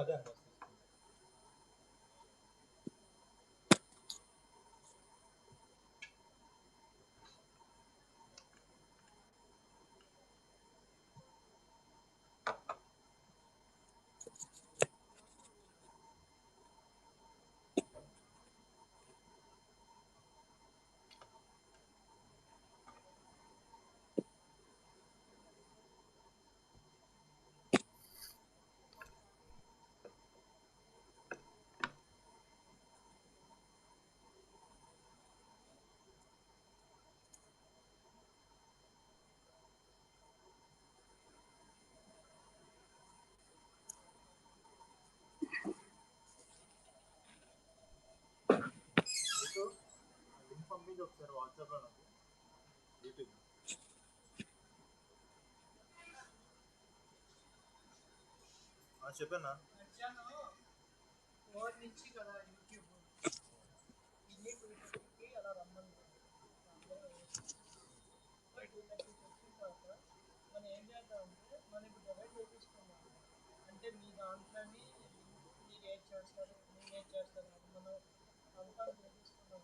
అదే లింక్ పంపించి ఒకసారి వాట్సాప్లో నాకు యూట్యూబ్ చెప్పానా నుంచి కదా యూట్యూబ్ అలా రమ్మని మనం ఏం చేద్దామంటే మనం ఇప్పుడు డివైడ్ చేపించుకున్నాం అంటే మీ దాంట్లోని మీరు ఏం చేస్తారు నేను ఏం చేస్తాను మనం అంతా చేపించుకున్నాం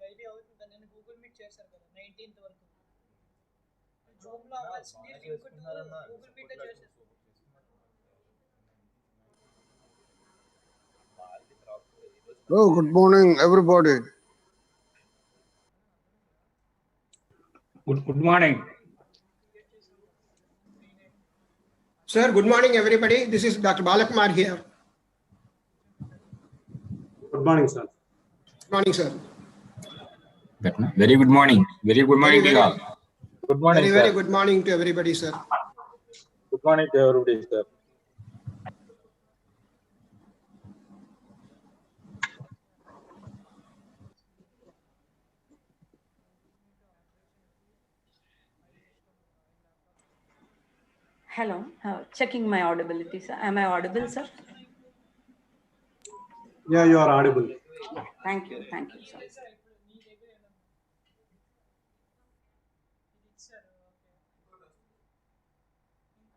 డైలీ అవుతుంది నేను గూగుల్ మీట్ చేశారు కదా 19th వరకు జూమ్ లో అవ్వాల్సింది లింక్ టు గూగుల్ మీట్ చేశారు. Oh, good morning, everybody. Good morning. Sir, good morning, everybody. This is Dr. Balakumar here. Good morning, sir. Good morning, sir. Very good morning. Very good morning to you all. Good morning, Very, sir. very good morning to everybody, sir. Good morning to everybody, sir. Hello, checking my audibility, sir. Am I audible, sir? Yeah, you are audible. Thank you, sir.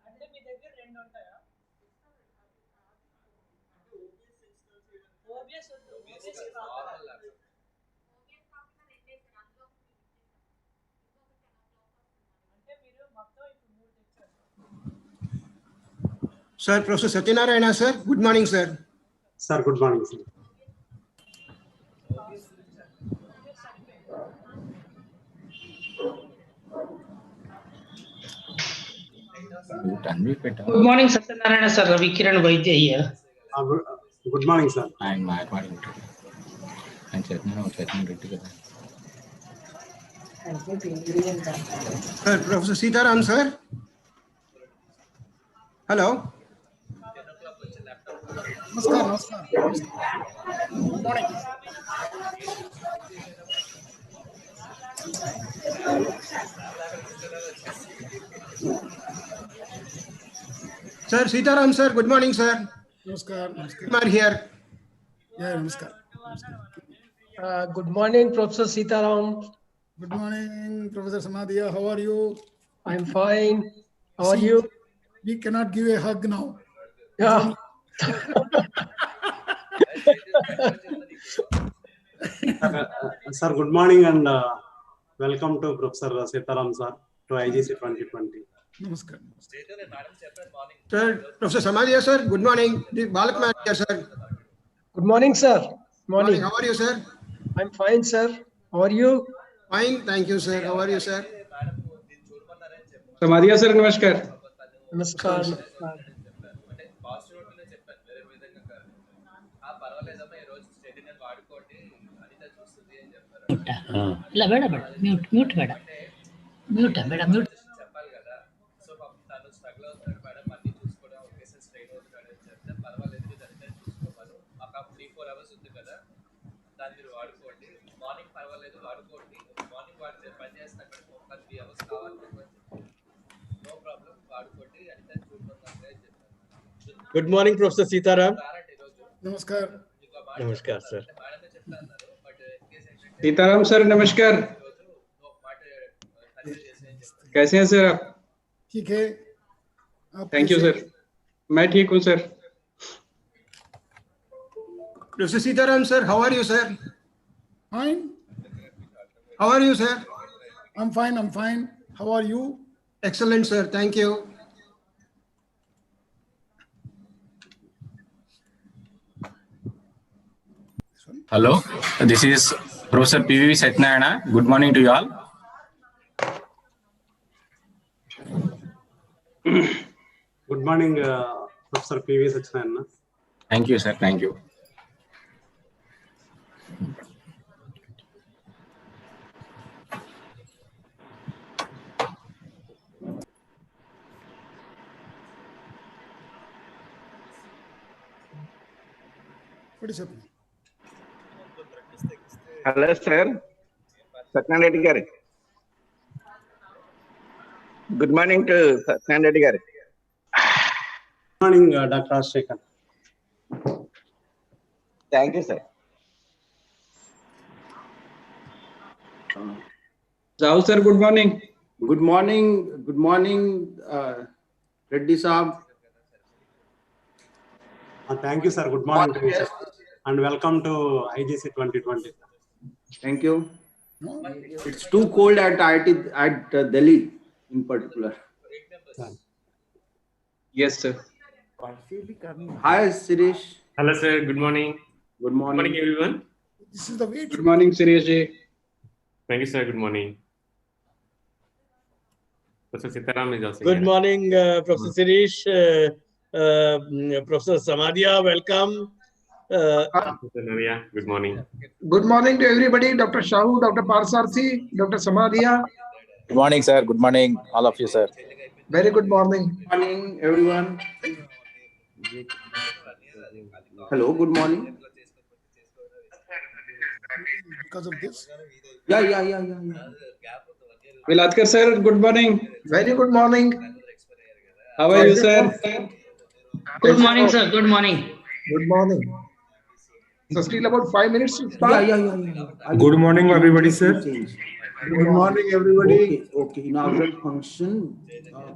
అంటే మీ దగ్గర రెండు ఉంటాయా OBS అంటే మీరు మొత్తం ఇప్పుడు మూడు తెచ్చారు Sir, Professor Satyanarayana, sir. Good morning, sir. Sir, good morning, sir. Good morning, Satyanarayana, sir. Ravi Kiran Vaidya here. Good morning, sir. I'm recording. I'm checking Reddy కదా. Sir, Professor Sitaram, sir. Hello. Namaskar. Good morning. Sir, Sitaram, sir. Good morning, sir. Namaskar. Kumar here. Yeah, namaskar. Good morning, Professor Sitaram. Good morning, Professor Samadhiya. How are you? I'm fine. How are you? We cannot give a hug now. Yeah. Sir, good morning and welcome to Professor Sitaram, sir, to IGC 2020. Namaskar. Sir, Professor Samadhiya, sir. Good morning. This is Balakumar here, sir. Good morning, sir. Morning. How are you, sir? I'm fine, sir. How are you? Fine. Thank you, sir. How are you, sir? Samadhiya sir, namaskar. Namaskar. ಇಲ್ಲ ಬೇಡ ಬೇಡ mute ಬೇಡ mute ಬೇಡ mute చెప్పాలి కదా so పాపం తను struggle అవుతున్నాడు మేడం అన్ని చూసుకోవడం ఒకేసారి స్ట్రెయిన్ అవుతున్నాడు అని చెప్తే పర్వాలేదు దాన్ని చూసుకోవాలి మాకు 3-4 అవర్స్ ఉంది కదా దాన్ని మీరు వాడుకోండి మార్నింగ్ పర్వాలేదు వాడుకోండి మార్నింగ్ వాడితే పని చేస్తాను ఒక 3 అవర్స్ కావాలి నో ప్రాబ్లం వాడుకోండి అని దాన్ని చూడడం Good morning, Professor Sitaram. Namaskar. Namaskar, sir. Sitaram sir नमस्कार। कैसे हैं सर आप? ठीक है आप थैंक यू कैसे? सर। मैं ठीक हूँ sir. Professor Sitaram, sir, how are you, sir? Fine. How are you, sir? I'm fine. How are you? Excellent, sir. Thank you. Hello, this is Professor PV Satyanarayana. Good morning to you all. Good morning, Professor PV Satyanarayana. Thank you, sir. Thank you. What is happening? Hello, sir. Satyan Reddy garu. Good morning to Satyan Reddy garu. Good morning, Dr. Rajshekhar. Thank you, sir. Rahul sir, good morning. Good morning, Reddy Saab. Thank you, sir. Good morning to you, sir. And welcome to IGC 2020. Thank you. It's too cold at IIT at Delhi in particular. Yes, sir. Hi, Sirish. Hello, sir. Good morning. Good morning. Good morning, everyone. This is the way. Good morning, Suresh ji. Thank you, sir. Good morning. Professor Sitaram is also Good here. morning, Professor Sirish. Professor Samadia, welcome. Professor Navya, good morning. Good morning to everybody. Dr. Shahu, Dr. Parsarthi, Dr. Samadia. Good morning, sir. Good morning, all of you, sir. Very good morning. Good morning, everyone. Hello, good morning. Because of this? Yeah. Vilatkar sir, good morning. Very good morning. How are you, sir? Good morning, sir. Good morning. Good morning. So still about 5 minutes to start. Yeah. Good morning, everybody, sir. Good morning, everybody. Okay. Inaugural function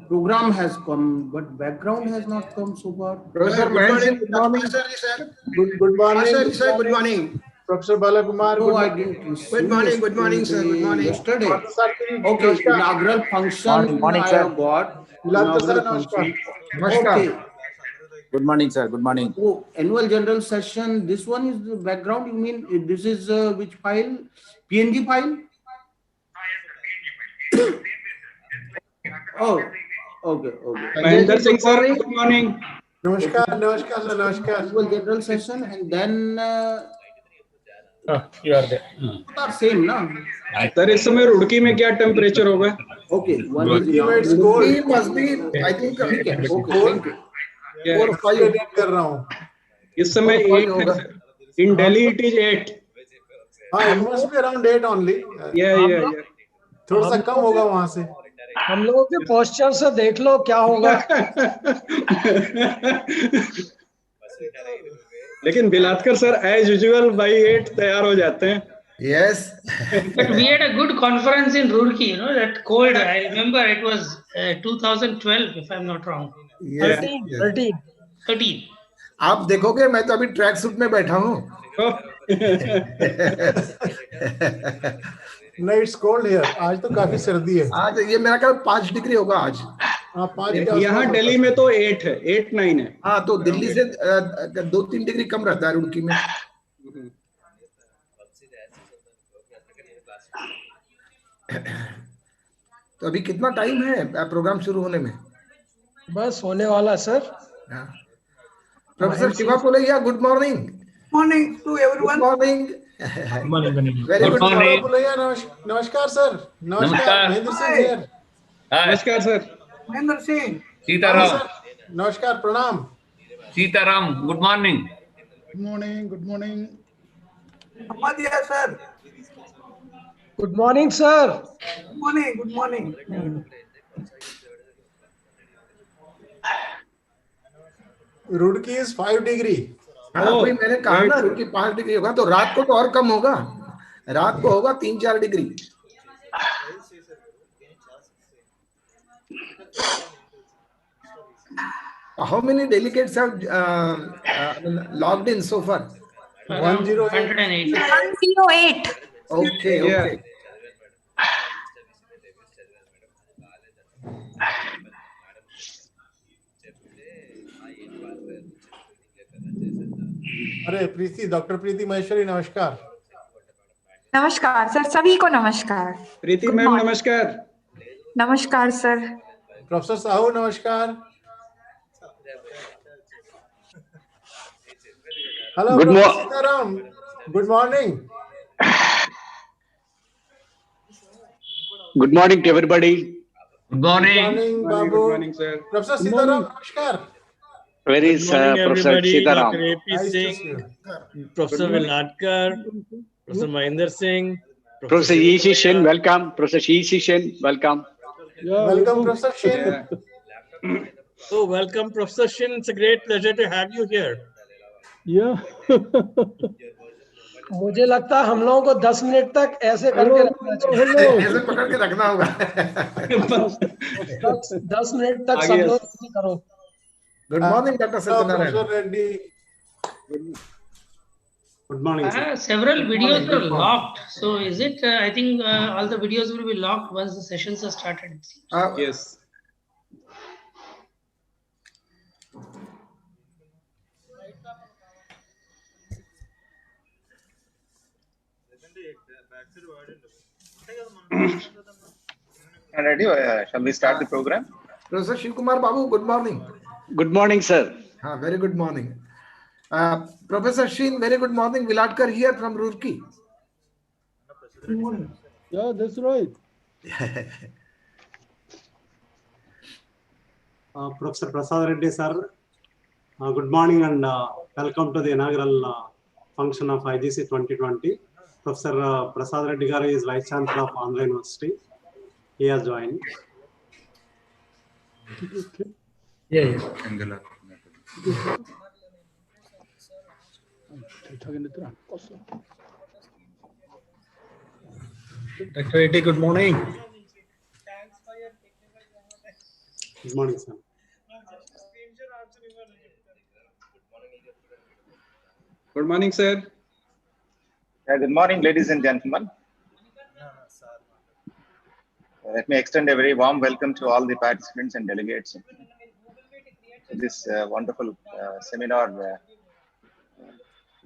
program has come, but background has not come so far. Professor Mahendra, good morning. Good morning. Sir, good morning. Professor Balakumar. No, I didn't receive. Good morning, sir. Good morning. Yesterday. Okay, inaugural function Morning, I sir. have got. Inaugural function. Okay. Good morning, sir. Good morning. Oh, annual general session. This one is the background. You mean this is which file? PNG file? Oh, okay. Mahendra Singh sir, good morning. Namaskar, sir. Namaskar. Annual general session and then You are there. are same, na? Sir इस समय रुड़की में क्या temperature होगा? Okay, one is It's cold. It must be, I think, Okay, thank you. 4 or 5. कर रहा हूँ. इस समय 8 है sir. In Delhi it is 8. It must be around 8 only. Yeah. थोड़ा सा कम होगा वहाँ से. हम लोगों के पोस्चर से देख लो क्या होगा. लेकिन बिलातकर सर एज यूजुअल बाई 8 तैयार हो जाते हैं. Yes. But we had a good conference in Roorkee, you know, that cold. I remember it was 2012, if I'm not wrong. Yes. 13. आप देखोगे मैं तो अभी ट्रैक सूट में बैठा हूँ. नहीं, it's cold here. आज तो काफी सर्दी है. आज ये मेरा ख्याल 5 डिग्री होगा आज. हाँ, 5 यहाँ दिल्ली में तो 8 है, 8-9 है. हाँ, तो दिल्ली से 2-3 डिग्री कम रहता है रुड़की में. तो अभी कितना टाइम है प्रोग्राम शुरू होने में? बस होने वाला sir. Professor Shiva Pulaiah, good morning. Morning to everyone. Good morning. Very good morning. नमस्कार सर. नमस्कार. महेंद्र सिंह here. नमस्कार सर. Mahendra Singh. Sitaram. नमस्कार, प्रणाम. Sitaram, good morning. Good morning. Samadia sir. Good morning, sir. Good morning. Roorkee is 5 degree. हाँ, वही मैंने कहा ना, रुड़की 5 डिग्री होगा, तो रात को तो और कम होगा, रात को होगा 3-4 degree. How many delegates have logged in so far? 108. 108. Okay, okay. अरे प्रीति, डॉक्टर प्रीति महेश्वरी, नमस्कार. नमस्कार सर, सभी को नमस्कार. प्रीति मैम नमस्कार. नमस्कार सर. प्रोफेसर साहू नमस्कार. Hello professor Sitaram, good morning. Good morning to everybody. Good morning. Good morning, Babu. Good morning, sir. Professor Sitaram, namaskar. Where is Professor everybody. Sitaram? Dr. A.P. Singh, Professor Viladkar, Professor Mahinder Singh, Professor E.C. Shen, welcome. Professor E.C. Shen, welcome. Welcome, Professor Shen. So, welcome, Professor Shin. It's a great pleasure to have you here. मुझे लगता है हम लोगों को 10 minute तक ऐसे करके रखना चाहिए. ऐसे पकड़ के रखना होगा. 10 मिनट तक सब लोग ऐसे करो. Good morning, Dr. Satyanarayan. Professor Reddy. Good morning, sir. Several videos are locked. So is it? I think all the videos will be locked once the sessions are started. It seems. Yes. Ready? Shall we start the program? Professor Shiv Kumar Babu, good morning. Good morning, sir. Very good morning. Professor Shin, very good morning. Viladkar here from Roorkee. Good morning. Yeah, that's right. Professor Prasad Reddy, sir. Good morning and welcome to the inaugural function of IGC 2020. Professor Prasad Reddy Garu is Vice Chancellor of Andhra University. He has joined. Yeah. Dr. A.T., good morning. Good morning, sir. Good morning, sir. Good morning, ladies and gentlemen. Let me extend a very warm welcome to all the participants and delegates to this wonderful seminar,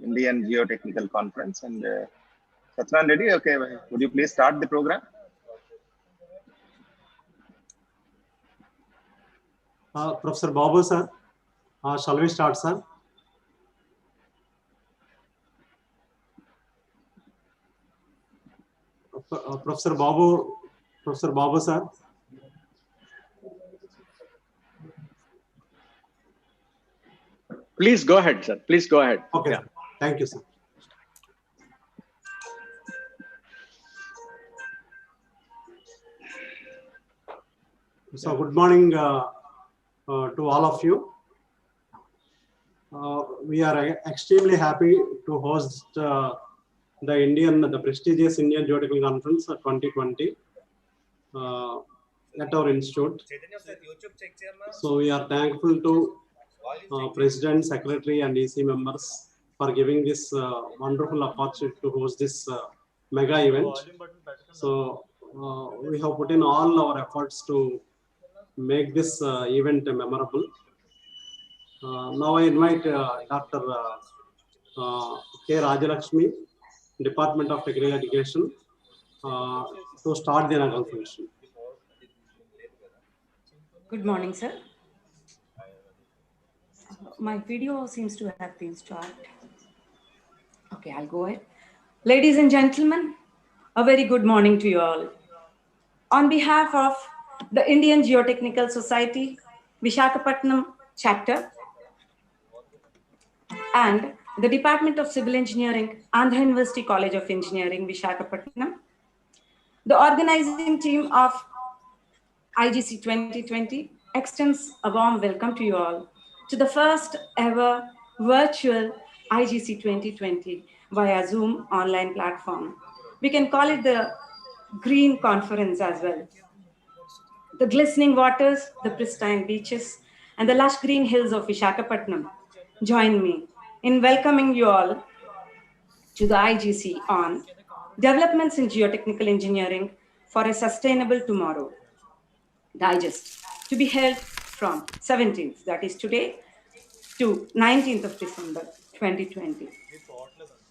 Indian Geotechnical Conference. And Satyanan Reddy, okay, would you please start the program? Professor Babu, sir, shall we start, sir? Professor Babu, sir. Please go ahead, sir. Please go ahead. Okay, Yeah. Thank you, sir. So, good morning to all of you. We are extremely happy to host the prestigious Indian Geotechnical Conference 2020 at our institute. So we are thankful to President, Secretary and EC members for giving this wonderful opportunity to host this mega event. So we have put in all our efforts to make this event memorable. Now I invite Dr. K. Rajalakshmi, Department of Technical Education, to start the inaugural function. Good morning, sir. My video seems to have been stopped. Okay, I'll go ahead. Ladies and gentlemen, a very good morning to you all. On behalf of the Indian Geotechnical Society, Visakhapatnam chapter, and the Department of Civil Engineering, Andhra University College of Engineering, Visakhapatnam, the organizing team of IGC 2020 extends a warm welcome to you all to the first ever virtual IGC 2020 via Zoom online platform. We can call it the Green Conference as well. The glistening waters, the pristine beaches, and the lush green hills of Visakhapatnam join me in welcoming you all to the IGC on Developments in Geotechnical Engineering for a Sustainable Tomorrow, Digest, to be held from 17th, that is today, to 19th of December 2020.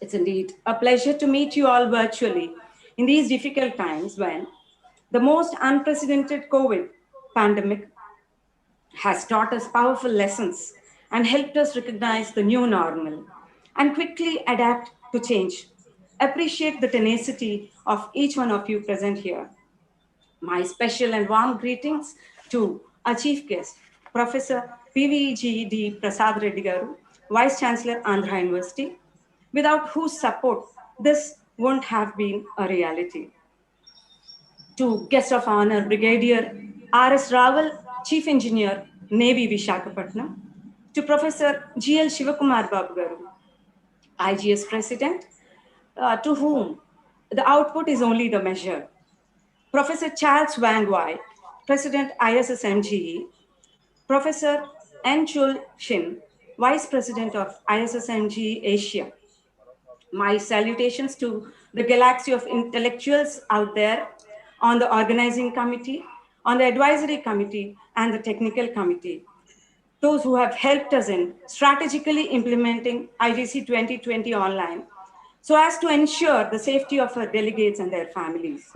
It's indeed a pleasure to meet you all virtually in these difficult times when the most unprecedented COVID pandemic has taught us powerful lessons and helped us recognize the new normal and quickly adapt to change. Appreciate the tenacity of each one of you present here. My special and warm greetings to our chief guest, Professor PVGD Prasad Reddy Garu, Vice Chancellor, Andhra University, without whose support this wouldn't have been a reality. To guest of honor, Brigadier R.S. Rawal, Chief Engineer, Navy, Visakhapatnam. To Professor G.L. Shivakumar Babu Garu, IGS President, to whom the output is only the measure. Professor Charles Wang Wai, President ISSMGE. Professor N. Chul Shin, Vice President of ISSMGE Asia. My salutations to the galaxy of intellectuals out there on the organizing committee, on the advisory committee, and the technical committee. Those who have helped us in strategically implementing IGC 2020 online so as to ensure the safety of our delegates and their families.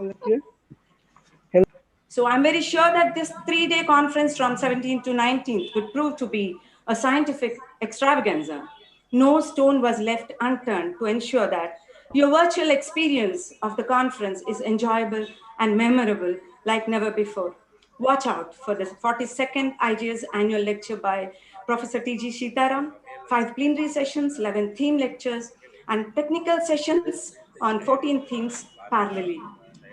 So I'm very sure that this 3-day conference from 17th to 19th would prove to be a scientific extravaganza. No stone was left unturned to ensure that your virtual experience of the conference is enjoyable and memorable like never before. Watch out for the 42nd IGS annual lecture by Professor T.G. Sitaram, 5 plenary sessions, 11 theme lectures, and technical sessions on 14 themes parallelly.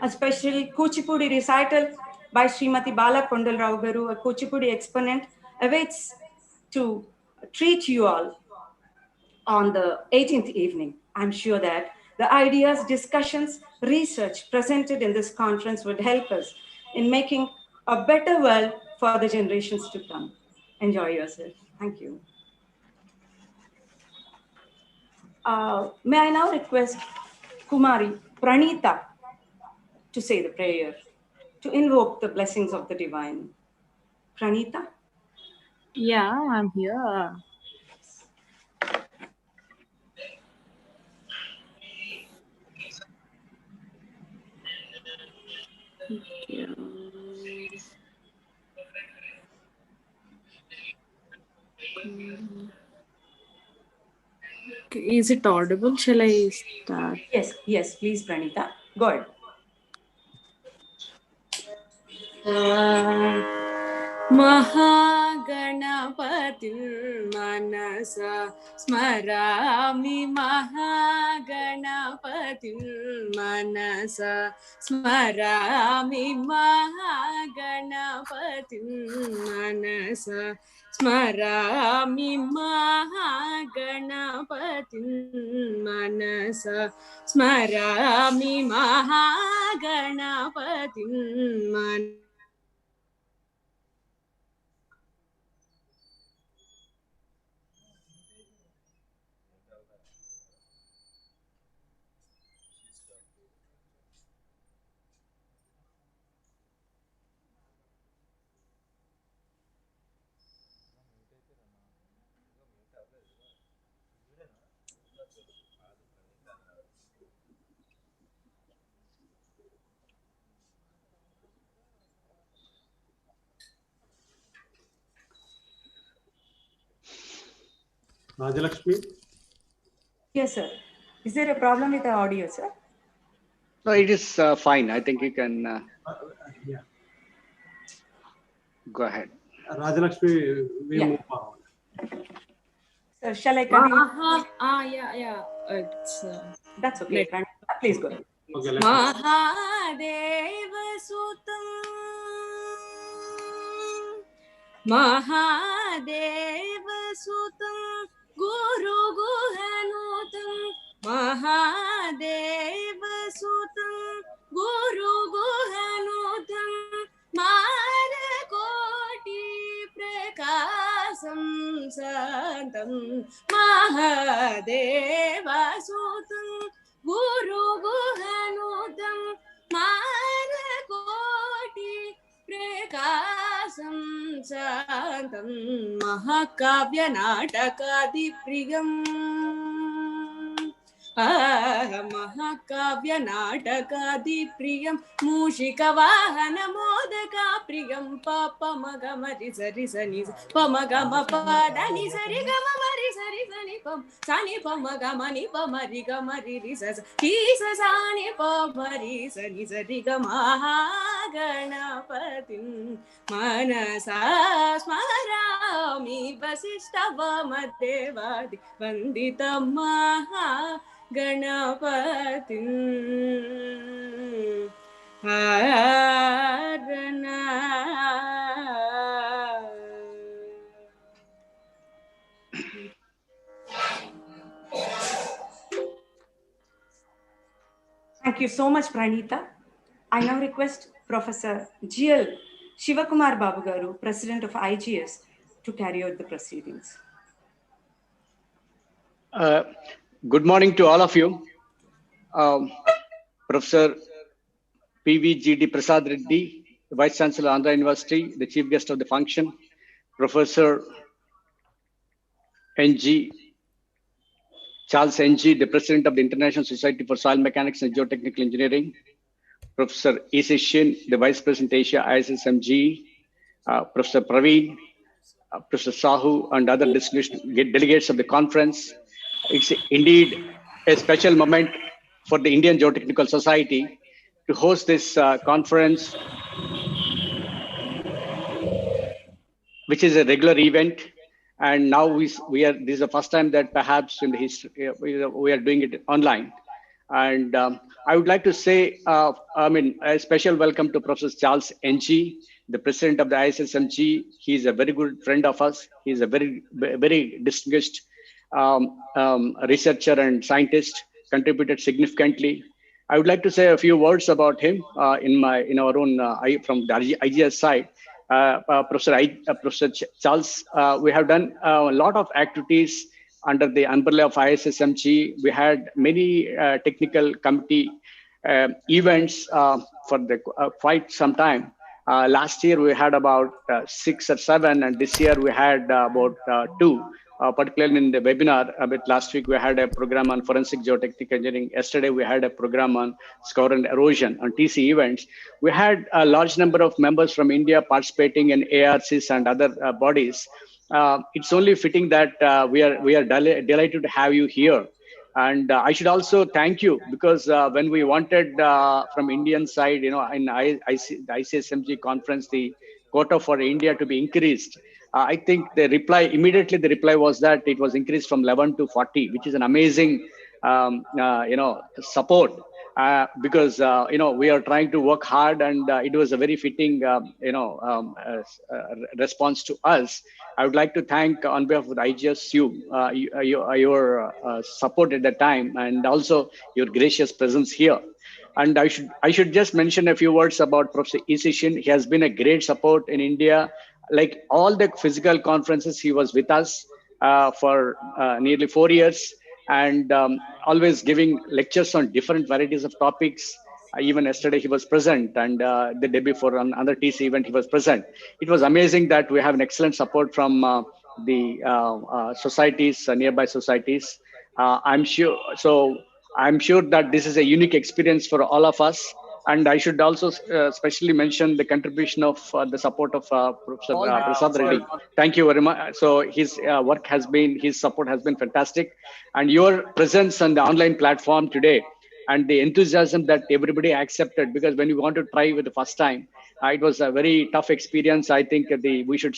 A special Kuchipudi recital by Srimati Bala Kondalrao Garu, a Kuchipudi exponent, awaits to treat you all on the 18th evening. I'm sure that the ideas, discussions, research presented in this conference would help us in making a better world for the generations to come. Enjoy yourself. Thank you. May I now request Kumari Pranita to say the prayer, to invoke the blessings of the divine. Pranita? Yeah, I'm here. Okay, is it audible? Shall I start? Yes, yes, please, Pranita. Go ahead. Mahaganapatir manasa smarami Mahaganapatir manasa smarami Mahaganapatir manasa smarami Mahaganapatir manasa smarami Mahaganapatir manasa. Rajalakshmi? Yes, sir. Is there a problem with the audio, sir? No, it is fine. I think you can Yeah. go ahead. Rajalakshmi, we Yeah. move on. Sir, shall I continue? Yeah. It's That's okay. Please go ahead. Okay, let's Mahadeva Sutam Mahadeva सुतं गुरु गुहनुतं महादेव सुतं गुरु गुहनुतं मानकोटि प्रकाशं सन्तं महादेव सुतं गुरु गुहनुतं मानकोटि प्रकाशं शान्तं महाकाव्यनाटकादिप्रियम् महाकाव्यनाटकादिप्रियं मूषिकवाहनमोदकाप्रियं पमगमरि सरि सनि पमगम पदनि सरि गम मरि सरि सनि पम सानि पमगमनि पमरि गमरि रि स सानि पमरि सनि सरि गमः गणपतिं मनसा स्मरामि वसिष्ठवामदेवादि वन्दितं महा गणपतिं हारना। Thank you so much, Pranita. I now request Professor GL Shivakumar Babu Garu, President of IGS, to carry out the proceedings. Good morning to all of you. Professor P.V.G.D. Prasad Reddy, the Vice Chancellor, Andhra University, the Chief Guest of the function. Professor N.G. Charles N.G., the President of the International Society for Soil Mechanics and Geotechnical Engineering. Professor E.C. Shin, the Vice President Asia, ISSMG. Professor Praveen, Professor Sahu, and other distinguished delegates of the conference. It's indeed a special moment for the Indian Geotechnical Society to host this conference, which is a regular event. And now this is the first time that perhaps in the history we are doing it online. And I would like to say, a special welcome to Professor Charles N.G., the President of the ISSMG. He is a very good friend of us. He is a very, very distinguished researcher and scientist, contributed significantly. I would like to say a few words about him in our own from the IGS side. Professor Charles, we have done a lot of activities under the umbrella of ISSMG. We had many technical committee events for quite some time. Last year we had about 6 or 7, and this year we had about 2. Particularly in the webinar, last week we had a program on forensic geotechnical engineering. Yesterday we had a program on scour and erosion on TC events. We had a large number of members from India participating in ARCs and other bodies. It's only fitting that we are delighted to have you here. And I should also thank you, because when we wanted from Indian side, in the ICSMG conference, the quota for India to be increased. I think the reply was that it was increased from 11 to 40, which is an amazing, support. Because we are trying to work hard, and it was a very fitting response to us. I would like to thank on behalf of the IGS your support at that time, and also your gracious presence here. And I should just mention a few words about Professor E.C. Shin. He has been a great support in India. Like all the physical conferences, he was with us for nearly 4 years, and always giving lectures on different varieties of topics. Even yesterday he was present, and the day before on another TC event he was present. It was amazing that we have an excellent support from the societies, nearby societies. I'm sure that this is a unique experience for all of us. And I should also specially mention the contribution of the support of Professor Prasad Reddy. Thank you very much. So his support has been fantastic. And your presence on the online platform today, and the enthusiasm that everybody accepted, because when you want to try with the first time, it was a very tough experience. I think we should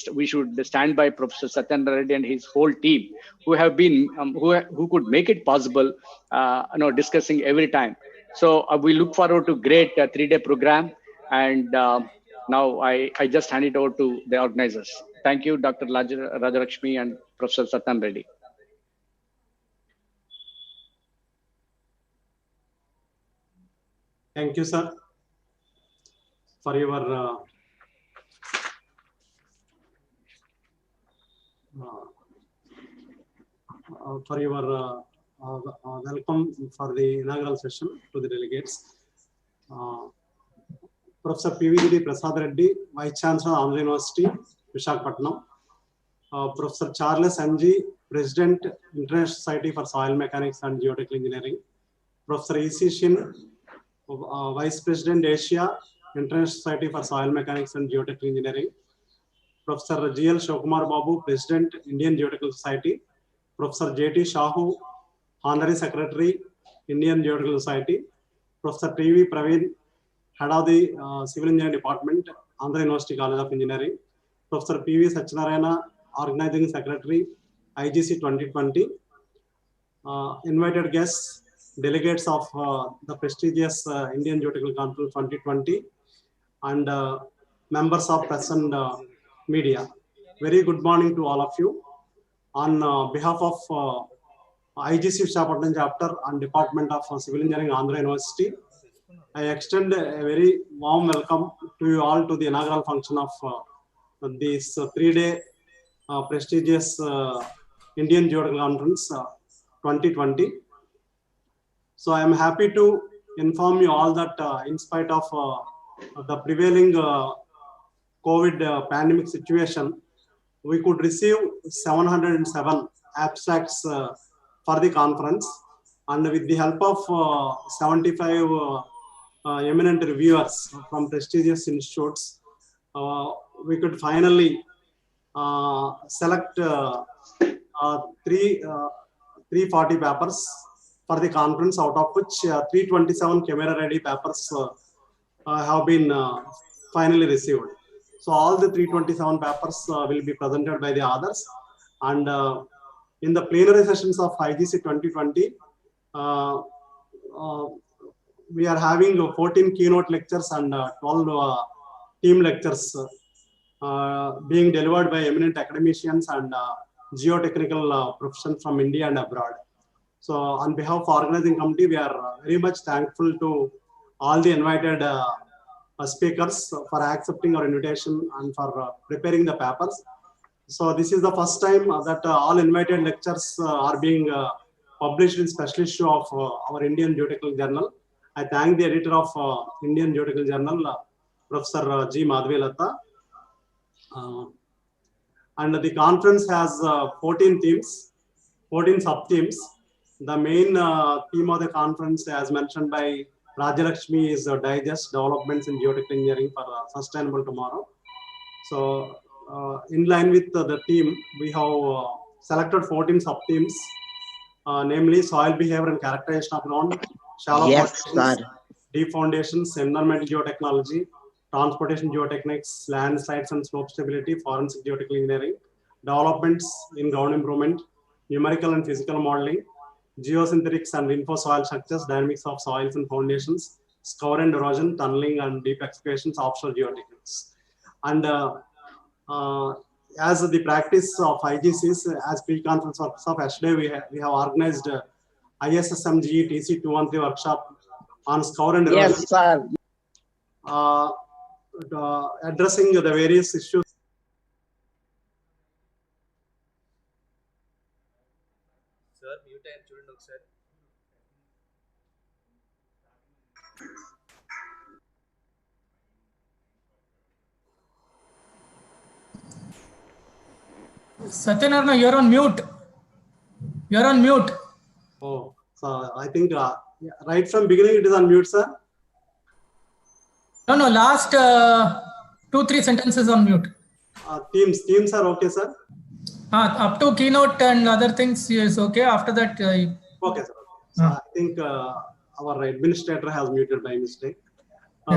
stand by Professor Satyendra Reddy and his whole team, who have been who could make it possible, discussing every time. So we look forward to great 3-day program, and now I just hand it over to the organizers. Thank you, Dr. Rajalakshmi and Professor Satyanarayana Reddy. Thank you, sir, for your welcome for the inaugural session to the delegates. Professor P.V. Prasad Reddy, Vice Chancellor, Andhra University, Visakhapatnam. Professor Charles M.G., President, International Society for Soil Mechanics and Geotechnical Engineering. Professor E.C. Shin, Vice President, Asia, International Society for Soil Mechanics and Geotechnical Engineering. Professor G.L. Shokumar Babu, President, Indian Geotechnical Society. Professor J.T. Shahu, Honorary Secretary, Indian Geotechnical Society. Professor P.V. Praveen, Head of the Civil Engineering Department, Andhra University College of Engineering. Professor P.V. Satyanarayana, Organizing Secretary, IGC 2020. Invited guests, delegates of the prestigious Indian Geotechnical Conference 2020, and members of press and media. Very good morning to all of you. On behalf of IGC Visakhapatnam chapter and Department of Civil Engineering, Andhra University, I extend a very warm welcome to you all to the inaugural function of this 3-day prestigious Indian Geotechnical Conference 2020. So I am happy to inform you all that in spite of the prevailing COVID pandemic situation, we could receive 707 abstracts for the conference, and with the help of 75 eminent reviewers from prestigious institutes, we could finally select 340 papers for the conference, out of which 327 camera-ready papers have been finally received. So all the 327 papers will be presented by the others, and in the plenary sessions of IGC 2020, we are having 14 keynote lectures and 12 team lectures being delivered by eminent academicians and geotechnical professionals from India and abroad. So on behalf of organizing committee, we are very much thankful to all the invited speakers for accepting our invitation and for preparing the papers. So this is the first time that all invited lectures are being published in special issue of our Indian Geotechnical Journal. I thank the editor of Indian Geotechnical Journal, Professor G. Madhavilata. And the conference has 14 themes, 14 sub-themes. The main theme of the conference, as mentioned by Rajalakshmi, is Digest Developments in Geotechnical Engineering for Sustainable Tomorrow. So in line with the theme, we have selected 14 sub-themes, namely soil behavior and characterization of ground, shallow foundations, deep foundations, environmental geotechnology, transportation geotechnics, landslides and slope stability, forensic geotechnical engineering, developments in ground improvement, numerical and physical modeling, geosynthetics and info soil structures, dynamics of soils and foundations, scour and erosion, tunneling and deep excavations, offshore geotechnics. And as the practice of IGCs, as pre-conference workshops of yesterday, we have organized ISSM GE TC 213 workshop on scour and erosion. Yes, sir. Addressing the various issues. Sir, mute and children, sir. Satyanarayana, you're on mute. You're on mute. Oh, so I think right from beginning it is on mute, sir. No, last 2-3 sentences on mute. Themes are okay, sir. Up to keynote and other things is okay. After that, okay, sir. So I think our administrator has muted by mistake.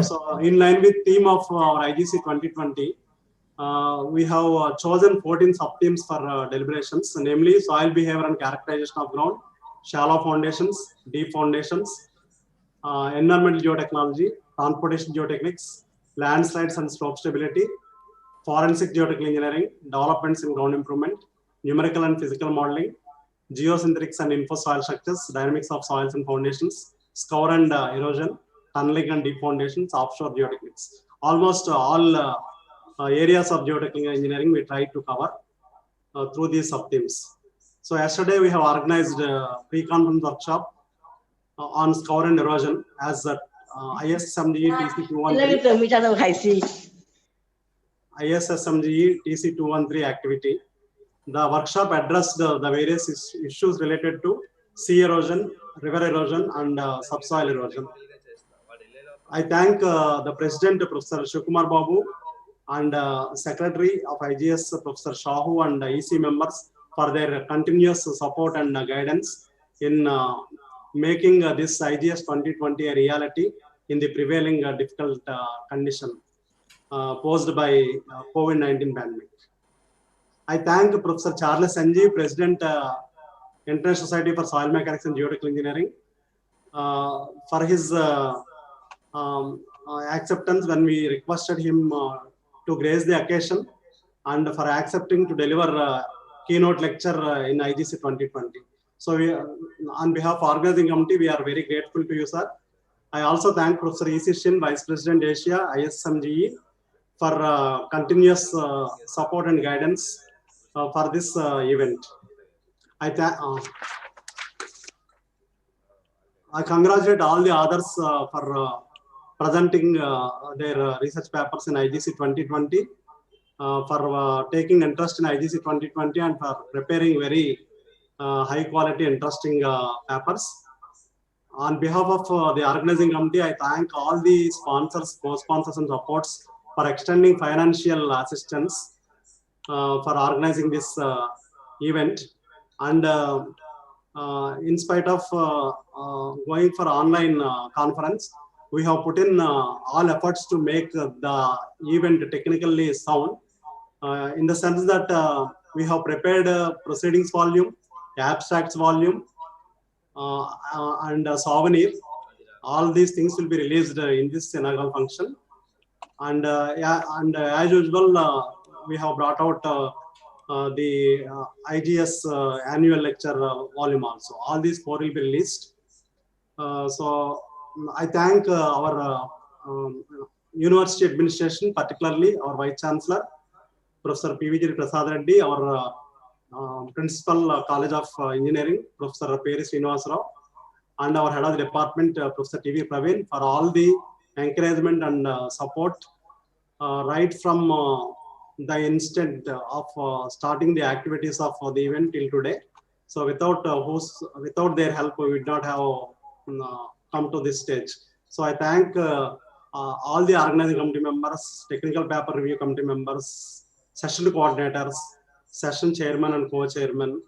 So in line with theme of our IGC 2020, we have chosen 14 sub-themes for deliberations, namely soil behavior and characterization of ground, shallow foundations, deep foundations, environmental geotechnology, transportation geotechnics, landslides and slope stability, forensic geotechnical engineering, developments in ground improvement, numerical and physical modeling, geosynthetics and info-soil structures, dynamics of soils and foundations, scour and erosion, tunneling and deep foundations, offshore geotechnics. Almost all areas of geotechnical engineering we try to cover through these sub-themes. So yesterday we have organized a pre-conference workshop on scour and erosion as ISSMGE TC213. ISSMGE TC213 activity. The workshop addressed the various issues related to sea erosion, river erosion, and subsoil erosion. I thank the President, Professor Shivakumar Babu, and Secretary of IGS, Professor Shahu, and EC members for their continuous support and guidance in making this IGS 2020 a reality in the prevailing difficult condition posed by COVID-19 pandemic. I thank Professor Charles Sanjeev, President, International Society for Soil Mechanics and Geotechnical Engineering, for his acceptance when we requested him to grace the occasion, and for accepting to deliver a keynote lecture in IGC 2020. So we, on behalf of organizing committee, we are very grateful to you, sir. I also thank Professor E.C. Shin, Vice President Asia, ISSMGE, for continuous support and guidance for this event. I congratulate all the others for presenting their research papers in IGC 2020, for taking interest in IGC 2020, and for preparing very high quality, interesting papers. On behalf of the organizing committee, I thank all the sponsors, co-sponsors, and supports for extending financial assistance for organizing this event. And in spite of going for online conference, we have put in all efforts to make the event technically sound, in the sense that we have prepared proceedings volume, abstracts volume, and a souvenir. All these things will be released in this inaugural function. And as usual, we have brought out the IGS annual lecture volume also. All these 4 will be released. So I thank our university administration, particularly our Vice Chancellor, Professor P.V.G. Prasad Reddy, our Principal College of Engineering, Professor Peri Srinivas Rao, and our Head of the Department, Professor T.V. Praveen, for all the encouragement and support right from the instant of starting the activities of the event till today. So without their help, we would not have come to this stage. So I thank all the organizing committee members, technical paper review committee members, session coordinators, session chairman and co-chairman,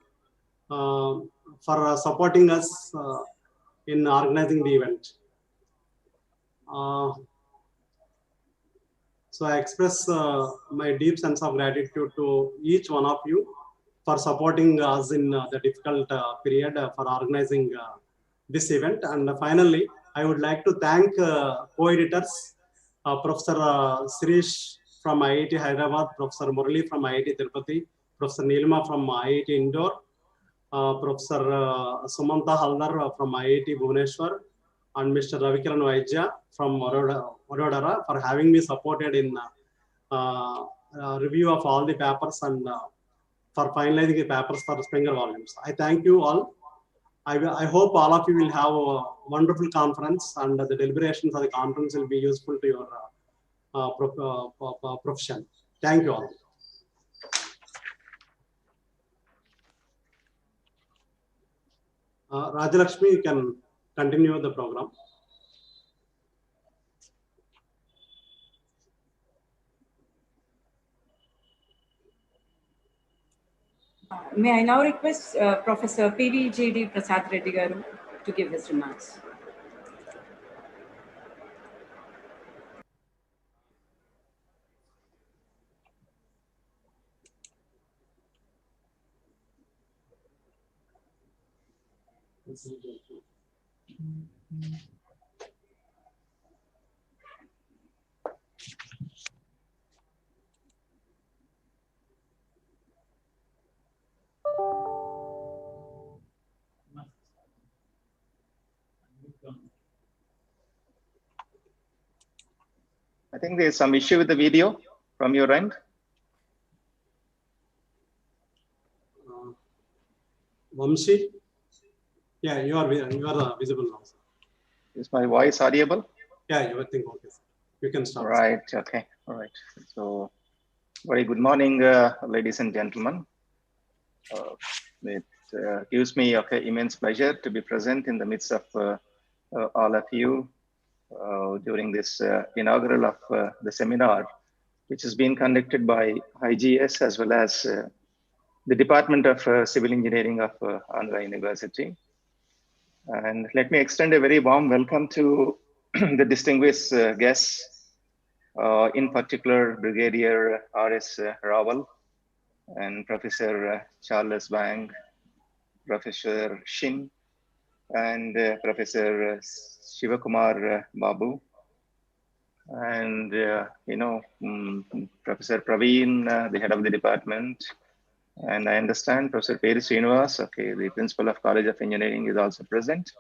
for supporting us in organizing the event. So I express my deep sense of gratitude to each one of you for supporting us in the difficult period for organizing this event. And finally, I would like to thank co-editors, Professor Sirish from IIT Hyderabad, Professor Murali from IIT Tirupati, Professor Nilima from IIT Indore, Professor Sumanta Haldar from IIT Bhubaneswar, and Mr. Ravikiran Vaidya from Vadodara for having me supported in review of all the papers and for finalizing the papers for Springer volumes. I thank you all. I hope all of you will have a wonderful conference, and the deliberations of the conference will be useful to your profession. Thank you all. Rajalakshmi, you can continue the program. May I now request Professor P.V.G.D. Prasad Reddy Garu to give his remarks. I think there's some issue with the video from your end. Vamshi? Yeah, you are visible now, sir. Is my voice audible? Yeah, you think okay, sir. You can start. Right, okay, all right. So, very good morning, ladies and gentlemen. It gives me immense pleasure to be present in the midst of all of you during this inaugural of the seminar, which is being conducted by IGS as well as the Department of Civil Engineering of Andhra University. And let me extend a very warm welcome to the distinguished guests, in particular Brigadier R.S. Rawal and Professor Charles Wang, Professor Shin, and Professor Shivakumar Babu, and Professor Praveen, the head of the department, and I understand Professor Peri Srinivas, the principal of College of Engineering, is also present.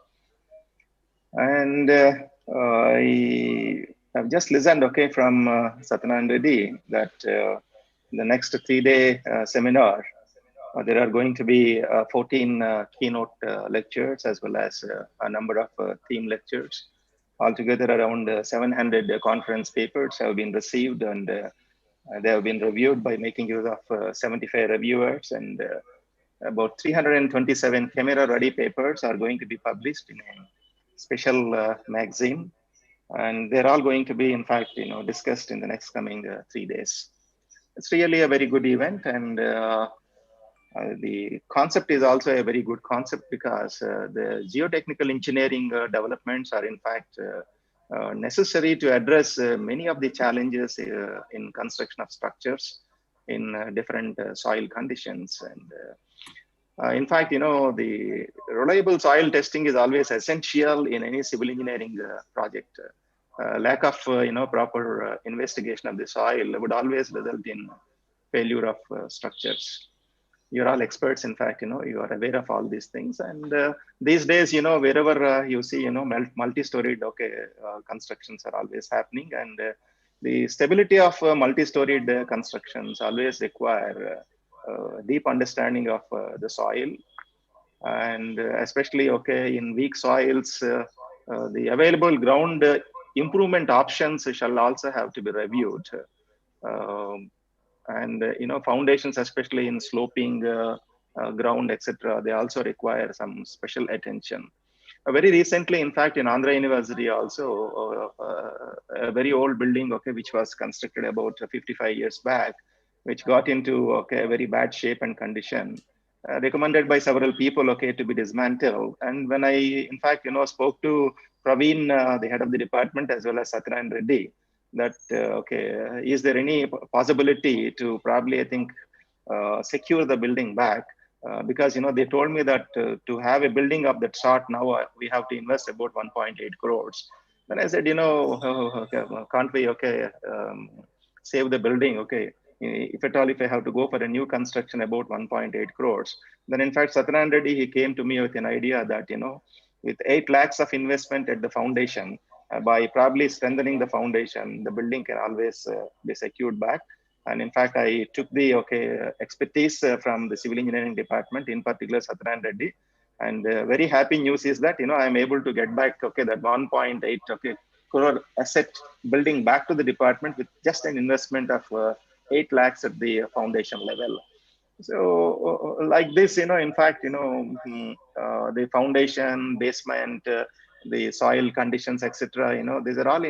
And I have just listened, from Satyanarayana Reddy that the next 3-day seminar, there are going to be 14 keynote lectures as well as a number of theme lectures. Altogether, around 700 conference papers have been received, and they have been reviewed by making use of 75 reviewers, and about 327 camera-ready papers are going to be published in a special magazine, and they're all going to be, in fact, discussed in the next coming 3 days. It's really a very good event, and the concept is also a very good concept because the geotechnical engineering developments are, in fact, necessary to address many of the challenges in construction of structures in different soil conditions. And in fact, the reliable soil testing is always essential in any civil engineering project. Lack of proper investigation of the soil would always result in failure of structures. You're all experts, in fact, you are aware of all these things. And these days, wherever you see, multi-storied constructions are always happening. And the stability of multi-storied constructions always require deep understanding of the soil. And especially, in weak soils, the available ground improvement options shall also have to be reviewed. And foundations, especially in sloping ground, etc., they also require some special attention. Very recently, in fact, in Andhra University also, a very old building, which was constructed about 55 years back, which got into a very bad shape and condition, recommended by several people, to be dismantled. And when I, in fact, spoke to Praveen, the head of the department, as well as Satyanarayana Reddy, that, is there any possibility to probably, I think, secure the building back? Because, they told me that to have a building of that sort, now we have to invest about 1.8 crores. Then I said, can't we, save the building, if at all, if I have to go for a new construction about 1.8 crores. Then in fact, Satyanarayana Reddy, he came to me with an idea that, with 8 lakhs of investment at the foundation, by probably strengthening the foundation, the building can always be secured back. And in fact, I took the expertise from the civil engineering department, in particular Satyanarayana Reddy. And very happy news is that I'm able to get back that 1.8 crore asset building back to the department with just an investment of 8 lakhs at the foundation level. So like this, in fact, the foundation, basement, the soil conditions, etc. These are all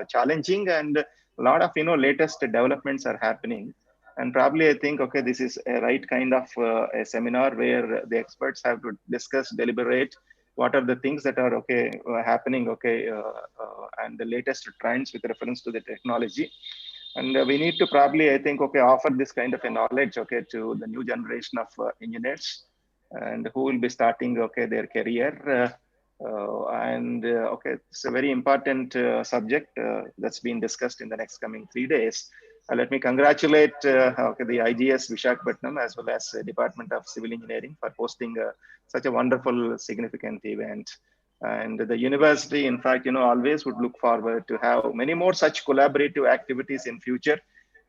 challenging, and a lot of latest developments are happening. And probably I think this is a right kind of a seminar where the experts have to discuss, deliberate what are the things that are happening, and the latest trends with reference to the technology. And we need to probably, I think, offer this kind of a knowledge, to the new generation of engineers, and who will be starting, their career. It's a very important subject that's being discussed in the next coming 3 days. Let me congratulate the IGS Visakhapatnam as well as Department of Civil Engineering for hosting such a wonderful, significant event. And the university, in fact, always would look forward to have many more such collaborative activities in future,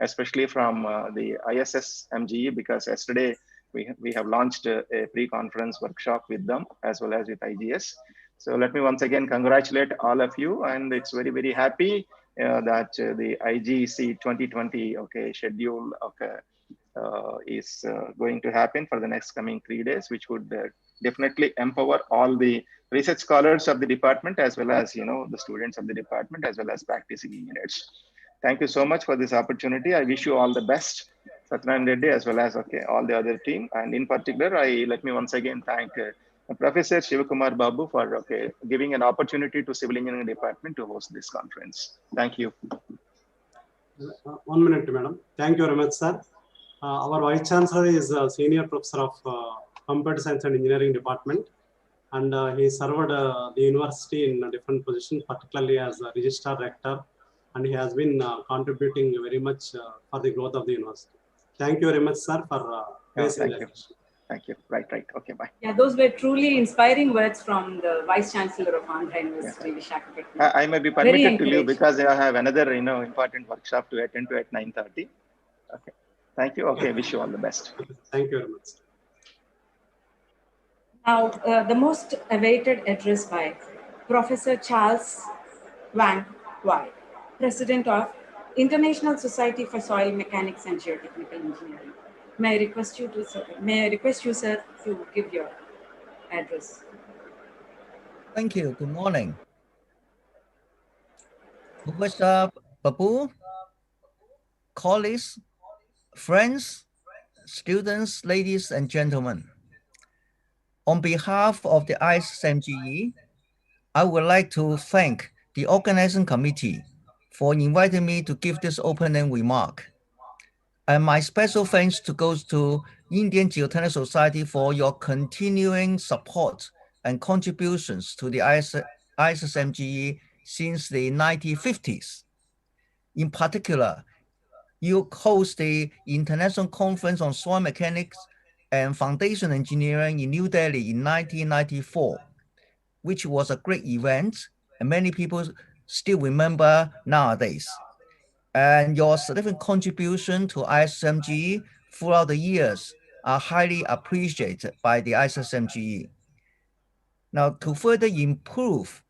especially from the ISS MGE, because yesterday we have launched a pre-conference workshop with them as well as with IGS. So let me once again congratulate all of you, and it's very, very happy that the IGC 2020 schedule is going to happen for the next coming 3 days, which would definitely empower all the research scholars of the department as well as the students of the department as well as practicing engineers. Thank you so much for this opportunity. I wish you all the best, Satyanarayana Reddy, as well as all the other team. And in particular, let me once again thank Professor Shivakumar Babu for giving an opportunity to Civil Engineering Department to host this conference. Thank you. 1 minute, madam. Thank you very much, sir. Our Vice Chancellor is a Senior Professor of Computer Science and Engineering Department, and he served the university in different positions, particularly as a Registrar Rector, and he has been contributing very much for the growth of the university. Thank you very much, sir, for Thank you. Right. Okay, bye. Yeah, those were truly inspiring words from the Vice Chancellor of Andhra University, Visakhapatnam. I may be permitted to leave because I have another important workshop to attend to at 9:30. Okay. Thank you. Okay, wish you all the best. Thank you very much. Now, the most awaited address by Professor Charles Wang Wai, President of International Society for Soil Mechanics and Geotechnical Engineering. May I request you, sir, to give your address. Thank you. Good morning. Professor Babu, colleagues, friends, students, ladies and gentlemen. On behalf of the ISSMGE, I would like to thank the organizing committee for inviting me to give this opening remark. And my special thanks goes to Indian Geotechnical Society for your continuing support and contributions to the ISSMGE since the 1950s. In particular, you host the International Conference on Soil Mechanics and Foundation Engineering in New Delhi in 1994, which was a great event and many people still remember nowadays. And your significant contribution to ISSMGE throughout the years are highly appreciated by the ISSMGE. Now, to further improve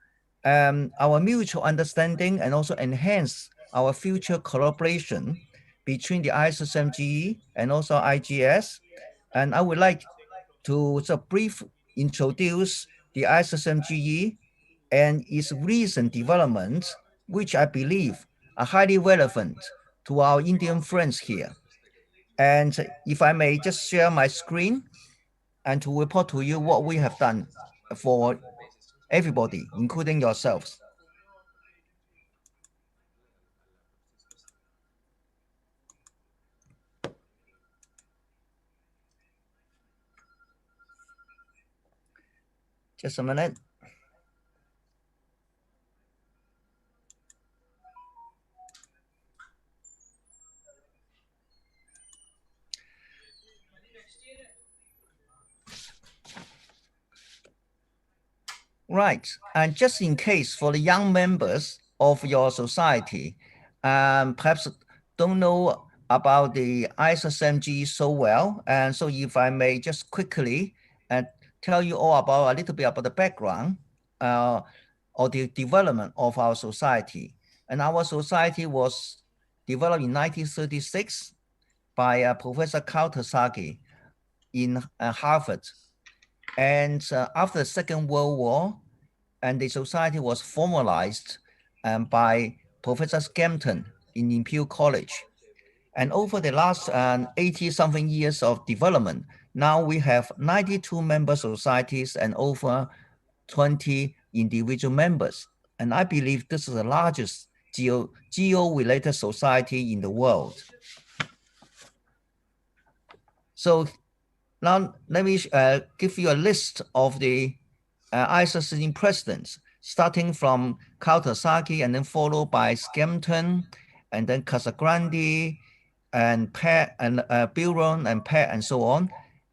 our mutual understanding and also enhance our future collaboration between the ISSMGE and also IGS, and I would like to briefly introduce the ISSMGE and its recent developments, which I believe are highly relevant to our Indian friends here. And if I may just share my screen and to report to you what we have done for everybody, including yourselves. Just a minute. Right, and just in case for the young members of your society, perhaps don't know about the ISSMGE so well, and so if I may just quickly tell you all about a little bit about the background or the development of our society. And our society was developed in 1936 by Professor Karl Terzaghi in Harvard. And after the Second World War, and the society was formalized by Professor Skempton in Imperial College. And over the last 80-something years of development, now we have 92 member societies and over 20 individual members. And I believe this is the largest geo-related society in the world. So now let me give you a list of the ISSMGE presidents, starting from Karl Terzaghi and then followed by Skempton, and then Casagrande, and Pat, and Bilron, and Pat, and so on.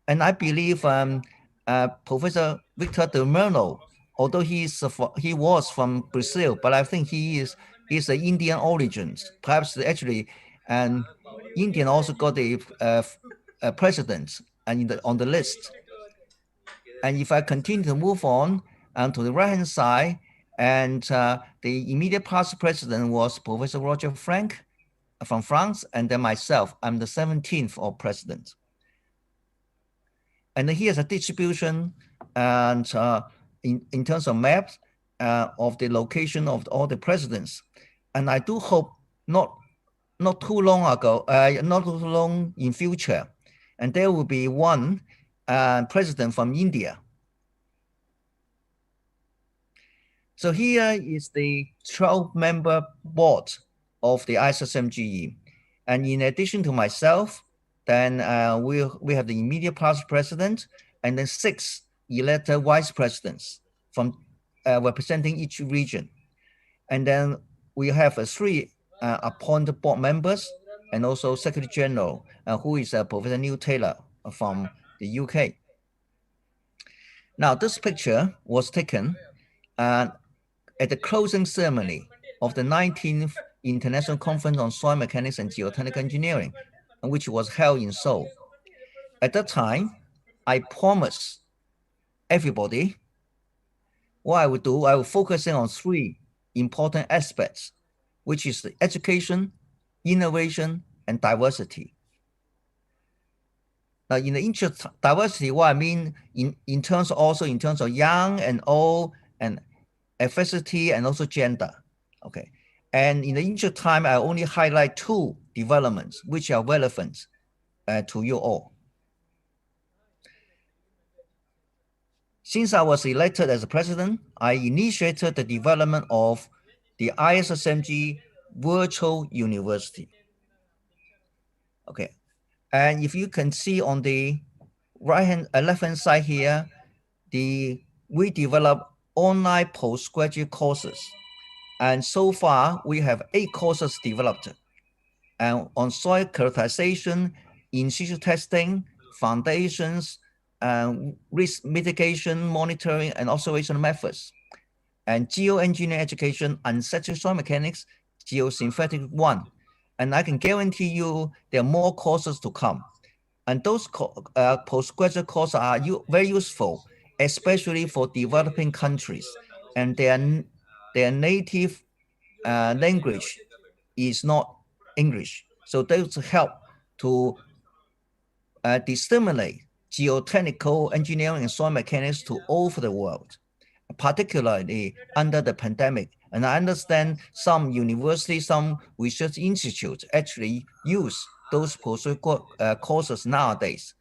And I believe Professor Victor De Merno although he was from Brazil, but I think he's an Indian origins. Perhaps actually, and Indian also got a president and on the list. And if I continue to move on to the right-hand side, and the immediate past president was Professor Roger Frank from France, and then myself, I'm the 17th of president. And here's a distribution and in terms of maps of the location of all the presidents. And I do hope not too long ago, not too long in future, and there will be one president from India. So here is the 12-member board of the ISSMGE. And in addition to myself, then we have the immediate past president and then 6 elected vice presidents from representing each region. And then we have 3 appointed board members and also Secretary General, who is Professor Neil Taylor from the UK. Now, this picture was taken at the closing ceremony of the 19th International Conference on Soil Mechanics and Geotechnical Engineering, which was held in Seoul. At that time, I promised everybody what I would do. I would focus on 3 important aspects, which is the education, innovation, and diversity. Now, in the interest of diversity, what I mean in terms of young and old and ethnicity and also gender. Okay. And in the interest of time, I only highlight 2 developments which are relevant to you all. Since I was elected as a president, I initiated the development of the ISSMG Virtual University. Okay, and if you can see on the left-hand side here, we develop online postgraduate courses. And so far, we have 8 courses developed on soil characterization, in situ testing, foundations, risk mitigation, monitoring, and observation methods, and geoengineering education, unsaturated soil mechanics, geosynthetic 1. And I can guarantee you there are more courses to come. And those postgraduate courses are very useful, especially for developing countries. And their native language is not English. So those help to disseminate geotechnical engineering and soil mechanics to all over the world, particularly under the pandemic. And I understand some universities, some research institutes actually use those courses nowadays.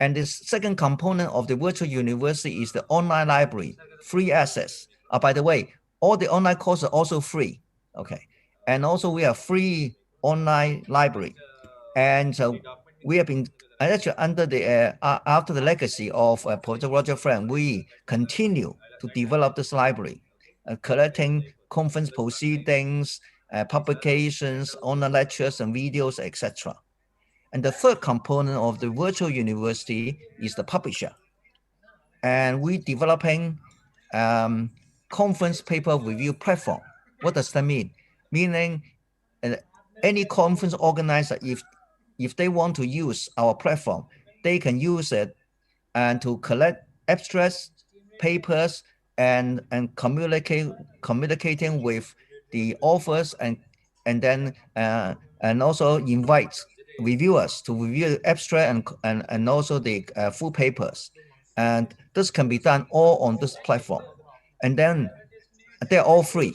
And the second component of the virtual university is the online library, free access. By the way, all the online courses are also free. Okay, and also we have free online library, and we have been actually under the after the legacy of Professor Roger Frank, we continue to develop this library, collecting conference proceedings, publications, online lectures and videos, etc. And the third component of the virtual university is the publisher, and we developing conference paper review platform. What does that mean? Meaning any conference organizer, if they want to use our platform, they can use it and to collect abstracts, papers, and communicating with the authors and then and also invite reviewers to review the abstract and also the full papers. And this can be done all on this platform. And then they're all free.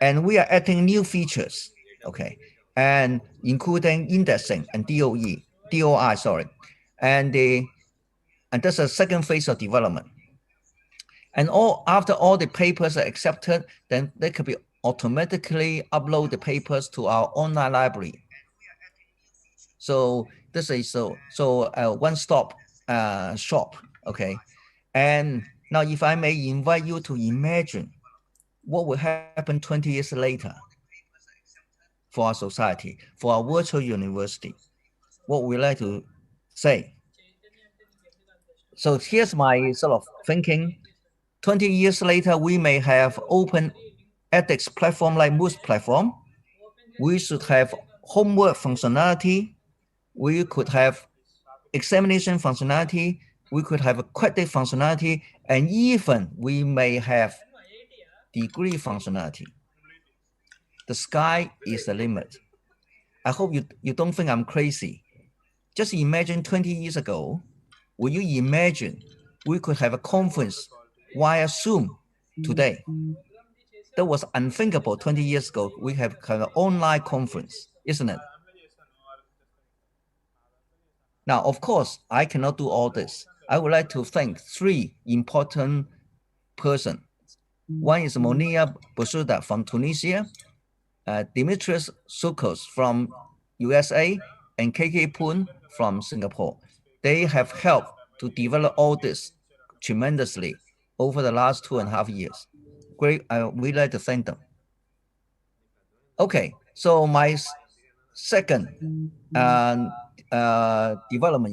And we are adding new features, okay, and including indexing and DOI, sorry. And that's a second phase of development. And after all the papers are accepted, then they can be automatically upload the papers to our online library. So this is a one-stop shop, okay. And now, if I may invite you to imagine what will happen 20 years later for our society, for our virtual university, what we like to say. So here's my sort of thinking 20 years later, we may have open ethics platform like Moose platform. We should have homework functionality. We could have examination functionality. We could have a credit functionality, and even we may have degree functionality. The sky is the limit. I hope you don't think I'm crazy. Just imagine 20 years ago, will you imagine we could have a conference via Zoom today? That was unthinkable 20 years ago. We have an online conference, isn't it? Now, of course, I cannot do all this. I would like to thank three important persons. One is Monia Boussouda from Tunisia, Dimitrios Soukos from USA, and KK Poon from Singapore. They have helped to develop all this tremendously over the last 2.5 years. Great, we'd like to thank them. Okay, so my second development,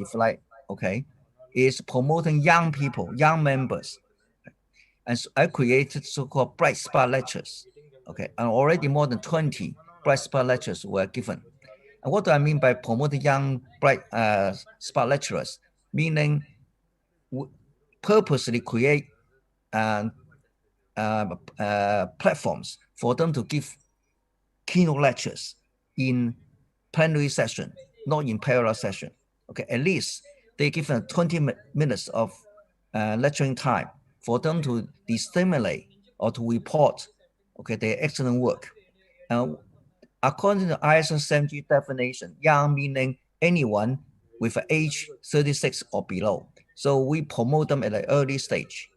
if you like, okay, is promoting young people, young members. And so I created so-called Bright Spark lectures. Okay, and already more than 20 Bright Spark lectures were given. And what do I mean by promoting young Bright Spark lecturers? Meaning purposely create platforms for them to give keynote lectures in plenary session, not in parallel session. Okay, at least they give them 20 minutes of lecturing time for them to stimulate or to report, okay, their excellent work. According to ISO/SAMG definition, young meaning anyone with an age 36 or below. So we promote them at an early stage.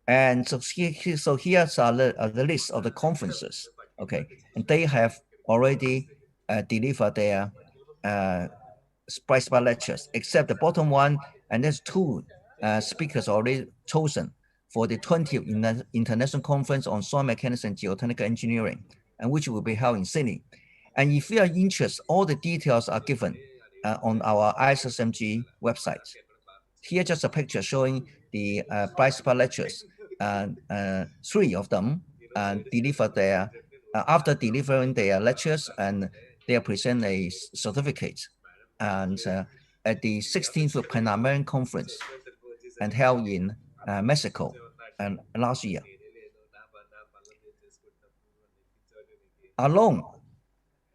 And so here's the list of the conferences, okay, and they have already delivered their Bright Spark lectures, except the bottom one, and there's two speakers already chosen for the 20th International Conference on Soil Mechanics and Geotechnical Engineering, and which will be held in Sydney. And if you are interested, all the details are given on our ISSMG website. Here, just a picture showing the Bright Spark lectures. Three of them delivered their, after delivering their lectures, and they present a certificate and at the 16th Pan American Conference and held in Mexico and last year. Alone,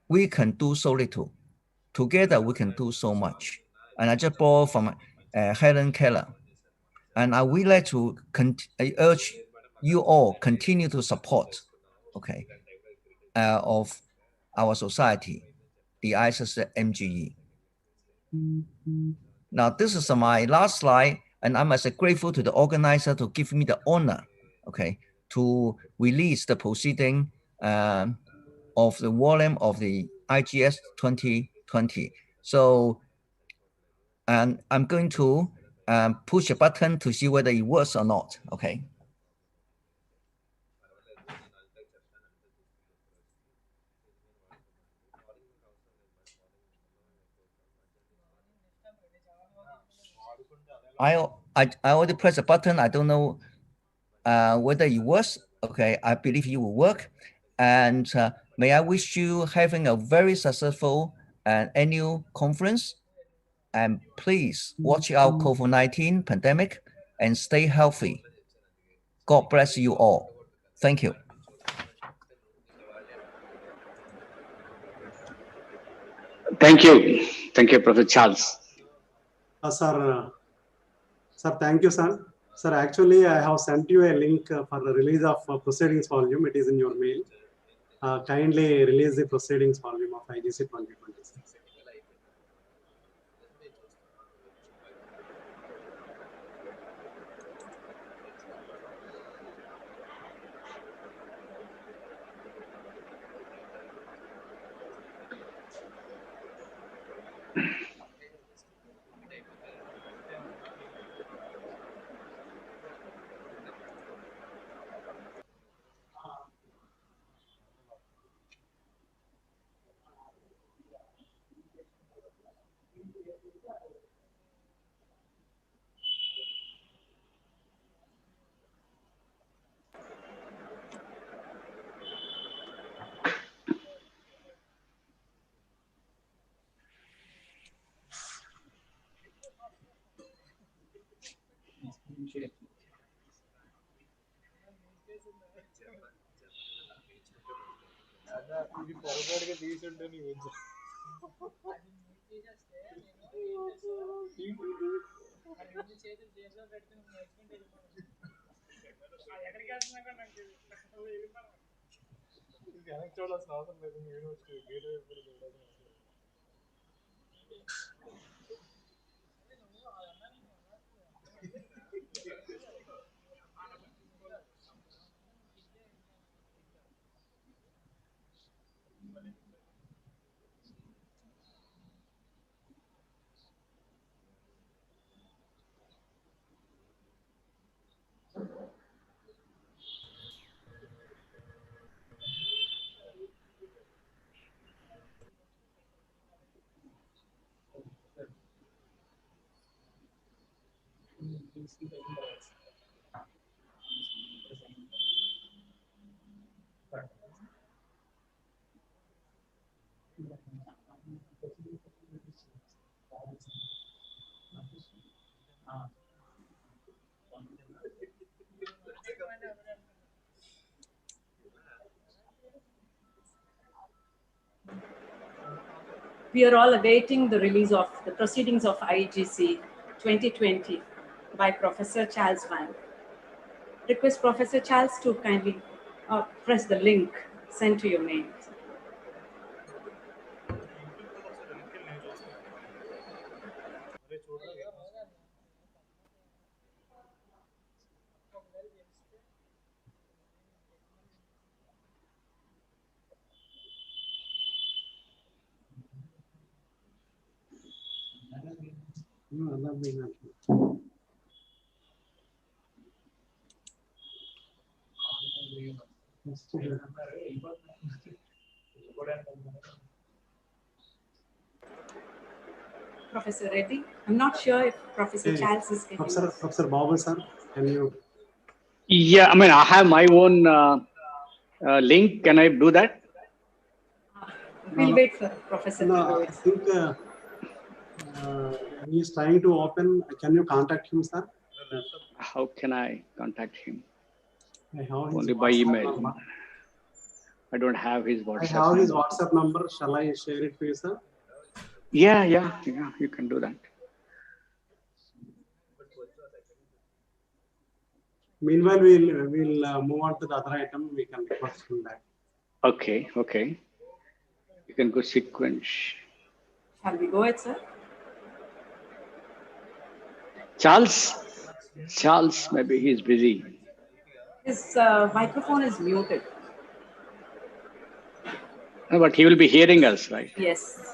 we can do so little. Together, we can do so much. And I just borrowed from Helen Keller. And I would like to urge you all continue to support, okay, of our society, the ISSMGE. Now, this is my last slide, and I'm grateful to the organizer to give me the honor, okay, to release the proceeding of the volume of the IGS 2020. So, and I'm going to push a button to see whether it works or not, okay? I already pressed a button. I don't know whether it works. Okay, I believe it will work. And may I wish you having a very successful annual conference. And please watch out COVID-19 pandemic and stay healthy. God bless you all. Thank you. Thank you. Thank you, Professor Charles. Sir, thank you, sir. Sir, actually, I have sent you a link for the release of proceedings volume. It is in your mail. Kindly release the proceedings volume of IGC 2026. We are all awaiting the release of the proceedings of IGC 2020 by Professor Charles Wang. Request Professor Charles to kindly press the link sent to your mail. Professor Reddy, I'm not sure if Professor Charles is getting Professor Babu sir, can you? Yeah, I mean, I have my own link. Can I do that? We'll wait for Professor. No, I think he is trying to open. Can you contact him, sir? How can I contact him? I have Only by email. I don't have his WhatsApp. I have his WhatsApp number. Shall I share it for you, sir? Yeah, you can do that. Meanwhile, we'll move on to the other item. We can request him back. Okay. You can go sequence. Shall we go ahead, sir? Charles, maybe he's busy. His microphone is muted. No, but he will be hearing us, right? Yes.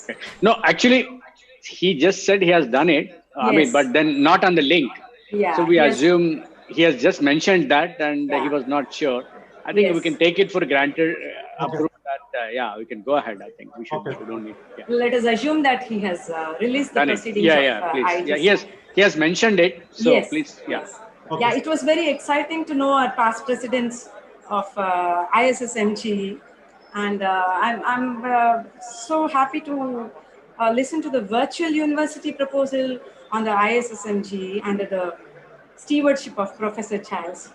Okay. No, actually, he just said he has done it. I mean, but then not on the link. Yeah. So we assume he has just mentioned that, and he was not sure. I think we can take it for granted, approve that. We can go ahead. I think we should. We don't need. Yeah. Let us assume that he has released the proceedings of please. IGC. He has mentioned it. So please, Yeah, it was very exciting to know our past presidents of ISSMG, and I'm so happy to listen to the virtual university proposal on the ISSMG under the stewardship of Professor Charles.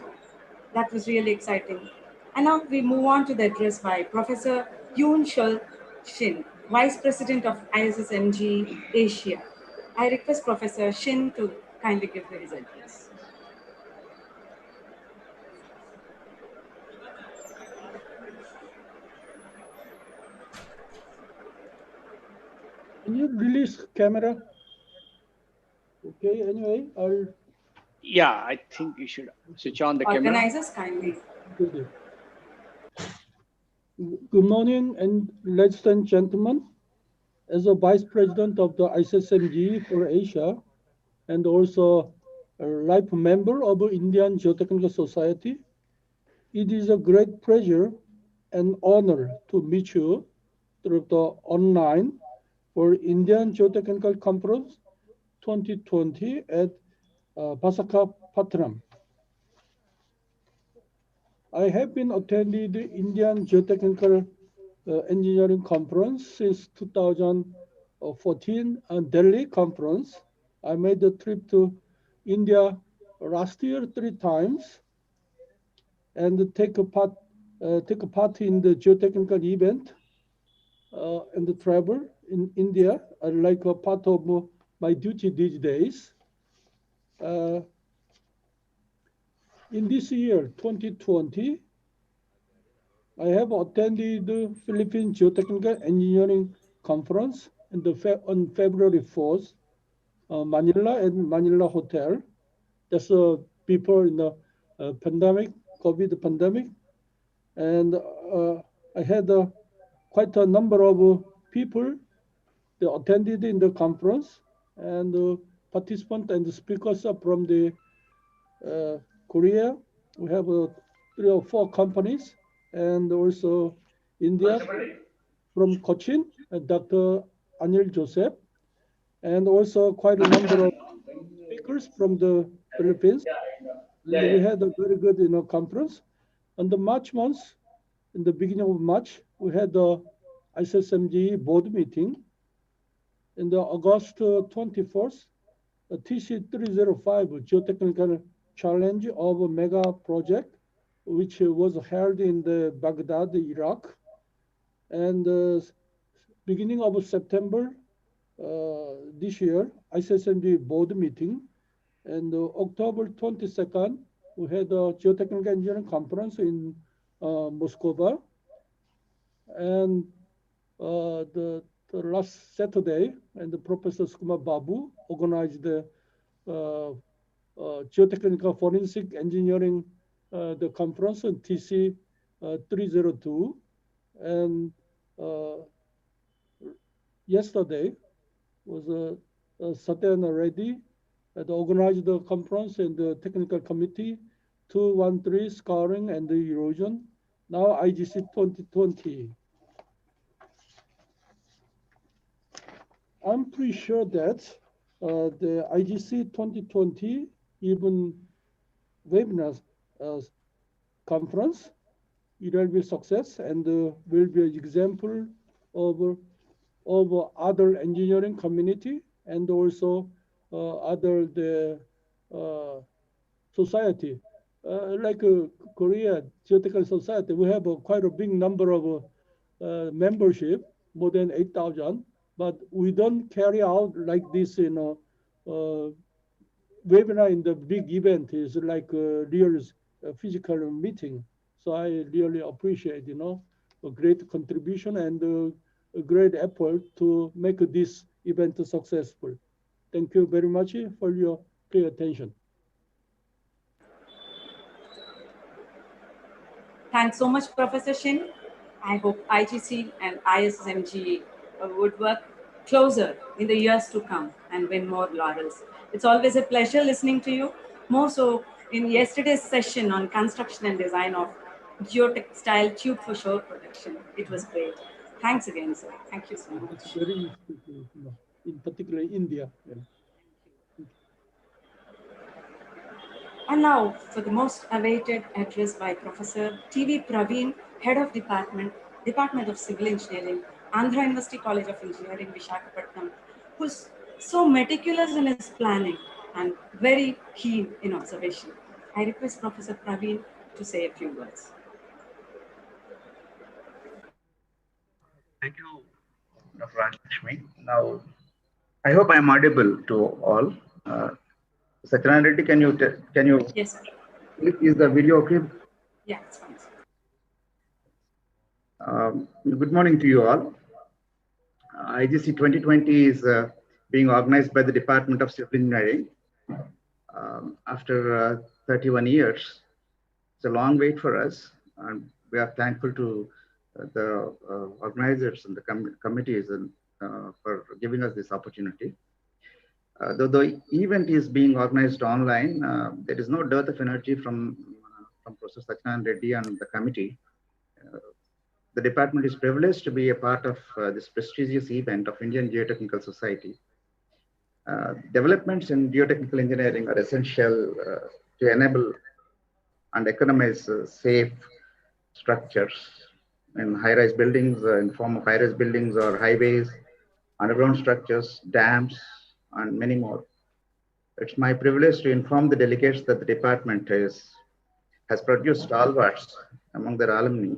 That was really exciting. And now we move on to the address by Professor Yoon Chul Shin, Vice President of ISSMG Asia. I request Professor Shin to kindly give his address. Can you release camera? Okay, anyway, I'll... Yeah, I think you should switch on the camera. Organizers kindly. Good morning, and ladies and gentlemen. As a Vice President of the ISSMG for Asia, and also a life member of Indian Geotechnical Society, it is a great pleasure and honor to meet you through the online for Indian Geotechnical Conference 2020 at Visakhapatnam. I have been attending the Indian Geotechnical Engineering Conference since 2014 and Delhi Conference. I made the trip to India last year 3 times and take a part take part in the geotechnical event and the travel in India like a part of my duty these days. In this year, 2020, I have attended the Philippine Geotechnical Engineering Conference on February 4th, Manila and Manila Hotel. That's before in the COVID pandemic. And I had quite a number of people that attended in the conference, and participants and speakers are from the Korea. We have 3 or 4 companies, and also India from Cochin, Dr. Anil Joseph, and also quite a number of speakers from the Philippines. And we had a very good conference. On the March month, in the beginning of March, we had the ISSMG board meeting. In the August 24th, the TC305 Geotechnical Challenge of a Mega Project, which was held in the Baghdad, Iraq. And beginning of September this year, ISSMG board meeting. And October 22nd, we had a Geotechnical Engineering Conference in Moscow. And the last Saturday, and the Professor Sukumar Babu organized the Geotechnical Forensic Engineering the conference on TC 302. And yesterday was Satyana Reddy organized the conference in the technical committee 213 Scouring and the Erosion, now IGC 2020. I'm pretty sure that the IGC 2020 even webinar conference, it will be a success and will be an example of other engineering community and also other society. Like Korea Geotechnical Society, we have quite a big number of membership, more than 8,000. But we don't carry out like this, webinar in the big event is like a real physical meeting. So I really appreciate, a great contribution and a great effort to make this event successful. Thank you very much for your pay attention. Thanks so much, Professor Shin. I hope IGC and ISSMG would work closer in the years to come and win more laurels. It's always a pleasure listening to you, more so in yesterday's session on construction and design of geotextile tube for shore production. It was great. Thanks again, sir. Thank you so much. Very, in particular, India. Yeah. And now for the most awaited address by Professor T.V. Praveen, Head of Department of Civil Engineering, Andhra University College of Engineering, Visakhapatnam, who's so meticulous in his planning and very keen in observation. I request Professor Praveen to say a few words. Thank you, Dr. Rajashmi. Now, I hope I am audible to all. Satyana Reddy, can you? Yes, sir. Is the video okay? Yeah, it's fine. Good morning to you all. IGC 2020 is being organized by the Department of Civil Engineering after 31 years. It's a long wait for us, and we are thankful to the organizers and the committees and for giving us this opportunity. Though the event is being organized online, there is no dearth of energy from Professor Satyana Reddy and the committee. The department is privileged to be a part of this prestigious event of Indian Geotechnical Society. Developments in geotechnical engineering are essential to enable and economize safe structures in high-rise buildings, in the form of high-rise buildings or highways, underground structures, dams, and many more. It's my privilege to inform the delegates that the department has has produced stalwarts among their alumni.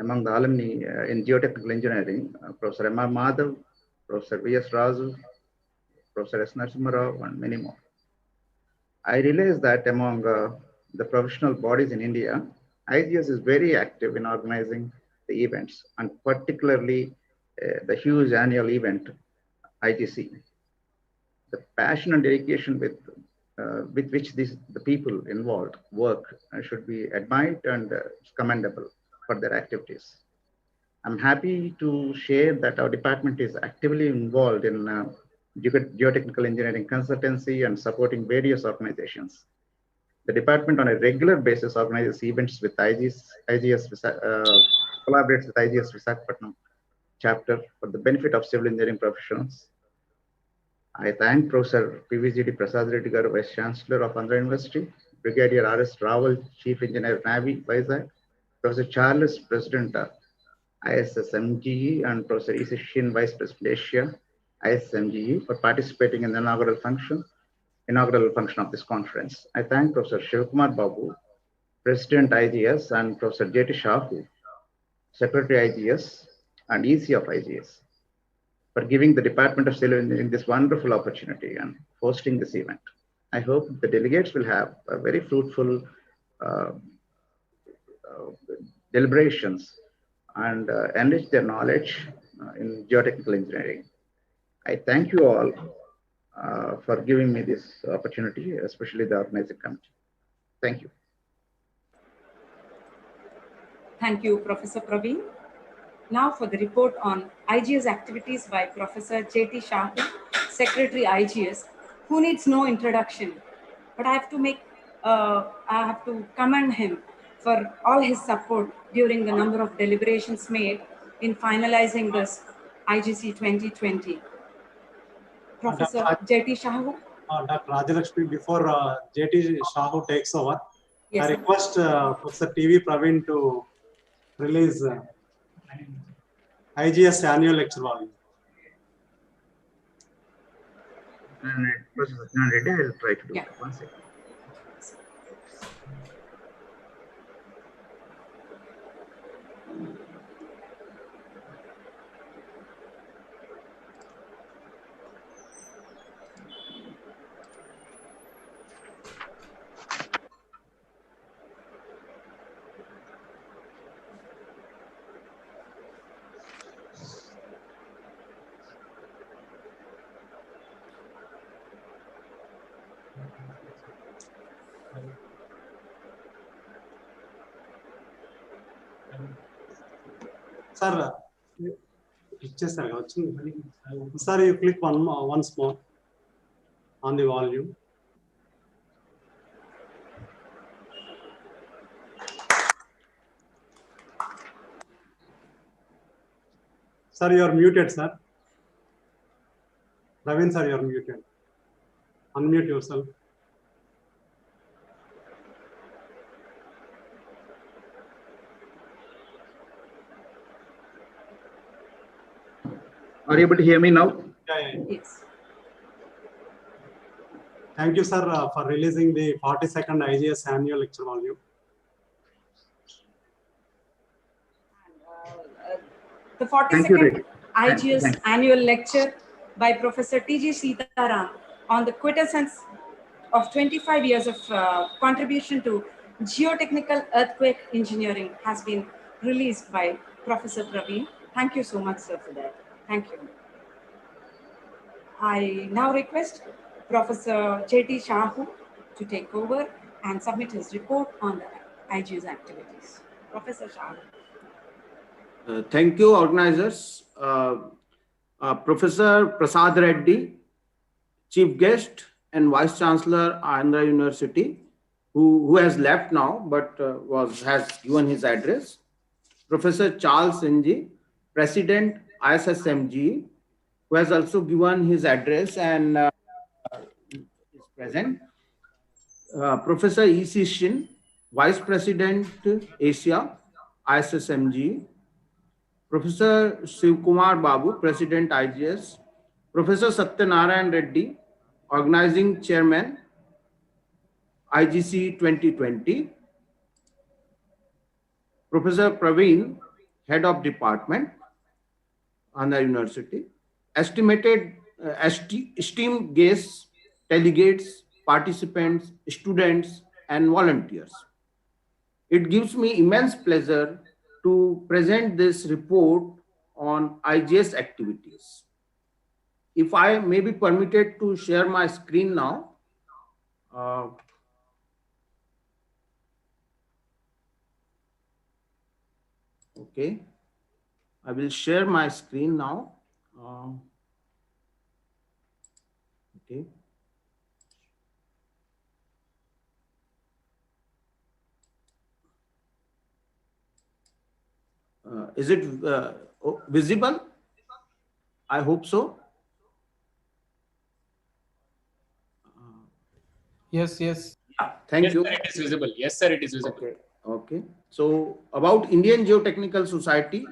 Among the alumni in geotechnical engineering, Professor M.R. Madhav, Professor V.S. Razu, Professor S. Narasimha Rao, and many more. I realize that among the professional bodies in India, IGS is very active in organizing the events, and particularly the huge annual event, IGC. The passion and dedication with which the people involved work should be admired and commendable for their activities. I'm happy to share that our department is actively involved in geotechnical engineering consultancy and supporting various organizations. The department on a regular basis organizes events with collaborates with IGS Visakhapatnam chapter for the benefit of civil engineering professionals. I thank Professor PVGD Prasad Reddy Garu, Vice Chancellor of Andhra University, Brigadier R.S. Raval, Chief Engineer Navy, Vizag, Professor Charles, President ISSMGE, and Professor E.C. Shin, Vice President Asia, ISSMGE, for participating in the inaugural function of this conference. I thank Professor Shivakumar Babu, President IGS, and Professor J.T. Shahu, Secretary IGS and EC of IGS, for giving the Department of Civil Engineering this wonderful opportunity and hosting this event. I hope the delegates will have a very fruitful deliberations and enrich their knowledge in geotechnical engineering. I thank you all for giving me this opportunity, especially the organizing committee. Thank you. Thank you, Professor Praveen. Now for the report on IGS activities by Professor J.T. Shahu, Secretary IGS, who needs no introduction, but I have to commend him for all his support during the number of deliberations made in finalizing this IGC 2020. Professor J.T. Shahu. Dr. Rajalakshmi, before J.T. Shahu takes over, yes, I request Professor T.V. Praveen to release IGS annual lecture volume. Professor Satyanarayana Reddy, I will try to do it. 1 second. Sir, sir, you click once more on the volume. Sir, you are muted, sir. Praveen, sir, you are muted. Unmute yourself. Are you able to hear me now? Yeah. Yes. Thank you, sir, for releasing the 42nd IGS annual lecture volume. The 42nd IGS annual lecture by Professor T.G. Sitaram on the quintessence of 25 years of contribution to geotechnical earthquake engineering has been released by Professor Praveen. Thank you so much, sir, for that. Thank you. I now request Professor J.T. Shahu to take over and submit his report on the IGS activities. Professor Shahu. Thank you, organizers. Professor Prasad Reddy, Chief Guest and Vice Chancellor, Andhra University, who has left now, but has given his address. Professor Charles N.G., President, ISSMGE, who has also given his address and is present. Professor E.C. Shin, Vice President, Asia, ISSMGE. Professor Shivakumar Babu, President, IGS. Professor Satyanarayana Reddy, Organizing Chairman, IGC 2020. Professor Praveen, Head of Department, Andhra University, esteemed guests, delegates, participants, students, and volunteers. It gives me immense pleasure to present this report on IGS activities. If I may be permitted to share my screen now. Okay, I will share my screen now. Okay. Is it visible? I hope so. Yes, yes. Thank Yes, you. sir, it is visible. Yes, sir, it is visible. Okay. Okay. So about Indian Geotechnical Society,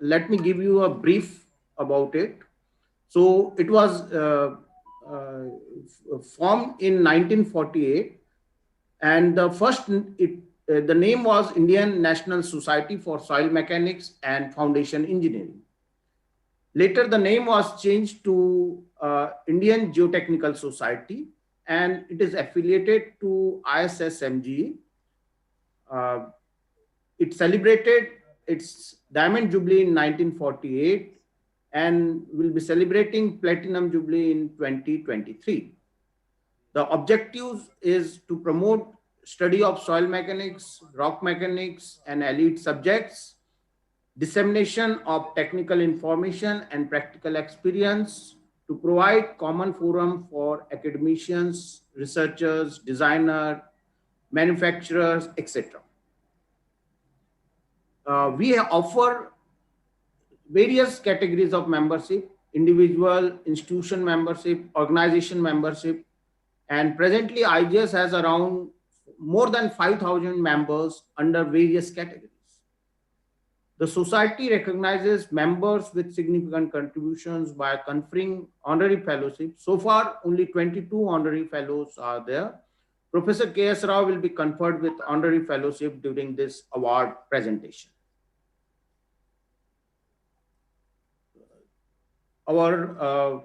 let me give you a brief about it. So it was formed in 1948, and the name was Indian National Society for Soil Mechanics and Foundation Engineering. Later, the name was changed to Indian Geotechnical Society, and it is affiliated to ISSMGE. It celebrated its Diamond Jubilee in 1948 and will be celebrating Platinum Jubilee in 2023. The objectives is to promote study of soil mechanics, rock mechanics, and allied subjects, dissemination of technical information and practical experience, to provide common forum for academicians, researchers, designers, manufacturers, etc. We offer various categories of membership: individual, institution membership, organization membership, and presently IGS has around more than 5,000 members under various categories. The society recognizes members with significant contributions by conferring honorary fellowship. So far, only 22 honorary fellows are there. Professor K.S. Rao will be conferred with honorary fellowship during this award presentation. Our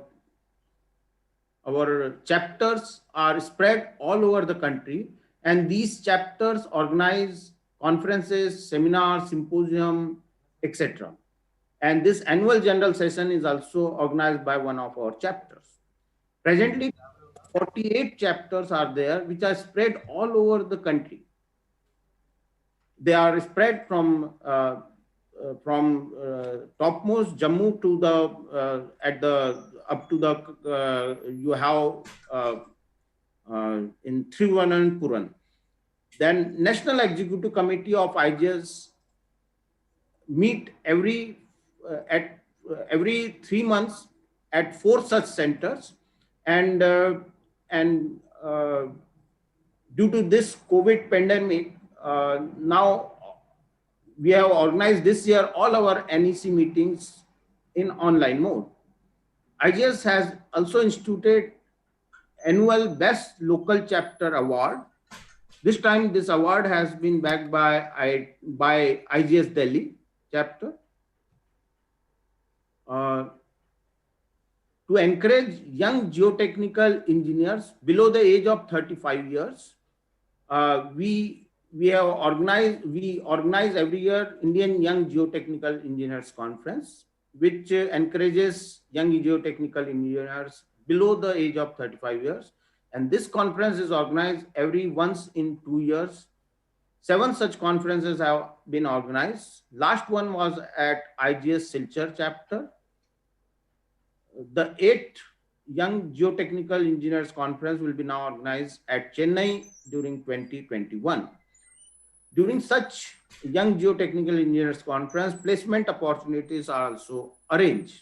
chapters are spread all over the country, and these chapters organize conferences, seminars, symposium, etc. And this annual general session is also organized by one of our chapters. Presently, 48 chapters are there, which are spread all over the country. They are spread from topmost Jammu to the up to the you have in Thiruvananthapuram. Then National Executive Committee of IGS meet every 3 months at 4 such centers, and due to this COVID pandemic, now we have organized this year all our NEC meetings in online mode. IGS has also instituted annual Best Local Chapter Award. This time, this award has been backed by IGS Delhi chapter. To encourage young geotechnical engineers below the age of 35 years, we organize every year Indian Young Geotechnical Engineers Conference, which encourages young geotechnical engineers below the age of 35 years. And this conference is organized every once in 2 years. 7 such conferences have been organized. Last one was at IGS Silchar chapter. The 8th Young Geotechnical Engineers Conference will be now organized at Chennai during 2021. During such Young Geotechnical Engineers Conference, placement opportunities are also arranged.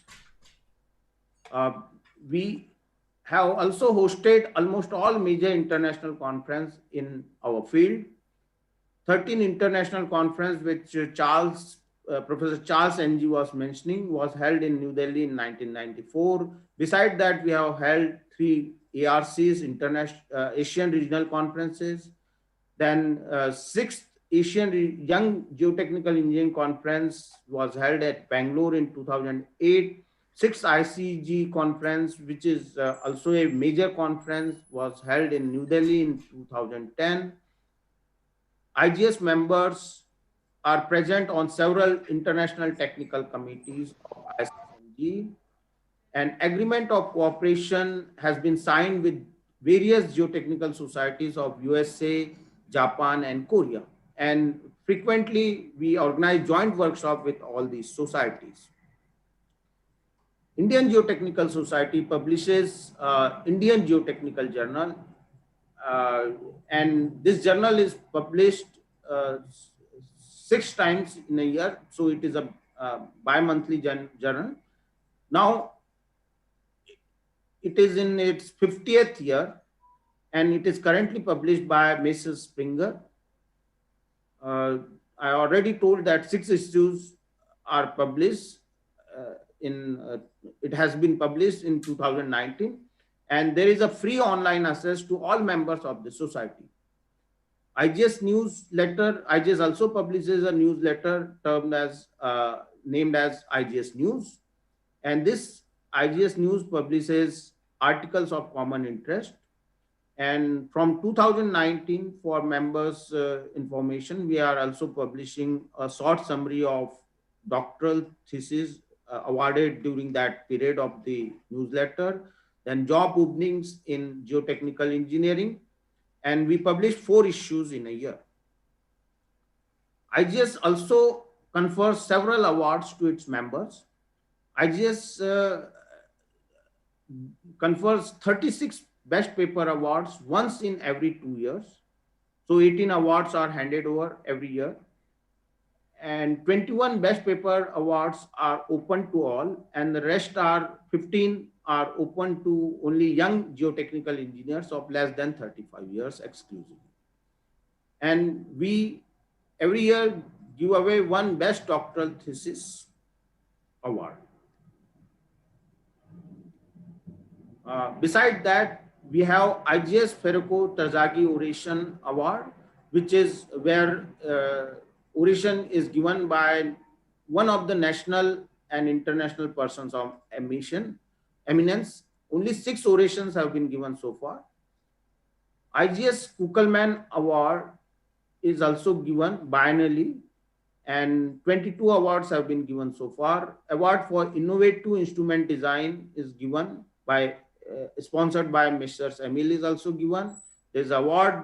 We have also hosted almost all major international conferences in our field. 13 international conference, which Professor Charles Ng was mentioning, was held in New Delhi in 1994. Besides that, we have held 3 ARCs, Asian Regional Conferences, then 6th Asian Young Geotechnical Engineering Conference was held at Bangalore in 2008. 6th ICG conference, which is also a major conference, was held in New Delhi in 2010. IGS members are present on several international technical committees of ISSMG. An agreement of cooperation has been signed with various geotechnical societies of USA, Japan, and Korea. And frequently, we organize joint workshops with all these societies. Indian Geotechnical Society publishes Indian Geotechnical Journal, and this journal is published 6 times in a year, so it is a bi-monthly journal. Now, it is in its 50th year, and it is currently published by Mrs. Springer. I already told that 6 issues are published it has been published in 2019, and there is a free online access to all members of the society. IGS newsletter, IGS also publishes a newsletter termed as, named as IGS News, and this IGS News publishes articles of common interest. And from 2019, for members' information, we are also publishing a short summary of doctoral theses awarded during that period of the newsletter, then job openings in geotechnical engineering, and we publish 4 issues in a year. IGS also confers several awards to its members. IGS confers 36 best paper awards once in every 2 years. So 18 awards are handed over every year. And 21 best paper awards are open to all, and the rest are 15 are open to only young geotechnical engineers of less than 35 years exclusively. And we every year give away 1 best doctoral thesis award. Beside that, we have IGS Ferruco Terzaghi Oration Award, which is where oration is given by one of the national and international persons of eminence. Only 6 orations have been given so far. IGS Kuckelman Award is also given biennially, and 22 awards have been given so far. Award for innovative instrument design is given by, sponsored by Mr. Emil is also given. There's award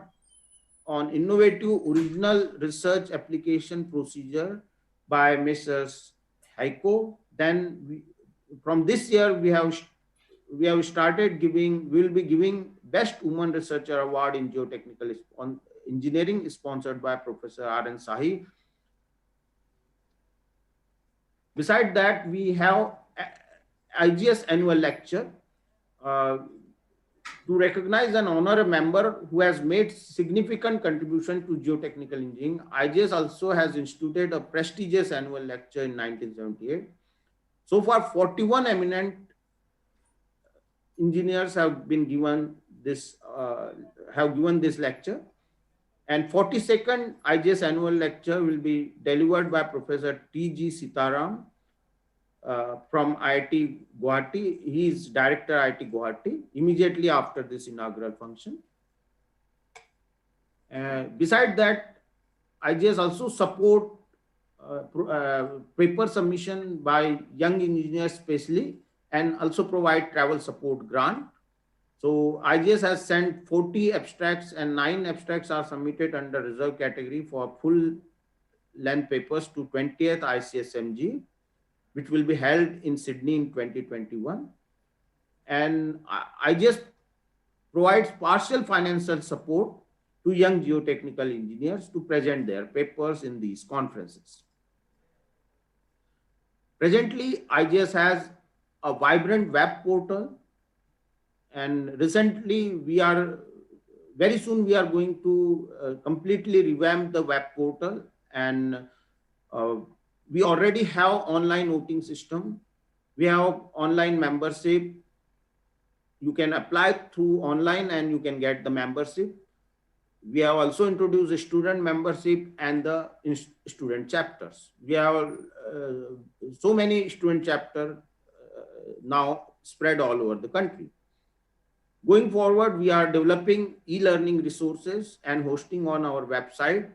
on innovative original research application procedure by Messrs. Heiko. Then from this year, we have started giving, we will be giving Best Woman Researcher Award in Geotechnical Engineering, sponsored by Professor R.N. Sahi. Beside that, we have IGS Annual Lecture to recognize and honor a member who has made significant contribution to geotechnical engineering. IGS also has instituted a prestigious annual lecture in 1978. So far, 41 eminent engineers have been given this lecture, and 42nd IGS annual lecture will be delivered by Professor T.G. Sitaram from IIT Guwahati. He is Director IIT Guwahati, immediately after this inaugural function. Beside that, IGS also support paper submission by young engineers especially, and also provide travel support grant. So IGS has sent 40 abstracts, and 9 abstracts are submitted under reserve category for full length papers to 20th ICSMG, which will be held in Sydney in 2021. And IGS provides partial financial support to young geotechnical engineers to present their papers in these conferences. Presently, IGS has a vibrant web portal, and recently very soon we are going to completely revamp the web portal, and we already have online voting system. We have online membership. You can apply through online and you can get the membership. We have also introduced a student membership and the student chapters. We have so many student chapters now spread all over the country. Going forward, we are developing e-learning resources and hosting on our website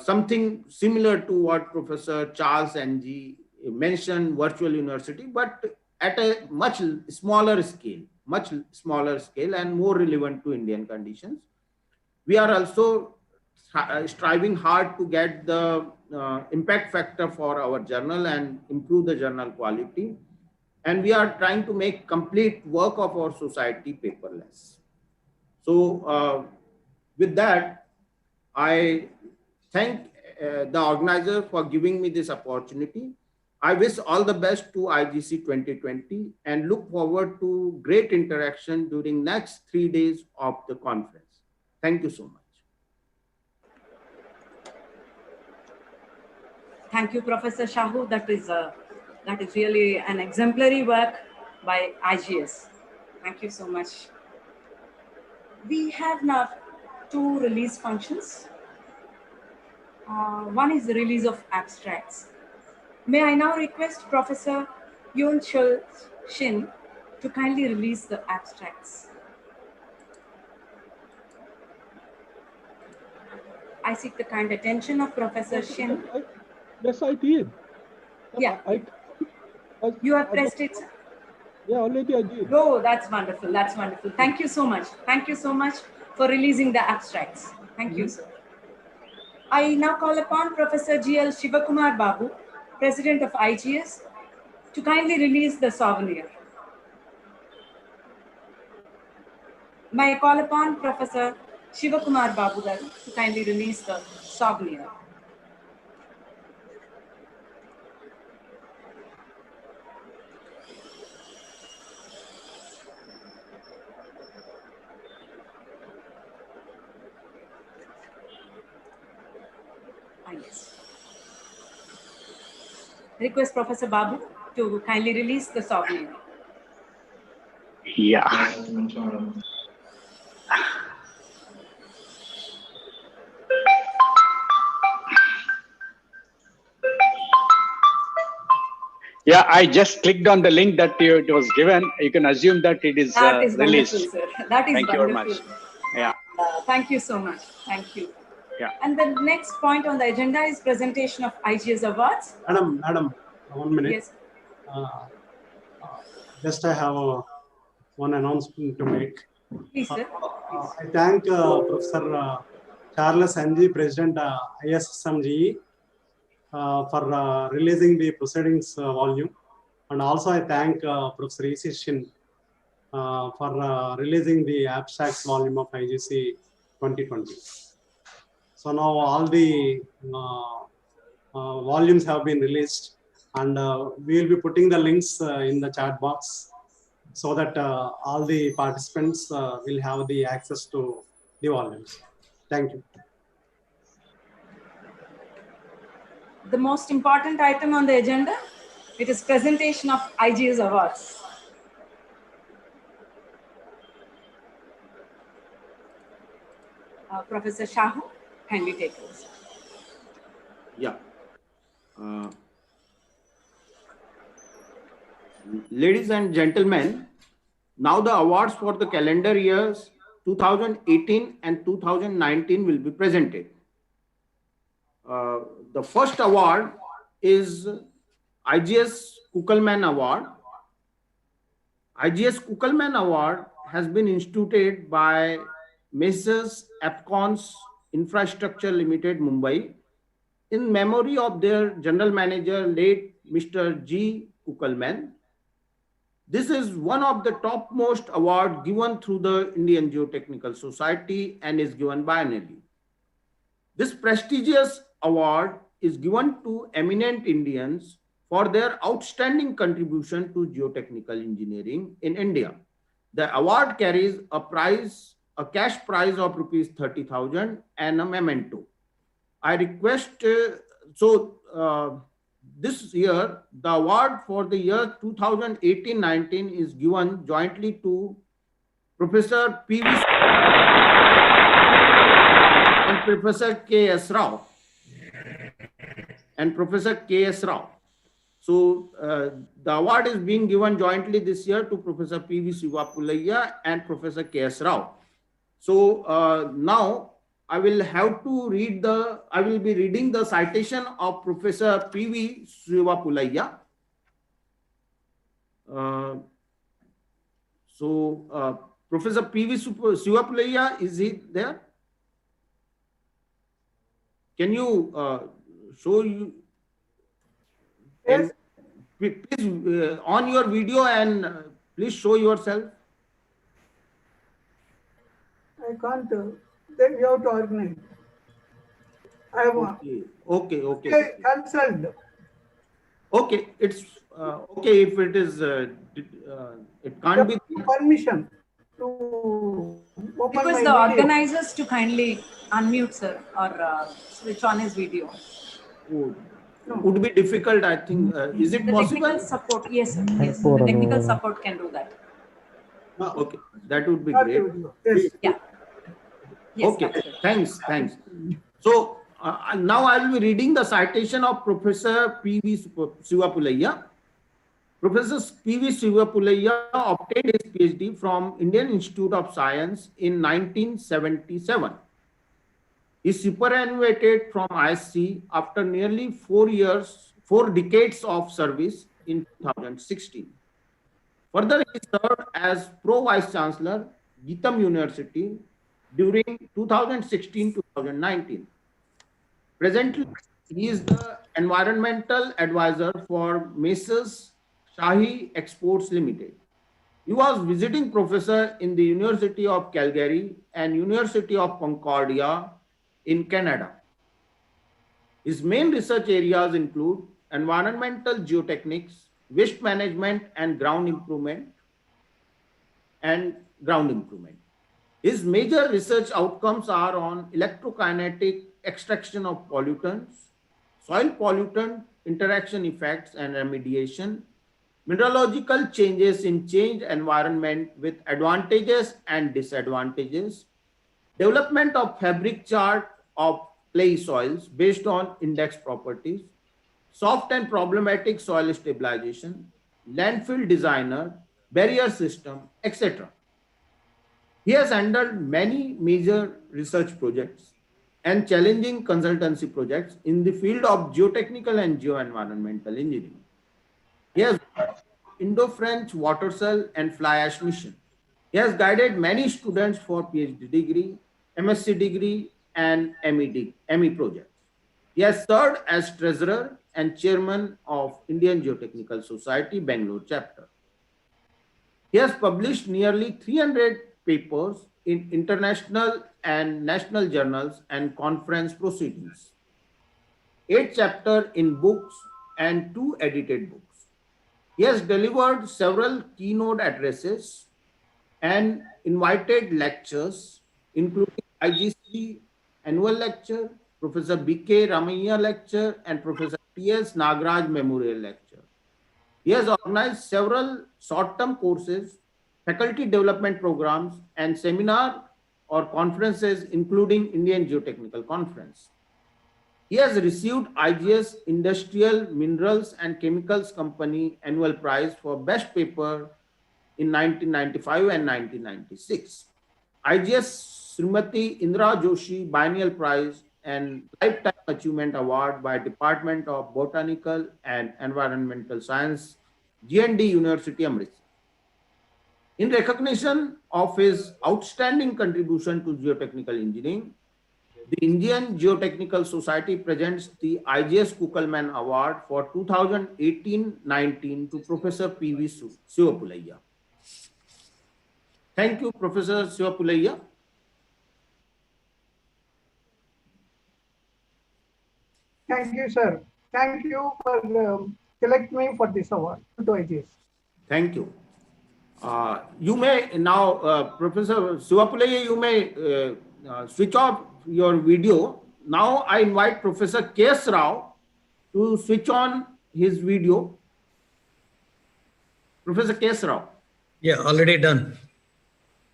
something similar to what Professor Charles Ng mentioned, virtual university, but at a much smaller scale and more relevant to Indian conditions. We are also striving hard to get the impact factor for our journal and improve the journal quality. And we are trying to make complete work of our society paperless. So with that, I thank the organizer for giving me this opportunity. I wish all the best to IGC 2020 and look forward to great interaction during next 3 days of the conference. Thank you so much. Thank you, Professor Shahu. That is really an exemplary work by IGS. Thank you so much. We have now 2 release functions. One is the release of abstracts. May I now request Professor Yoon Chul Shin to kindly release the abstracts. I seek the kind attention of Professor Shin. Yes, I did. Yeah. You have pressed it, sir? Yeah, already I did. Oh, that's wonderful. That's wonderful. Thank you so much. Thank you so much for releasing the abstracts. Thank you, sir. I now call upon Professor GL Shivakumar Babu, President of IGS, to kindly release the souvenir. May I call upon Professor Shivakumar Babu to kindly release the souvenir. Yes. Request Professor Babu to kindly release the souvenir. Yeah. Yeah, I just clicked on the link that it was given. You can assume that it is released. Wonderful, sir. That is Thank you very much. Yeah. Thank you so much. Thank you. Yeah. And the next point on the agenda is presentation of IGS awards. Madam, 1 minute. Yes. Just I have one announcement to make. Please, sir. I thank Professor Charles Ng, President ISSMGE, for releasing the proceedings volume. And also I thank Professor E.C. Shin for releasing the abstracts volume of IGC 2020. So now all the volumes have been released, and we will be putting the links in the chat box so that all the participants will have the access to the volumes. Thank you. The most important item on the agenda, it is presentation of IGS awards. Professor Shahu, kindly take this. Yeah. Ladies and gentlemen, now the awards for the calendar years 2018 and 2019 will be presented. The first award is IGS Kuckelman Award. IGS Kuckelman Award has been instituted by Messrs. Epcons Infrastructure Limited, Mumbai, in memory of their general manager, late Mr. G. Kuckelman. This is one of the topmost awards given through the Indian Geotechnical Society and is given biannually. This prestigious award is given to eminent Indians for their outstanding contribution to geotechnical engineering in India. The award carries a prize, a cash prize of rupees 30,000 and a memento. I request, this year, the award for the year 2018-19 is given jointly to Professor P.V. and Professor K.S. Rao. And Professor K.S. Rao. So the award is being given jointly this year to Professor P.V. Sivapulaya and Professor K.S. Rao. So now I will be reading the citation of Professor P.V. Sivapulaya. Professor P.V. Sivapulaya, is he there? Can you show you? Yes. Please on your video and please show yourself. I can't. Then you have to organize. I have Okay. Cancelled. Okay, it's okay if it is. It can't be permission to open because the organizers to kindly unmute sir or switch on his video. Would be difficult, I think. Is it possible? Technical support, yes, sir. Yes, the technical support can do that. Okay, that would be great. Yes. Yeah. Yes, okay, thanks. So now I will be reading the citation of Professor P.V. Sivapulaya. Professor P.V. Sivapulaya obtained his PhD from Indian Institute of Science in 1977. He superannuated from ISC after nearly 4 decades of service in 2016. Further, he served as Pro-Vice Chancellor, Geetham University during 2016-2019. Presently, he is the Environmental Advisor for Messrs. Shahi Exports Limited. He was visiting professor in the University of Calgary and University of Concordia in Canada. His main research areas include environmental geotechnics, waste management and ground improvement. His major research outcomes are on electrokinetic extraction of pollutants, soil pollutant interaction effects and remediation, mineralogical changes in changed environment with advantages and disadvantages, development of fabric chart of clay soils based on index properties, soft and problematic soil stabilization, landfill designer, barrier system, etc. He has handled many major research projects and challenging consultancy projects in the field of geotechnical and geoenvironmental engineering. He has Indo-French water cell and fly ash mission. He has guided many students for PhD degree, MSc degree, and ME projects. He has served as treasurer and chairman of Indian Geotechnical Society, Bangalore chapter. He has published nearly 300 papers in international and national journals and conference proceedings, 8 chapters in books and 2 edited books. He has delivered several keynote addresses and invited lectures, including IGC annual lecture, Professor B.K. Ramaiah lecture, and Professor T.S. Nagaraj Memorial lecture. He has organized several short-term courses, faculty development programs, and seminar or conferences, including Indian Geotechnical Conference. He has received IGS Industrial Minerals and Chemicals Company Annual Prize for Best Paper in 1995 and 1996. IGS Srimati Indra Joshi Biennial Prize and Lifetime Achievement Award by Department of Botanical and Environmental Science, GND University, Amritsar. In recognition of his outstanding contribution to geotechnical engineering, the Indian Geotechnical Society presents the IGS Kukalman Award for 2018-19 to Professor P.V. Sivapulaya. Thank you, Professor Sivapulaya. Thank you, sir. Thank you for selecting me for this award to IGS. Thank you. You may now, Professor Sivapulaya, you may switch off your video. Now I invite Professor K.S. Rao to switch on his video. Professor K.S. Rao. Yeah, already done.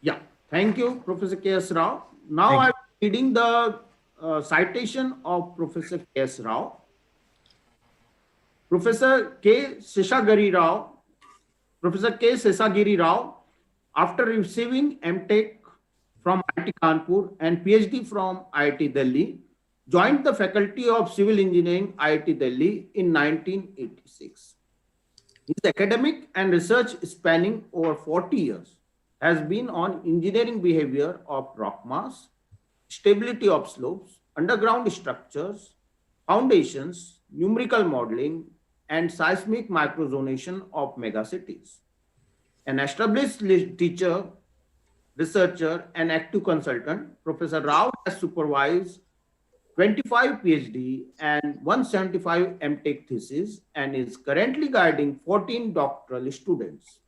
Yeah, thank you, Professor K.S. Rao. Now I'm reading the citation of Professor K.S. Rao. Professor K. Seshagiri Rao, after receiving MTech from IIT Kanpur and PhD from IIT Delhi, joined the Faculty of Civil Engineering, IIT Delhi in 1986. His academic and research spanning over 40 years has been on engineering behavior of rock mass, stability of slopes, underground structures, foundations, numerical modeling, and seismic microzonation of megacities. An established teacher, researcher, and active consultant, Professor Rao has supervised 25 PhD and 175 MTech theses and is currently guiding 14 doctoral students.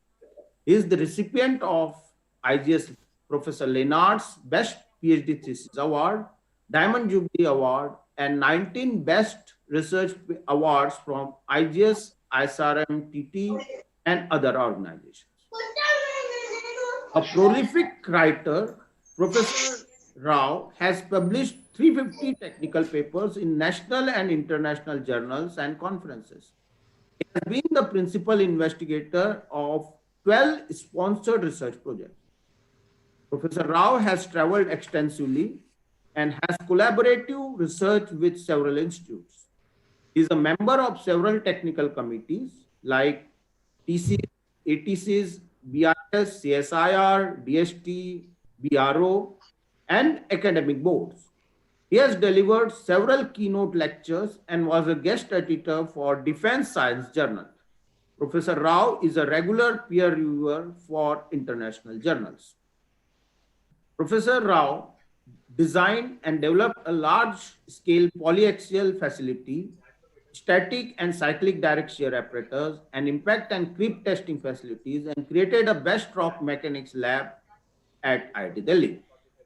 He is the recipient of IGS Professor Leonard's Best PhD Thesis Award, Diamond Jubilee Award, and 19 Best Research Awards from IGS, ISRM, TT, and other organizations. A prolific writer, Professor Rao has published 350 technical papers in national and international journals and conferences. He has been the principal investigator of 12 sponsored research projects. Professor Rao has traveled extensively and has collaborative research with several institutes. He is a member of several technical committees like TC, ATCs, BIS, CSIR, DST, BRO, and academic boards. He has delivered several keynote lectures and was a guest editor for Defense Science Journal. Professor Rao is a regular peer reviewer for international journals. Professor Rao designed and developed a large-scale polyaxial facility, static and cyclic direct shear apparatus, and impact and creep testing facilities, and created a best rock mechanics lab at IIT Delhi.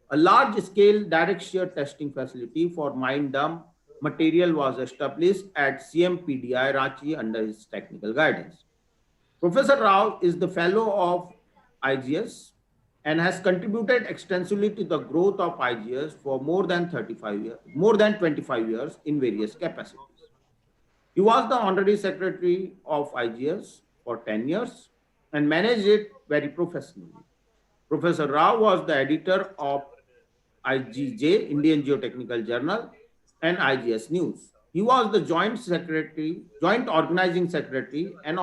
A large-scale direct shear testing facility for mine dump material was established at CMPDI Ranchi under his technical guidance. Professor Rao is the fellow of IGS and has contributed extensively to the growth of IGS for more than 25 years in various capacities. He was the honorary secretary of IGS for 10 years and managed it very professionally. Professor Rao was the editor of IGJ, Indian Geotechnical Journal, and IGS News. He was the joint organizing secretary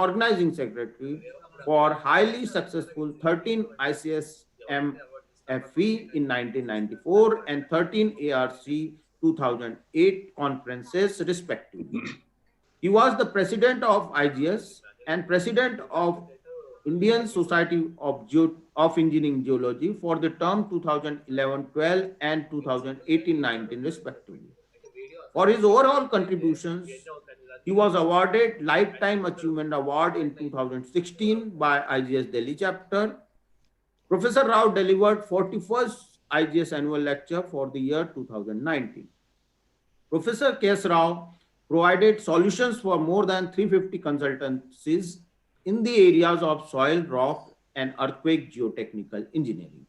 for highly successful 13 ICSM FE in 1994 and 13 ARC 2008 conferences respectively. He was the president of IGS and president of Indian Society of Engineering Geology for the term 2011-12 and 2018-19 respectively. For his overall contributions, he was awarded Lifetime Achievement Award in 2016 by IGS Delhi chapter. Professor Rao delivered 41st IGS annual lecture for the year 2019. Professor K.S. Rao provided solutions for more than 350 consultancies in the areas of soil, rock, and earthquake geotechnical engineering.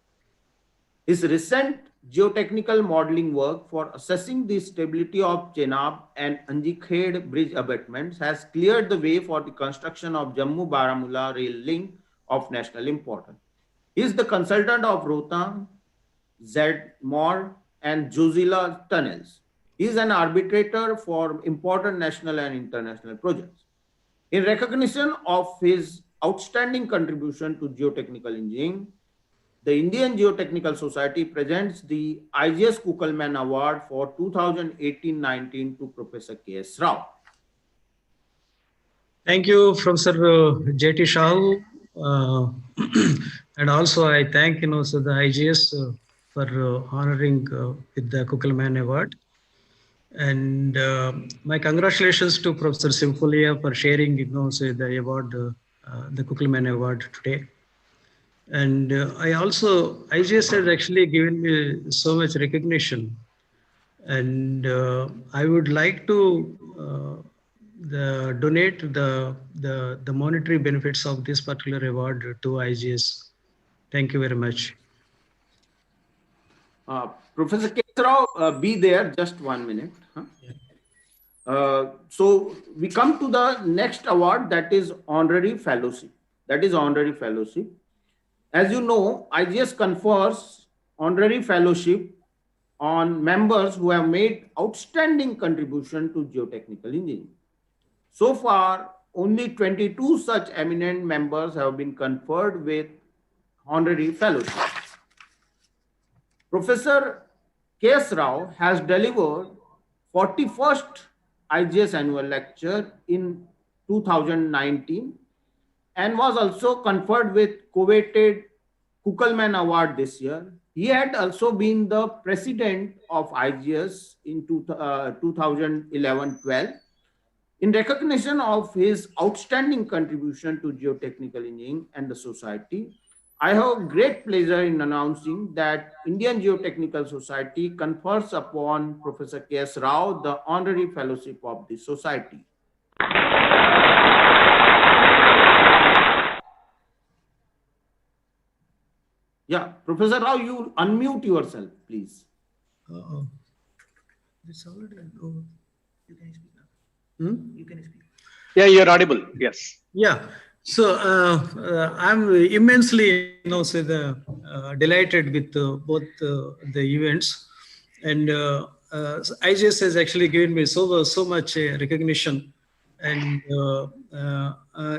His recent geotechnical modeling work for assessing the stability of Chenab and Anjikhed bridge abutments has cleared the way for the construction of Jammu-Baramulla rail link of national importance. He is the consultant of Rohtang, Zedmore, and Jozila tunnels. He is an arbitrator for important national and international projects. In recognition of his outstanding contribution to geotechnical engineering, the Indian Geotechnical Society presents the IGS Kukelman Award for 2018-19 to Professor K.S. Rao. Thank you, Professor J.T. Shahu. And also I thank so the IGS for honoring with the Kukelman Award. And my congratulations to Professor Sympholia for sharing the award, the Kukelman Award today. And IGS has actually given me so much recognition. And I would like to donate the monetary benefits of this particular award to IGS. Thank you very much. Professor K.S. Rao, be there just 1 minute. So we come to the next award, that is honorary fellowship. As you know, IGS confers honorary fellowship on members who have made outstanding contribution to geotechnical engineering. So far, only 22 such eminent members have been conferred with honorary fellowship. Professor K.S. Rao has delivered 41st IGS annual lecture in 2019 and was also conferred with coveted Kuckelman Award this year. He had also been the president of IGS in 2011-12. In recognition of his outstanding contribution to geotechnical engineering and the society, I have great pleasure in announcing that Indian Geotechnical Society confers upon Professor K.S. Rao the honorary fellowship of the society. Yeah, Professor Rao, you unmute yourself, please. It's already over. You can speak now. You can speak. Yeah, you're audible. Yes. Yeah. So I'm immensely, delighted with both the events, and IGS has actually given me so much recognition, and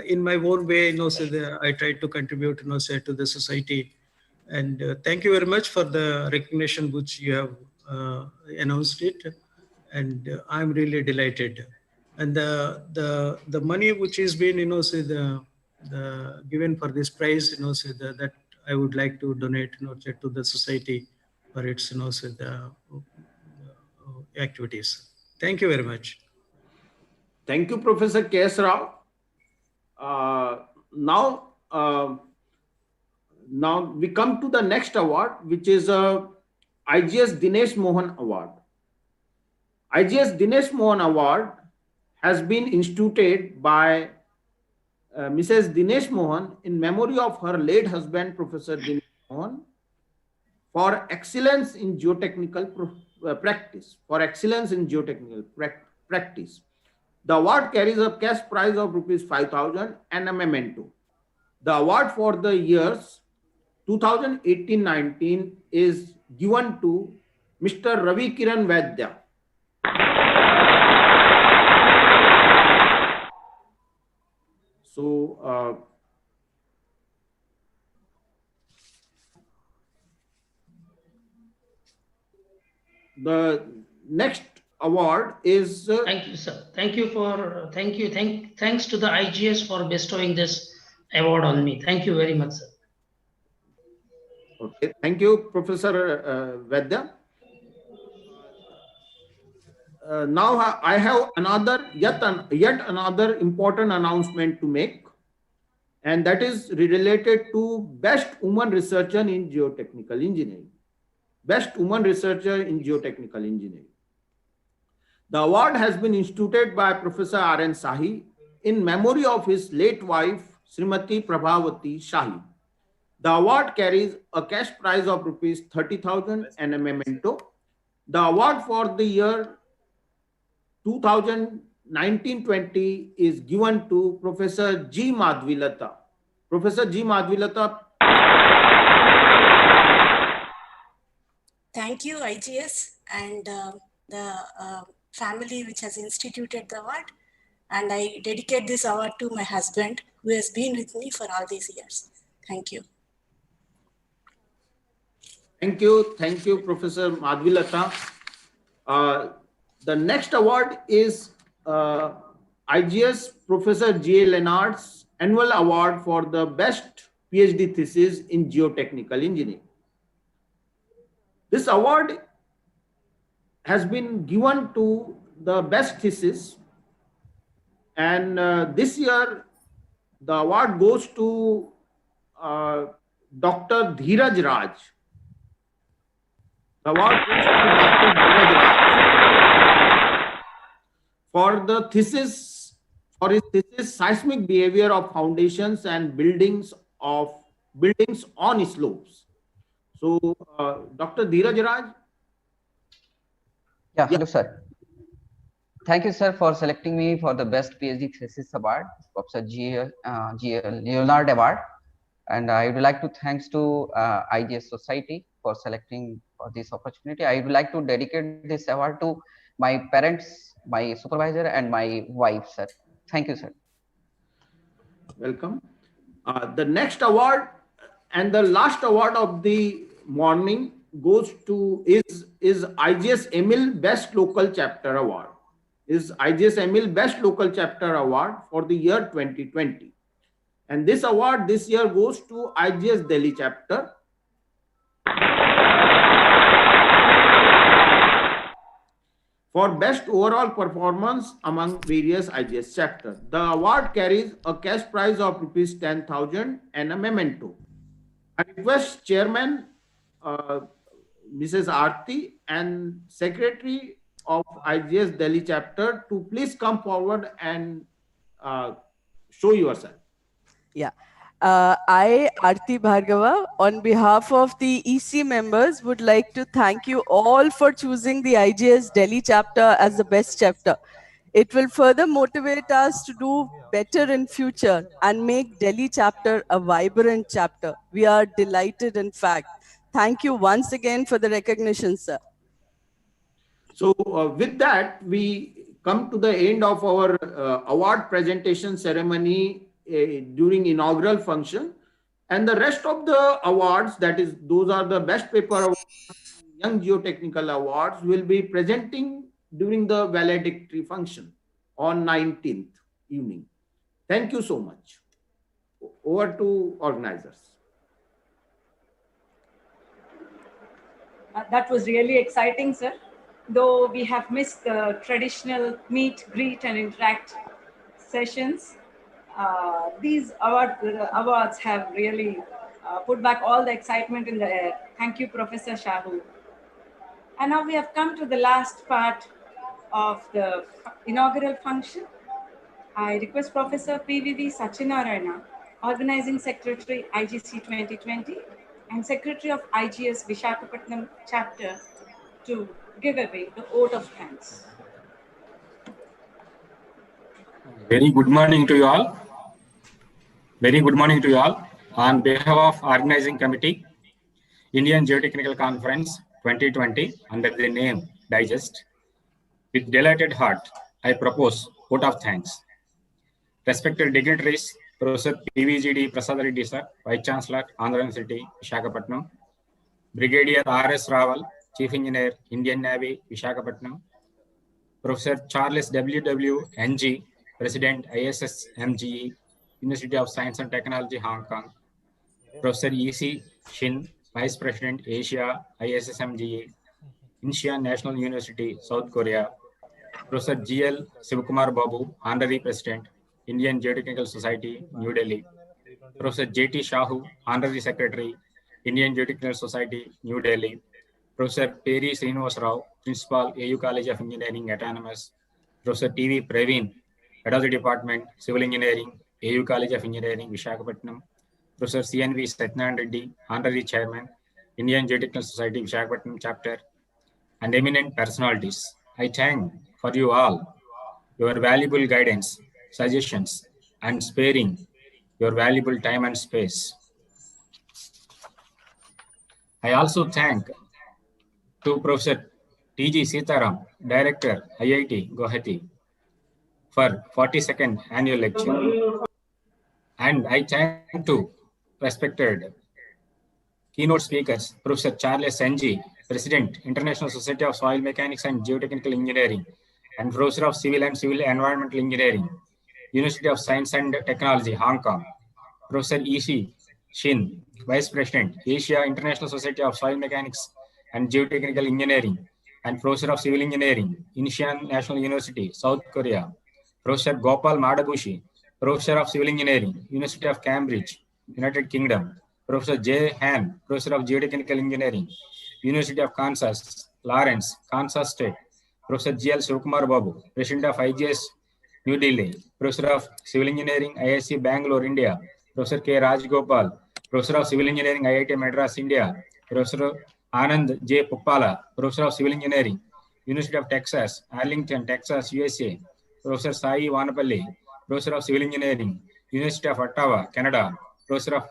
in my own way, I tried to contribute, to the society, and thank you very much for the recognition which you have announced it, and I'm really delighted, and the money which has been, given for this prize, that I would like to donate, to the society for its, the activities. Thank you very much. Thank you, Professor K.S. Rao. Now we come to the next award, which is IGS Dinesh Mohan Award. IGS Dinesh Mohan Award has been instituted by Mrs. Dinesh Mohan in memory of her late husband, Professor Dinesh Mohan, for excellence in geotechnical practice. The award carries a cash prize of ₹5,000 and a memento. The award for the years 2018-19 is given to Mr. Ravi Kiran Vaidya. So, the next award is. Thank you, sir. Thanks to the IGS for bestowing this award on me. Thank you very much, sir. Okay, thank you, Professor Vaidya. Now I have yet another important announcement to make, and that is related to Best Woman Researcher in Geotechnical Engineering. Best Woman Researcher in Geotechnical Engineering. The award has been instituted by Professor R.N. Shahi in memory of his late wife, Srimati Prabhavati Shahi. The award carries a cash prize of ₹30,000 and a memento. The award for the year 2019-20 is given to Professor G. Madhvilata. Professor G. Madhvilata. Thank you, IGS, and the family which has instituted the award. And I dedicate this award to my husband, who has been with me for all these years. Thank you. Thank you, Professor Madhvilata. The next award is IGS Professor G.A. Leonard's Annual Award for the Best PhD Thesis in Geotechnical Engineering. This award has been given to the best thesis, and this year the award goes to Dr. Dheeraj Raj. The award goes to Dr. Dheeraj Raj for his thesis, Seismic Behavior of Foundations and Buildings on Slopes. So, Dr. Dheeraj Raj. Yeah, hello, sir. Thank you, sir, for selecting me for the Best PhD Thesis Award, Professor G.L. Leonard Award. And I would like to thanks to IGS Society for selecting for this opportunity. I would like to dedicate this award to my parents, my supervisor, and my wife, sir. Thank you, sir. Welcome. The next award and the last award of the morning goes to is IGS EMIL Best Local Chapter Award. Is IGS EMIL Best Local Chapter Award for the year 2020. And this award this year goes to IGS Delhi chapter. For best overall performance among various IGS chapters. The award carries a cash prize of rupees 10,000 and a memento. I request Chairman Mrs. Aarti and Secretary of IGS Delhi chapter to please come forward and show yourself. Yeah. I, Aarti Bhargava, on behalf of the EC members, would like to thank you all for choosing the IGS Delhi chapter as the best chapter. It will further motivate us to do better in future and make Delhi chapter a vibrant chapter. We are delighted, in fact. Thank you once again for the recognition, sir. So with that, we come to the end of our award presentation ceremony during inaugural function, and the rest of the awards, that is, those are the best paper awards, young geotechnical awards, will be presenting during the valedictory function on 19th evening. Thank you so much. Over to organizers. That was really exciting, sir. Though we have missed the traditional meet, greet, and interact sessions, these awards have really put back all the excitement in the air. Thank you, Professor Shahu. And now we have come to the last part of the inaugural function. I request Professor PVV Sachinarayana, Organizing Secretary, IGC 2020, and Secretary of IGS Visakhapatnam Chapter, to give away the vote of thanks. Very good morning to you all. Very good morning to you all. On behalf of Organizing Committee, Indian Geotechnical Conference 2020, under the name Digest, with delighted heart, I propose vote of thanks. Respected dignitaries, Professor PVGD Prasad Reddy sir, Vice Chancellor, Andhra University, Visakhapatnam, Brigadier R.S. Raval, Chief Engineer, Indian Navy, Visakhapatnam, Professor Charles W.W. NG, President, ISS MGE, University of Science and Technology, Hong Kong, Professor E.C. Shin, Vice President, Asia, ISS MGE, Incheon National University, South Korea, Professor G.L. Sivakumar Babu, Honorary President, Indian Geotechnical Society, New Delhi, Professor J.T. Shahu, Honorary Secretary, Indian Geotechnical Society, New Delhi, Professor Peri Srinivas Rao, Principal, AU College of Engineering, Autonomous, Professor T.V. Praveen, Head of the Department, Civil Engineering, AU College of Engineering, Visakhapatnam, Professor C.N.V. Satyanarayana Reddy, Honorary Chairman, Indian Geotechnical Society, Visakhapatnam Chapter, and eminent personalities. I thank for you all, your valuable guidance, suggestions, and sparing your valuable time and space. I also thank to Professor T.G. Sitaram, Director, IIT Guwahati, for 42nd annual lecture. And I thank to respected keynote speakers, Professor Charles N.G., President, International Society of Soil Mechanics and Geotechnical Engineering, and Professor of Civil and Civil Environmental Engineering, University of Science and Technology, Hong Kong, Professor E.C. Shin, Vice President, Asia International Society of Soil Mechanics and Geotechnical Engineering, and Professor of Civil Engineering, Incheon National University, South Korea, Professor Gopal Madabushi, Professor of Civil Engineering, University of Cambridge, United Kingdom, Professor J. Han, Professor of Geotechnical Engineering, University of Kansas, Lawrence, Kansas State, Professor G.L. Sivakumar Babu, President of IGS, New Delhi, Professor of Civil Engineering, IISc Bangalore, India, Professor K. Rajgopal, Professor of Civil Engineering, IIT Madras, India, Professor Anand J. Puppala, Professor of Civil Engineering, University of Texas, Arlington, Texas, USA. Professor Sai Vanapalli, Professor of Civil Engineering, University of Ottawa, Canada. Professor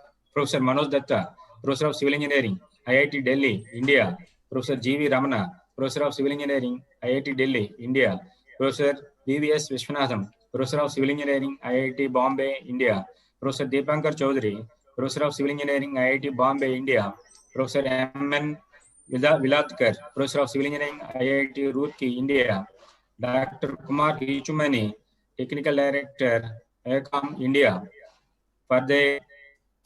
Manoj Datta, Professor of Civil Engineering, IIT Delhi, India. Professor G.V. Ramana, Professor of Civil Engineering, IIT Delhi, India. Professor B.V.S. Vishwanathan, Professor of Civil Engineering, IIT Bombay, India. Professor Deepankar Chaudhary, Professor of Civil Engineering, IIT Bombay, India. Professor M.N. Vilatkar, Professor of Civil Engineering, IIT Roorkee, India. Dr. Kumar Hichumani, Technical Director, ICOM, India, for the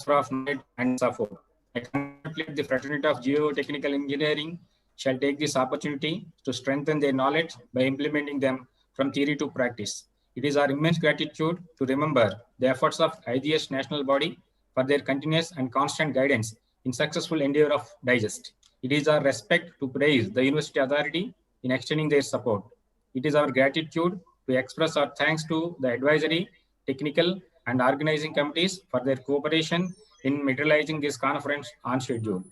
transfer of knowledge and support. I congratulate the fraternity of Geotechnical Engineering shall take this opportunity to strengthen their knowledge by implementing them from theory to practice. It is our immense gratitude to remember the efforts of IGS national body for their continuous and constant guidance in successful endeavor of Digest. It is our respect to praise the University Authority in extending their support. It is our gratitude to express our thanks to the advisory, technical, and organizing committees for their cooperation in materializing this conference on schedule.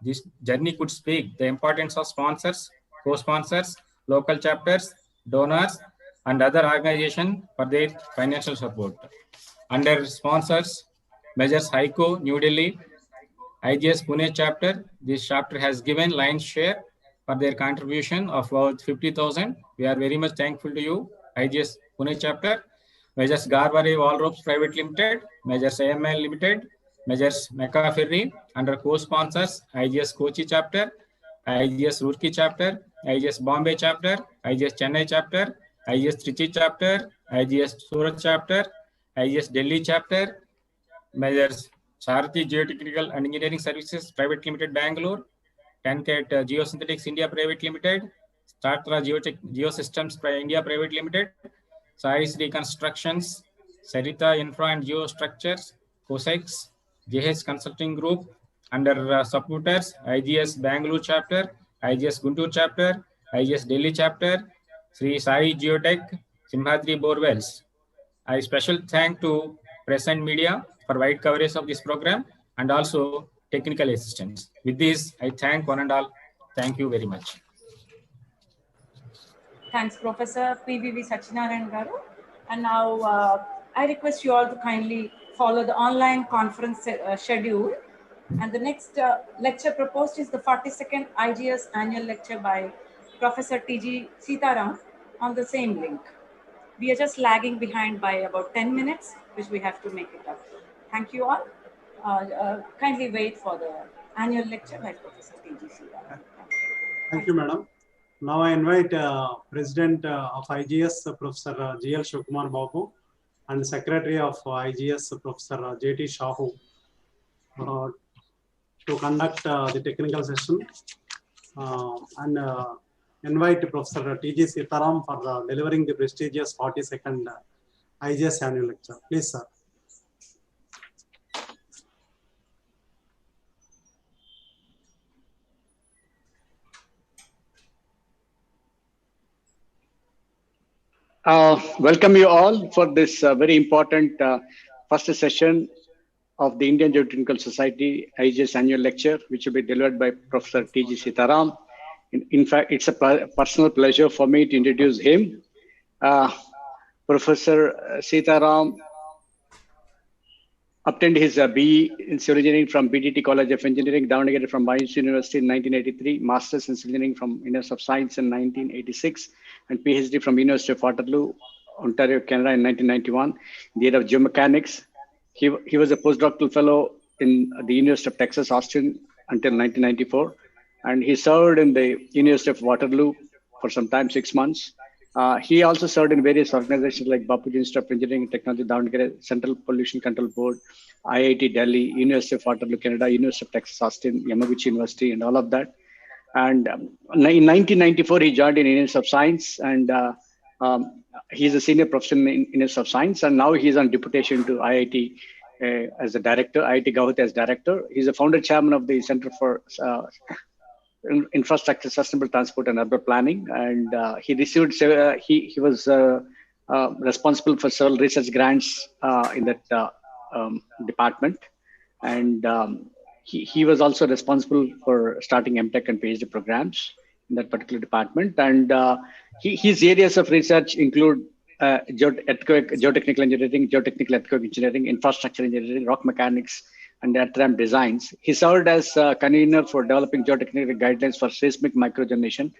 This journey could speak the importance of sponsors, co-sponsors, local chapters, donors, and other organizations for their financial support. Under sponsors, Measures HICO, New Delhi, IGS Pune chapter, this chapter has given lion's share for their contribution of about 50,000. We are very much thankful to you, IGS Pune chapter. Measures Garwari Walropes Private Limited, Measures AML Limited, Measures Mecca Ferry, under co-sponsors, IGS Kochi chapter, IGS Roorkee chapter, IGS Bombay chapter, IGS Chennai chapter, IGS Trichy chapter, IGS Surat chapter, IGS Delhi chapter, Measures Sarthi Geotechnical and Engineering Services Private Limited, Bangalore, Tencat Geosynthetics India Private Limited, Startra Geosystems India Private Limited, Sais Reconstructions, Sarita Infra and Geostructures, COSEX, JH Consulting Group, under supporters, IGS Bangalore chapter, IGS Guntur chapter, IGS Delhi chapter, Sri Sai Geotech, Simhadri Borewells. I special thank to press and media for wide coverage of this program and also technical assistance. With this, I thank one and all. Thank you very much. Thanks, Professor PVV Sachinarayan Garu. And now I request you all to kindly follow the online conference schedule. And the next lecture proposed is the 42nd IGS annual lecture by Professor T.G. Sitaram on the same link. We are just lagging behind by about 10 minutes, which we have to make it up. Thank you all. Kindly wait for the annual lecture by Professor T.G. Sitaram. Thank you, Madam. Now I invite President of IGS, Professor G.L. Shivakumar Babu, and Secretary of IGS, Professor J.T. Shahu, to conduct the technical session, and invite Professor T.G. Sitaram for delivering the prestigious 42nd IGS annual lecture. Please, sir. Welcome you all for this very important first session of the Indian Geotechnical Society IGS annual lecture, which will be delivered by Professor T.G. Sitaram. In fact, it's a personal pleasure for me to introduce him. Professor Sitaram obtained his BE in Civil Engineering from BDT College of Engineering, Davangere from Mysore University in 1983, Masters in Civil Engineering from University of Science in 1986, and PhD from University of Waterloo, Ontario, Canada in 1991, in the area of geomechanics. He was a postdoctoral fellow in the University of Texas, Austin until 1994. And he served in the University of Waterloo for some time, 6 months. He also served in various organizations like Bapuji Institute of Engineering and Technology, Davangere, Central Pollution Control Board, IIT Delhi, University of Waterloo, Canada, University of Texas, Austin, Yamaguchi University, and all of that. And in 1994, he joined in University of Science, and he's a senior professor in University of Science, and now he's on deputation to IIT as a director, IIT Gauhati as director. He's a founder chairman of the Center for Infrastructure, Sustainable Transport and Urban Planning, and he received he was responsible for several research grants in that department, and he was also responsible for starting MTech and PhD programs in that particular department. And his areas of research include geotechnical engineering, geotechnical earthquake engineering, infrastructure engineering, rock mechanics, and earth ramp designs. He served as convener for developing geotechnical guidelines for seismic microgeneration,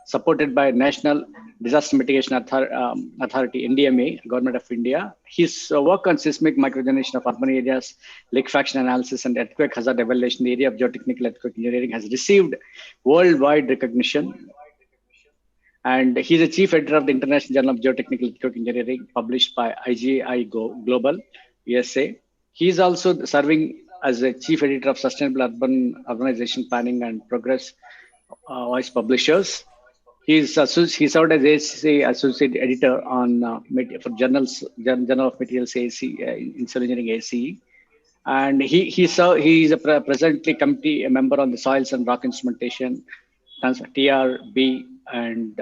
supported by National Disaster Mitigation Authority, NDMA, Government of India. His work on seismic microgeneration of urban areas, liquefaction analysis, and earthquake hazard evaluation in the area of geotechnical earthquake engineering has received worldwide recognition. And he's the chief editor of the International Journal of Geotechnical Earthquake Engineering, published by IGI Global, USA. He's also serving as a chief editor of Sustainable Urbanization Planning and Progress Voice Publishers. He served as ACE associate editor on for Journal of Materials ACE, in Civil Engineering ACE. And he is a presently a member on the Soils and Rock Instrumentation, TRB, and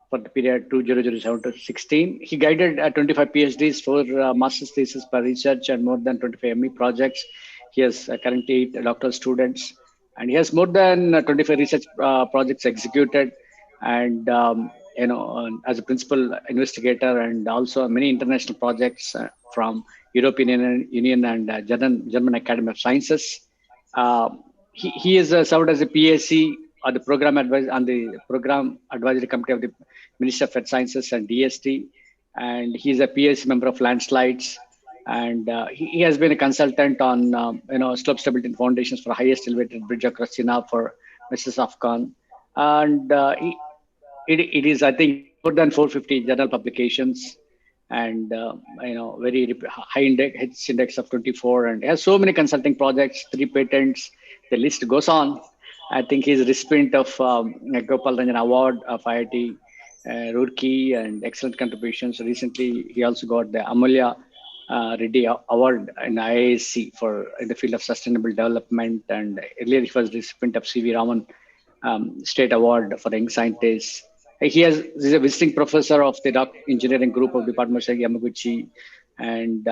for the period 2007 to 16. He guided 25 PhDs for master's thesis per research and more than 25 ME projects. He has currently 8 doctoral students, and he has more than 25 research projects executed, and as a principal investigator, and also many international projects from European Union and German Academy of Sciences. He is served as a PAC on the program advisory committee of the Ministry of Earth Sciences and DST, and he is a PAC member of Landslides, and he has been a consultant on slope stability and foundations for highest elevated bridge across Chenab for Mrs. Afghan, and it is, I think, more than 450 journal publications, and very high index of 24, and has so many consulting projects, 3 patents. The list goes on. I think he's a recipient of Gopal Ranjan Award of IIT Roorkee, and excellent contributions. Recently, he also got the Amulya Reddy Award in IISc in the field of sustainable development, and earlier he was recipient of C.V. Raman State Award for Young Scientists. He's a visiting professor of the Rock Engineering Group of Department of Yamaguchi, and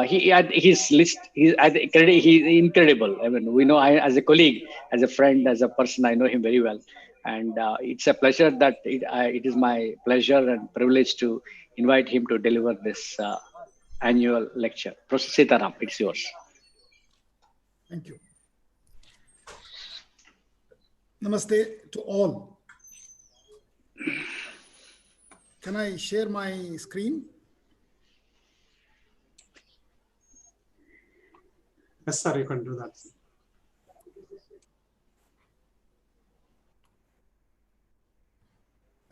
he's incredible. I mean, we know, as a colleague, as a friend, as a person, I know him very well, and it's a pleasure that it is my pleasure and privilege to invite him to deliver this annual lecture. Professor Sitaram, it's yours. Thank you. Namaste to all. Can I share my screen? Yes, sir, you can do that.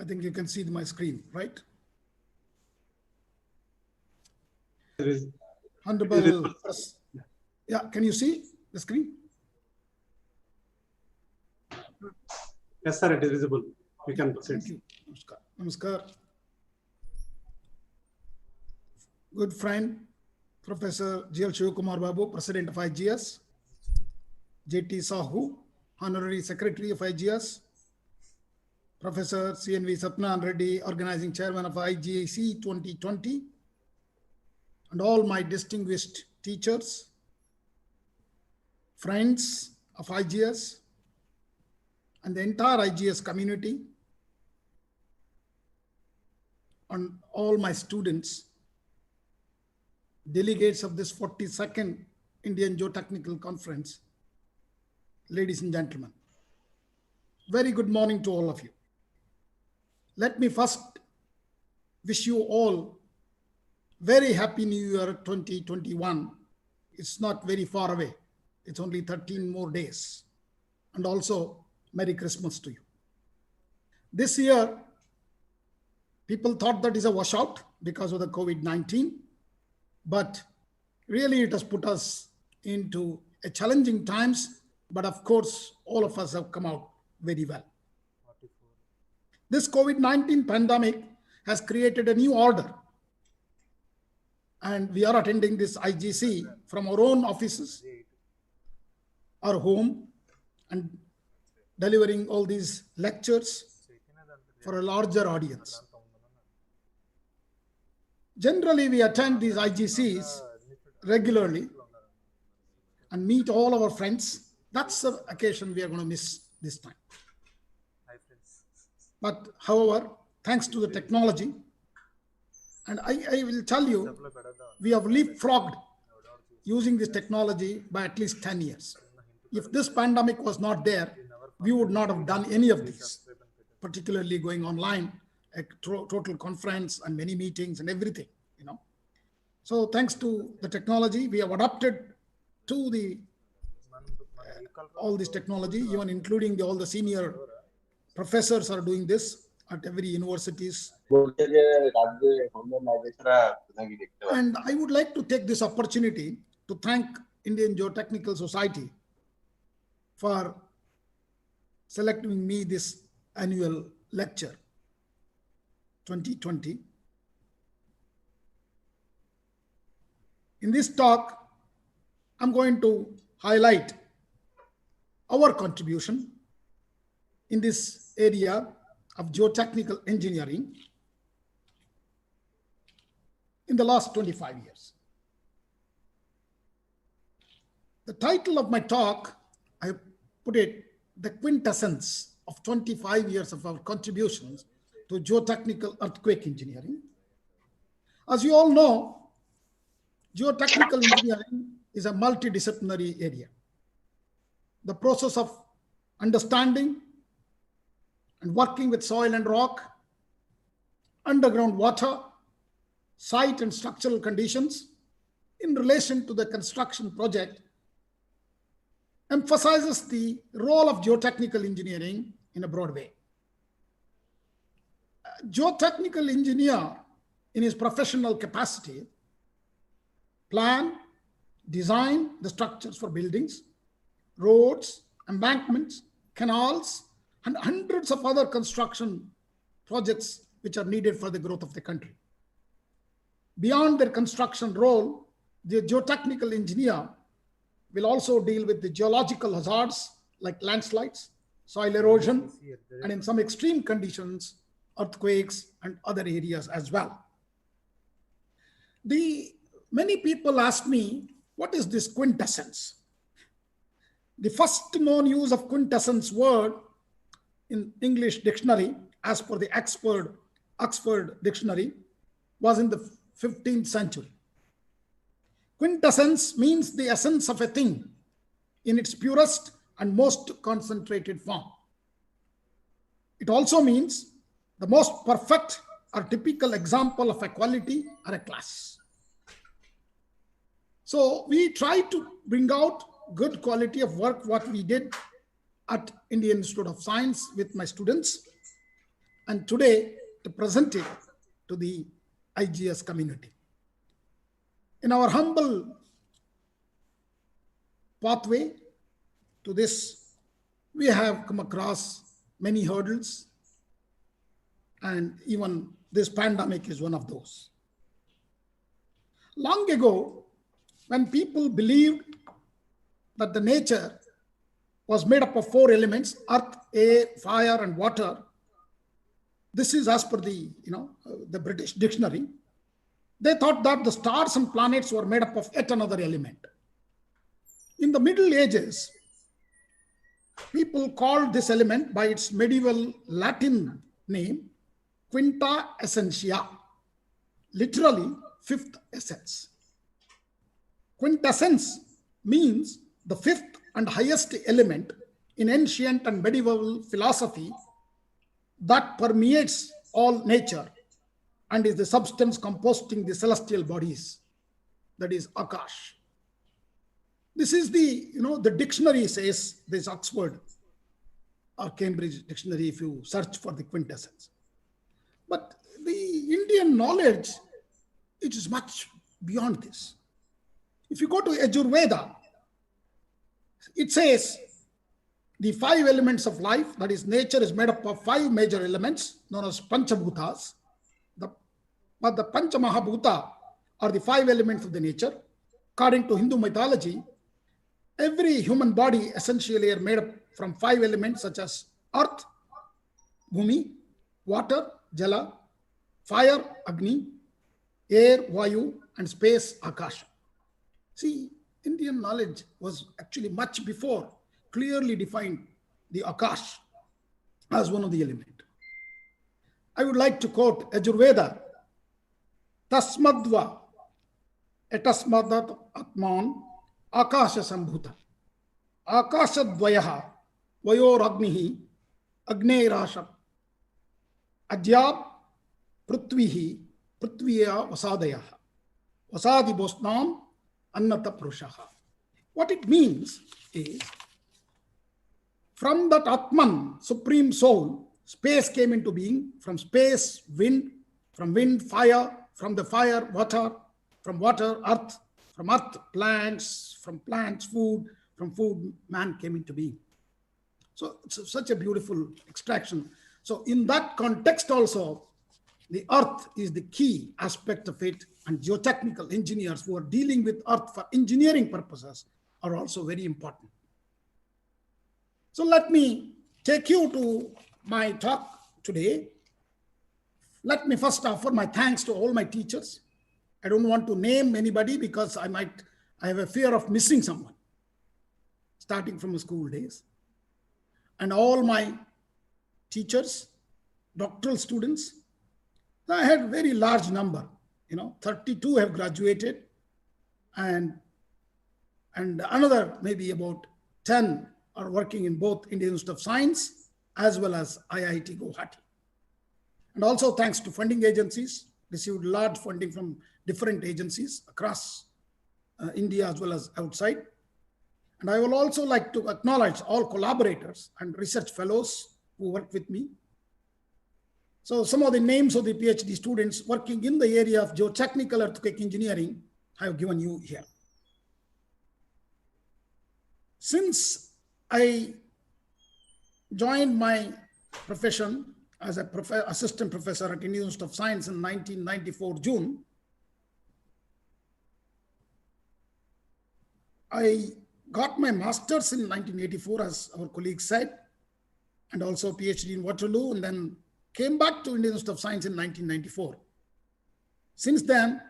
I think you can see my screen, right? Honorable, yeah, can you see the screen? Yes, sir, it is visible. You can proceed. Thank you. Namaskar. Good friend, Professor G.L. Shivakumar Babu, President of IGS, J.T. Sahu, Honorary Secretary of IGS, Professor C.N.V. Sapnan Reddy, Organizing Chairman of IGAC 2020, and all my distinguished teachers, friends of IGS, and the entire IGS community, and all my students, delegates of this 42nd Indian Geotechnical Conference, ladies and gentlemen. Very good morning to all of you. Let me first wish you all very happy New Year 2021. It's not very far away. It's only 13 more days. And also, Merry Christmas to you. This year, people thought that is a washout because of the COVID-19, but really it has put us into a challenging times, but of course, all of us have come out very well. This COVID-19 pandemic has created a new order, and we are attending this IGC from our own offices, our home, and delivering all these lectures for a larger audience. Generally, we attend these IGCs regularly, and meet all our friends. That's the occasion we are going to miss this time. But however, thanks to the technology, and I will tell you, we have leapfrogged using this technology by at least 10 years. If this pandemic was not there, we would not have done any of these, particularly going online, a total conference and many meetings and everything, you know. So thanks to the technology, we have adapted to the all this technology, even including all the senior professors are doing this at every universities. And I would like to take this opportunity to thank Indian Geotechnical Society for selecting me this annual lecture 2020. In this talk, I'm going to highlight our contribution in this area of geotechnical engineering in the last 25 years. The title of my talk, I put it, the quintessence of 25 years of our contributions to geotechnical earthquake engineering. As you all know, geotechnical engineering is a multidisciplinary area. The process of understanding and working with soil and rock, underground water, site and structural conditions in relation to the construction project emphasizes the role of geotechnical engineering in a broad way. A geotechnical engineer in his professional capacity plan, design the structures for buildings, roads, embankments, canals, and hundreds of other construction projects which are needed for the growth of the country. Beyond their construction role, the geotechnical engineer will also deal with the geological hazards like landslides, soil erosion, and in some extreme conditions, earthquakes and other areas as well. Many people ask me, what is this quintessence? The first known use of quintessence word in English dictionary, as per the Oxford Dictionary, was in the 15th century. Quintessence means the essence of a thing in its purest and most concentrated form. It also means the most perfect or typical example of a quality or a class. So we try to bring out good quality of work, what we did at Indian Institute of Science with my students, and today to present it to the IGS community. In our humble pathway to this, we have come across many hurdles, and even this pandemic is one of those. Long ago, when people believed that the nature was made up of 4 elements, earth, air, fire, and water. This is as per the, the British dictionary. They thought that the stars and planets were made up of yet another element. In the Middle Ages, people called this element by its medieval Latin name, Quinta Essentia, literally 5th essence. Quintessence means the 5th and highest element in ancient and medieval philosophy that permeates all nature and is the substance composing the celestial bodies, that is Akash. This is the, the dictionary says, this Oxford or Cambridge dictionary, if you search for the quintessence. But the Indian knowledge, it is much beyond this. If you go to Yajurveda, it says the 5 elements of life, that is nature, is made up of 5 major elements known as Panchabhutas. But the Panchamahabhuta are the 5 elements of the nature. According to Hindu mythology, every human body essentially are made up from 5 elements such as earth, Bhumi, water, Jala, fire, Agni, air, Vayu, and space, Akasha. See, Indian knowledge was actually much before clearly defined the Akash as one of the elements. I would like to quote Ajurveda, Tasmadva etasmadat atman akasha sambhuta akashadvayaha vayoragnihi agneirasha adyab prithvihi prithviya vasadayaha vasadi bosnam annata prushaha. What it means is, from that Atman, supreme soul, space came into being. From space, wind, from wind, fire, from the fire, water, from water, earth, from earth, plants, from plants, food, from food, man came into being. So it's such a beautiful extraction. So in that context also, the earth is the key aspect of it, and geotechnical engineers who are dealing with earth for engineering purposes are also very important. So let me take you to my talk today. Let me first offer my thanks to all my teachers. I don't want to name anybody because I have a fear of missing someone, starting from school days. And all my teachers, doctoral students, I had a very large number, 32 have graduated, and another maybe about 10 are working in both Indian Institute of Science as well as IIT Guwahati. And also thanks to funding agencies, received large funding from different agencies across India as well as outside. And I will also like to acknowledge all collaborators and research fellows who work with me. So some of the names of the PhD students working in the area of geotechnical earthquake engineering I have given you here. Since I joined my profession as an assistant professor at Indian Institute of Science in 1994 June, I got my master's in 1984, as our colleague said, and also PhD in Waterloo, and then came back to Indian Institute of Science in 1994. Since then,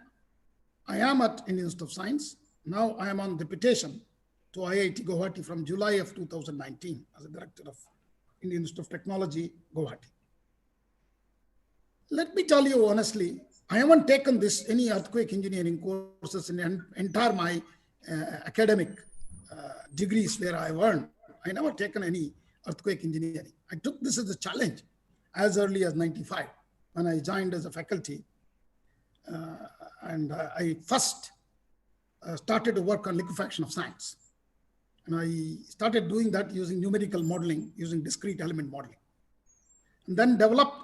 I am at Indian Institute of Science. Now I am on deputation to IIT Guwahati from July of 2019 as a director of Indian Institute of Technology, Guwahati. Let me tell you honestly, I haven't taken any earthquake engineering courses in entire my academic degrees where I earned. I never taken any earthquake engineering. I took this as a challenge as early as 95 when I joined as a faculty. And I first started to work on liquefaction of science. And I started doing that using numerical modeling, using discrete element modeling. And then developed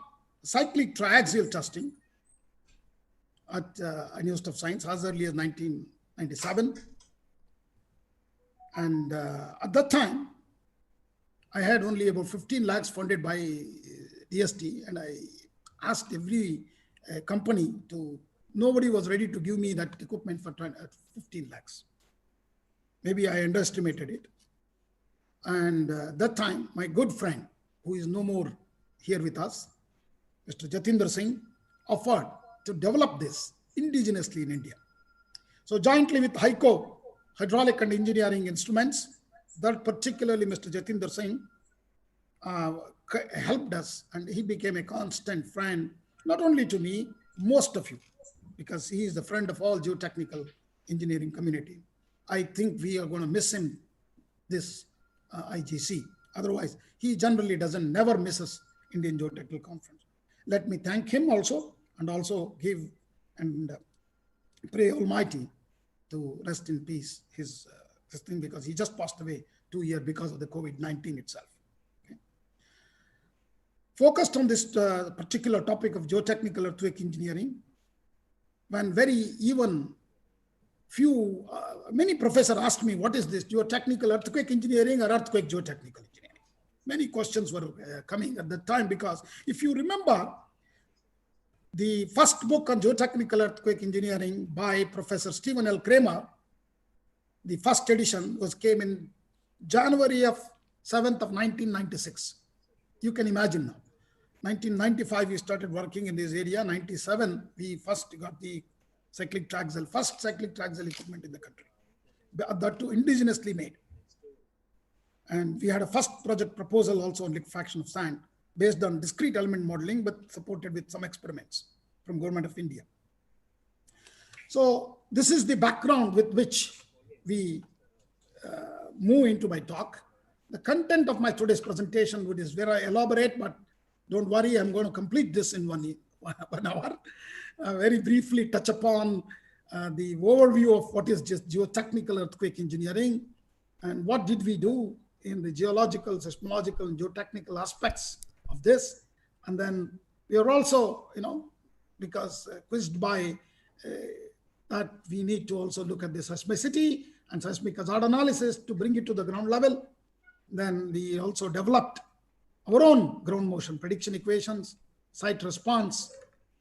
cyclic triaxial testing at Indian Institute of Science as early as 1997. And at that time, I had only about 15 lakhs funded by DST, and I asked every company to, nobody was ready to give me that equipment for 15 lakhs. Maybe I underestimated it. And that time, my good friend, who is no more here with us, Mr. Jatinder Singh, offered to develop this indigenously in India. So jointly with HYCO, Hydraulic and Engineering Instruments, that particularly Mr. Jatinder Singh helped us, and he became a constant friend, not only to me, most of you, because he is the friend of all geotechnical engineering community. I think we are going to miss him this IGC. Otherwise, he generally never misses Indian Geotechnical Conference. Let me thank him also, and also give and pray Almighty to rest in peace his thing, because he just passed away 2 years because of the COVID-19 itself. Okay. Focused on this particular topic of geotechnical earthquake engineering, when many professors asked me, what is this, geotechnical earthquake engineering or earthquake geotechnical engineering? Many questions were coming at that time, because if you remember, the first book on geotechnical earthquake engineering by Professor Stephen L. Kramer, the first edition came in January 7th of 1996. You can imagine now. 1995, we started working in this area. 97, we first got the first cyclic triaxial equipment in the country. that too indigenously made. And we had a first project proposal also on liquefaction of sand based on discrete element modeling, but supported with some experiments from Government of India. So this is the background with which we move into my talk. The content of my today's presentation is very elaborate, but don't worry, I'm going to complete this in 1 hour. Very briefly touch upon the overview of what is just geotechnical earthquake engineering and what did we do in the geological, seismological, and geotechnical aspects of this. And then we are also, because quizzed by that we need to also look at the seismicity and seismic hazard analysis to bring it to the ground level. Then we also developed our own ground motion prediction equations, site response,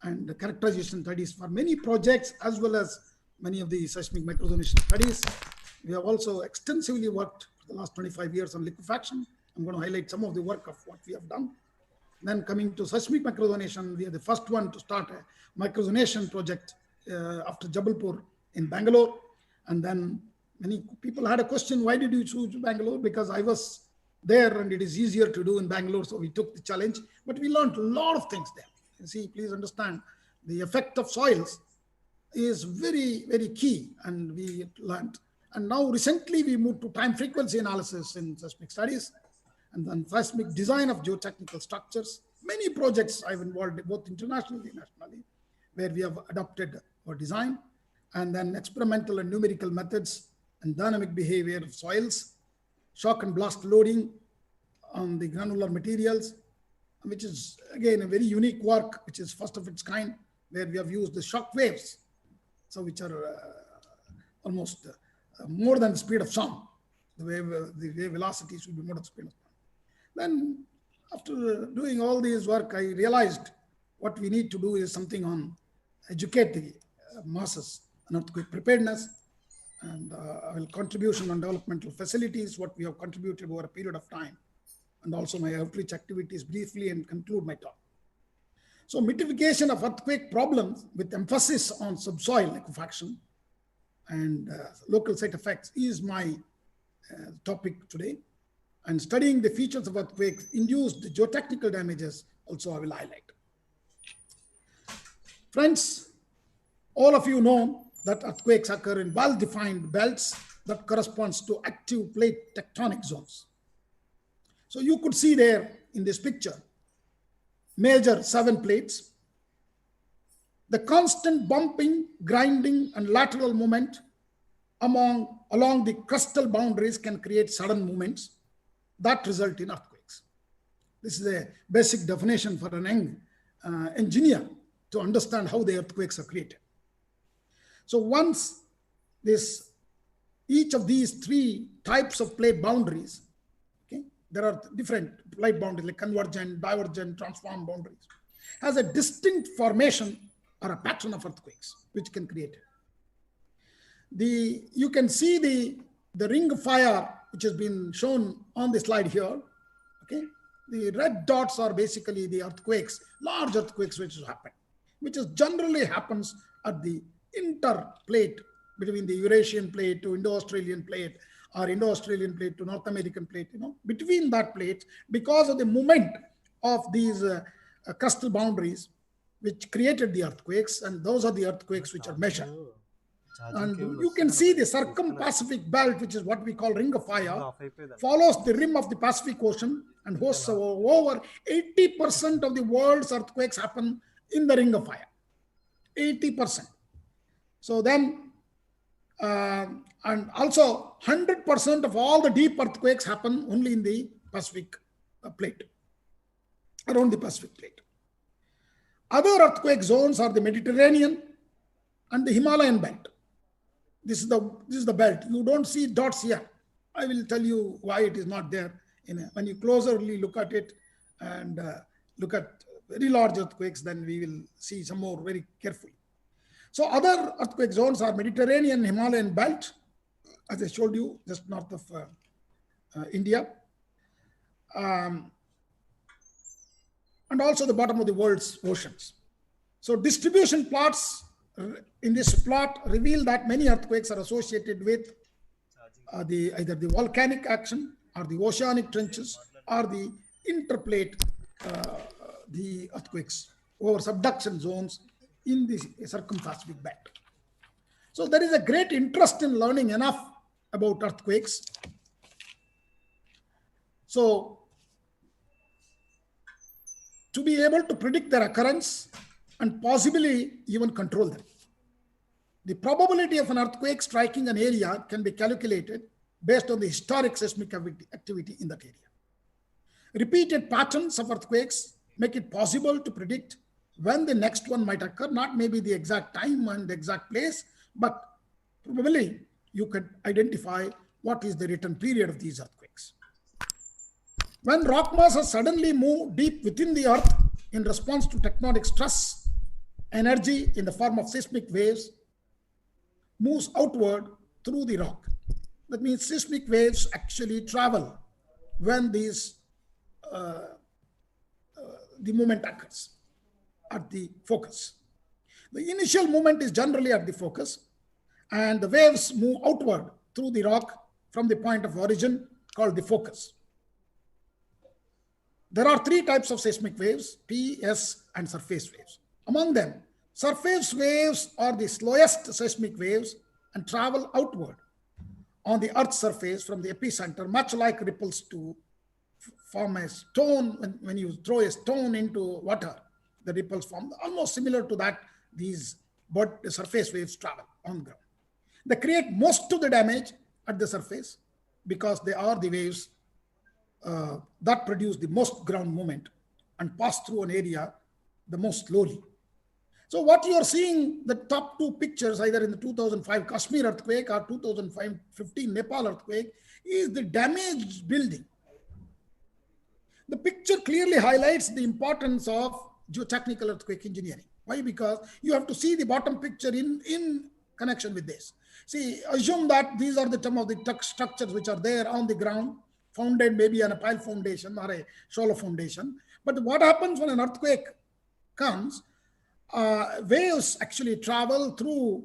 and the characterization studies for many projects, as well as many of the seismic microzonation studies. We have also extensively worked for the last 25 years on liquefaction. I'm going to highlight some of the work of what we have done. Then coming to seismic microzonation, we are the first one to start a microzonation project after Jabalpur in Bangalore. And then many people had a question, why did you choose Bangalore? Because I was there and it is easier to do in Bangalore, so we took the challenge. But we learned a lot of things there. You see, please understand, the effect of soils is very, very key, and we learned. And now recently we moved to time frequency analysis in seismic studies, and then seismic design of geotechnical structures. Many projects I've involved both internationally and nationally, where we have adopted our design, and then experimental and numerical methods and dynamic behavior of soils, shock and blast loading on the granular materials, which is again a very unique work, which is first of its kind, where we have used the shock waves, so which are almost more than the speed of sound. The wave velocities will be more than the speed of sound. Then after doing all this work, I realized what we need to do is something on educate the masses on earthquake preparedness, and contribution on developmental facilities, what we have contributed over a period of time, and also my outreach activities briefly, and conclude my talk. So mitigation of earthquake problems with emphasis on subsoil liquefaction and local site effects is my topic today. And studying the features of earthquakes induced geotechnical damages also I will highlight. Friends, all of you know that earthquakes occur in well-defined belts that corresponds to active plate tectonic zones. So you could see there in this picture, major 7 plates. The constant bumping, grinding, and lateral movement along the crustal boundaries can create sudden movements that result in earthquakes. This is a basic definition for an young engineer to understand how the earthquakes are created. So once each of these 3 types of plate boundaries, okay, there are different plate boundaries like convergent, divergent, transform boundaries, has a distinct formation or a pattern of earthquakes which can create it. You can see the ring of fire which has been shown on the slide here. Okay, the red dots are basically the earthquakes, large earthquakes which happen, which generally happens at the interplate between the Eurasian plate to Indo-Australian plate, or Indo-Australian plate to North American plate, between that plate, because of the movement of these crustal boundaries which created the earthquakes, and those are the earthquakes which are measured. And you can see the circum-Pacific belt, which is what we call ring of fire, follows the rim of the Pacific Ocean and hosts over 80% of the world's earthquakes happen in the ring of fire. 80%. So then, and also 100% of all the deep earthquakes happen only in the Pacific plate, around the Pacific plate. Other earthquake zones are the Mediterranean and the Himalayan belt. This is the belt. You don't see dots here. I will tell you why it is not there. When you closerly look at it and look at very large earthquakes, then we will see some more very carefully. So other earthquake zones are Mediterranean, Himalayan belt, as I showed you, just north of India, and also the bottom of the world's oceans. So distribution plots in this plot reveal that many earthquakes are associated with either the volcanic action or the oceanic trenches or the interplate, the earthquakes over subduction zones in the circum-Pacific belt. So there is a great interest in learning enough about earthquakes. So to be able to predict their occurrence and possibly even control them. The probability of an earthquake striking an area can be calculated based on the historic seismic activity in that area. Repeated patterns of earthquakes make it possible to predict when the next one might occur, not maybe the exact time and the exact place, but probably you could identify what is the return period of these earthquakes. When rock masses suddenly move deep within the earth in response to tectonic stress, energy in the form of seismic waves moves outward through the rock. That means seismic waves actually travel when these the movement occurs at the focus. The initial movement is generally at the focus, and the waves move outward through the rock from the point of origin called the focus. There are three types of seismic waves: P, S, and surface waves. Among them, surface waves are the slowest seismic waves and travel outward on the Earth's surface from the epicenter, much like ripples to form a stone. When you throw a stone into water, the ripples form, almost similar to that. These surface waves travel on the ground. They create most of the damage at the surface because they are the waves that produce the most ground movement and pass through an area the most slowly. So what you are seeing, the top two pictures, either in the 2005 Kashmir earthquake or 2015 Nepal earthquake, is the damaged building. The picture clearly highlights the importance of geotechnical earthquake engineering. Why? Because you have to see the bottom picture in connection with this. See, assume that these are some of the structures which are there on the ground, founded maybe on a pile foundation or a shallow foundation. But what happens when an earthquake comes? Waves actually travel through,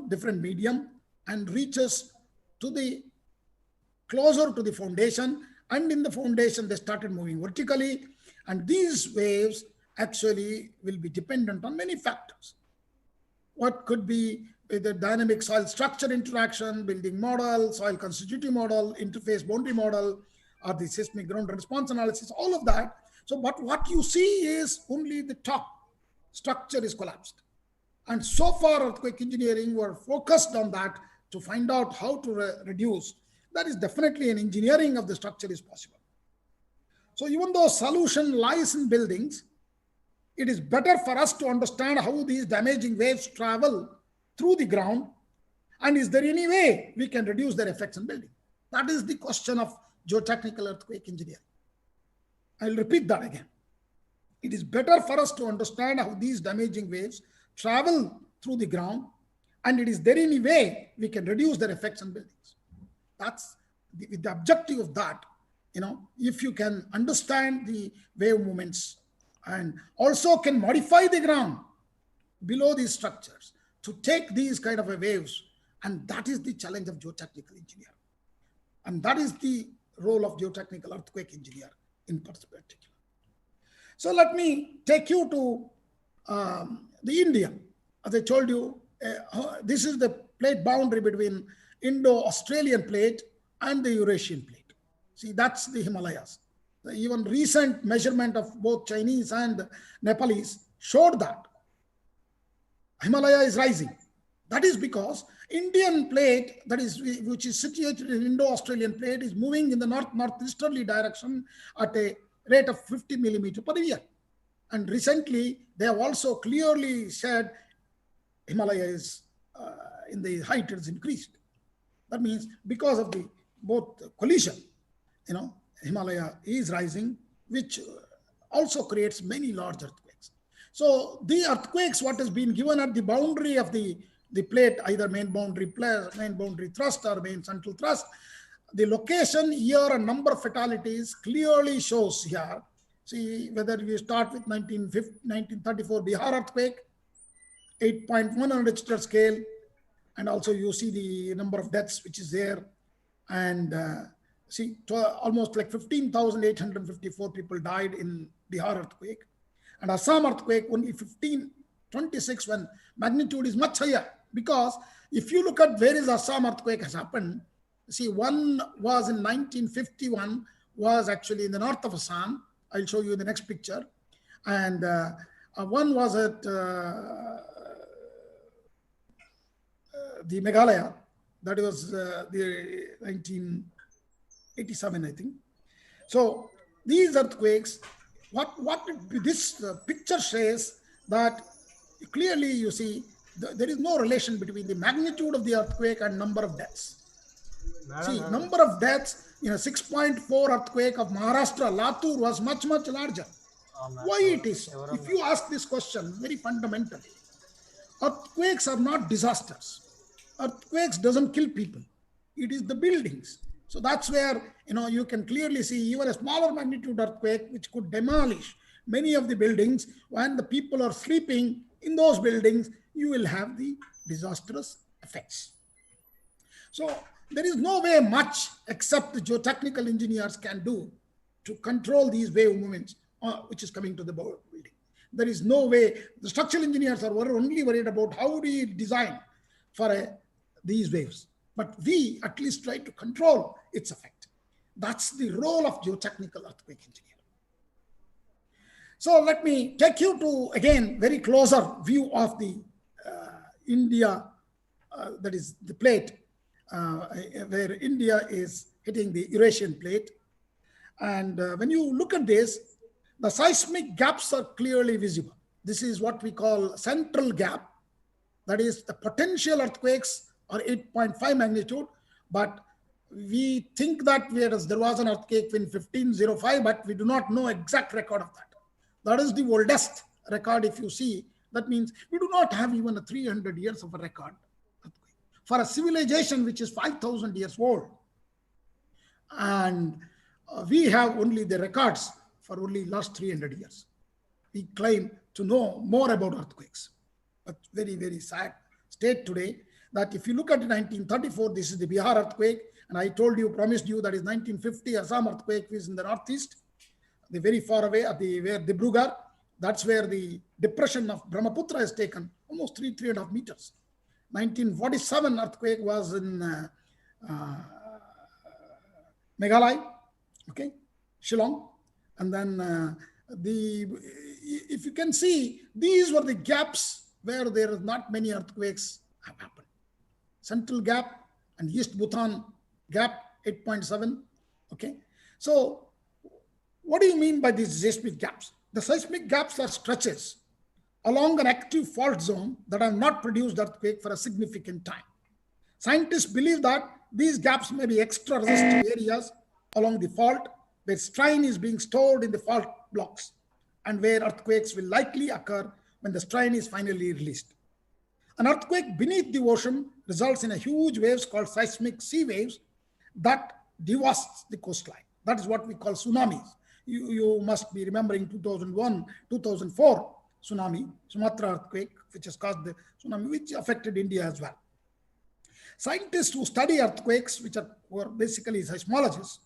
different medium and reaches to the closer to the foundation, and in the foundation they started moving vertically, and these waves actually will be dependent on many factors. What could be the dynamic soil structure interaction, building model, soil constitutive model, interface boundary model, or the seismic ground response analysis, all of that. So but what you see is only the top structure is collapsed. And so far earthquake engineering were focused on that to find out how to reduce. That is definitely an engineering of the structure is possible. So even though solution lies in buildings, it is better for us to understand how these damaging waves travel through the ground, and is there any way we can reduce their effects on building? That is the question of geotechnical earthquake engineering. I'll repeat that again. It is better for us to understand how these damaging waves travel through the ground, and it is there any way we can reduce their effects on buildings. That's the objective of that. If you can understand the wave movements and also can modify the ground below these structures to take these kind of waves, and that is the challenge of geotechnical engineer. And that is the role of geotechnical earthquake engineer in particular. So let me take you to the India. As I told you, this is the plate boundary between Indo-Australian plate and the Eurasian plate. See, that's the Himalayas. The even recent measurement of both Chinese and Nepalese showed that Himalaya is rising. That is because Indian plate, which is situated in Indo-Australian plate, is moving in the northeasterly direction at a rate of 50 millimeter per year. And recently, they have also clearly said Himalaya is in the height is increased. That means because of the both collision, Himalaya is rising, which also creates many large earthquakes. So the earthquakes, what has been given at the boundary of the plate, either main boundary thrust or main central thrust, the location, year, and number of fatalities clearly shows here. See, whether we start with 1934 Bihar earthquake, 8.1 on Richter scale, and also you see the number of deaths which is there. And see, almost like 15,854 people died in Bihar earthquake. And Assam earthquake, only 1526, when magnitude is much higher. Because if you look at where is Assam earthquake has happened, see, one was in 1951, was actually in the north of Assam. I'll show you in the next picture. And one was at the Meghalaya. That was the 1987, I think. So these earthquakes, what this picture says that clearly you see there is no relation between the magnitude of the earthquake and number of deaths. See, number of deaths in a 6.4 earthquake of Maharashtra, Latur, was much, much larger. Why it is? If you ask this question very fundamentally, earthquakes are not disasters. Earthquakes doesn't kill people. It is the buildings. So that's where, you can clearly see even a smaller magnitude earthquake, which could demolish many of the buildings. When the people are sleeping in those buildings, you will have the disastrous effects. So there is no way much except the geotechnical engineers can do to control these wave movements, which is coming to the building. There is no way. The structural engineers are only worried about how do you design for these waves. But we at least try to control its effect. That's the role of geotechnical earthquake engineer. So let me take you to, again, very closer view of the India, that is the plate, where India is hitting the Eurasian plate. And when you look at this, the seismic gaps are clearly visible. This is what we call central gap. That is, the potential earthquakes are 8.5 magnitude, but we think that there was an earthquake in 1505, but we do not know exact record of that. That is the oldest record. If you see, that means we do not have even a 300 years of a record for a civilization which is 5,000 years old. And we have only the records for only last 300 years. We claim to know more about earthquakes, but very, very sad state today that if you look at 1934, this is the Bihar earthquake. And I promised you that is 1950 Assam earthquake is in the northeast, the very far away at where Dibrugarh. That's where the depression of Brahmaputra is taken, almost 3.5 meters. 1947 earthquake was in Meghalaya, okay, Shillong. And then if you can see, these were the gaps where there is not many earthquakes have happened. Central gap and East Bhutan gap, 8.7, okay. So what do you mean by these seismic gaps? The seismic gaps are stretches along an active fault zone that have not produced earthquake for a significant time. Scientists believe that these gaps may be extra resistive areas along the fault where strain is being stored in the fault blocks and where earthquakes will likely occur when the strain is finally released. An earthquake beneath the ocean results in a huge waves called seismic sea waves that devastates the coastline. That is what we call tsunamis. You must be remembering 2001, 2004 tsunami, Sumatra earthquake, which has caused the tsunami, which affected India as well. Scientists who study earthquakes, which were basically seismologists,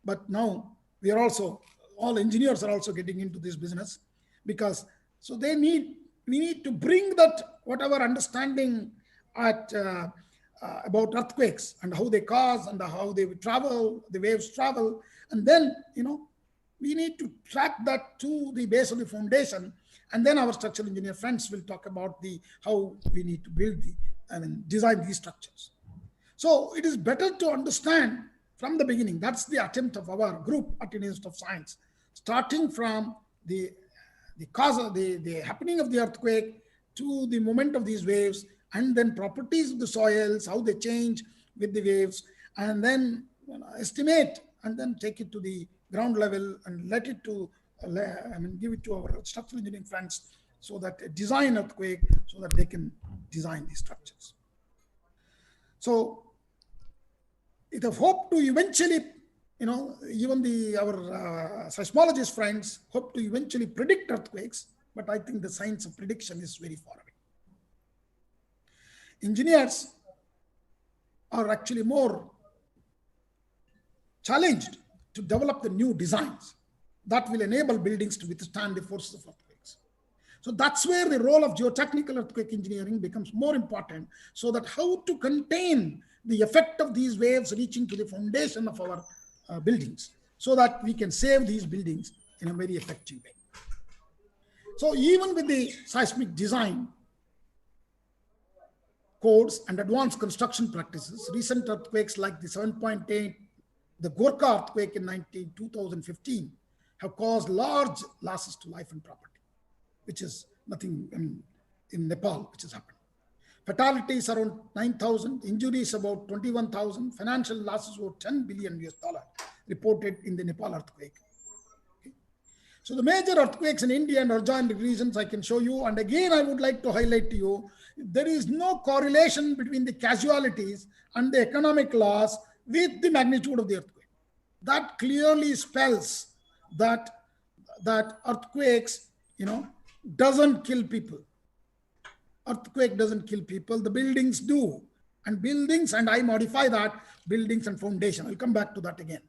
but now we are also, all engineers are also getting into this business because, so we need to bring that whatever understanding about earthquakes and how they cause and how they travel, the waves travel, and then, we need to track that to the base of the foundation, and then our structural engineer friends will talk about how we need to build design these structures. So it is better to understand from the beginning. That's the attempt of our group at Indian Institute of Science, starting from the cause of the happening of the earthquake to the moment of these waves, and then properties of the soils, how they change with the waves, and then estimate, and then take it to the ground level and let it to, give it to our structural engineering friends so that design earthquake, so that they can design these structures. So it have hope to eventually, even our seismologist friends hope to eventually predict earthquakes, but I think the science of prediction is very far away. Engineers are actually more challenged to develop the new designs that will enable buildings to withstand the forces of earthquakes. So that's where the role of geotechnical earthquake engineering becomes more important, so that how to contain the effect of these waves reaching to the foundation of our buildings, so that we can save these buildings in a very effective way. So even with the seismic design codes and advanced construction practices, recent earthquakes like the 7.8, the Gorkha earthquake in 2015 have caused large losses to life and property, which is nothing in Nepal, which has happened. Fatalities around 9,000, injuries about 21,000, financial losses over $10 billion reported in the Nepal earthquake. Okay. So the major earthquakes in India and adjoining regions I can show you. And again, I would like to highlight to you, there is no correlation between the casualties and the economic loss with the magnitude of the earthquake. That clearly spells that earthquakes, doesn't kill people. Earthquake doesn't kill people, the buildings do. And buildings, and I modify that, buildings and foundation. I'll come back to that again.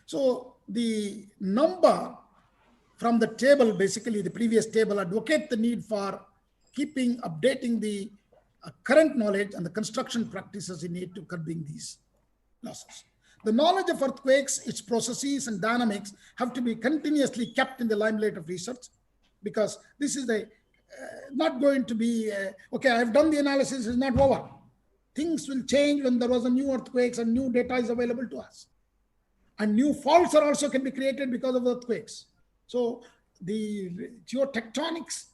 So the number from the table, basically the previous table, advocate the need for updating the current knowledge and the construction practices in need to curbing these losses. The knowledge of earthquakes, its processes and dynamics have to be continuously kept in the limelight of research, because this is not going to be, okay, I've done the analysis, it's not over. Things will change when there was a new earthquakes and new data is available to us. And new faults are also can be created because of earthquakes. So the geotectonics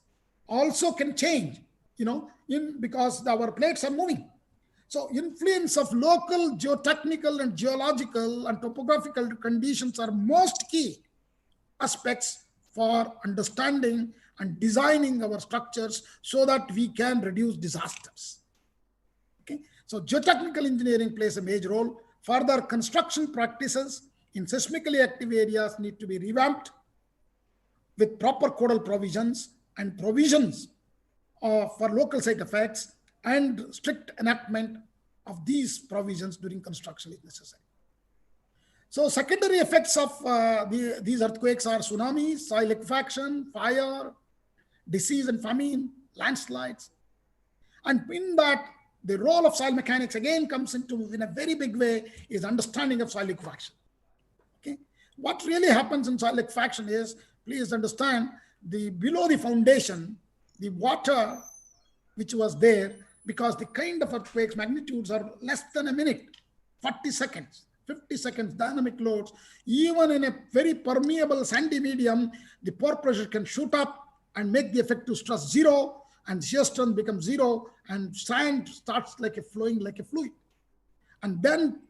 also can change, because our plates are moving. So influence of local geotechnical and geological and topographical conditions are most key aspects for understanding and designing our structures so that we can reduce disasters. Okay, so geotechnical engineering plays a major role. Further, construction practices in seismically active areas need to be revamped with proper codal provisions and provisions for local site effects, and strict enactment of these provisions during construction is necessary. So secondary effects of these earthquakes are tsunamis, soil liquefaction, fire, disease and famine, landslides. And in that, the role of soil mechanics again comes into, in a very big way, is understanding of soil liquefaction. Okay, what really happens in soil liquefaction is, please understand, below the foundation, the water which was there, because the kind of earthquakes magnitudes are less than a minute, 40 seconds, 50 seconds dynamic loads, even in a very permeable sandy medium, the pore pressure can shoot up and make the effective stress zero, and shear strength becomes zero, and sand starts flowing like a fluid. And then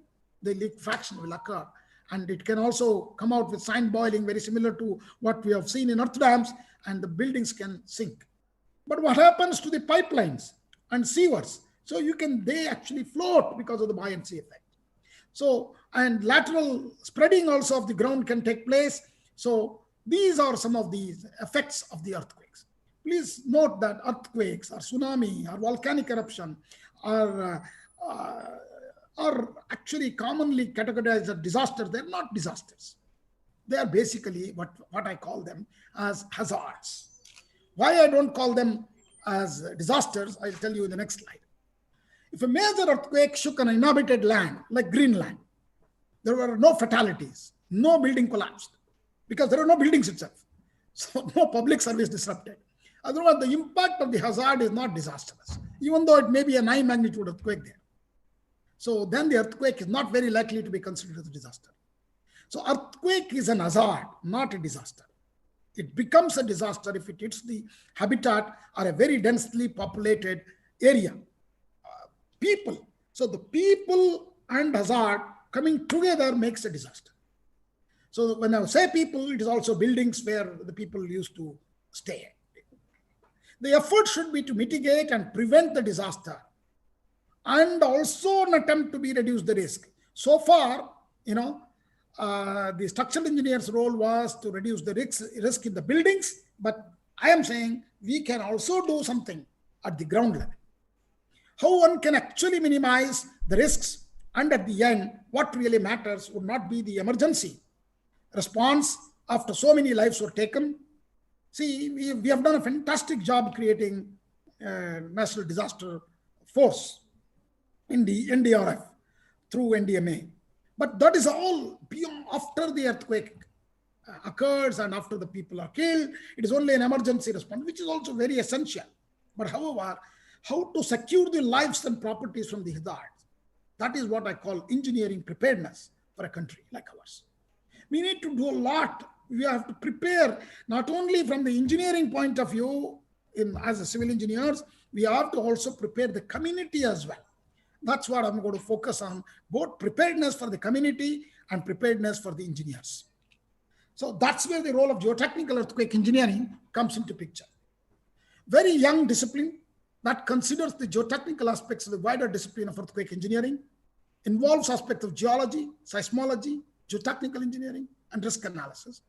the liquefaction will occur. And it can also come out with sand boiling, very similar to what we have seen in earth dams, and the buildings can sink. But what happens to the pipelines and sewers? So they actually float because of the buoyancy effect. So, and lateral spreading also of the ground can take place. So these are some of the effects of the earthquakes. Please note that earthquakes or tsunami or volcanic eruption are actually commonly categorized as disasters. They're not disasters. They are basically what I call them as hazards. Why I don't call them as disasters, I'll tell you in the next slide. If a major earthquake shook an inhabited land like Greenland, there were no fatalities, no building collapsed, because there are no buildings itself. So no public service disrupted. Otherwise, the impact of the hazard is not disastrous, even though it may be a 9 magnitude earthquake there. So then the earthquake is not very likely to be considered as a disaster. So earthquake is an hazard, not a disaster. It becomes a disaster if it hits the habitat or a very densely populated area. People. So the people and hazard coming together makes a disaster. So when I say people, it is also buildings where the people used to stay. The effort should be to mitigate and prevent the disaster, and also an attempt to reduce the risk. So far, the structural engineer's role was to reduce the risk in the buildings, but I am saying we can also do something at the ground level. how one can actually minimize the risks, and at the end, what really matters would not be the emergency response after so many lives were taken. See, we have done a fantastic job creating National Disaster Force in the NDRF through NDMA. But that is all beyond, after the earthquake occurs and after the people are killed. It is only an emergency response, which is also very essential. But however, how to secure the lives and properties from the hazards, that is what I call engineering preparedness for a country like ours. We need to do a lot. We have to prepare not only from the engineering point of view as a civil engineers, we have to also prepare the community as well. That's what I'm going to focus on, both preparedness for the community and preparedness for the engineers. So that's where the role of geotechnical earthquake engineering comes into picture. Very young discipline that considers the geotechnical aspects of the wider discipline of earthquake engineering, involves aspects of geology, seismology, geotechnical engineering, and risk analysis,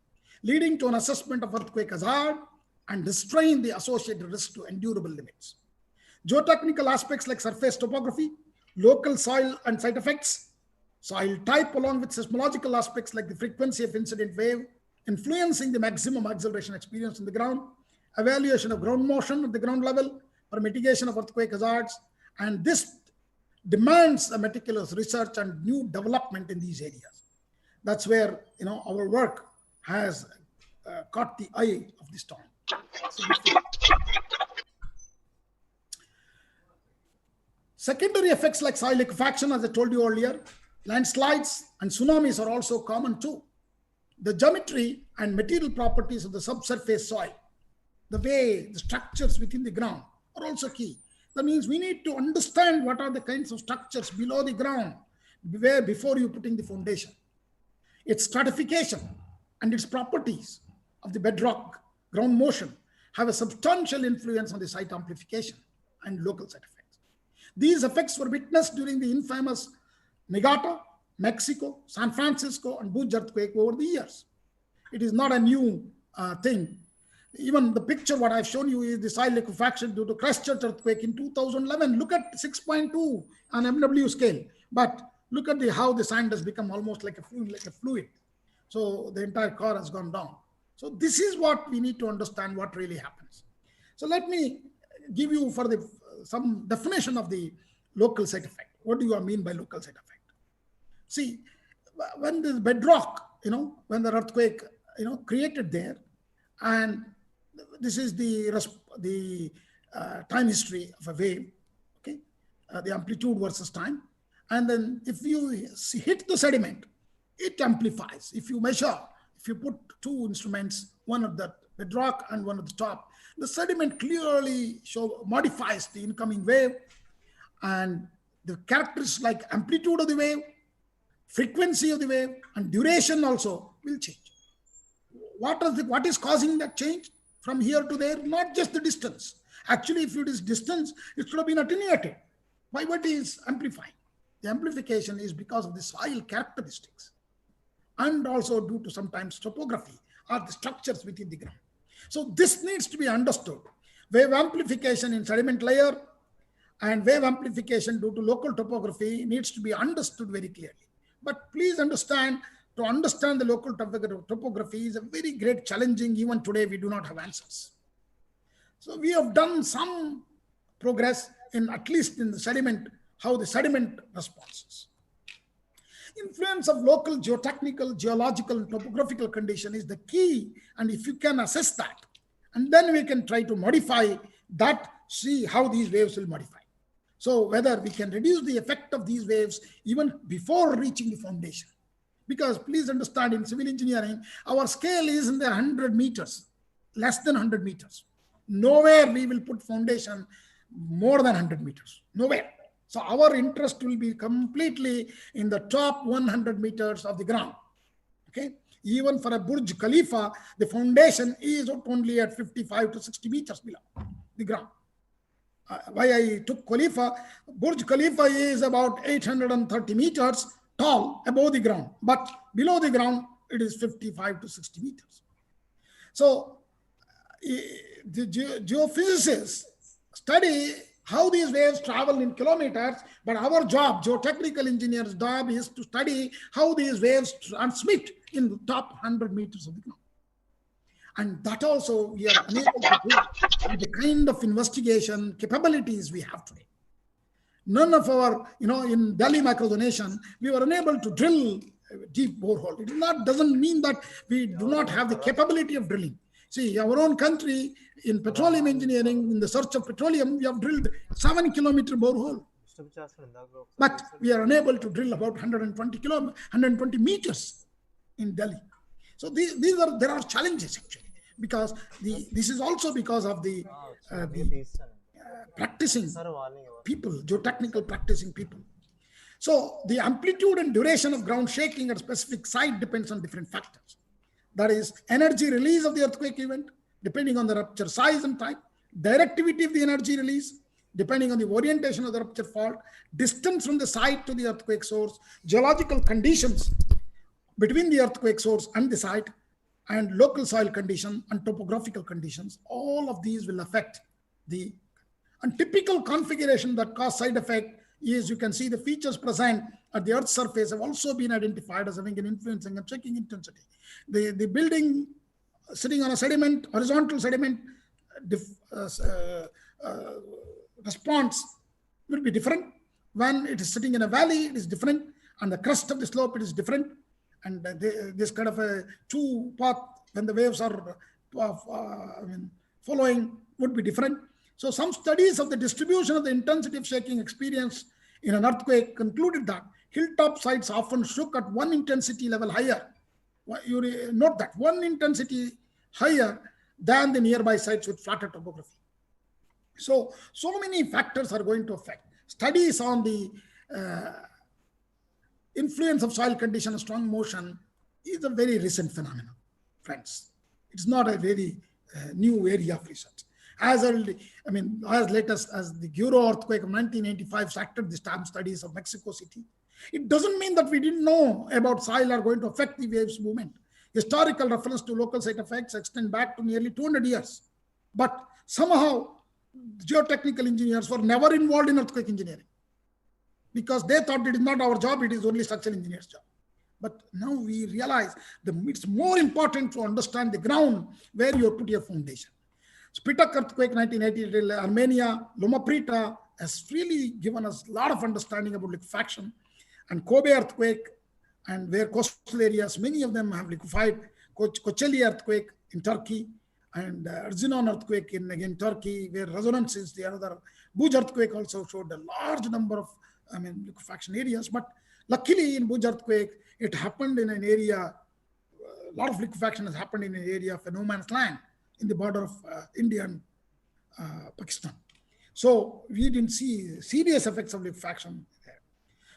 leading to an assessment of earthquake hazard and restrain the associated risk to endurable limits. Geotechnical aspects like surface topography, local soil and site effects, soil type, along with seismological aspects like the frequency of incident wave, influencing the maximum acceleration experience on the ground, evaluation of ground motion at the ground level for mitigation of earthquake hazards, and this demands a meticulous research and new development in these areas. That's where our work has caught the eye of the storm. Secondary effects like soil liquefaction, as I told you earlier, landslides and tsunamis are also common too. The geometry and material properties of the subsurface soil, the way the structures within the ground are also key. That means we need to understand what are the kinds of structures below the ground before you put in the foundation. Its stratification and its properties of the bedrock, ground motion have a substantial influence on the site amplification and local site effects. These effects were witnessed during the infamous Niigata, Mexico, San Francisco, and Bhuj earthquake over the years. It is not a new thing. Even the picture what I've shown you is the soil liquefaction due to Christchurch earthquake in 2011. Look at 6.2 on MW scale, but look at how the sand has become almost like a fluid. So the entire car has gone down. So this is what we need to understand what really happens. So let me give you some definition of the local site effect. What do you mean by local site effect? See, when the bedrock, when the earthquake, created there, and this is the time history of a wave, okay, the amplitude versus time. And then if you hit the sediment, it amplifies. If you measure, if you put two instruments, one at the bedrock and one at the top, the sediment clearly modifies the incoming wave, and the characteristics like amplitude of the wave, frequency of the wave, and duration also will change. What is causing that change from here to there? Not just the distance. Actually, if it is distance, it should have been attenuated. Why? What is amplifying? The amplification is because of the soil characteristics, and also due to sometimes topography or the structures within the ground. So this needs to be understood. Wave amplification in sediment layer and wave amplification due to local topography needs to be understood very clearly. But please understand, to understand the local topography is a very great challenging. Even today, we do not have answers. So we have done some progress in, at least in the sediment, how the sediment responses. Influence of local geotechnical, geological, and topographical condition is the key. And if you can assess that, and then we can try to modify that, see how these waves will modify. So whether we can reduce the effect of these waves even before reaching the foundation. Because please understand, in civil engineering, our scale is in the 100 meters, less than 100 meters. Nowhere we will put foundation more than 100 meters, nowhere. So our interest will be completely in the top 100 meters of the ground, okay? Even for a Burj Khalifa, the foundation is only at 55 to 60 meters below the ground. Why I took Khalifa, Burj Khalifa is about 830 meters tall above the ground, but below the ground, it is 55 to 60 meters. So the geophysicists study how these waves travel in kilometers, but our job, geotechnical engineer's job, is to study how these waves transmit in the top 100 meters of the ground. And that also we are unable to do with the kind of investigation capabilities we have today. None of our, in Delhi micronation, we were unable to drill a deep borehole. It doesn't mean that we do not have the capability of drilling. See, our own country in petroleum engineering, in the search of petroleum, we have drilled 7-kilometer borehole. But we are unable to drill about 120 meters in Delhi. So there are challenges actually, because this is also because of the practicing people, geotechnical practicing people. So the amplitude and duration of ground shaking at a specific site depends on different factors. That is energy release of the earthquake event, depending on the rupture size and type, directivity of the energy release, depending on the orientation of the rupture fault, distance from the site to the earthquake source, geological conditions between the earthquake source and the site, and local soil condition and topographical conditions. All of these will affect the typical configuration that cause side effect is, you can see the features present at the Earth's surface have also been identified as having an influencing and checking intensity. The building sitting on a sediment, horizontal sediment response will be different. When it is sitting in a valley, it is different, and the crest of the slope, it is different. And this kind of a two path, when the waves are following, would be different. So some studies of the distribution of the intensity of shaking experience in an earthquake concluded that hilltop sites often shook at one intensity level higher. You note that one intensity higher than the nearby sites with flatter topography. So many factors are going to affect. Studies on the influence of soil condition and strong motion is a very recent phenomenon, friends. It's not a very new area of research. As late as the Guro earthquake of 1985 started the storm studies of Mexico City. It doesn't mean that we didn't know about soil are going to affect the waves movement. Historical reference to local site effects extend back to nearly 200 years. But somehow, geotechnical engineers were never involved in earthquake engineering because they thought it is not our job, it is only structural engineer's job. But now we realize that it's more important to understand the ground where you put your foundation. Spitak earthquake 1980, Armenia, Loma Prieta has really given us a lot of understanding about liquefaction. And Kobe earthquake, and where coastal areas, many of them have liquefied. Kocaeli earthquake in Turkey, and Erzincan earthquake in Turkey, where resonance is the other. Buj earthquake also showed a large number of liquefaction areas. But luckily in Buj earthquake, it happened in an area, a lot of liquefaction has happened in an area of a no man's land in the border of India and Pakistan. So we didn't see serious effects of liquefaction there.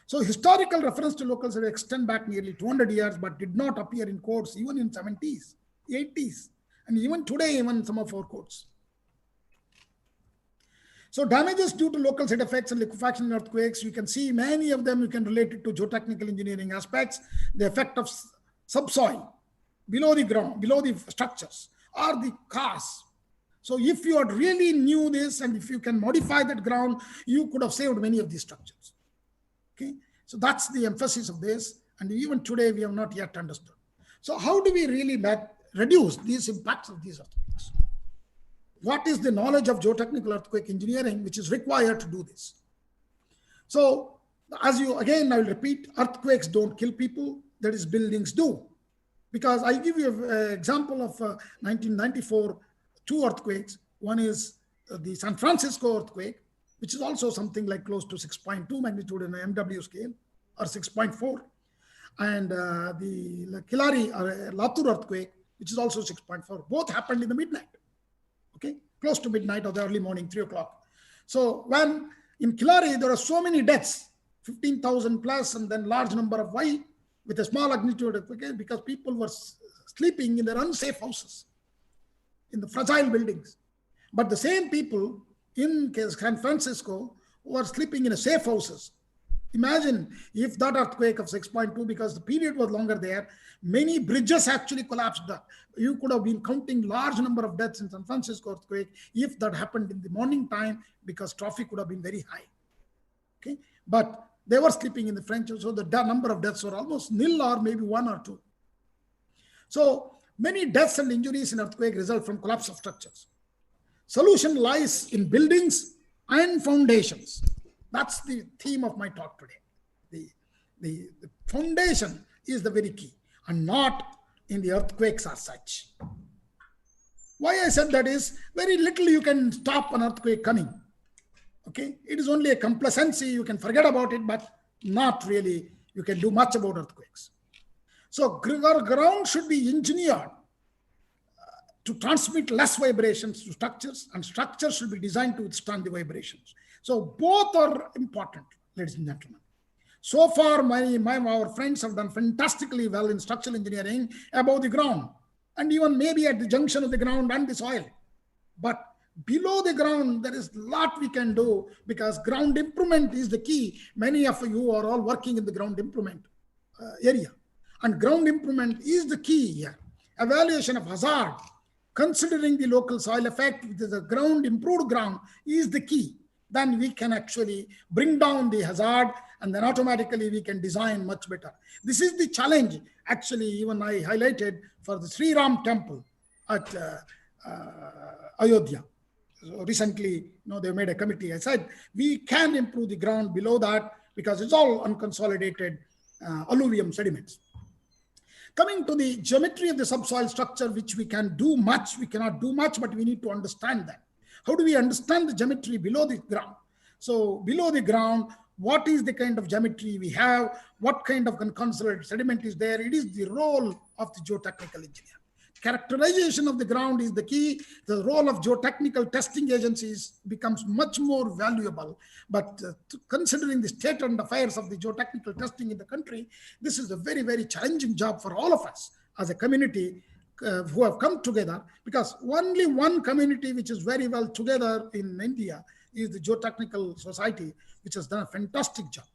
So historical reference to local survey extend back nearly 200 years, but did not appear in codes even in 70s, 80s, and even today, even some of our codes. So damages due to local side effects and liquefaction in earthquakes, you can see many of them you can relate it to geotechnical engineering aspects, the effect of subsoil below the ground, below the structures, or the cars. So if you had really knew this, and if you can modify that ground, you could have saved many of these structures. Okay, so that's the emphasis of this, and even today we have not yet understood. So how do we really reduce these impacts of these earthquakes? What is the knowledge of geotechnical earthquake engineering which is required to do this? So as I will repeat, earthquakes don't kill people, that is, buildings do. Because I give you an example of 1994, two earthquakes. One is the San Francisco earthquake, which is also something like close to 6.2 magnitude in an MW scale, or 6.4. And the Kilari or Latur earthquake, which is also 6.4. Both happened in the midnight, okay, close to midnight or the early morning, 3 o'clock. So when in Kilari, there are so many deaths, 15,000 plus, and then large number of why with a small magnitude, because people were sleeping in their unsafe houses, in the fragile buildings. But the same people in San Francisco were sleeping in safe houses, Imagine if that earthquake of 6.2, because the period was longer there, many bridges actually collapsed. You could have been counting large number of deaths in San Francisco earthquake if that happened in the morning time, because traffic would have been very high. Okay, but they were sleeping in the French, so the number of deaths were almost nil or maybe 1 or 2. So many deaths and injuries in earthquake result from collapse of structures. Solution lies in buildings and foundations. That's the theme of my talk today. The foundation is the very key, and not in the earthquakes as such. Why I said that is, very little you can stop an earthquake coming. Okay, it is only a complacency, you can forget about it, but not really you can do much about earthquakes. So our ground should be engineered to transmit less vibrations to structures, and structures should be designed to withstand the vibrations. So both are important, ladies and gentlemen. So far, our friends have done fantastically well in structural engineering above the ground, and even maybe at the junction of the ground and the soil. But below the ground, there is a lot we can do, because ground improvement is the key. Many of you are all working in the ground improvement area, and ground improvement is the key here. Evaluation of hazard, considering the local soil effect, with the ground, improved ground is the key. Then we can actually bring down the hazard, and then automatically we can design much better. This is the challenge, actually, even I highlighted for the Sri Ram temple at Ayodhya. So recently, they made a committee. I said, we can improve the ground below that, because it's all unconsolidated alluvium sediments. Coming to the geometry of the subsoil structure, which we can do much, we cannot do much, but we need to understand that. How do we understand the geometry below the ground? So below the ground, what is the kind of geometry we have? What kind of unconsolidated sediment is there? It is the role of the geotechnical engineer. Characterization of the ground is the key. The role of geotechnical testing agencies becomes much more valuable. But considering the state and affairs of the geotechnical testing in the country, this is a very, very challenging job for all of us as a community who have come together, because only one community which is very well together in India is the Geotechnical Society, which has done a fantastic job.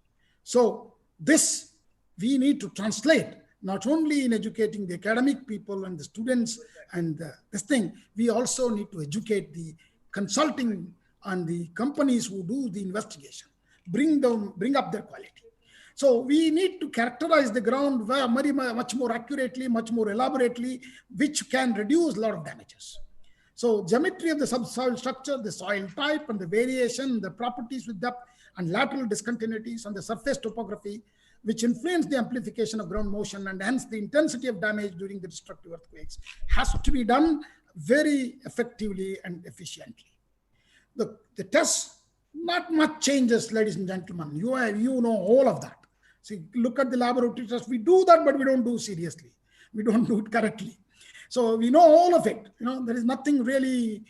So this we need to translate, not only in educating the academic people and the students and this thing, we also need to educate the consulting and the companies who do the investigation, bring up their quality. So we need to characterize the ground very much more accurately, much more elaborately, which can reduce a lot of damages. So geometry of the subsoil structure, the soil type and the variation, the properties with depth and lateral discontinuities, and the surface topography, which influence the amplification of ground motion and hence the intensity of damage during the destructive earthquakes, has to be done very effectively and efficiently. The tests, not much changes, ladies and gentlemen. You know all of that. See, look at the laboratory tests. We do that, but we don't do seriously. We don't do it correctly. So we know all of it. There is nothing really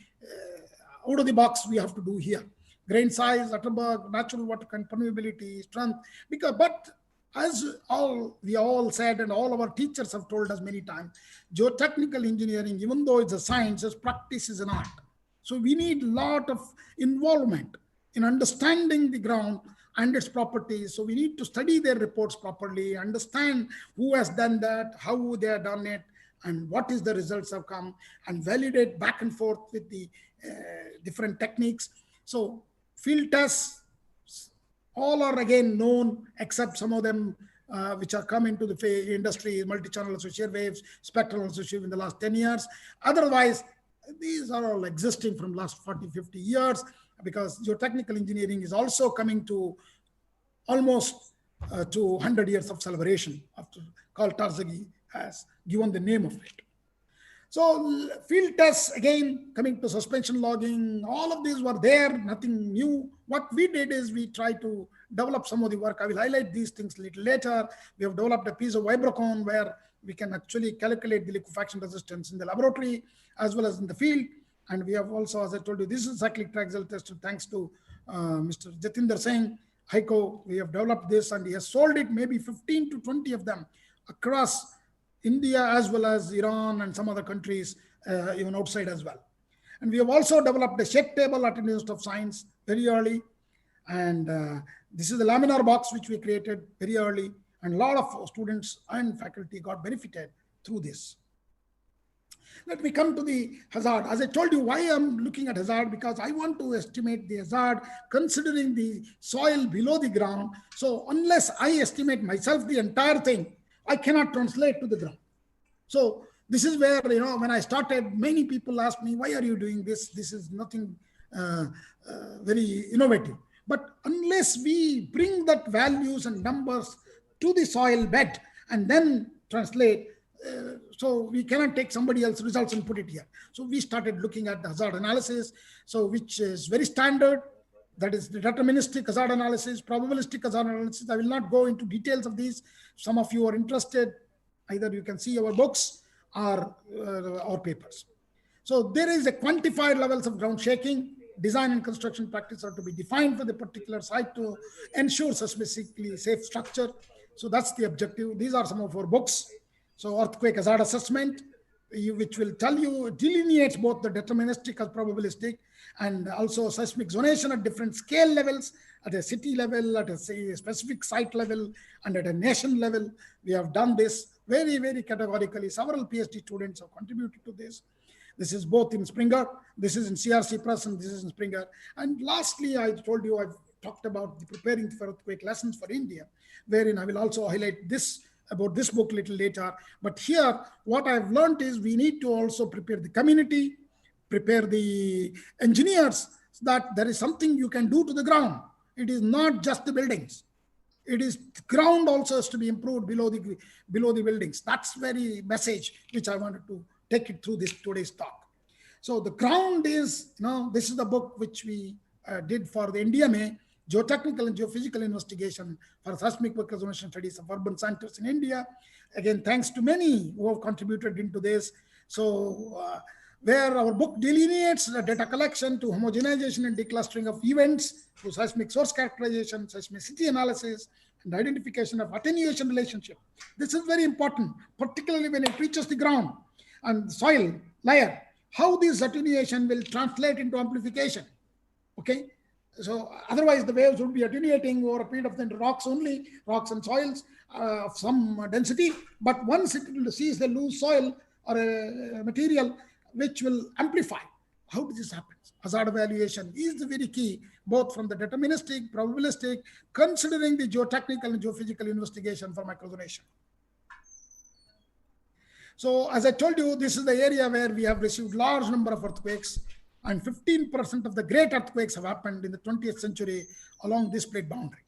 out of the box we have to do here. Grain size, Atterberg, natural water permeability, strength. But as we all said, and all our teachers have told us many times, geotechnical engineering, even though it's a science, its practice is an art. So we need a lot of involvement in understanding the ground and its properties. So we need to study their reports properly, understand who has done that, how they have done it, and what is the results have come, and validate back and forth with the different techniques. So field tests, all are again known, except some of them which are come into the industry, multi-channel associated waves, spectral associated in the last 10 years. Otherwise, these are all existing from last 40, 50 years, because geotechnical engineering is also coming to almost to 100 years of celebration, after Carl Tarzaghi has given the name of it. So field tests, again, coming to suspension logging, all of these were there, nothing new. What we did is we tried to develop some of the work. I will highlight these things a little later. We have developed a piece of vibrocone where we can actually calculate the liquefaction resistance in the laboratory as well as in the field. And we have also, as I told you, this is cyclic triaxial test, thanks to Mr. Jatinder Singh, HYCO. We have developed this, and he has sold it, maybe 15 to 20 of them across India as well as Iran and some other countries, even outside as well. And we have also developed a shake table at the Institute of Science very early. And this is the laminar box which we created very early, and a lot of students and faculty got benefited through this. Let me come to the hazard. As I told you, why I'm looking at hazard, because I want to estimate the hazard considering the soil below the ground. So unless I estimate myself the entire thing, I cannot translate to the ground. So this is where, when I started, many people asked me, why are you doing this? This is nothing very innovative. But unless we bring that values and numbers to the soil bed and then translate, so we cannot take somebody else's results and put it here. So we started looking at the hazard analysis, so which is very standard. That is the deterministic hazard analysis, probabilistic hazard analysis. I will not go into details of these. Some of you are interested, either you can see our books or our papers. So there is a quantified levels of ground shaking. Design and construction practice are to be defined for the particular site to ensure seismically safe structure. So that's the objective. These are some of our books. So earthquake hazard assessment, which will tell you, delineates both the deterministic and probabilistic, and also seismic zonation at different scale levels, at a city level, at a specific site level, and at a nation level. We have done this very, very categorically. Several PhD students have contributed to this. This is both in Springer, this is in CRC Press, and this is in Springer. And lastly, I told you, I've talked about the preparing for earthquake lessons for India, wherein I will also highlight this about this book a little later. But here, what I've learned is we need to also prepare the community, prepare the engineers, so that there is something you can do to the ground. It is not just the buildings. It is the ground also has to be improved below the buildings. That's very message which I wanted to take it through this today's talk. So the ground is, this is the book which we did for the NDMA, Geotechnical and Geophysical Investigation for Seismic Resonation Studies of Urban Centers in India. Again, thanks to many who have contributed into this. So where our book delineates the data collection to homogenization and declustering of events through seismic source characterization, seismicity analysis, and identification of attenuation relationship. This is very important, particularly when it reaches the ground and soil layer, how this attenuation will translate into amplification. Okay. So otherwise the waves would be attenuating over a period of time to rocks only, rocks and soils of some density. But once it sees the loose soil or a material which will amplify, how does this happen? Hazard evaluation is the very key, both from the deterministic, probabilistic, considering the geotechnical and geophysical investigation for microzonation. So as I told you, this is the area where we have received large number of earthquakes, and 15% of the great earthquakes have happened in the 20th century along this plate boundary.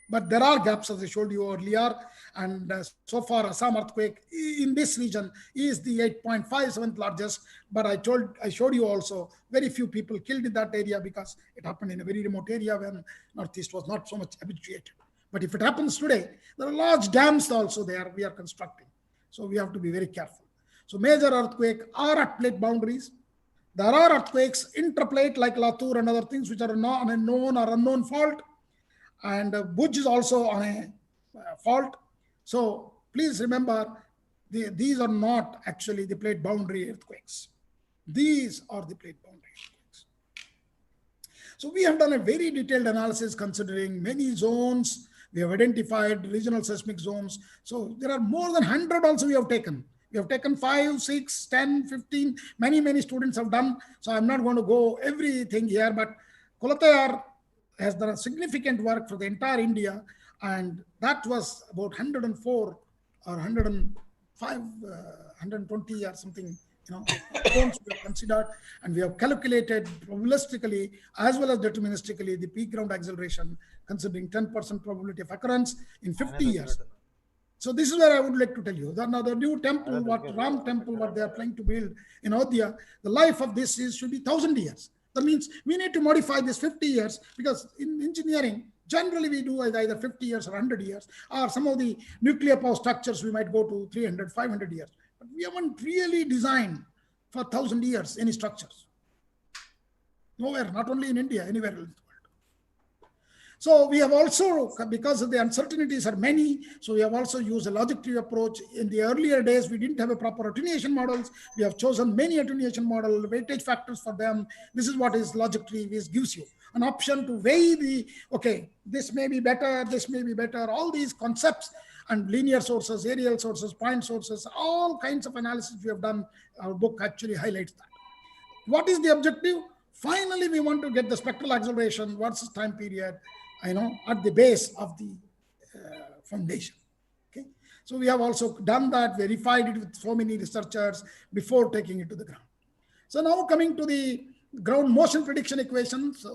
But there are gaps, as I showed you earlier, and so far Assam earthquake in this region is the 8.57th largest, but I showed you also very few people killed in that area because it happened in a very remote area when Northeast was not so much habituated. But if it happens today, there are large dams also there we are constructing. So we have to be very careful. So major earthquake are at plate boundaries. There are earthquakes interplate like Latur and other things which are on a known or unknown fault. And Bhuj is also on a fault. So please remember, these are not actually the plate boundary earthquakes. These are the plate boundary earthquakes. So we have done a very detailed analysis considering many zones. We have identified regional seismic zones. So there are more than 100 also we have taken. We have taken 5, 6, 10, 15, many students have done. So I'm not going to go everything here, but Kolatayar has done significant work for the entire India, and that was about 104 or 105, 120 or something, zones we have considered, and we have calculated probabilistically as well as deterministically the peak ground acceleration, considering 10% probability of occurrence in 50 years. So this is where I would like to tell you that now the new temple, what Ram temple, what they are planning to build in Ayodhya, the life of this should be 1,000 years. That means we need to modify this 50 years, because in engineering, generally we do either 50 years or 100 years, or some of the nuclear power structures we might go to 300, 500 years. But we haven't really designed for 1,000 years any structures. Nowhere, not only in India, anywhere else in the world. So we have also, because of the uncertainties are many, so we have also used a logic tree approach. In the earlier days, we didn't have a proper attenuation models. We have chosen many attenuation model, weightage factors for them. This is what is logic tree, which gives you an option to weigh the, okay, this may be better, this may be better, all these concepts and linear sources, aerial sources, point sources, all kinds of analysis we have done. Our book actually highlights that. What is the objective? Finally, we want to get the spectral acceleration versus time period, at the base of the foundation. Okay, so we have also done that, verified it with so many researchers before taking it to the ground. So now coming to the ground motion prediction equations.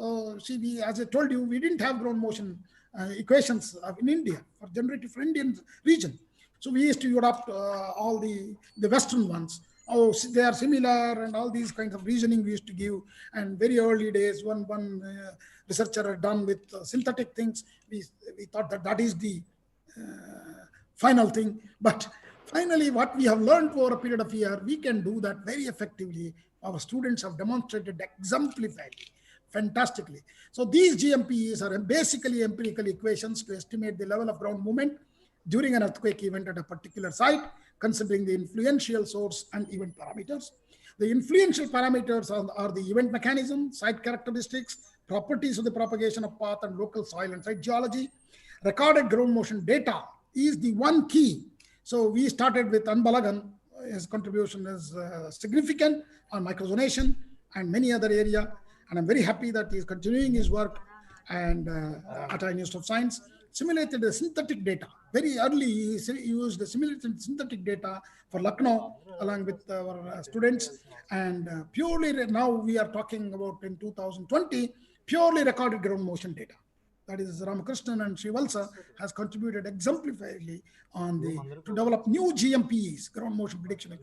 See, as I told you, we didn't have ground motion equations in India for generated for Indian region. So we used to adopt all the Western ones. Oh, they are similar and all these kinds of reasoning we used to give. And very early days, one researcher had done with synthetic things. We thought that is the final thing. But finally, what we have learned over a period of year, we can do that very effectively. Our students have demonstrated exemplifiedly, fantastically. So these GMPs are basically empirical equations to estimate the level of ground movement during an earthquake event at a particular site, considering the influential source and event parameters. The influential parameters are the event mechanism, site characteristics, properties of the propagation of path, and local soil and site geology. Recorded ground motion data is the one key. So we started with Anbalagan. His contribution is significant on microzonation and many other area. And I'm very happy that he's continuing his work and at our Institute of Science. Simulated the synthetic data. Very early, he used the simulated synthetic data for Lucknow along with our students. And purely, now we are talking about in 2020, purely recorded ground motion data. That is, Ramakrishnan and Srivalsa has contributed exemplifiedly on to develop new GMPs, ground motion prediction,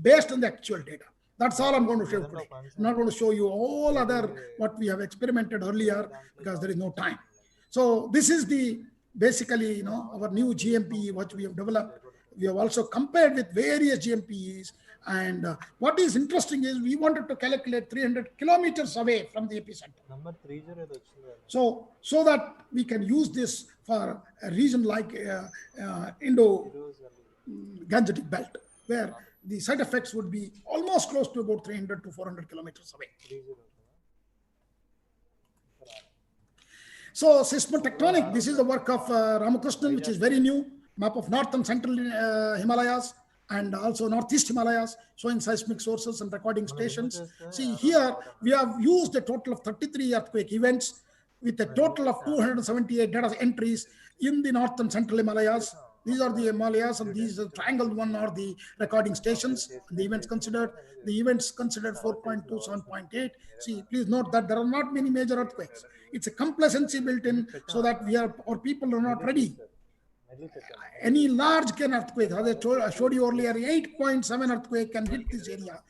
based on the actual data. That's all I'm going to show today. I'm not going to show you all other what we have experimented earlier because there is no time. So this is basically our new GMP what we have developed. We have also compared with various GMPs, and what is interesting is we wanted to calculate 300 kilometers away from the epicenter. So that we can use this for a region like Indo-Gangetic belt, where the side effects would be almost close to about 300 to 400 kilometers away. So seismotectonic, this is the work of Ramakrishnan, which is very new, map of North and Central Himalayas and also Northeast Himalayas, showing seismic sources and recording stations. See here, we have used a total of 33 earthquake events with a total of 278 data entries in the North and Central Himalayas. These are the Himalayas, and these triangled one are the recording stations. The events considered 4.2, 7.8. See, please note that there are not many major earthquakes. It's a complacency built in so that our people are not ready. Any large scale earthquake, as I showed you earlier, 8.7 earthquake can hit this area.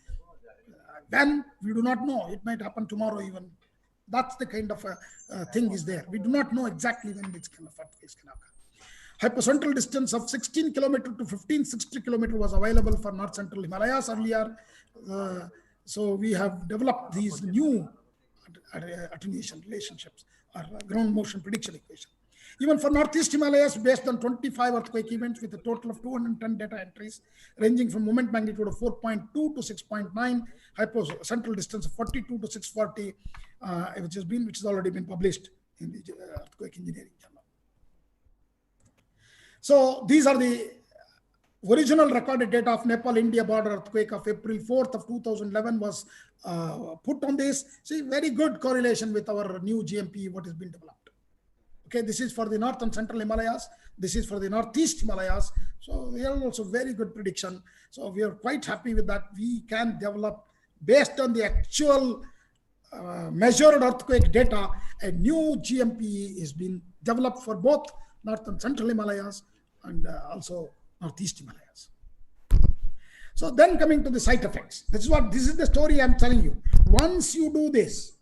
When we do not know, it might happen tomorrow even. That's the kind of thing is there. We do not know exactly when this kind of earthquakes can occur. Hypocentral distance of 16 kilometer to 1560 kilometer was available for North Central Himalayas earlier. So we have developed these new attenuation relationships or ground motion prediction equation. Even for Northeast Himalayas, based on 25 earthquake events with a total of 210 data entries, ranging from moment magnitude of 4.2 to 6.9, hypocentral distance of 42 to 640, which has already been published in the Earthquake Engineering Journal. So these are the original recorded data of Nepal-India border earthquake of April 4th of 2011 was put on this. See, very good correlation with our new GMP, what has been developed. Okay, this is for the North and Central Himalayas. This is for the Northeast Himalayas. So we have also very good prediction. So we are quite happy with that. We can develop, based on the actual measured earthquake data, a new GMP is being developed for both North and Central Himalayas and also Northeast Himalayas. So then coming to the site effects, this is the story I'm telling you. Once you do this,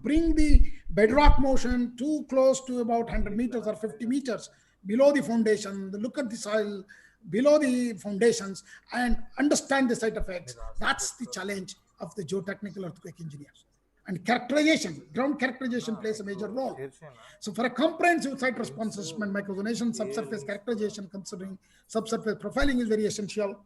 bring the bedrock motion too close to about 100 meters or 50 meters below the foundation, look at the soil below the foundations and understand the site effects. That's the challenge of the geotechnical earthquake engineers. and characterization, ground characterization plays a major role. So for a comprehensive site response assessment, micronization, subsurface characterization, considering subsurface profiling is very essential.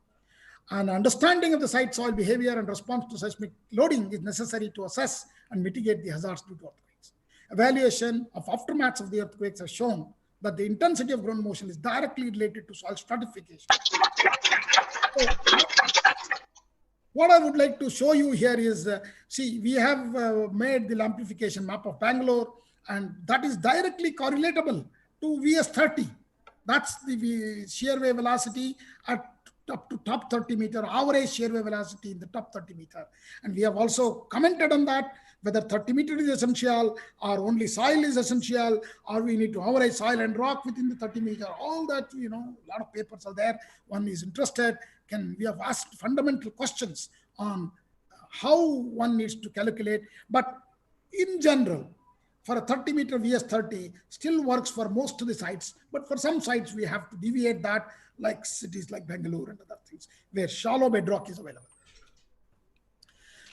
And understanding of the site soil behavior and response to seismic loading is necessary to assess and mitigate the hazards due to earthquakes. Evaluation of aftermaths of the earthquakes has shown that the intensity of ground motion is directly related to soil stratification. So, what I would like to show you here is, see, we have made the amplification map of Bangalore, and that is directly correlatable to VS30. That's the shear wave velocity at up to top 30 meter, average shear wave velocity in the top 30 meter. And we have also commented on that, whether 30 meter is essential or only soil is essential, or we need to average soil and rock within the 30 meter. All that, you know, a lot of papers are there. One is interested. We have asked fundamental questions on how one needs to calculate. But in general, for a 30 meter VS30 still works for most of the sites, but for some sites we have to deviate that, like cities like Bangalore and other things where shallow bedrock is available.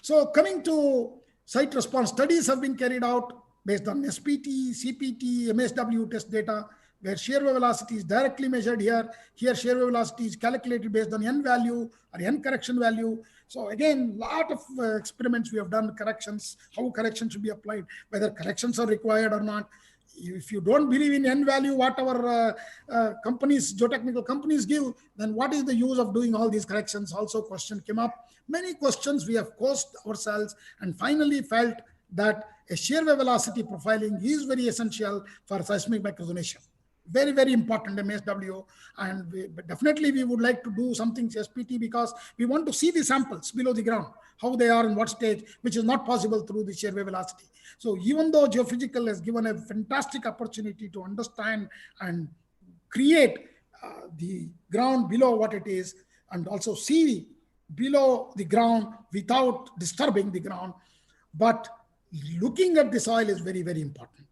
So coming to site response, studies have been carried out based on SPT, CPT, MSW test data, where shear wave velocity is directly measured here. Here shear wave velocity is calculated based on N value or N correction value. So again, lot of experiments we have done, corrections, how corrections should be applied, whether corrections are required or not. If you don't believe in N value, what our companies, geotechnical companies give, then what is the use of doing all these corrections? Also question came up. Many questions we have posed ourselves and finally felt that a shear wave velocity profiling is very essential for seismic microresonation. Very, very important MSW, and definitely we would like to do something SPT because we want to see the samples below the ground, how they are in what stage, which is not possible through the shear wave velocity. So even though geophysical has given a fantastic opportunity to understand and create the ground below what it is, and also see below the ground without disturbing the ground, but looking at the soil is very, very important.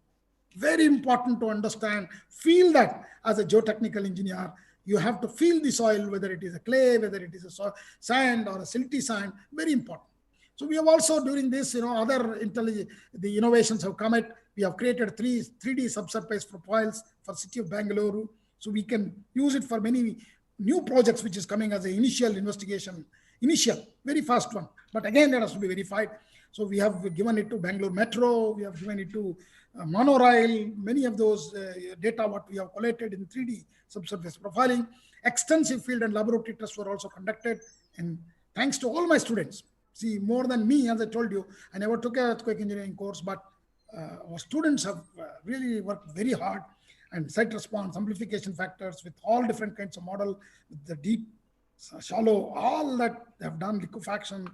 Very important to understand, feel that as a geotechnical engineer, you have to feel the soil, whether it is a clay, whether it is a sand or a silty sand, very important. So we have also during this, other the innovations have come at, we have created 3D subsurface profiles for city of Bangalore. So we can use it for many new projects, which is coming as an initial investigation, very fast one. But again, that has to be verified. So we have given it to Bangalore Metro, we have given it to monorail, many of those data what we have collected in 3D subsurface profiling. Extensive field and laboratory tests were also conducted, and thanks to all my students. See, more than me, as I told you, I never took an earthquake engineering course, but our students have really worked very hard, and site response, amplification factors with all different kinds of model, with the deep, shallow, all that they have done, liquefaction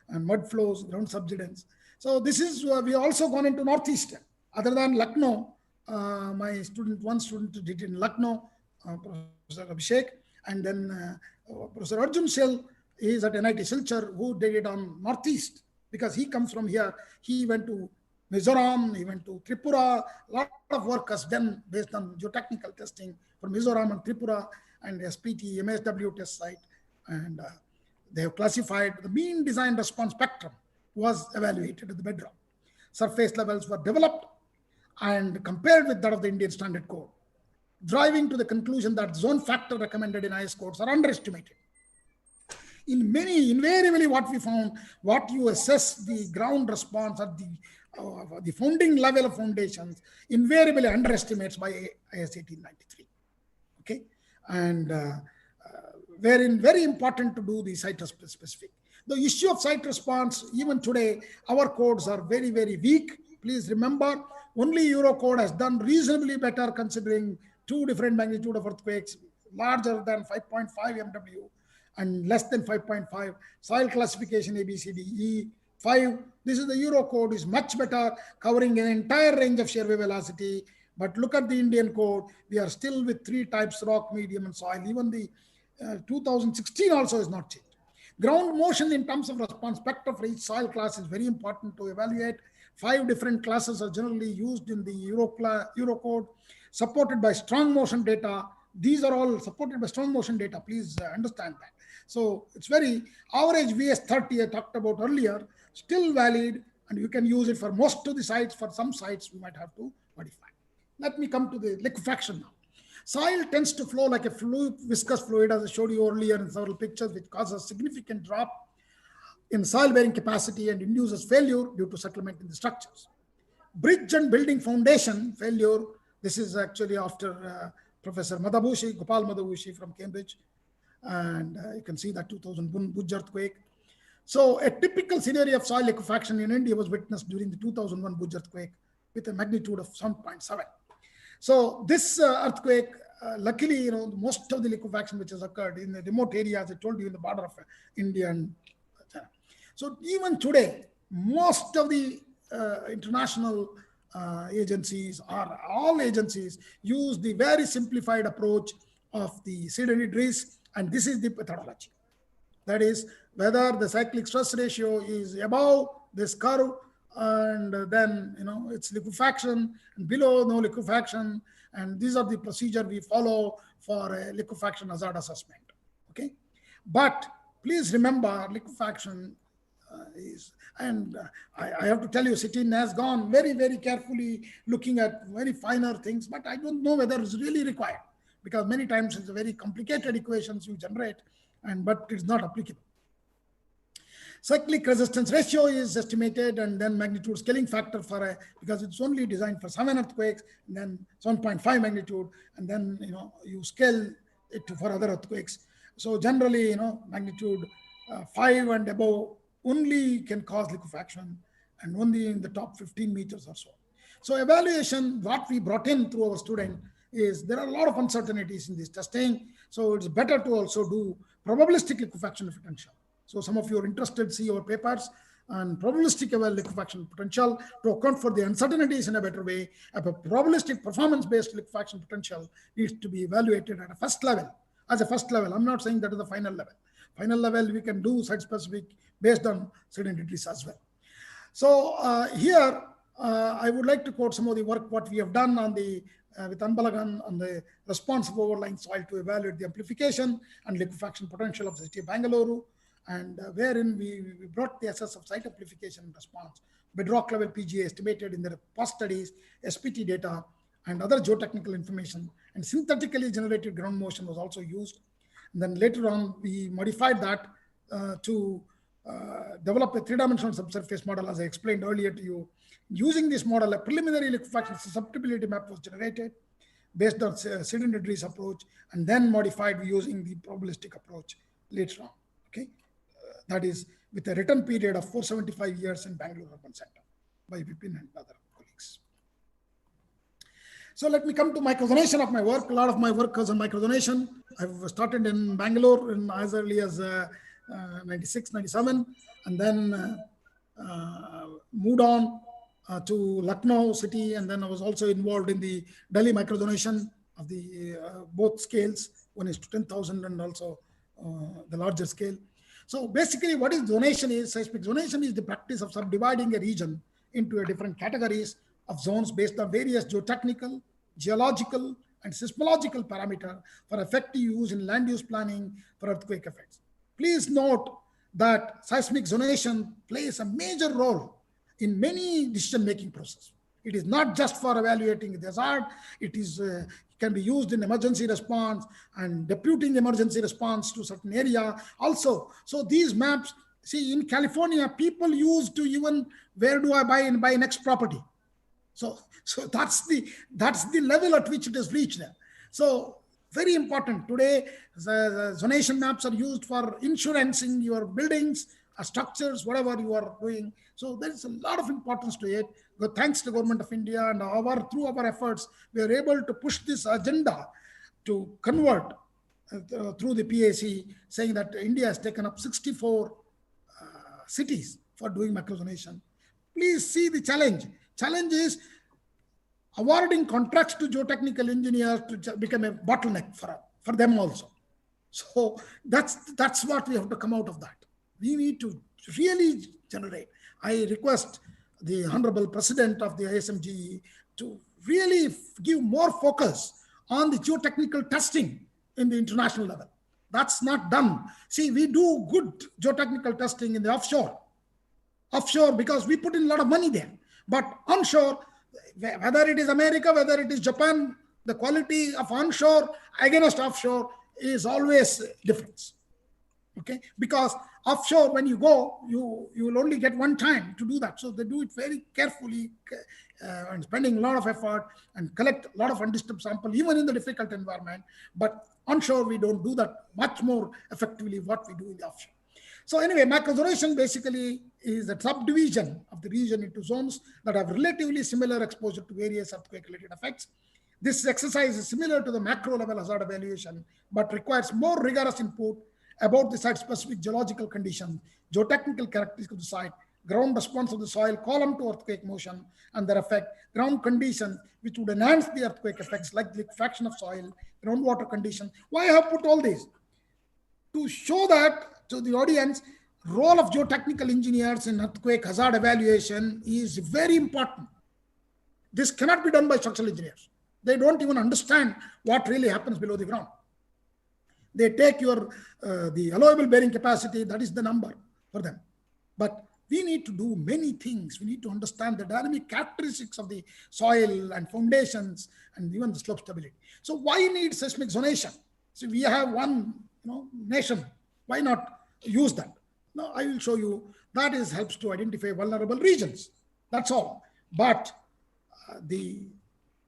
and mud flows, ground subsidence. So this is, we also gone into Northeastern. Other than Lucknow, one student did in Lucknow, Professor Abhishek, and then Professor Arjun Shell is at NIT Silchar, who did it on Northeast, because he comes from here. He went to Mizoram, he went to Tripura. A lot of work was done based on geotechnical testing for Mizoram and Tripura, and SPT, MSW test site. And they have classified the mean design response spectrum was evaluated at the bedrock. Surface levels were developed and compared with that of the Indian Standard Code, driving to the conclusion that zone factor recommended in IS codes are underestimated. In many, invariably what we found, what you assess the ground response at the founding level of foundations, invariably underestimates by IS 1893. Okay, and wherein very important to do the site specific. The issue of site response, even today, our codes are very, very weak. Please remember, only Eurocode has done reasonably better considering two different magnitude of earthquakes, larger than 5.5 MW and less than 5.5. Soil classification ABCDE 5. This is the Eurocode is much better, covering an entire range of shear wave velocity. But look at the Indian code, we are still with 3 types, rock, medium, and soil. Even the 2016 also is not changed. Ground motion in terms of response spectrum for each soil class is very important to evaluate. 5 different classes are generally used in the Eurocode, supported by strong motion data. These are all supported by strong motion data. Please understand that. So it's very average VS30 I talked about earlier, still valid and you can use it for most of the sites. For some sites, we might have to modify. Let me come to the liquefaction now. Soil tends to flow like a viscous fluid, as I showed you earlier in several pictures, which causes significant drop in soil bearing capacity and induces failure due to settlement in the structures. Bridge and building foundation failure. This is actually after Professor Madhabushi, Gopal Madhabushi from Cambridge. And you can see that 2001 Bhuj earthquake. So a typical scenario of soil liquefaction in India was witnessed during the 2001 Bhuj earthquake with a magnitude of 7.7. So this earthquake, luckily, most of the liquefaction which has occurred in the remote areas, I told you, in the border of India and China. So even today, most of the international agencies, or all agencies, use the very simplified approach of the Sid and Idriss, and this is the methodology. That is, whether the cyclic stress ratio is above this curve, and then it's liquefaction, and below no liquefaction, and these are the procedure we follow for a liquefaction hazard assessment. Okay, but please remember, liquefaction is, and I have to tell you, CITIN has gone very, very carefully looking at very finer things, but I don't know whether it's really required, because many times it's a very complicated equations you generate, but it's not applicable. Cyclic resistance ratio is estimated, and then magnitude scaling factor for because it's only designed for 7 earthquakes, and then 7.5 magnitude, and then you scale it for other earthquakes. So generally, magnitude 5 and above only can cause liquefaction, and only in the top 15 meters or so. So evaluation, what we brought in through our student is there are a lot of uncertainties in this testing. So it's better to also do probabilistic liquefaction potential. So some of you are interested, see our papers on probabilistic liquefaction potential to account for the uncertainties in a better way. A probabilistic performance-based liquefaction potential needs to be evaluated at a first level. As a first level, I'm not saying that is the final level. Final level, we can do site-specific based on Sid and Idriss as well. So here, I would like to quote some of the work what we have done on the with Anbalagan on the responsive overlying soil to evaluate the amplification and liquefaction potential of the city of Bangalore, and wherein we brought the assess of site amplification and response, bedrock level PGA estimated in the past studies, SPT data, and other geotechnical information, and synthetically generated ground motion was also used. And then later on, we modified that to develop a three-dimensional subsurface model, as I explained earlier to you. Using this model, a preliminary liquefaction susceptibility map was generated based on Sid and Idriss approach, and then modified using the probabilistic approach later on. Okay, that is with a written period of 475 years in Bangalore Urban Center by Vipin and other colleagues. So let me come to microzonation of my work. A lot of my work was on microzonation. I've started in Bangalore in as early as 96, 97, and then moved on to Lucknow city, and then I was also involved in the Delhi microzonation of the both scales. One is to 10,000 and also the larger scale. So basically what is zonation is, seismic zonation is the practice of subdividing a region into different categories of zones based on various geotechnical, geological, and seismological parameters for effective use in land use planning for earthquake effects. Please note that seismic zonation plays a major role in many decision-making process. It is not just for evaluating the hazard, it is can be used in emergency response and deputing emergency response to certain area also. So these maps, see in California, people used to even, where do I buy next property? So that's the level at which it is reached there. So very important. Today, the zonation maps are used for insurancing your buildings, structures, whatever you are doing. So there is a lot of importance to it. But thanks to the Government of India and through our efforts, we are able to push this agenda to convert through the PAC, saying that India has taken up 64 cities for doing microzonation. Please see the challenge. Challenge is awarding contracts to geotechnical engineers to become a bottleneck for them also. So that's what we have to come out of that. We need to really generate. I request the Honorable President of the ISMGE to really give more focus on the geotechnical testing in the international level. That's not done. See, we do good geotechnical testing in the offshore. Offshore, because we put in a lot of money there. But onshore, whether it is America, whether it is Japan, the quality of onshore against offshore is always different. Okay, because offshore, when you go, you will only get one time to do that. So they do it very carefully and spending a lot of effort and collect a lot of undisturbed sample, even in the difficult environment. But onshore, we don't do that much more effectively what we do in the offshore. So anyway, macrozonation basically is a subdivision of the region into zones that have relatively similar exposure to various earthquake-related effects. This exercise is similar to the macro-level hazard evaluation, but requires more rigorous input about the site-specific geological conditions, geotechnical characteristics of the site, ground response of the soil column to earthquake motion and their effect, ground conditions which would enhance the earthquake effects like liquefaction of soil, groundwater conditions. Why I have put all these? To show that to the audience, role of geotechnical engineers in earthquake hazard evaluation is very important. This cannot be done by structural engineers. They don't even understand what really happens below the ground. They take your the allowable bearing capacity, that is the number for them. But we need to do many things. We need to understand the dynamic characteristics of the soil and foundations and even the slope stability. So why need seismic zonation? So we have one nation. Why not use that? Now I will show you that helps to identify vulnerable regions. That's all. But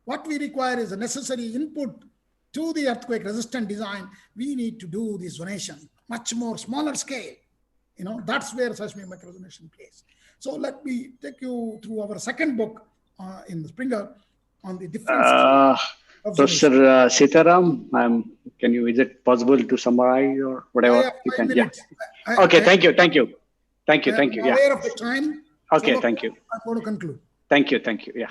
what we require is a necessary input to the earthquake resistant design. We need to do this zonation much more smaller scale. That's where seismic macrozonation plays. So let me take you through our second book in the Springer on the difference. Professor Sitaram, is it possible to summarize or whatever? You can, yeah. Okay, thank you. Yeah. Aware of the time. Okay, so thank you. I'm going to conclude. Thank you. Yeah.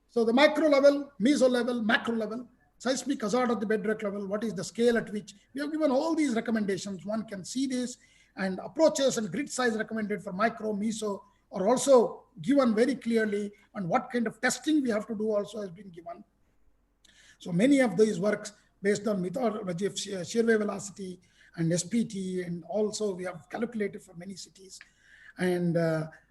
So the micro level, meso level, macro level, seismic hazard at the bedrock level, what is the scale at which we have given all these recommendations. One can see this, and approaches and grid size recommended for micro, meso are also given very clearly, and what kind of testing we have to do also has been given. So many of these works based on methodology of shear wave velocity and SPT, and also we have calculated for many cities. And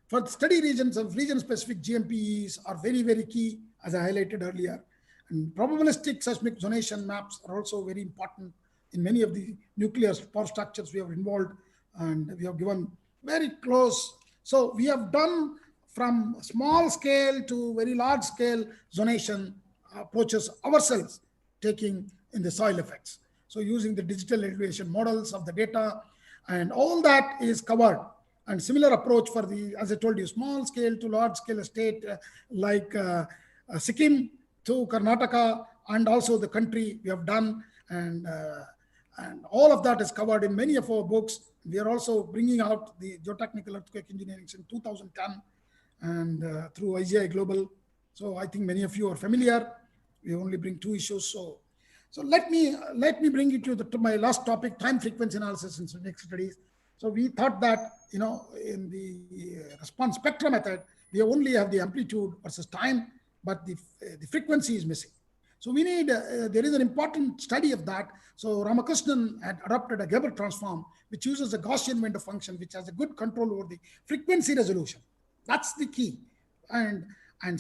for study regions of region-specific GMPEs are very, very key, as I highlighted earlier. And probabilistic seismic zonation maps are also very important in many of the nuclear power structures we have involved, and we have given very close. So we have done from small scale to very large scale zonation approaches ourselves, taking in the soil effects. So using the digital elevation models of the data, and all that is covered. And similar approach for the, as I told you, small scale to large scale estate like Sikkim to Karnataka, and also the country we have done, and all of that is covered in many of our books. We are also bringing out the geotechnical earthquake engineering in 2010 and through IGI Global. So I think many of you are familiar. We only bring 2 issues. So let me bring it to my last topic, time frequency analysis in next studies. So we thought that, in the response spectrum method, we only have the amplitude versus time, but the frequency is missing. So we need, there is an important study of that. So Ramakrishnan had adopted a Geber transform, which uses a Gaussian window function, which has a good control over the frequency resolution. That's the key. And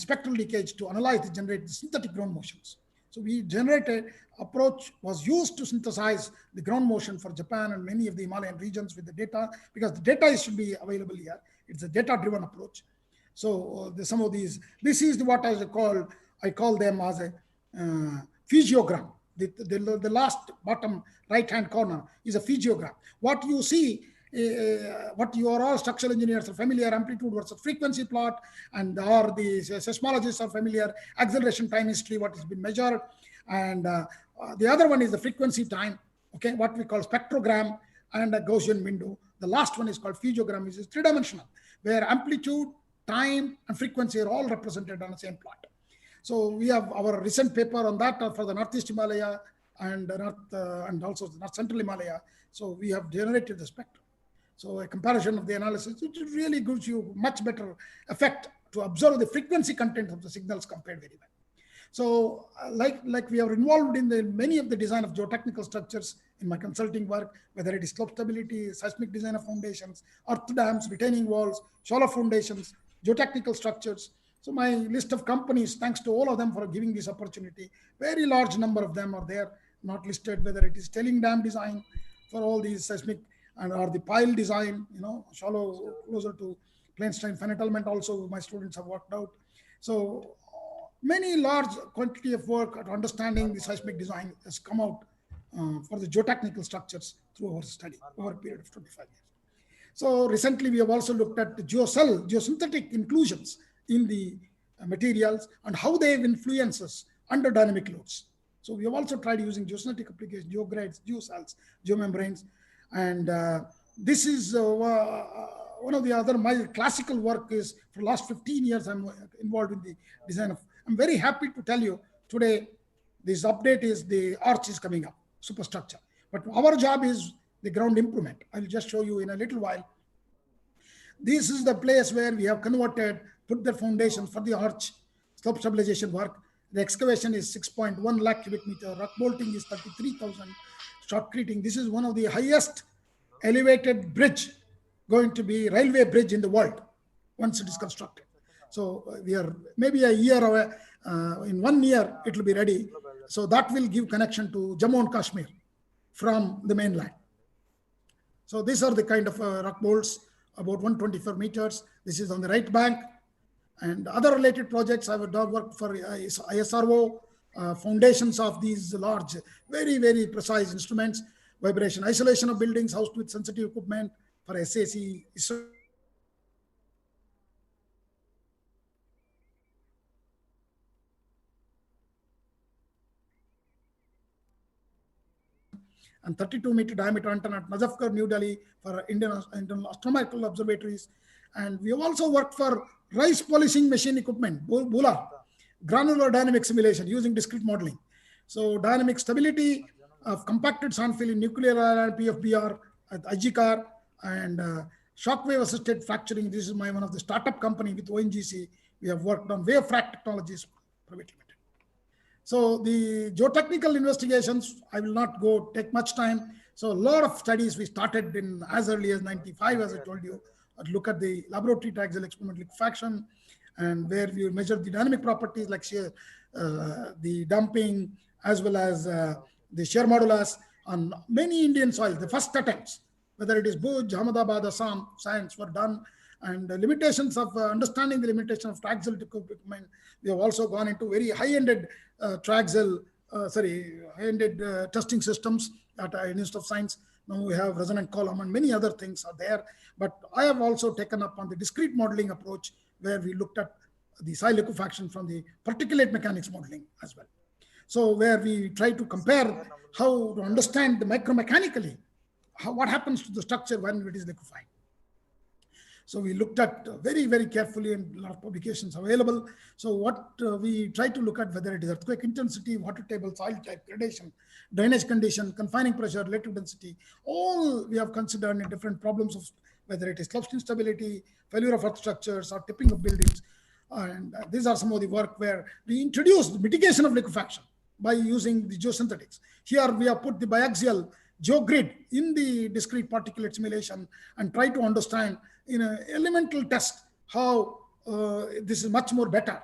spectral leakage to analyze and generate the synthetic ground motions. So we generated approach was used to synthesize the ground motion for Japan and many of the Himalayan regions with the data, because the data should be available here. It's a data-driven approach. So some of these, this is what I call them as a physiogram. The last bottom right-hand corner is a physiogram. What you see, what you are all structural engineers are familiar, amplitude versus frequency plot, and or the seismologists are familiar, acceleration time history, what has been measured, and the other one is the frequency time, okay, what we call spectrogram, and a Gaussian window. The last one is called physiogram, which is 3-dimensional, where amplitude, time, and frequency are all represented on the same plot. So we have our recent paper on that for the Northeast Himalaya and also the North Central Himalaya. So we have generated the spectrum. So a comparison of the analysis, it really gives you much better effect to observe the frequency content of the signals compared very well. So like we are involved in many of the design of geotechnical structures in my consulting work, whether it is slope stability, seismic design of foundations, earth dams, retaining walls, shallow foundations, geotechnical structures. So my list of companies, thanks to all of them for giving this opportunity. Very large number of them are there, not listed, whether it is tailing dam design for all these seismic and or the pile design, shallow, closer to plane strain finite also my students have worked out. So many large quantity of work at understanding the seismic design has come out for the geotechnical structures through our study over a period of 25 years. So recently we have also looked at the geosynthetic inclusions in the materials and how they have influences under dynamic loads. So we have also tried using geosynthetic applications, geogrids, geocells, geomembranes, and this is one of the other, my classical work is for the last 15 years I'm involved in the design of, I'm very happy to tell you today this update is the arch is coming up, superstructure. But our job is the ground improvement. I'll just show you in a little while. This is the place where we have converted, put the foundation for the arch slope stabilization work. The excavation is 6.1 lakh cubic meter, rock bolting is 33,000, shotcreting. This is one of the highest elevated bridge, going to be railway bridge in the world once it is constructed. So we are maybe a year away, in 1 year it will be ready. So that will give connection to Jammu and Kashmir from the mainland. So these are the kind of rock bolts, about 124 meters. This is on the right bank. And other related projects, I would have worked for ISRO, foundations of these large, very, very precise instruments, vibration isolation of buildings, housed with sensitive equipment for SAC. And 32-meter diameter antenna at Nazafgarh, New Delhi for Indian astronomical observatories. And we have also worked for rice polishing machine equipment, BULA, granular dynamic simulation using discrete modeling. So dynamic stability of compacted sandfill in nuclear island PFBR at IGCAR and shockwave assisted fracturing. This is one of the startup company with ONGC. We have worked on WaveFrac Technologies Private Limited. So the geotechnical investigations, I will not take much time. So a lot of studies we started in as early as 95, as I told you, look at the laboratory triaxial experimental liquefaction, and where we measure the dynamic properties like shear, the dumping, as well as the shear modulus on many Indian soils. The first attempts, whether it is Bhuj, Ahmedabad, Assam, science were done, and the limitations of understanding the limitation of triaxial equipment. We have also gone into very high-ended high-ended testing systems at Institute of Science. Now we have resonant column and many other things are there. But I have also taken up on the discrete modeling approach, where we looked at the soil liquefaction from the particulate mechanics modeling as well. So where we try to compare how to understand the micromechanically, what happens to the structure when it is liquefied. So we looked at very, very carefully, and a lot of publications available. So what we try to look at, whether it is earthquake intensity, water table, soil type, gradation, drainage condition, confining pressure, relative density, all we have considered in different problems of whether it is slope instability, failure of earth structures, or tipping of buildings. And these are some of the work where we introduced mitigation of liquefaction by using the geosynthetics. Here we have put the biaxial geogrid in the discrete particulate simulation and try to understand in an elemental test how this is much more better.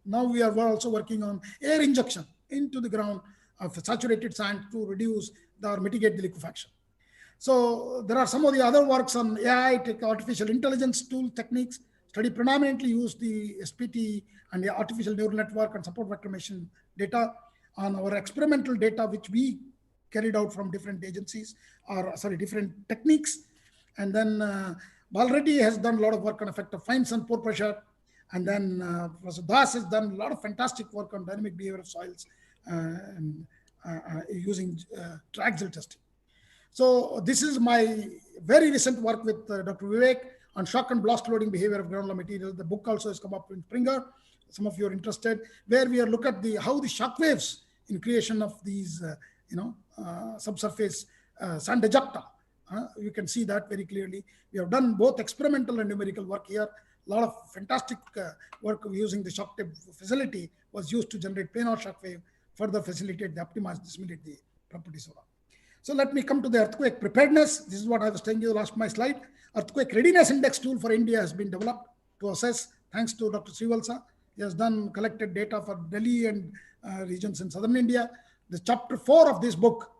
Now we are also working on air injection into the ground of saturated sand to reduce or mitigate the liquefaction. So there are some of the other works on AI, artificial intelligence tool techniques. Study predominantly use the SPT and the artificial neural network and support vector machine data on our experimental data, which we carried out from different agencies, different techniques. And then Balreddy has done a lot of work on effect of fine sun pore pressure. And then Professor Das has done a lot of fantastic work on dynamic behavior of soils using triaxial testing. So this is my very recent work with Dr. Vivek on shock and blast loading behavior of granular material. The book also has come up in Springer. Some of you are interested, where we are look at how the shock waves in creation of these, subsurface sand ejecta. You can see that very clearly. We have done both experimental and numerical work here. A lot of fantastic work of using the shock tape facility was used to generate planar shock wave, further facilitate the optimized, dissimulate the properties of it. So let me come to the earthquake preparedness. This is what I was telling you last my slide. Earthquake readiness index tool for India has been developed to assess, thanks to Dr. Srivalsa. He has collected data for Delhi and regions in southern India. The chapter 4 of this book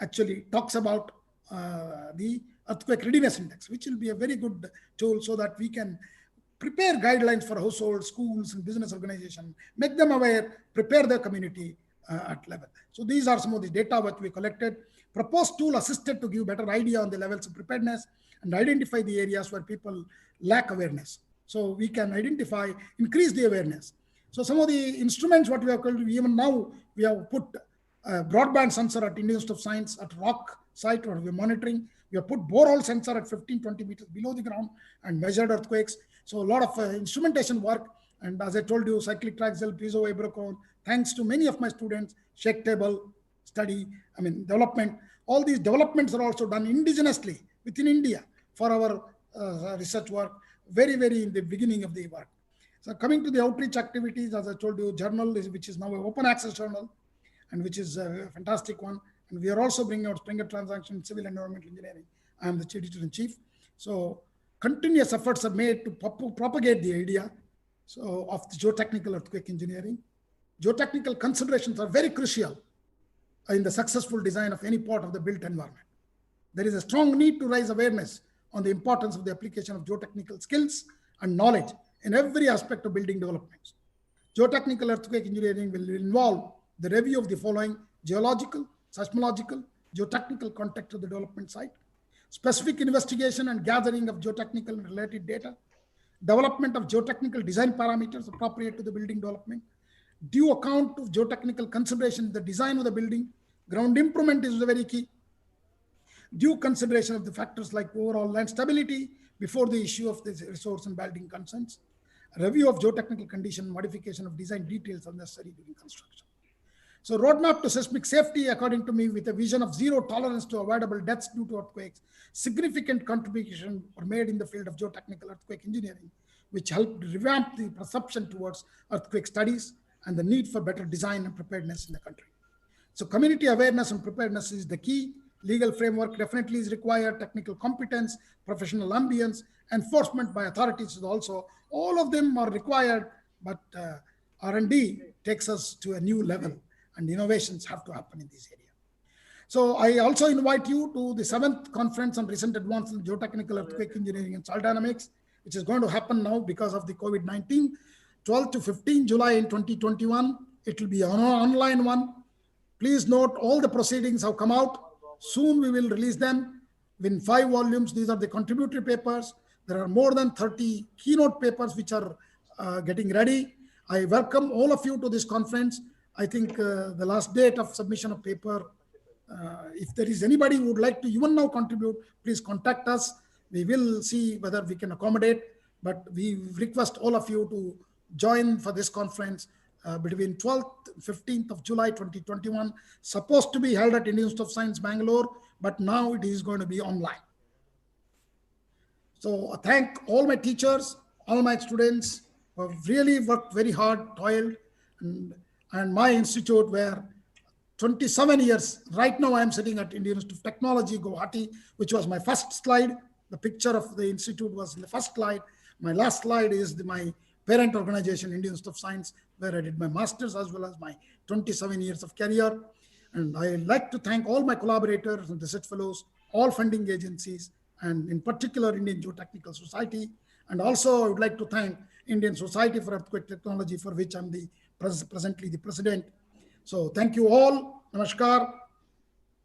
actually talks about the earthquake readiness index, which will be a very good tool so that we can prepare guidelines for households, schools, and business organizations, make them aware, prepare their community at level. So these are some of the data that we collected. Proposed tool assisted to give better idea on the levels of preparedness and identify the areas where people lack awareness. So we can identify, increase the awareness. So some of the instruments what we have called, even now we have put broadband sensor at Indian Institute of Science at rock site where we're monitoring. We have put borehole sensor at 15-20 meters below the ground and measured earthquakes. So a lot of instrumentation work. And as I told you, cyclic triaxial, piezo vibrocone, thanks to many of my students, shake table study, development. All these developments are also done indigenously within India for our research work, very, very in the beginning of the work. So coming to the outreach activities, as I told you, journal, which is now an open access journal, and which is a fantastic one. And we are also bringing out Springer Transaction in Civil Environmental Engineering. I am the editor-in-chief. So continuous efforts are made to propagate the idea of the geotechnical earthquake engineering. Geotechnical considerations are very crucial in the successful design of any part of the built environment. There is a strong need to raise awareness on the importance of the application of geotechnical skills and knowledge in every aspect of building developments. Geotechnical earthquake engineering will involve the review of the following: geological, seismological, geotechnical context of the development site, specific investigation and gathering of geotechnical and related data, development of geotechnical design parameters appropriate to the building development, due account of geotechnical consideration in the design of the building. Ground improvement is very key. Due consideration of the factors like overall land stability before the issue of the resource and building consents. Review of geotechnical condition, modification of design details are necessary during construction. So roadmap to seismic safety, according to me, with a vision of zero tolerance to avoidable deaths due to earthquakes, significant contributions were made in the field of geotechnical earthquake engineering, which helped revamp the perception towards earthquake studies and the need for better design and preparedness in the country. So community awareness and preparedness is the key. Legal framework definitely is required, technical competence, professional ambience, enforcement by authorities is also, all of them are required, but R&D takes us to a new level and innovations have to happen in this area. So I also invite you to the 7th conference on recent advances in geotechnical earthquake engineering and soil dynamics, which is going to happen now because of the COVID-19, 12 to 15 July in 2021. It will be an online one. Please note all the proceedings have come out. Soon we will release them in 5 volumes. These are the contributory papers. There are more than 30 keynote papers which are getting ready. I welcome all of you to this conference. I think the last date of submission of paper, if there is anybody who would like to even now contribute, please contact us. We will see whether we can accommodate, but we request all of you to join for this conference between 12th and 15th of July 2021, supposed to be held at Indian Institute of Science, Bangalore, but now it is going to be online. So I thank all my teachers, all my students who have really worked very hard, toiled, and my institute where 27 years, right now I am sitting at Indian Institute of Technology, Guwahati, which was my first slide. The picture of the institute was in the first slide. My last slide is my parent organization, Indian Institute of Science, where I did my master's as well as my 27 years of career. And I like to thank all my collaborators and research fellows, all funding agencies, and in particular Indian Geotechnical Society. And also I would like to thank Indian Society for Earthquake Technology, for which I'm presently the president. So thank you all. Namaskar.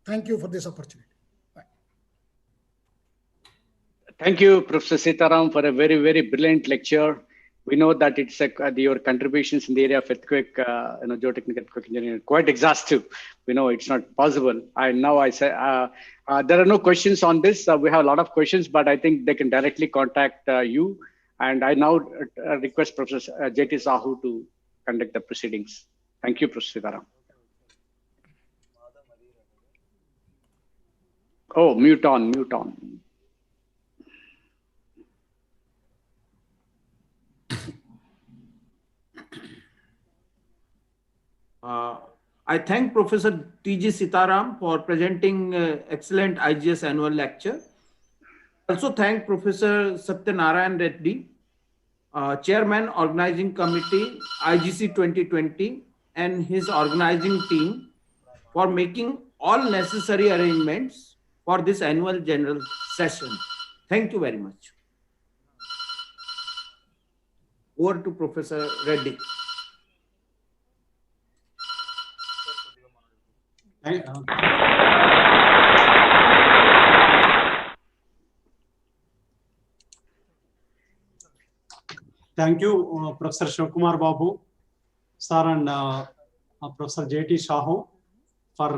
Thank you for this opportunity. Bye. Thank you, Professor Sitaram, for a very, very brilliant lecture. We know that it's your contributions in the area of earthquake, geotechnical earthquake engineering are quite exhaustive. We know it's not possible. And now I say there are no questions on this. We have a lot of questions, but I think they can directly contact you. And I now request Professor J.T. Sahu to conduct the proceedings. Thank you, Professor Sitaram. Oh, mute on, mute on. I thank Professor T.G. Sitaram for presenting excellent IGS annual lecture. Also thank Professor Satyanarayan Reddy, Chairman Organizing Committee IGC 2020 and his organizing team for making all necessary arrangements for this annual general session. Thank you very much. Over to Professor Reddy. Thank you, Professor Shivkumar Babu, sir, and Professor J.T. Shahu for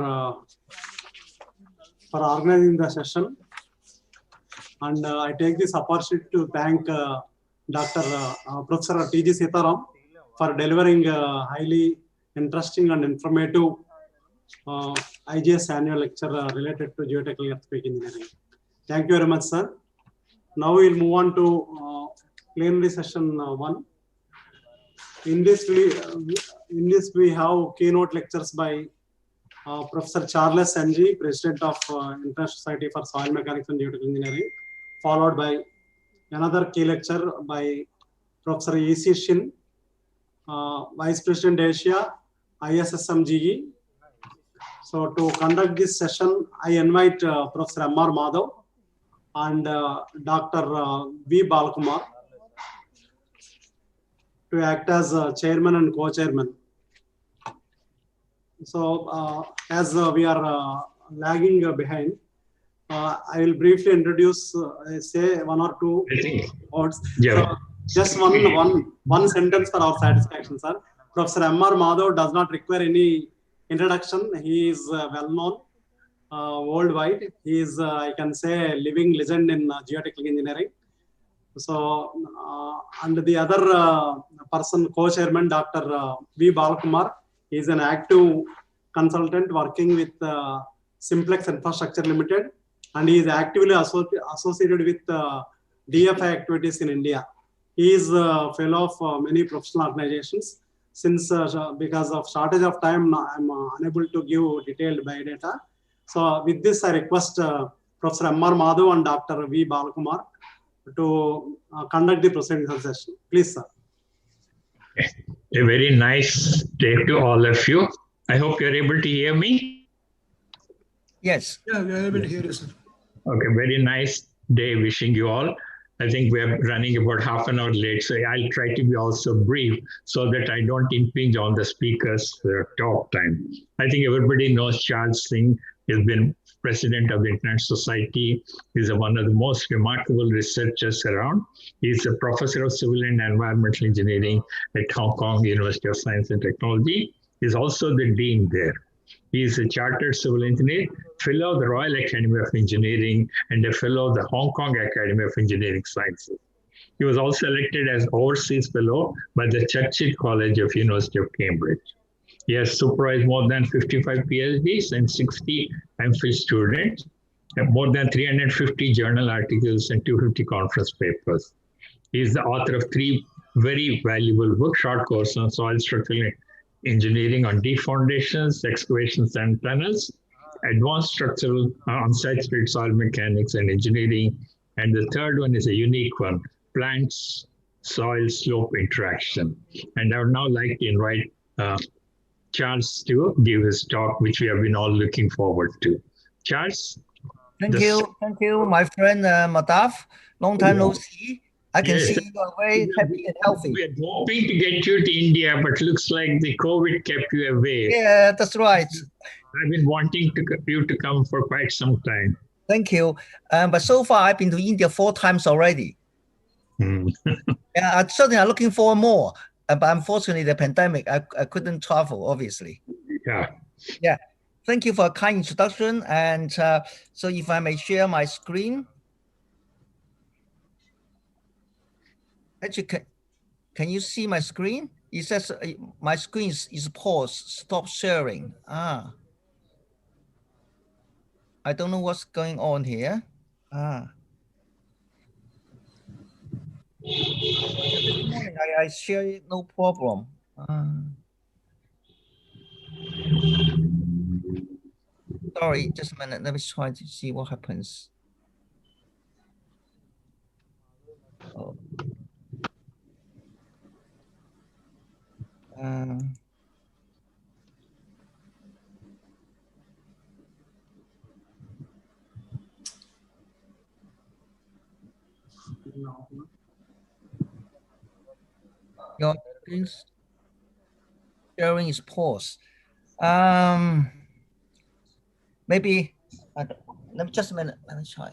organizing the session. And I take this opportunity to thank Professor T.G. Sitaram for delivering a highly interesting and informative IGS annual lecture related to geotechnical earthquake engineering. Thank you very much, sir. Now we'll move on to plenary session 1. In this we have keynote lectures by Professor Charles Ng, President of International Society for Soil Mechanics and Geotechnical Engineering, followed by another key lecture by Professor E.C. Shin, Vice President Asia, ISSMGE. So to conduct this session, I invite Professor M.R. Madhav and Dr. V. Balakumar to act as chairman and co-chairman. So as we are lagging behind, I will briefly introduce, say one or two words. Yeah. So just one sentence for our satisfaction, sir. Professor M.R. Madhav does not require any introduction. He is well known worldwide. He is, I can say, a living legend in geotechnical engineering. So, and the other person, co-chairman, Dr. V. Balakumar, he is an active consultant working with Simplex Infrastructure Limited, and he is actively associated with DFI activities in India. He is a fellow of many professional organizations. Since because of shortage of time, I'm unable to give detailed biodata. So with this, I request Professor M.R. Madhav and Dr. V. Balakumar to conduct the proceedings session. Please, sir. A very nice day to all of you. I hope you're able to hear me. Yes. Yeah, we are able to hear you, sir. Okay, very nice day wishing you all. I think we are running about half an hour late, so I'll try to be also brief so that I don't impinge on the speaker's talk time. I think everybody knows Charles Singh. He's been president of the International Society. He's one of the most remarkable researchers around. He's a professor of civil and environmental engineering at Hong Kong University of Science and Technology. He's also the dean there. He is a chartered civil engineer, fellow of the Royal Academy of Engineering, and a fellow of the Hong Kong Academy of Engineering Sciences. He was also elected as overseas fellow by the Churchill College of University of Cambridge. He has supervised more than 55 PhDs and 60 MPhil students, and more than 350 journal articles and 250 conference papers. He is the author of 3 very valuable books, short course on soil structural engineering on deep foundations, excavations and tunnels, advanced structural unsaturated soil mechanics and engineering, and the third one is a unique one, plants soil slope interaction. And I would now like to invite Charles to give his talk, which we have been all looking forward to. Charles? Thank you, my friend Madhav. Long time no see. I can see you are very happy and healthy. We are hoping to get you to India, but looks like the COVID kept you away. Yeah, that's right. I've been wanting you to come for quite some time. Thank you. But so far, I've been to India 4 times already. Yeah, I'm looking forward more. But unfortunately, the pandemic, I couldn't travel, obviously. Yeah. Thank you for a kind introduction. And so if I may share my screen. Actually, can you see my screen? It says my screen is paused, stop sharing. I don't know what's going on here. This morning I share it, no problem. Sorry, just a minute. Let me try to see what happens. Oh. Your screen sharing is paused. Maybe let me just a minute. Let me try.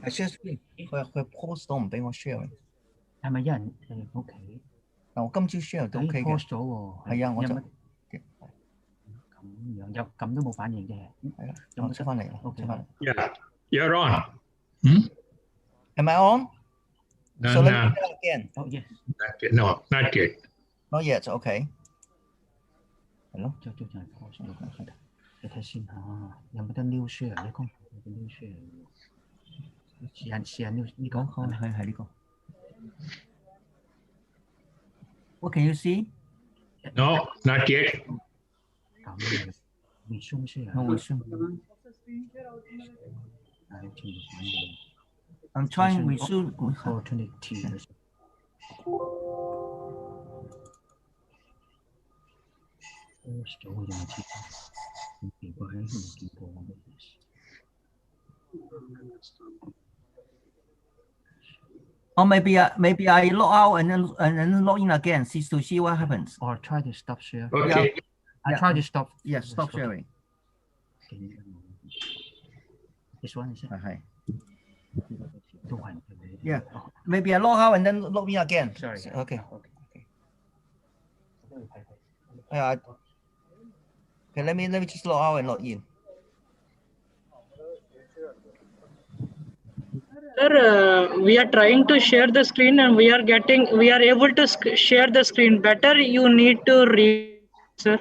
I share screen，佢 post 到唔俾我 share。係咪有人屋企？嗱，我今朝 share 都 OK 嘅。post 咗喎。係啊，我就咁樣又咁都冇反應嘅。係啦，我出翻嚟啦。OK，出翻嚟。Yeah, you're on. Am I on? No, So let no. me try again. Oh yes. Not yet. No, not yet. Not yet. Okay. 係咯，就係 post 咗嘅。你睇先嚇，有冇得 new share 呢個？有冇 new share？試下 new 呢個係呢個。What can you see? No, not yet. Resume share. No, resume. I'm trying resume. Opportunity. Or maybe I log out and then log in again, to see what happens. Or try to stop share. Okay. I try to stop. Yeah, stop sharing. This one is it? Yeah. Maybe I log out and then log in again. Sorry. Okay. Yeah. Okay. Let me just log out and log in. Sir, we are trying to share the screen and we are able to share the screen better. You need to read, sir.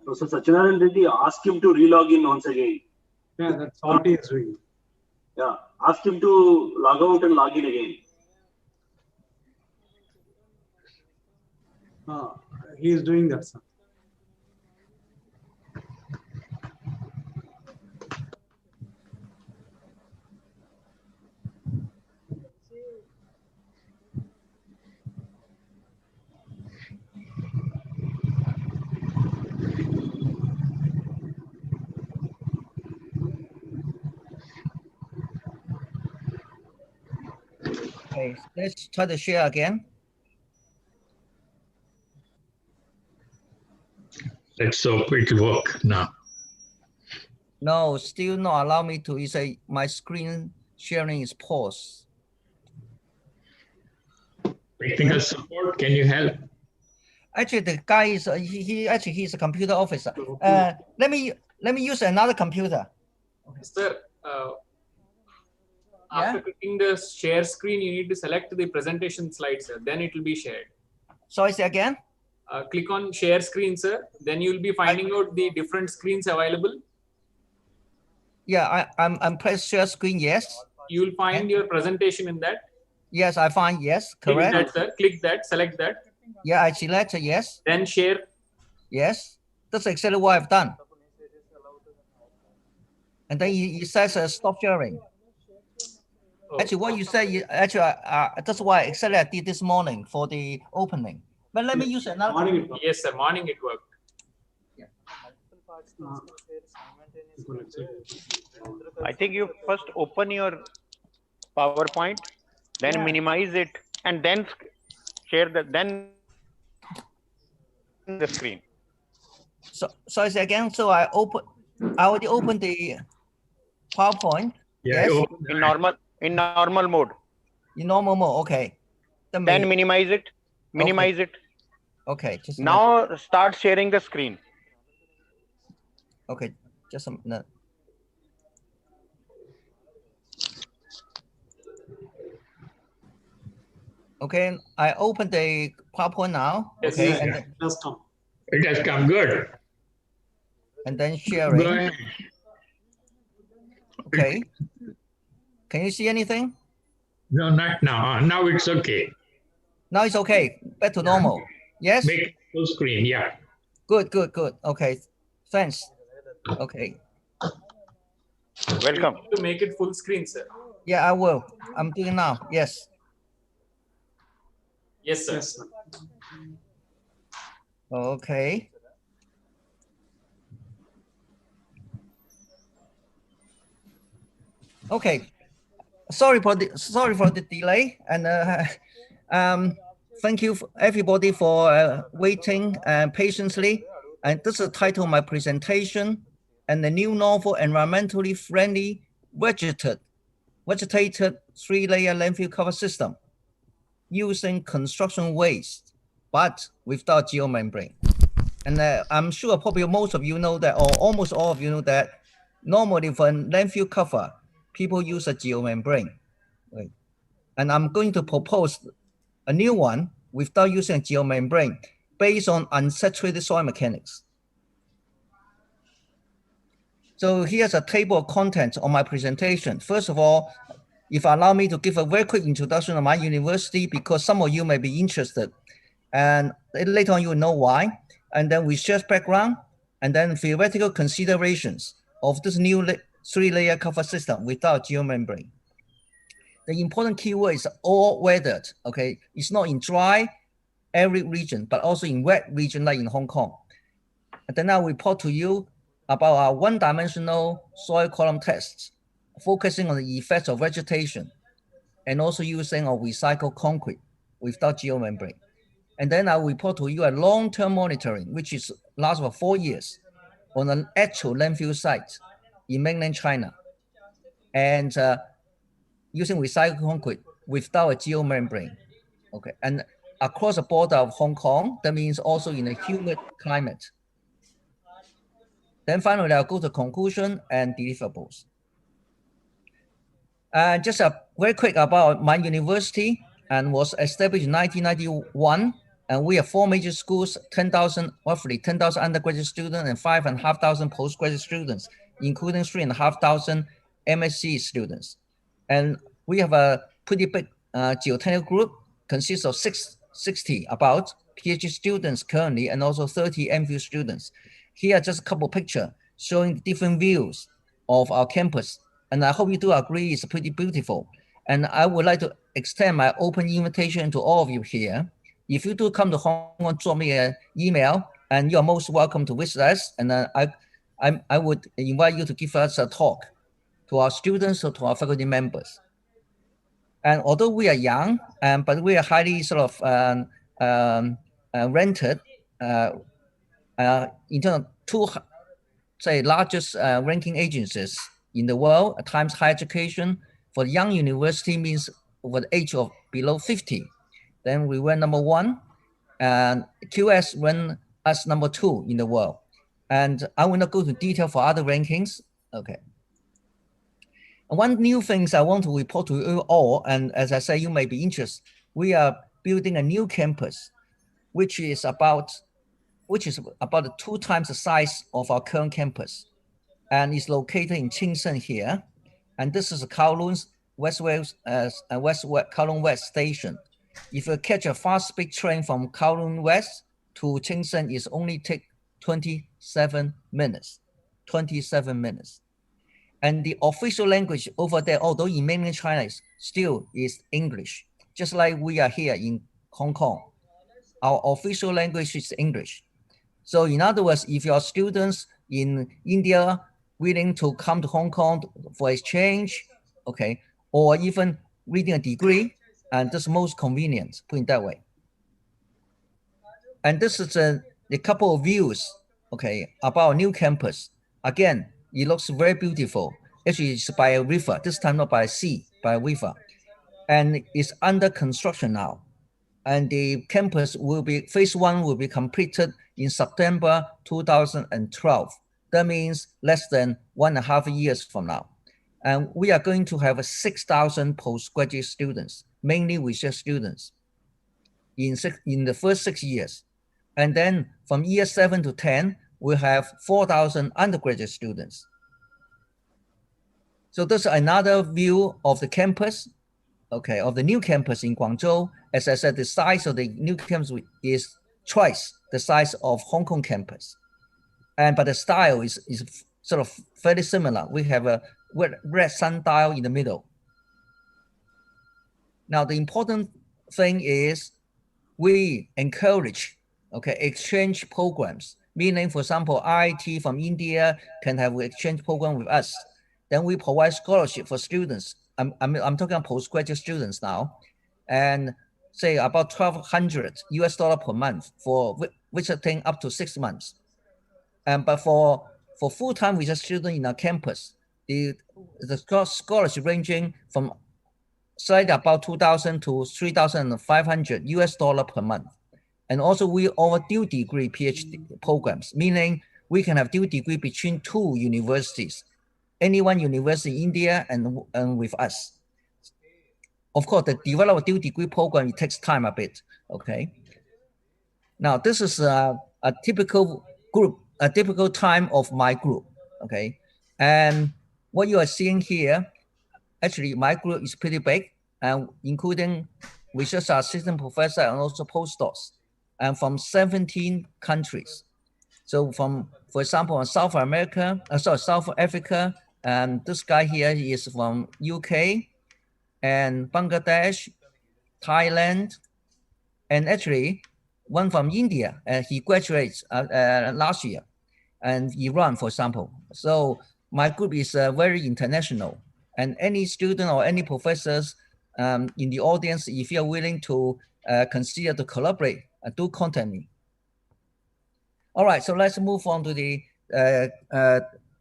Professor Satyanarayana Reddy asked him to relog in once again. Yeah, that's what he is doing. Yeah, ask him to log out and log in again. He is doing that, sir. Okay, let's try to share again. Let's hope it will work now. No, still not allow me to. You say my screen sharing is paused. Technical support, can you help? Actually, the guy is he's a computer officer. Let me use another computer. Sir, after clicking the share screen, you need to select the presentation slide, sir. Then it will be shared. Sorry, say again. Click on share screen, sir. Then you will be finding out the different screens available. Yeah, I'm press share screen. Yes. You will find your presentation in that. Yes, I find yes. Correct. Click that, sir. Click that. Select that. Yeah, I select yes. Then share. Yes, that's exactly what I've done. And then it says stop sharing. Oh. Actually, what you say, that's why exactly I did this morning for the opening. But let me use another. Morning yes, sir. Morning it worked. I think you first open your PowerPoint, then minimize it, and then share then the screen. So I say again. So I already opened the PowerPoint. Yeah, yes. In normal mode. In normal mode. Okay. Then minimize it. Minimize it. Okay. Just now start sharing the screen. Okay. Just a minute. Okay, I open the PowerPoint now. Yes, Okay, yes, and yes. then, It has come good. and then sharing. Go ahead. Okay. Can you see anything? No, not now. Now it's okay. Now it's okay. Back to normal. Yes? Make it full screen, yeah. Good, good, good. Okay. Thanks. Okay. Welcome. To make it full screen, sir. Yeah, I will. I'm doing now. Yes. Yes, sir. Yes, sir. Okay. Okay. Sorry for the delay, and thank you everybody for waiting patiently. And this is the title of my presentation, and the new novel environmentally friendly vegetated 3-layer landfill cover system using construction waste, but without geomembrane. And I'm sure probably most of you know that, or almost all of you know that, normally for landfill cover, people use a geomembrane. Right? And I'm going to propose a new one without using a geomembrane based on unsaturated soil mechanics. So here's a table of contents on my presentation. First of all, if you allow me to give a very quick introduction of my university, because some of you may be interested, and later on you will know why, and then research background, and then theoretical considerations of this new 3-layer cover system without geomembrane. The important keyword is all weathered, okay? It's not in dry, arid region, but also in wet region like in Hong Kong. And then I'll report to you about our one-dimensional soil column tests, focusing on the effects of vegetation, and also using of recycled concrete without geomembrane. And then I'll report to you a long-term monitoring, which is lasts for 4 years on an actual landfill site in mainland China, and using recycled concrete without a geomembrane. Okay, and across the border of Hong Kong, that means also in a humid climate. Then finally, I'll go to conclusion and deliverables. And just very quick about my university, and was established in 1991. And we have 4 major schools, roughly 10,000 undergraduate students and 5,500 postgraduate students, including 3,500 MSc students. And we have a pretty big geotechnical group, consists of 60 about PhD students currently, and also 30 MPhil students. Here are just a couple pictures showing different views of our campus. And I hope you do agree it's pretty beautiful. And I would like to extend my open invitation to all of you here. If you do come to Hong Kong, drop me an email, and you're most welcome to visit us. And I would invite you to give us a talk to our students or to our faculty members. And although we are young, but we are highly sort of rented in terms of 2, say, largest ranking agencies in the world. At times, higher education for young university means over the age of below 50. Then we were number 1, and QS went as number 2 in the world. And I will not go into detail for other rankings. Okay. And one new things I want to report to you all, and as I say, you may be interested, we are building a new campus, which is about 2 times the size of our current campus, and is located in Ching Seng here. And this is Kowloon's Kowloon West Station. If you catch a fast speed train from Kowloon West to Ching Seng, it only take 27 minutes. 27 minutes. And the official language over there, although in mainland China, still is English, just like we are here in Hong Kong. Our official language is English. So in other words, if your students in India willing to come to Hong Kong for exchange, okay, or even reading a degree, and this is most convenient, put it that way. And this is a couple of views, okay, about our new campus. Again, it looks very beautiful. Actually, it's by a river, this time not by a sea, by a river. And it's under construction now. And the campus will be, phase 1 will be completed in September 2012. That means less than 1.5 years from now. And we are going to have 6,000 postgraduate students, mainly research students. in the first 6 years. And then from year 7 to 10, we have 4,000 undergraduate students. So this is another view of the campus, okay, of the new campus in Guangzhou. As I said, the size of the new campus is twice the size of Hong Kong campus. But the style is sort of very similar. We have a red sundial in the middle. Now, the important thing is we encourage, okay, exchange programs, meaning, for example, IIT from India can have an exchange program with us. Then we provide scholarship for students. I'm talking about postgraduate students now, and say about $1,200 per month for visiting up to 6 months. But for full-time research students in our campus, the scholarship ranging from slightly about $2,000 to $3,500 per month. And also we offer dual degree PhD programs, meaning we can have dual degree between 2 universities, any one university in India and with us. Of course, the develop a dual degree program, it takes time a bit, okay? Now, this is a typical group, a typical time of my group, okay? And what you are seeing here, actually, my group is pretty big, including research assistant professor and also postdocs, and from 17 countries. So for example, South Africa, and this guy here is from UK and Bangladesh, Thailand, and actually one from India. He graduates last year, and Iran, for example. So my group is very international, and any student or any professors in the audience, if you're willing to consider to collaborate, do contact me. All right, so let's move on to the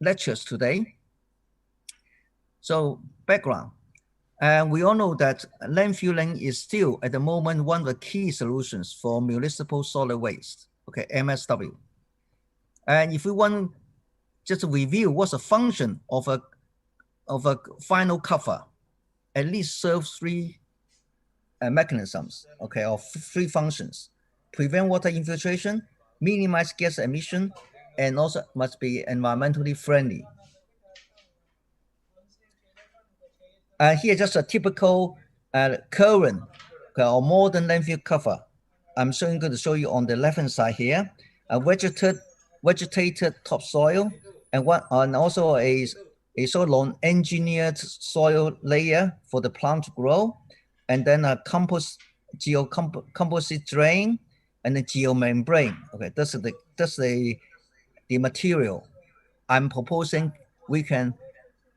lectures today. So background, we all know that landfilling is still at the moment one of the key solutions for municipal solid waste, okay, MSW. And if we want just to review what's the function of a final cover, at least serves 3 mechanisms, okay, or 3 functions: prevent water infiltration, minimize gas emission, and also must be environmentally friendly. Here, just a typical current or modern landfill cover. I'm going to show you on the left-hand side here, a vegetated topsoil, and also a sort of engineered soil layer for the plant to grow, and then a geocomposite drain, and the geomembrane. Okay, that's the material I'm proposing. We can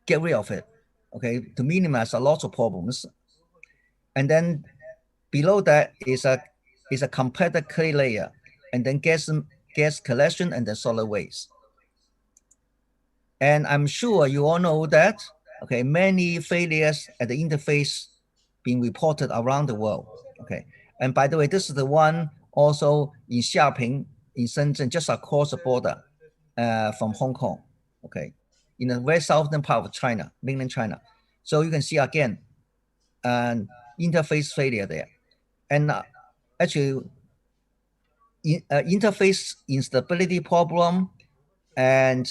get rid of it, okay, to minimize a lot of problems. And then below that is a compacted clay layer, and then gas collection, and then solid waste. And I'm sure you all know that, okay, many failures at the interface being reported around the world, okay. And by the way, this is the one also in Xiaping, in Shenzhen, just across the border from Hong Kong, okay, in the very southern part of China, mainland China. So you can see again, an interface failure there. And actually, interface instability problem and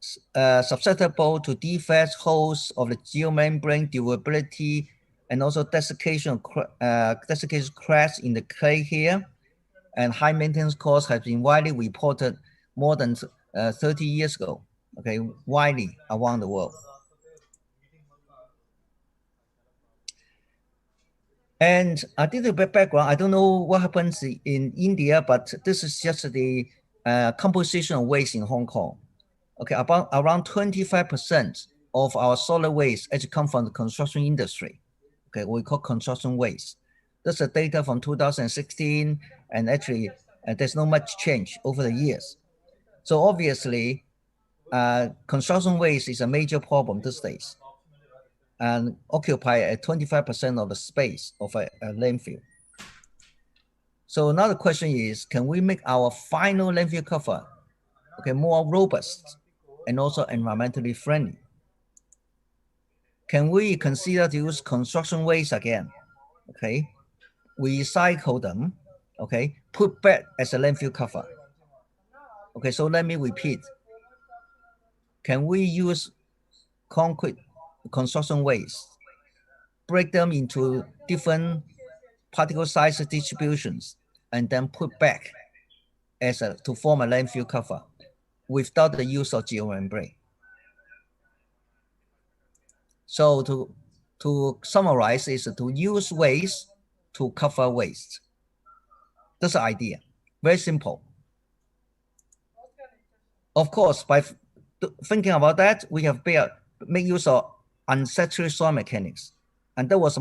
susceptible to defects, holes of the geomembrane, durability, and also desiccation cracks in the clay here. And high maintenance costs have been widely reported more than 30 years ago, okay, widely around the world. And I did a bit background. I don't know what happens in India, but this is just the composition of waste in Hong Kong. Okay, around 25% of our solid waste actually come from the construction industry. Okay, we call construction waste. That's the data from 2016, and actually there's not much change over the years. So obviously, construction waste is a major problem these days, and occupy 25% of the space of a landfill. So another question is, can we make our final landfill cover, okay, more robust and also environmentally friendly? Can we consider to use construction waste again? Okay, recycle them, okay, put back as a landfill cover. Okay, so let me repeat. Can we use concrete construction waste, break them into different particle size distributions, and then put back as to form a landfill cover without the use of geomembrane? So to summarize is to use waste to cover waste. That's the idea. Very simple. Of course, by thinking about that, we have make use of unsaturated soil mechanics. And that was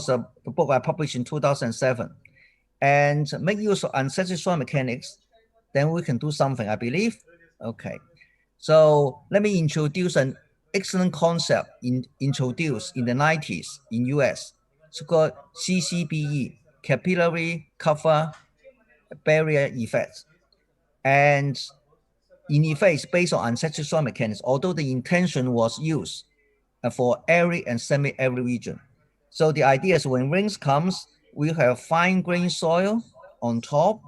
a book I published in 2007. And make use of unsaturated soil mechanics, then we can do something, I believe. Okay. So let me introduce an excellent concept introduced in the 90s in US. It's called CCBE, capillary cover barrier effect. And in effect, it's based on unsaturated soil mechanics, although the intention was used for arid and semi-arid region. So the idea is when rains comes, we have fine-grained soil on top,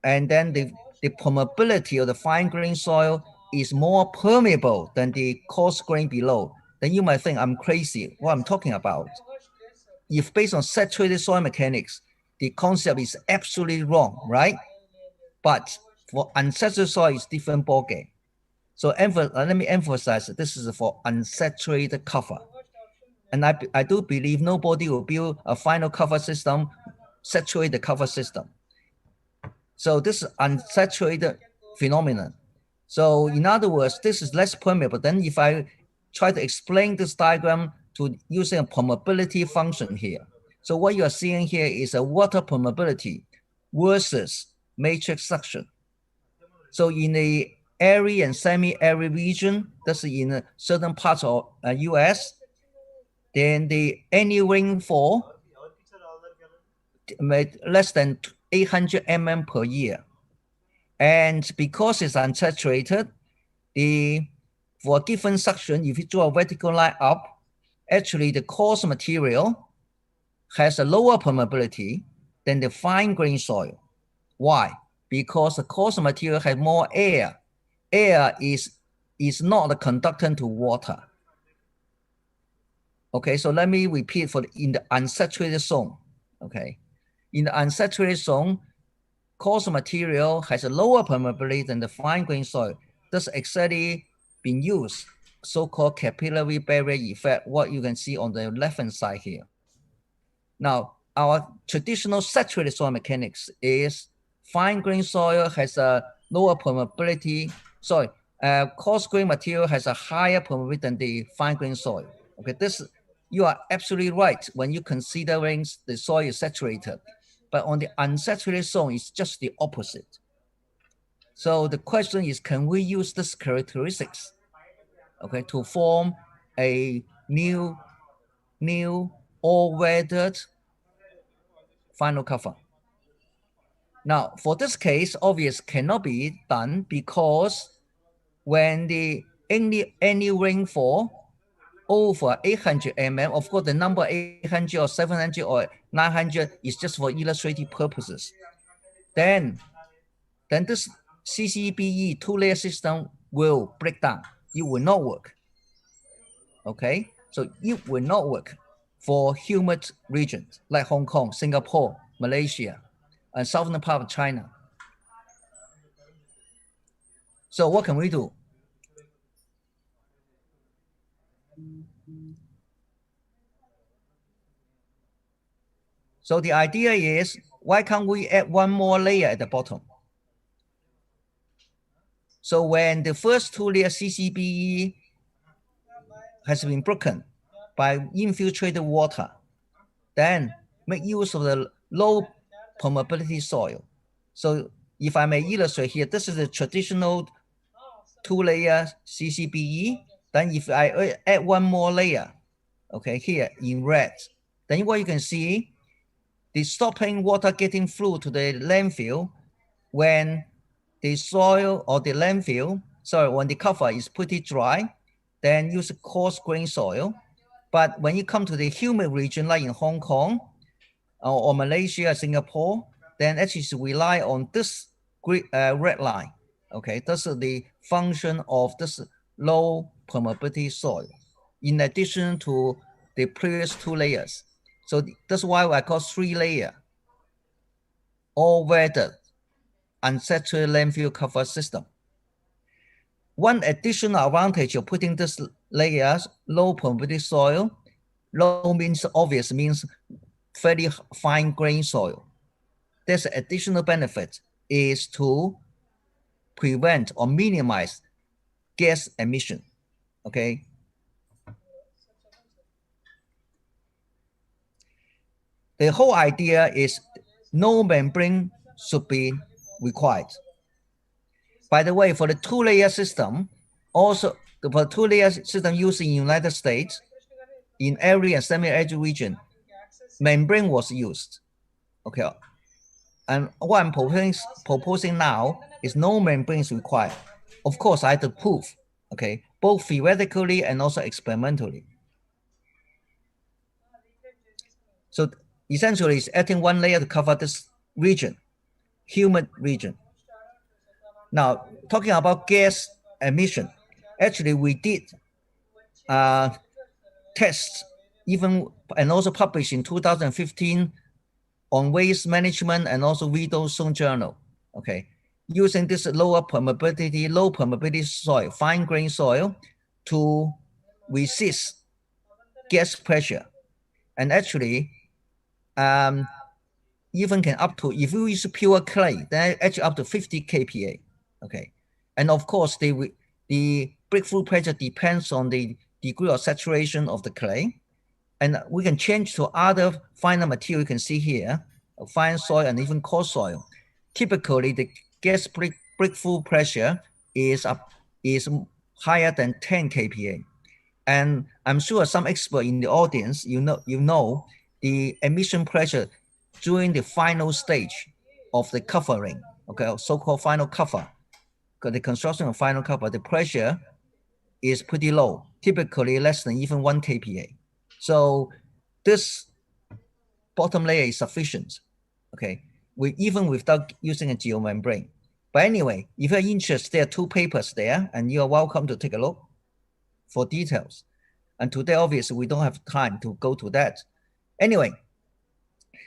and then the permeability of the fine-grained soil is more permeable than the coarse grain below. Then you might think I'm crazy, what I'm talking about. If based on saturated soil mechanics, the concept is absolutely wrong, right? But for unsaturated soil, it's different ballgame. So let me emphasize that this is for unsaturated cover. And I do believe nobody will build a final cover system, saturate the cover system. So this is unsaturated phenomenon. So in other words, this is less permeable. Then if I try to explain this diagram to using a permeability function here. So what you are seeing here is a water permeability versus matrix suction. So in the arid and semi-arid region, that's in certain parts of US, then the annual rainfall less than 800 mm per year. And because it's unsaturated, for a given suction, if you draw a vertical line up, actually the coarse material has a lower permeability than the fine-grained soil. Why? Because the coarse material has more air. Air is not a conductor to water. Okay, so let me repeat in the unsaturated zone. Okay, in the unsaturated zone, coarse material has a lower permeability than the fine-grained soil. That's exactly been used, so-called capillary barrier effect, what you can see on the left-hand side here. Now, our traditional saturated soil mechanics is fine-grained soil has a lower permeability. Sorry, coarse-grained material has a higher permeability than the fine-grained soil. Okay, you are absolutely right when you considering the soil is saturated. But on the unsaturated zone, it's just the opposite. So the question is, can we use these characteristics, okay, to form a new all-weathered final cover? Now, for this case, obvious cannot be done because when any rainfall over 800 mm, of course, the number 800 or 700 or 900 is just for illustrative purposes. Then this CCBE two-layer system will break down. It will not work. Okay, so it will not work for humid regions like Hong Kong, Singapore, Malaysia, and southern part of China. So what can we do? So the idea is, why can't we add one more layer at the bottom? So when the first two-layer CCBE has been broken by infiltrated water, then make use of the low permeability soil. So if I may illustrate here, this is a traditional two-layer CCBE. Then if I add one more layer, okay, here in red, then what you can see, the stopping water getting through to the landfill when the soil or the landfill, sorry, when the cover is pretty dry, then use coarse grain soil. But when you come to the humid region, like in Hong Kong, or Malaysia, Singapore, then actually rely on this red line. Okay, this is the function of this low permeability soil, in addition to the previous 2 layers. So that's why I call 3-layer all-weather unsaturated landfill cover system. One additional advantage of putting this layers, low permeability soil, low means obvious, means very fine grain soil. There's an additional benefit is to prevent or minimize gas emission, okay? The whole idea is no membrane should be required. By the way, for the 2-layer system, also for the 2-layer system used in the United States, in arid and semi-arid region, membrane was used, okay? And what I'm proposing now is no membrane is required. Of course, I have to prove, okay, both theoretically and also experimentally. So essentially, it's adding 1 layer to cover this region, humid region. Now, talking about gas emission, actually we did tests, even and also published in 2015 on waste management and also Rideau Zone Journal. Okay, using this low permeability soil, fine grain soil, to resist gas pressure, and actually, even can up to, if you use pure clay, then actually up to 50 kPa. Okay, and of course the breakthrough pressure depends on the degree of saturation of the clay, and we can change to other finer material. You can see here, fine soil and even coarse soil. Typically, the gas breakthrough pressure is higher than 10 kPa, and I'm sure some expert in the audience, you know the emission pressure during the final stage of the covering, okay, so-called final cover. Because the construction of final cover, the pressure is pretty low, typically less than even 1 kPa. So this bottom layer is sufficient, okay, even without using a geomembrane. But anyway, if you're interested, there are 2 papers there, and you're welcome to take a look for details. And today, obviously, we don't have time to go to that. Anyway,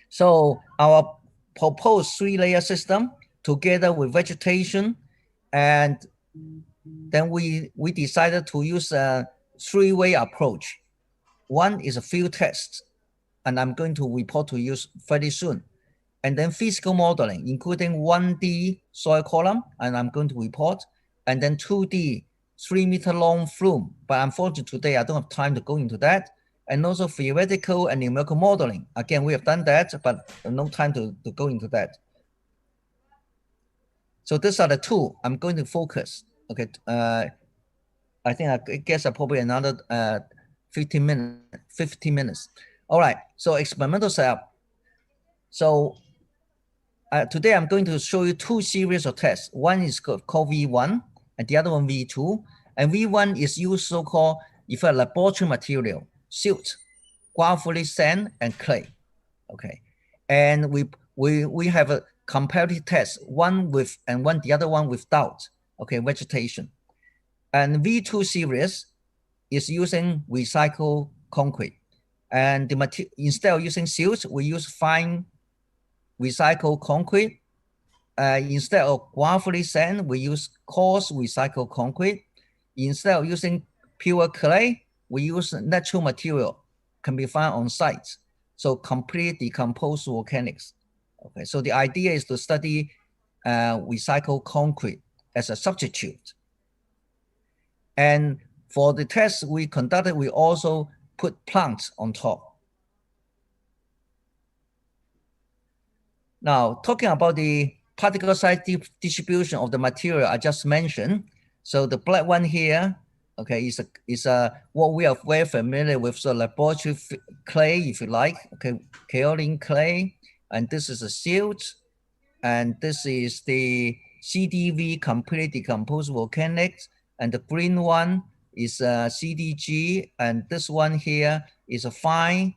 so our proposed 3-layer system, together with vegetation, and then we decided to use a 3-way approach. One is a field test, and I'm going to report to you very soon. And then physical modeling, including 1D soil column, and I'm going to report, and then 2D 3-meter long flume. But unfortunately today I don't have time to go into that. And also theoretical and numerical modeling. Again, we have done that, but no time to go into that. So these are the 2 I'm going to focus. Okay, I guess probably another 15 minutes. All right, so experimental setup. So today I'm going to show you 2 series of tests. One is called V1 and the other one V2. And V1 is used so-called laboratory material, silt, gravelly sand, and clay. Okay, and we have a comparative test, one with and the other one without, okay, vegetation. And V2 series is using recycled concrete. And the instead of using silt, we use fine recycled concrete. Instead of gravelly sand, we use coarse recycled concrete. Instead of using pure clay, we use natural material can be found on site. So complete decomposed volcanics. Okay, so the idea is to study recycled concrete as a substitute. And for the test we conducted, we also put plants on top. Now, talking about the particle size distribution of the material I just mentioned. So the black one here, okay, is what we are very familiar with, so laboratory clay, if you like, okay, kaolin clay, and this is a silt, and this is the CDV, completely decomposed volcanics, and the green one is CDG, and this one here is a fine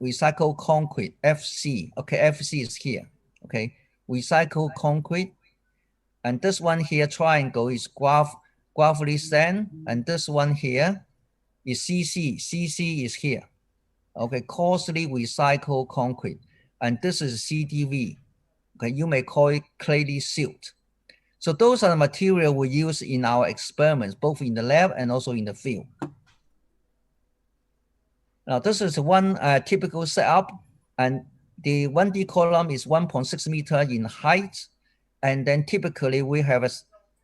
recycled concrete, FC. Okay, FC is here. Okay, recycled concrete. And this one here, triangle, is gravelly sand. And this one here is CC. CC is here. Okay, coarsely recycled concrete. And this is CDV. Okay, you may call it clayey silt. So those are the material we use in our experiments, both in the lab and also in the field. Now, this is one typical setup, and the 1D column is 1.6 meter in height. And then typically we have a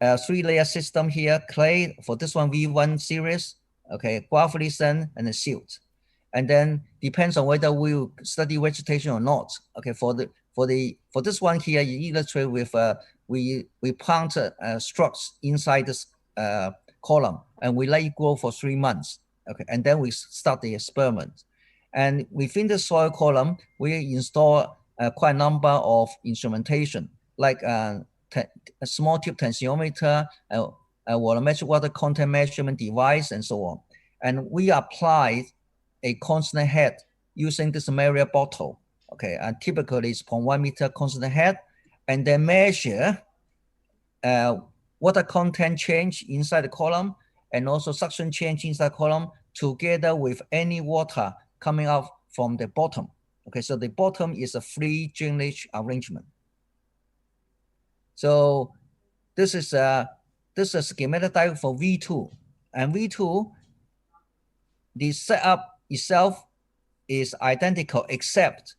3-layer system here, clay for this one, V1 series, okay, gravelly sand and the silt. And then depends on whether we study vegetation or not. Okay, for this one here, you illustrate with we plant struts inside this column, and we let it grow for 3 months. Okay, and then we start the experiment. And within the soil column, we install quite a number of instrumentation, like a small tube tensiometer, a volumetric water content measurement device, and so on. And we applied a constant head using this Marriott bottle. Okay, and typically it's 0.1 meter constant head, and then measure water content change inside the column, and also suction change inside the column, together with any water coming out from the bottom. Okay, so the bottom is a free drainage arrangement. So this is a schematic diagram for V2, and V2, the setup itself is identical except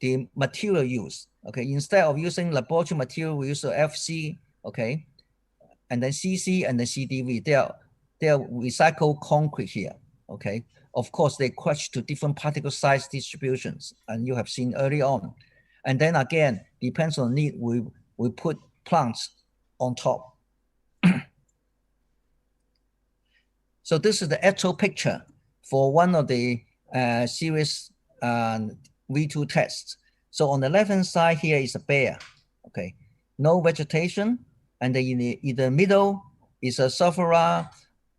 the material used. Okay, instead of using laboratory material, we use FC. Okay, and then CC and then CDV. They are recycled concrete here. Okay, of course they crushed to different particle size distributions, and you have seen early on. And then again, depends on need, we put plants on top. So this is the actual picture for one of the series V2 tests. So on the left-hand side here is a bare, okay, no vegetation, and then in the middle is a Sophora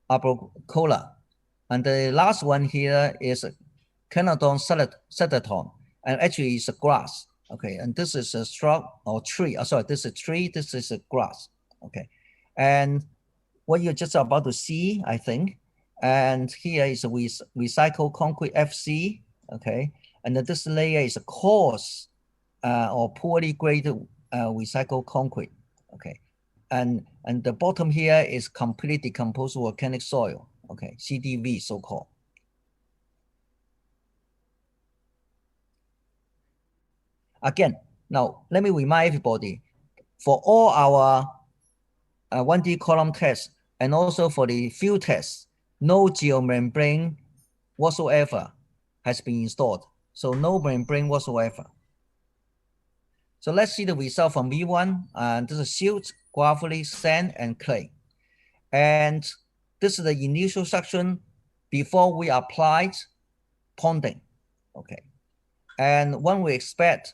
arboricola, and the last one here is a Canodon sedaton, and actually it's a grass, okay, and this is a shrub or tree. Sorry, this is a tree, this is a grass, okay, and what you're just about to see, I think, and here is a recycled concrete FC, okay, and then this layer is a coarse or poorly graded recycled concrete, okay, and the bottom here is completely decomposed volcanic soil, okay, CDV so-called. Again, now let me remind everybody, for all our 1D column tests and also for the field tests, no geomembrane whatsoever has been installed. So no membrane whatsoever. So let's see the result from V1. And this is silt, gravelly, sand, and clay. And this is the initial suction before we applied ponding. Okay. And when we expect,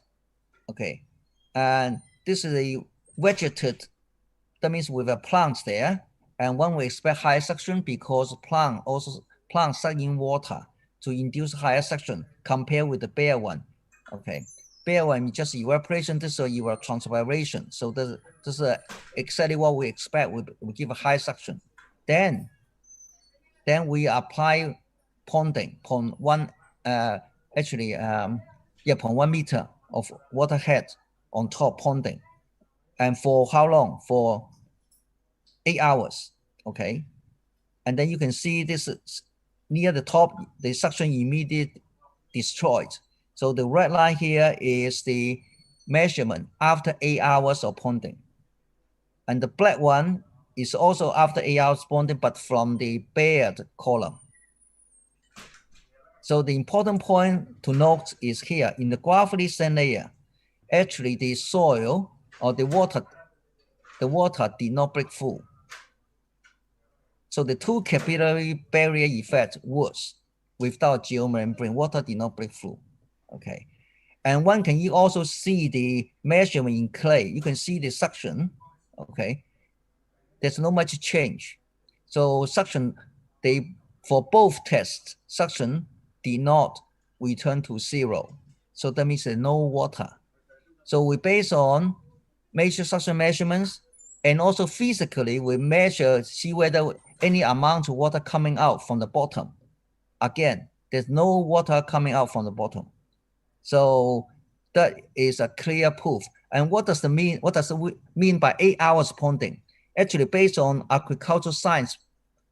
okay, and this is a vegetated, that means with a plants there. And when we expect higher suction, because plants suck in water to induce higher suction compared with the bare one. Okay, bare one is just evaporation, this is evapotranspiration. So this is exactly what we expect. We give a high suction. Then we apply ponding, 0.1 meter of water head on top ponding. And for how long? For 8 hours, okay? And then you can see this near the top, the suction immediately destroyed. So the red line here is the measurement after 8 hours of ponding. And the black one is also after 8 hours ponding, but from the bared column. So the important point to note is here, in the gravelly sand layer, actually the soil or the water did not break through. So the two capillary barrier effect works without geomembrane. Water did not break through. Okay, and one can also see the measurement in clay. You can see the suction. Okay, there's not much change. So suction, for both tests, suction did not we turn to 0. So that means there's no water. So we base on major suction measurements, and also physically we measure, see whether any amount of water coming out from the bottom. Again, there's no water coming out from the bottom. So that is a clear proof. And what does it mean? What does it mean by 8 hours ponding? Actually, based on agricultural science,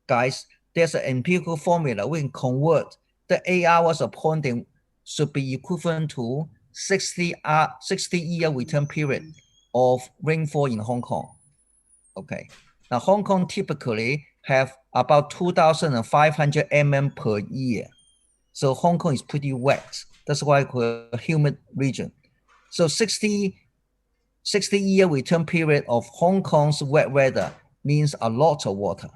guys, there's an empirical formula. We can convert the 8 hours of ponding should be equivalent to 60-year return period of rainfall in Hong Kong. Okay. Now, Hong Kong typically have about 2,500 mm per year. So Hong Kong is pretty wet. That's why we're a humid region. So 60-year return period of Hong Kong's wet weather means a lot of water.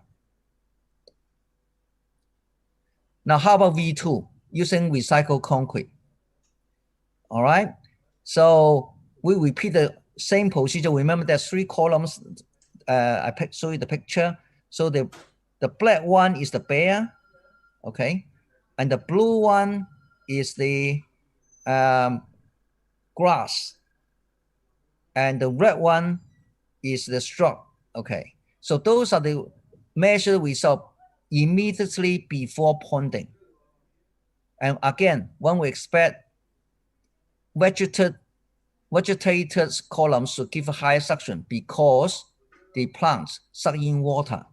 Now, how about V2 using recycled concrete? All right. So we repeat the same procedure. Remember, there's 3 columns. I show you the picture. So the black one is the bare, okay, and the blue one is the grass, and the red one is the straw. Okay, so those are the measured results immediately before ponding. And again, when we expect vegetated columns to give a higher suction because the plants suck in water,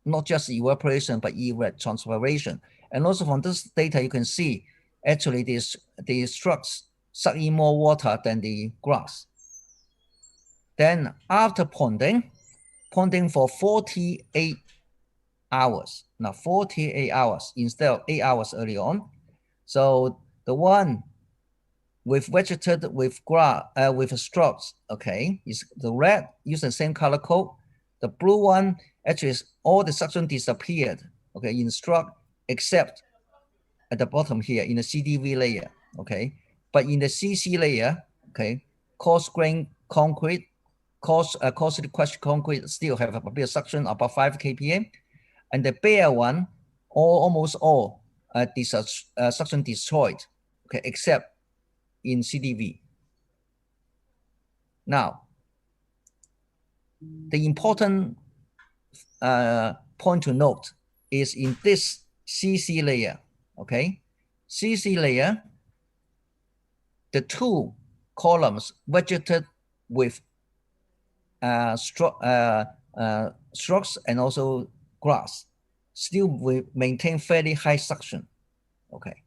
not just evaporation, but evapotranspiration. And also from this data, you can see actually the struts suck in more water than the grass. Then after ponding for 48 hours. Now 48 hours instead of 8 hours early on. So the one with vegetated with grass with straws, okay, is the red, use the same color code. The blue one actually is all the suction disappeared, okay, in straw except at the bottom here in the CDV layer, okay. But in the CC layer, okay, coarse grain concrete, coarsely crushed concrete still have a bit of suction about 5 kPa, and the bare one, almost all suction destroyed, okay, except in CDV. Now, the important point to note is in this CC layer, okay? CC layer, the 2 columns vegetated with straws and also grass still will maintain fairly high suction, okay?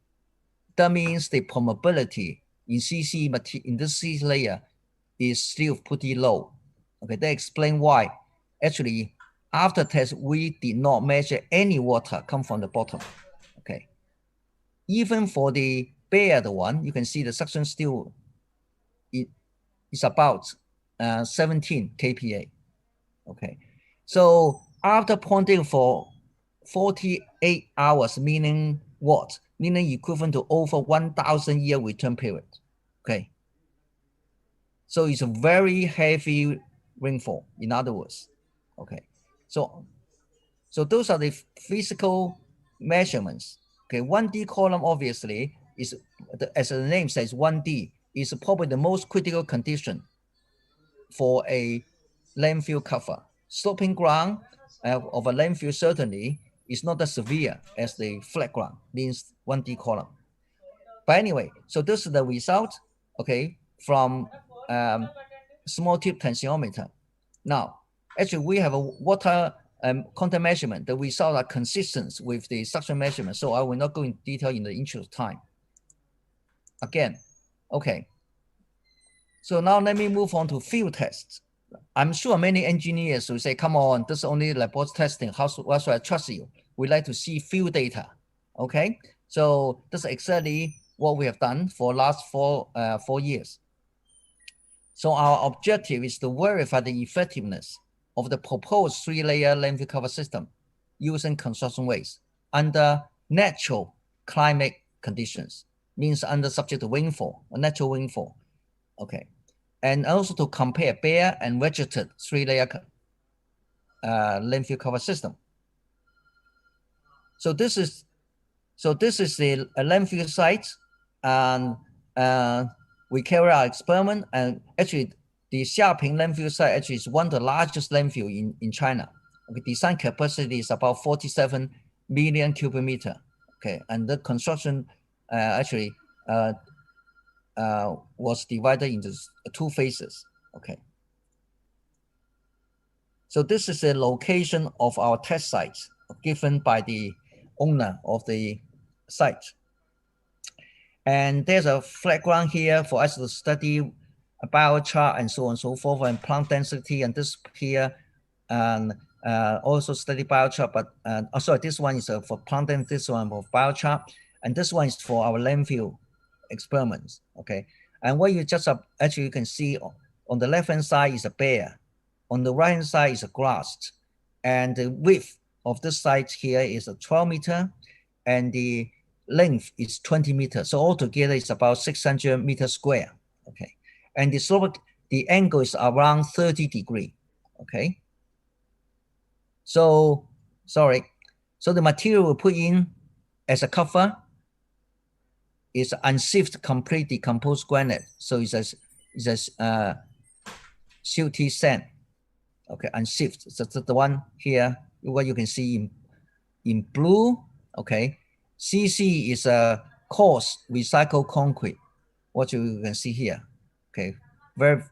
That means the permeability in CC in this CC layer is still pretty low. Okay, that explains why actually after test we did not measure any water come from the bottom. Okay, even for the bare one, you can see the suction still is about 17 kPa. Okay, so after ponding for 48 hours, meaning what? Meaning equivalent to over 1,000 year return period. Okay. So it's a very heavy rainfall, in other words. Okay. So those are the physical measurements. Okay. 1D column obviously is, as the name says, 1D is probably the most critical condition for a landfill cover. Sloping ground of a landfill certainly is not as severe as the flat ground, means 1D column. But anyway, so this is the result, okay, from small tip tensiometer. Now, actually we have a water content measurement. The results are consistent with the suction measurement, so I will not go into detail in the interest of time. Again, okay. So now let me move on to field tests. I'm sure many engineers will say, come on, this is only laboratory testing. How should I trust you? We like to see field data. Okay, so this is exactly what we have done for last 4 years. So our objective is to verify the effectiveness of the proposed 3-layer landfill cover system using construction waste under natural climate conditions, means under subject to rainfall, or natural rainfall. Okay. And also to compare bare and vegetated 3-layer landfill cover system. So this is So this is the landfill site, and we carry out experiment, and actually the Xiaping landfill site actually is one of the largest landfill in China. Okay, design capacity is about 47 million cubic meter. Okay, and the construction actually was divided into 2 phases. Okay. So this is the location of our test sites given by the owner of the site. And there's a flat ground here for us to study a biochar and so on and so forth, and plant density, and this here, and also study biochar, but sorry, this one is for plant density, this one for biochar, and this one is for our landfill experiments. Okay, and what you just actually you can see on the left hand side is a bear, on the right hand side is a grass, and the width of this site here is a 12 meter, and the length is 20 meters. So altogether it's about 600 meters square. Okay, and the slope, the angle is around 30 degrees. Okay, so sorry, so the material we put in as a cover is unsifted, complete decomposed granite. So it's a silty sand. Okay, unsifted. So the one here, what you can see in blue. Okay, CC is a coarse recycled concrete. What you can see here. Okay,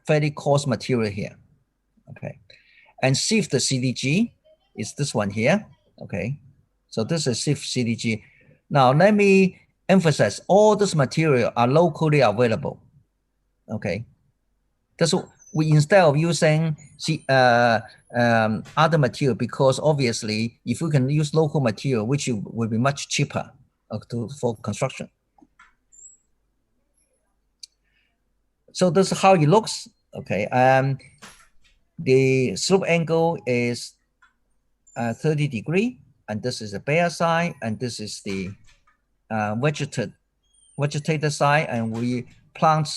very coarse material here. Okay, and sifted CDG is this one here. Okay, so this is sifted CDG. Now let me emphasize, all this material are locally available. Okay, that's we instead of using other material, because obviously if we can use local material, which will be much cheaper for construction. So this is how it looks. Okay, the slope angle is 30 degrees, and this is the bare side, and this is the vegetated side, and we plant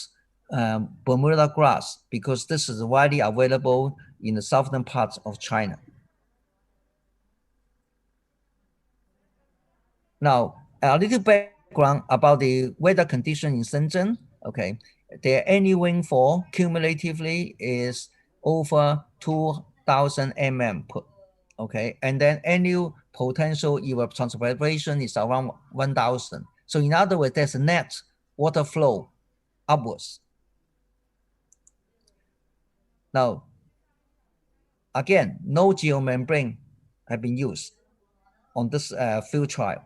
Bermuda grass because this is widely available in the southern parts of China. Now, a little background about the weather condition in Shenzhen. Okay, the annual rainfall cumulatively is over 2,000 mm. Okay, and then annual potential evapotranspiration is around 1,000. So in other words, there's a net water flow upwards. Now, again, no geomembrane have been used on this field trial.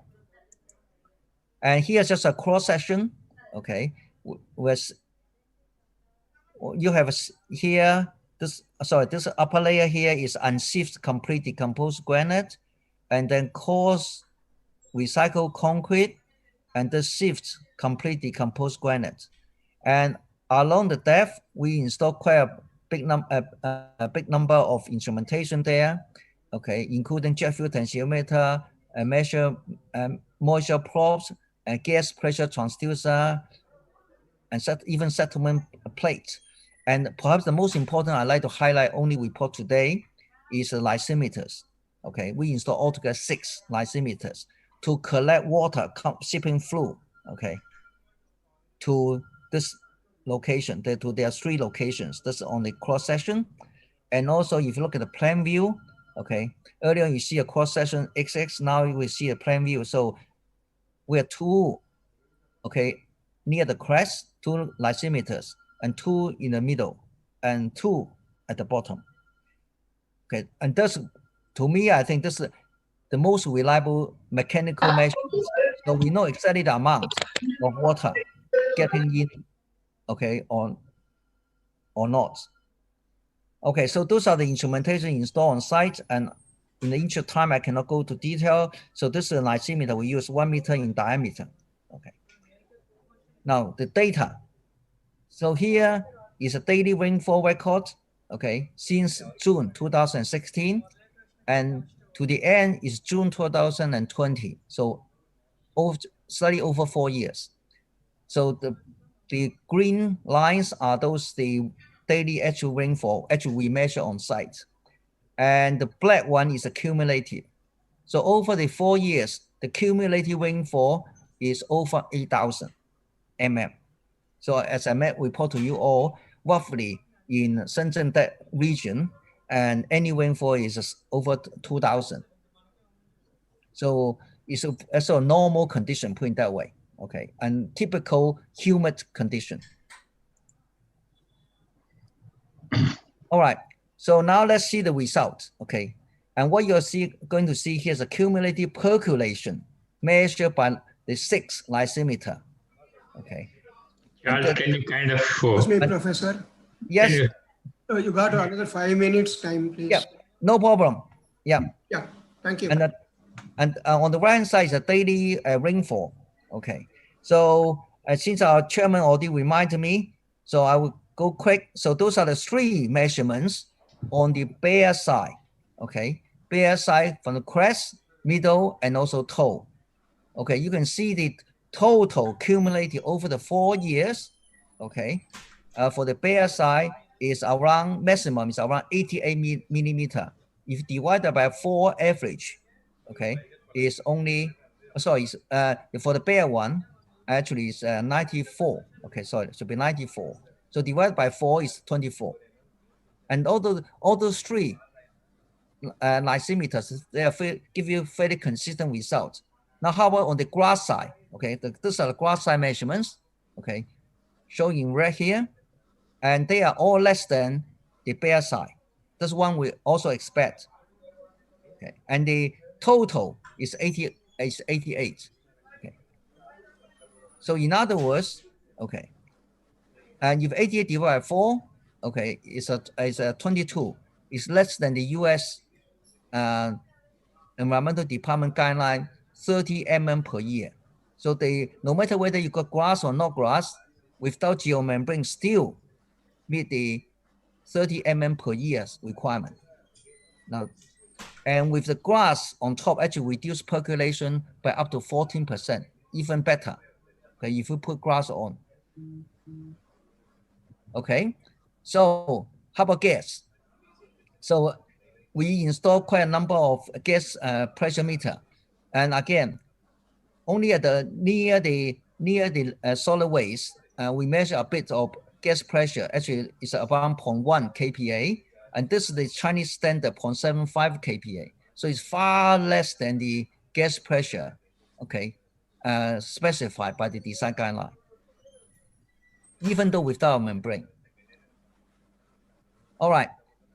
And here's just a cross section. Okay, with you have here this upper layer here is unsifted, complete decomposed granite, and then coarse recycled concrete, and the sift complete decomposed granite. And along the depth, we installed quite a big number of instrumentation there. Okay, including jet fuel tensiometer, measure moisture probes, and gas pressure transducer, and even settlement plate. And perhaps the most important I'd like to highlight, only report today, is the lysimeters. Okay, we installed altogether 6 lysimeters to collect water shipping through. Okay, to this location. There are 3 locations. That's on the cross section, and also if you look at the plan view. Okay, earlier you see a cross section XX. Now we see a plan view. So we have 2. Okay, near the crest, 2 lysimeters, and 2 in the middle, and 2 at the bottom. Okay, and that's, to me, I think this is the most reliable mechanical measure. So we know exactly the amount of water getting in, okay, or not. Okay, so those are the instrumentation installed on site, and in the interest of time, I cannot go to detail. So this is a lysimeter. We use 1 meter in diameter. Okay. Now the data. So here is a daily rainfall record. Okay, since June 2016, and to the end is June 2020. So slightly over 4 years. So the green lines are the daily actual rainfall, actually we measure on site. And the black one is accumulated. So over the 4 years, the cumulative rainfall is over 8,000 mm. So as I report to you all, roughly in Shenzhen region, and any rainfall is over 2,000. So it's a normal condition, put it that way, okay, and typical humid condition. All right, so now let's see the result, okay. And what you're going to see here is a cumulative percolation measured by the 6th lysimeter, okay. Charles, can you kind of... Excuse me, Professor. Yes. You got another 5 minutes time, please. Yeah, no problem. Yeah. Yeah, thank you. And on the right hand side is a daily rainfall. Okay. So since our chairman already reminded me, so I will go quick. So those are the 3 measurements on the bare side. Okay. Bare side from the crest, middle, and also toe. Okay. You can see the total cumulated over the 4 years. Okay. For the bare side is around, maximum is around 88 millimeter. If divided by 4 average, okay, is only, sorry, for the bare one, actually is 94. Okay, sorry, it should be 94. So divided by 4 is 24. And all those 3 lysimeters, they give you fairly consistent results. Now, how about on the grass side? Okay, these are the grass side measurements, okay, shown in red here, and they are all less than the bare side. This one we also expect. Okay, and the total is 88. Okay. So in other words, okay, and if 88 divided by 4, okay, it's a 22. It's less than the US Environmental Department guideline 30 mm per year. So no matter whether you got grass or not grass, without geomembrane, still meet the 30 mm per year requirement. Now, and with the grass on top, actually reduce percolation by up to 14%, even better. Okay, if you put grass on. Okay, so how about gas? So we installed quite a number of gas pressure meter, and again, only at the near the solid waste, we measure a bit of gas pressure. Actually, it's around 0.1 kPa. And this is the Chinese standard 0.75 kPa. So it's far less than the gas pressure, okay, specified by the design guideline, even though without a membrane. All right,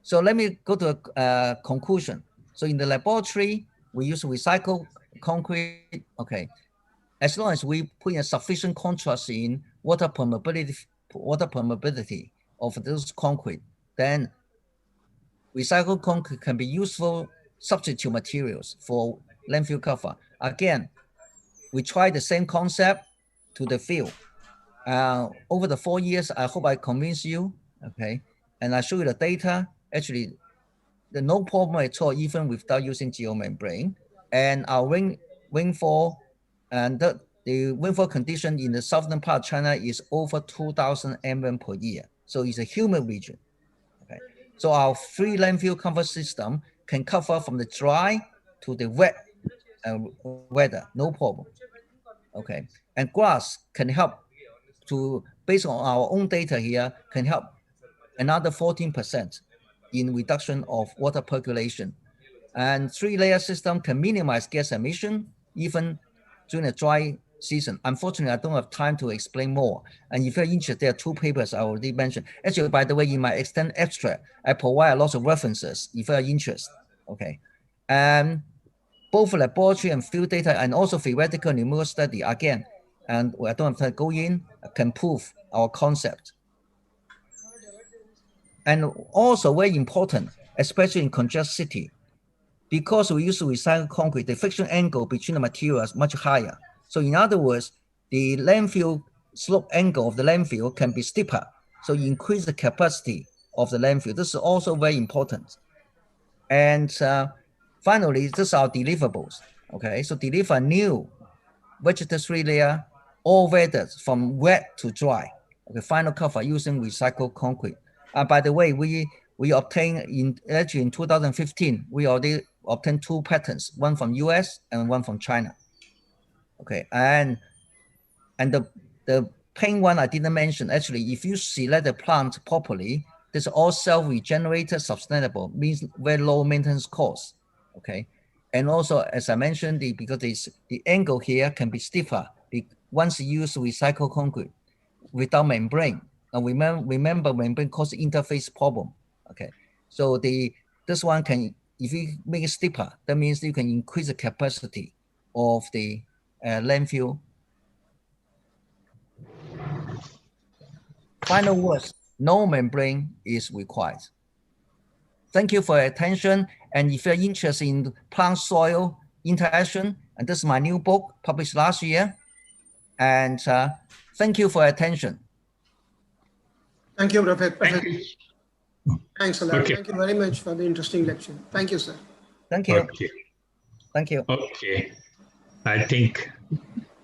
so let me go to a conclusion. So in the laboratory, we use recycled concrete, okay. As long as we put in sufficient contrast in water permeability of this concrete, then recycled concrete can be useful substitute materials for landfill cover. Again, we tried the same concept to the field. Over the 4 years, I hope I convinced you, okay? And I show you the data. Actually, there's no problem at all, even without using geomembrane. And our rainfall and the rainfall condition in the southern part of China is over 2,000 mm per year. So it's a humid region. So our 3 landfill cover system can cover from the dry to the wet weather, no problem. Okay, and grass can help to, based on our own data here, can help another 14% in reduction of water percolation. And 3-layer system can minimize gas emission even during a dry season. Unfortunately, I don't have time to explain more. And if you're interested, there are 2 papers I already mentioned. Actually, by the way, in my extended extract, I provide lots of references if you're interested. Okay. And both laboratory and field data and also theoretical numerical study, again, and I don't have time to go in, can prove our concept. And also very important, especially in congested city, because we use recycled concrete, the friction angle between the materials is much higher. So in other words, the landfill slope angle of the landfill can be steeper. So you increase the capacity of the landfill. This is also very important. And finally, this are deliverables. Okay, so deliver new vegetative 3-layer, all weather from wet to dry. Okay, final cover using recycled concrete. By the way, we obtained in 2015, we already obtained 2 patents, one from US and one from China. Okay, and the pink one I didn't mention. Actually, if you select the plant properly, this all self-regenerated, sustainable, means very low maintenance cost. Okay, and also as I mentioned, because the angle here can be stiffer once you use recycled concrete without membrane. Now remember membrane causes interface problem. Okay, so this one can, if you make it stiffer, that means you can increase the capacity of the landfill. Final words, no membrane is required. Thank you for your attention. And if you're interested in plant-soil interaction, and this is my new book published last year. And thank you for your attention. Thank you, Professor. Thanks a lot. Okay. Thank you very much for the interesting lecture. Thank you, sir. Thank you. Okay. Thank you. Okay. I think,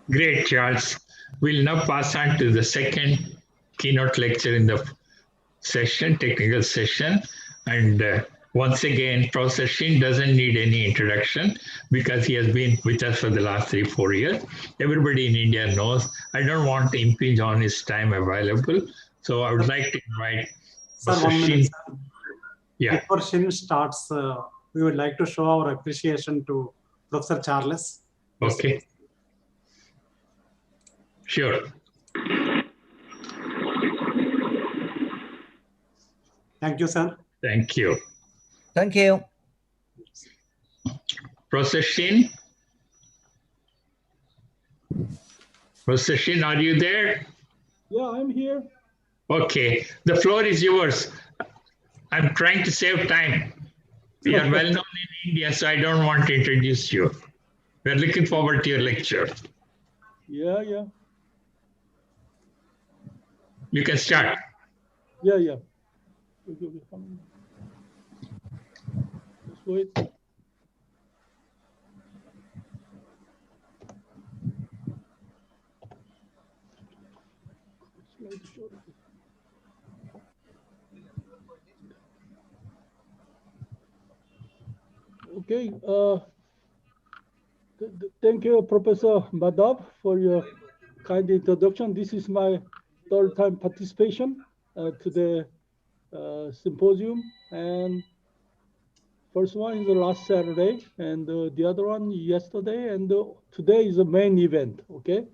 great, Charles. We'll now pass on to the second keynote lecture in the session, technical session. And once again, Professor Shin doesn't need any introduction because he has been with us for the last 3-4 years. Everybody in India knows. I don't want to impinge on his time available. So I would like to invite Professor Shin. Yeah. Before Shin starts, we would like to show our appreciation to Professor Charles. Okay. Sure. Thank you, sir. Thank you. Thank you. Professor Shin? Professor Shin, are you there? Yeah, I'm here. Okay, the floor is yours. I'm trying to save time. You are well known in India, so I don't want to introduce you. We're looking forward to your lecture. Yeah, yeah. You can start. Yeah, yeah. Just wait. Okay. Thank you, Professor Madhav, for your kind introduction. This is my third time participation to the symposium, and first one is the last Saturday, and the other one yesterday, and today is the main event. Okay,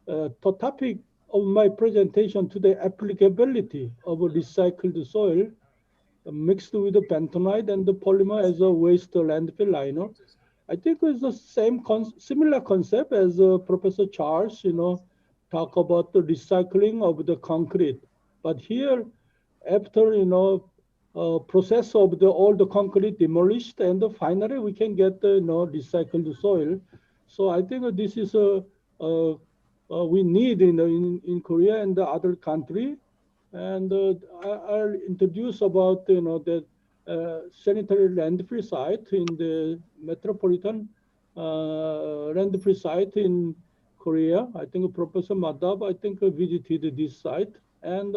the topic of my presentation today: applicability of recycled soil mixed with the bentonite and the polymer as a waste landfill liner. I think it's the same similar concept as Professor Charles, talk about the recycling of the concrete. But here, after process of all the concrete demolished, and finally we can get recycled soil. So I think this is we need in Korea and the other country. And I'll introduce about the sanitary landfill site in the metropolitan landfill site in Korea. I think Professor Madhav, I think, visited this site. And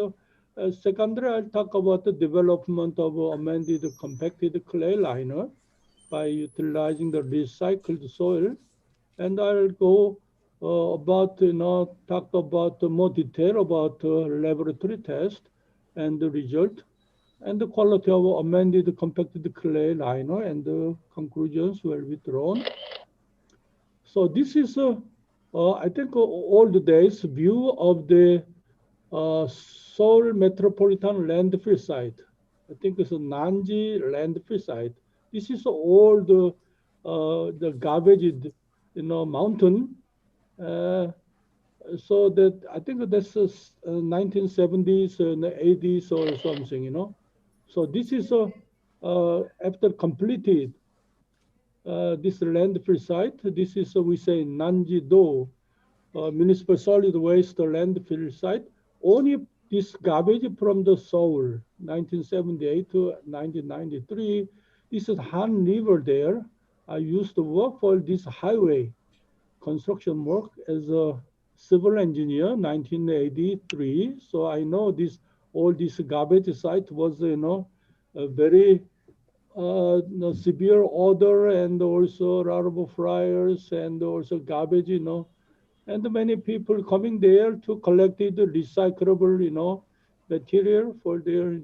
secondly, I'll talk about the development of amended compacted clay liner by utilizing the recycled soil. And I'll go about, talk about more detail about laboratory test and the result and the quality of amended compacted clay liner, and the conclusions will be drawn. So this is, I think, all the days view of the Seoul Metropolitan Landfill Site. I think it's a Nanji Landfill Site. This is all the garbage, mountain. So that I think that's 1970s and 80s or something, So this is after completed this landfill site. This is we say Nanji-do municipal solid waste landfill site. Only this garbage from the Seoul, 1978 to 1993. This is Han River there. I used to work for this highway construction work as a civil engineer, 1983. So I know all this garbage site was, a very severe odor, and also a lot of fryers, and also garbage, and many people coming there to collect the recyclable, material for their,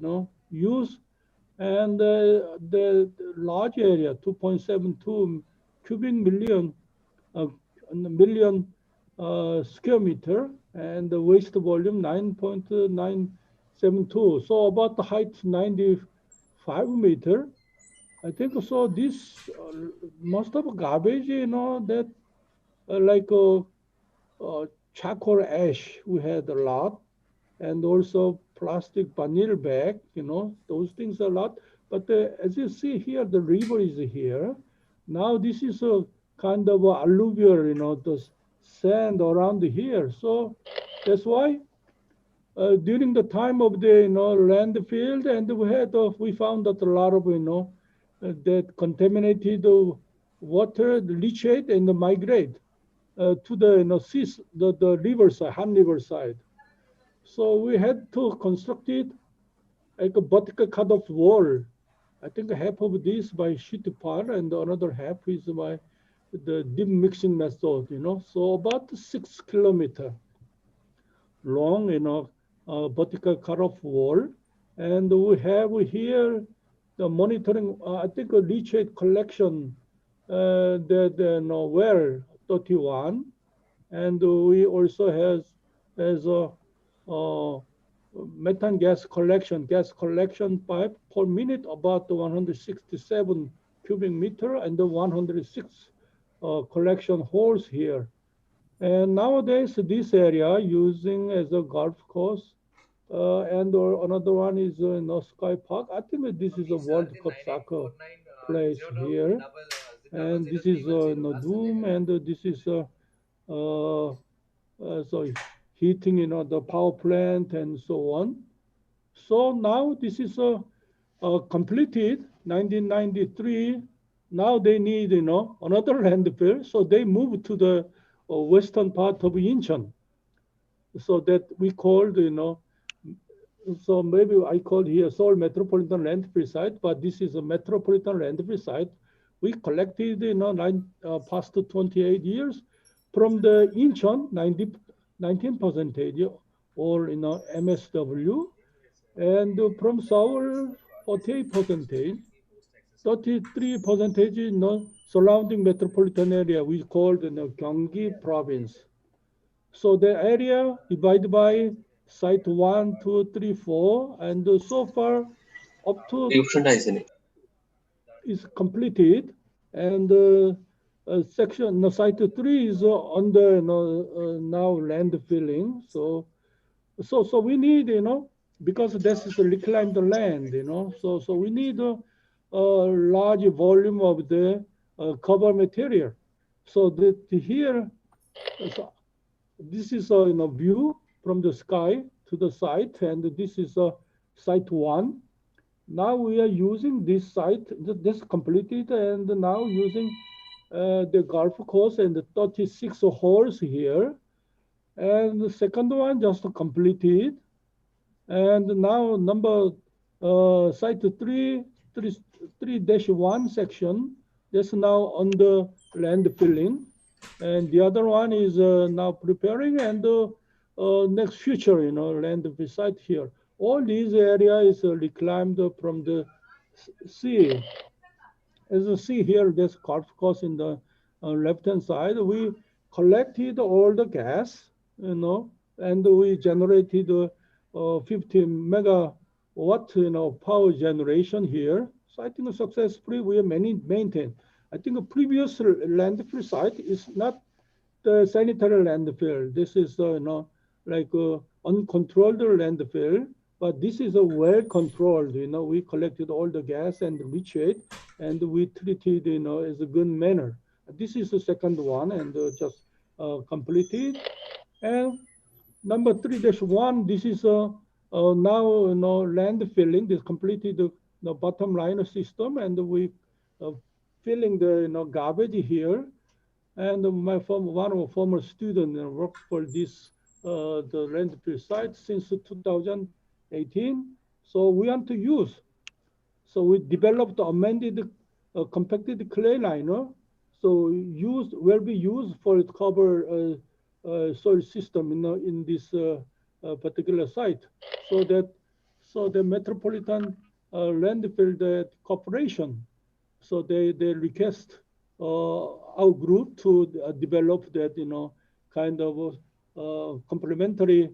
use. And the large area, 2.72 cubic million, square meter, and the waste volume 9.972. So about the height 95 meter. I think so. This most of garbage, that like charcoal ash, we had a lot, and also plastic vinyl bag, those things a lot. But as you see here, the river is here. Now this is a kind of alluvial, the sand around here. So that's why during the time of the landfill, and we found that a lot of that contaminated water leachate and migrate to the seas, the river side, Han River side. So we had to construct it like a vertical cut-off wall. I think half of this by sheet pile and another half is by the deep mixing method, So about 6 kilometer long, vertical cut-off wall. And we have here the monitoring, I think a leachate collection, well 31. And we also has a methane gas collection pipe per minute about 167 cubic meter and the 106 collection holes here. And nowadays this area using as a golf course and another one is Sky Park. I think this is a World Cup soccer place here. And this is Doom, and this is so heating, the power plant and so on. So now this is completed, 1993. Now they need, another landfill. So they moved to the western part of Incheon. So that we called, so maybe I called here Seoul Metropolitan Landfill Site, but this is a Metropolitan Landfill Site. We collected, past 28 years from the Incheon, 19% or MSW, and from Seoul 48%, 33% surrounding metropolitan area we called Gyeonggi province. So the area divided by site 1, 2, 3, 4, and so far up to is completed, and section site 3 is under now land filling. So we need because this is a reclaimed land, so we need a large volume of the cover material. So that here, this is a view from the sky to the site, and this is site 1. Now we are using this site, this completed, and now using the golf course and the 36 holes here. And the second one just completed. And now number site 3-1 section, that's now under land filling. And the other one is now preparing, and next future, land site here. All these areas is reclaimed from the sea. As you see here, this golf course in the left-hand side, we collected all the gas, and we generated 50 megawatt, power generation here. So I think successfully we maintained. I think a previous landfill site is not the sanitary landfill. This is, like uncontrolled landfill. But this is a well-controlled, we collected all the gas and leachate, and we treated, as a good manner. This is the second one, and just completed. And number 3-1, this is now, land filling. This completed the bottom liner system, and we filling the, garbage here. And one of my former students worked for this, the landfill site since 2018. So we want to use. So we developed amended compacted clay liner. So will be used for cover soil system in this particular site, so the Metropolitan Landfill Corporation, so they request our group to develop that kind of complementary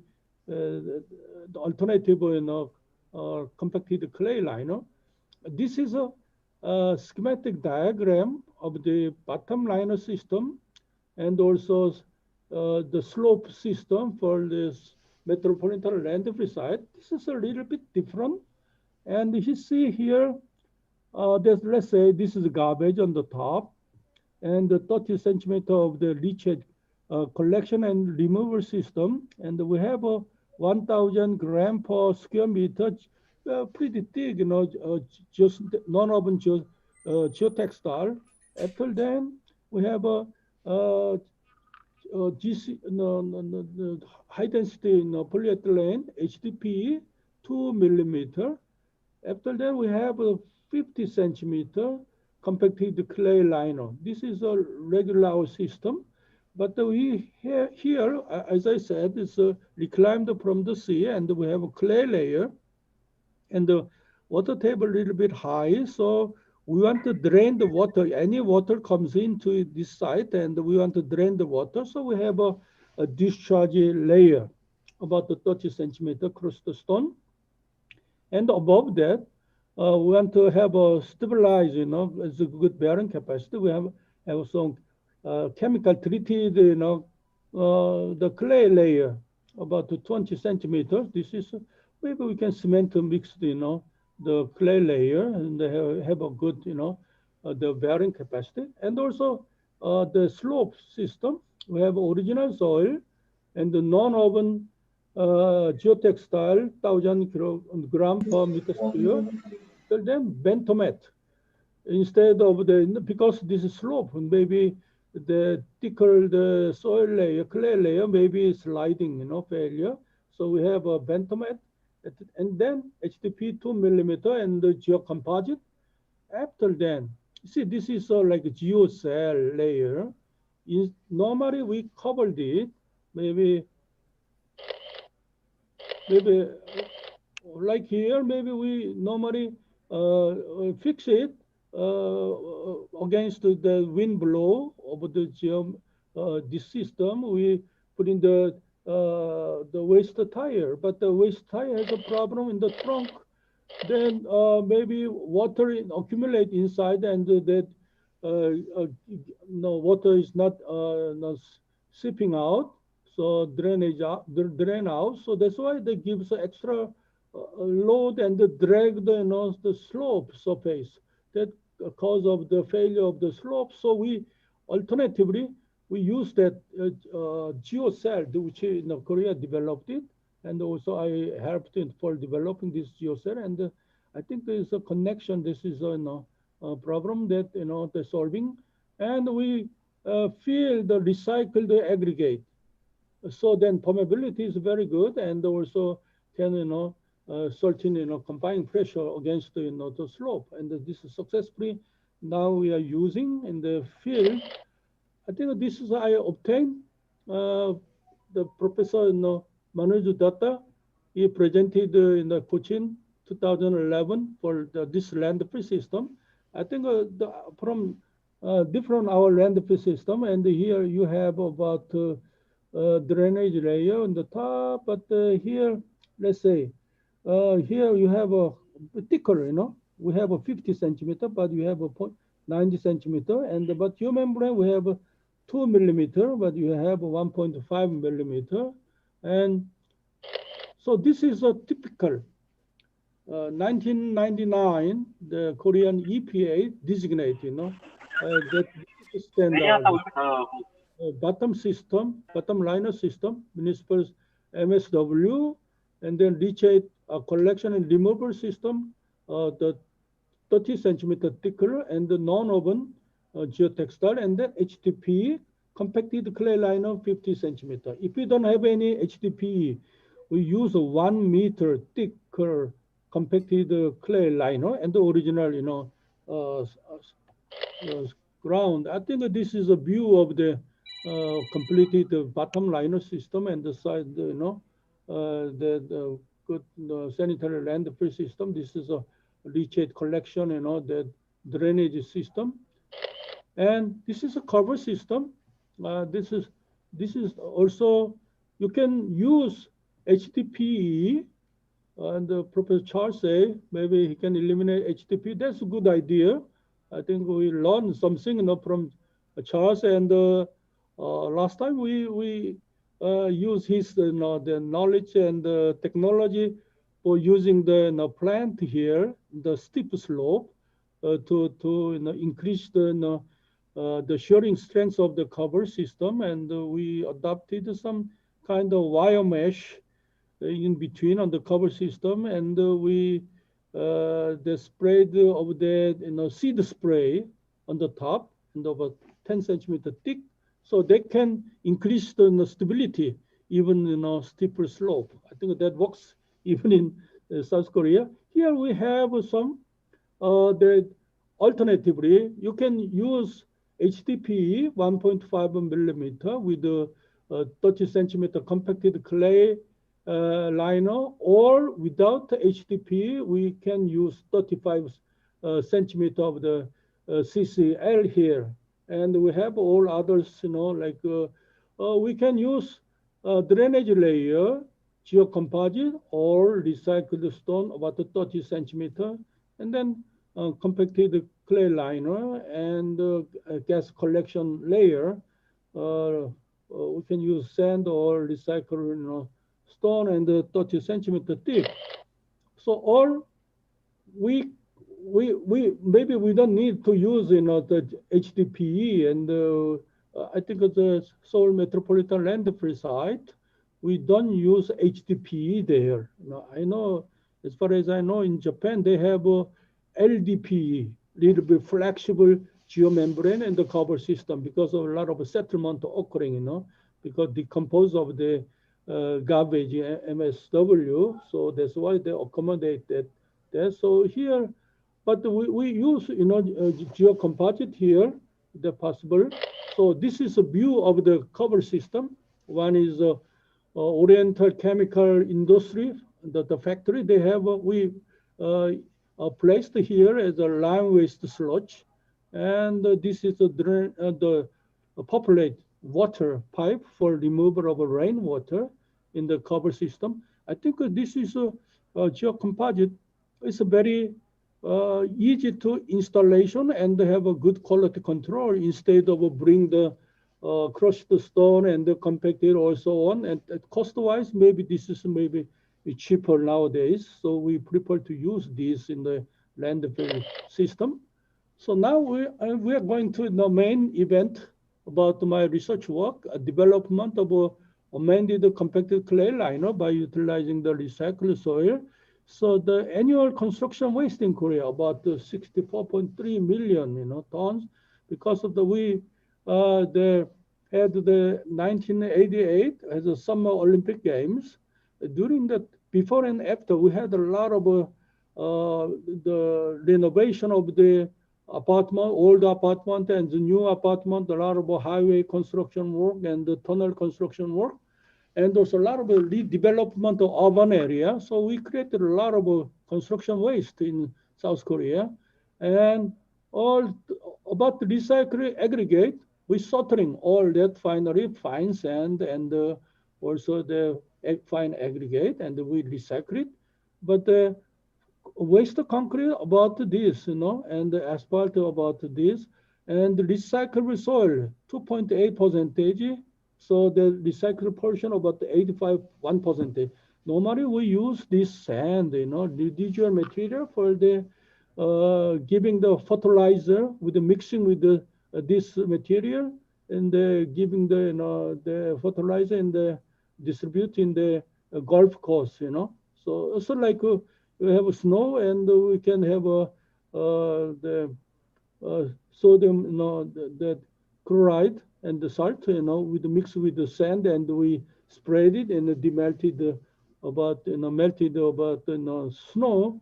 alternative compacted clay liner. This is a schematic diagram of the bottom liner system and also the slope system for this Metropolitan Landfill site. This is a little bit different. And you see here, let's say this is garbage on the top and the 30 centimeter of the leachate collection and removal system. And we have a 1,000 gram per square meter, pretty thick, just non-urban geotextile. After then, we have a high density polyethylene HDPE 2 millimeter. After that, we have a 50 centimeter compacted clay liner. This is a regular system, but we here, as I said, it's reclaimed from the sea, and we have a clay layer, and the water table a little bit high, so we want to drain the water. Any water comes into this site, and we want to drain the water, so we have a discharge layer about 30 centimeter across the stone, and above that, we want to have a stabilized, as a good bearing capacity. We have some chemical treated, the clay layer about 20 centimeters. This is maybe we can cement mix, the clay layer, and they have a good, the bearing capacity, and also the slope system. We have original soil and the non-urban geotextile 1,000 gram per meter square. Then bentomet instead of because this is slope, maybe the thicker the soil layer, clay layer, maybe sliding, failure. So we have a bentomet, and then HDP 2 millimeter and the geocomposite. After then, see, this is like a geocell layer. Normally we covered it, maybe like here, maybe we normally fix it against the wind blow of the this system. We put in the waste tire, but the waste tire has a problem in the trunk. Then maybe water accumulate inside, and that water is not seeping out, so drain out. So that's why they give us extra load and drag the slope surface. That cause of the failure of the slope. So we alternatively we use that geocell, which Korea developed it, and also I helped in for developing this geocell. And I think there is a connection. This is a problem that they're solving, and we fill the recycled aggregate. So then permeability is very good, and also can certain combine pressure against the slope, and this is successfully now we are using in the field. I think this is I obtained the Professor Manoj Datta. He presented in the Cochin 2011 for this landfill system. I think from different our landfill system, and here you have about drainage layer on the top, but here let's say here you have a thicker, we have a 50 centimeter, but you have a 90 centimeter, and but your membrane we have a 2 millimeter, but you have a 1.5 millimeter, and so this is a typical 1999 the Korean EPA designated, that standard bottom liner system, municipal MSW, and then leachate collection and removal system, the 30 centimeter thicker, and the non-urban geotextile, and then HDPE compacted clay liner 50 centimeter. If we don't have any HDPE, we use a 1 meter thicker compacted clay liner and the original ground. I think this is a view of the completed the bottom liner system and the side, the good sanitary landfill system. This is a leachate collection, the drainage system, and this is a cover system. This is also, you can use HDPE, and Professor Charles say maybe he can eliminate HDPE. That's a good idea. I think we learned something from Charles, and last time we use his the knowledge and the technology for using the plant here, the steep slope, to increase the shearing strength of the cover system, and we adopted some kind of wire mesh in between on the cover system, and we the sprayed of the seed spray on the top and about 10 centimeter thick, so they can increase the stability even in steeper slope. I think that works even in South Korea. Here we have some alternatively, you can use HDPE 1.5 millimeter with a 30 centimeter compacted clay liner, or without HDPE, we can use 35 centimeter of the CCL here. And we have all others, like we can use drainage layer, geocomposite, or recycled stone about 30 centimeter, and then compacted clay liner and gas collection layer. We can use sand or recycled stone and 30 centimeter thick. So all maybe we don't need to use the HDPE, and I think at the Seoul Metropolitan Landfill site we don't use HDPE there. I know, as far as I know, in Japan they have LDPE, little bit flexible geomembrane and the cover system, because of a lot of settlement occurring, because decomposed of the garbage MSW, so that's why they accommodate that. So here, but we use geocomposite here, the possible. So this is a view of the cover system. One is Oriental Chemical Industry, the factory they have. We placed here as a lime waste sludge, and this is the populate water pipe for removal of rainwater in the cover system. I think this is a geocomposite. It's a very easy to installation and have a good quality control instead of bring the crushed stone and the compacted or so on. And cost-wise, maybe this is maybe cheaper nowadays. So we prefer to use this in the landfill system. So now we are going to the main event about my research work, development of a amended compacted clay liner by utilizing the recycled soil. So the annual construction waste in Korea, about 64.3 million tons, because of we had the 1988 as a Summer Olympic Games. During that, before and after, we had a lot of the renovation of the apartment, old apartment and the new apartment, a lot of highway construction work and the tunnel construction work. And there's a lot of redevelopment of urban area. So we created a lot of construction waste in South Korea. And all about the recycling aggregate, we sorting all that finally fine sand and also the fine aggregate, and we recycle it. But the waste concrete about this, and the asphalt about this, and the recyclable soil 2.8%. So the recycled portion about 85.1%. Normally we use this sand, residual material for the giving the fertilizer with the mixing with the this material and giving the fertilizer and distributing the golf course, So also like we have snow and we can have the sodium, the chloride and the salt, with mixed with the sand, and we spread it and demelted about, melted about snow,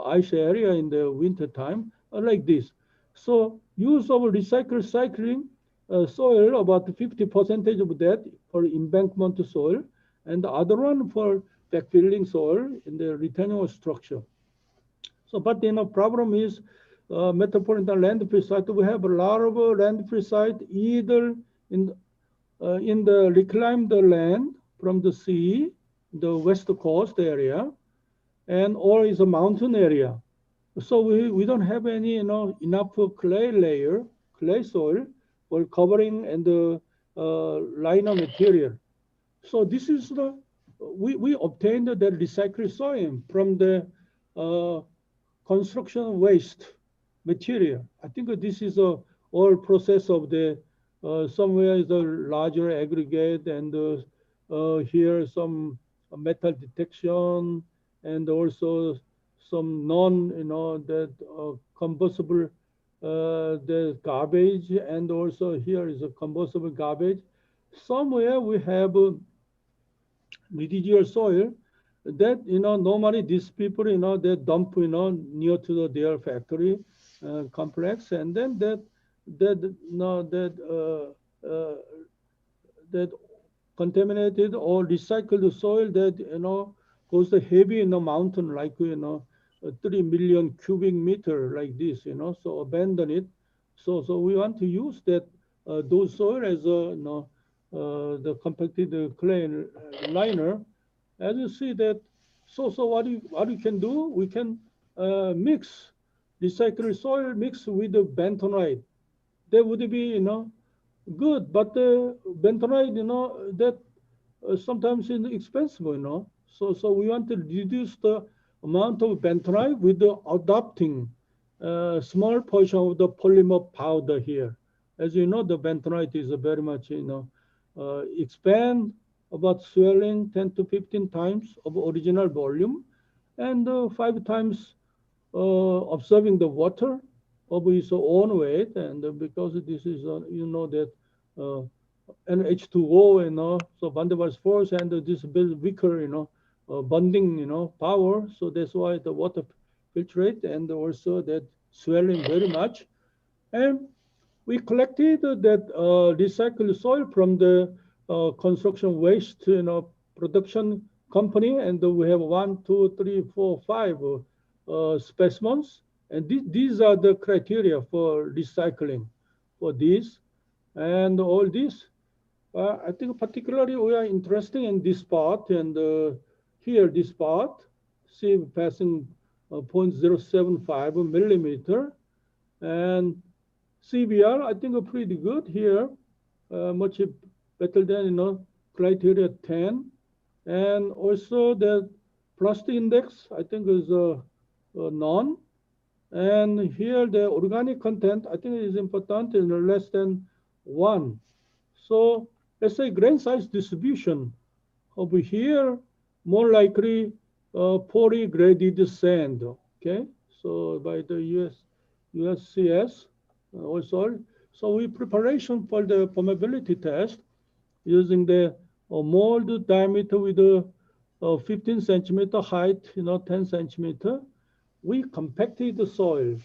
ice area in the winter time, like this. So use of recycling soil, about 50% of that for embankment soil, and the other one for backfilling soil in the retaining structure. So, but problem is metropolitan landfill site. We have a lot of landfill site either in the reclaimed land from the sea, the west coast area, and or is a mountain area. So we don't have any enough clay layer, clay soil for covering and the liner material. So this is we obtained the recycled soil from the construction waste material. I think this is a all process of the somewhere is a larger aggregate, and here some metal detection, and also some non that combustible the garbage, and also here is a combustible garbage. Somewhere we have residual soil that normally these people they dump near to their factory complex, and then that contaminated or recycled soil that goes heavy in the mountain, like 3 million cubic meter like this, so abandon it. So we want to use that those soil as the compacted clay liner. As you see that, so what you can do, we can mix recycled soil mix with the bentonite. That would be good, but the bentonite that sometimes is expensive, So we want to reduce the amount of bentonite with the adopting small portion of the polymer powder here. As you know, the bentonite is very much expand about swelling 10 to 15 times of original volume, and 5 times observing the water of its own weight, and because this is that NH2O, so van der Waals force, and this build weaker bonding power, so that's why the water filtrate, and also that swelling very much. And we collected that recycled soil from the construction waste production company, and we have 1, 2, 3, 4, 5 specimens, and these are the criteria for recycling for this. And all this, I think particularly we are interested in this part, and here this part, see passing 0.075 millimeter, and CBR I think are pretty good here, much better than criteria 10, and also the plastic index I think is none, and here the organic content I think is important, is less than 1. So let's say grain size distribution over here, more likely poorly graded sand. Okay, so by the USCS also. So we preparation for the permeability test using the mold diameter with a 15 centimeter height, 10 centimeter. We compacted the soil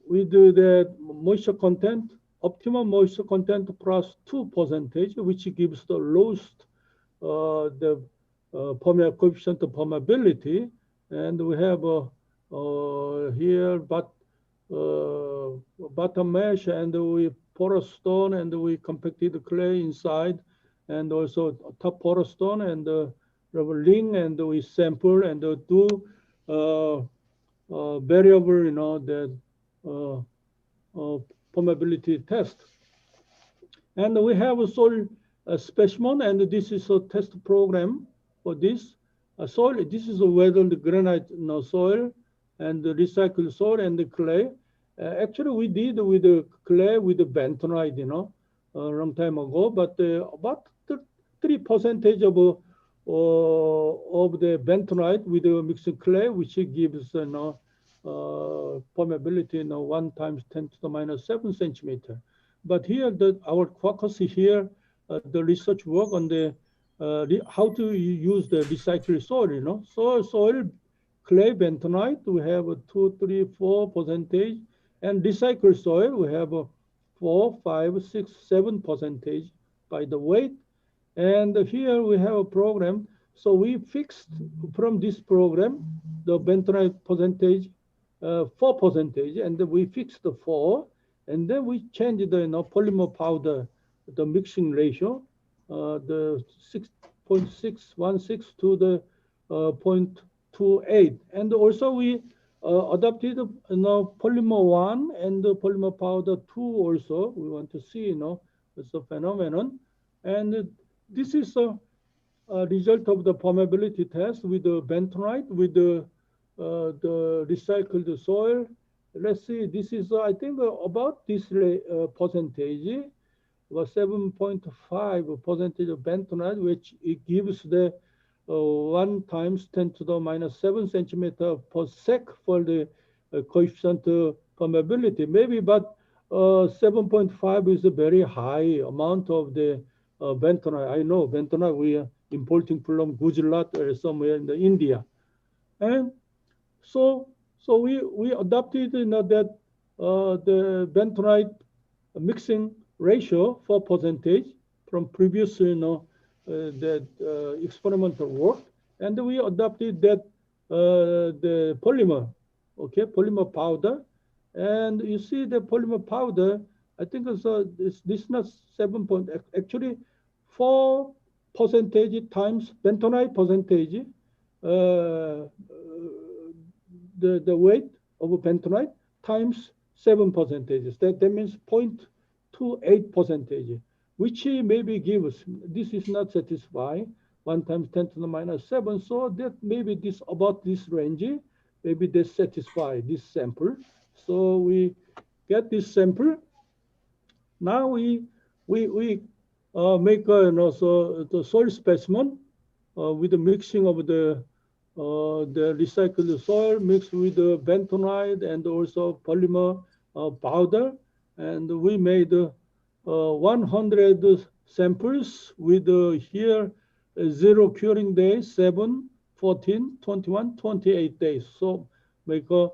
with the moisture content, optimum moisture content plus 2%, which gives the lowest the coefficient of permeability. And we have here bottom mesh, and we porous stone, and we compacted the clay inside, and also top porous stone, and ring, and we sample and do variable, the permeability test. And we have a soil specimen, and this is a test program for this soil. This is a weathered granite soil, and the recycled soil, and the clay. Actually, we did with the clay with the bentonite, a long time ago, but about 3% of the bentonite with the mixed clay, which gives permeability 1 times 10 to the minus 7 centimeter. But here, our focus here, the research work on the how to use the recycled soil, soil, clay, bentonite, we have 2, 3, 4%, and recycled soil, we have 4, 5, 6, 7% by the weight. And here we have a program. So we fixed from this program the bentonite percentage, 4%, and then we fixed the 4, and then we changed the polymer powder, the mixing ratio, the 6.616 to the 0.28, and also we adopted polymer 1 and the polymer powder 2 also. We want to see it's a phenomenon, and this is a result of the permeability test with the bentonite with the recycled soil. Let's see, this is I think about this percentage was 7.5% of bentonite, which it gives the 1 times 10 to the minus 7 centimeter per sec for the coefficient permeability. Maybe, but 7.5 is a very high amount of the bentonite. I know bentonite we are importing from Gujarat or somewhere in India, and so we adopted that the bentonite mixing ratio 4% from previous that experimental work, and we adopted that the polymer, polymer powder, and you see the polymer powder. I think it's this not 7 point, actually 4% times bentonite percentage, the weight of a bentonite times 7%. That means 0.28%, which maybe gives, this is not satisfied, 1 times 10 to the minus 7. So that maybe this about this range, maybe they satisfy this sample. So we get this sample. Now we make the soil specimen with the mixing of the recycled soil mixed with the bentonite and also polymer powder, and we made 100 samples with here 0 curing days, 7, 14, 21, 28 days. So make a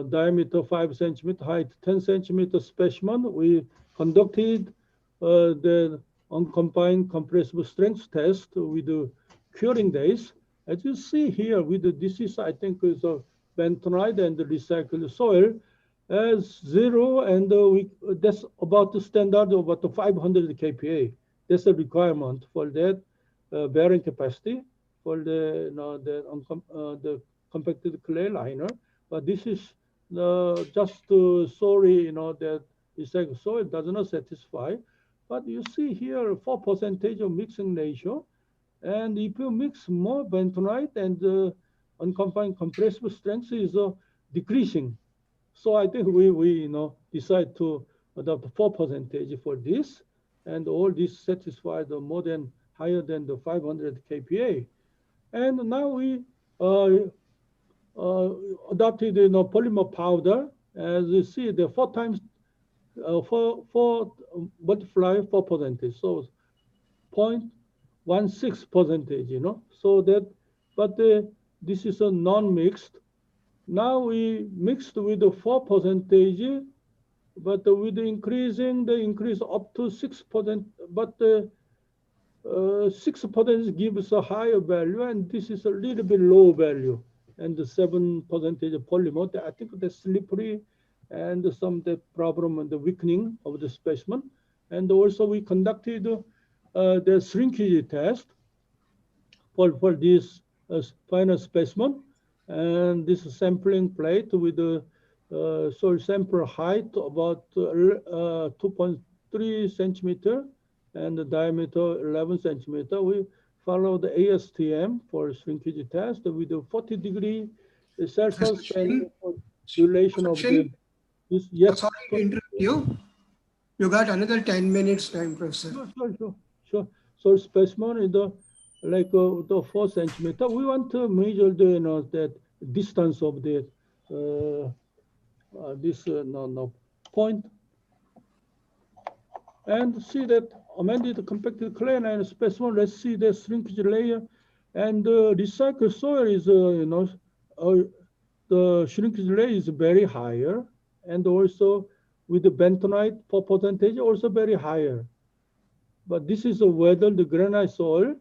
diameter 5 centimeter, height 10 centimeter specimen. We conducted the unconfined compressible strength test with the curing days. As you see here, with the disease, I think is a bentonite and the recycled soil as 0, and that's about the standard of about 500 kPa. That's a requirement for that bearing capacity for the compacted clay liner. But this is just sorry, that recycled soil does not satisfy. But you see here 4% of mixing ratio, and if you mix more bentonite and unconfined compressible strength is decreasing. So I think we decide to adopt 4% for this, and all this satisfied more than higher than the 500 kPa. And now we adopted polymer powder. As you see, the 4 times 4 multiply 4%, so 0.16%, so that, but this is a non-mixed. Now we mixed with the 4%, but with increasing the increase up to 6%, but 6% gives a higher value, and this is a little bit low value. And the 7% polymer, I think that's slippery, and some the problem and the weakening of the specimen. And also we conducted the shrinkage test for this final specimen, and this sampling plate with the soil sample height about 2.3 centimeter and the diameter 11 centimeter. We follow the ASTM for shrinkage test with the 40 degree Celsius duration of the. Yes. Sorry to interrupt you. You got another 10 minutes time, Professor. Sure. So specimen is the 4 centimeter. We want to measure the that distance of the point, and see that amended compacted clay line specimen. Let's see the shrinkage layer, and the recycled soil is the shrinkage layer is very higher, and also with the bentonite 4% also very higher. But this is a weathered granite soil.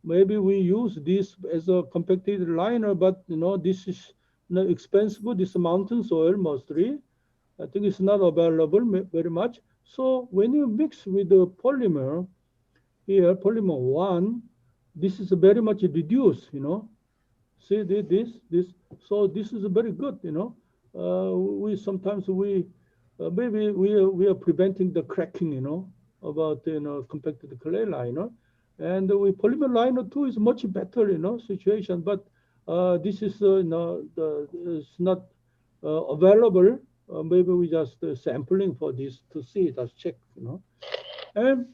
Maybe we use this as a compacted liner, but this is expensive. This is mountain soil mostly. I think it's not available very much. So when you mix with the polymer, here, polymer 1, this is very much reduced, See this. So this is very good, We sometimes maybe we are preventing the cracking, about compacted clay liner, and with polymer liner too is much better, situation. But this is it's not available. Maybe we just sampling for this to see, just check, And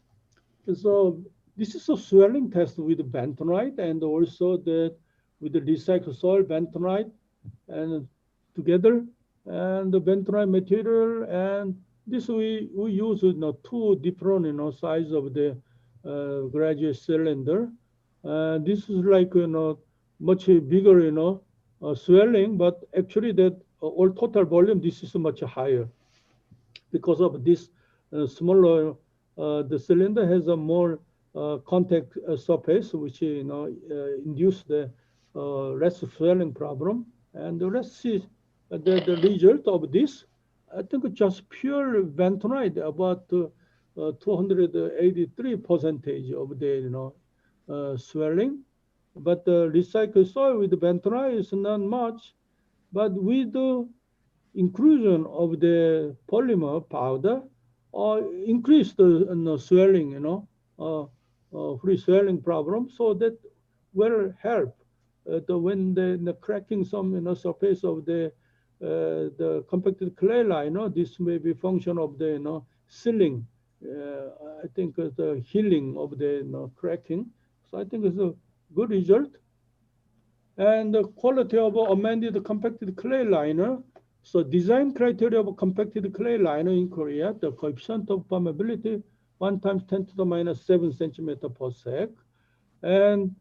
so this is a swelling test with bentonite and also with the recycled soil bentonite and together, and the bentonite material, and this we use two different size of the graduate cylinder. This is like much bigger swelling, but actually that all total volume this is much higher because of this smaller. The cylinder has a more contact surface, which induce the less swelling problem. And let's see the result of this. I think just pure bentonite about 283% of the swelling, but the recycled soil with the bentonite is not much. But with the inclusion of the polymer powder, increase the swelling, free swelling problem. So that will help when the cracking some surface of the compacted clay liner. This may be function of the sealing. I think the healing of the cracking. So I think it's a good result. And the quality of amended compacted clay liner. So design criteria of compacted clay liner in Korea, the coefficient of permeability 1 × 10⁻⁷ cm/sec, and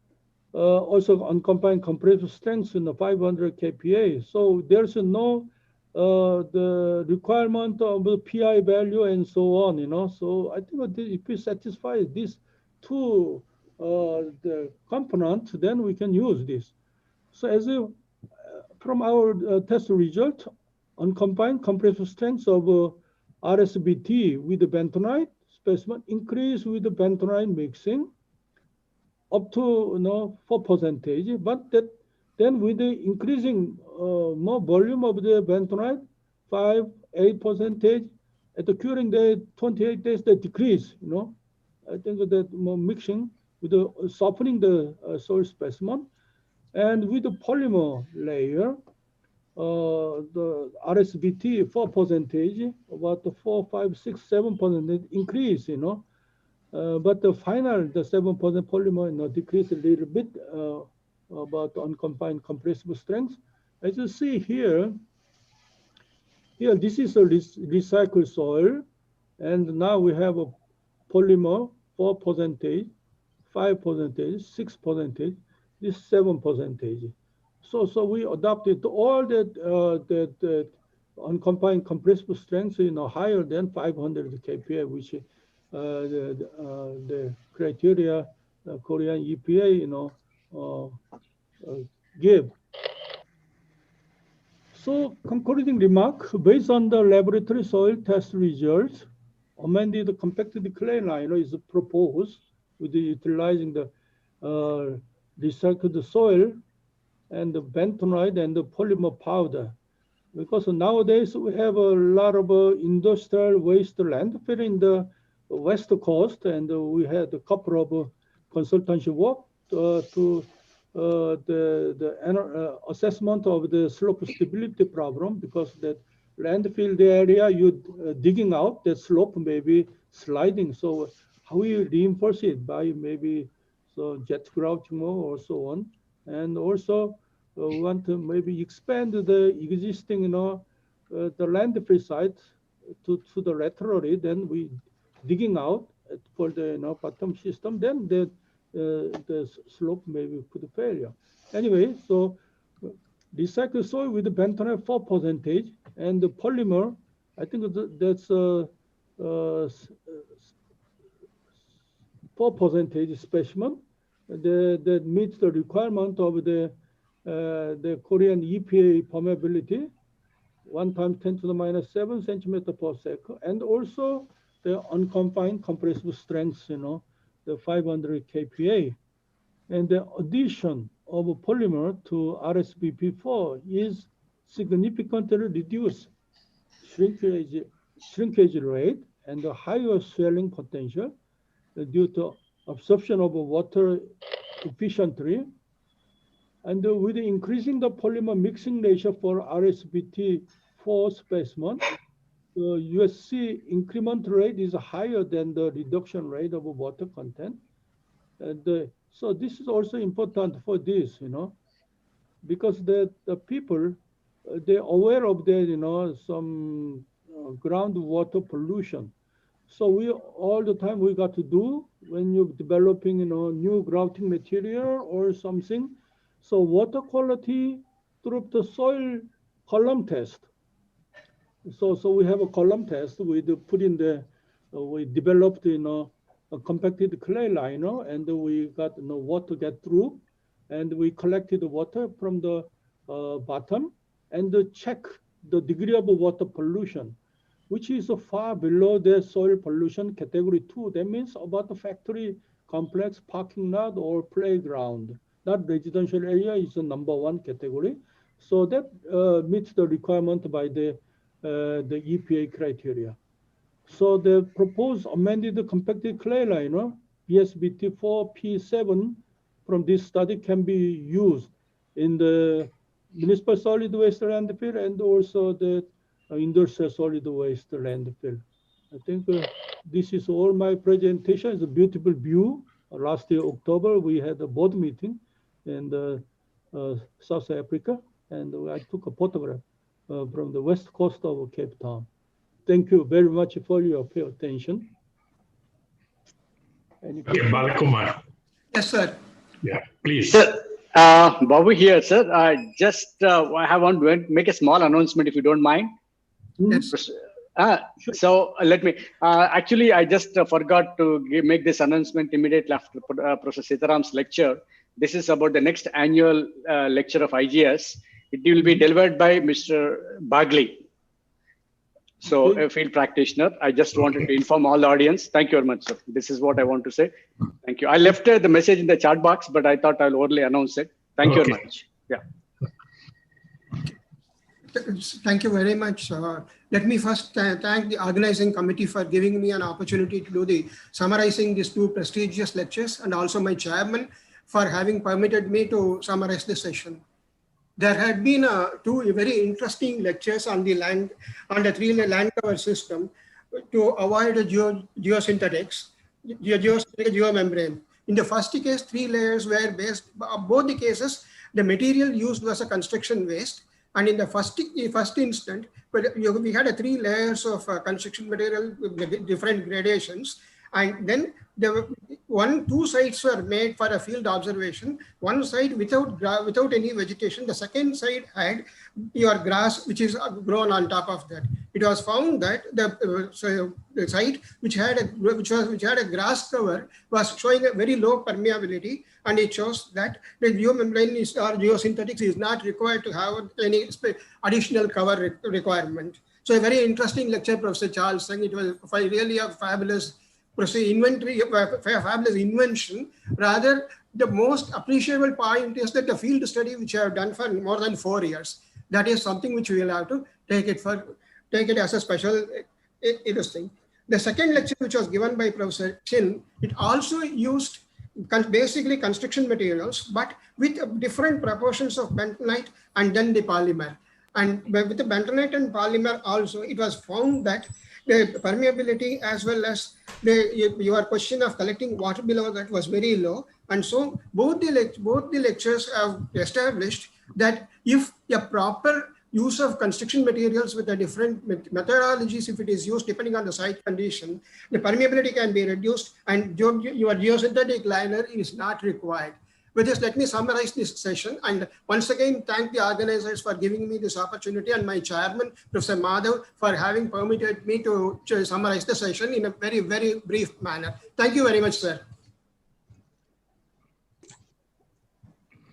also unconfined compressive strength in the 500 kPa. So there's no the requirement of the PI value and so on, So I think if we satisfy these two the components, then we can use this. So as from our test result, unconfined compressive strength of RSBT with the bentonite specimen increase with the bentonite mixing up to 4%, but then with the increasing more volume of the bentonite, 8%, at the curing day 28 days they decrease. I think that more mixing with the softening the soil specimen, and with the polymer layer, the RSBT 4%, about the 4, 5, 6, 7% increase, but the final, the 7% polymer, decrease a little bit about unconfined compressible strength. As you see here, this is a recycled soil, and now we have a polymer 4%, 5%, 6%, this 7%. So we adopted all that unconfined compressible strength, higher than 500 kPa, which the criteria Korean EPA, give. So concluding remark, based on the laboratory soil test results, amended compacted clay liner is proposed with utilizing the recycled soil and the bentonite and the polymer powder. Because nowadays we have a lot of industrial waste landfill in the West Coast, and we had a couple of consultancy work to the assessment of the slope stability problem, because that landfill the area you digging out, the slope may be sliding. So how we reinforce it by maybe jet grouting or so on, and also we want to maybe expand the existing the landfill site to the laterally. Then we digging out for the bottom system. Then the slope maybe could failure. Anyway, so recycled soil with the bentonite 4%, and the polymer, I think that's 4% specimen that meets the requirement of the Korean EPA permeability, 1 times 10 to the minus 7 centimeter per second, and also the unconfined compressive strength, the 500 kPa. And the addition of polymer to RSBP4 is significantly reduced shrinkage rate and a higher swelling potential due to absorption of water efficiently. And with increasing the polymer mixing ratio for RSBT4 specimen, the USC increment rate is higher than the reduction rate of water content. And so this is also important for this, because the people, they're aware of the, some groundwater pollution. So we all the time we got to do when you're developing, new grouting material or something. So water quality through the soil column test. So we have a column test. We put in we developed, a compacted clay liner, and we got water get through, and we collected the water from the bottom and check the degree of water pollution, which is far below the soil pollution category 2. That means about the factory complex, parking lot, or playground. That residential area is the #1 category. So that meets the requirement by the EPA criteria. So the proposed amended compacted clay liner, BSBT4P7, from this study can be used in the municipal solid waste landfill and also the industrial solid waste landfill. I think this is all my presentation. It's a beautiful view. Last year, October, we had a board meeting in South Africa, and I took a photograph from the west coast of Cape Town. Thank you very much for your pay attention. Okay, Balakumar. Yes, sir. Yeah, please. Sir, Babu here, sir. I want to make a small announcement, if you don't mind. Yes. So let me, actually, I just forgot to make this announcement immediately after Professor Sitaram's lecture. This is about the next annual lecture of IGS. It will be delivered by Mr. Bagley. So a field practitioner. I just wanted to inform all the audience. Thank you very much, sir. This is what I want to say. Thank you. I left the message in the chat box, but I thought I'll orally announce it. Thank you very much. Yeah. Thank you very much. Let me first thank the organizing committee for giving me an opportunity to do the summarizing these two prestigious lectures, and also my chairman for having permitted me to summarize the session. There had been two very interesting lectures on the three-layer land cover system to avoid geosynthetics, geomembrane. In the first case, 3 layers were based. Both the cases, the material used was a construction waste, and in the first instant, we had 3 layers of construction material with different gradations, and then there were 2 sites were made for a field observation. One side without any vegetation. The second side had your grass, which is grown on top of that. It was found that the site which had a grass cover was showing a very low permeability, and it shows that the geomembrane or geosynthetics is not required to have any additional cover requirement. So a very interesting lecture, Professor Charles Singh. It was really a fabulous fabulous invention. Rather, the most appreciable point is that the field study which I have done for more than 4 years, that is something which we will have to take it as a special thing. The second lecture, which was given by Professor Chin, it also used basically construction materials, but with different proportions of bentonite and then the polymer. And with the bentonite and polymer also, it was found that the permeability as well as your question of collecting water below that was very low. And so both the lectures have established that if a proper use of construction materials with a different methodologies, if it is used depending on the site condition, the permeability can be reduced and your geosynthetic liner is not required. With this, let me summarize this session and once again thank the organizers for giving me this opportunity and my chairman, Professor Madhav, for having permitted me to summarize the session in a very, very brief manner. Thank you very much, sir.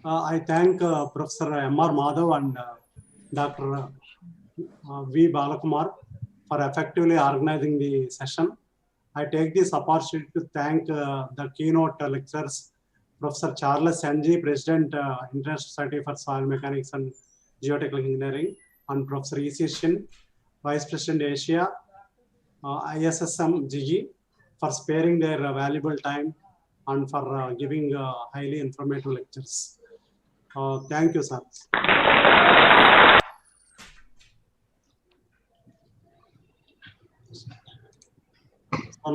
I thank Professor M.R. Madhav and Dr. V. Balakumar for effectively organizing the session. I take this opportunity to thank the keynote lecturers, Professor Charles N.G., President, International Society for Soil Mechanics and Geotechnical Engineering, and Professor E.C. Shin, Vice President Asia, ISSM GE, for sparing their valuable time and for giving highly informative lectures. Thank you, sir. So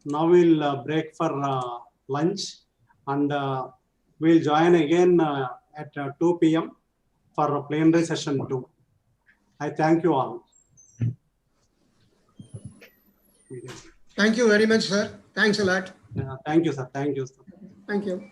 now we'll break for lunch and we'll join again at 2 p.m. for plenary session 2. I thank you all. Thank you very much, sir. Thanks a lot. Thank you, sir. Thank you, sir. Thank you.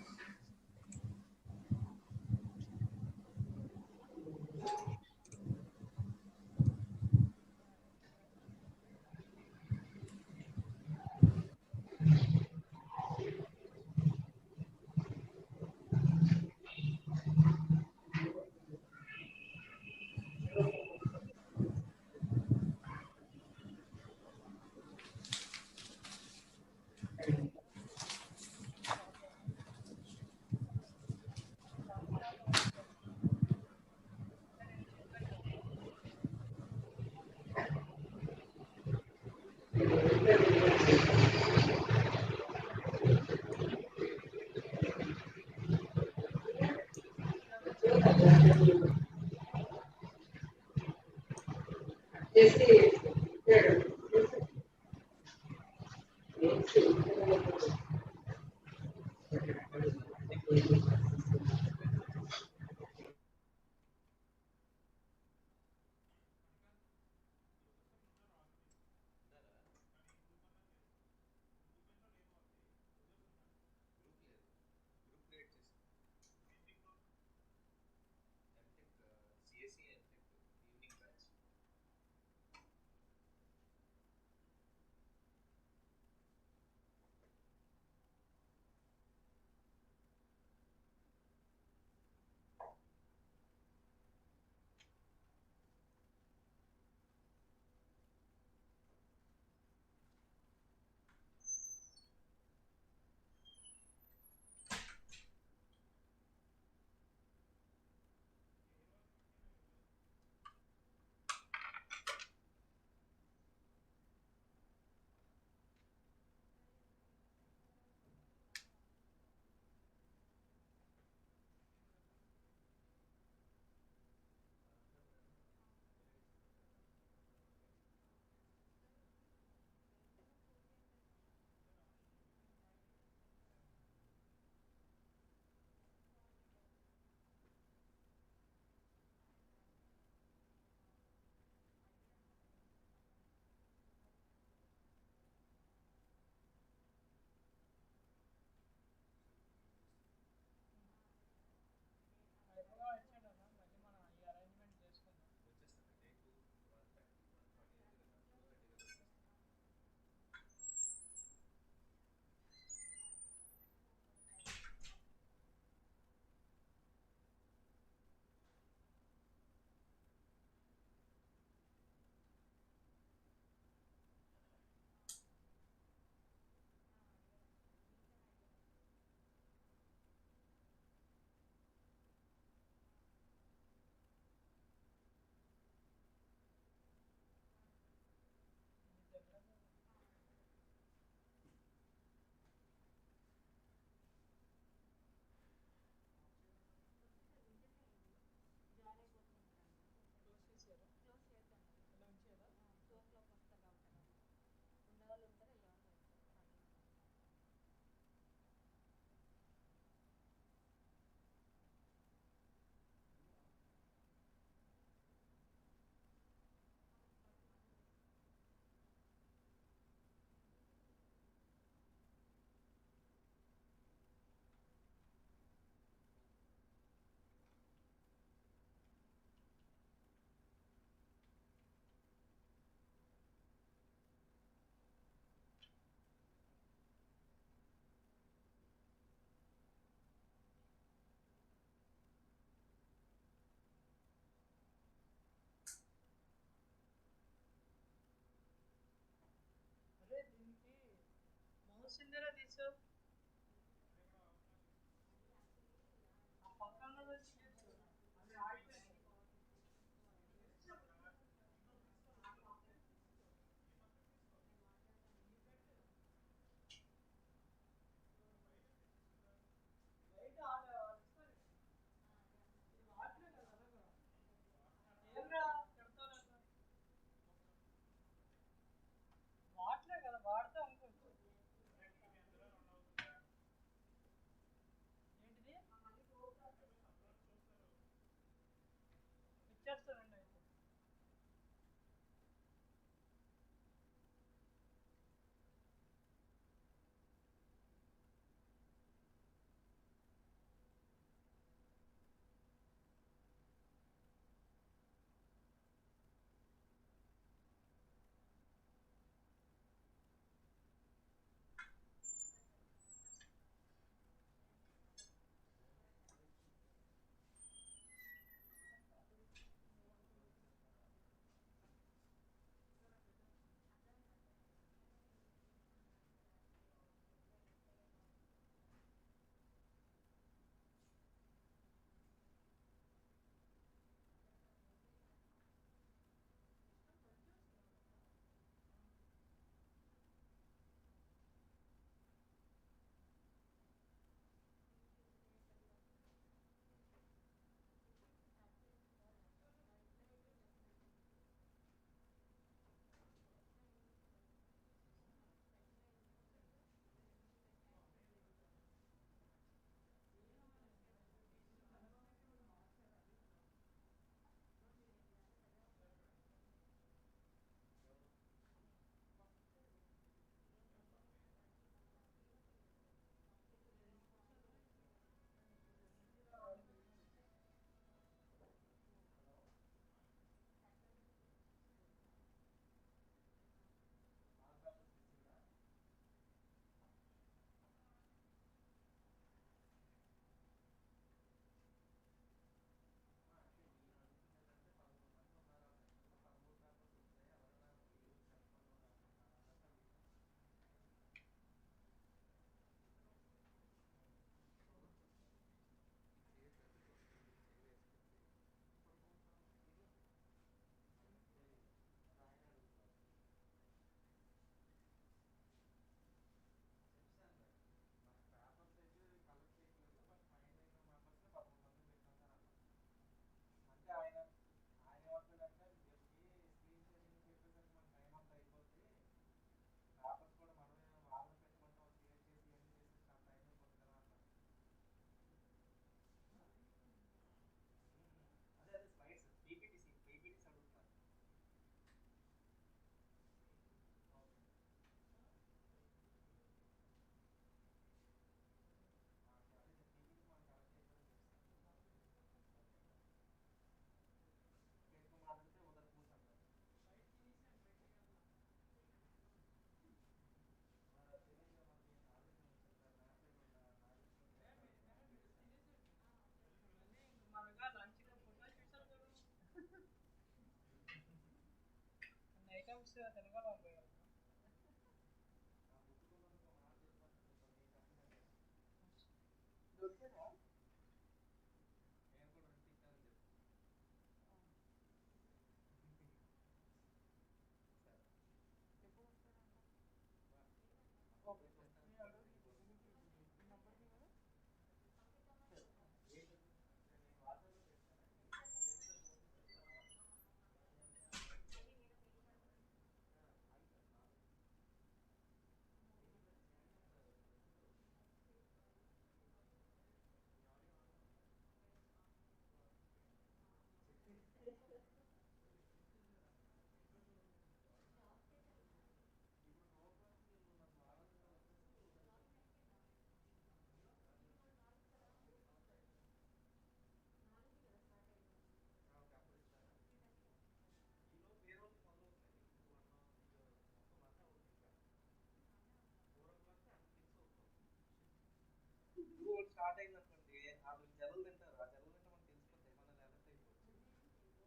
Start అయింది అనుకోండి వాళ్ళు జల్లు తింటారు ఆ జల్లు తింటే మనకు తెలిసిపోతాయి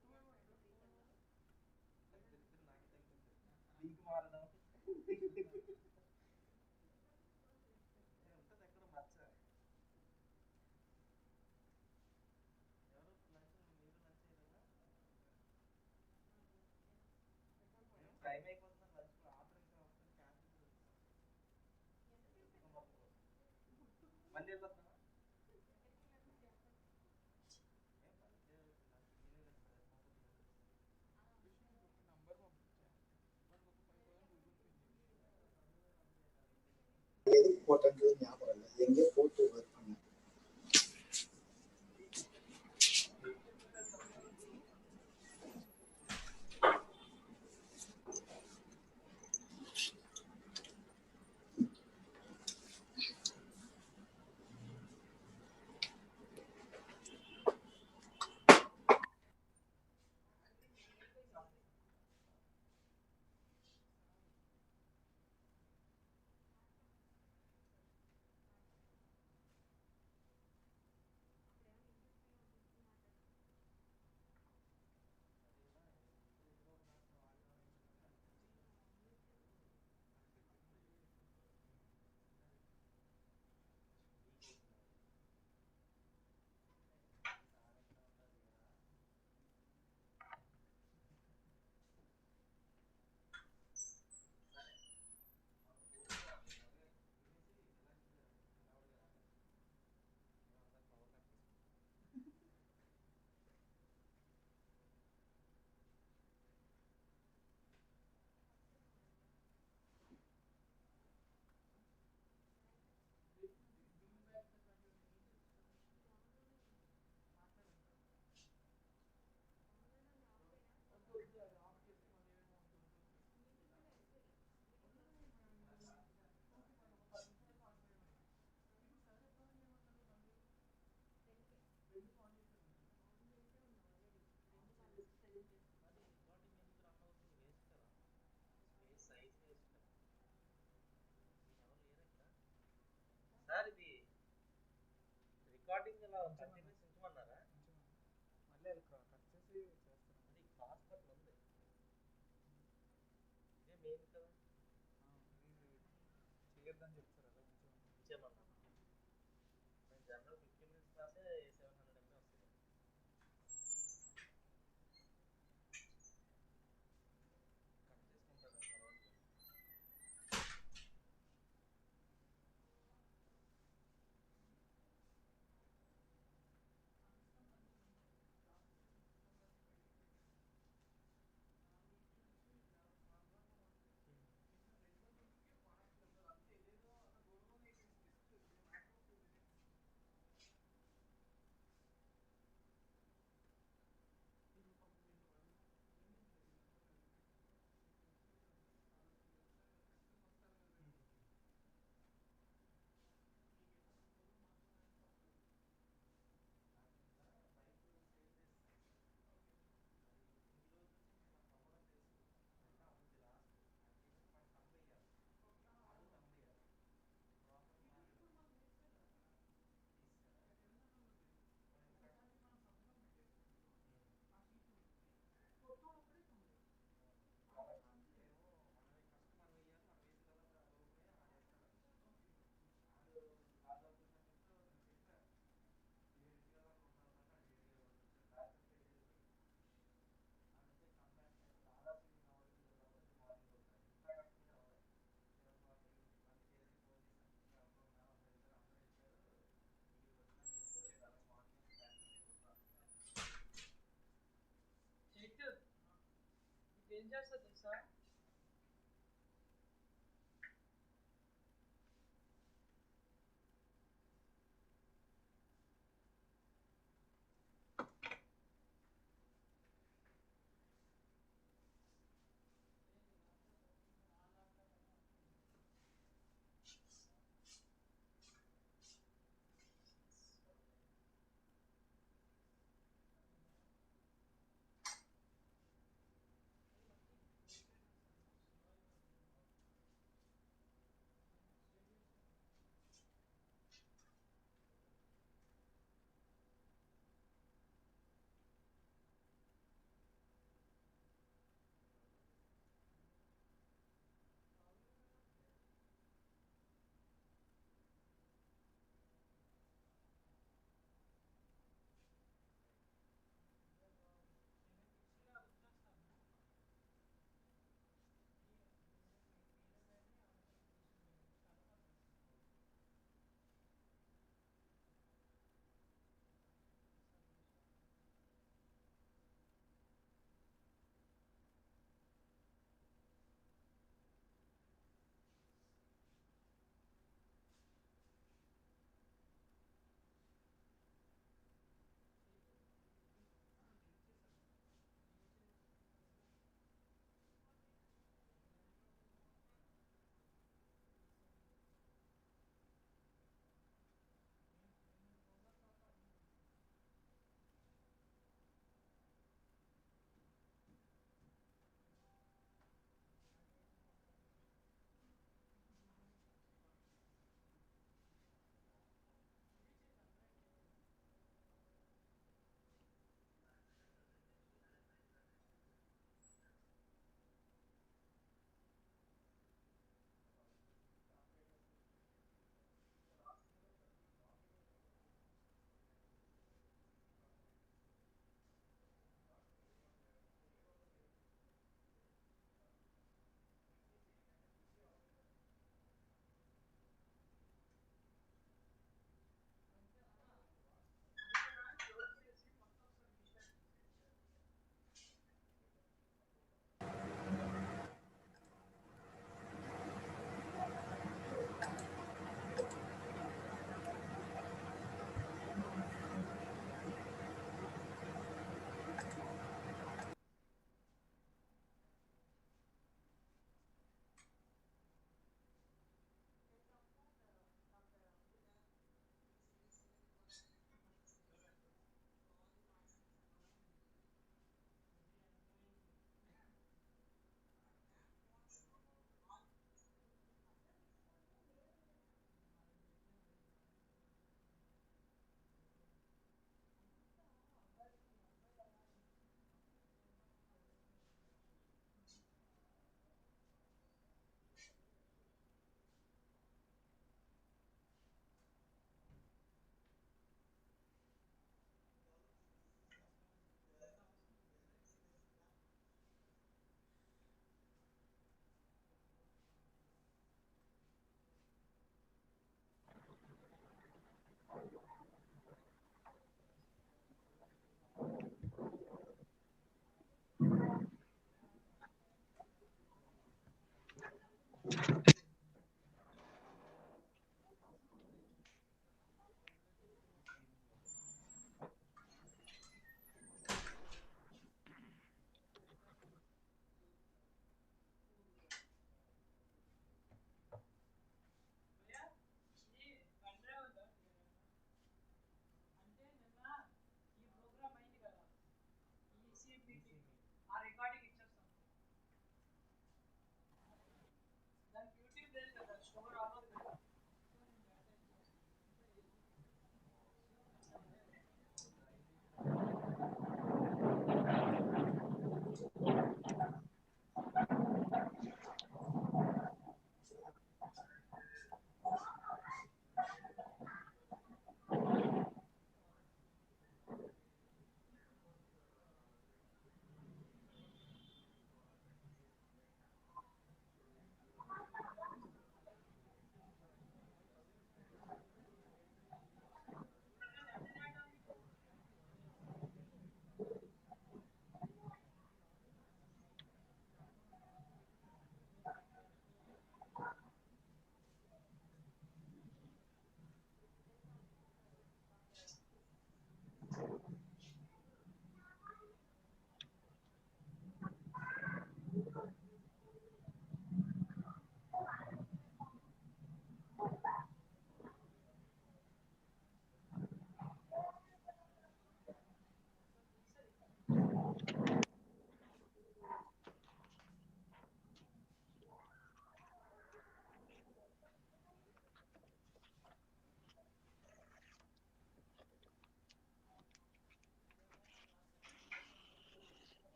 మనల్ని అలర్ట్ అయిపోవచ్చు నాకు తగ్గుతుంది లీక్ మారడం இம்பார்ட்டன்ட் ஞாபகம் இல்லை, எங்கே போட்டு ஒர்க் பண்ணேன். సార్ ఇది రికార్డింగ్ ఎలా కంటిన్యూస్ ఉంచమన్నారా? మళ్ళీ కట్ చేసి చేస్తాను. అది ఫాస్ట్ కట్ ఉంది. ఇదే మెయిన్ కదా. చేయొద్దని చెప్తారు అలా ఉంచేమన్నా. నేను జనరల్ 15 minutes రాసే 700 MB వస్తుంది. కట్ చేసుకుంటారు తర్వాత. ఏం చేస్తా తెలుసా?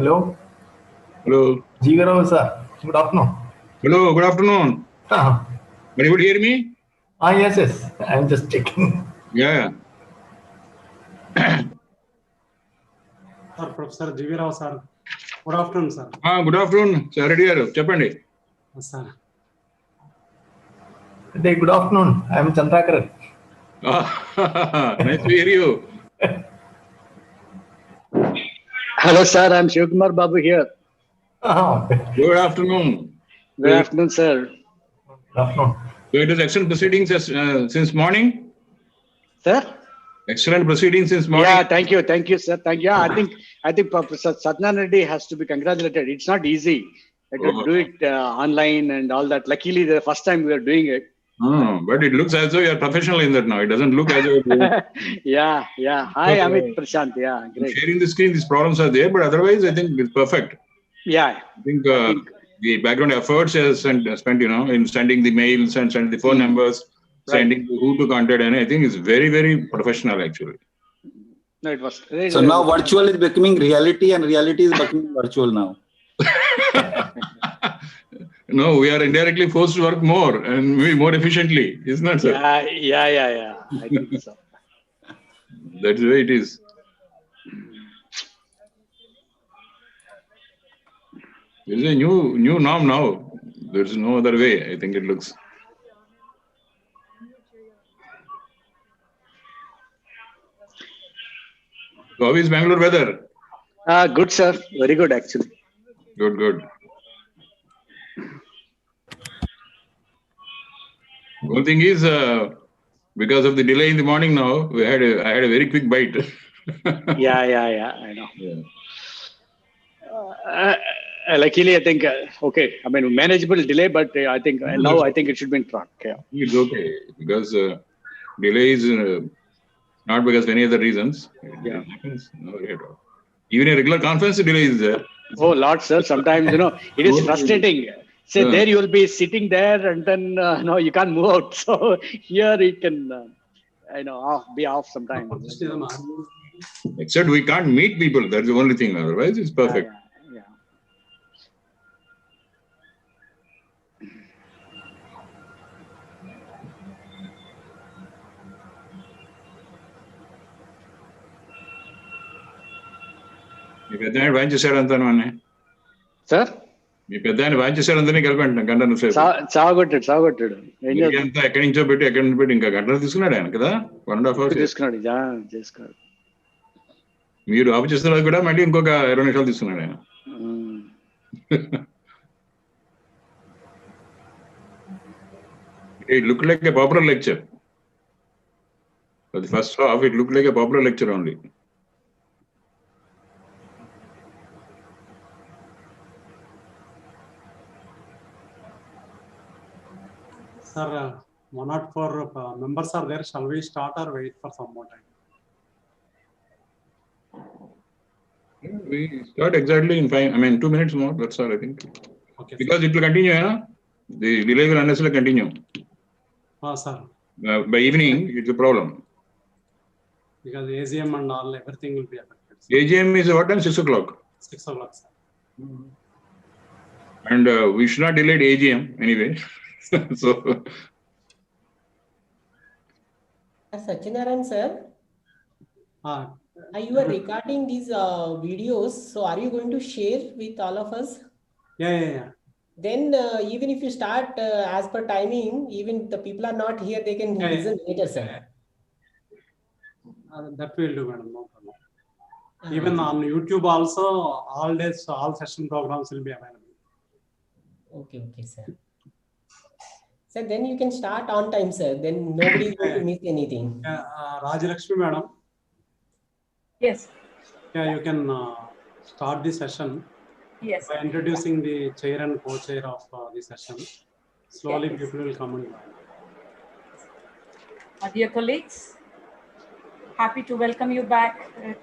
Hello. Hello. Jigarao, sir. Good afternoon. Hello, good afternoon. Ah. Can you hear me? Yes, yes. I'm just checking. Yeah. Sir, Professor G.V. Rao, sir. Good afternoon, sir. Good afternoon, sir. Ready? Cheppandi. Yes, sir. Good afternoon. I'm Chandrakar. Nice to hear you. Hello, sir. I'm Shivkumar Babu here. Good afternoon. Good afternoon, sir. Good afternoon. So it is excellent proceedings since morning. Sir? Excellent proceedings since morning. Yeah, thank you, sir. Thank you. Yeah, I think Professor Satyanarayana Reddy has to be congratulated. It's not easy to do it online and all that. Luckily, the first time we are doing it. But it looks as though you are professional in that now. It doesn't look as though. Yeah. Hi, Amit Prashant. Yeah, great. Sharing the screen, these problems are there, but otherwise, I think it's perfect. Yeah. I think the background efforts is spent, in sending the mails and sending the phone numbers, sending who to contact, and I think it's very, very professional actually. No, it was. So now virtual is becoming reality, and reality is becoming virtual now. No, we are indirectly forced to work more and maybe more efficiently, isn't that, sir? Yeah. I think so. That's the way it is. It's a new norm now. There's no other way, I think it looks. How is Bangalore weather? Good, sir. Very good, actually. Good. One thing is, because of the delay in the morning now, I had a very quick bite. Yeah, I know. Yeah. Luckily, I think, I mean, manageable delay, but I think now I think it should be in track. Yeah. It's okay, because delay is not because of any other reasons. It happens. No worry at all. Even a regular conference delay is there. Oh, Lord, sir. Sometimes, it is frustrating. Say there you will be sitting there and then you can't move out. So here it can be off sometimes. Except we can't meet people. That's the only thing. Otherwise, it's perfect. Yeah. మీ పెద్దాయన vine చేశాడు అంతాను అన్నీ sir మీ పెద్దాయన vine చేశాడు అంతనే కలిపండి గంటను సేపు చావగొట్టాడు అంతా ఎక్కడి నుంచో పెట్టి ఇంకా గంటలు తీసుకున్నాడు ఆయన కదా 1.5 hours తీసుకున్నాడు మీరు ఆఫ్ చేస్తున్నది కూడా మళ్ళీ ఇంకొక 20 నిమిషాలు తీసుకున్నాడు ఆయన It looked like a popular lecture. For the first half, it looked like a popular lecture only. Sir, 104 members are there. Shall we start or wait for some more time? We start exactly in 2 minutes more. That's all, I think. Okay. Because it will continue, the delay will unnecessarily continue. Sir. By evening, it's a problem. Because AGM and all, everything will be affected. Sir. AGM is what time? 6 o'clock. 6 o'clock, sir. And we should not delay the AGM anyway. So. Satyanarayana sir. You are recording these videos. So are you going to share with all of us? Yeah. Then even if you start as per timing, even the people are not here, they can listen later, sir. That will do, madam. No problem. Even on YouTube also, all days, all session programs will be available. Okay, sir. Sir, then you can start on time, sir. Then nobody is going to miss anything. Rajalakshmi, madam. Yes. Yeah, you can start the session. Yes. By introducing the chair and co-chair of the session. Slowly, people will come and join. Dear colleagues, happy to welcome you back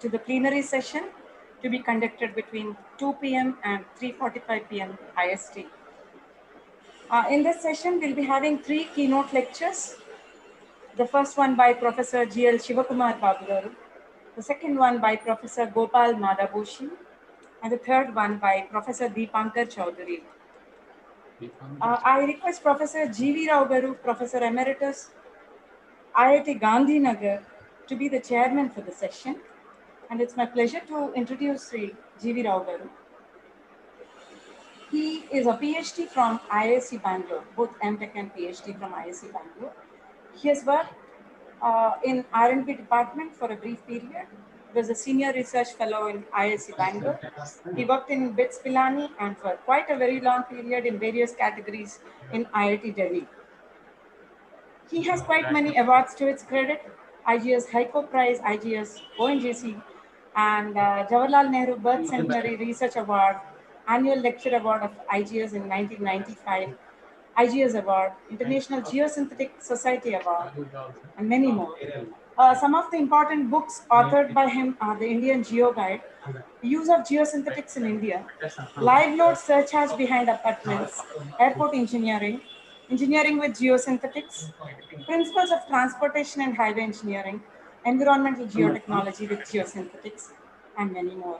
to the plenary session to be conducted between 2 p.m. and 3:45 p.m. IST. In this session, we'll be having 3 keynote lectures. The first one by Professor G.L. Shivakumar Babu, the second one by Professor Gopal Madhaboshi, and the third one by Professor Deepankar Chaudhary. I request Professor G.V. Rao Garu, Professor Emeritus, IIT Gandhinagar, to be the chairman for the session. And it's my pleasure to introduce Sri G.V. Rao Garu. He is a PhD from IISc Bangalore, both MTech and PhD from IISc Bangalore. He has worked in R&D department for a brief period. He was a senior research fellow in IISc Bangalore. He worked in BITS Pilani and for quite a very long period in various categories in IIT Delhi. He has quite many awards to his credit: IGS Heiko Prize, IGS ONGC, and Jawaharlal Nehru Birth Centenary Research Award, Annual Lecture Award of IGS in 1995, IGS Award, International Geosynthetic Society Award, and many more. Some of the important books authored by him are the Indian Geo Guide, Use of Geosynthetics in India, Live Load Surcharge Behind Apartments, Airport Engineering, Engineering with Geosynthetics, Principles of Transportation and Highway Engineering, Environmental Geotechnology with Geosynthetics, and many more.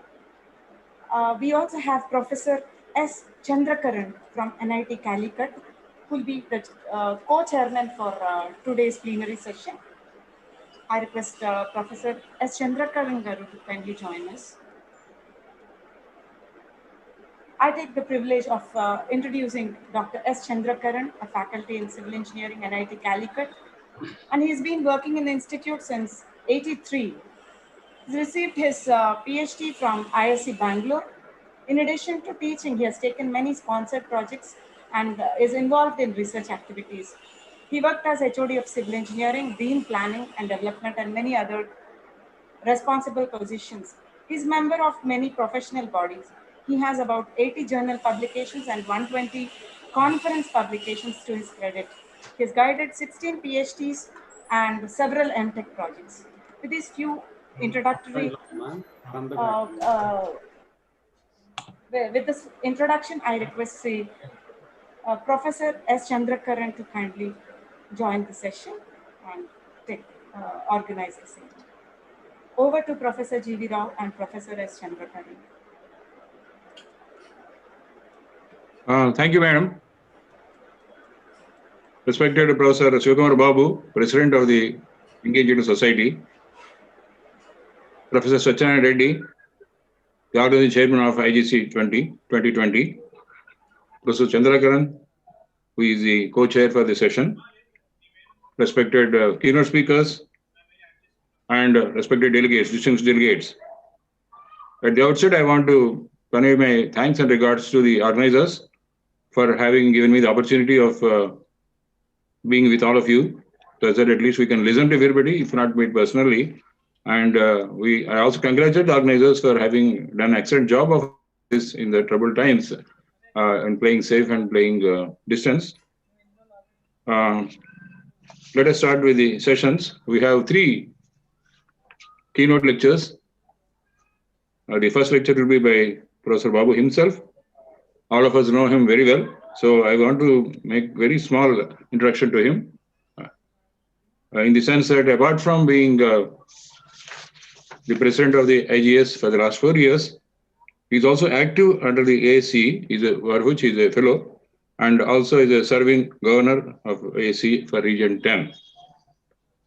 We also have Professor S. Chandrakaran from NIT Calicut, who will be the co-chairman for today's plenary session. I request Professor S. Chandrakaran Garu to kindly join us. I take the privilege of introducing Dr. S. Chandrakaran, a faculty in Civil Engineering, NIT Calicut, and he's been working in the institute since '83. He's received his PhD from IISc Bangalore. In addition to teaching, he has taken many sponsored projects and is involved in research activities. He worked as HOD of Civil Engineering, Dean Planning and Development, and many other responsible positions. He's member of many professional bodies. He has about 80 journal publications and 120 conference publications to his credit. He has guided 16 PhDs and several MTech projects. With these few introductory, with this introduction, I request Professor S. Chandrakaran to kindly join the session and organize the same. Over to Professor G.V. Rao and Professor S. Chandrakaran. Thank you, madam. Respected Professor Sivakumar Babu, President of the Indian Geological Society, Professor Satyanarayana Reddy, the organizing chairman of IGC 2020, Professor Chandrakaran, who is the co-chair for the session, respected keynote speakers, and respected delegates, distinguished delegates. At the outset, I want to convey my thanks and regards to the organizers for having given me the opportunity of being with all of you, so that at least we can listen to everybody, if not meet personally. And I also congratulate the organizers for having done an excellent job of this in the troubled times and playing safe and playing distance. Let us start with the sessions. We have 3 keynote lectures. The first lecture will be by Professor Babu himself. All of us know him very well, so I want to make very small introduction to him. In the sense that apart from being the president of the IGS for the last 4 years, he's also active under the ASC, for which he's a fellow, and also is a serving governor of ASC for Region 10.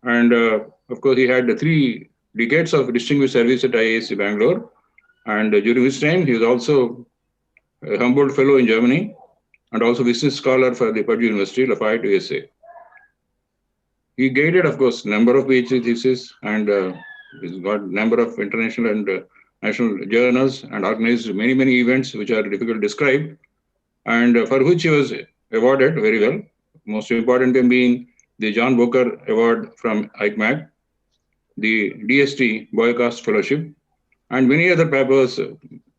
And of course, he had 3 decades of distinguished service at IISc Bangalore. And during his time, he was also a Humboldt Fellow in Germany and also business scholar for the Purdue University, Lafayette, USA. He guided, of course, number of PhD theses and he's got number of international and national journals and organized many, many events which are difficult to describe, and for which he was awarded very well. Most important thing being the John Booker Award from ICMAC, the DST Boycast Fellowship, and many other papers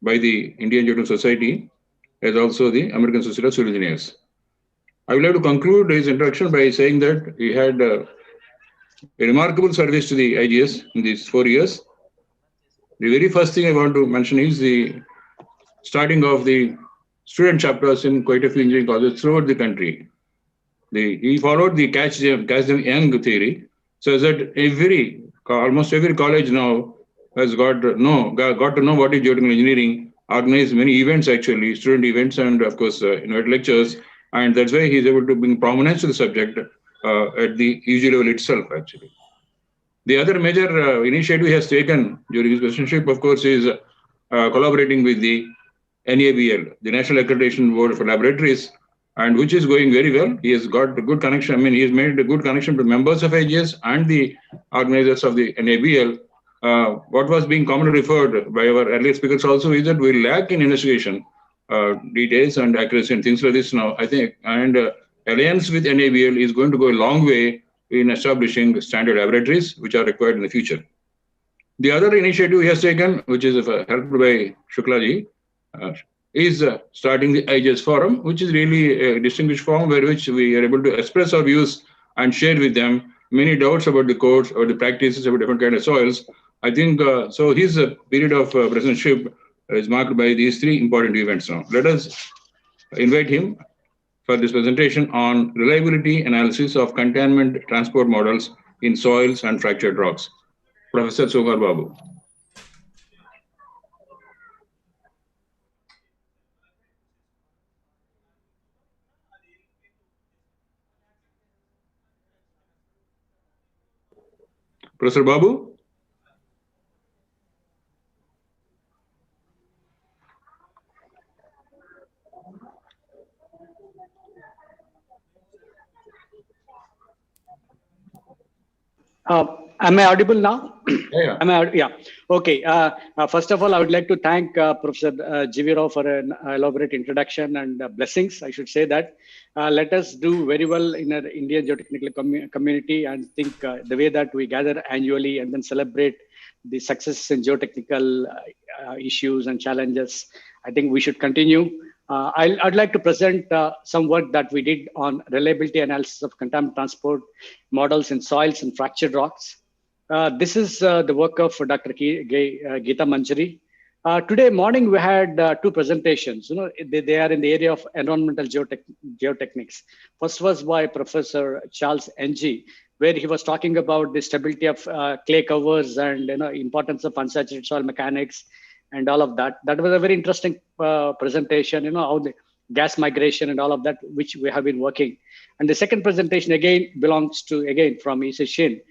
by the Indian Geological Society, as also the American Society of Civil Engineers. I would like to conclude his introduction by saying that he had a remarkable service to the IGS in these 4 years. The very first thing I want to mention is the starting of the student chapters in quite a few engineering colleges throughout the country. He followed the catch them young theory, so that almost every college now has got to know what is geotechnical engineering organize many events, actually, student events, and of course, invite lectures. And that's why he's able to bring prominence to the subject at the UG level itself, actually. The other major initiative he has taken during his presidency, of course, is collaborating with the NABL, the National Accreditation Board for Laboratories, and which is going very well. He has got a good connection. I mean, he has made a good connection to members of IGS and the organizers of the NABL. What was being commonly referred by our earlier speakers also is that we lack in investigation details and accuracy and things like this now, I think. And alliance with NABL is going to go a long way in establishing standard laboratories which are required in the future. The other initiative he has taken, which is helped by Shuklaji, is starting the IGS forum, which is really a distinguished forum where which we are able to express our views and share with them many doubts about the codes or the practices about different kind of soils. I think so. His period of presidency is marked by these three important events now. Let us invite him for this presentation on reliability analysis of containment transport models in soils and fractured rocks. Professor Sugar Babu. Professor Babu? Am I audible now? Yeah. Yeah. Okay. First of all, I would like to thank Professor G.V. Rao for an elaborate introduction and blessings. I should say that. Let us do very well in our Indian geotechnical community, and think the way that we gather annually and then celebrate the success in geotechnical issues and challenges. I think we should continue. I'd like to present some work that we did on reliability analysis of contaminant transport models in soils and fractured rocks. This is the work of Dr. Geeta Manjari. Today morning, we had two presentations. You know, they are in the area of environmental geotechnics. First was by Professor Charles Ng, where he was talking about the stability of clay covers and importance of unsaturated soil mechanics and all of that. That was a very interesting presentation, how the gas migration and all of that, which we have been working. And the second presentation again belongs to, from Ise Shin,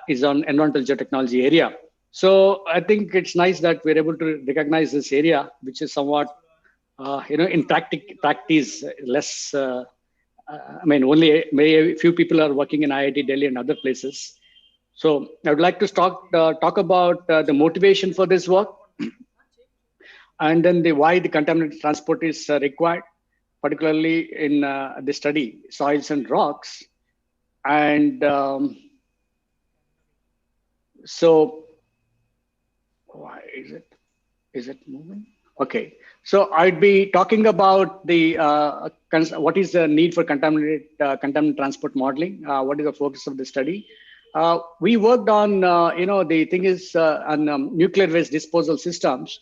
is on environmental geotechnology area. So I think it's nice that we're able to recognize this area, which is somewhat, in practice, less, only a few people are working in IIT Delhi and other places. So I would like to talk about the motivation for this work, and then why the contaminant transport is required, particularly in the study soils and rocks. And so why is it moving? Okay, so I'd be talking about the what is the need for contaminant transport modeling. What is the focus of the study? We worked on the thing is on nuclear waste disposal systems,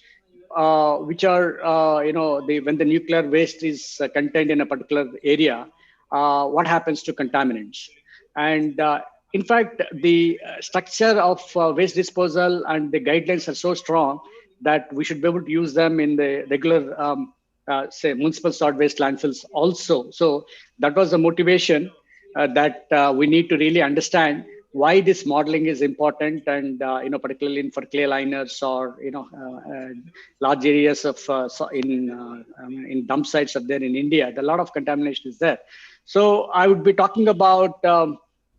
which are when the nuclear waste is contained in a particular area, what happens to contaminants. And in fact, the structure of waste disposal and the guidelines are so strong that we should be able to use them in the regular, say, municipal solid waste landfills also. So that was the motivation that we need to really understand why this modeling is important, and particularly for clay liners or large areas of in dump sites are there in India. A lot of contamination is there. So I would be talking about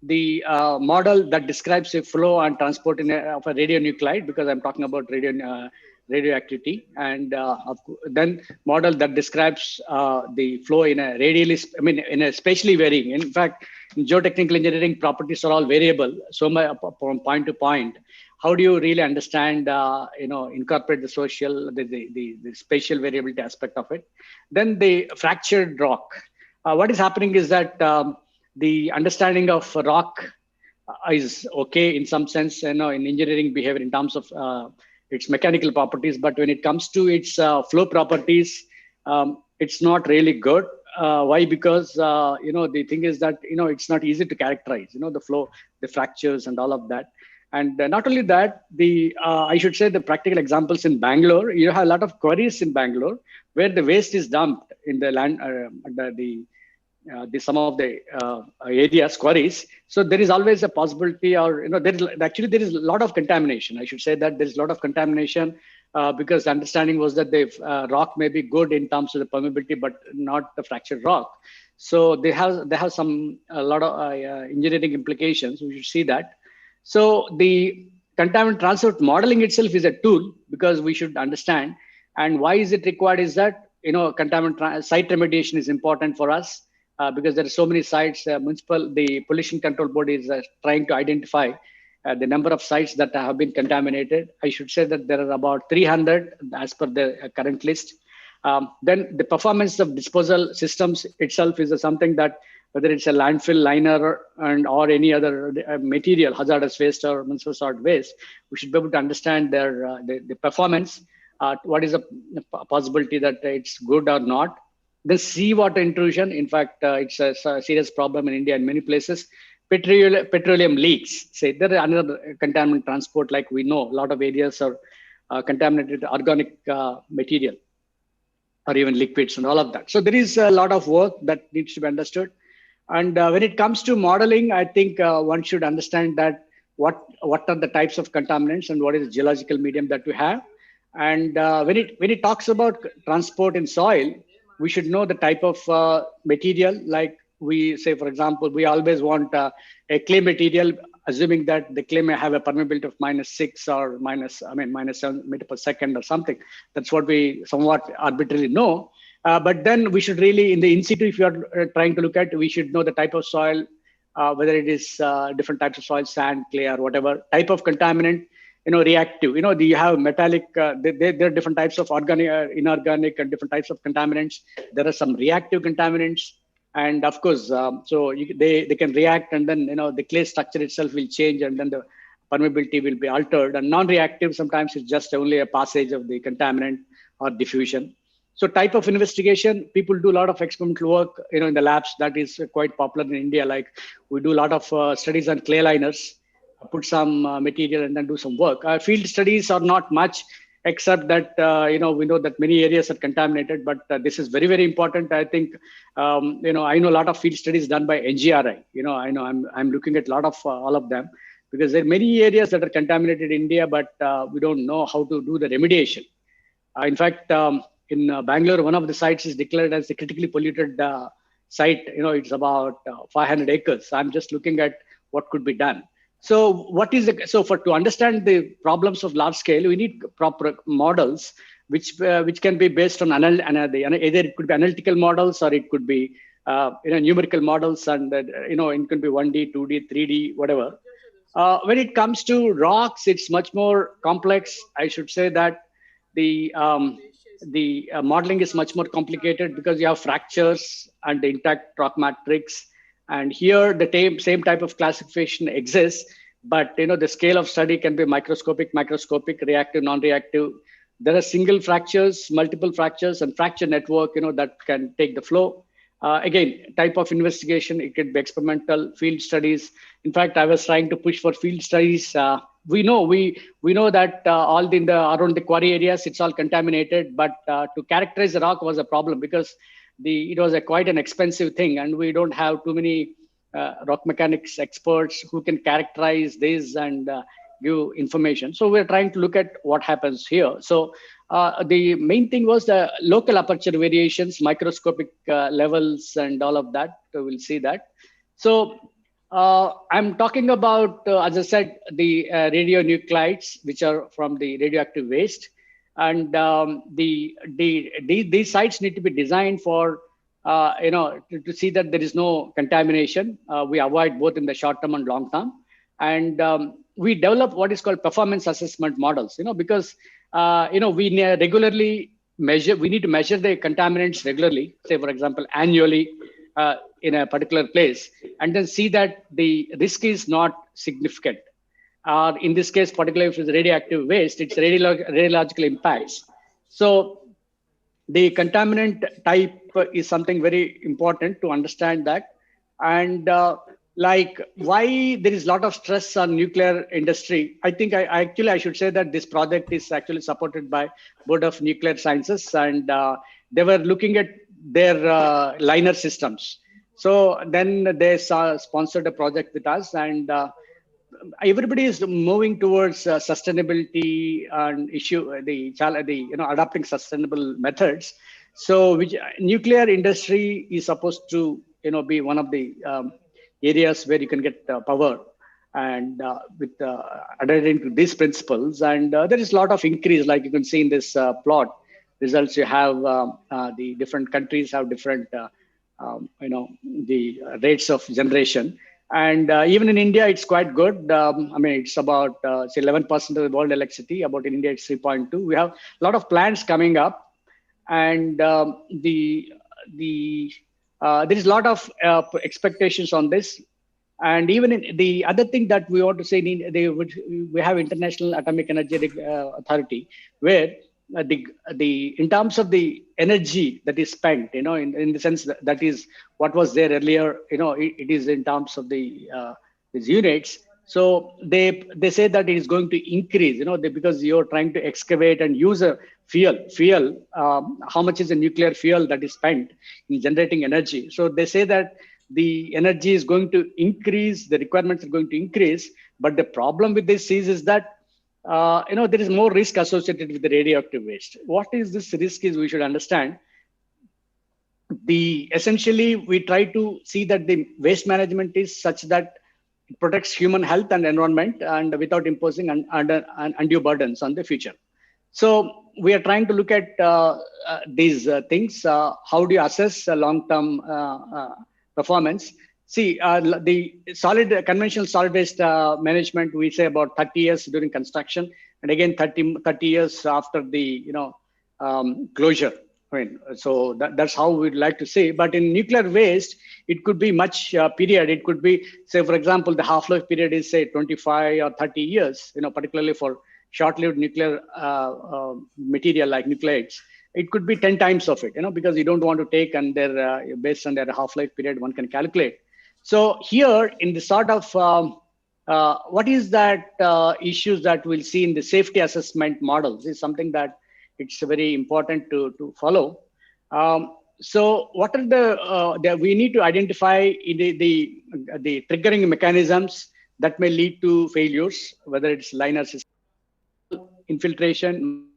the model that describes a flow and transport of a radionuclide, because I'm talking about radioactivity, and then model that describes the flow in a radially, in a spatially varying. In fact, in geotechnical engineering, properties are all variable. So from point to point, how do you really understand, incorporate the social, the spatial variability aspect of it? Then the fractured rock. What is happening is that the understanding of rock is okay in some sense, in engineering behavior in terms of its mechanical properties, but when it comes to its flow properties, it's not really good. Why? Because the thing is that it's not easy to characterize, the flow, the fractures, and all of that. And not only that, I should say the practical examples in Bangalore, you have a lot of quarries in Bangalore where the waste is dumped in the land, some of the areas, quarries. So there is always a possibility, or there is a lot of contamination. I should say that there is a lot of contamination because the understanding was that the rock may be good in terms of the permeability, but not the fractured rock. So they have a lot of engineering implications. We should see that. So the contaminant transport modeling itself is a tool, because we should understand. And why is it required is that, contaminant site remediation is important for us because there are so many sites. The Pollution Control Board is trying to identify the number of sites that have been contaminated. I should say that there are about 300 as per the current list. Then the performance of disposal systems itself is something that, whether it's a landfill liner or any other material, hazardous waste or municipal solid waste, we should be able to understand the performance. What is the possibility that it's good or not? The seawater intrusion, in fact, it's a serious problem in India in many places. Petroleum leaks. Say there are another contaminant transport, like we know a lot of areas are contaminated organic material or even liquids and all of that. So there is a lot of work that needs to be understood. And when it comes to modeling, I think one should understand that what are the types of contaminants and what is the geological medium that we have. And when it talks about transport in soil, we should know the type of material. Like we say, for example, we always want a clay material, assuming that the clay may have a permeability of -6 or -7 meter per second or something. That's what we somewhat arbitrarily know. But then we should really, in the in situ, if you are trying to look at, we should know the type of soil, whether it is different types of soil, sand, clay, or whatever type of contaminant. Reactive. You have metallic. There are different types of organic, inorganic, and different types of contaminants. There are some reactive contaminants, and of course, so they can react, and then the clay structure itself will change, and then the permeability will be altered. And non-reactive, sometimes it's just only a passage of the contaminant or diffusion. So type of investigation, people do a lot of experimental work, in the labs. That is quite popular in India. Like we do a lot of studies on clay liners, put some material and then do some work. Field studies are not much, except that, we know that many areas are contaminated, but this is very, very important. I think, I know a lot of field studies done by NGRI. I know I'm looking at a lot of all of them, because there are many areas that are contaminated in India, but we don't know how to do the remediation. In fact, in Bangalore, one of the sites is declared as a critically polluted site. It's about 500 acres. So I'm just looking at what could be done. So to understand the problems of large scale, we need proper models, which can be based on either it could be analytical models, or it could be numerical models, and it could be 1D, 2D, 3D, whatever. When it comes to rocks, it's much more complex. I should say that the modeling is much more complicated, because you have fractures and the intact rock matrix. And here the same type of classification exists, but the scale of study can be microscopic, reactive, non-reactive. There are single fractures, multiple fractures, and fracture network, that can take the flow. Again, type of investigation, it could be experimental, field studies. In fact, I was trying to push for field studies. We know that around the quarry areas, it's all contaminated, but to characterize the rock was a problem, because it was quite an expensive thing, and we don't have too many rock mechanics experts who can characterize this and give information. So we're trying to look at what happens here. So the main thing was the local aperture variations, microscopic levels, and all of that. We'll see that. So I'm talking about, as I said, the radionuclides, which are from the radioactive waste. And these sites need to be designed for, to see that there is no contamination. We avoid both in the short term and long term. And we develop what is called performance assessment models, because, we regularly measure, we need to measure the contaminants regularly, say, for example, annually in a particular place, and then see that the risk is not significant. In this case, particularly if it's radioactive waste, it's radiological impacts. So the contaminant type is something very important to understand that. And like why there is a lot of stress on nuclear industry. I think I should say that this project is actually supported by Board of Nuclear Sciences, and they were looking at their liner systems. So then they sponsored a project with us, and everybody is moving towards sustainability and adopting sustainable methods. So which nuclear industry is supposed to be one of the areas where you can get power, and with adhering to these principles. And there is a lot of increase, like you can see in this plot results. You have the different countries have different the rates of generation. And even in India, it's quite good. I mean, it's about say 11% of the world electricity. About in India, it's 3.2. We have a lot of plants coming up, and there is a lot of expectations on this. And even in the other thing that we want to say, we have International Atomic Energy Authority, where in terms of the energy that is spent, in the sense that is what was there earlier, it is in terms of the these units. So they say that it is going to increase, because you're trying to excavate and use a fuel. How much is the nuclear fuel that is spent in generating energy? So they say that the energy is going to increase, the requirements are going to increase. But the problem with this is that there is more risk associated with the radioactive waste. What is this risk is we should understand. Essentially, we try to see that the waste management is such that it protects human health and environment, and without imposing undue burdens on the future. So we are trying to look at these things. How do you assess long-term performance? See, the conventional solid waste management, we say about 30 years during construction, and again 30 years after the closure. I mean, so that's how we'd like to say. But in nuclear waste, it could be much period. It could be, say, for example, the half-life period is say 25 or 30 years. Particularly for short-lived nuclear material like nucleides. It could be 10 times of it. Because you don't want to take, and they're based on their half-life period, one can calculate. So here in the sort of what is that issues that we'll see in the safety assessment models is something that it's very important to follow. So what are the we need to identify the triggering mechanisms that may lead to failures, whether it's liner system, infiltration.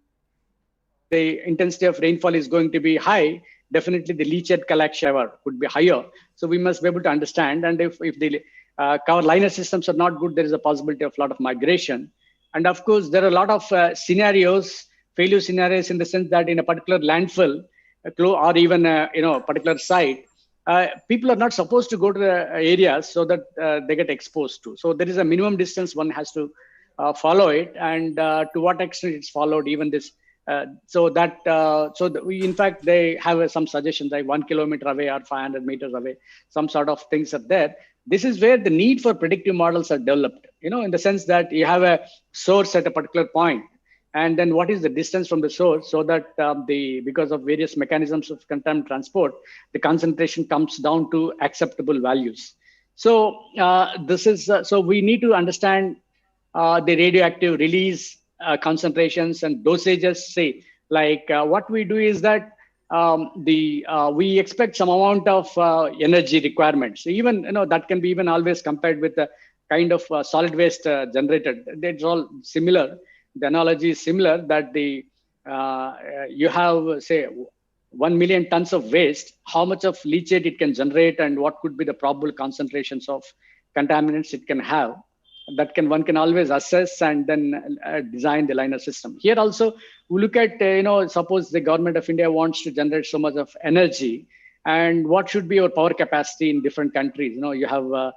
The intensity of rainfall is going to be high. Definitely the leachate collection could be higher. So we must be able to understand. And if the cover liner systems are not good, there is a possibility of a lot of migration. And of course, there are a lot of scenarios, failure scenarios, in the sense that in a particular landfill or even a particular site, people are not supposed to go to the areas so that they get exposed to. So there is a minimum distance one has to follow it, and to what extent it's followed, even this. In fact, they have some suggestions like 1 kilometer away or 500 meters away, some sort of things are there. This is where the need for predictive models are developed, in the sense that you have a source at a particular point, and then what is the distance from the source, so that because of various mechanisms of contaminant transport, the concentration comes down to acceptable values. So so we need to understand the radioactive release concentrations and dosages. Say, like what we do is that we expect some amount of energy requirements. Even that can be even always compared with the kind of solid waste generated. It's all similar. The analogy is similar, that you have say 1 million tons of waste. How much of leachate it can generate, and what could be the probable concentrations of contaminants it can have. That one can always assess and then design the liner system. Here also, we look at, suppose the government of India wants to generate so much of energy, and what should be your power capacity in different countries. You have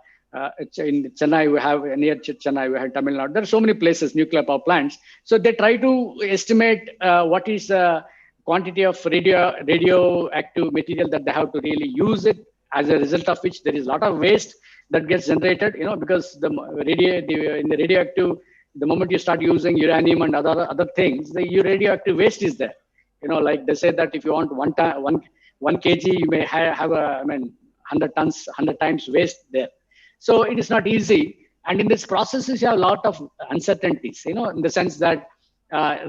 in Chennai, we have near Chennai, we have Tamil Nadu. There are so many places, nuclear power plants. So they try to estimate what is the quantity of radioactive material that they have to really use it, as a result of which there is a lot of waste that gets generated, because in the radioactive, the moment you start using uranium and other things, the radioactive waste is there. Like they say that if you want 1 kg, you may have 100 times waste there. So it is not easy. And in this process, you have a lot of uncertainties, in the sense that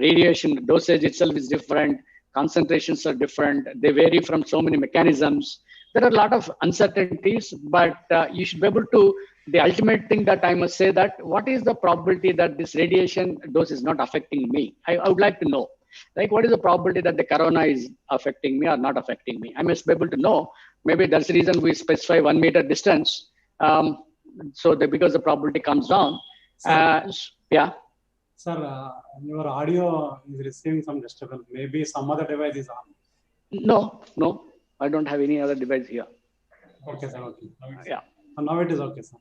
radiation dosage itself is different, concentrations are different, they vary from so many mechanisms. There are a lot of uncertainties, but you should be able to, the ultimate thing that I must say that what is the probability that this radiation dose is not affecting me? I would like to know. Like, what is the probability that the corona is affecting me or not affecting me? I must be able to know. Maybe that's the reason we specify 1 meter distance. So that because the probability comes down. Yeah. Sir, your audio is receiving some disturbance. Maybe some other device is on. No, I don't have any other device here. Okay, sir. Okay. Yeah. Now it is okay, sir.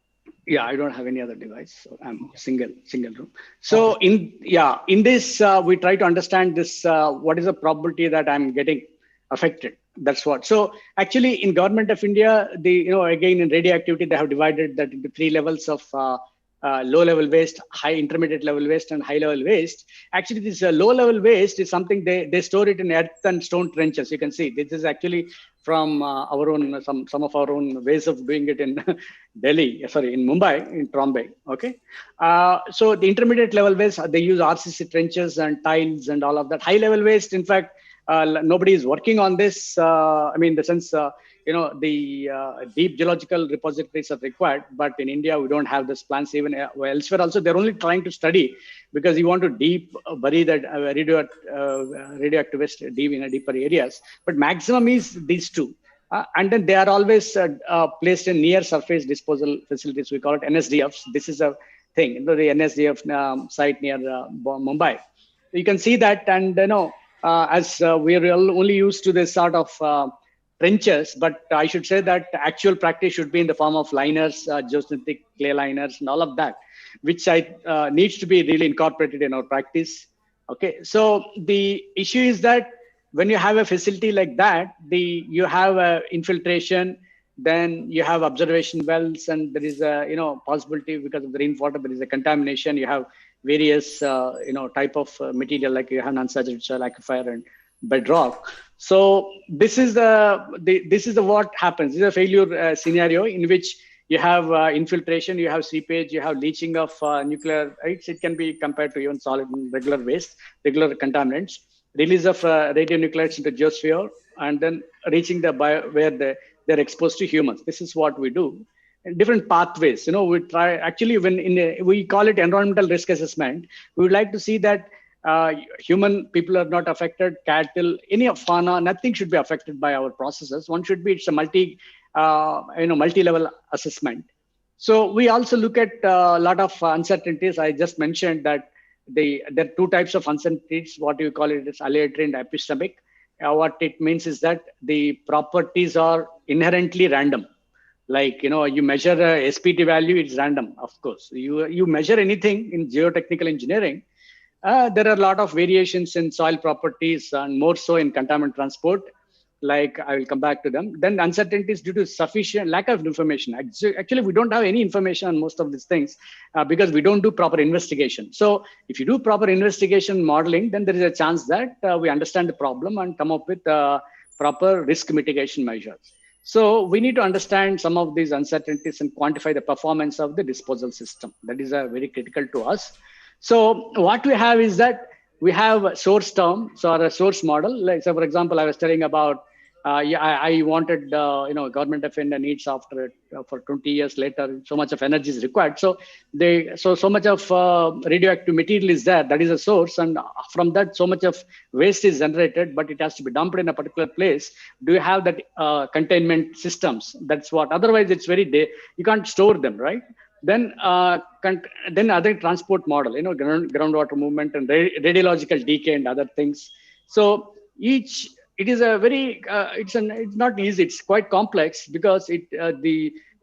Yeah, I don't have any other device. So I'm single room. So in this, we try to understand this, what is the probability that I'm getting affected? That's what. So actually in Government of India, again in radioactivity, they have divided that into 3 levels of low level waste, high intermediate level waste, and high level waste. Actually, this low level waste is something they store it in earth and stone trenches. You can see this is actually from our own, some of our own ways of doing it in in Mumbai, in Trombay. Okay. So the intermediate level waste, they use RCC trenches and tiles and all of that. High level waste, in fact, nobody is working on this. In the sense, the deep geological repositories are required, but in India, we don't have this plans. Even elsewhere also, they're only trying to study, because you want to bury that radioactive waste deep in deeper areas. But maximum is these 2. And then they are always placed in near surface disposal facilities. We call it NSDFs. This is a thing, the NSDF site near Mumbai. You can see that, and as we are only used to this sort of trenches, but I should say that actual practice should be in the form of liners, geosynthetic clay liners, and all of that, which needs to be really incorporated in our practice. Okay, so the issue is that when you have a facility like that, you have infiltration, then you have observation wells, and there is a possibility because of the rainwater, there is a contamination. You have various type of material, like you have non-saturated soil, aquifer, and bedrock. So this is what happens. This is a failure scenario in which you have infiltration, you have seepage, you have leaching of nuclear. It can be compared to even solid and regular waste, regular contaminants, release of radionuclides into geosphere, and then reaching where they're exposed to humans. This is what we do. And different pathways. We try actually we call it environmental risk assessment. We would like to see that human people are not affected, cattle, any of fauna, nothing should be affected by our processes. It's a multi-level assessment. So we also look at a lot of uncertainties. I just mentioned that there are 2 types of uncertainties. What you call it is aleatory and epistemic. What it means is that the properties are inherently random. Like, you measure a SPT value, it's random, of course. You measure anything in geotechnical engineering, there are a lot of variations in soil properties, and more so in contaminant transport. Like, I will come back to them. Then uncertainties due to sufficient lack of information. Actually, we don't have any information on most of these things because we don't do proper investigation. So if you do proper investigation modeling, then there is a chance that we understand the problem and come up with proper risk mitigation measures. So we need to understand some of these uncertainties and quantify the performance of the disposal system. That is very critical to us. So what we have is that we have a source term, so a source model. Like, so for example, I was telling about, I wanted, Government of India needs after for 20 years later, so much of energy is required. So so much of radioactive material is there. That is a source, and from that, so much of waste is generated, but it has to be dumped in a particular place. Do you have that containment systems? That's what. Otherwise, it's you can't store them, right? Then other transport model, groundwater movement and radiological decay and other things. So it is a very, it's not easy. It's quite complex because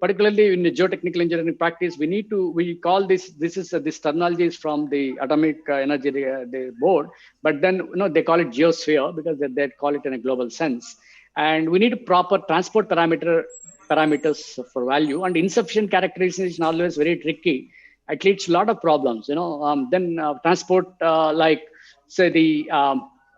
particularly in the geotechnical engineering practice, we call this terminology is from the Atomic Energy the board, but then they call it geosphere because they call it in a global sense. And we need proper transport parameters for value, and insufficient characterization is always very tricky. It leads to a lot of problems, then transport, like say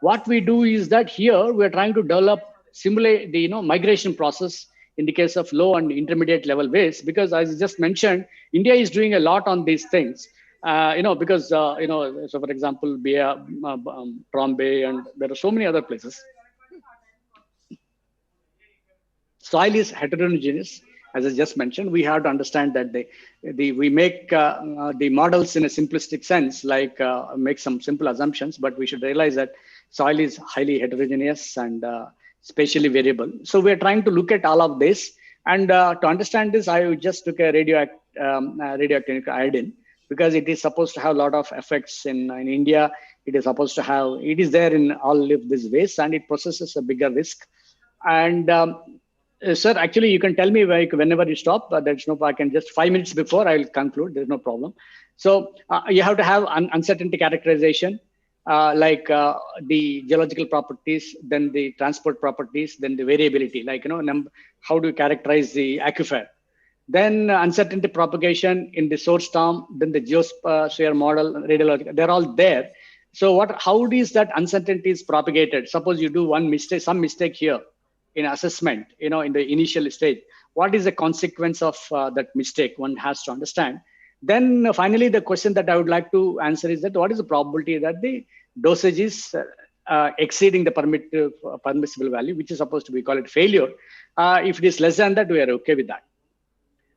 what we do is that here we're trying to simulate the migration process in the case of low and intermediate level waste, because as I just mentioned, India is doing a lot on these things. Because so for example, Bombay, and there are so many other places. Soil is heterogeneous, as I just mentioned. We have to understand that we make the models in a simplistic sense, like make some simple assumptions, but we should realize that soil is highly heterogeneous and spatially variable. So we're trying to look at all of this, and to understand this, I just took a radioactive iodine, because it is supposed to have a lot of effects in India. It is there in all of these waste, and it possesses a bigger risk. And sir, actually, you can tell me whenever you stop. There's no, I can just 5 minutes before I'll conclude. There's no problem. So you have to have uncertainty characterization, like the geological properties, then the transport properties, then the variability, like, how do you characterize the aquifer? Then uncertainty propagation in the source term, then the geosphere model, radiological, they're all there. So how is that uncertainty is propagated? Suppose you do some mistake here in assessment, in the initial stage. What is the consequence of that mistake? One has to understand. Then finally, the question that I would like to answer is that what is the probability that the dosage is exceeding the permissible value, which is supposed to be called failure. If it is less than that, we are okay with that.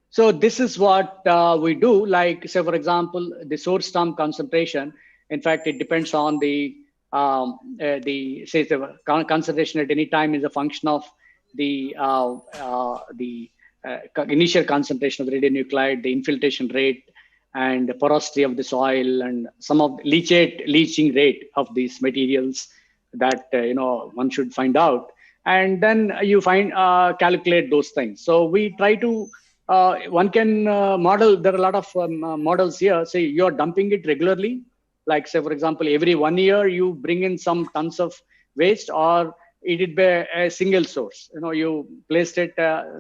So this is what we do. Like, say, for example, the source term concentration. In fact, it depends on the concentration at any time is a function of the initial concentration of the radionuclide, the infiltration rate, and the porosity of the soil, and some of leaching rate of these materials that one should find out. And then you calculate those things. So we try to one can model. There are a lot of models here. Say you're dumping it regularly. Like, say, for example, every 1 year you bring in some tons of waste, or it would be a single source. You placed it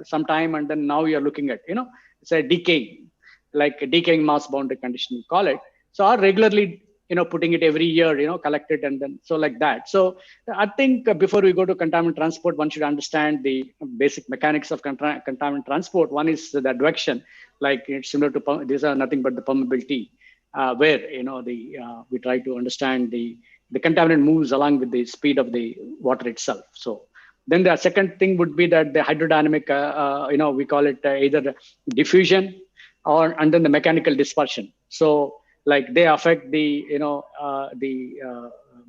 sometime, and then now you're looking at, it's a decaying, like a decaying mass boundary condition, we call it. So are regularly, putting it every year, collect it, and then so like that. So I think before we go to contaminant transport, one should understand the basic mechanics of contaminant transport. One is the advection, like it's similar to, these are nothing but the permeability. Where we try to understand the contaminant moves along with the speed of the water itself. So then the second thing would be that the hydrodynamic, we call it either diffusion and then the mechanical dispersion. So like they affect the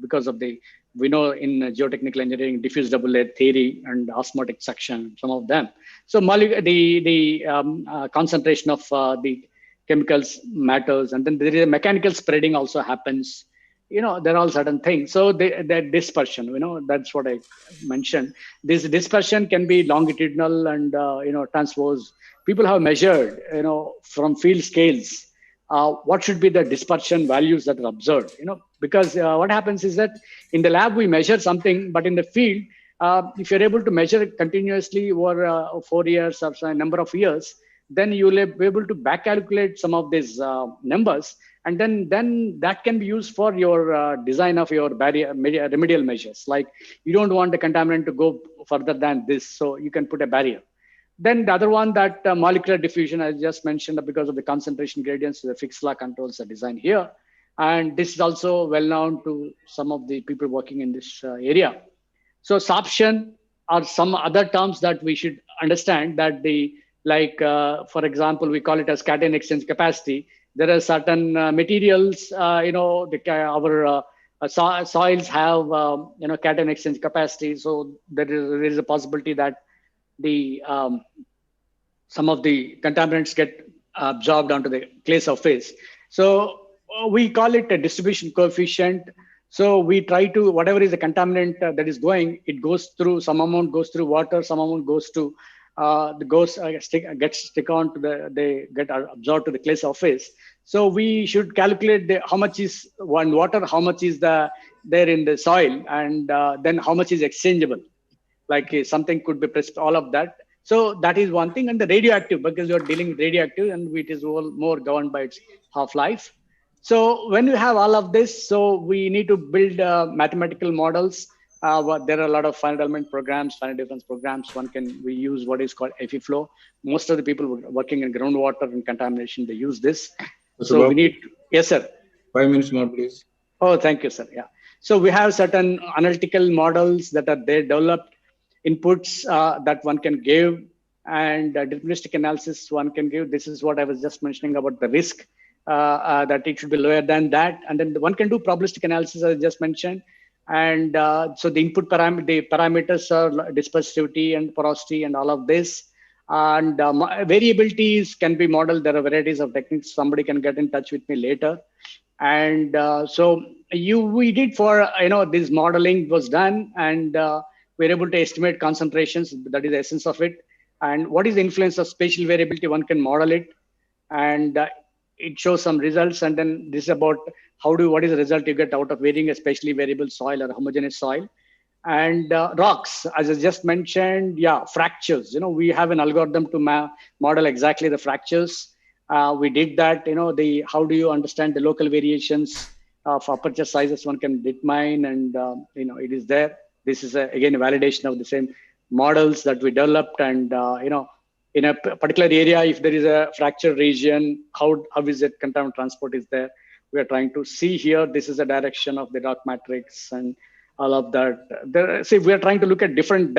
because of we know in geotechnical engineering, diffuse double layer theory and osmotic suction, some of them. So the concentration of the chemicals matters, and then there is a mechanical spreading also happens. There are all certain things. So that dispersion, that's what I mentioned. This dispersion can be longitudinal and transverse. People have measured, from field scales, what should be the dispersion values that are observed. Because what happens is that in the lab we measure something, but in the field, if you're able to measure it continuously over 4 years or a number of years, then you will be able to back calculate some of these numbers, and then that can be used for your design of your remedial measures. Like you don't want the contaminant to go further than this, so you can put a barrier. Then the other one, that molecular diffusion, I just mentioned, because of the concentration gradients, the Fick's law controls are designed here, and this is also well known to some of the people working in this area. So sorption are some other terms that we should understand, that for example, we call it as cation exchange capacity. There are certain materials, our soils have, cation exchange capacity. So there is a possibility that some of the contaminants get absorbed onto the clay surface. So we call it a distribution coefficient. So we try to, whatever is the contaminant that is going, it goes through, some amount goes through water, some amount goes to gets stick on to they get absorbed to the clay surface. So we should calculate how much is one water, how much is there in the soil, and then how much is exchangeable. Like something could be pressed, all of that. So that is one thing. And the radioactive, because you're dealing with radioactive, and it is all more governed by its half-life. So when you have all of this, so we need to build mathematical models there are a lot of final element programs, final difference programs. We use what is called FEFlow. Most of the people working in groundwater and contamination, they use this. So we need, yes, sir. 5 minutes more, please. Oh, thank you, sir. Yeah. So we have certain analytical models that are there, developed inputs that one can give, and deterministic analysis one can give. This is what I was just mentioning about the risk, that it should be lower than that. And then one can do probabilistic analysis, as I just mentioned. And so the input parameters are dispersivity and porosity and all of this. And variabilities can be modeled. There are varieties of techniques. Somebody can get in touch with me later. And so we did for, this modeling was done, and we're able to estimate concentrations. That is the essence of it. And what is the influence of spatial variability? One can model it, and it shows some results. And then this is about what is the result you get out of varying a spatially variable soil or homogeneous soil. And rocks, as I just mentioned, fractures. We have an algorithm to model exactly the fractures. We did that. How do you understand the local variations of aperture sizes? One can determine, and it is there. This is again a validation of the same models that we developed. And in a particular area, if there is a fracture region, how is it contaminant transport is there? We are trying to see here. This is a direction of the rock matrix and all of that. See, we are trying to look at different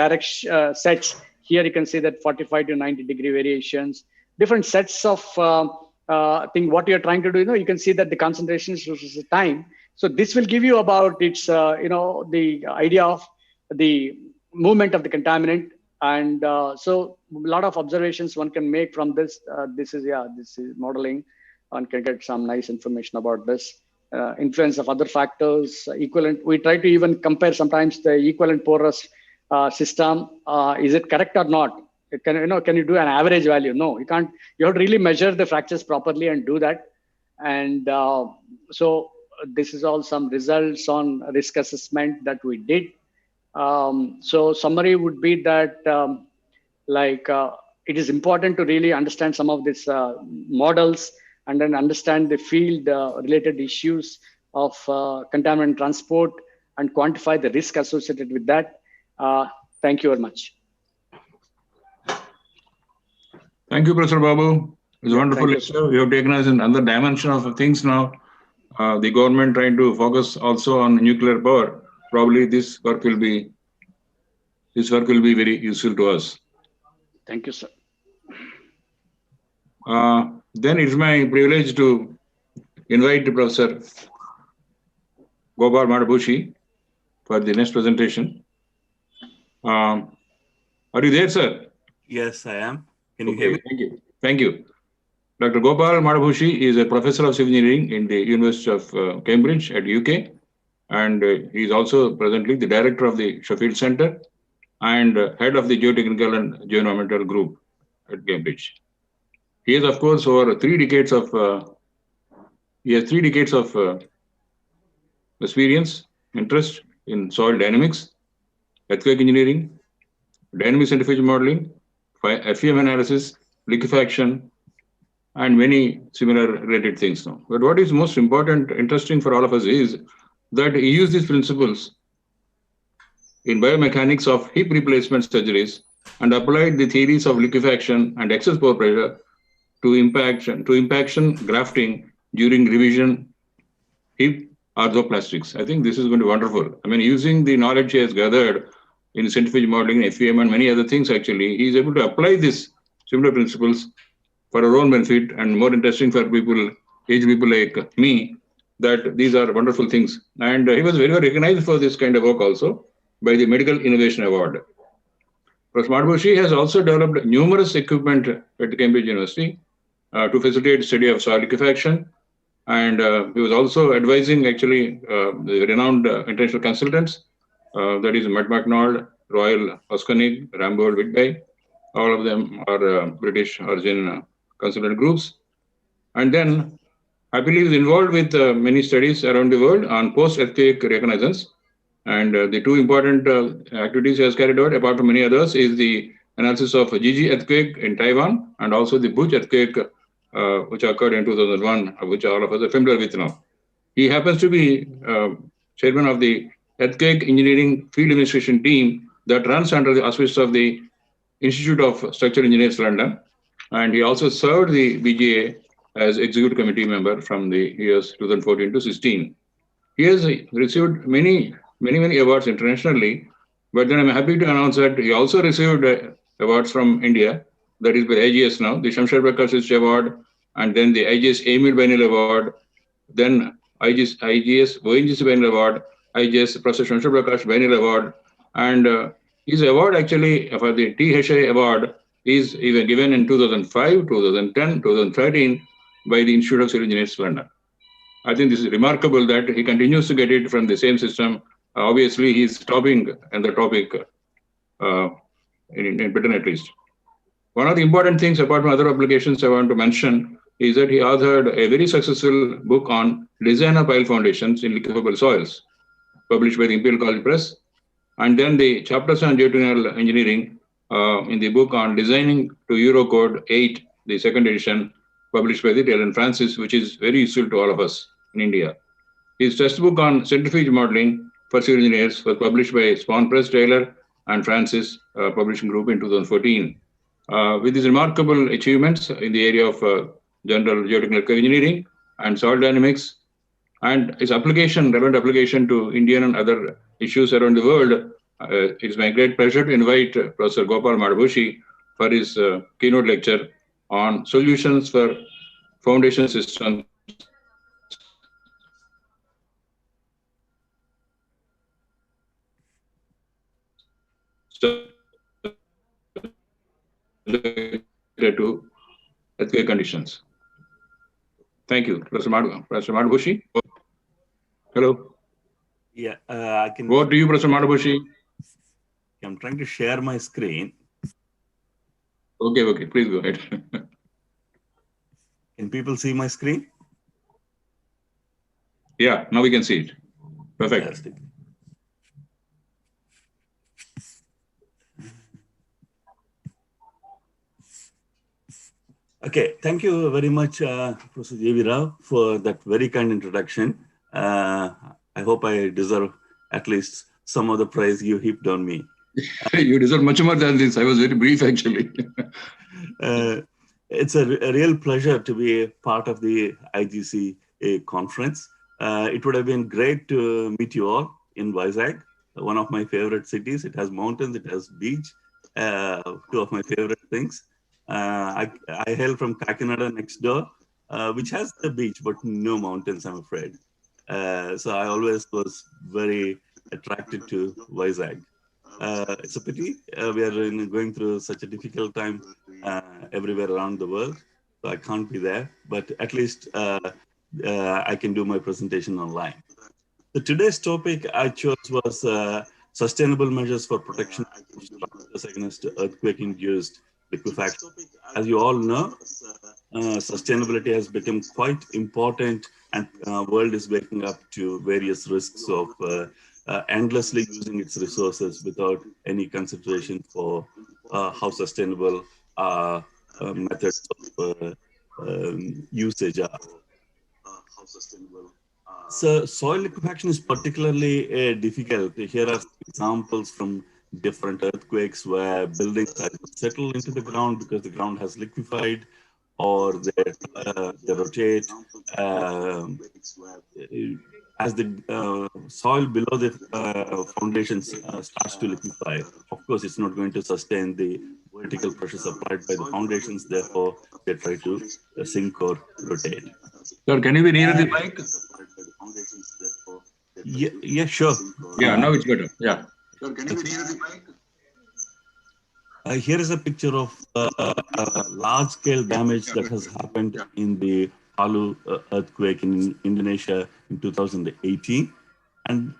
sets. Here you can see that 45 to 90 degree variations, different sets of what you're trying to do. You can see that the concentrations versus the time. So this will give you about its, the idea of the movement of the contaminant. And so a lot of observations one can make from this. This is modeling. One can get some nice information about this. Influence of other factors, equivalent. We try to even compare sometimes the equivalent porous system. Is it correct or not? Can you do an average value? No, you can't. You have to really measure the fractures properly and do that. And so this is all some results on risk assessment that we did. So summary would be that it is important to really understand some of these models, and then understand the field related issues of contaminant transport and quantify the risk associated with that. Thank you very much. Thank you, Professor Babu. It's a wonderful lecture. You have taken us in another dimension of things now. The government trying to focus also on nuclear power. Probably this work will be very useful to us. Thank you, sir. Then it's my privilege to invite Professor Gopal Madbhushi for the next presentation. Are you there, sir? Yes, I am. Can you hear me? Thank you. Thank you. Dr. Gopal Madbhushi is a professor of civil engineering in the University of Cambridge at UK. And he is also presently the director of the Sheffield Center and head of the Geotechnical and Geoenvironmental Group at Cambridge. He has, of course, over 3 decades of experience, interest in soil dynamics, earthquake engineering, dynamic centrifugal modeling, FEM analysis, liquefaction, and many similar related things now. But what is most important, interesting for all of us is that he used these principles in biomechanics of hip replacement surgeries and applied the theories of liquefaction and excess pore pressure to impaction grafting during revision hip arthroplastics. I think this is going to be wonderful. I mean, using the knowledge he has gathered in centrifugal modeling, FEM, and many other things, actually, he is able to apply these similar principles for our own benefit, and more interesting for people, aged people like me, that these are wonderful things. And he was very well recognized for this kind of work also by the Medical Innovation Award. Professor Madbhushi has also developed numerous equipment at Cambridge University to facilitate study of soil liquefaction. And he was also advising actually the renowned international consultants, that is Matt McNaught, Royal Hoskinick, Ramboll Whitby. All of them are British origin consultant groups. And then I believe is involved with many studies around the world on post-earthquake reconnaissance. And the 2 important activities he has carried out, apart from many others, is the analysis of Gigi earthquake in Taiwan and also the Bhuj earthquake, which occurred in 2001, which all of us are familiar with now. He happens to be chairman of the earthquake engineering field administration team that runs under the auspices of the Institute of Structural Engineers, London. And he also served the BGA as executive committee member from the years 2014 to 16. He has received many awards internationally, but then I'm happy to announce that he also received awards from India, that is by IGS now, the Shamsher Prakash Award, and then the IGS Emil Bainal Award, then IGS ONGC Bainal Award, IGS Professor Shamsher Prakash Bainal Award, and his award actually for the THI Award is even given in 2005, 2010, 2013 by the Institute of Civil Engineers, London. I think this is remarkable that he continues to get it from the same system. Obviously, he's topping and the topic in Britain at least. One of the important things apart from other applications I want to mention is that he authored a very successful book on design of pile foundations in liquefiable soils, published by the Imperial College Press, and then the chapters on geotechnical engineering in the book on designing to Eurocode 8, the second edition, published by the Taylor & Francis, which is very useful to all of us in India. His textbook on centrifuge modeling for civil engineers was published by Swan Press, Taylor and Francis Publishing Group in 2014. With his remarkable achievements in the area of general geotechnical engineering and soil dynamics, and his relevant application to Indian and other issues around the world, it is my great pleasure to invite Professor Gopal Madhubushi for his keynote lecture on solutions for foundation systems. To earthquake conditions. Thank you, Professor Madhubushi. Hello. Yeah, I can. What do you, Professor Madhubushi? I'm trying to share my screen. Okay, please go ahead. Can people see my screen? Yeah, now we can see it. Perfect. Fantastic. Okay, thank you very much, Professor J.V. Rao, for that very kind introduction. I hope I deserve at least some of the praise you heaped on me. You deserve much more than this. I was very brief, actually. It's a real pleasure to be a part of the IGC conference. It would have been great to meet you all in Vizag, one of my favorite cities. It has mountains, it has beach, two of my favorite things. I hail from Kakinada next door, which has the beach, but no mountains, I'm afraid. So I always was very attracted to Vizag. It's a pity we are going through such a difficult time everywhere around the world, so I can't be there, but at least I can do my presentation online. So today's topic I chose was sustainable measures for protection against earthquake-induced liquefaction. As you all know, sustainability has become quite important, and world is waking up to various risks of endlessly using its resources without any consideration for how sustainable methods of usage are. So soil liquefaction is particularly difficult. Here are examples from different earthquakes where buildings are settled into the ground because the ground has liquefied, or they rotate as the soil below the foundations starts to liquefy. Of course, it's not going to sustain the vertical pressures applied by the foundations. Therefore, they try to sink or rotate. Sir, can you be near the mic? Yeah, sure. Yeah, now it's better. Yeah. Sir, can you be near the mic? Here is a picture of large-scale damage that has happened in the Palu earthquake in Indonesia in 2018. And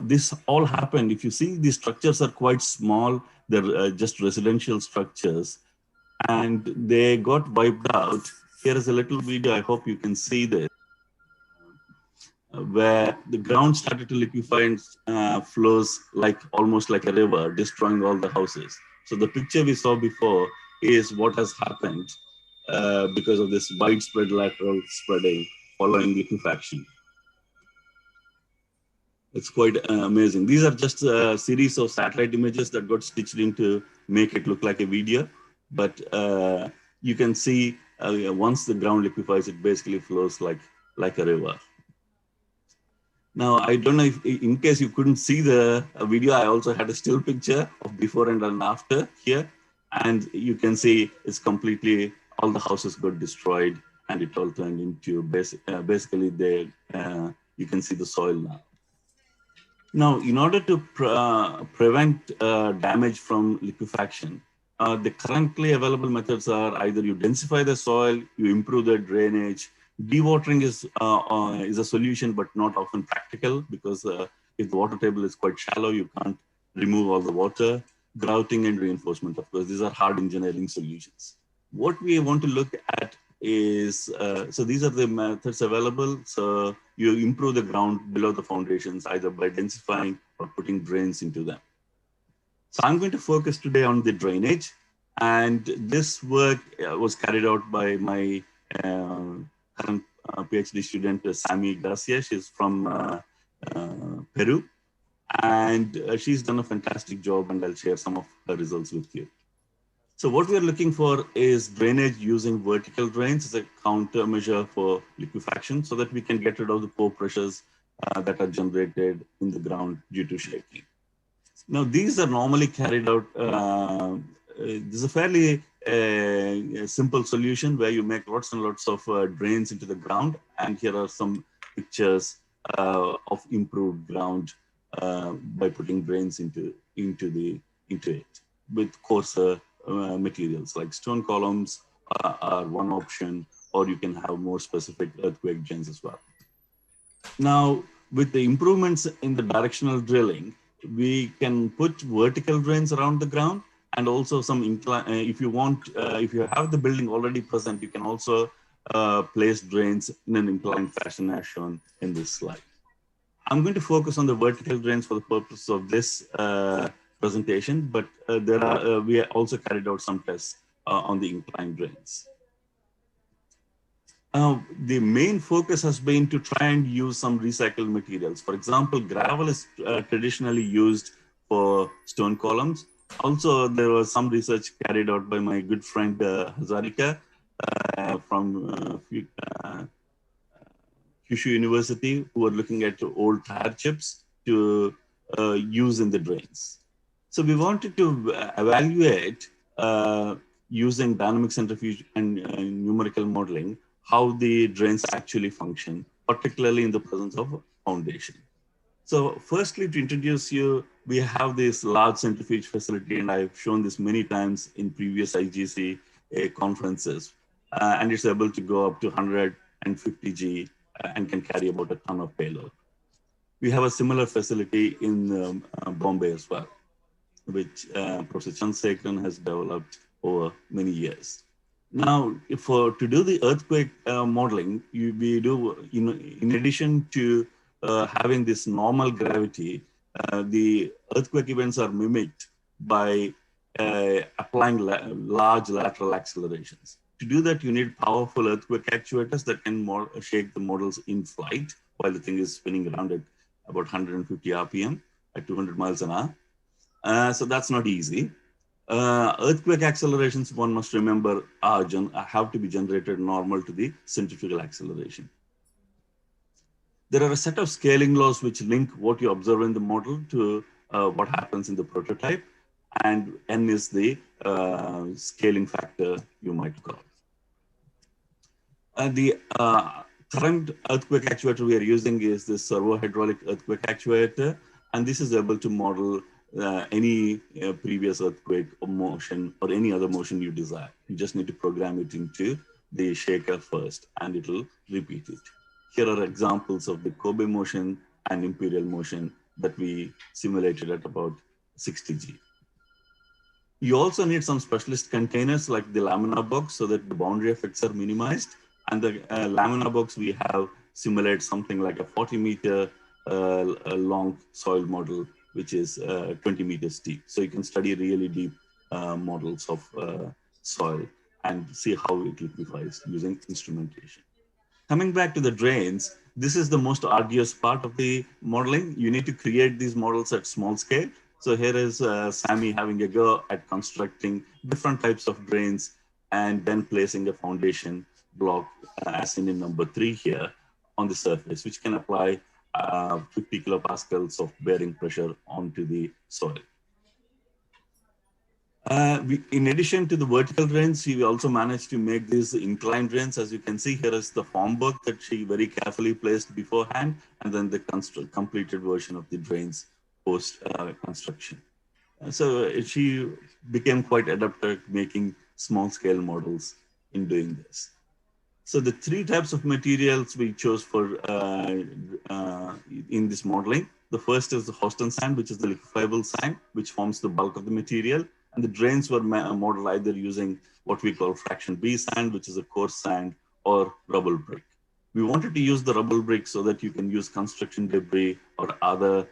this all happened. If you see, the structures are quite small. They're just residential structures. And they got wiped out. Here is a little video. I hope you can see this, where the ground started to liquefy and flows almost like a river, destroying all the houses. So the picture we saw before is what has happened because of this widespread lateral spreading following liquefaction. It's quite amazing. These are just a series of satellite images that got stitched in to make it look like a video. But you can see once the ground liquefies, it basically flows like a river. Now, I don't know if, in case you couldn't see the video, I also had a still picture of before and after here. And you can see it's completely, all the houses got destroyed and it all turned into basically you can see the soil now. Now, in order to prevent damage from liquefaction, the currently available methods are either you densify the soil, you improve the drainage. Dewatering is a solution, but not often practical because if the water table is quite shallow, you can't remove all the water. Grouting and reinforcement, of course, these are hard engineering solutions. What we want to look at is, so these are the methods available. So you improve the ground below the foundations, either by densifying or putting drains into them. So I'm going to focus today on the drainage. And this work was carried out by my current PhD student, Sammy Garcia. She's from Peru. And she's done a fantastic job, and I'll share some of her results with you. So what we're looking for is drainage using vertical drains as a countermeasure for liquefaction so that we can get rid of the poor pressures that are generated in the ground due to shaking. Now, these are normally carried out, this is a fairly simple solution where you make lots and lots of drains into the ground. And here are some pictures of improved ground by putting drains into it with coarser materials like stone columns are one option, or you can have more specific earthquake drains as well. Now, with the improvements in the directional drilling, we can put vertical drains around the ground, and also some incline. If you have the building already present, you can also place drains in an inclined fashion as shown in this slide. I'm going to focus on the vertical drains for the purpose of this presentation, but we also carried out some tests on the inclined drains. The main focus has been to try and use some recycled materials. For example, gravel is traditionally used for stone columns. Also, there was some research carried out by my good friend Hazarika from Kyushu University, who are looking at old tire chips to use in the drains. So we wanted to evaluate using dynamic centrifuge and numerical modeling how the drains actually function, particularly in the presence of foundation. So firstly, to introduce you, we have this large centrifuge facility, and I've shown this many times in previous IGC conferences, and it's able to go up to 150 G and can carry about a ton of payload. We have a similar facility in Bombay as well, which Professor Chandrasekaran has developed over many years. Now, to do the earthquake modeling, we do, in addition to having this normal gravity, the earthquake events are mimicked by applying large lateral accelerations. To do that, you need powerful earthquake actuators that can shake the models in flight while the thing is spinning around at about 150 RPM at 200 miles an hour. So that's not easy. Earthquake accelerations, one must remember, have to be generated normal to the centrifugal acceleration. There are a set of scaling laws which link what you observe in the model to what happens in the prototype, and N is the scaling factor you might call. The current earthquake actuator we are using is the servo-hydraulic earthquake actuator, and this is able to model any previous earthquake or motion or any other motion you desire. You just need to program it into the shaker first, and it will repeat it. Here are examples of the Kobe motion and imperial motion that we simulated at about 60 G. You also need some specialist containers like the laminar box so that the boundary effects are minimized. And the laminar box we have simulate something like a 40-meter long soil model, which is 20 meters deep. So you can study really deep models of soil and see how it liquefies using instrumentation. Coming back to the drains, this is the most arduous part of the modeling. You need to create these models at small scale. So here is Sammy having a go at constructing different types of drains and then placing a foundation block, as in number 3 here, on the surface, which can apply 50 kilopascals of bearing pressure onto the soil. In addition to the vertical drains, we also managed to make these inclined drains. As you can see, here is the form work that she very carefully placed beforehand, and then the completed version of the drains post construction. So she became quite adept at making small scale models in doing this. So the 3 types of materials we chose for in this modeling. The first is the Houston sand, which is the liquefiable sand, which forms the bulk of the material. And the drains were modeled either using what we call fraction B sand, which is a coarse sand, or rubble brick. We wanted to use the rubble brick so that you can use construction debris or other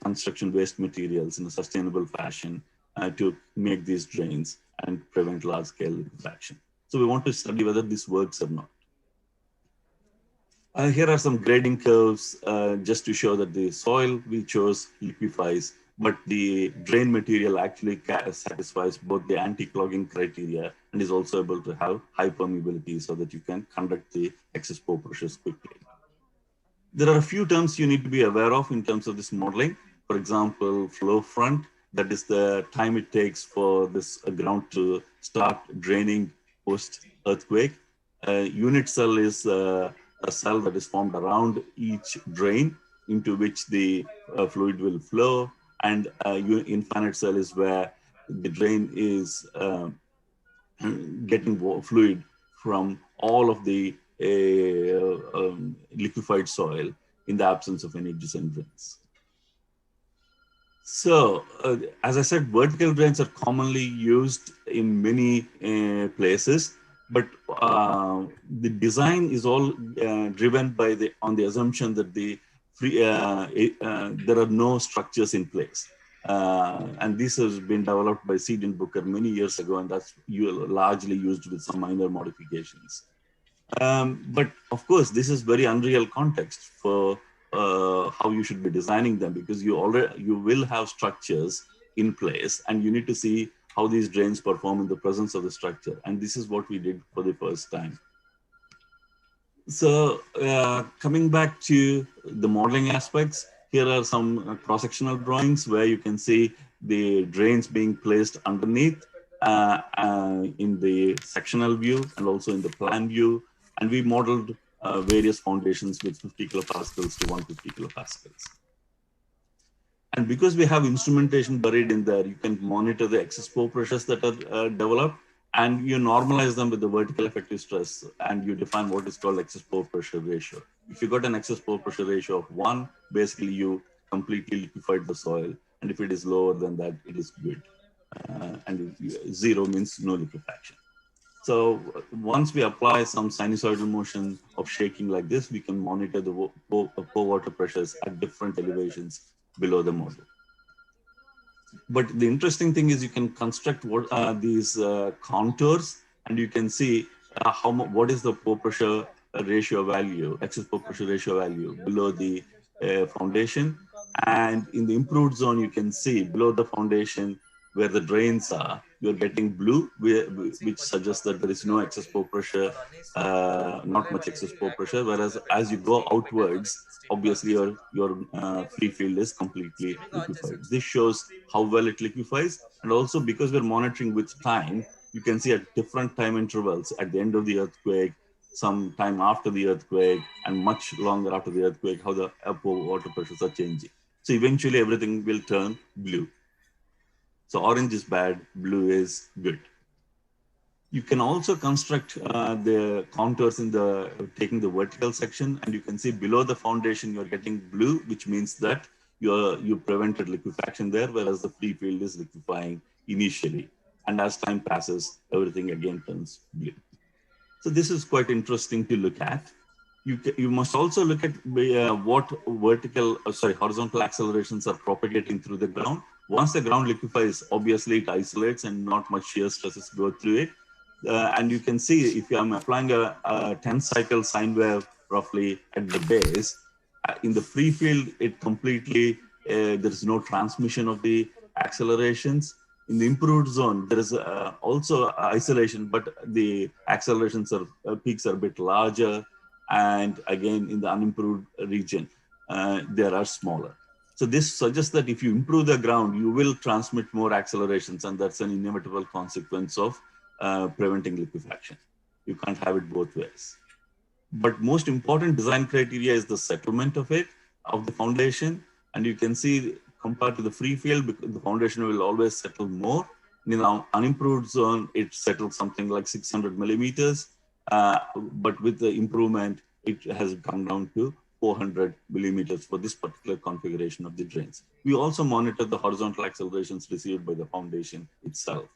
construction waste materials in a sustainable fashion to make these drains and prevent large scale liquefaction. So we want to study whether this works or not. Here are some grading curves just to show that the soil we chose liquefies, but the drain material actually satisfies both the anti-clogging criteria and is also able to have high permeability so that you can conduct the excess pore pressures quickly. There are a few terms you need to be aware of in terms of this modeling. For example, flow front, that is the time it takes for this ground to start draining post-earthquake. Unit cell is a cell that is formed around each drain into which the fluid will flow. And infinite cell is where the drain is getting fluid from all of the liquefied soil in the absence of any descent drains. So, as I said, vertical drains are commonly used in many places, but the design is all driven by on the assumption that there are no structures in place. And this has been developed by Seed and Booker many years ago, and that's largely used with some minor modifications. But of course, this is very unreal context for how you should be designing them, because you will have structures in place, and you need to see how these drains perform in the presence of the structure. And this is what we did for the first time. So coming back to the modeling aspects, here are some cross-sectional drawings where you can see the drains being placed underneath in the sectional view and also in the plan view. And we modeled various foundations with 50 kilopascals to 150 kilopascals. And because we have instrumentation buried in there, you can monitor the excess pore pressures that are developed, and you normalize them with the vertical effective stress, and you define what is called excess pore pressure ratio. If you got an excess pore pressure ratio of 1, basically you completely liquefied the soil. And if it is lower than that, it is good. And 0 means no liquefaction. So once we apply some sinusoidal motion of shaking like this, we can monitor the pore water pressures at different elevations below the model. But the interesting thing is you can construct these contours, and you can see what is the pore pressure ratio value, excess pore pressure ratio value below the foundation. And in the improved zone, you can see below the foundation where the drains are, you're getting blue, which suggests that there is no excess pore pressure, not much excess pore pressure. Whereas as you go outwards, obviously your free field is completely liquefied. This shows how well it liquefies. And also because we're monitoring with time, you can see at different time intervals at the end of the earthquake, some time after the earthquake, and much longer after the earthquake, how the pore water pressures are changing. So eventually everything will turn blue. So orange is bad, blue is good. You can also construct the contours in taking the vertical section, and you can see below the foundation, you're getting blue, which means that you prevented liquefaction there, whereas the free field is liquefying initially. And as time passes, everything again turns blue. So this is quite interesting to look at. You must also look at what horizontal accelerations are propagating through the ground. Once the ground liquefies, obviously it isolates and not much shear stresses go through it. And you can see if I'm applying a 10 cycle sine wave roughly at the base. In the free field, it completely, there is no transmission of the accelerations. In the improved zone, there is also isolation, but the accelerations are peaks are a bit larger. And again, in the unimproved region, they are smaller. So this suggests that if you improve the ground, you will transmit more accelerations, and that's an inevitable consequence of preventing liquefaction. You can't have it both ways. But most important design criteria is the settlement of it, of the foundation. And you can see compared to the free field, the foundation will always settle more. In the unimproved zone, it settles something like 600 millimeters. But with the improvement, it has come down to 400 millimeters for this particular configuration of the drains. We also monitor the horizontal accelerations received by the foundation itself.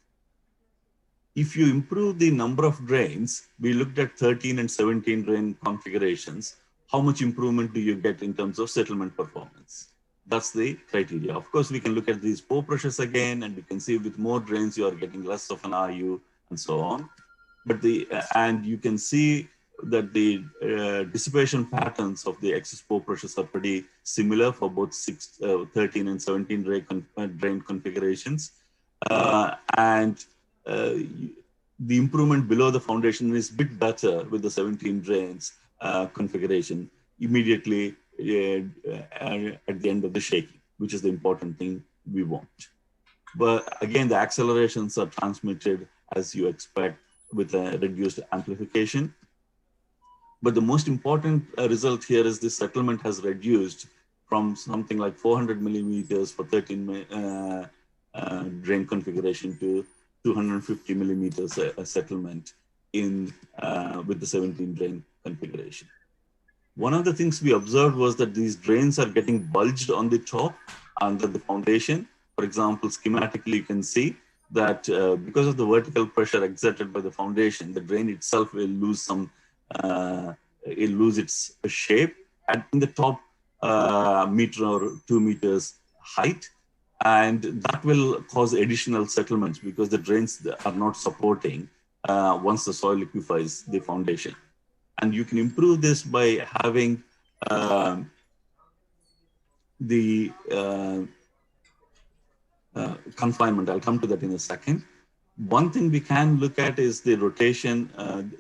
If you improve the number of drains, we looked at 13 and 17 drain configurations. How much improvement do you get in terms of settlement performance? That's the criteria. Of course, we can look at these pore pressures again, and we can see with more drains, you are getting less of an RU and so on. But and you can see that the dissipation patterns of the excess pore pressures are pretty similar for both 13 and 17 drain configurations. The improvement below the foundation is a bit better with the 17 drains configuration immediately at the end of the shaking, which is the important thing we want. But again, the accelerations are transmitted as you expect with a reduced amplification. But the most important result here is the settlement has reduced from something like 400 millimeters for 13 drain configuration to 250 millimeters a settlement in with the 17 drain configuration. One of the things we observed was that these drains are getting bulged on the top under the foundation. For example, schematically, you can see that because of the vertical pressure exerted by the foundation, the drain itself will lose some, it'll lose its shape in the top meter or 2 meters height. And that will cause additional settlements because the drains are not supporting once the soil liquefies the foundation. And you can improve this by having the confinement. I'll come to that in a second. One thing we can look at is the rotation.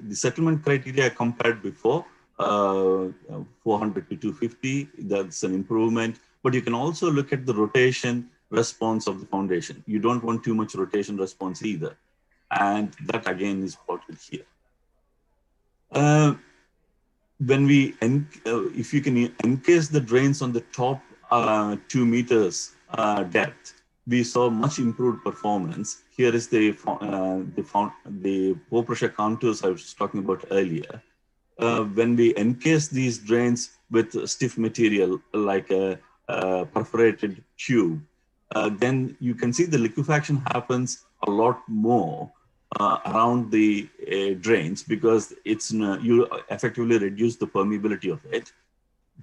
The settlement criteria I compared before, 400 to 250, that's an improvement. But you can also look at the rotation response of the foundation. You don't want too much rotation response either. And that again is plotted here. When we, if you can encase the drains on the top 2 meters depth, we saw much improved performance. Here is the pore pressure contours I was talking about earlier. When we encase these drains with stiff material like a perforated tube, then you can see the liquefaction happens a lot more around the drains because it's you effectively reduce the permeability of it,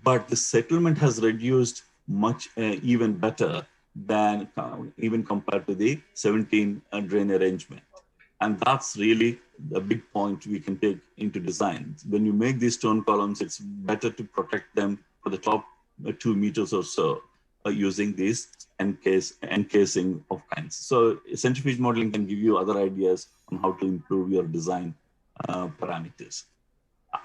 but the settlement has reduced much even better than even compared to the 17 drain arrangement. And that's really the big point we can take into design. When you make these stone columns, it's better to protect them for the top 2 meters or so using these encasing of kinds. So centrifuge modeling can give you other ideas on how to improve your design parameters.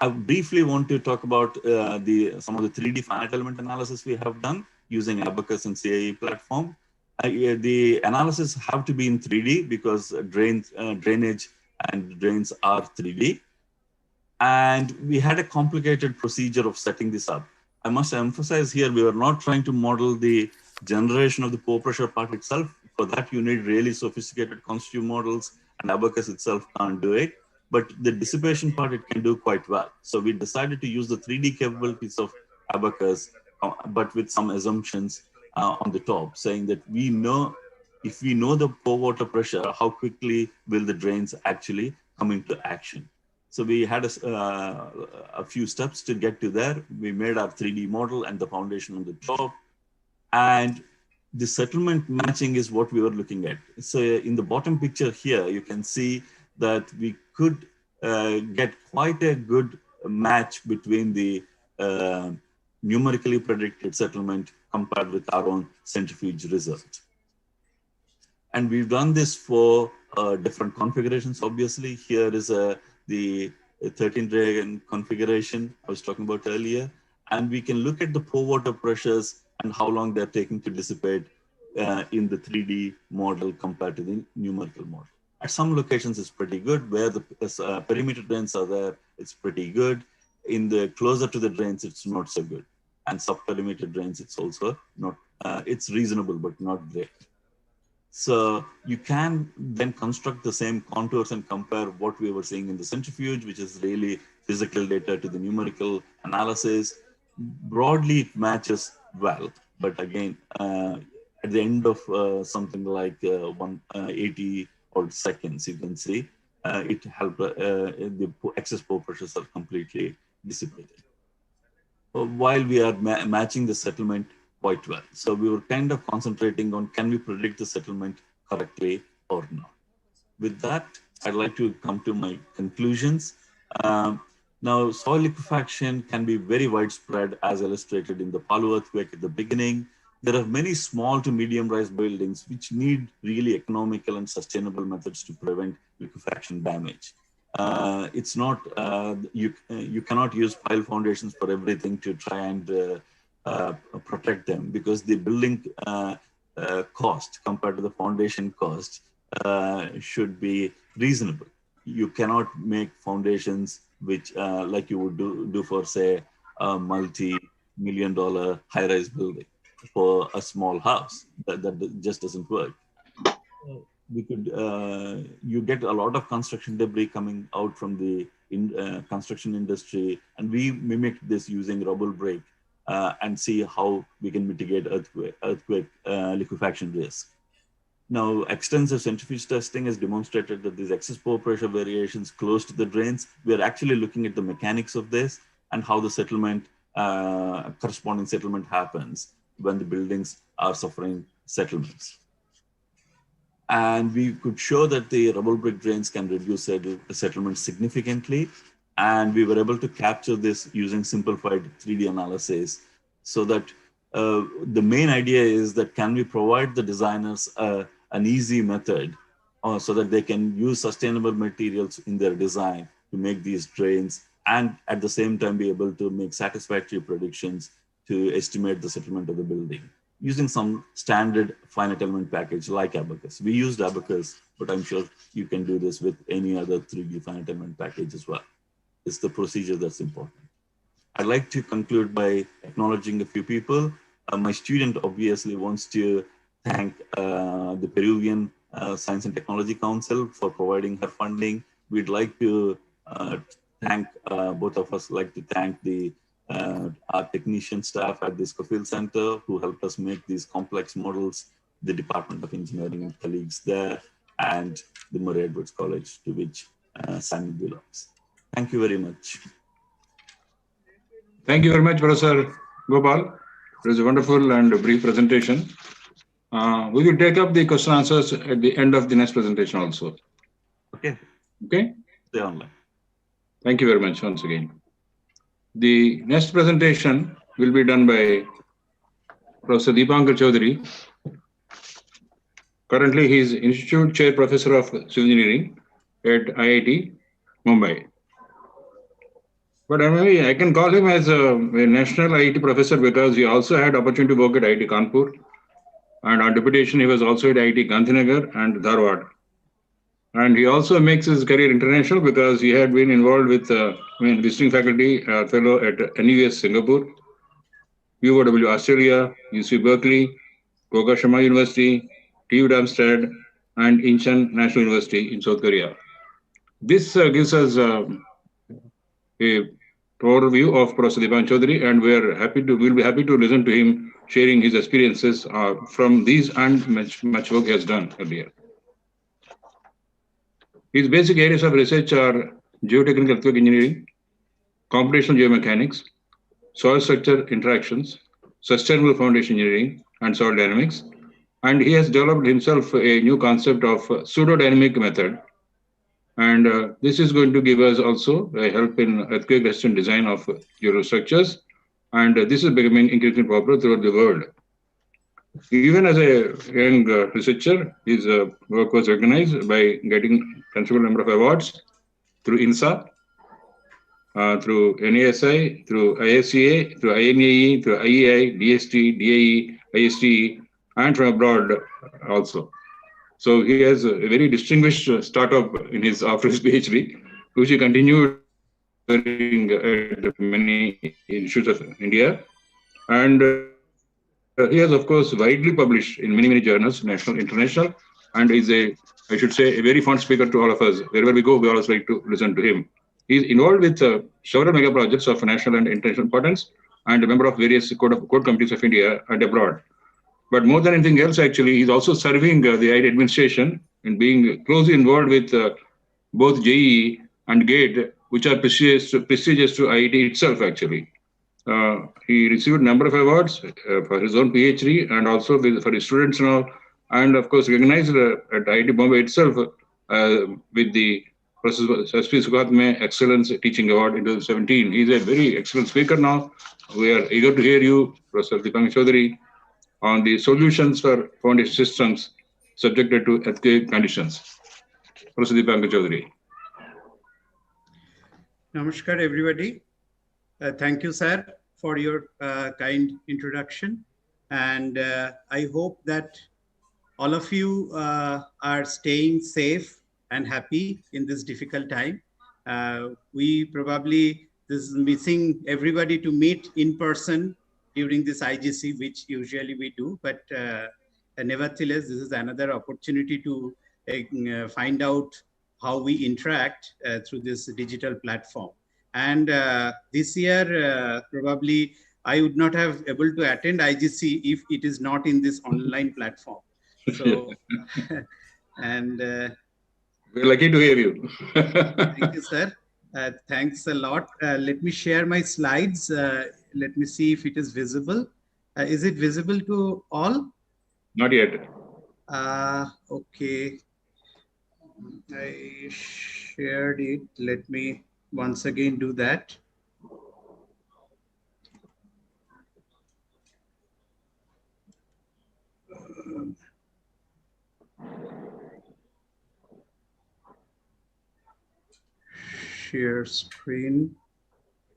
I briefly want to talk about some of the 3D finite element analysis we have done using Abaqus and CAE platform. The analysis have to be in 3D because drainage and drains are 3D. And we had a complicated procedure of setting this up. I must emphasize here, we are not trying to model the generation of the pore pressure part itself. For that, you need really sophisticated constitutive models, and Abaqus itself can't do it. But the dissipation part, it can do quite well. So we decided to use the 3D capabilities of Abaqus, but with some assumptions on the top, saying that we know, if we know the pore water pressure, how quickly will the drains actually come into action? So we had a few steps to get to there. We made our 3D model and the foundation on the top. And the settlement matching is what we were looking at. So in the bottom picture here, you can see that we could get quite a good match between the numerically predicted settlement compared with our own centrifuge result. And we've done this for different configurations. Obviously, here is the 13 dragon configuration I was talking about earlier. And we can look at the pore water pressures and how long they're taking to dissipate in the 3D model compared to the numerical model. At some locations, it's pretty good. Where the perimeter drains are there, it's pretty good. In the closer to the drains, it's not so good. And sub-perimeter drains, it's also not, it's reasonable, but not great. So you can then construct the same contours and compare what we were seeing in the centrifuge, which is really physical data, to the numerical analysis. Broadly, it matches well, but again, at the end of something like 180 odd seconds, you can see it helped the excess pore pressures are completely dissipated. While we are matching the settlement quite well. So we were kind of concentrating on, can we predict the settlement correctly or not? With that, I'd like to come to my conclusions. Now, soil liquefaction can be very widespread, as illustrated in the Palu earthquake at the beginning. There are many small to medium-rise buildings which need really economical and sustainable methods to prevent liquefaction damage. It's not, you cannot use pile foundations for everything to try and protect them, because the building cost compared to the foundation cost should be reasonable. You cannot make foundations which like you would do for, say, a multi-million-dollar high-rise building for a small house. That just doesn't work. We could, you get a lot of construction debris coming out from the construction industry, and we mimicked this using rubble break and see how we can mitigate earthquake liquefaction risk. Now, extensive centrifuge testing has demonstrated that these excess pore pressure variations close to the drains, we are actually looking at the mechanics of this and how the settlement, corresponding settlement happens when the buildings are suffering settlements. And we could show that the rubble brick drains can reduce settlement significantly. And we were able to capture this using simplified 3D analysis, so that the main idea is that can we provide the designers an easy method so that they can use sustainable materials in their design to make these drains, and at the same time be able to make satisfactory predictions to estimate the settlement of the building using some standard finite element package like Abacus. We used Abacus, but I'm sure you can do this with any other 3D finite element package as well. It's the procedure that's important. I'd like to conclude by acknowledging a few people. My student obviously wants to thank the Peruvian Science and Technology Council for providing her funding. We'd like to thank, both of us like to thank our technician staff at the Scofield Center who helped us make these complex models, the Department of Engineering and colleagues there, and the Murray Edwards College, to which Simon belongs. Thank you very much. Thank you very much, Professor Gopal. It was a wonderful and brief presentation. We will take up the question answers at the end of the next presentation also. Okay. Okay? Stay online. Thank you very much once again. The next presentation will be done by Professor Deepankar Chaudhary. Currently, he is Institute Chair Professor of Civil Engineering at IIT Mumbai. But I can call him as a national IIT professor because he also had opportunity to work at IIT Kanpur. And on deputation, he was also at IIT Gandhinagar and Dharwad. And he also makes his career international because he had been involved with visiting faculty fellow at NUS Singapore, UOW Australia, UC Berkeley, Gokashima University, TU Darmstadt, and Incheon National University in South Korea. This gives us a overview of Professor Deepankar Chaudhary, and we'll be happy to listen to him sharing his experiences from these and much work he has done earlier. His basic areas of research are geotechnical earthquake engineering, computational geomechanics, soil structure interactions, sustainable foundation engineering, and soil dynamics. And he has developed himself a new concept of pseudodynamic method And this is going to give us also a help in earthquake resistant design of geostructures. And this is becoming increasingly popular throughout the world. Even as a young researcher, his work was recognized by getting considerable number of awards through INSA, through NASI, through ISCA, through INAE, through IEI, DST, DAE, ISTE, and from abroad also. So he has a very distinguished startup in his after his PhD, which he continued at many institutes of India. And he has, of course, widely published in many journals, national, international, and is I should say, a very fond speaker to all of us. Wherever we go, we always like to listen to him. He's involved with several mega projects of national and international importance, and a member of various code committees of India and abroad. But more than anything else, actually, he's also serving the IIT administration and being closely involved with both JEE and GATE, which are prestigious to IIT itself, actually. He received a number of awards for his own PhD and also for his students and all, and of course recognized at IIT Bombay itself with the Professor S.P. Sukhatme Excellence Teaching Award in 2017. He's a very excellent speaker now. We are eager to hear you, Professor Deepankar Chaudhary, on the solutions for foundation systems subjected to earthquake conditions. Professor Deepankar Chaudhary. Namaskar, everybody. Thank you, sir, for your kind introduction. And I hope that all of you are staying safe and happy in this difficult time. We probably, this is missing everybody to meet in person during this IGC, which usually we do, but nevertheless, this is another opportunity to find out how we interact through this digital platform. And this year, probably I would not have able to attend IGC if it is not in this online platform. So, and we're lucky to hear you. Thank you, sir. Thanks a lot. Let me share my slides. Let me see if it is visible. Is it visible to all? Not yet. Okay. I shared it. Let me once again do that. Share screen.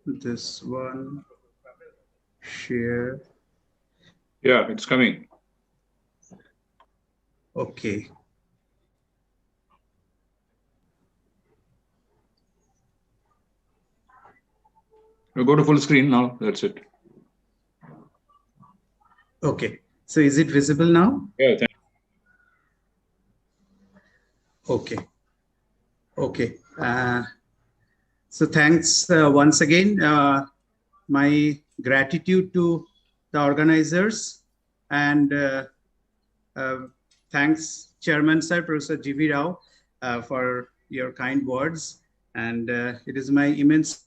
This one. Share. Yeah, it's coming. Okay. We'll go to full screen now. That's it. Okay. So is it visible now? Yeah. Okay. Okay. So thanks once again. My gratitude to the organizers, and thanks Chairman Sir, Professor G.V. Rao, for your kind words. And it is my immense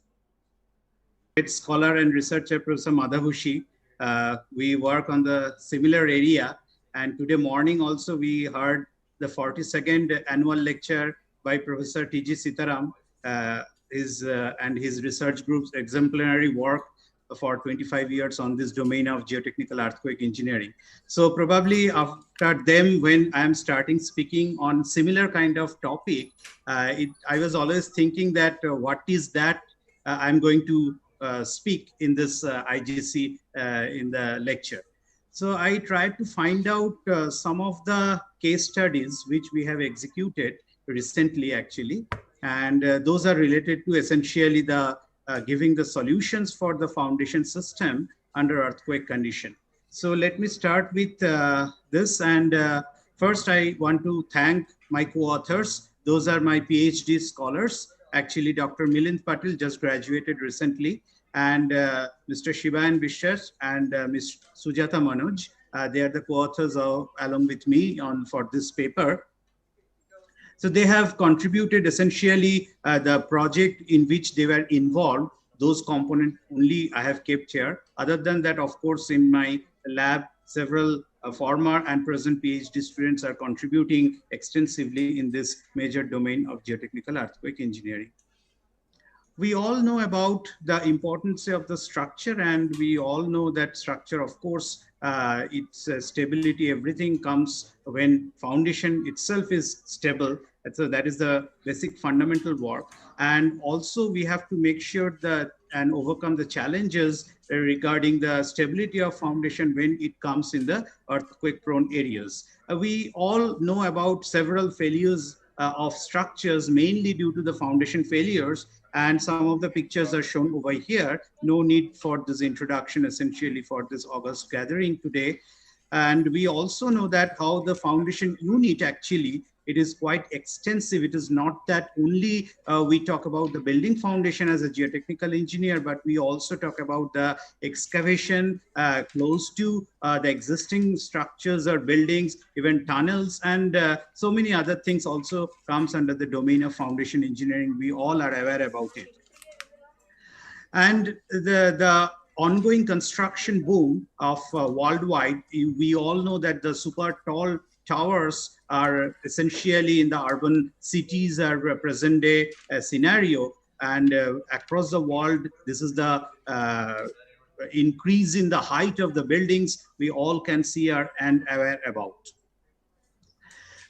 scholar and researcher, Professor Madhavushi. We work on the similar area, and today morning also we heard the 42nd annual lecture by Professor T.G. Sitaram, and his research group's exemplary work for 25 years on this domain of geotechnical earthquake engineering. So probably after them, when I am starting speaking on similar kind of topic, I was always thinking that what is that I'm going to speak in this IGC in the lecture. So I tried to find out some of the case studies which we have executed recently actually, and those are related to essentially the giving the solutions for the foundation system under earthquake condition. So let me start with this, and first I want to thank my co-authors. Those are my PhD scholars. Actually, Dr. Milind Patil just graduated recently, and Mr. Shivayan Vishwas and Ms. Sujata Manoj. They are the co-authors along with me for this paper. So they have contributed essentially the project in which they were involved. Those components only I have kept here. Other than that, of course, in my lab, several former and present PhD students are contributing extensively in this major domain of geotechnical earthquake engineering. We all know about the importance of the structure, and we all know that structure, of course, its stability, everything comes when foundation itself is stable. So that is the basic fundamental work. And also we have to make sure that and overcome the challenges regarding the stability of foundation when it comes in the earthquake prone areas. We all know about several failures of structures, mainly due to the foundation failures. And some of the pictures are shown over here. No need for this introduction, essentially, for this August gathering today. And we also know that how the foundation unit actually, it is quite extensive. It is not that only we talk about the building foundation as a geotechnical engineer, but we also talk about the excavation close to the existing structures or buildings, even tunnels, and so many other things also comes under the domain of foundation engineering. We all are aware about it. And the ongoing construction boom of worldwide, we all know that the super tall towers are essentially in the urban cities are a present day scenario, and across the world, this is the increase in the height of the buildings we all can see and aware about.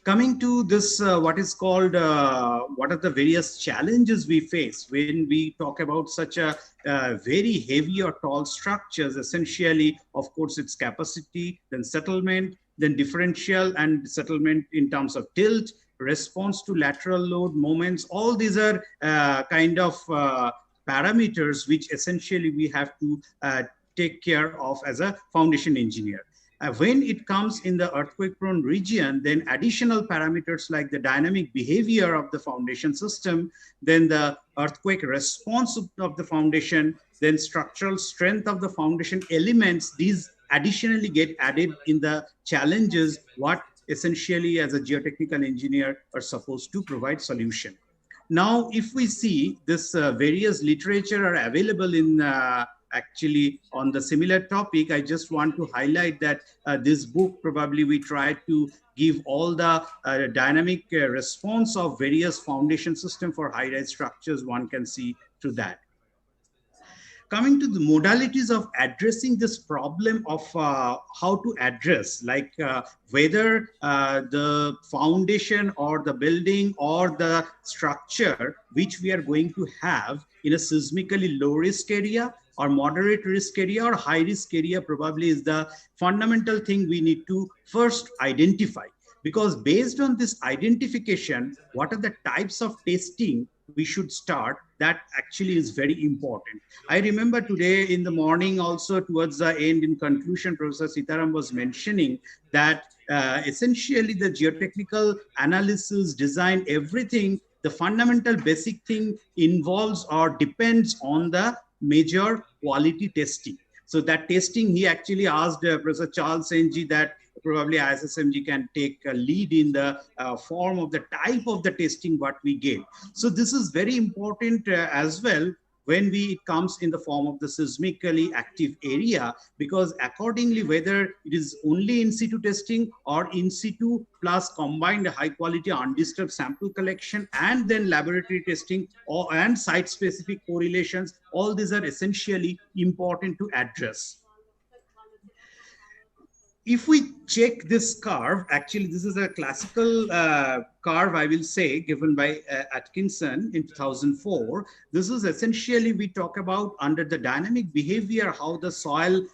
Coming to this, what is called, what are the various challenges we face when we talk about such a very heavy or tall structures? Essentially, of course, its capacity, then settlement, then differential and settlement in terms of tilt, response to lateral load, moments. All these are kind of parameters which essentially we have to take care of as a foundation engineer. When it comes in the earthquake-prone region, then additional parameters like the dynamic behavior of the foundation system, then the earthquake response of the foundation, then structural strength of the foundation elements, these additionally get added in the challenges what essentially as a geotechnical engineer are supposed to provide solution. Now, if we see this various literature are available in actually on the similar topic, I just want to highlight that this book probably we try to give all the dynamic response of various foundation system for high-rise structures. One can see through that. Coming to the modalities of addressing this problem of how to address, like whether the foundation or the building or the structure which we are going to have in a seismically low risk area or moderate risk area or high risk area probably is the fundamental thing we need to first identify. Because based on this identification, what are the types of testing we should start, that actually is very important. I remember today in the morning also towards the end in conclusion, Professor Sitaram was mentioning that essentially the geotechnical analysis, design, everything, the fundamental basic thing involves or depends on the major quality testing. So that testing, he actually asked Professor Charles Ng that probably ISSMG can take a lead in the form of the type of the testing what we get. So this is very important as well when it comes in the form of the seismically active area, because accordingly whether it is only in situ testing or in situ plus combined high quality undisturbed sample collection and then laboratory testing and site specific correlations, all these are essentially important to address. If we check this curve, actually this is a classical curve, I will say, given by Atkinson in 2004. This is essentially, we talk about under the dynamic behavior, how the soil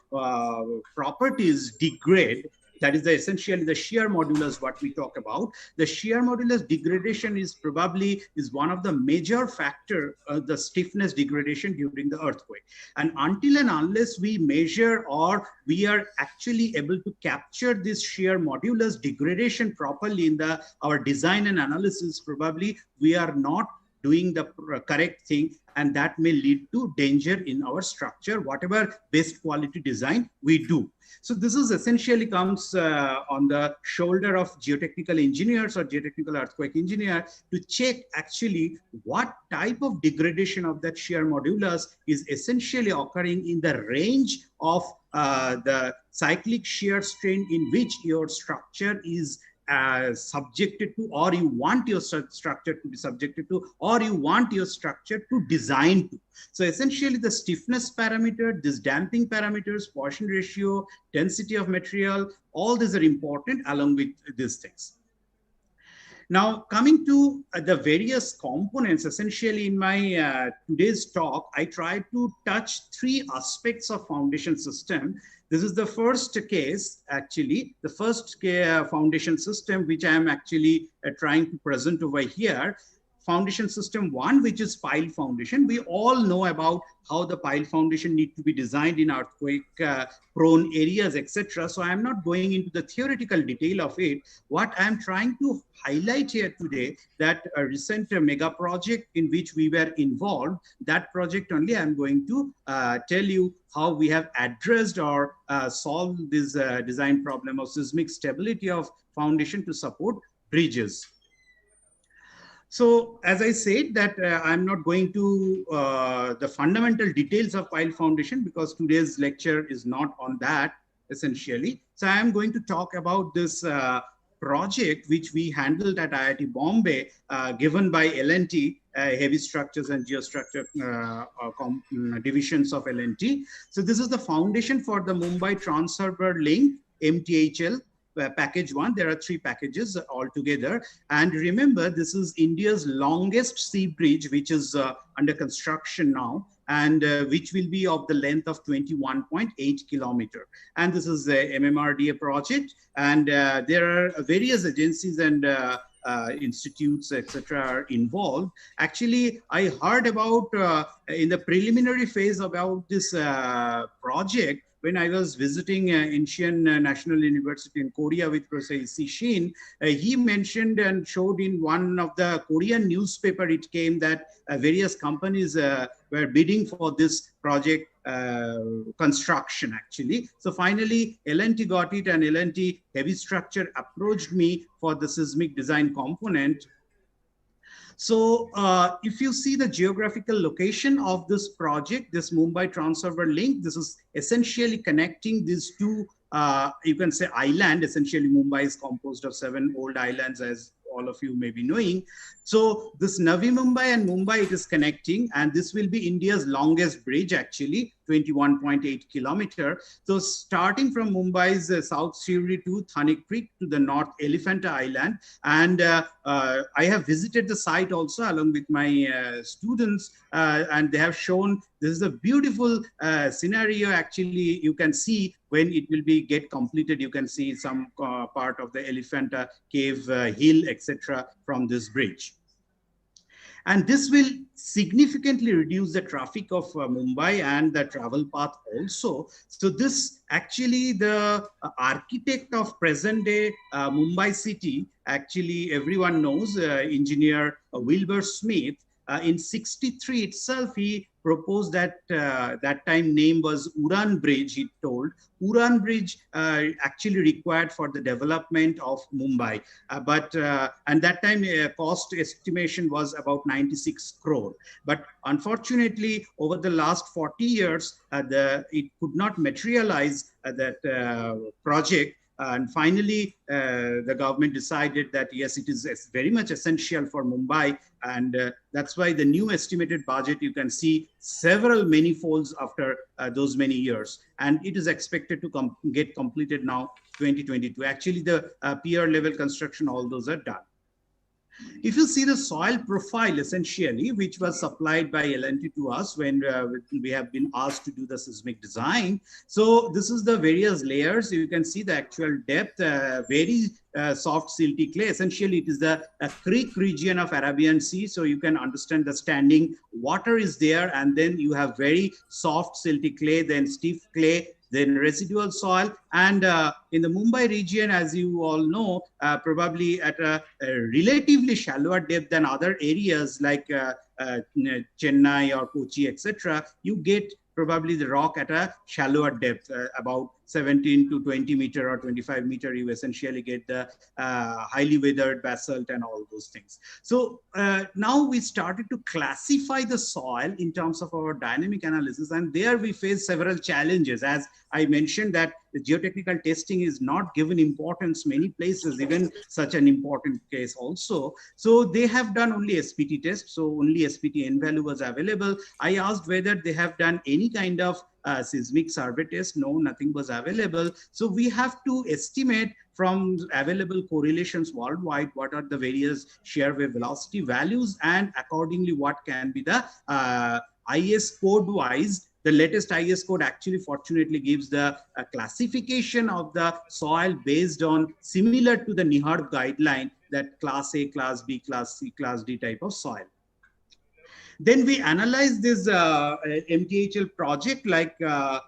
properties degrade. That is essentially the shear modulus what we talk about. The shear modulus degradation is probably one of the major factor, the stiffness degradation during the earthquake. And until and unless we measure or we are actually able to capture this shear modulus degradation properly in our design and analysis, probably we are not doing the correct thing, and that may lead to danger in our structure, whatever best quality design we do. So this is essentially comes on the shoulder of geotechnical engineers or geotechnical earthquake engineer to check actually what type of degradation of that shear modulus is essentially occurring in the range of the cyclic shear strain in which your structure is subjected to, or you want your structure to be subjected to, or you want your structure to design to. So essentially the stiffness parameter, this damping parameters, Poisson ratio, density of material, all these are important along with these things. Now, coming to the various components, essentially in my today's talk, I tried to touch 3 aspects of foundation system. This is the first case, actually, the first foundation system, which I am actually trying to present over here. Foundation system 1, which is pile foundation. We all know about how the pile foundation need to be designed in earthquake prone areas, etc. So I'm not going into the theoretical detail of it. What I'm trying to highlight here today, that a recent mega project in which we were involved, that project only I'm going to tell you how we have addressed or solved this design problem of seismic stability of foundation to support bridges. So as I said that I'm not going to the fundamental details of pile foundation because today's lecture is not on that essentially. So I am going to talk about this project which we handled at IIT Bombay given by L&T, Heavy Structures and Geostructure divisions of L&T. So this is the foundation for the Mumbai Trans-Harbour Link, MTHL. Package 1, there are 3 packages altogether. And remember, this is India's longest sea bridge, which is under construction now, and which will be of the length of 21.8 kilometers. And this is the MMRDA project. And there are various agencies and institutes, etc., are involved. Actually, I heard about in the preliminary phase about this project when I was visiting Incheon National University in Korea with Professor Issy Shin. He mentioned and showed in one of the Korean newspaper, it came that various companies were bidding for this project construction actually. So finally, L&T got it, and L&T Heavy Structure approached me for the seismic design component. So if you see the geographical location of this project, this Mumbai Trans-Harbour Link, this is essentially connecting these 2, you can say island. Essentially Mumbai is composed of 7 old islands, as all of you may be knowing. So this Navi Mumbai and Mumbai, it is connecting, and this will be India's longest bridge actually, 21.8 kilometers. So starting from Mumbai's South Sewri to Thanik Creek to the North Elephanta Island. And I have visited the site also along with my students, and they have shown this is a beautiful scenario. Actually, you can see when it will be get completed, you can see some part of the Elephanta Cave hill, etc. from this bridge. And this will significantly reduce the traffic of Mumbai and the travel path also. So this actually the architect of present day Mumbai city, actually everyone knows, engineer Wilbur Smith, in 63 itself, he proposed that that time name was Uran Bridge, he told. Uran Bridge actually required for the development of Mumbai. And that time cost estimation was about 96 crore. But unfortunately, over the last 40 years, it could not materialize that project. And finally, the government decided that, yes, it is very much essential for Mumbai. And that's why the new estimated budget, you can see several many folds after those many years. And it is expected to get completed now, 2022. Actually, the pier level construction, all those are done. If you see the soil profile, essentially, which was supplied by L&T to us when we have been asked to do the seismic design. So this is the various layers. You can see the actual depth, very soft silty clay. Essentially, it is the creek region of Arabian Sea. So you can understand the standing water is there. And then you have very soft silty clay, then stiff clay, then residual soil. And in the Mumbai region, as you all know, probably at a relatively shallower depth than other areas like Chennai or Kochi, etc., you get probably the rock at a shallower depth, about 17 to 20 meter or 25 meter, you essentially get the highly weathered basalt and all those things. So now we started to classify the soil in terms of our dynamic analysis, and there we face several challenges. As I mentioned, that the geotechnical testing is not given importance many places, even such an important case also. So they have done only SPT test, so only SPT N value was available. I asked whether they have done any kind of seismic survey test. No, nothing was available. So we have to estimate from available correlations worldwide what are the various shear wave velocity values, and accordingly what can be the IS code wise. The latest IS code actually fortunately gives the classification of the soil based on similar to the NIHARP guideline, that class A, class B, class C, class D type of soil. Then we analyze this MTHL project like into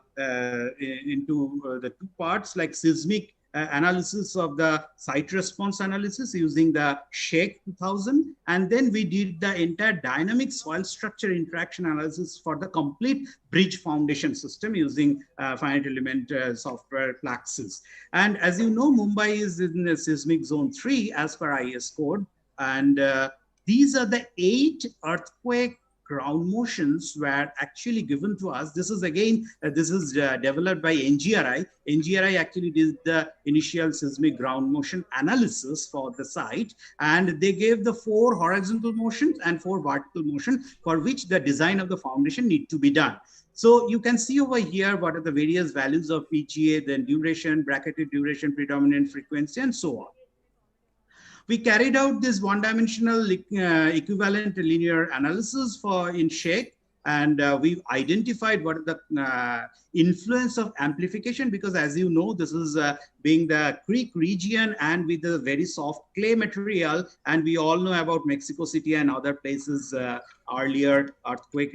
the two parts, like seismic analysis of the site response analysis using the SHAKE 2000, and then we did the entire dynamic soil structure interaction analysis for the complete bridge foundation system using finite element software Plaxis. And as you know, Mumbai is in the seismic zone 3 as per IS code, and these are the 8 earthquake ground motions were actually given to us. This is again, this is developed by NGRI. NGRI actually did the initial seismic ground motion analysis for the site, and they gave the 4 horizontal motions and 4 vertical motion for which the design of the foundation need to be done. So you can see over here what are the various values of PGA, then duration, bracketed duration, predominant frequency, and so on. We carried out this one-dimensional equivalent linear analysis for in SHAKE, and we've identified what are the influence of amplification, because as you know, this is being the creek region and with a very soft clay material, and we all know about Mexico City and other places earlier earthquake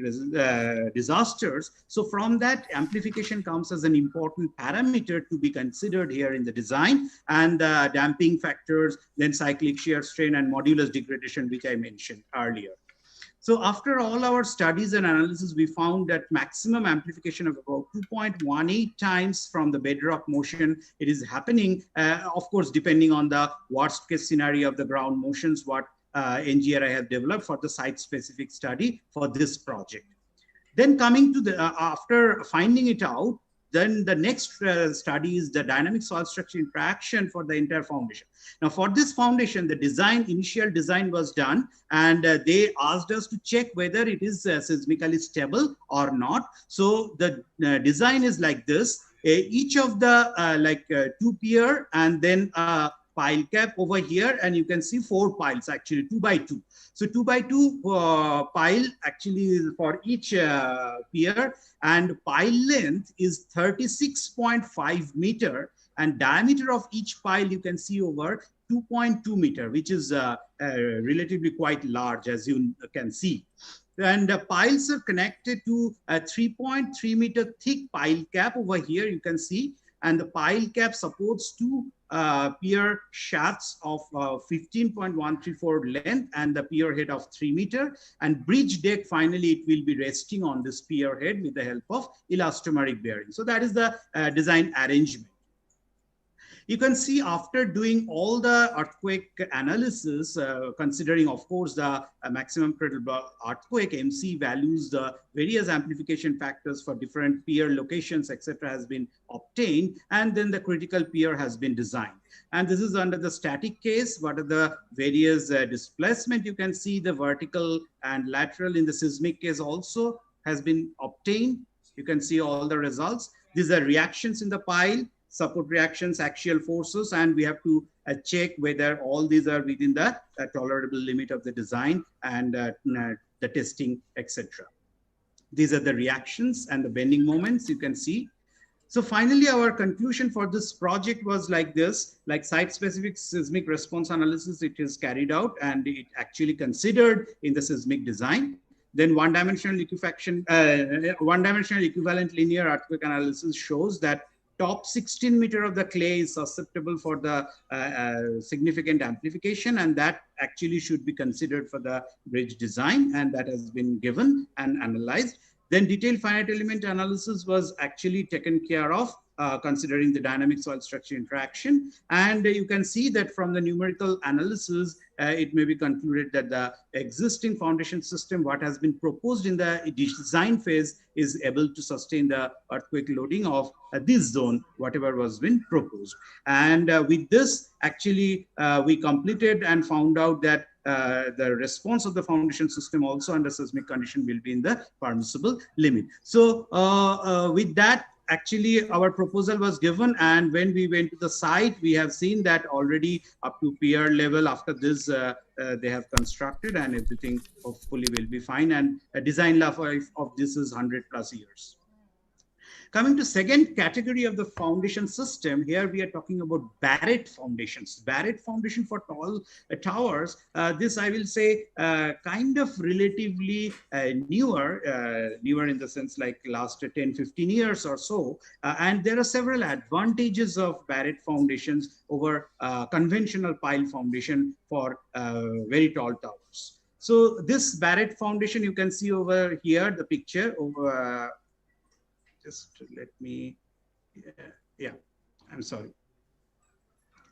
disasters. So from that, amplification comes as an important parameter to be considered here in the design, and damping factors, then cyclic shear strain and modulus degradation, which I mentioned earlier. So after all our studies and analysis, we found that maximum amplification of about 2.18 times from the bedrock motion. It is happening, of course, depending on the worst case scenario of the ground motions, what NGRI have developed for the site-specific study for this project. Then coming to the, after finding it out, then the next study is the dynamic soil structure interaction for the entire foundation. Now for this foundation, the design, initial design was done, and they asked us to check whether it is seismically stable or not. So the design is like this. Each of the 2 pier and then pile cap over here, and you can see 4 piles actually 2 by 2. So 2 by 2 pile actually is for each pier, and pile length is 36.5 meter, and diameter of each pile you can see over 2.2 meter, which is relatively quite large, as you can see. And the piles are connected to a 3.3 meter thick pile cap over here, you can see, and the pile cap supports 2 pier shafts of 15.134 length and the pier head of 3 meter, and bridge deck, finally it will be resting on this pier head with the help of elastomeric bearing. So that is the design arrangement. You can see after doing all the earthquake analysis, considering of course the maximum critical earthquake, MC values, the various amplification factors for different pier locations, etc. has been obtained, and then the critical pier has been designed. And this is under the static case. What are the various displacement? You can see the vertical and lateral in the seismic case also has been obtained. You can see all the results. These are reactions in the pile, support reactions, axial forces, and we have to check whether all these are within the tolerable limit of the design and the testing, etc. These are the reactions and the bending moments you can see. So finally, our conclusion for this project was like this, like site-specific seismic response analysis, it is carried out and it actually considered in the seismic design. Then one-dimensional liquefaction, one-dimensional equivalent linear earthquake analysis shows that top 16 meter of the clay is susceptible for the significant amplification, and that actually should be considered for the bridge design, and that has been given and analyzed. Then detailed finite element analysis was actually taken care of, considering the dynamic soil structure interaction. And you can see that from the numerical analysis, it may be concluded that the existing foundation system, what has been proposed in the design phase, is able to sustain the earthquake loading of this zone, whatever was been proposed. And with this, actually, we completed and found out that the response of the foundation system also under seismic condition will be in the permissible limit. So with that, actually our proposal was given, and when we went to the site, we have seen that already up to pier level after this they have constructed, and everything hopefully will be fine, and a design life of this is 100+ years. Coming to second category of the foundation system, here we are talking about Barrett foundations. Barrett foundation for tall towers. This I will say kind of relatively newer in the sense like last 10-15 years or so. And there are several advantages of Barrett foundations over conventional pile foundation for very tall towers. So this Barrett foundation, you can see over here the picture of just let me, yeah, I'm sorry.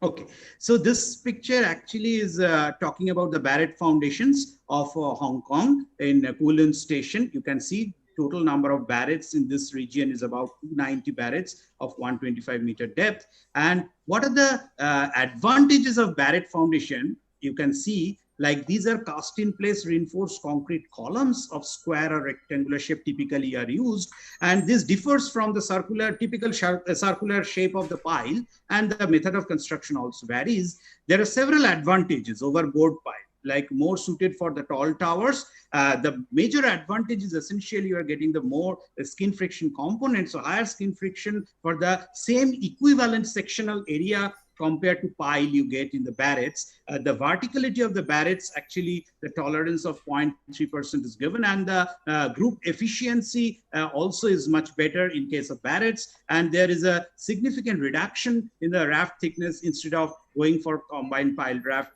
Okay, so this picture actually is talking about the Barrett foundations of Hong Kong in Kowloon Station. You can see total number of Barretts in this region is about 290 Barretts of 125-meter depth. And what are the advantages of Barrett foundation? You can see like these are cast in place reinforced concrete columns of square or rectangular shape typically are used. And this differs from the typical circular shape of the pile, and the method of construction also varies. There are several advantages over board pile, like more suited for the tall towers. The major advantage is essentially you are getting the more skin friction components, so higher skin friction for the same equivalent sectional area compared to pile you get in the Barretts. The verticality of the Barretts, actually the tolerance of 0.3% is given, and the group efficiency also is much better in case of Barretts. And there is a significant reduction in the raft thickness instead of going for combined pile raft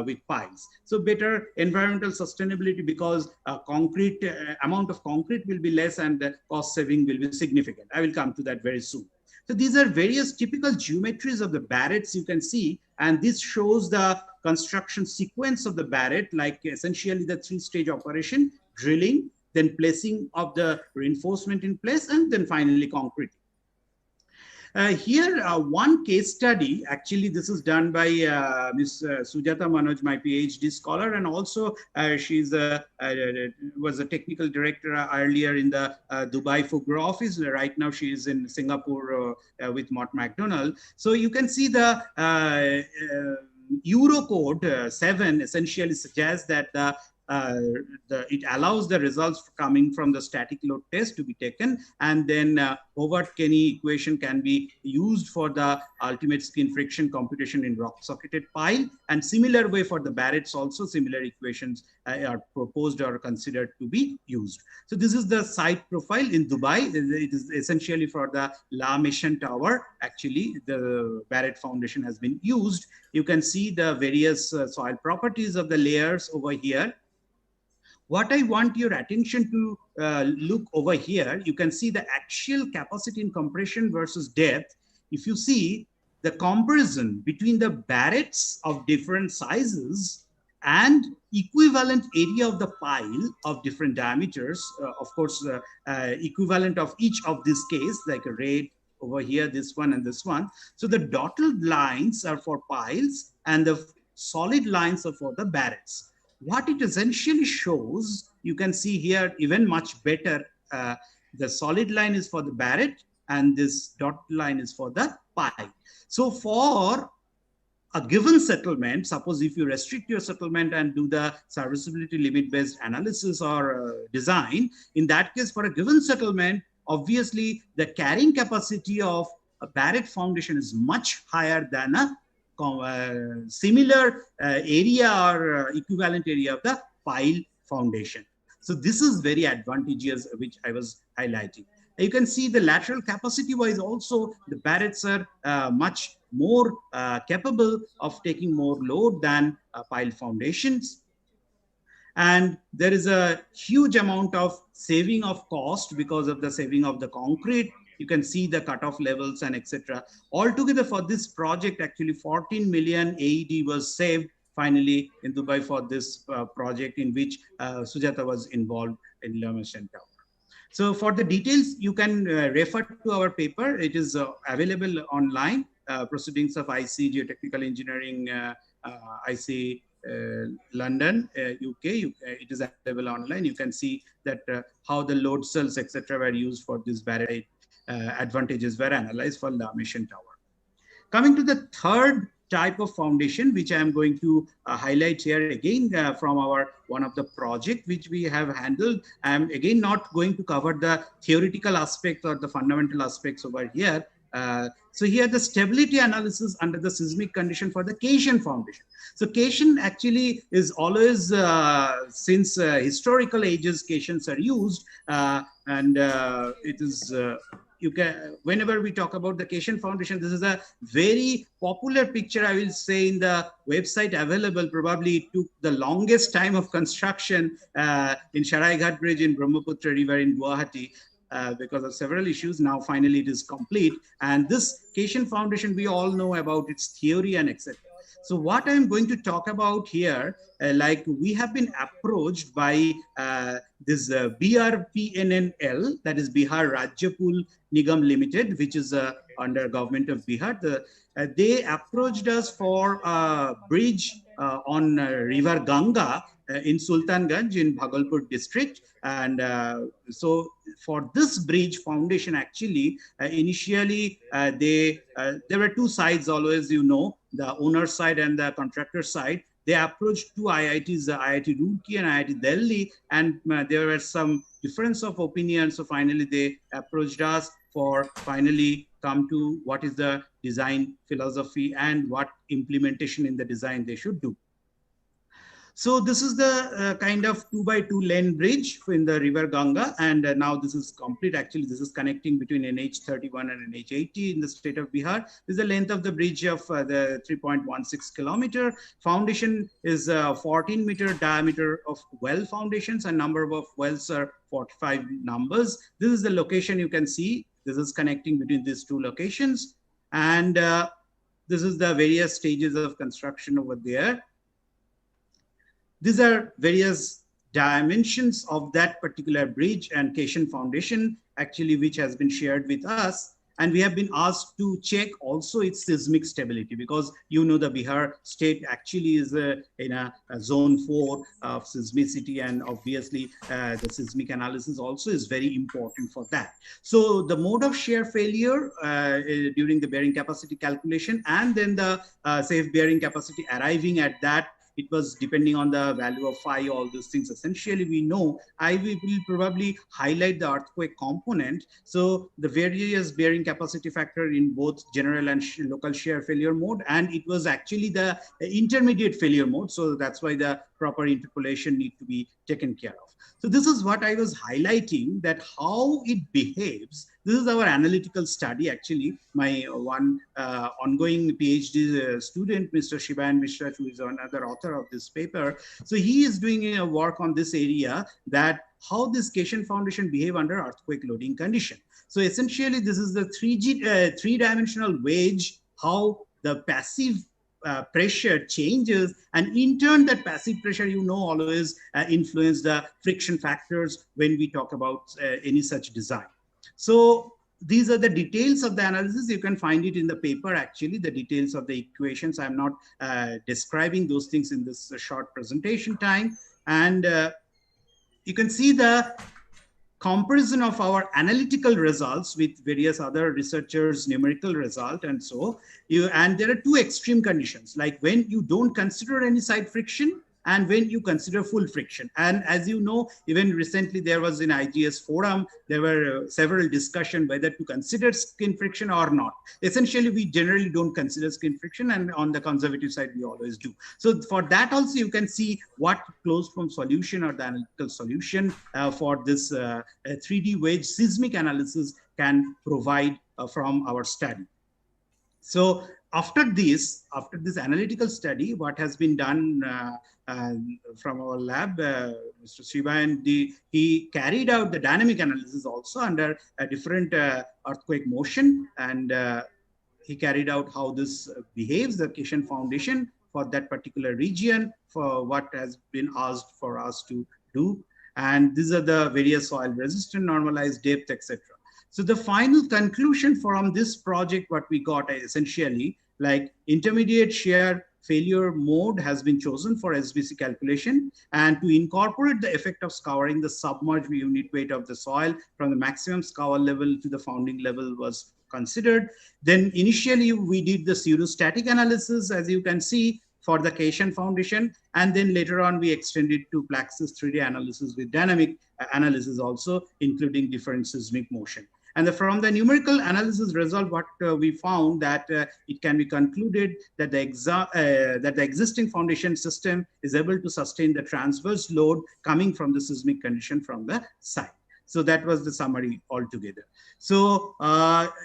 with piles. So better environmental sustainability because concrete amount of concrete will be less and the cost saving will be significant. I will come to that very soon. So these are various typical geometries of the Barretts you can see, and this shows the construction sequence of the Barrett, like essentially the 3-stage operation: drilling, then placing of the reinforcement in place, and then finally concrete. Here, one case study, actually this is done by Ms. Sujata Manoj, my PhD scholar, and also she's was a technical director earlier in the Dubai Fugra office. Right now she is in Singapore with Mott MacDonald. So you can see the Eurocode 7 essentially suggests that it allows the results coming from the static load test to be taken, and then Hobart-Kenny equation can be used for the ultimate skin friction computation in rock-socketed pile. And similar way for the Barretts also, similar equations are proposed or considered to be used. So this is the site profile in Dubai. It is essentially for the La Mission Tower. Actually, the Barrett foundation has been used. You can see the various soil properties of the layers over here. What I want your attention to look over here, you can see the axial capacity in compression versus depth. If you see the comparison between the Barretts of different sizes and equivalent area of the pile of different diameters, of course, equivalent of each of this case, like a red over here, this one and this one. So the dotted lines are for piles and the solid lines are for the Barretts. What it essentially shows, you can see here even much better, the solid line is for the Barrett and this dotted line is for the pile. So for a given settlement, suppose if you restrict your settlement and do the serviceability limit based analysis or design, in that case for a given settlement, obviously the carrying capacity of a Barrett foundation is much higher than a similar area or equivalent area of the pile foundation. So this is very advantageous, which I was highlighting. You can see the lateral capacity wise also, the Barretts are much more capable of taking more load than pile foundations. And there is a huge amount of saving of cost because of the saving of the concrete You can see the cutoff levels and etc. Altogether for this project, actually 14 million AED was saved finally in Dubai for this project in which Sujata was involved in Lemmerson Tower. So for the details, you can refer to our paper. It is available online, Proceedings of IC Geotechnical Engineering, IC London, UK. It is available online. You can see that how the load cells, etc. were used for this barrier advantages were analyzed for Lemmerson Tower. Coming to the third type of foundation, which I am going to highlight here again from our one of the project which we have handled. I am again not going to cover the theoretical aspects or the fundamental aspects over here. So here the stability analysis under the seismic condition for the Cation foundation. So Cation actually is always, since historical ages, Cations are used, and it is you can, whenever we talk about the Cation foundation, this is a very popular picture, I will say, in the website available. Probably it took the longest time of construction in Saraighat Bridge in Brahmaputra River in Guwahati. Because of several issues. Now finally it is complete, and this Cation foundation, we all know about its theory and etc. So what I'm going to talk about here, like we have been approached by this BRPNNL, that is Bihar Rajya Pool Nigam Limited, which is under government of Bihar. They approached us for a bridge on River Ganga in Sultanganj in Bhagalpur district. And so for this bridge foundation, actually, initially there were two sides always, you know, the owner side and the contractor side. They approached two IITs, IIT Roorkee and IIT Delhi, and there were some difference of opinion. So finally they approached us for finally come to what is the design philosophy and what implementation in the design they should do. So this is the kind of 2x2 lane bridge in the river Ganga, and now this is complete. Actually, this is connecting between NH31 and NH80 in the state of Bihar. This is the length of the bridge of the 3.16 kilometer. Foundation is 14-meter diameter of well foundations, and number of wells are 45 numbers. This is the location you can see. This is connecting between these two locations, and this is the various stages of construction over there. These are various dimensions of that particular bridge and Cation foundation, actually, which has been shared with us. And we have been asked to check also its seismic stability, because you know the Bihar state actually is in a zone 4 of seismicity, and obviously the seismic analysis also is very important for that. So the mode of shear failure during the bearing capacity calculation, and then the safe bearing capacity arriving at that, it was depending on the value of phi, all those things. Essentially, we know I will probably highlight the earthquake component. So the various bearing capacity factor in both general and local shear failure mode, and it was actually the intermediate failure mode. So that's why the proper interpolation need to be taken care of. So this is what I was highlighting, that how it behaves. This is our analytical study. Actually, my one ongoing PhD student, Mr. Shivan Mishra, who is another author of this paper. So he is doing a work on this area, that how this Cation foundation behave under earthquake loading condition. So essentially, this is the three-dimensional wedge, how the passive pressure changes, and in turn that passive pressure, you know, always influence the friction factors when we talk about any such design. So these are the details of the analysis. You can find it in the paper, actually, the details of the equations. I'm not describing those things in this short presentation time. And you can see the comparison of our analytical results with various other researchers' numerical result, and so and there are two extreme conditions, like when you don't consider any side friction and when you consider full friction. And as you know, even recently there was in IGS forum, there were several discussions whether to consider skin friction or not. Essentially, we generally don't consider skin friction, and on the conservative side, we always do. So for that also, you can see what closed form solution or the analytical solution for this 3D wedge seismic analysis can provide from our study. So after this analytical study, what has been done from our lab, Mr. Shiva, and he carried out the dynamic analysis also under a different earthquake motion, and he carried out how this behaves, the Cation foundation for that particular region, for what has been asked for us to do. And these are the various soil resistant, normalized depth, etc. So the final conclusion from this project, what we got essentially, like intermediate shear failure mode has been chosen for SBC calculation, and to incorporate the effect of scouring the submerged unit weight of the soil from the maximum scour level to the founding level was considered. Then initially we did the pseudostatic analysis, as you can see, for the Cation foundation, and then later on we extended to Plaxis 3D analysis with dynamic analysis also, including different seismic motion. And from the numerical analysis result, what we found that it can be concluded that the existing foundation system is able to sustain the transverse load coming from the seismic condition from the site. So that was the summary altogether. So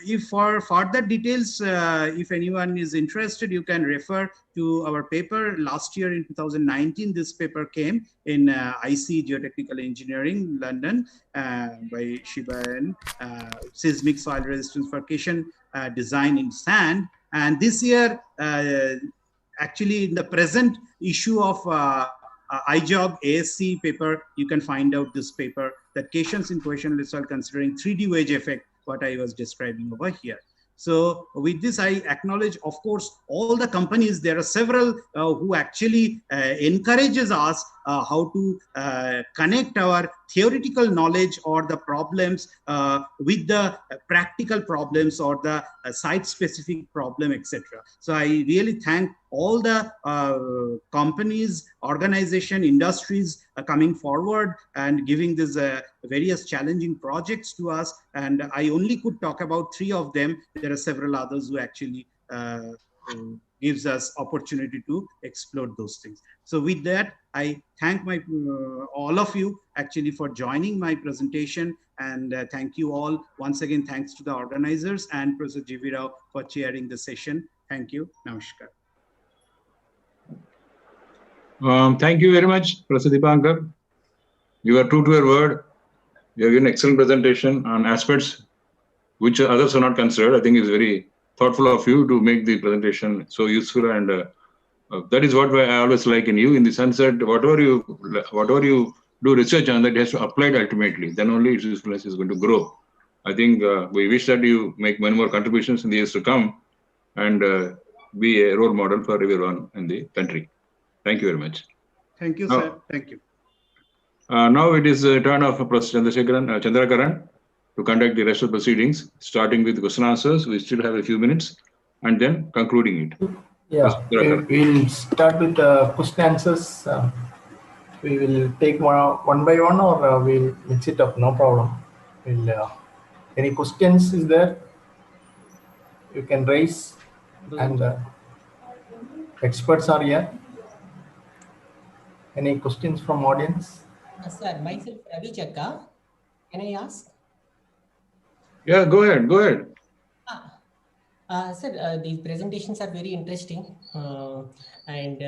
if for further details, if anyone is interested, you can refer to our paper. Last year in 2019, this paper came in IC Geotechnical Engineering, London, by Shiba and Seismic Soil Resistance for Cation Design in Sand. And this year, actually in the present issue of IJOG ASC paper, you can find out this paper, that Cations in cohesionless soil considering 3D wedge effect, what I was describing over here. So with this, I acknowledge, of course, all the companies. There are several who actually encourages us how to connect our theoretical knowledge or the problems with the practical problems or the site-specific problem, etc. So I really thank all the companies, organization, industries coming forward and giving these various challenging projects to us. And I only could talk about 3 of them. There are several others who actually gives us opportunity to explore those things. So with that, I thank all of you actually for joining my presentation, and thank you all. Once again, thanks to the organizers and Professor G.V. Rao for chairing the session. Thank you. Namaskar. Thank you very much, Professor Deepankar. You are true to your word. You have given an excellent presentation on aspects which others are not considered. I think it's very thoughtful of you to make the presentation so useful, and that is what I always like in you, in the sense that whatever you do research on, that has to apply it ultimately. Then only its usefulness is going to grow. I think we wish that you make many more contributions in the years to come and be a role model for everyone in the country. Thank you very much. Thank you, sir. Thank you. Now it is the turn of Professor Chandrakaran to conduct the rest of the proceedings, starting with question answers. We still have a few minutes, and then concluding it. Yeah, we'll start with question answers. We will take one by one, or we'll mix it up. No problem. Any questions is there? You can raise, and experts are here. Any questions from audience? Sir, myself Ravi Chakka. Can I ask? Yeah, go ahead. Go ahead. Sir, these presentations are very interesting, and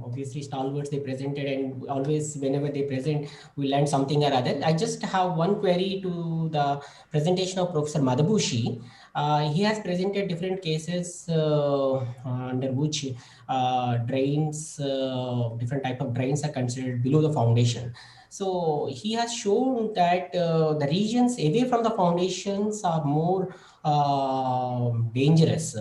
obviously stalwarts they presented, and always whenever they present, we learn something or other. I just have one query to the presentation of Professor Madhabushi. He has presented different cases under which drains, different type of drains are considered below the foundation. So he has shown that the regions away from the foundations are more dangerous,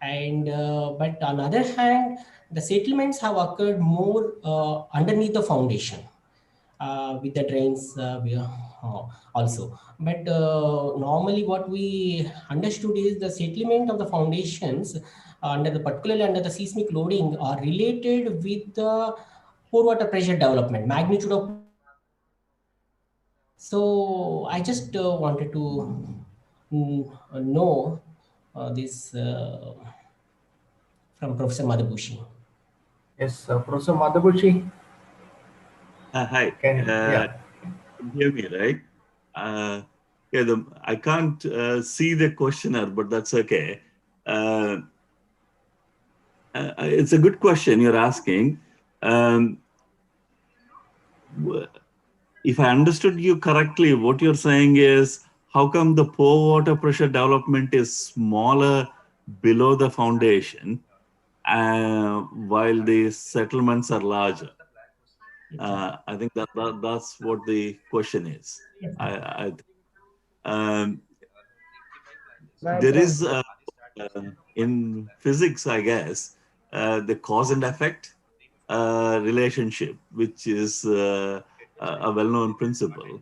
and but on the other hand, the settlements have occurred more underneath the foundation with the drains also. But normally what we understood is the settlement of the foundations particularly under the seismic loading are related with the pore water pressure development, magnitude of. So I just wanted to know this from Professor Madhabushi. Yes, Professor Madhabushi. Hi. Yeah. You hear me, right? Yeah, I can't see the questioner, but that's okay. It's a good question you're asking. If I understood you correctly, what you're saying is, how come the pore water pressure development is smaller below the foundation, while the settlements are larger? I think that's what the question is. There is, in physics, I guess, the cause and effect relationship, which is a well-known principle.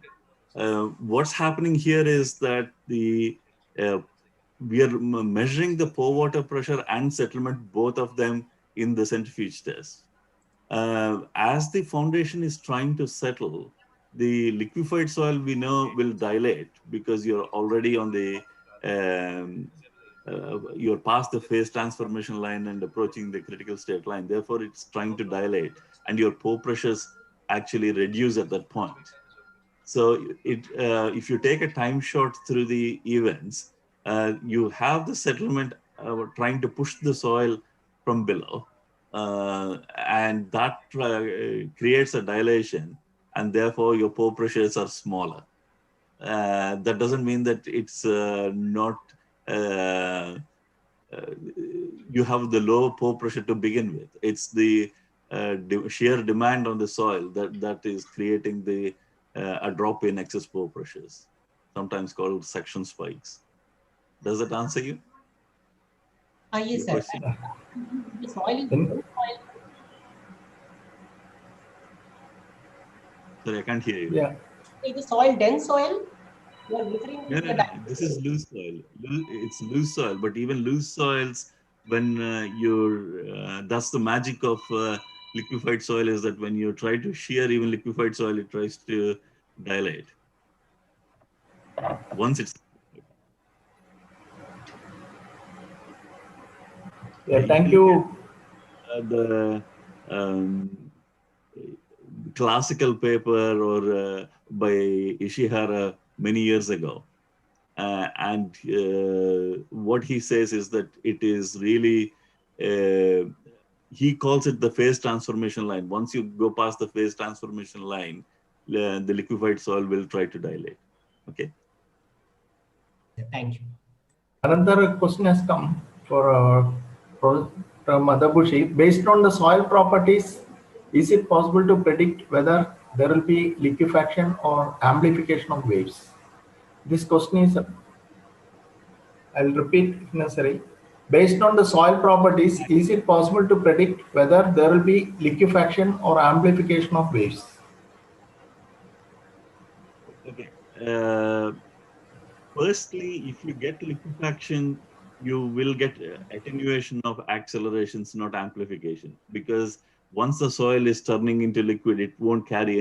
What's happening here is that we are measuring the pore water pressure and settlement, both of them, in the centrifuge test. As the foundation is trying to settle, the liquefied soil, we know, will dilate because you're already on the you're past the phase transformation line and approaching the critical state line. Therefore, it's trying to dilate, and your pore pressures actually reduce at that point. So if you take a time shot through the events, you have the settlement trying to push the soil from below, and that creates a dilation, and therefore your pore pressures are smaller. That doesn't mean that it's not, you have the low pore pressure to begin with. It's the sheer demand on the soil that is creating the a drop in excess pore pressures, sometimes called section spikes. Does that answer you? Yes, sir. The soil is dense soil. Sorry, I can't hear you. Yeah. Is the soil dense soil? You are referring to No. This is loose soil. It's loose soil, but even loose soils, when that's the magic of liquefied soil, is that when you try to shear even liquefied soil, it tries to dilate. Once it's... Yeah, thank you. The classical paper or by Ishihara many years ago. And what he says is that it is really, he calls it the phase transformation line. Once you go past the phase transformation line, the liquefied soil will try to dilate. Okay. Thank you. Another question has come from Madhabushi. Based on the soil properties, is it possible to predict whether there will be liquefaction or amplification of waves? This question is, I'll repeat if necessary. Based on the soil properties, is it possible to predict whether there will be liquefaction or amplification of waves? Okay. Firstly, if you get liquefaction, you will get attenuation of accelerations, not amplification, because once the soil is turning into liquid, it won't carry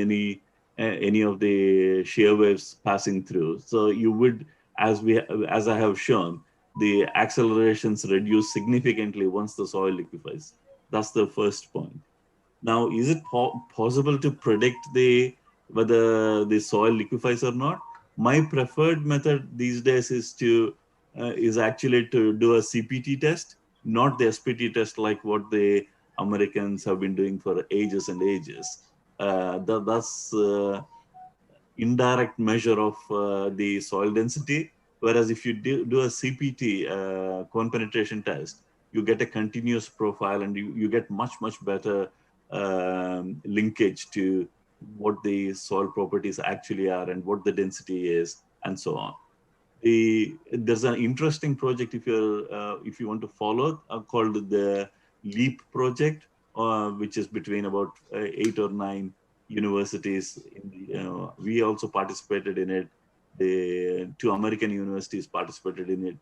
any of the shear waves passing through. So you would, as I have shown, the accelerations reduce significantly once the soil liquefies. That's the first point. Now, is it possible to predict whether the soil liquefies or not? My preferred method these days is actually to do a CPT test, not the SPT test like what the Americans have been doing for ages and ages. That's indirect measure of the soil density. Whereas if you do a CPT, cone penetration test, you get a continuous profile and you get much better linkage to what the soil properties actually are and what the density is and so on. There's an interesting project if you want to follow called the LEAP project, which is between about 8 or 9 universities. We also participated in it. The 2 American universities participated in it,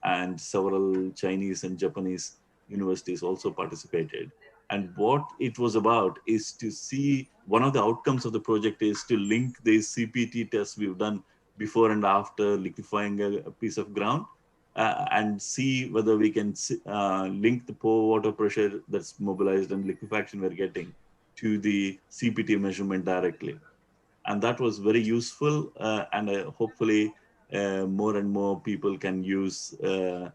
and several Chinese and Japanese universities also participated. And what it was about is to see, one of the outcomes of the project is to link the CPT tests we've done before and after liquefying a piece of ground and see whether we can link the pore water pressure that's mobilized and liquefaction we're getting to the CPT measurement directly. And that was very useful, and hopefully more and more people can use the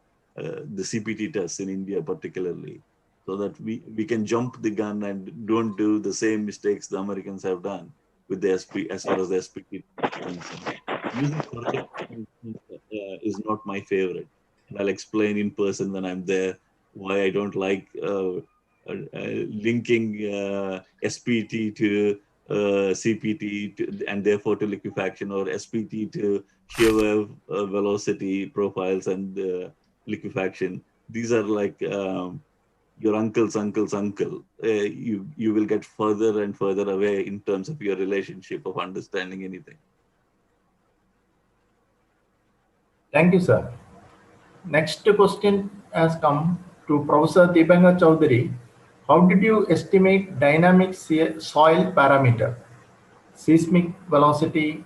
CPT tests in India particularly. so that we can jump the gun and don't do the same mistakes the Americans have done with the SP as far as the SPT is concerned. Using correlation is not my favorite. And I'll explain in person when I'm there why I don't like linking SPT to CPT and therefore to liquefaction, or SPT to shear wave velocity profiles and liquefaction. These are like your uncle's uncle's uncle. You will get further and further away in terms of your relationship of understanding anything. Thank you, sir. Next question has come to Professor Deepankar Chaudhary. How did you estimate dynamic soil parameter, seismic velocity,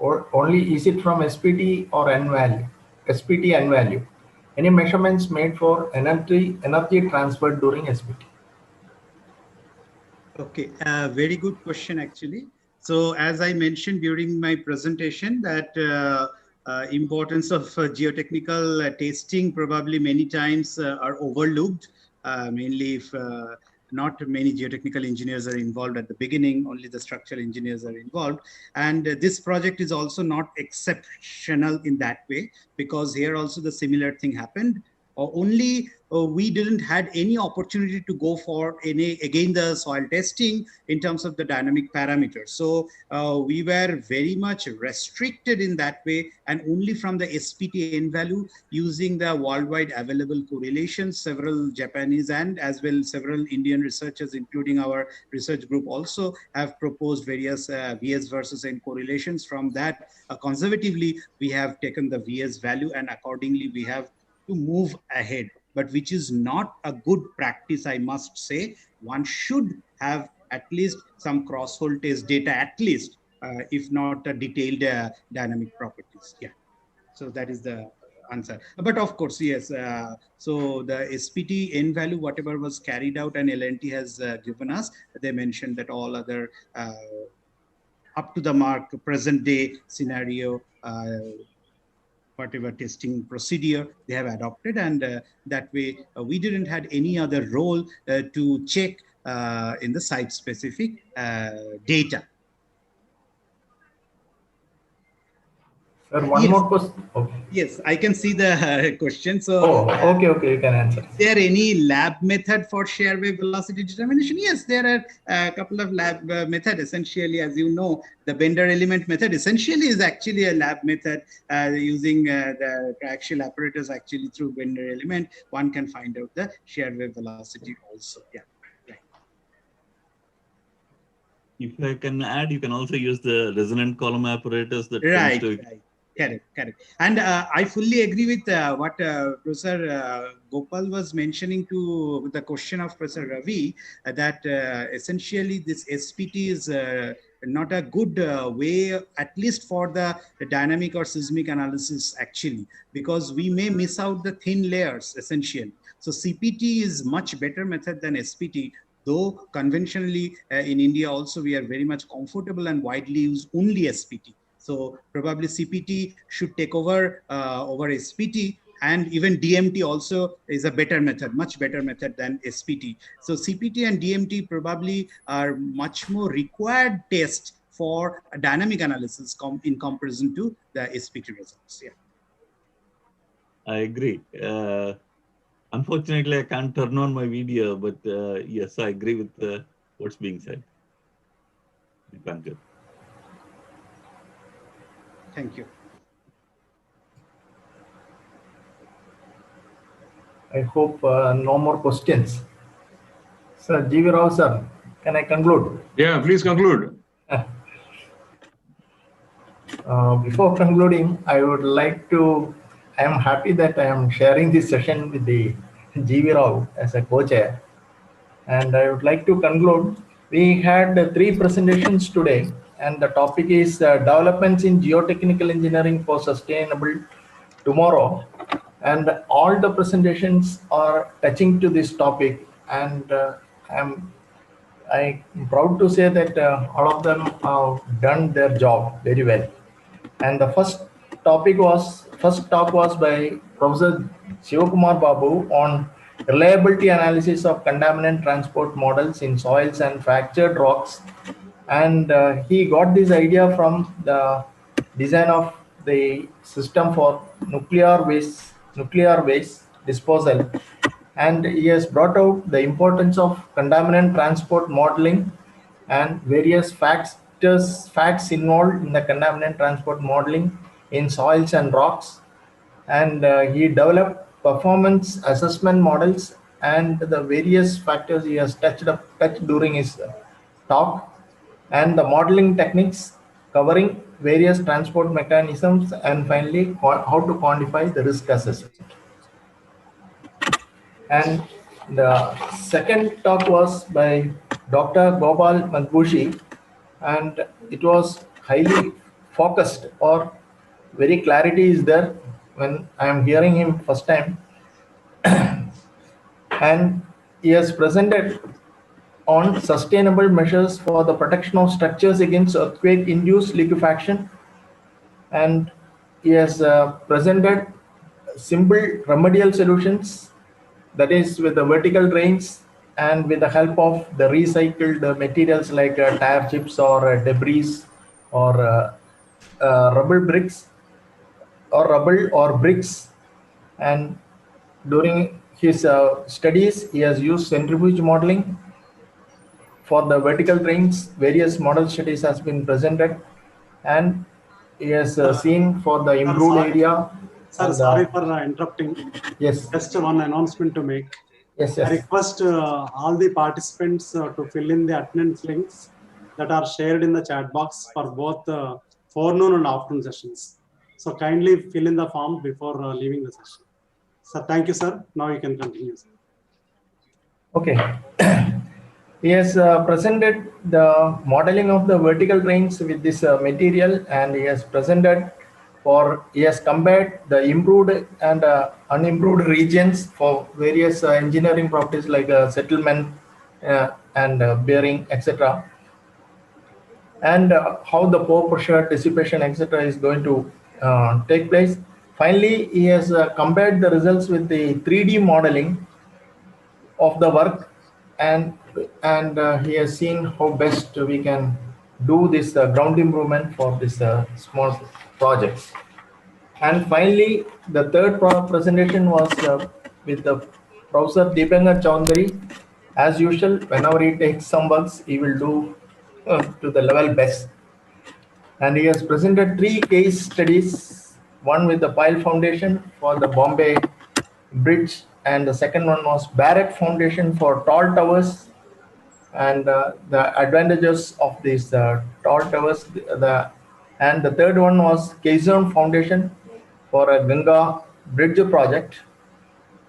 or only is it from SPT or N value, SPT N value? Any measurements made for energy transferred during SPT? Okay, very good question actually. So as I mentioned during my presentation that importance of geotechnical testing probably many times are overlooked, mainly if not many geotechnical engineers are involved at the beginning, only the structural engineers are involved. And this project is also not exceptional in that way, because here also the similar thing happened. Only we didn't had any opportunity to go for again the soil testing in terms of the dynamic parameters. So we were very much restricted in that way, and only from the SPT N value using the worldwide available correlations. Several Japanese and as well several Indian researchers, including our research group, also have proposed various VS versus N correlations. From that, conservatively, we have taken the VS value, and accordingly we have to move ahead, but which is not a good practice, I must say. One should have at least some cross-hole test data, at least, if not a detailed dynamic properties. Yeah, so that is the answer. But of course, yes, so the SPT N value, whatever was carried out and L&T has given us, they mentioned that all other up to the mark, present day scenario, whatever testing procedure they have adopted, and that way we didn't had any other role to check in the site specific data. Sir, one more question. Okay. Yes, I can see the question. So, okay, you can answer. Is there any lab method for shear wave velocity determination? Yes, there are a couple of lab methods. Essentially, as you know, the Bender element method essentially is actually a lab method using the triaxial apparatus actually through Bender element. One can find out the shear wave velocity also. Yeah. If I can add, you can also use the resonant column apparatus that right. Correct. And I fully agree with what Professor Gopal was mentioning to the question of Professor Ravi, that essentially this SPT is not a good way, at least for the dynamic or seismic analysis actually, because we may miss out the thin layers essentially. So CPT is much better method than SPT, though conventionally in India also we are very much comfortable and widely use only SPT. So probably CPT should take over over SPT, and even DMT also is a better method, much better method than SPT. So CPT and DMT probably are much more required tests for a dynamic analysis in comparison to the SPT results. Yeah. I agree. Unfortunately, I can't turn on my video, but yes, I agree with what's being said. Thank you. Thank you. I hope no more questions. Sir, G.V. Rao, sir, can I conclude? Yeah, please conclude. Before concluding, I would like to, I am happy that I am sharing this session with the G.V. Rao as a co-chair. And I would like to conclude. We had 3 presentations today, and the topic is developments in geotechnical engineering for sustainable tomorrow. And all the presentations are touching to this topic, and I'm proud to say that all of them have done their job very well. And the first talk was by Professor Sivakumar Babu on reliability analysis of contaminant transport models in soils and fractured rocks. And he got this idea from the design of the system for nuclear waste disposal. And he has brought out the importance of contaminant transport modeling and various facts involved in the contaminant transport modeling in soils and rocks. And he developed performance assessment models and the various factors he has touched during his talk, and the modeling techniques covering various transport mechanisms, and finally how to quantify the risk assessment. And the second talk was by Dr. Gopal Madbushi, and it was highly focused, or very clarity is there when I am hearing him first time. And he has presented on sustainable measures for the protection of structures against earthquake-induced liquefaction. And he has presented simple remedial solutions, that is with the vertical drains and with the help of the recycled materials like tire chips or debris or rubble bricks or rubble or bricks. And during his studies, he has used centrifuge modeling for the vertical drains. Various model studies has been presented, and he has seen for the improved area. Sir, sorry for interrupting. Yes. Just one announcement to make. Yes. I request all the participants to fill in the attendance links that are shared in the chat box for both forenoon and afternoon sessions. So kindly fill in the form before leaving the session. So thank you, sir. Now you can continue, sir. Okay. He has presented the modeling of the vertical drains with this material, and he has presented he has compared the improved and unimproved regions for various engineering properties like settlement and bearing, etc. And how the pore pressure, dissipation, etc. is going to take place. Finally, he has compared the results with the 3D modeling of the work, and he has seen how best we can do this ground improvement for this small projects. And finally, the third presentation was with the Professor Deepengar Chaudhary. As usual, whenever he takes some works, he will do to the level best. And he has presented 3 case studies, one with the pile foundation for the Bombay Bridge, and the second one was Barrett Foundation for tall towers, and the advantages of these tall towers. And the third one was Quezon Foundation for a Ganga Bridge project.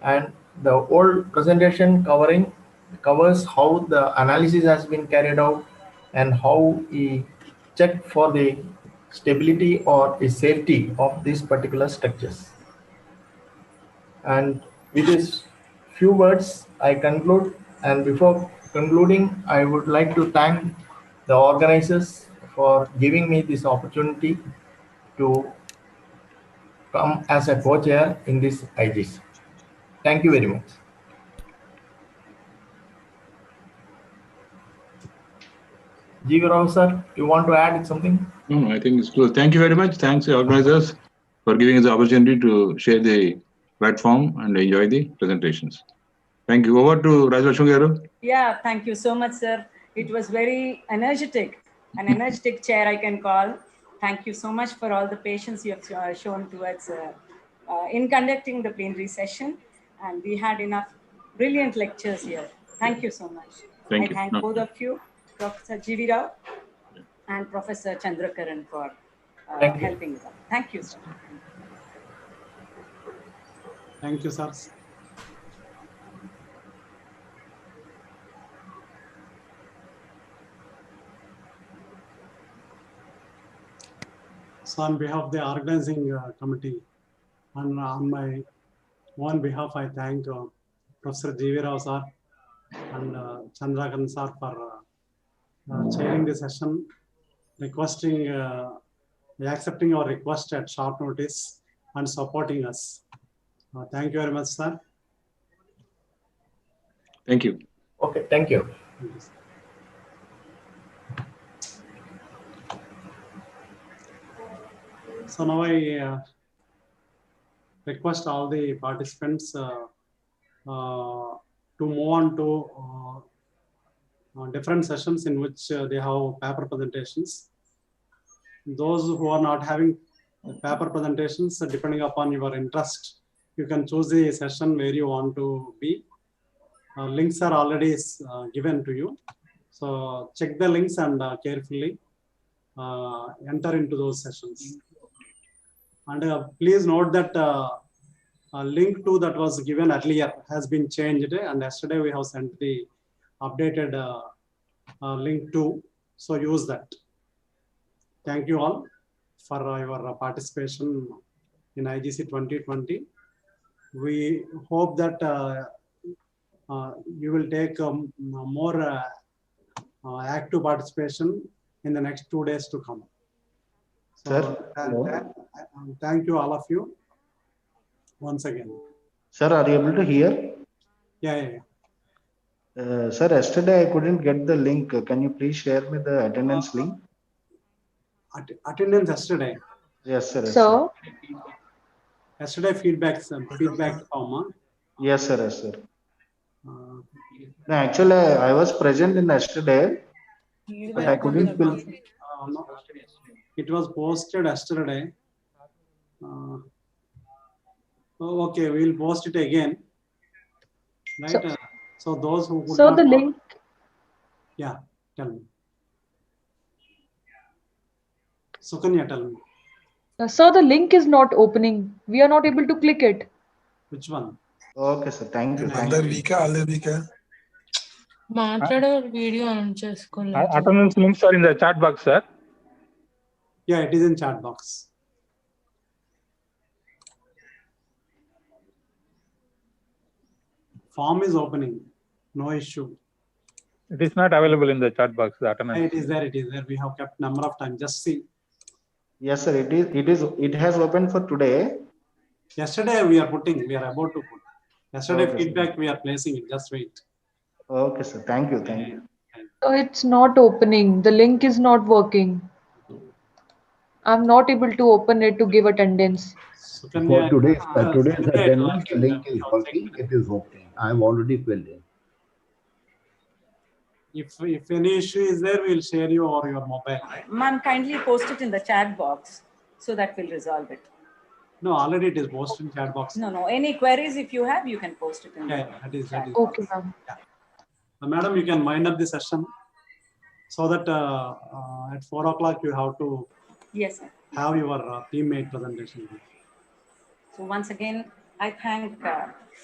And the whole presentation covers how the analysis has been carried out and how he checked for the stability or the safety of these particular structures. And with these few words, I conclude. And before concluding, I would like to thank the organizers for giving me this opportunity to come as a co-chair in this IGC. Thank you very much. G.V. Rao sir, you want to add something? No, I think it's close. Thank you very much. Thanks to the organizers for giving us the opportunity to share the platform and enjoy the presentations. Thank you. Over to Rajlakshmi Garu. Yeah, thank you so much, sir. It was very energetic, an energetic chair I can call. Thank you so much for all the patience you have shown towards in conducting the plenary session. And we had enough brilliant lectures here. Thank you so much. Thank you. Thank both of you, Professor G.V. Rao and Professor Chandrakaran, for helping us out. Thank you, sir. Thank you, sir. So on behalf of the organizing committee, and on my own behalf, I thank Professor G.V. Rao sir and Chandrakaran sir for chairing the session, requesting, accepting our request at short notice and supporting us. Thank you very much, sir. Thank you. Okay, thank you. So now I request all the participants to move on to different sessions in which they have paper presentations. Those who are not having paper presentations, depending upon your interest, you can choose the session where you want to be. Links are already given to you. So check the links and carefully enter into those sessions. And please note that link to that was given earlier has been changed, and yesterday we have sent the updated link to, so use that. Thank you all for your participation in IGC 2020. We hope that you will take more active participation in the next 2 days to come. So, thank you all of you once again. Sir, are you able to hear? Yeah. Sir, yesterday I couldn't get the link. Can you please share me the attendance link? Attendance yesterday. Yes, sir. So, yesterday feedback form. Yes, sir. Yes, sir. No, actually, I was present in yesterday, but I couldn't fill. No, it was posted yesterday. Okay, we'll post it again. Right. So those who could not, the link. Yeah, tell me. Sukanya, tell me. So the link is not opening. We are not able to click it. Which one? Okay, sir. Thank you. Thank you. video on Attendance links are in the chat box, sir. Yeah, it is in chat box. Form is opening. No issue. It is not available in the chat box. The attendance. It is there. It is there. We have kept number of times. Just see. Yes, sir. It has opened for today. Yesterday we are about to put. Yesterday Okay, feedback sir. we are placing it. Just wait. Okay, sir. Thank you. Thank you. So it's not opening. The link is not working. I'm not able to open it to give attendance. For today's attendance, the link is working. It is opening. I have already filled in. If any issue is there, we will share you or your mobile. Ma'am, kindly post it in the chat box so that we'll resolve it. No, already it is posted in chat box. No. Any queries if you have, you can post it in the that is. Okay, ma'am. Madam, you can wind up the session so that at 4 o'clock you have to Yes, sir. have your teammate presentation. So once again, I thank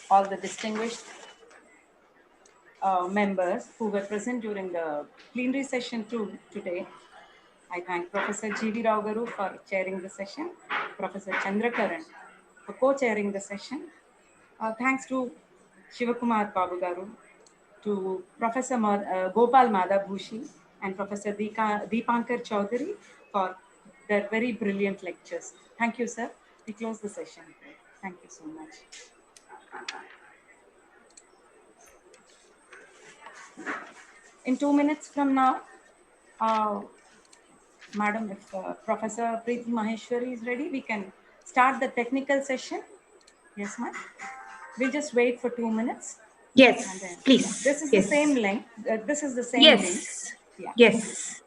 all the distinguished members who were present during the plenary session today. I thank Professor G.V. Rao Garu for chairing the session, Professor Chandrakaran for co-chairing the session. Thanks to Shivakumar Babu Garu, to Professor Gopal Madhabhushi and Professor Deepankar Chaudhary for their very brilliant lectures. Thank you, sir. We close the session. Thank you so much. In 2 minutes from now, Madam, if Professor Preeti Maheshwari is ready, we can start the technical session. Yes, ma'am. We'll just wait for 2 minutes. Yes, Then, please. This is yes. the same link. This is the same Yes. link. Yeah. Yes.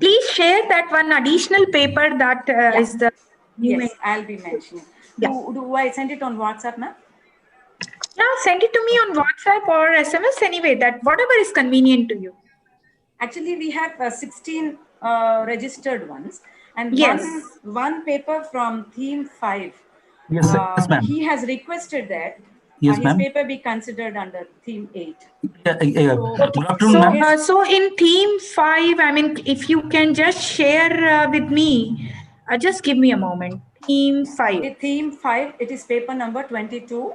Please share that one additional paper that is the. Yes, I'll be mentioning. Do I send it on WhatsApp, ma'am? Yeah, send it to me on WhatsApp or SMS anyway, that whatever is convenient to you. Actually, we have 16 registered ones and Yes. one paper from theme 5. Yes, yes, ma'am. He has requested that Yes, his ma'am. paper be considered under theme 8. Good afternoon, ma'am. So in theme 5, I mean, if you can just share with me, just give me a moment. Theme 5. The theme 5, it is paper number 22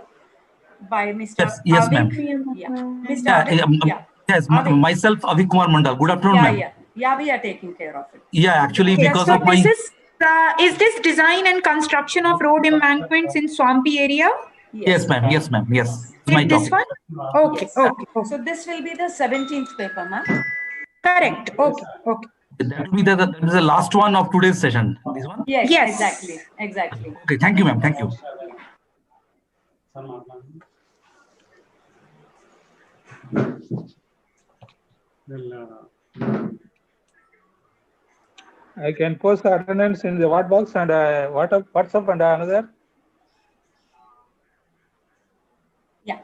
by Mr. Yes, ma'am. Yeah. Mr. Avik, Yes, Avik. myself, Avik Kumar Mandal. Good afternoon, ma'am. Yeah, we are taking care of it. Yeah, actually, Okay, because so of my. is this design and construction of road embankments in swampy area? Yes, ma'am. Yes, ma'am. Yes. It's my This topic. one? Okay, okay. So this will be the 17th paper, ma'am. Correct. Okay, okay. That will be that is the last one of today's session. This one? Yes, Yes. exactly, exactly. Okay, thank you, ma'am. Thank you. I can post the attendance in the what box and WhatsApp and another. Yeah,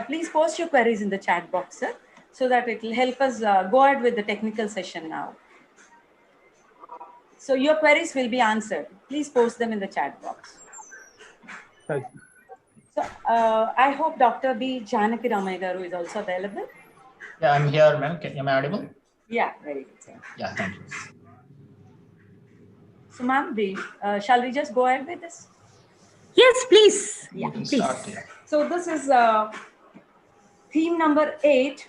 please post your queries in the chat box, sir, so that it will help us go ahead with the technical session now. So your queries will be answered. Please post them in the chat box. Right. So I hope Dr. B. Janaki Ramaya Garu is also available. Yeah, I'm here, ma'am. Am I audible? Yeah, very good, sir. Yeah, thank you. So, ma'am, shall we just go ahead with this? Yes, please. Yeah, please. Start here. So this is theme number 8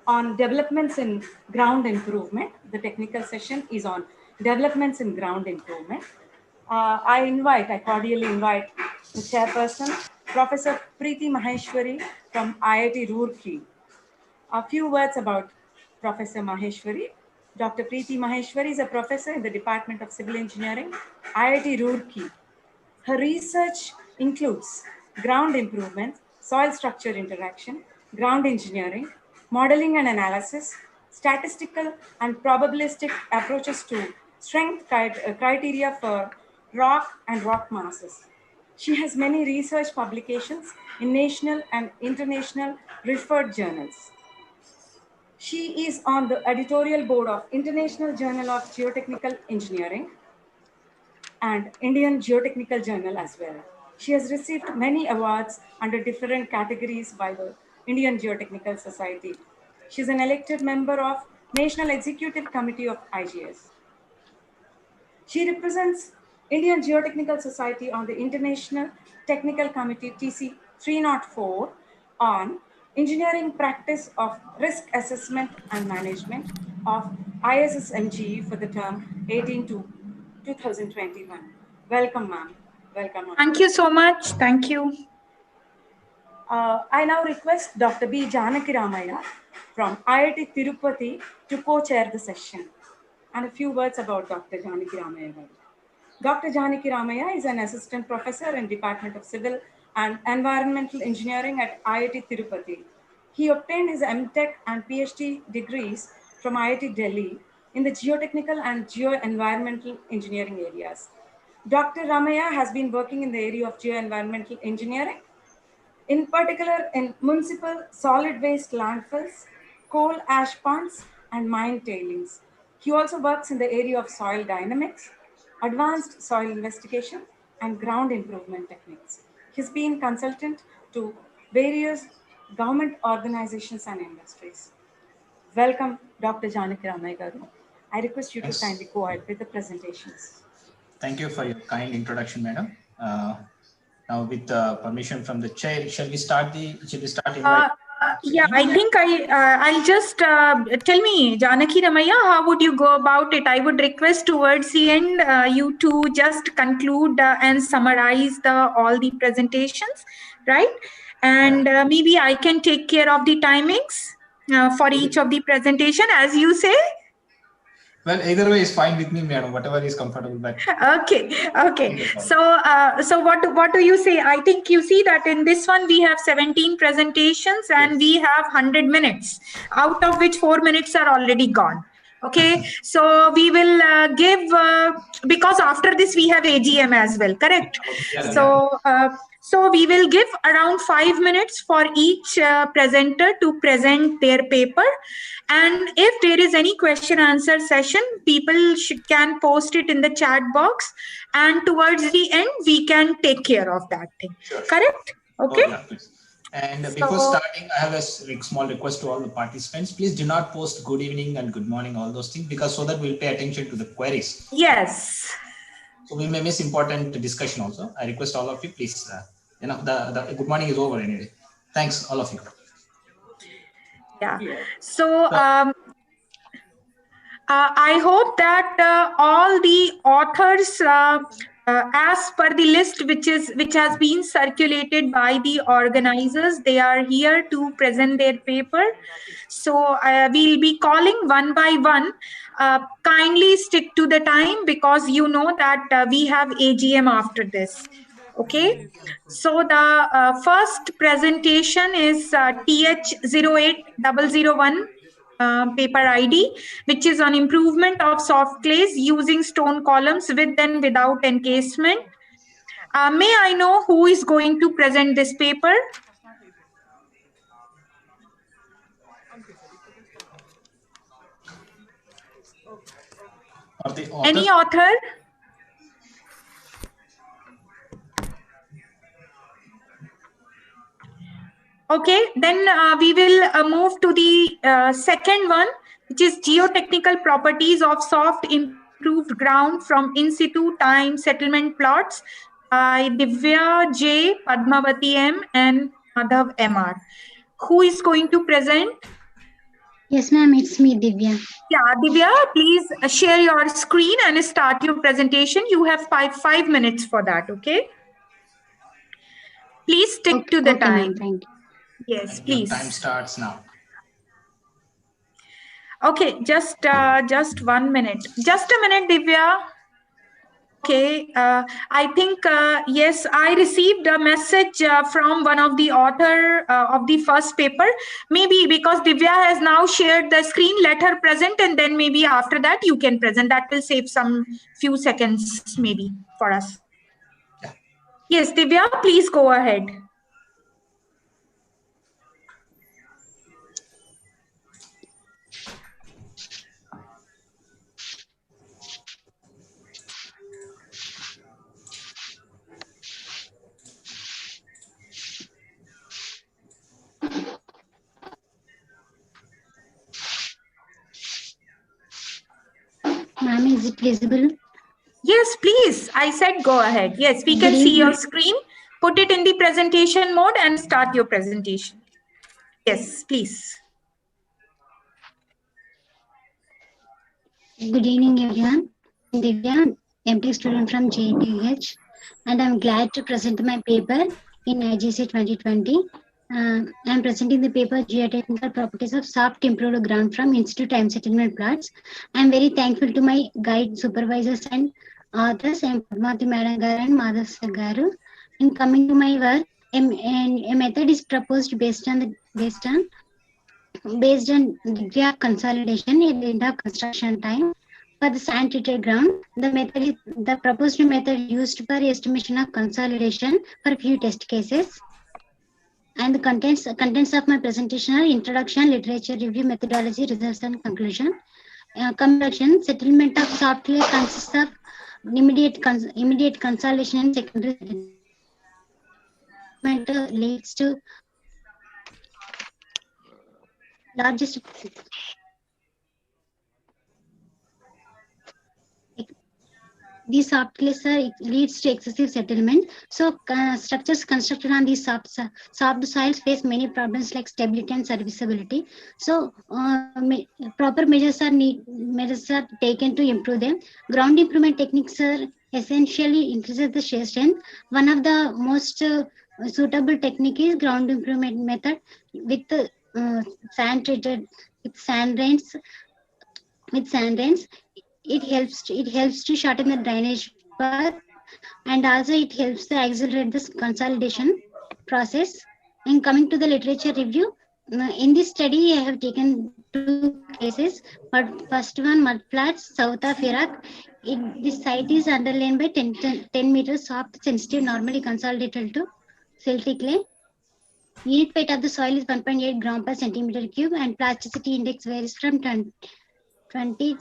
on developments in ground improvement. The technical session is on developments in ground improvement. I cordially invite the chairperson, Professor Preeti Maheshwari from IIT Roorkee. A few words about Professor Maheshwari. Dr. Preeti Maheshwari is a professor in the Department of Civil Engineering, IIT Roorkee. Her research includes ground improvement, soil structure interaction, ground engineering, modeling and analysis, statistical and probabilistic approaches to strength criteria for rock and rock masses. She has many research publications in national and international referred journals. She is on the editorial board of International Journal of Geotechnical Engineering and Indian Geotechnical Journal as well. She has received many awards under different categories by the Indian Geotechnical Society. She is an elected member of National Executive Committee of IGS. She represents Indian Geotechnical Society on the International Technical Committee TC 304 on engineering practice of risk assessment and management of ISSMGE for the term 18 to 2021. Welcome, ma'am. Welcome. Thank you so much. Thank you. I now request Dr. B. Janaki Ramaya from IIT Tirupati to co-chair the session. And a few words about Dr. Janaki Ramaya. Dr. Janaki Ramaya is an assistant professor in Department of Civil and Environmental Engineering at IIT Tirupati. He obtained his MTech and PhD degrees from IIT Delhi in the geotechnical and geo-environmental engineering areas. Dr. Ramaya has been working in the area of geo-environmental engineering, in particular in municipal solid waste landfills, coal ash ponds, and mine tailings. He also works in the area of soil dynamics, advanced soil investigation, and ground improvement techniques. He's been consultant to various government organizations and industries. Welcome, Dr. Janaki Ramaya Garu. I request you to kindly go ahead with the presentations. Thank you for your kind introduction, madam. Now, with permission from the chair, shall we start yeah, I think I'll just tell me, Janaki Ramaya, how would you go about it? I would request towards the end you to just conclude and summarize all the presentations, right? And maybe I can take care of the timings for each of the presentation, as you say. Well, either way is fine with me, madam. Whatever is comfortable. But okay. So what do you say? I think you see that in this one we have 17 presentations and we have 100 minutes, out of which 4 minutes are already gone. Okay, so we will give because after this we have AGM as well, correct? So we will give around 5 minutes for each presenter to present their paper. And if there is any question answer session, people can post it in the chat box. And towards the end, we can take care of that thing. Sure. Correct? Okay. Oh, yeah, please. And before starting, I have a small request to all the participants. Please do not post good evening and good morning, all those things, because so that we'll pay attention to the queries. Yes. So we may miss important discussion also. I request all of you, please. The good morning is over anyway. Thanks, all of you. Yeah. So I hope that all the authors as per the list which has been circulated by the organizers, they are here to present their paper. So we'll be calling one by one. Kindly stick to the time because you know that we have AGM after this. Okay, so the first presentation is TH08001 paper ID, which is on improvement of soft clays using stone columns with and without encasement. May I know who is going to present this paper? Any author? Okay, then we will move to the second one, which is geotechnical properties of soft improved ground from in situ time settlement plots by Divya J, Padmavati M, and Madhav MR. Who is going to present? Yes, ma'am, it's me, Divya. Yeah, Divya, please share your screen and start your presentation. You have five minutes for that, okay? Please stick to the time. Thank you. Yes, please. Time starts now. Okay, just 1 minute. Just a minute, Divya. Okay, I think, yes, I received a message from one of the author of the first paper. Maybe because Divya has now shared the screen, let her present, and then maybe after that you can present. That will save some few seconds maybe for us. Yeah. Yes, Divya, please go ahead. Ma'am, is it visible? Yes, please. I said go ahead. Yes, we can see your screen. Put it in the presentation mode and start your presentation. Yes, please. Good evening, everyone. I'm Divya, MTech student from JTH, and I'm glad to present my paper in IGC 2020. I'm presenting the paper Geotechnical Properties of Soft Improved Ground from Institute Time Settlement Plots. I'm very thankful to my guide supervisors and authors, and Padmavati Madam Garu and Madhav Sir Garu. In coming to my work, a method is proposed based on degree of consolidation at the end of construction time for the sand treated ground. The proposed method used for estimation of consolidation for few test cases. And the contents of my presentation are introduction, literature review, methodology, results, and conclusion. Conclusion: settlement of soft clay consists of immediate consolidation and secondary settlement leads to largest. These soft clays leads to excessive settlement. So structures constructed on these soft soils face many problems like stability and serviceability. So proper measures are taken to improve them. Ground improvement techniques are essentially increases the shear strength. One of the most suitable technique is ground improvement method with sand treated with sand rains. It helps to shorten the drainage path, and also it helps to accelerate this consolidation process. And coming to the literature review, in this study I have taken 2 cases. But first one, mud flats south of Iraq. This site is underlain by 10 meters soft, sensitive, normally consolidated to silty clay. Unit weight of the soil is 1.8 gram per centimeter cube, and plasticity index varies from 20.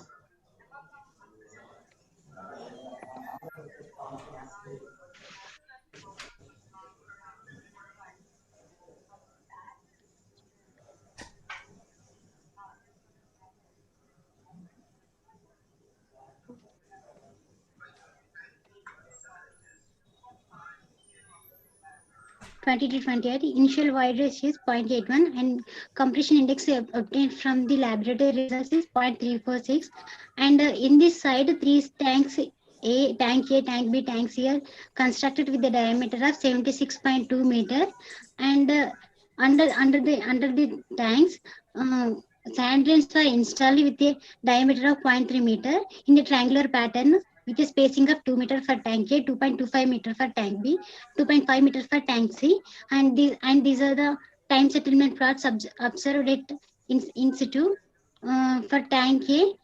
To 28. Initial void ratio is 0.81 and compression index obtained from the laboratory results is 0.346. And in this side, 3 tanks tank A, tank B, tank C are constructed with the diameter of 76.2 meter, and under the tanks, sand drains are installed with a diameter of 0.3 meter in a triangular pattern with a spacing of 2 meter for tank A, 2.25 meter for tank B, 2.5 meter for tank C, and these are the time settlement plots observed at in situ. For tank A,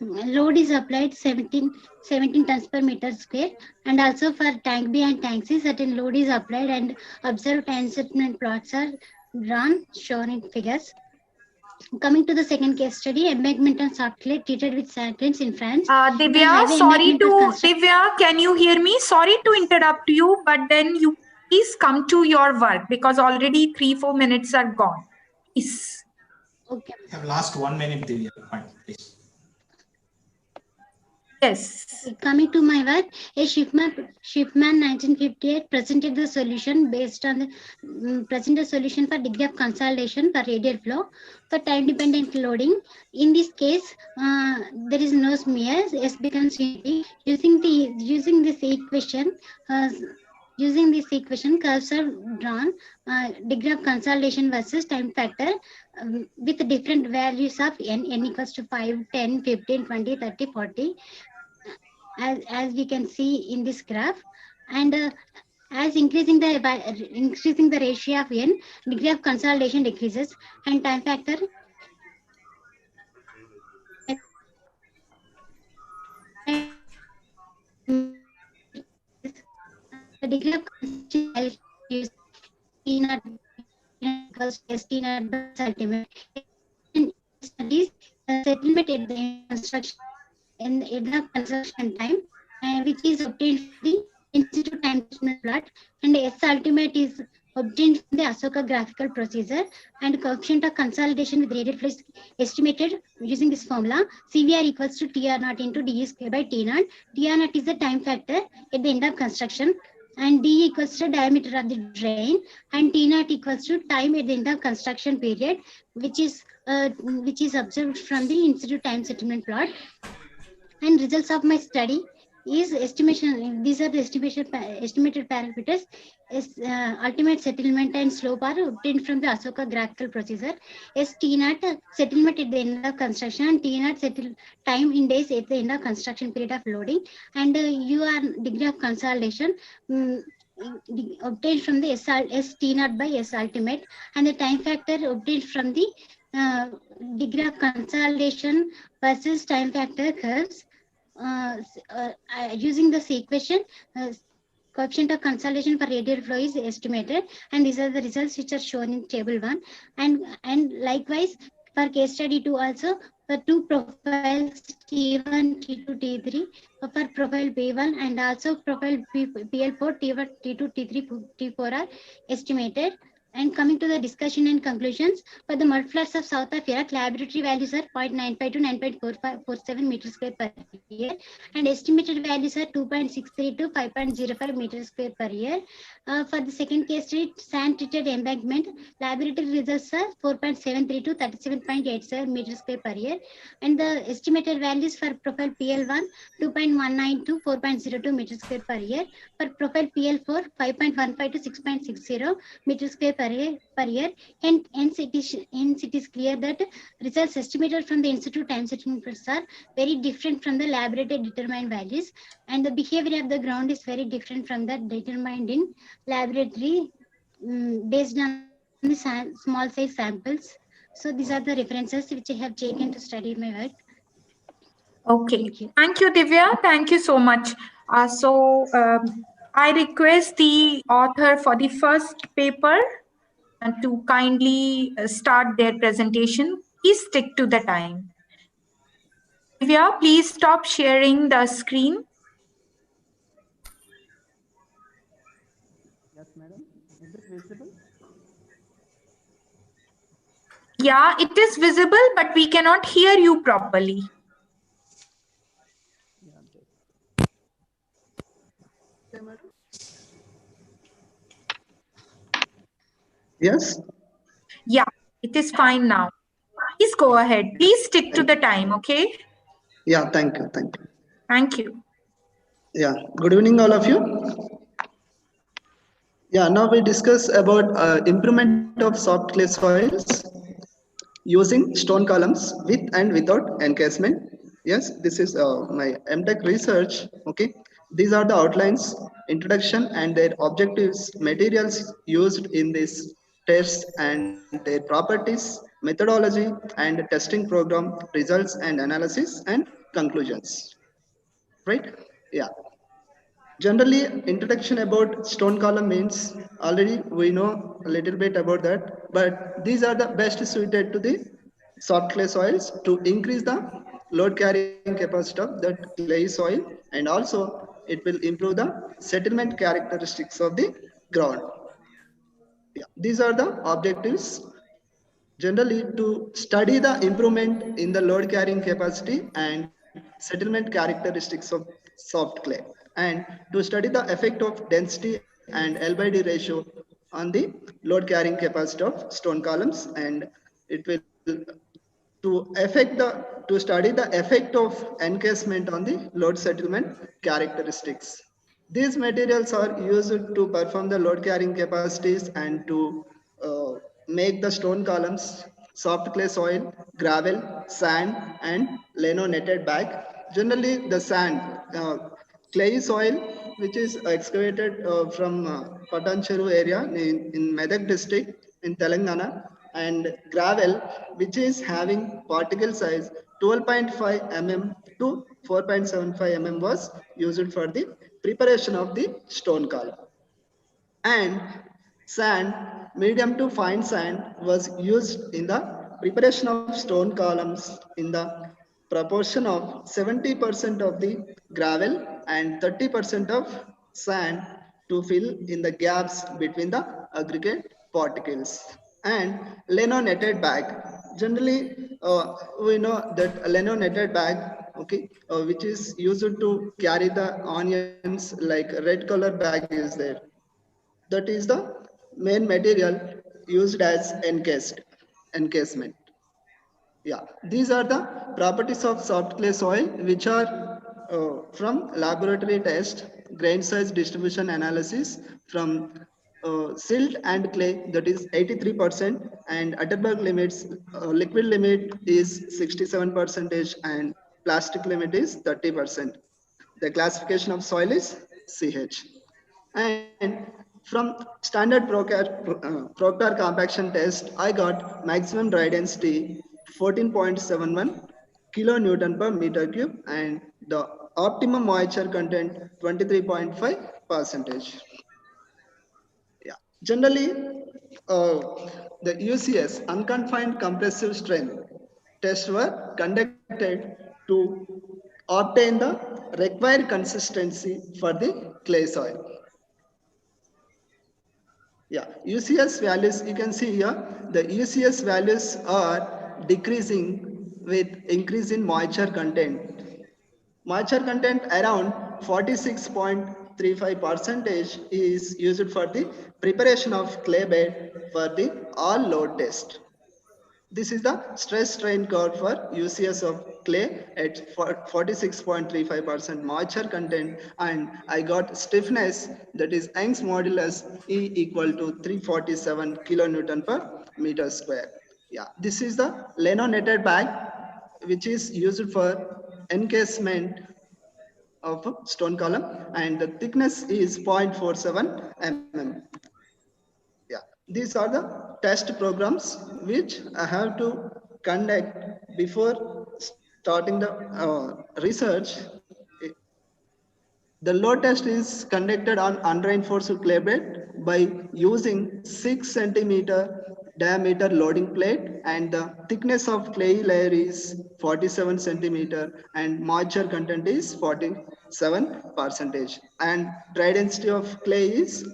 load is applied 17 tons per meter square, and also for tank B and tank C, certain load is applied and observed time settlement plots are drawn, shown in figures. Coming to the second case study, embankment on soft clay treated with sand drains in France. Divya, can you hear me? Sorry to interrupt you, but then you please come to your work because already 3-4 minutes are gone. Please. Okay. We have last 1 minute, Divya. Please. Yes. Coming to my work, a Shipman 1958 presented the solution based on the presented solution for degree of consolidation for radial flow for time dependent loading. In this case, there is no smears. S becomes unity. Using this equation, curves are drawn. Degree of consolidation versus time factor with different values of n equals to 5, 10, 15, 20, 30, 40. As we can see in this graph, and as increasing the ratio of n, degree of consolidation decreases, and time factor the degree of consolidation is T naught equals S T naught by ultimate. In studies, settlement at the construction in the construction time, which is obtained from the institute time settlement plot, and S ultimate is obtained from the Ashoka graphical procedure, and coefficient of consolidation with radial flow is estimated using this formula. CVR equals to TR naught into DE square by T naught. TR naught is the time factor at the end of construction, and D equals to diameter of the drain, and T naught equals to time at the end of construction period, which is observed from the institute time settlement plot. And results of my study is estimation. These are the estimated parameters. Ultimate settlement and slope are obtained from the Ashoka graphical procedure. S T naught settlement at the end of construction, and T naught settle time in days at the end of construction period of loading, and UR degree of consolidation obtained from the S T naught by S ultimate, and the time factor obtained from the degree of consolidation versus time factor curves. Using this equation, coefficient of consolidation for radial flow is estimated, and these are the results which are shown in table 1. And likewise for case study 2 also, for two profiles T1, T2, T3, for profile P1 and also profile PL4, T1, T2, T3, T4 are estimated. And coming to the discussion and conclusions, for the mud floods of south of Iraq, laboratory values are 0.95 to 9.47 meters square per year, and estimated values are 2.63 to 5.05 meters square per year. For the second case study, sand treated embankment, laboratory results are 4.73 to 37.87 meters square per year, and the estimated values for profile PL1 2.19 to 4.02 meters square per year. For profile PL4 5.15 to 6.60 meters square per year, and hence it is clear that results estimated from the institute time settlement plots are very different from the laboratory determined values, and the behavior of the ground is very different from that determined in laboratory based on the small size samples. So these are the references which I have taken to study my work. Okay, thank you, Divya. Thank you so much. I request the author for the first paper to kindly start their presentation. Please stick to the time. Divya, please stop sharing the screen. Yes, madam. Is it visible? Yeah, it is visible, but we cannot hear you properly. Yes? Yeah, it is fine now. Please go ahead. Please stick to the time, okay? Yeah, thank you. Thank you. Thank you. Yeah, good evening, all of you. Yeah, now we discuss about improvement of soft clay soils using stone columns with and without encasement. Yes, this is my MTech research. Okay, these are the outlines, introduction, and their objectives, materials used in this test and their properties, methodology, and testing program, results and analysis, and conclusions. Right? Yeah. Generally, introduction about stone column means already we know a little bit about that, but these are the best suited to the soft clay soils to increase the load carrying capacity of that clay soil, and also it will improve the settlement characteristics of the ground. Yeah, these are the objectives. Generally, to study the improvement in the load carrying capacity and settlement characteristics of soft clay, and to study the effect of density and L/D ratio on the load carrying capacity of stone columns, and it will to study the effect of encasement on the load settlement characteristics. These materials are used to perform the load carrying capacities and to make the stone columns, soft clay soil, gravel, sand, and lino netted bag. Generally, the sand, clay soil, which is excavated from Patancheru area in Medak district in Telangana, and gravel, which is having particle size 12.5 mm to 4.75 mm was used for the preparation of the stone column. And sand, medium to fine sand, was used in the preparation of stone columns in the proportion of 70% of the gravel and 30% of sand to fill in the gaps between the aggregate particles. And lino netted bag. Generally, we know that lino netted bag, okay, which is used to carry the onions, like red color bag is there. That is the main material used as encasement. Yeah, these are the properties of soft clay soil, which are from laboratory test, grain size distribution analysis from silt and clay, that is 83%, and Atterberg limits, liquid limit is 67%, and plastic limit is 30%. The classification of soil is CH. And from standard Proctor compaction test, I got maximum dry density 14.71 kilonewton per meter cube, and the optimum moisture content 23.5%. Yeah, generally, the UCS, unconfined compressive strength tests were conducted to obtain the required consistency for the clay soil. Yeah, UCS values, you can see here, the UCS values are decreasing with increase in moisture content. Moisture content around 46.35% is used for the preparation of clay bed for the all load test. This is the stress strain curve for UCS of clay at 46.35% moisture content, and I got stiffness, that is Young's modulus E equal to 347 kilonewton per meter square. Yeah, this is the lino netted bag, which is used for encasement of a stone column, and the thickness is 0.47 mm. Yeah, these are the test programs which I have to conduct before starting the research. The load test is conducted on unreinforced clay bed by using 6 centimeter diameter loading plate, and the thickness of clay layer is 47 centimeter, and moisture content is 47%, and dry density of clay is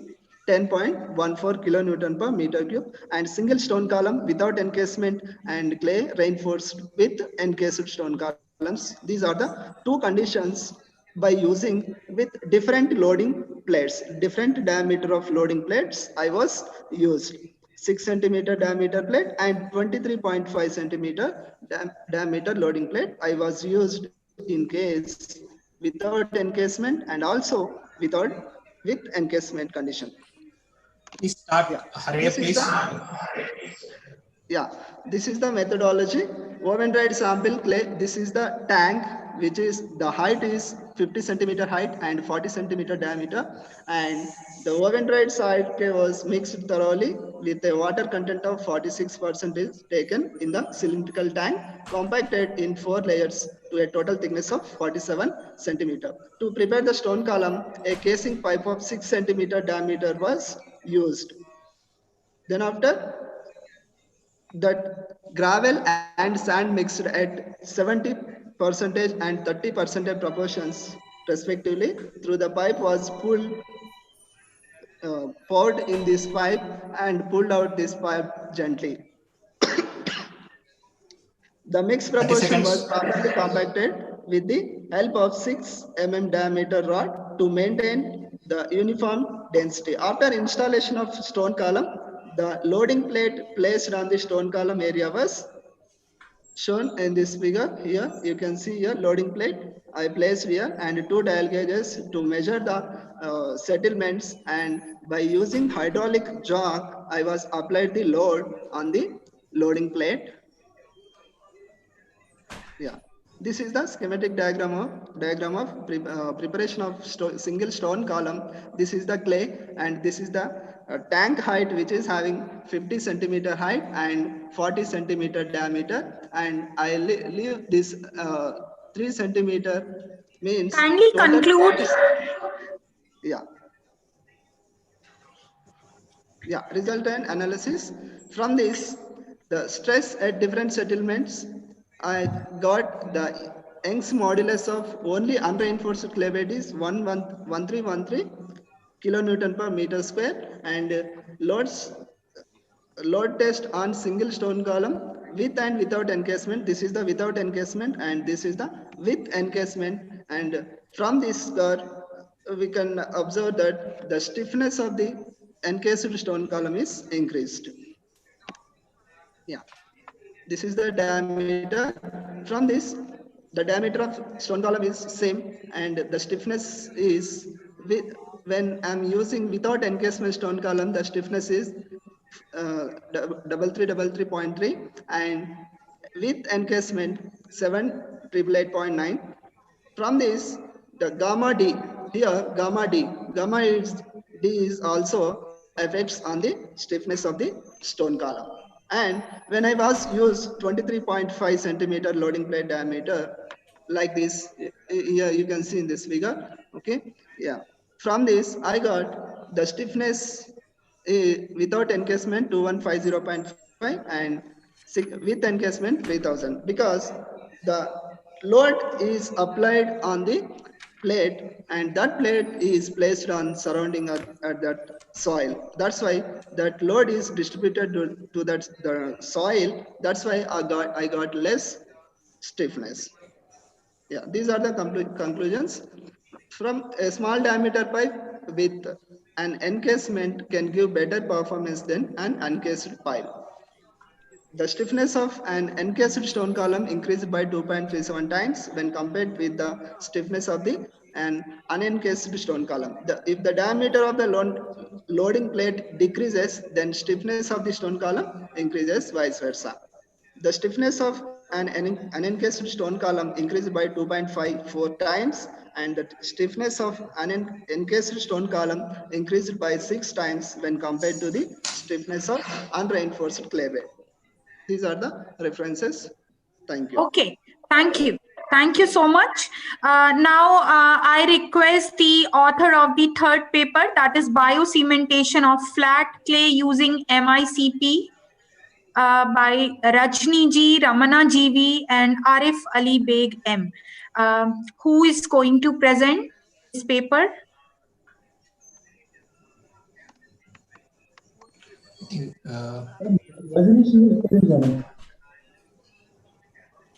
10.14 kilonewton per meter cube, and single stone column without encasement and clay reinforced with encased stone columns. These are the two conditions by using with different loading plates, different diameter of loading plates. I was used 6 centimeter diameter plate and 23.5 centimeter diameter loading plate. I was used in case when without encasement and also with encasement condition. Please start, Hare, please. This is the methodology. Woven-dried sample clay. This is the tank, which is the height is 50 centimeter height and 40 centimeter diameter. And the woven-dried side clay was mixed thoroughly with a water content of 46% is taken in the cylindrical tank, compacted in 4 layers to a total thickness of 47 centimeter. To prepare the stone column, a casing pipe of 6 centimeter diameter was used. Then after that, gravel and sand mixed at 70% and 30% proportions respectively through the pipe was poured in this pipe and pulled out this pipe gently. The mixed proportion was properly compacted with the help of 6 mm diameter rod to maintain the uniform density. After installation of stone column, the loading plate placed on the stone column area was shown in this figure. Here you can see here loading plate I placed here and 2 dial gauges to measure the settlements, and by using hydraulic jack I was applied the load on the loading plate. This is the schematic diagram of preparation of single stone column. This is the clay and this is the tank height, which is having 50 centimeter height and 40 centimeter diameter, and I leave this 3 centimeter means kindly conclude. Resultant analysis. From this, the stress at different settlements, I got the Young's modulus of only unreinforced clay bed is 1313 kilonewton per meter square, and load test on single stone column with and without encasement. This is the without encasement and this is the with encasement, and from this curve we can observe that the stiffness of the encased stone column is increased. This is the diameter. From this, the diameter of stone column is same and the stiffness is, when I'm using without encasement stone column, the stiffness is 3333.3, and with encasement 7888.9. From this, the gamma D here, gamma D is also affects on the stiffness of the stone column. And when I was used 23.5 centimeter loading plate diameter like this, here you can see in this figure. From this I got the stiffness without encasement 2150.5 and with encasement 3000, because the load is applied on the plate and that plate is placed on surrounding at that soil. That's why that load is distributed to that the soil. That's why I got less stiffness. These are the conclusions. From a small diameter pipe with an encasement can give better performance than an uncased pipe. The stiffness of an encased stone column increased by 2.37 times when compared with the stiffness of an unencased stone column. If the diameter of the loading plate decreases, then stiffness of the stone column increases, vice versa. The stiffness of an unencased stone column increased by 2.54 times, and the stiffness of an encased stone column increased by 6 times when compared to the stiffness of unreinforced clay bed. These are the references. Thank you. Okay, thank you. Thank you so much. Now I request the author of the third paper, that is biocementation of flat clay using MICP by Rajni Ji, Ramana GV and Arif Ali Beg M. Who is going to present this paper?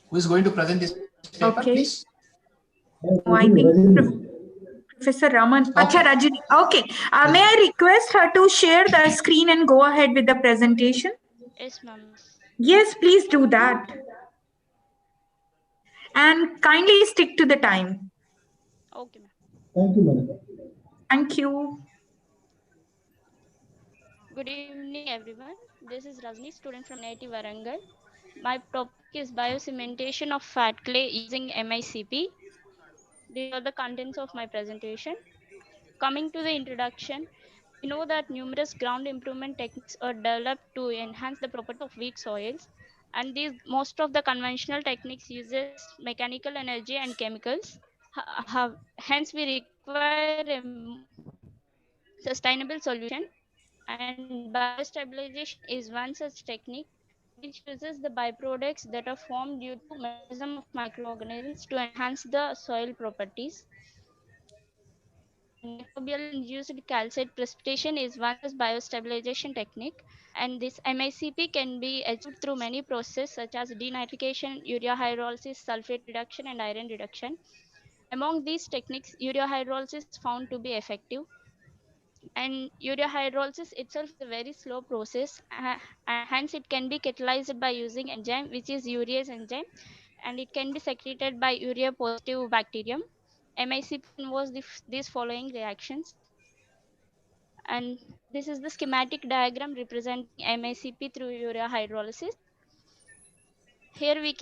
Who is going to present this paper, please? I think Professor Raman. Acha, Rajini. Okay. May I request her to share the screen and go ahead with the presentation? Yes, ma'am. Yes, please do that. And kindly stick to the time. Okay, ma'am. Thank you, Monica. Thank you. Good evening, everyone. This is Rajni, student from NIT Warangal. My topic is biocementation of fat clay using MICP. These are the contents of my presentation. Coming to the introduction, we know that numerous ground improvement techniques are developed to enhance the property of weak soils. And most of the conventional techniques uses mechanical energy and chemicals. Hence, we require a sustainable solution. And biostabilization is one such technique which uses the byproducts that are formed due to metabolism of microorganisms to enhance the soil properties. And microbial induced calcite precipitation is one such biostabilization technique. And this MICP can be achieved through many processes such as denitrification, urea hydrolysis, sulfate reduction, and iron reduction. Among these techniques, urea hydrolysis is found to be effective. And urea hydrolysis itself is a very slow process, and hence it can be catalyzed by using enzyme which is urease enzyme, and it can be secreted by urea positive bacterium. MICP involves these following reactions. And this is the schematic diagram representing MICP through urea hydrolysis. Here we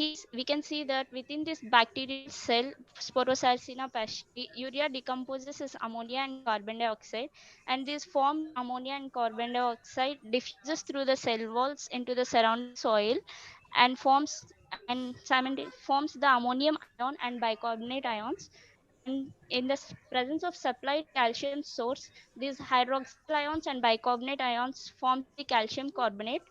can see that within this bacterial cell, Sporosarcina pasteri, urea decomposes as ammonia and carbon dioxide, and this formed ammonia and carbon dioxide diffuses through the cell walls into the surrounding soil and forms the ammonium ion and bicarbonate ions. And in the presence of supplied calcium source, these hydroxyl ions and bicarbonate ions form the calcium carbonate,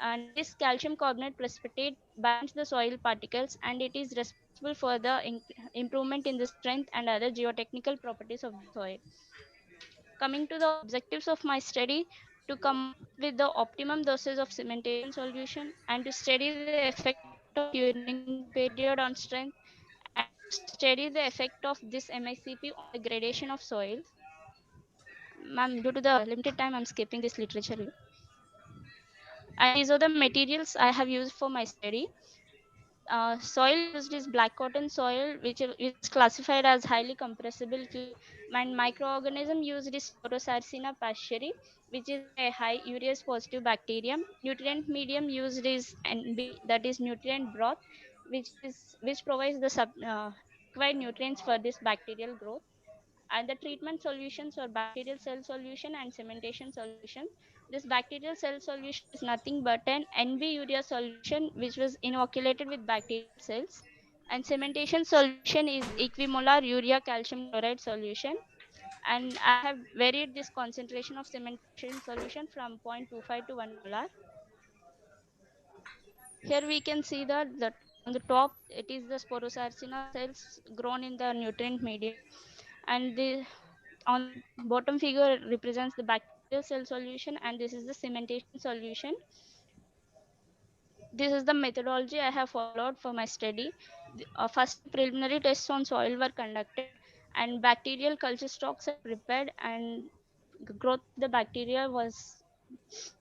and this calcium carbonate precipitate binds the soil particles, and it is responsible for the improvement in the strength and other geotechnical properties of the soil. Coming to the objectives of my study, to come up with the optimum dosage of cementation solution and to study the effect of curing period on strength and to study the effect of this MICP on the gradation of soils. Ma'am, due to the limited time, I'm skipping this literature. And these are the materials I have used for my study. Soil used is black cotton soil, which is classified as highly compressible clay. And microorganism used is Sporosarcina pasteri, which is a high urease positive bacterium. Nutrient medium used is NB, that is nutrient broth, which provides the required nutrients for this bacterial growth. And the treatment solutions are bacterial cell solution and cementation solution. This bacterial cell solution is nothing but an NB urea solution which was inoculated with bacterial cells. And cementation solution is equimolar urea calcium chloride solution. And I have varied this concentration of cementation solution from 0.25 to 1 molar. Here we can see that on the top it is the Sporosarcina cells grown in the nutrient medium, and the on bottom figure represents the bacterial cell solution, and this is the cementation solution. This is the methodology I have followed for my study. First, preliminary tests on soil were conducted, and bacterial culture stocks are prepared, and growth of the bacteria was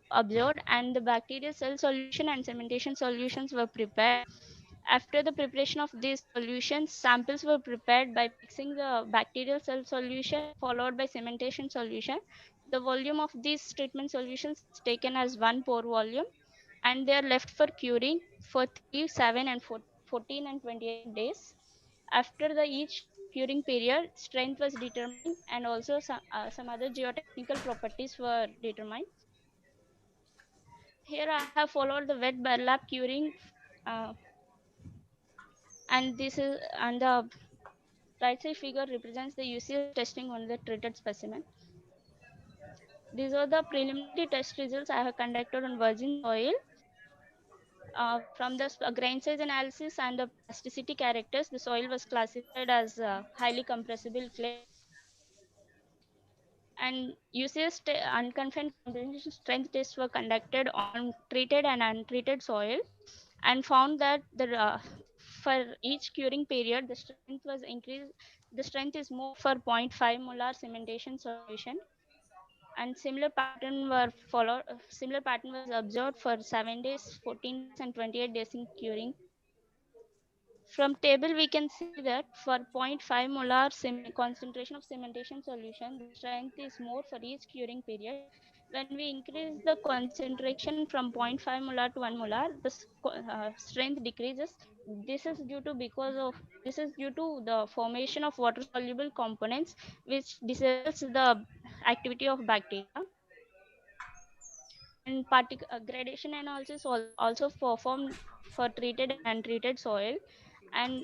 observed, and the bacterial cell solution and cementation solutions were prepared. After the preparation of these solutions, samples were prepared by mixing the bacterial cell solution followed by cementation solution. The volume of these treatment solutions is taken as 1 pore volume, and they are left for curing for 3, 7, and 14 and 28 days. After each curing period, strength was determined, and also some other geotechnical properties were determined. Here I have followed the wet burlap curing, and the right side figure represents the UCS testing on the treated specimen. These are the preliminary test results I have conducted on virgin soil. From the grain size analysis and the plasticity characters, the soil was classified as highly compressible clay. And UCS unconfined concentration strength tests were conducted on treated and untreated soil, and found that for each curing period, the strength was increased. The strength is more for 0.5 molar cementation solution, and similar pattern was observed for 7 days, 14 days, and 28 days in curing. From table, we can see that for 0.5 molar concentration of cementation solution, the strength is more for each curing period. When we increase the concentration from 0.5 molar to 1 molar, the strength decreases. This is due to the formation of water soluble components, which disables the activity of bacteria. And gradation analysis also performed for treated and untreated soil. And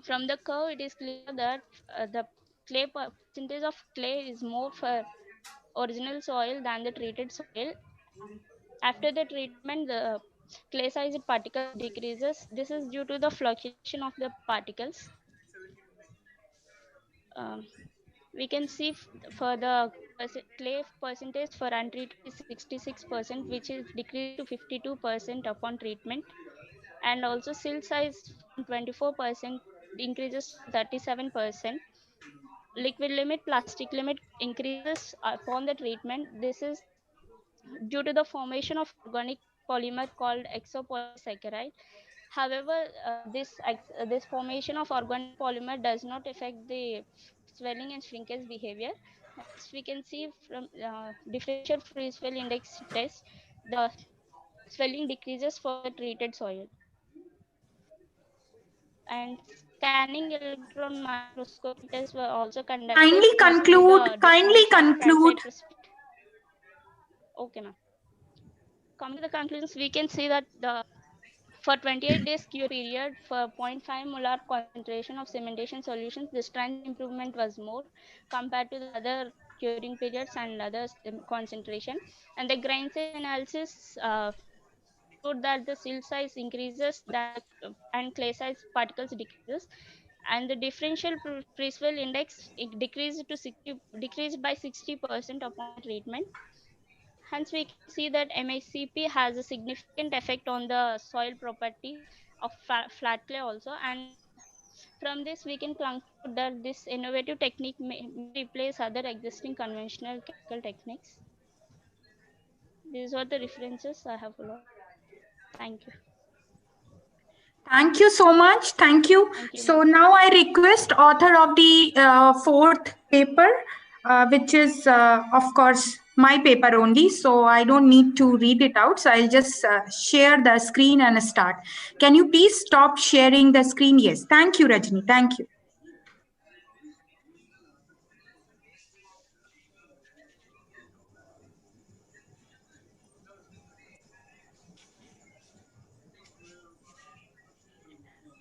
from the curve, it is clear that the percentage of clay is more for original soil than the treated soil. After the treatment, the clay sized particles decreases. This is due to the fluctuation of the particles. We can see for the clay percentage for untreated is 66%, which is decreased to 52% upon treatment. And also sill size from 24% increases to 37%. Liquid limit, plastic limit increases upon the treatment. This is due to the formation of organic polymer called exopolysaccharide. However, this formation of organic polymer does not affect the swelling and shrinkage behavior. As we can see from differential free swell index test, the swelling decreases for the treated soil. And scanning electron microscopy tests were also conducted. Kindly conclude. Kindly conclude. Okay, ma'am. Coming to the conclusions, we can see that for 28 days cure period for 0.5 molar concentration of cementation solutions, the strength improvement was more compared to the other curing periods and other concentration. And the grain size analysis showed that the sill size increases and clay size particles decreases, and the differential pre-swell index decreased by 60% upon treatment. Hence, we can see that MICP has a significant effect on the soil property of flat clay also. And from this, we can conclude that this innovative technique may replace other existing conventional chemical techniques. These are the references I have followed. Thank you. Thank you so much. Thank you. So now I request author of the fourth paper, which is, of course, my paper only. So I don't need to read it out. So I'll just share the screen and start. Can you please stop sharing the screen? Yes. Thank you, Rajni. Thank you.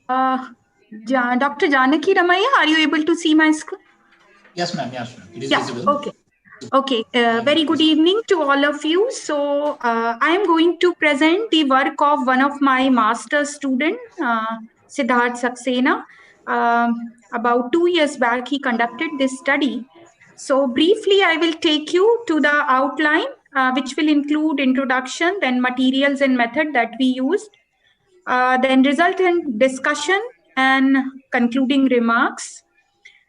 Dr. Janaki Ramaiah, are you able to see my screen? Yes, ma'am. Yes, ma'am. It is visible. Okay. Okay. Very good evening to all of you. So I am going to present the work of one of my master's student, Siddharth Saxena. About 2 years back, he conducted this study. So briefly, I will take you to the outline, which will include introduction, then materials and method that we used, then resultant discussion and concluding remarks.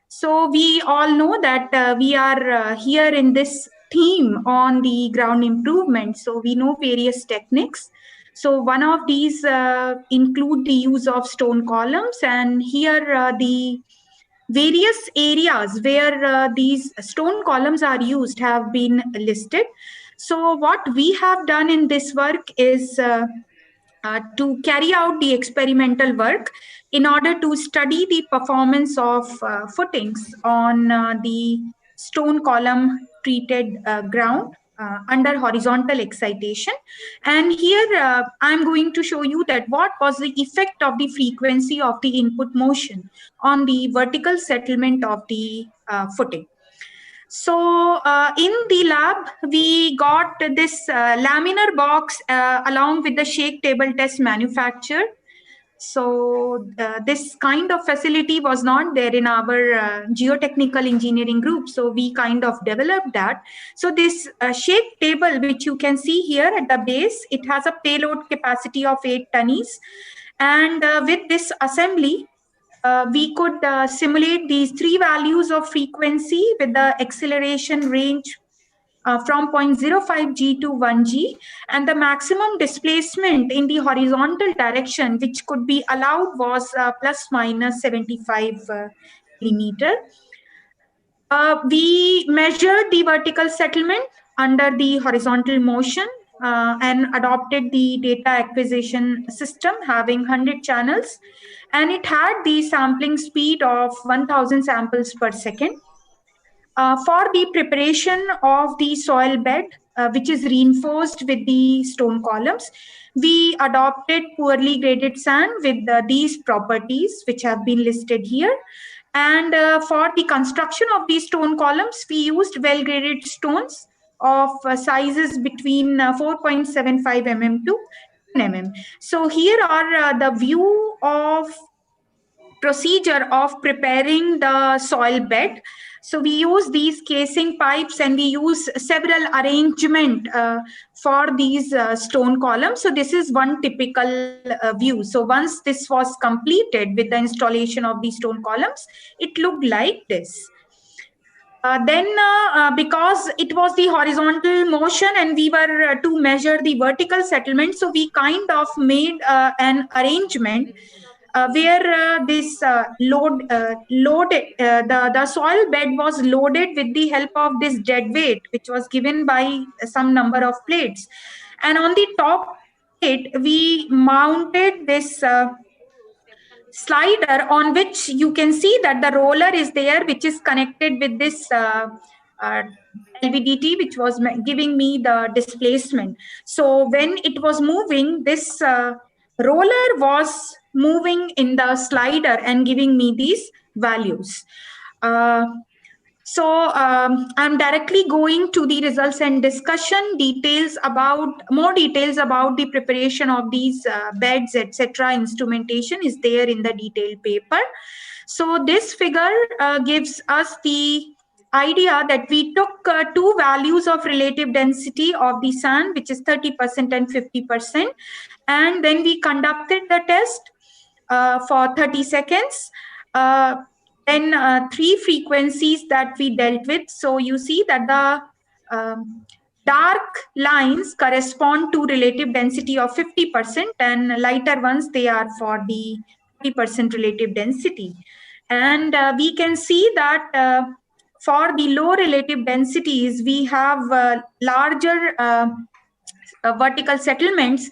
So we all know that we are here in this theme on the ground improvement. So we know various techniques. So one of these include the use of stone columns, and here the various areas where these stone columns are used have been listed. So what we have done in this work is to carry out the experimental work in order to study the performance of footings on the stone column treated ground under horizontal excitation. And here I'm going to show you that what was the effect of the frequency of the input motion on the vertical settlement of the footing. So in the lab, we got this laminar box along with the shake table test manufactured. So this kind of facility was not there in our geotechnical engineering group. So we kind of developed that. So this shake table, which you can see here at the base, it has a payload capacity of 8 tonnes. And with this assembly, we could simulate these 3 values of frequency with the acceleration range from 0.05 G to 1 G, and the maximum displacement in the horizontal direction which could be allowed was plus minus 75 millimeter. We measured the vertical settlement under the horizontal motion and adopted the data acquisition system having 100 channels, and it had the sampling speed of 1000 samples per second. For the preparation of the soil bed, which is reinforced with the stone columns, we adopted poorly graded sand with these properties which have been listed here. And for the construction of these stone columns, we used well-graded stones of sizes between 4.75 mm to 10 mm. So here are the view of procedure of preparing the soil bed. So we use these casing pipes and we use several arrangement for these stone columns. So this is one typical view. So once this was completed with the installation of these stone columns, it looked like this. Because it was the horizontal motion and we were to measure the vertical settlement, so we kind of made an arrangement where this the soil bed was loaded with the help of this dead weight, which was given by some number of plates. And on the top plate, we mounted this slider on which you can see that the roller is there, which is connected with this LVDT, which was giving me the displacement. So when it was moving, this roller was moving in the slider and giving me these values. I'm directly going to the results and discussion. More details about the preparation of these beds, etc. Instrumentation is there in the detailed paper. So this figure gives us the idea that we took two values of relative density of the sand, which is 30% and 50%. And then we conducted the test for 30 seconds. Then three frequencies that we dealt with. So you see that the dark lines correspond to relative density of 50% and lighter ones, they are for the 30% relative density. And we can see that for the low relative densities, we have larger vertical settlements.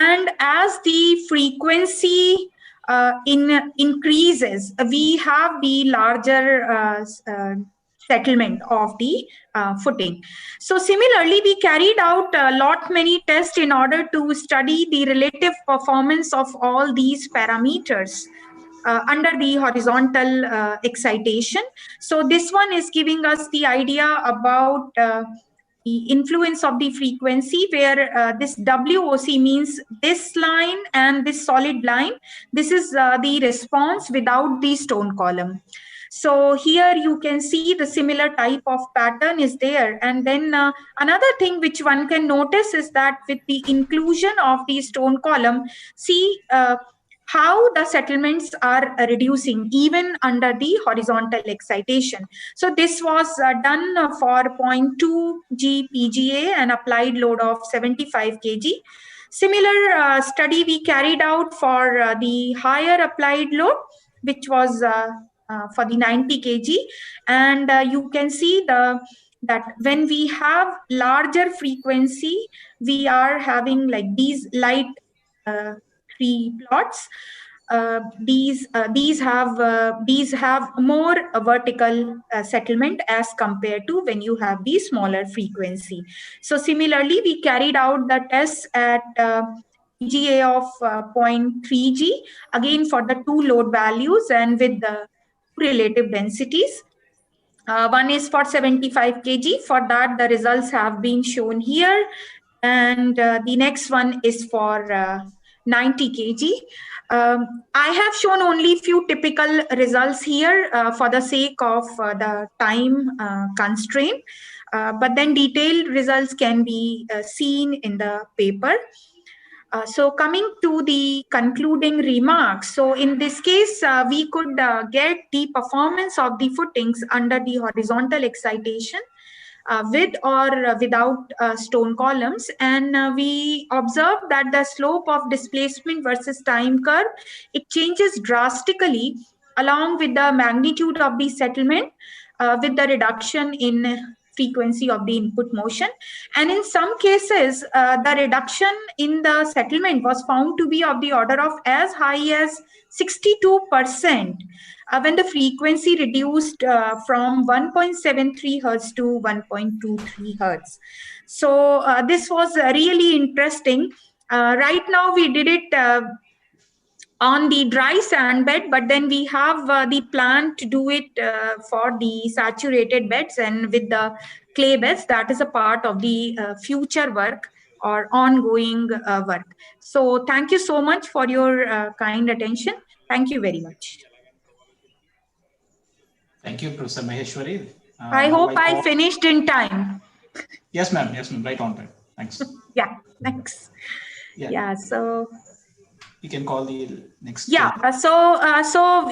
And as the frequency increases, we have the larger settlement of the footing. So similarly, we carried out many tests in order to study the relative performance of all these parameters under the horizontal excitation. So this one is giving us the idea about the influence of the frequency, where this WOC means this line and this solid line. This is the response without the stone column. So here you can see the similar type of pattern is there. And then another thing which one can notice is that with the inclusion of the stone column, see how the settlements are reducing even under the horizontal excitation. So this was done for 0.2 G PGA and applied load of 75 kg. Similar study we carried out for the higher applied load, which was for the 90 kg. And you can see that when we have larger frequency, we are having like these light tree plots. These have more vertical settlement as compared to when you have the smaller frequency. So similarly, we carried out the tests at PGA of 0.3 G, again for the two load values and with the relative densities. One is for 75 kg. For that, the results have been shown here. And the next one is for 90 kg. I have shown only few typical results here for the sake of the time constraint, but then detailed results can be seen in the paper. So coming to the concluding remarks. So in this case, we could get the performance of the footings under the horizontal excitation with or without stone columns, and we observed that the slope of displacement versus time curve, it changes drastically along with the magnitude of the settlement with the reduction in frequency of the input motion. And in some cases, the reduction in the settlement was found to be of the order of as high as 62% when the frequency reduced from 1.73 hertz to 1.23 hertz. So this was really interesting. Right now we did it on the dry sand bed, but then we have the plan to do it for the saturated beds and with the clay beds. That is a part of the future work or ongoing work. So thank you so much for your kind attention. Thank you very much. Thank you, Professor Maheshwari. I hope I finished in time. Yes, ma'am. Yes, ma'am. Right on time. Thanks. Yeah, thanks. Yeah, so you can call the next. Yeah, so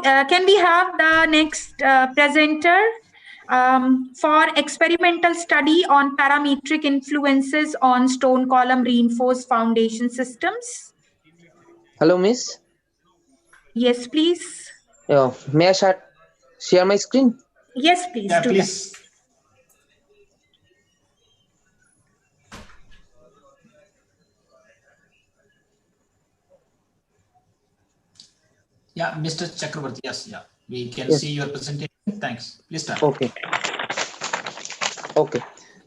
can we have the next presenter for experimental study on parametric influences on stone column reinforced foundation systems? Hello, Miss. Yes, please. May I share my screen? Yes, please. Yeah, please. Yeah, Mr. Chakravarti, yes, yeah. We can see your presentation. Thanks. Please start. Okay.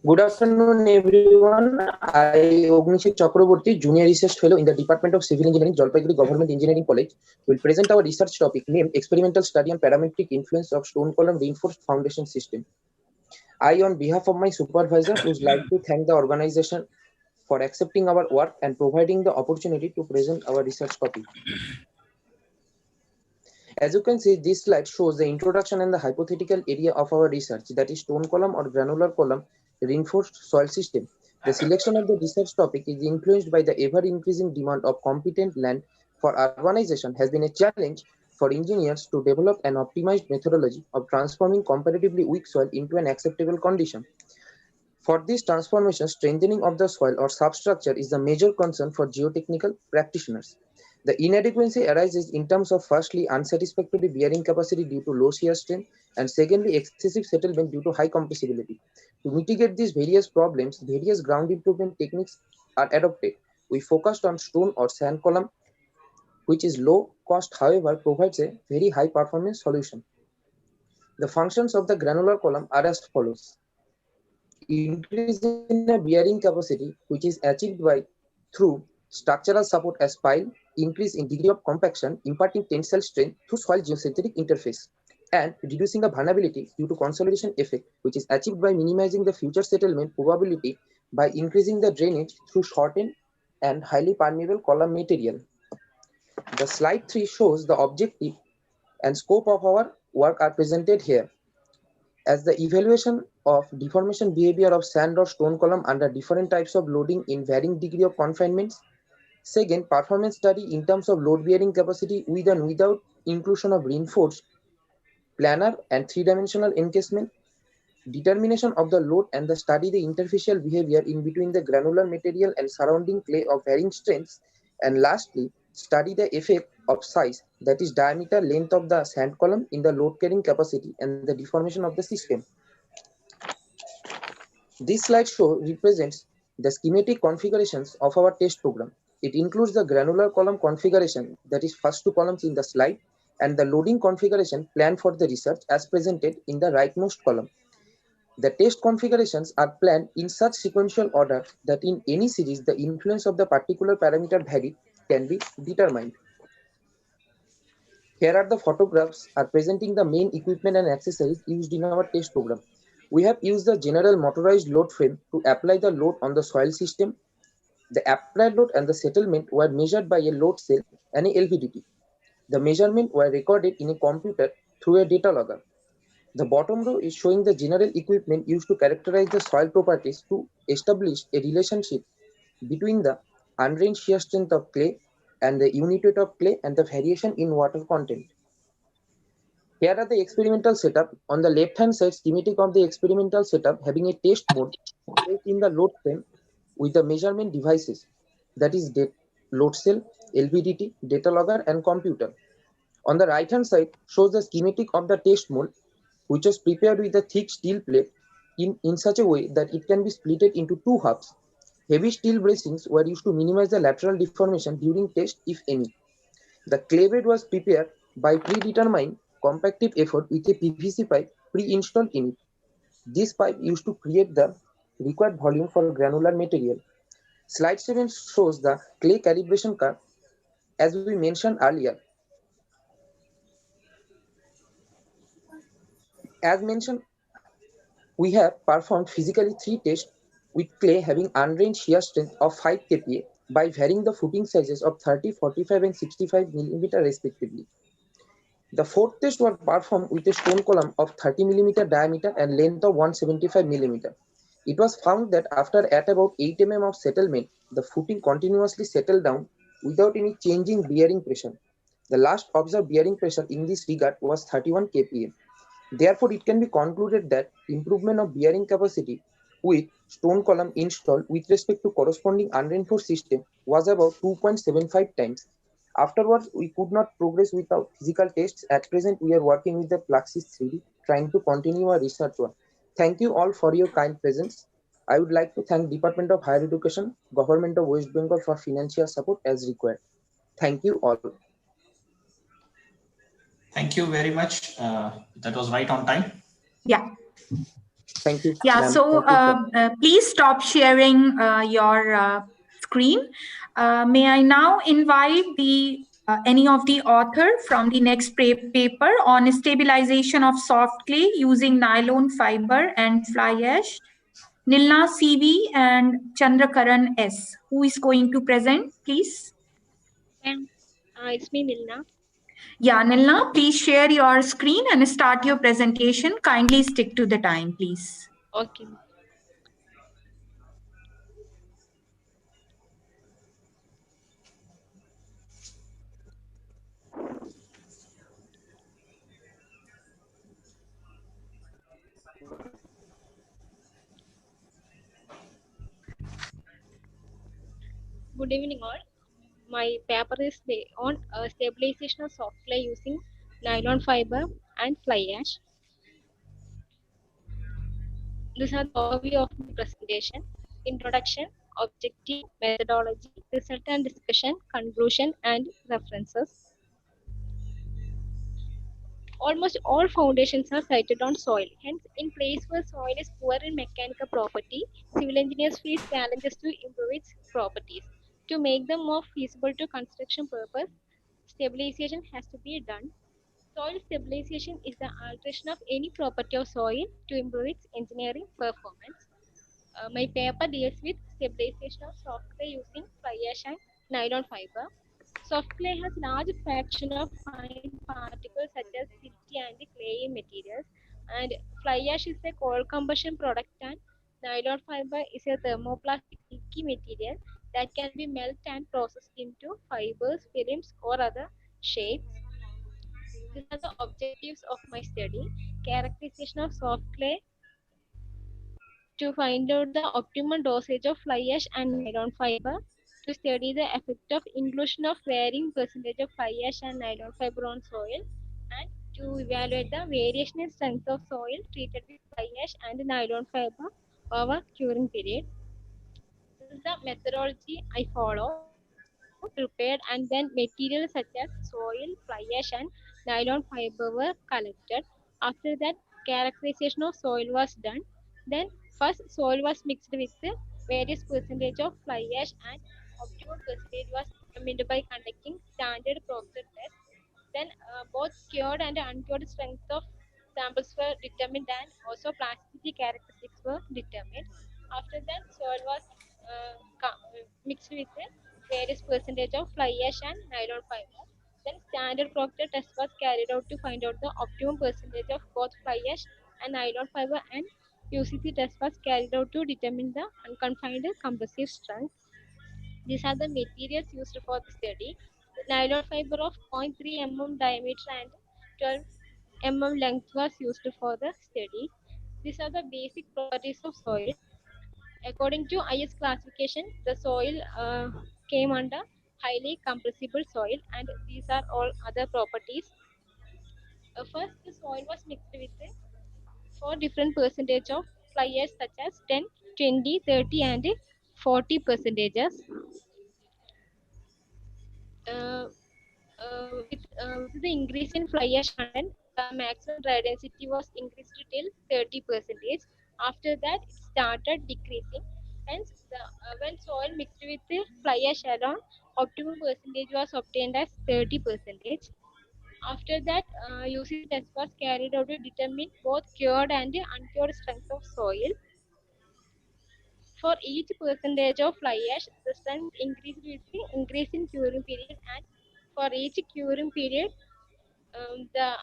Good afternoon, everyone. I, Ognishek Chakravarti, Junior Research Fellow in the Department of Civil Engineering, Jalpaiguri Government Engineering College, will present our research topic named Experimental Study on Parametric Influence of Stone Column Reinforced Foundation System. I, on behalf of my supervisor, would like to thank the organization for accepting our work and providing the opportunity to present our research topic. As you can see, this slide shows the introduction and the hypothetical area of our research, that is stone column or granular column reinforced soil system. The selection of the research topic is influenced by the ever-increasing demand of competent land for urbanization has been a challenge for engineers to develop an optimized methodology of transforming comparatively weak soil into an acceptable condition. For this transformation, strengthening of the soil or substructure is the major concern for geotechnical practitioners. The inadequacy arises in terms of firstly unsatisfactory bearing capacity due to low shear strength and secondly excessive settlement due to high compressibility. To mitigate these various problems, various ground improvement techniques are adopted. We focused on stone or sand column, which is low cost, however, provides a very high performance solution. The functions of the granular column are as follows. Increase in the bearing capacity, which is achieved through structural support as pile, increase in degree of compaction, imparting tensile strength through soil geosynthetic interface, and reducing the vulnerability due to consolidation effect, which is achieved by minimizing the future settlement probability by increasing the drainage through shortened and highly permeable column material. The slide 3 shows the objective and scope of our work are presented here. As the evaluation of deformation behavior of sand or stone column under different types of loading in varying degree of confinements. Second, performance study in terms of load bearing capacity with and without inclusion of reinforced, planar and three-dimensional encasement. Determination of the load and the study the interfacial behavior in between the granular material and surrounding clay of varying strengths. And lastly, study the effect of size, that is diameter, length of the sand column in the load carrying capacity and the deformation of the system. This slide represents the schematic configurations of our test program. It includes the granular column configuration, that is first two columns in the slide, and the loading configuration planned for the research as presented in the rightmost column. The test configurations are planned in such sequential order that in any series the influence of the particular parameter varied can be determined. Here are the photographs are presenting the main equipment and accessories used in our test program. We have used the general motorized load frame to apply the load on the soil system. The applied load and the settlement were measured by a load cell and a LVDT. The measurements were recorded in a computer through a data logger. The bottom row is showing the general equipment used to characterize the soil properties to establish a relationship between the undrained shear strength of clay and the unit weight of clay and the variation in water content. Here are the experimental setup. On the left-hand side, schematic of the experimental setup having a test mode placed in the load frame with the measurement devices, that is load cell, LVDT, data logger, and computer. On the right-hand side shows the schematic of the test mode, which was prepared with a thick steel plate in such a way that it can be splitted into two halves. Heavy steel bracings were used to minimize the lateral deformation during test, if any. The clay bed was prepared by predetermined compactive effort with a PVC pipe pre-installed in it. This pipe used to create the required volume for granular material. Slide 7 shows the clay calibration curve. As we mentioned earlier, as mentioned, we have performed physically 3 tests with clay having undrained shear strength of 5 kPa by varying the footing sizes of 30, 45, and 65 mm respectively. The fourth test was performed with a stone column of 30 mm diameter and length of 175 mm. It was found that after at about 8 mm of settlement, the footing continuously settled down without any changing bearing pressure. The last observed bearing pressure in this regard was 31 kPa. Therefore, it can be concluded that improvement of bearing capacity with stone column installed with respect to corresponding unreinforced system was about 2.75 times. Afterwards, we could not progress without physical tests. At present, we are working with the Fluxys 3D, trying to continue our research work. Thank you all for your kind presence. I would like to thank Department of Higher Education, Government of West Bengal for financial support as required. Thank you all. Thank you very much. That was right on time. Yeah. Thank you. Yeah, so please stop sharing your screen. May I now invite any of the author from the next paper on stabilization of soft clay using nylon fiber and fly ash, Nilna CV and Chandrakaran S. Who is going to present, please? It's me, Nilna. Yeah, Nilna, please share your screen and start your presentation. Kindly stick to the time, please. Okay. Good evening, all. My paper is on stabilization of soft clay using nylon fiber and fly ash. This is the overview of the presentation: introduction, objective, methodology, result and discussion, conclusion, and references. Almost all foundations are sited on soil. Hence, in place where soil is poor in mechanical property, civil engineers face challenges to improve its properties. To make them more feasible to construction purpose, stabilization has to be done. Soil stabilization is the alteration of any property of soil to improve its engineering performance. My paper deals with stabilization of soft clay using fly ash and nylon fiber. Soft clay has large fraction of fine particles such as silty and clayey materials, and fly ash is a cold combustion product, and nylon fiber is a thermoplastic sticky material that can be melted and processed into fibers, films, or other shapes. These are the objectives of my study: characterization of soft clay to find out the optimal dosage of fly ash and nylon fiber, to study the effect of inclusion of varying percentage of fly ash and nylon fiber on soil, and to evaluate the variation in strength of soil treated with fly ash and nylon fiber over curing period. This is the methodology I follow. Prepared, and then materials such as soil, fly ash, and nylon fiber were collected. After that, characterization of soil was done. Then first soil was mixed with various percentage of fly ash, and optimal percentage was determined by conducting standard Proctor test. Then both cured and uncured strength of samples were determined, and also plasticity characteristics were determined. After that, soil was mixed with various percentage of fly ash and nylon fiber. Then standard Proctor test was carried out to find out the optimum percentage of both fly ash and nylon fiber, and UCC test was carried out to determine the unconfined compressive strength. These are the materials used for the study: nylon fiber of 0.3 mm diameter and 12 mm length was used for the study. These are the basic properties of soil. According to IS classification, the soil came under highly compressible soil, and these are all other properties. First, the soil was mixed with 4 different percentage of fly ash such as 10, 20, 30 and 40 percentages. With the increase in fly ash content, the maximum dry density was increased till 30%. After that, it started decreasing. Hence, when soil mixed with the fly ash alone, optimum percentage was obtained as 30%. After that, UCC test was carried out to determine both cured and uncured strength of soil. For each percentage of fly ash, the strength increased with the increase in curing period, and for each curing period, the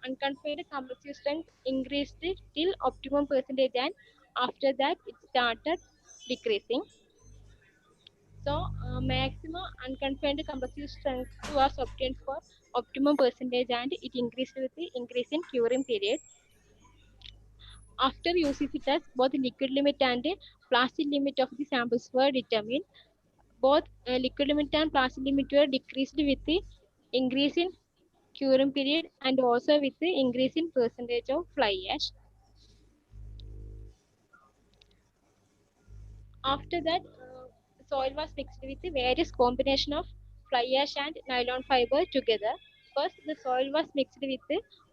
unconfined compressive strength increased till optimum percentage, and after that it started decreasing. So maximum unconfined compressive strength was obtained for optimum percentage, and it increased with the increase in curing period. After UCC test, both liquid limit and plastic limit of the samples were determined. Both liquid limit and plastic limit were decreased with the increase in curing period and also with the increase in percentage of fly ash. After that, soil was mixed with the various combination of fly ash and nylon fiber together. First, the soil was mixed with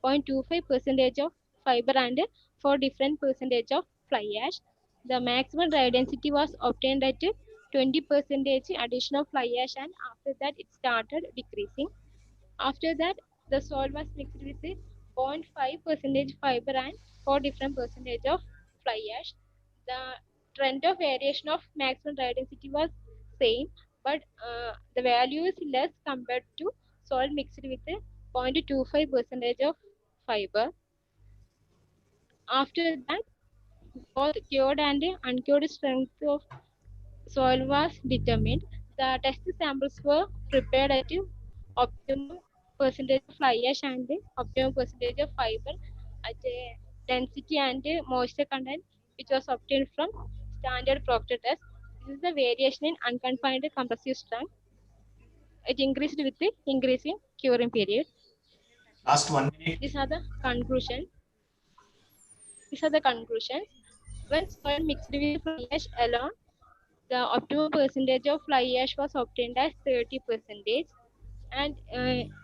0.25% of fiber and 4 different percentage of fly ash. The maximum dry density was obtained at 20% addition of fly ash, and after that it started decreasing. After that, the soil was mixed with 0.5% fiber and 4 different percentage of fly ash. The trend of variation of maximum dry density was same, but the value is less compared to soil mixed with 0.25% of fiber. After that, both cured and uncured strength of soil was determined. The test samples were prepared at optimum percentage of fly ash and optimum percentage of fiber at a density and moisture content, which was obtained from standard Proctor test. This is the variation in unconfined compressive strength. It increased with the increase in curing period. Last 1 minute. These are the conclusions. When soil mixed with fly ash alone, the optimum percentage of fly ash was obtained as 30%. And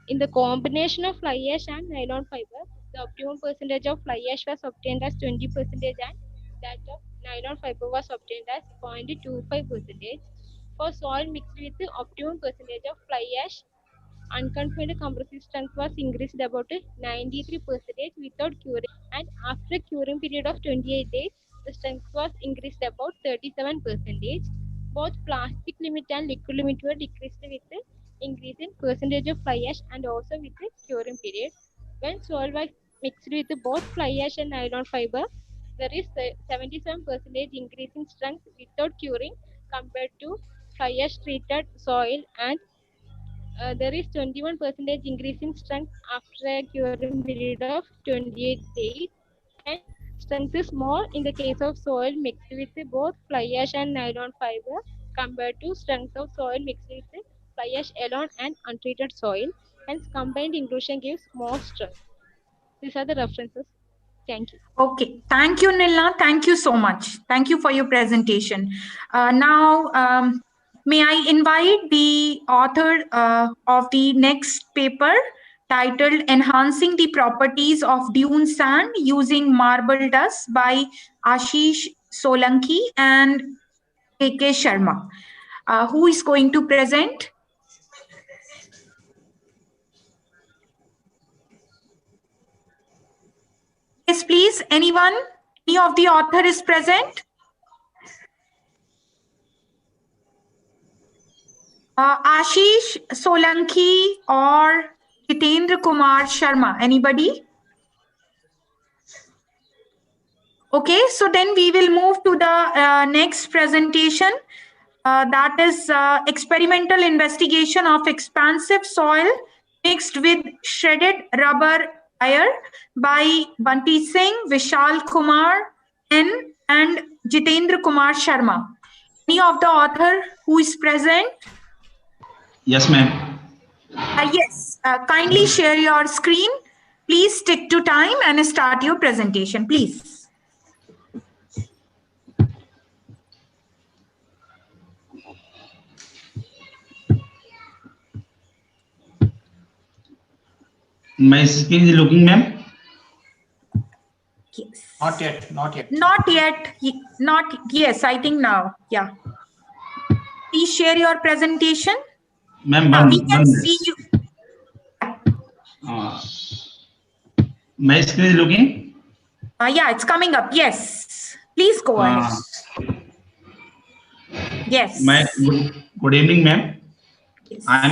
in the combination of fly ash and nylon fiber, the optimum percentage of fly ash was obtained as 20%, and that of nylon fiber was obtained as 0.25%. For soil mixed with the optimum percentage of fly ash, unconfined compressive strength was increased about 93% without curing, and after curing period of 28 days, the strength was increased about 37%. Both plastic limit and liquid limit were decreased with the increase in percentage of fly ash and also with the curing period. When soil was mixed with both fly ash and nylon fiber, there is 77% increase in strength without curing compared to fly ash treated soil, and there is 21% increase in strength after a curing period of 28 days. And strength is more in the case of soil mixed with both fly ash and nylon fiber compared to strength of soil mixed with fly ash alone and untreated soil. Hence, combined inclusion gives more strength. These are the references. Thank you. Okay, thank you, Nilna. Thank you so much. Thank you for your presentation. Now, may I invite the author of the next paper titled Enhancing the Properties of Dune Sand Using Marble Dust by Ashish Solanki and KK Sharma. Who is going to present? Yes, please. Anyone? Any of the author is present? Ashish Solanki or Hitendra Kumar Sharma. Anybody? Okay, so then we will move to the next presentation. That is experimental investigation of expansive soil mixed with shredded rubber by Banti Singh, Vishal Kumar N, and Jitendra Kumar Sharma. Any of the author who is present? Yes, ma'am. Yes, kindly share your screen. Please stick to time and start your presentation, please. My screen is looking, ma'am? Yes. Not yet, not yet. Not yet. Yes, I think now. Yeah. Please share your presentation. Ma'am, we can see you. My screen is looking? Yeah, it's coming up. Yes. Please go ahead. Yes. Good evening, ma'am. Yes. I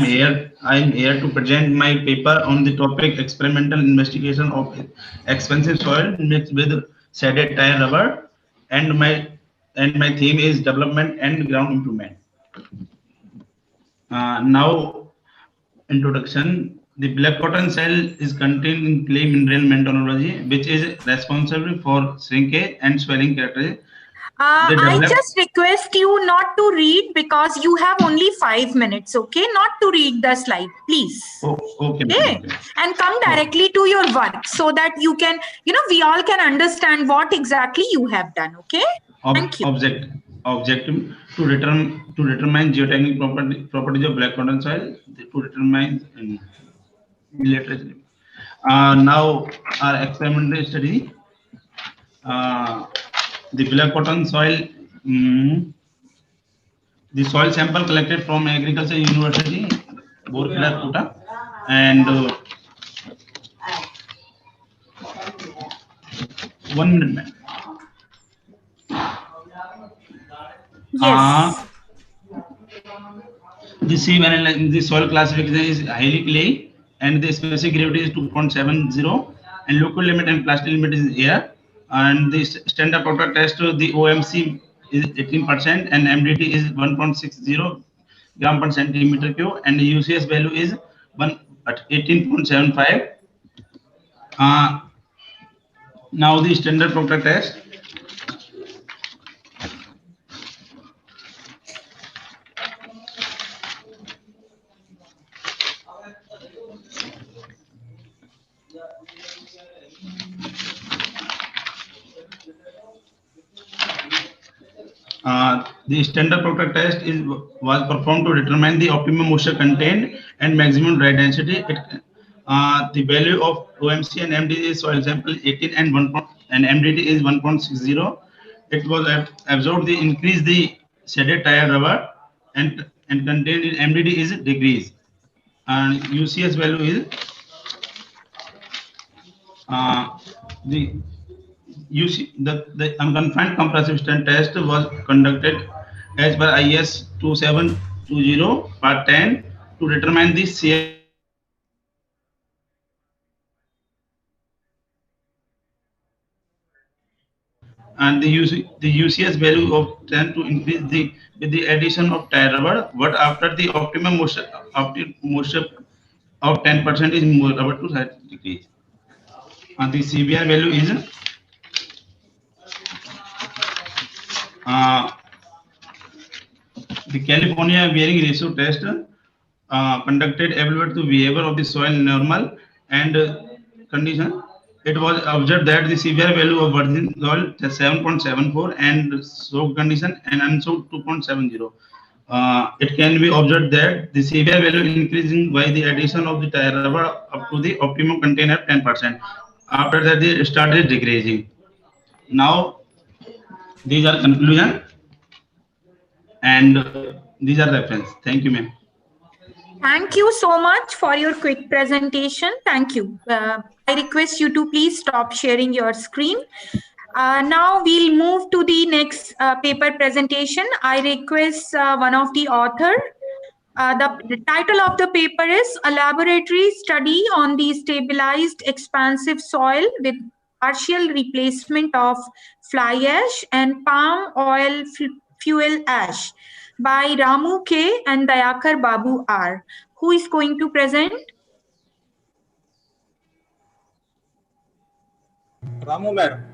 am here to present my paper on the topic experimental investigation of expensive soil mixed with shaded tire rubber, and my theme is development and ground improvement. Now, introduction. The black cotton cell is contained in clay mineral methodology, which is responsible for shrinkage and swelling characteristics. I just request you not to read because you have only 5 minutes, okay? Not to read the slide, please. Okay. And come directly to your work so that you can, we all can understand what exactly you have done, okay? Thank you. Objective to determine geotechnical properties of black cotton soil, to determine literature. Now our experimental study. The black cotton soil, the soil sample collected from Agriculture University, Borkila, Kota, and 1 minute. Yes. The soil classification is highly clay, and the specific gravity is 2.70, and local limit and plastic limit is air. And the standard product test, the OMC is 18% and MDT is 1.60 gram per centimeter cube, and the UCS value is 18.75. Now the standard product test. The standard product test was performed to determine the optimum moisture content and maximum dry density. The value of OMC and MDT is soil sample 18 and MDT is 1.60. It was absorbed the increase the shaded tire rubber and contained in MDT is decreased, and UCS value is the unconfined compressive strength test was conducted as per IS 2720 part 10 to determine the CF and the UCS value of 10 to increase with the addition of tire rubber, but after the optimum moisture of 10% is more rubber to 30 degrees. And the CBR value is the California bearing ratio test conducted evaluate the behavior of the soil normal and condition. It was observed that the CBR value of virgin soil is 7.74 and soaked condition and unsoaked 2.70. It can be observed that the CBR value increasing by the addition of the tire rubber up to the optimum container 10%. After that, they started decreasing. Now, these are conclusion and these are reference. Thank you, ma'am. Thank you so much for your quick presentation. Thank you. I request you to please stop sharing your screen. Now we'll move to the next paper presentation. I request one of the author. The title of the paper is A Laboratory Study on the Stabilized Expansive Soil with Partial Replacement of Fly Ash and Palm Oil Fuel Ash by Ramu K. and Dayakar Babu R. Who is going to present? Ramu madam.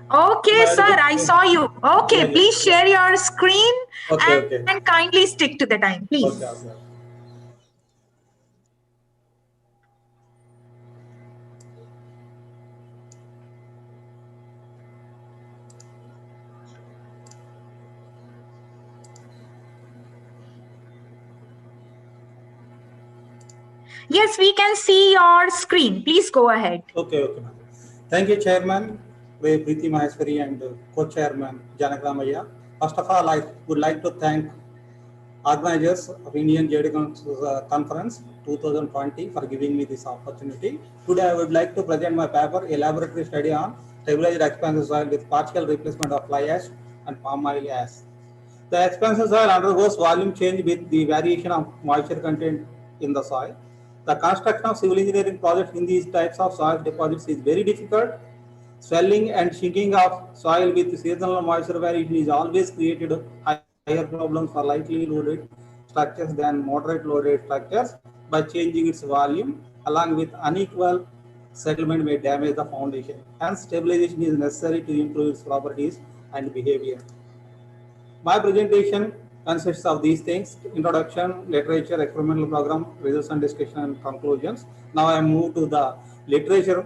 Okay, sir, I saw you. Okay, Yeah, yeah. please share your screen Okay. and kindly stick to the time, please. Okay. Yes, we can see your screen. Please go ahead. Okay, ma'am. Thank you, Chairman Preeti Maheshwari and Co-Chairman Janakramaya. First of all, I would like to thank organizers of Indian JD Conference 2020 for giving me this opportunity. Today, I would like to present my paper, a laboratory study on stabilized expansive soil with partial replacement of fly ash and palm oil ash. The expansive soil undergoes volume change with the variation of moisture content in the soil. The construction of civil engineering projects in these types of soil deposits is very difficult. Swelling and shrinking of soil with seasonal moisture variation is always created higher problems for lightly loaded structures than moderate loaded structures by changing its volume, along with unequal settlement may damage the foundation. Hence, stabilization is necessary to improve its properties and behavior. My presentation consists of these things: introduction, literature, experimental program, results and discussion, and conclusions. Now I move to the literature.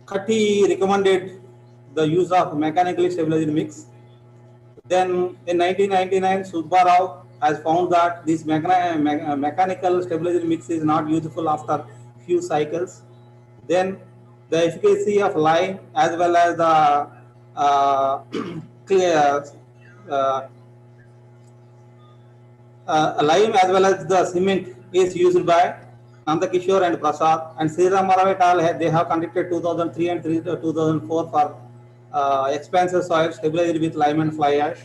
Katti recommended the use of mechanically stabilized mix. Then in 1999, Subba Rao has found that this mechanical stabilized mix is not useful after few cycles. Then the efficacy of lime as well as the lime as well as the cement is used by Nandakishore and Prasad, and Sri Ram Rao et al. They have conducted 2003 and 2004 for expansive soil stabilized with lime and fly ash.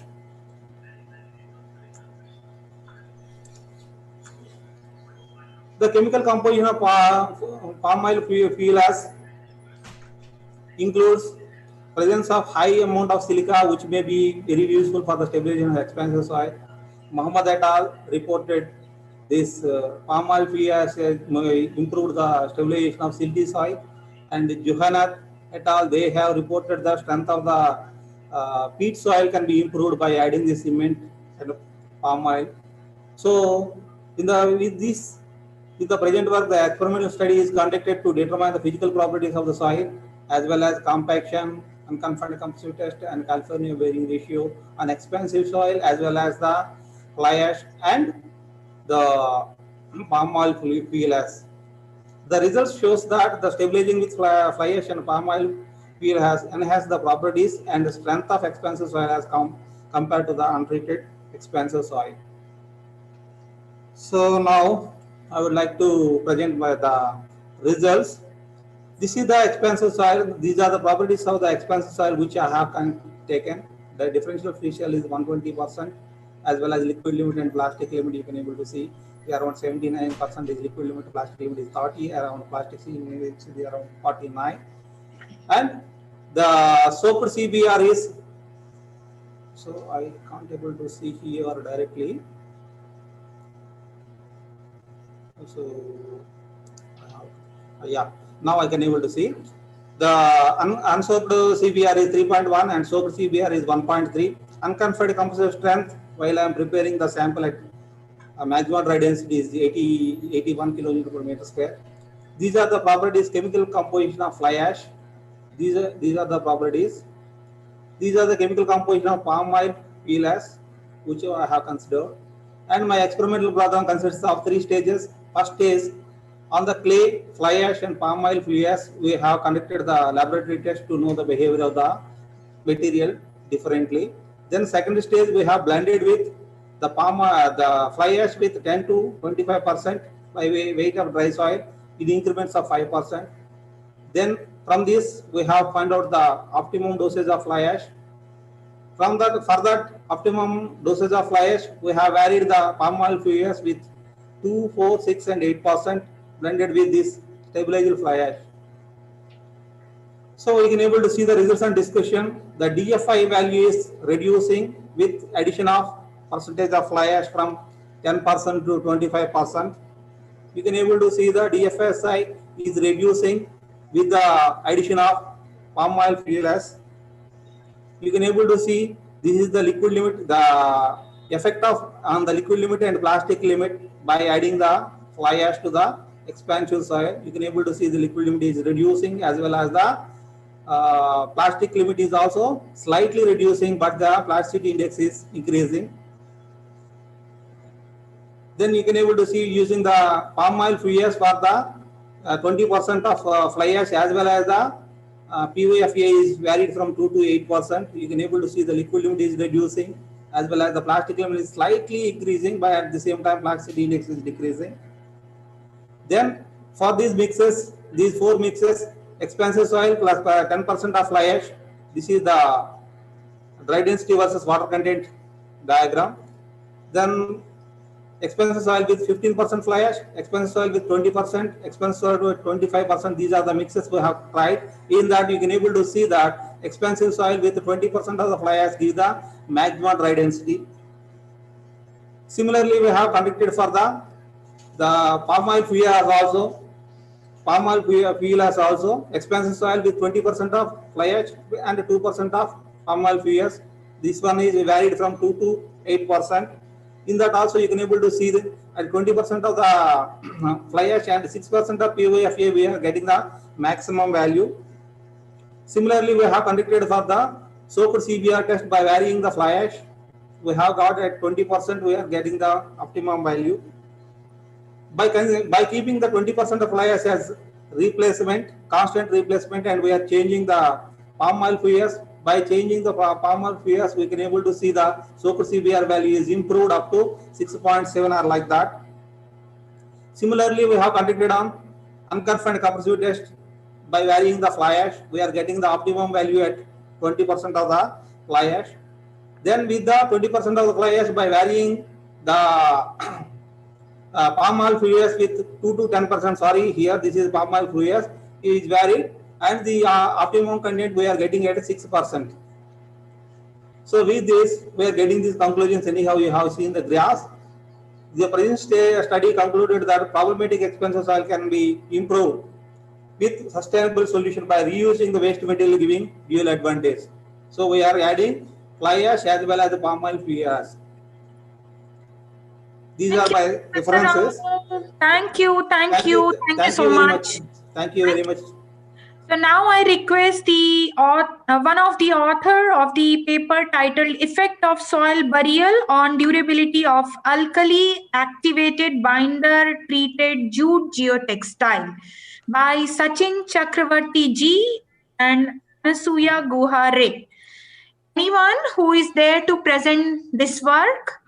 The chemical composition of palm oil fuel ash includes presence of high amount of silica, which may be very useful for the stabilization of expansive soil. Muhammad et al. Reported this palm oil fuel ash improved the stabilization of silty soil, and Johanath et al. They have reported the strength of the peat soil can be improved by adding the cement and palm oil. So, with the present work, the experimental study is conducted to determine the physical properties of the soil as well as compaction, unconfined composite test, and California bearing ratio on expansive soil as well as the fly ash and the palm oil fuel ash. The results shows that the stabilizing with fly ash and palm oil fuel has enhanced the properties and the strength of expansive soil as compared to the untreated expansive soil. So now I would like to present the results. This is the expansive soil. These are the properties of the expansive soil which I have taken. The differential facial is 120%, as well as liquid limit and plastic limit. You can able to see around 79% is liquid limit, plastic limit is 30, around plastic limit is around 49, and the soaked CBR is. So I can't able to see here directly. So yeah, now I can able to see the unsoaked CBR is 3.1 and soaked CBR is 1.3. Unconfined composite strength, while I am preparing the sample at maximum dry density is 81 kilonewton per meter square. These are the properties: chemical composition of fly ash. These are the properties. These are the chemical composition of palm oil fuel ash, which I have considered. And my experimental program consists of 3 stages. First stage, on the clay, fly ash and palm oil fuel ash, we have conducted the laboratory test to know the behavior of the material differently. Then second stage, we have blended with the fly ash with 10 to 25% by weight of dry soil in increments of 5%. Then from this, we have found out the optimum dosage of fly ash. From that, for that optimum dosage of fly ash, we have varied the palm oil fuel ash with 2, 4, 6, and 8% blended with this stabilized fly ash. So we can able to see the results and discussion. The DFI value is reducing with addition of percentage of fly ash from 10% to 25%. You can able to see the DFSI is reducing with the addition of palm oil fuel as. You can able to see this is the liquid limit, the effect of on the liquid limit and plastic limit by adding the fly ash to the expansion soil. You can able to see the liquid limit is reducing as well as the plastic limit is also slightly reducing, but the plasticity index is increasing. Then you can able to see using the palm oil fuels for the 20% of fly ash as well as the POFA is varied from 2 to 8%. You can able to see the liquid limit is reducing as well as the plastic limit is slightly increasing, but at the same time plastic index is decreasing. Then for these mixes, these 4 mixes, expansive soil plus 10% of fly ash. This is the dry density versus water content diagram. Then expansive soil with 15% fly ash, expansive soil with 20%, expansive soil with 25%. These are the mixes we have tried. In that you can able to see that expansive soil with 20% of the fly ash gives the maximum dry density. Similarly, we have conducted for the palm oil fuel as also. Palm oil fuel as also expansive soil with 20% of fly ash and 2% of palm oil fuels. This one is varied from 2 to 8%. In that also you can able to see that at 20% of the fly ash and 6% of POFA we are getting the maximum value. Similarly, we have conducted for the soaked CBR test by varying the fly ash. We have got at 20% we are getting the optimum value. By keeping the 20% of fly ash as replacement, constant replacement, and we are changing the palm oil fuels. By changing the palm oil fuels, we can able to see the soaked CBR value is improved up to 6.7 or like that. Similarly, we have conducted on unconfined compressive test by varying the fly ash. We are getting the optimum value at 20% of the fly ash. Then with the 20% of the fly ash by varying the palm oil fuels with 2 to 10%. Sorry, here this is palm oil fuels is varied, and the optimum content we are getting at 6%. So with this, we are getting these conclusions. Anyhow, you have seen the graphs. The present study concluded that problematic expansive soil can be improved with sustainable solution by reusing the waste material, giving dual advantage. So we are adding fly ash as well as the palm oil fuels. These are my references. Thank you so much. Thank you very much. So now I request the one of the author of the paper titled "Effect of Soil Burial on Durability of Alkali Activated Binder Treated Jute Geotextile" by Sachin Chakravarti Ji and Anasuya Guha Ray. Anyone who is there to present this work?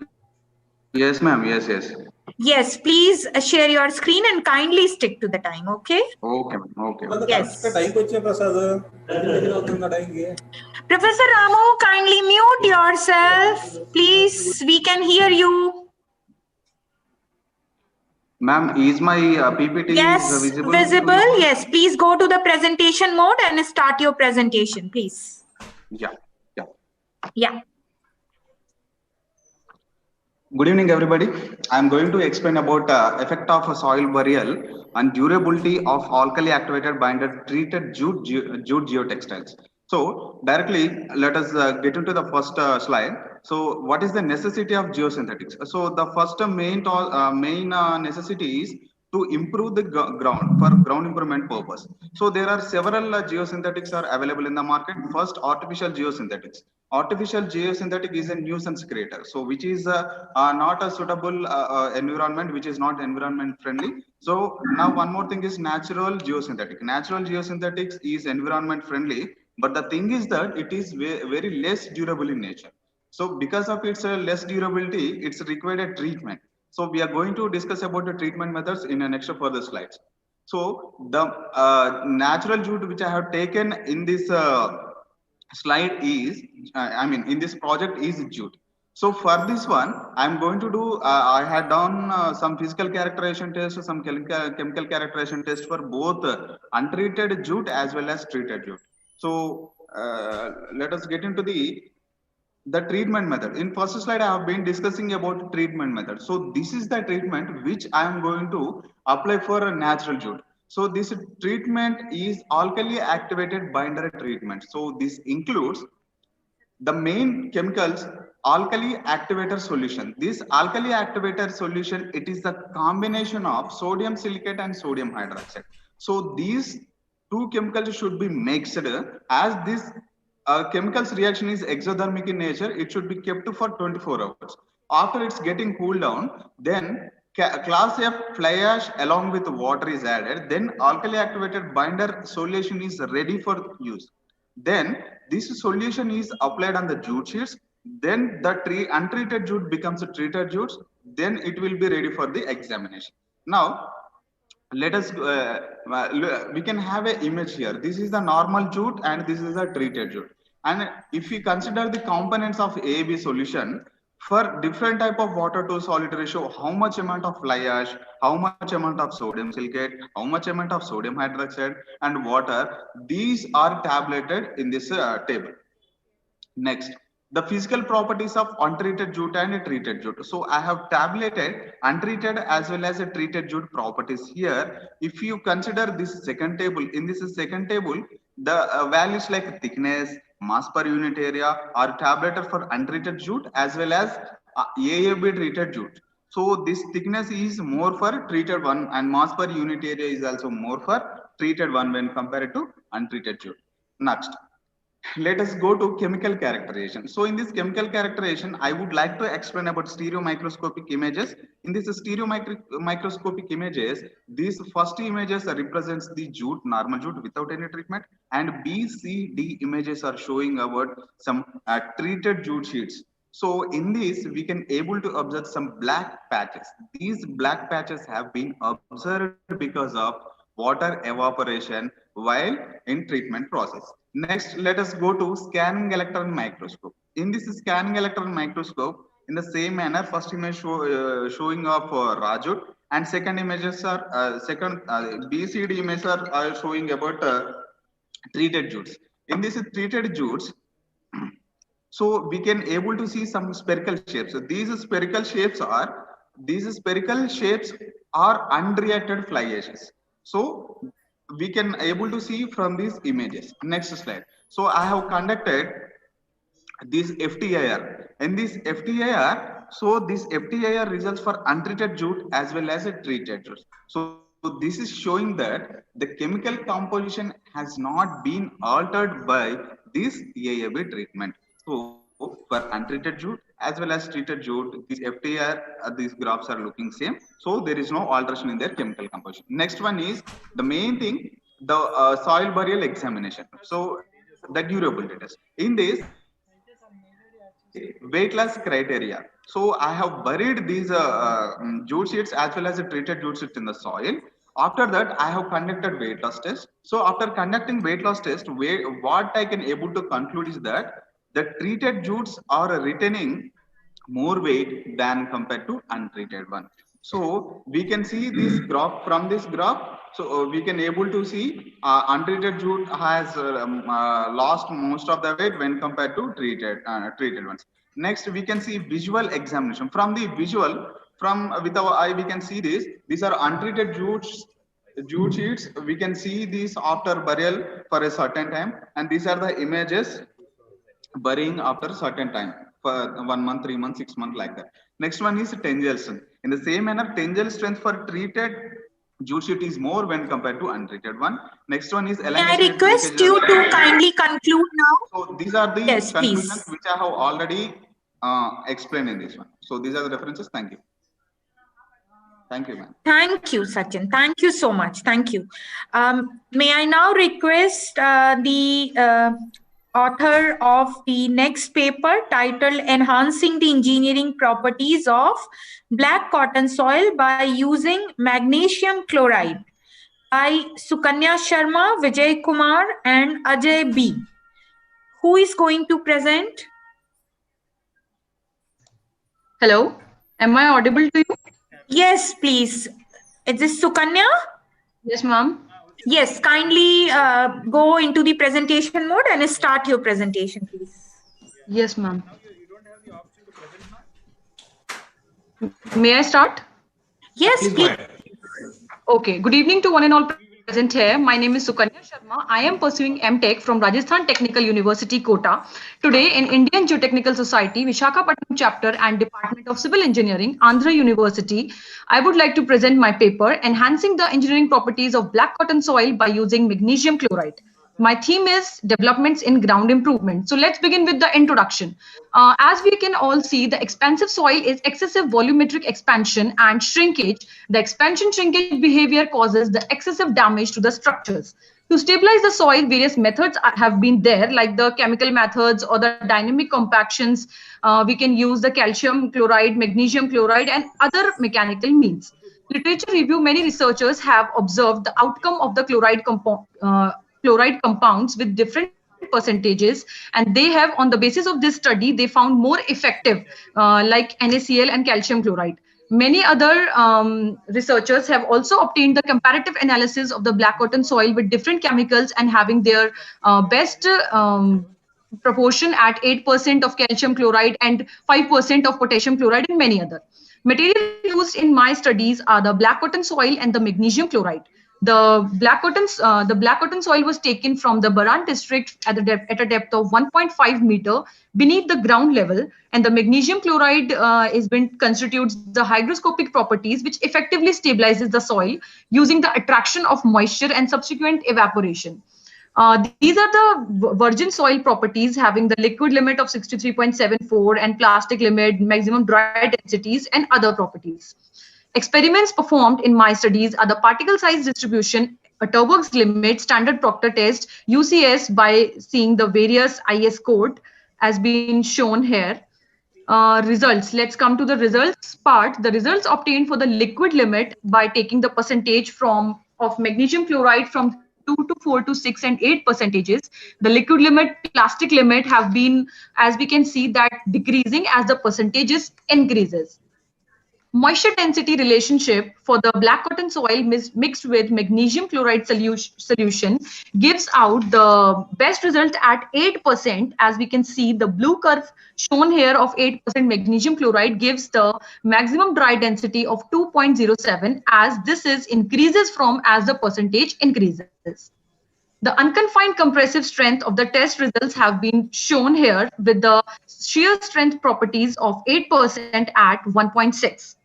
Yes, ma'am. Yes. Yes, please share your screen and kindly stick to the time, okay? Okay, ma'am. Okay. Yes. Professor Ramu, kindly mute yourself. Please, we can hear you. Ma'am, is my PPT visible? Visible. Yes, please go to the presentation mode and start your presentation, please. Yeah. Good evening, everybody. I'm going to explain about effect of soil burial and durability of alkali activated binder treated jute geotextiles. So directly, let us get into the first slide. So what is the necessity of geosynthetics? So the first main necessity is to improve the ground for ground improvement purpose. So there are several geosynthetics are available in the market. First, artificial geosynthetics. Artificial geosynthetic is a nuisance creator, so which is not a suitable environment, which is not environment friendly. So now one more thing is natural geosynthetic. Natural geosynthetics is environment friendly, but the thing is that it is very less durable in nature. So because of its less durability, it's required a treatment. So we are going to discuss about the treatment methods in the next further slides. So the natural jute which I have taken in this slide is, in this project is jute. So for this one, I'm going to do, I had done some physical characterization tests, some chemical characterization tests for both untreated jute as well as treated jute. So let us get into the treatment method. In first slide, I have been discussing about treatment method. So this is the treatment which I am going to apply for a natural jute. So this treatment is alkali activated binder treatment. So this includes the main chemicals alkali activator solution. This alkali activator solution, it is the combination of sodium silicate and sodium hydroxide. So these two chemicals should be mixed. As this chemicals reaction is exothermic in nature, it should be kept for 24 hours. After it's getting cooled down, then class F fly ash along with water is added. Then alkali activated binder solution is ready for use. Then this solution is applied on the jute sheets. Then the untreated jute becomes a treated jute. Then it will be ready for the examination. Now, let us we can have an image here. This is the normal jute and this is the treated jute. And if we consider the components of AAB solution, for different type of water to solid ratio, how much amount of fly ash, how much amount of sodium silicate, how much amount of sodium hydroxide and water, these are tabulated in this table. Next, the physical properties of untreated jute and treated jute. So I have tabulated untreated as well as a treated jute properties here. If you consider this second table, in this second table, the values like thickness, mass per unit area are tabulated for untreated jute as well as AAB treated jute. So this thickness is more for treated one and mass per unit area is also more for treated one when compared to untreated jute. Next, let us go to chemical characterization. So in this chemical characterization, I would like to explain about stereo microscopic images. In this stereo microscopic images, these first images represents the jute, normal jute without any treatment, and B, C, D images are showing about some treated jute sheets. So in this, we can able to observe some black patches. These black patches have been observed because of water evaporation while in treatment process. Next, let us go to scanning electron microscope. In this scanning electron microscope, in the same manner, first image showing of rajut, and second images are BCD images are showing about treated jutes. In this treated jutes, so we can able to see some spherical shapes. So these spherical shapes are unreacted fly ashes. So we can able to see from these images. Next slide. So I have conducted this FTIR. In this FTIR, so this FTIR results for untreated jute as well as a treated jute. So this is showing that the chemical composition has not been altered by this AAB treatment. So for untreated jute as well as treated jute, these FTIR, these graphs are looking same. So there is no alteration in their chemical composition. Next one is the main thing, the soil burial examination. So the durability test. In this, weight loss criteria. So I have buried these jute sheets as well as a treated jute sheets in the soil. After that, I have conducted weight loss test. So after conducting weight loss test, what I can able to conclude is that the treated jutes are retaining more weight than compared to untreated one. So we can see this graph from this graph. So we can able to see untreated jute has lost most of the weight when compared to treated ones. Next, we can see visual examination. From the visual, with our eye, we can see this. These are untreated jute sheets. We can see these after burial for a certain time, and these are the images burying after certain time for 1 month, 3 months, 6 months, like that. Next one is tensile strength. In the same manner, tensile strength for treated jute sheet is more when compared to untreated one. Next one is elongation. May I request you to kindly conclude now? So these are the conclusions which I have already explained in this one. So these are the references. Thank you. Thank you, ma'am. Thank you, Sachin. Thank you so much. Thank you. May I now request the author of the next paper titled Enhancing the Engineering Properties of Black Cotton Soil by Using Magnesium Chloride by Sukanya Sharma, Vijay Kumar and Ajay B. Who is going to present? Hello, am I audible to you? Yes, please. Is this Sukanya? Yes, ma'am. Yes, kindly go into the presentation mode and start your presentation, please. Yes, ma'am. May I start? Yes, please. Okay. Good evening to one and all present here. My name is Sukanya Sharma. I am pursuing MTech from Rajasthan Technical University, Kota. Today in Indian Geotechnical Society, Visakhapatnam chapter and Department of Civil Engineering, Andhra University, I would like to present my paper, Enhancing the Engineering Properties of Black Cotton Soil by Using Magnesium Chloride. My theme is Developments in Ground Improvement. So let's begin with the introduction. As we can all see, the expansive soil is excessive volumetric expansion and shrinkage. The expansion shrinkage behavior causes the excessive damage to the structures. To stabilize the soil, various methods have been there, like the chemical methods or the dynamic compactions. We can use the calcium chloride, magnesium chloride, and other mechanical means. Literature review, many researchers have observed the outcome of the chloride compounds with different percentages, and they have, on the basis of this study, they found more effective like NaCl and calcium chloride. Many other researchers have also obtained the comparative analysis of the black cotton soil with different chemicals and having their best proportion at 8% of calcium chloride and 5% of potassium chloride and many other. Material used in my studies are the black cotton soil and the magnesium chloride. The black cotton soil was taken from the Baran district at a depth of 1.5 meter beneath the ground level, and the magnesium chloride constitutes the hygroscopic properties which effectively stabilizes the soil using the attraction of moisture and subsequent evaporation. These are the virgin soil properties having the liquid limit of 63.74 and plastic limit, maximum dry densities, and other properties. Experiments performed in my studies are the particle size distribution, a Terberg's limit, standard Proctor test, UCS by seeing the various IS code as being shown here. Results. Let's come to the results part. The results obtained for the liquid limit by taking the percentage of magnesium chloride from 2 to 4 to 6 and 8 percentages. The liquid limit, plastic limit have been, as we can see, that decreasing as the percentages increases. Moisture density relationship for the black cotton soil mixed with magnesium chloride solution gives out the best result at 8%. As we can see, the blue curve shown here of 8% magnesium chloride gives the maximum dry density of 2.07, as this increases as the percentage increases. The unconfined compressive strength of the test results have been shown here with the shear strength properties of 8% at 1.6.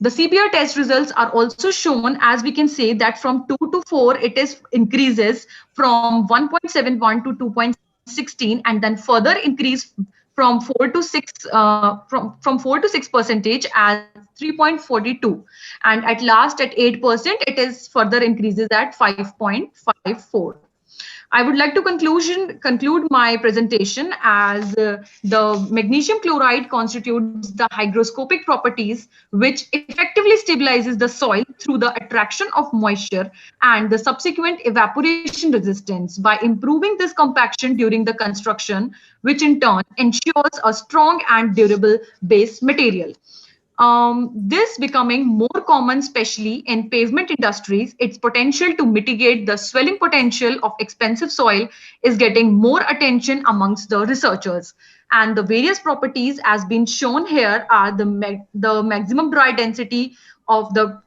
The CBR test results are also shown, as we can say that from 2 to 4, it increases from 1.71 to 2.16, and then further increase from 4 to 6 from 4 to 6 percentage at 3.42, and at last at 8%, it further increases at 5.54. I would like to conclude my presentation as the magnesium chloride constitutes the hygroscopic properties which effectively stabilizes the soil through the attraction of moisture and the subsequent evaporation resistance by improving this compaction during the construction, which in turn ensures a strong and durable base material. This becoming more common, especially in pavement industries, its potential to mitigate the swelling potential of expensive soil is getting more attention amongst the researchers. And the various properties as been shown here are the maximum dry density of the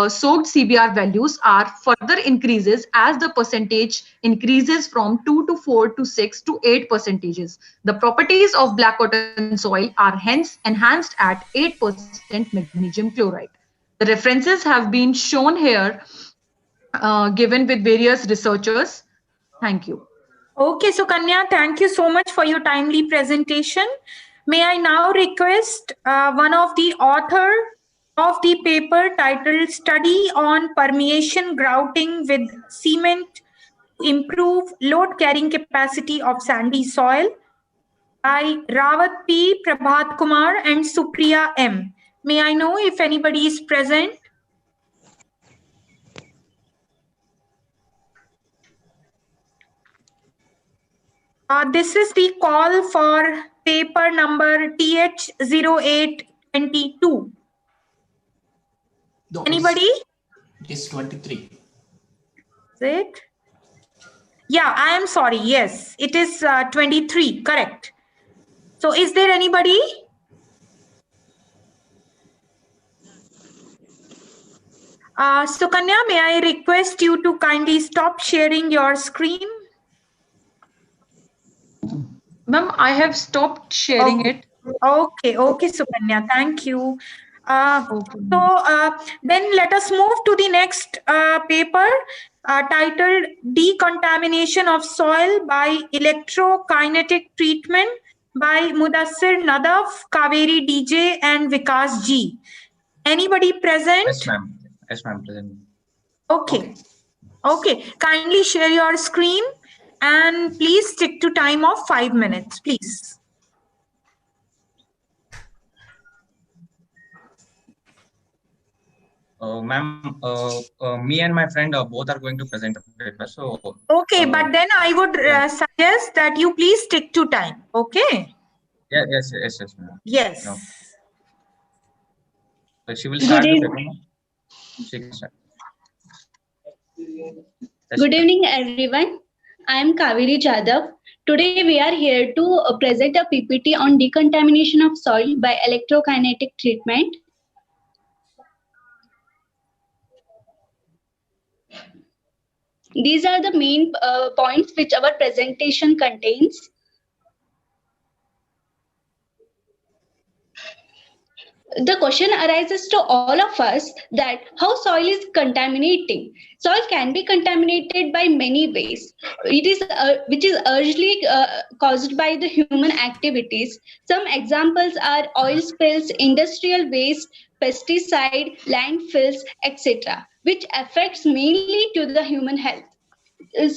soaked CBR values are further increases as the percentage increases from 2 to 4 to 6 to 8 percentages. The properties of black cotton soil are hence enhanced at 8% magnesium chloride. The references have been shown here, given with various researchers. Thank you. Okay, so Kanya, thank you so much for your timely presentation. May I now request one of the author of the paper titled Study on Permeation Grouting with Cement to Improve Load Carrying Capacity of Sandy Soil by Rawat P, Prabhat Kumar and Supriya M. May I know if anybody is present? This is the call for paper number TH0822. No, Anybody? It is 23. Is it? Yeah, I am sorry. Yes, it is 23. Correct. So is there anybody? Sukanya, may I request you to kindly stop sharing your screen? Ma'am, I have stopped sharing it. Okay, Sukanya, thank you. Then let us move to the next paper titled Decontamination of Soil by Electrokinetic Treatment by Mudassir Nadav, Kaveri DJ and Vikas G. Anybody present? Yes, ma'am. Yes, ma'am. Present. Okay. Okay. Kindly share your screen and please stick to time of 5 minutes, please. Ma'am, me and my friend both are going to present the paper. So okay, but then I would suggest that you please stick to time. Okay. Yes, ma'am. Yes. No. So she will start the paper. She can start. Good evening, everyone. I am Kaveri Jadhav. Today we are here to present a PPT on decontamination of soil by electrokinetic treatment. These are the main points which our presentation contains. The question arises to all of us that how soil is contaminating. Soil can be contaminated by many ways. It is which is largely caused by the human activities. Some examples are oil spills, industrial waste, pesticide, landfills, etc., which affects mainly to the human health. The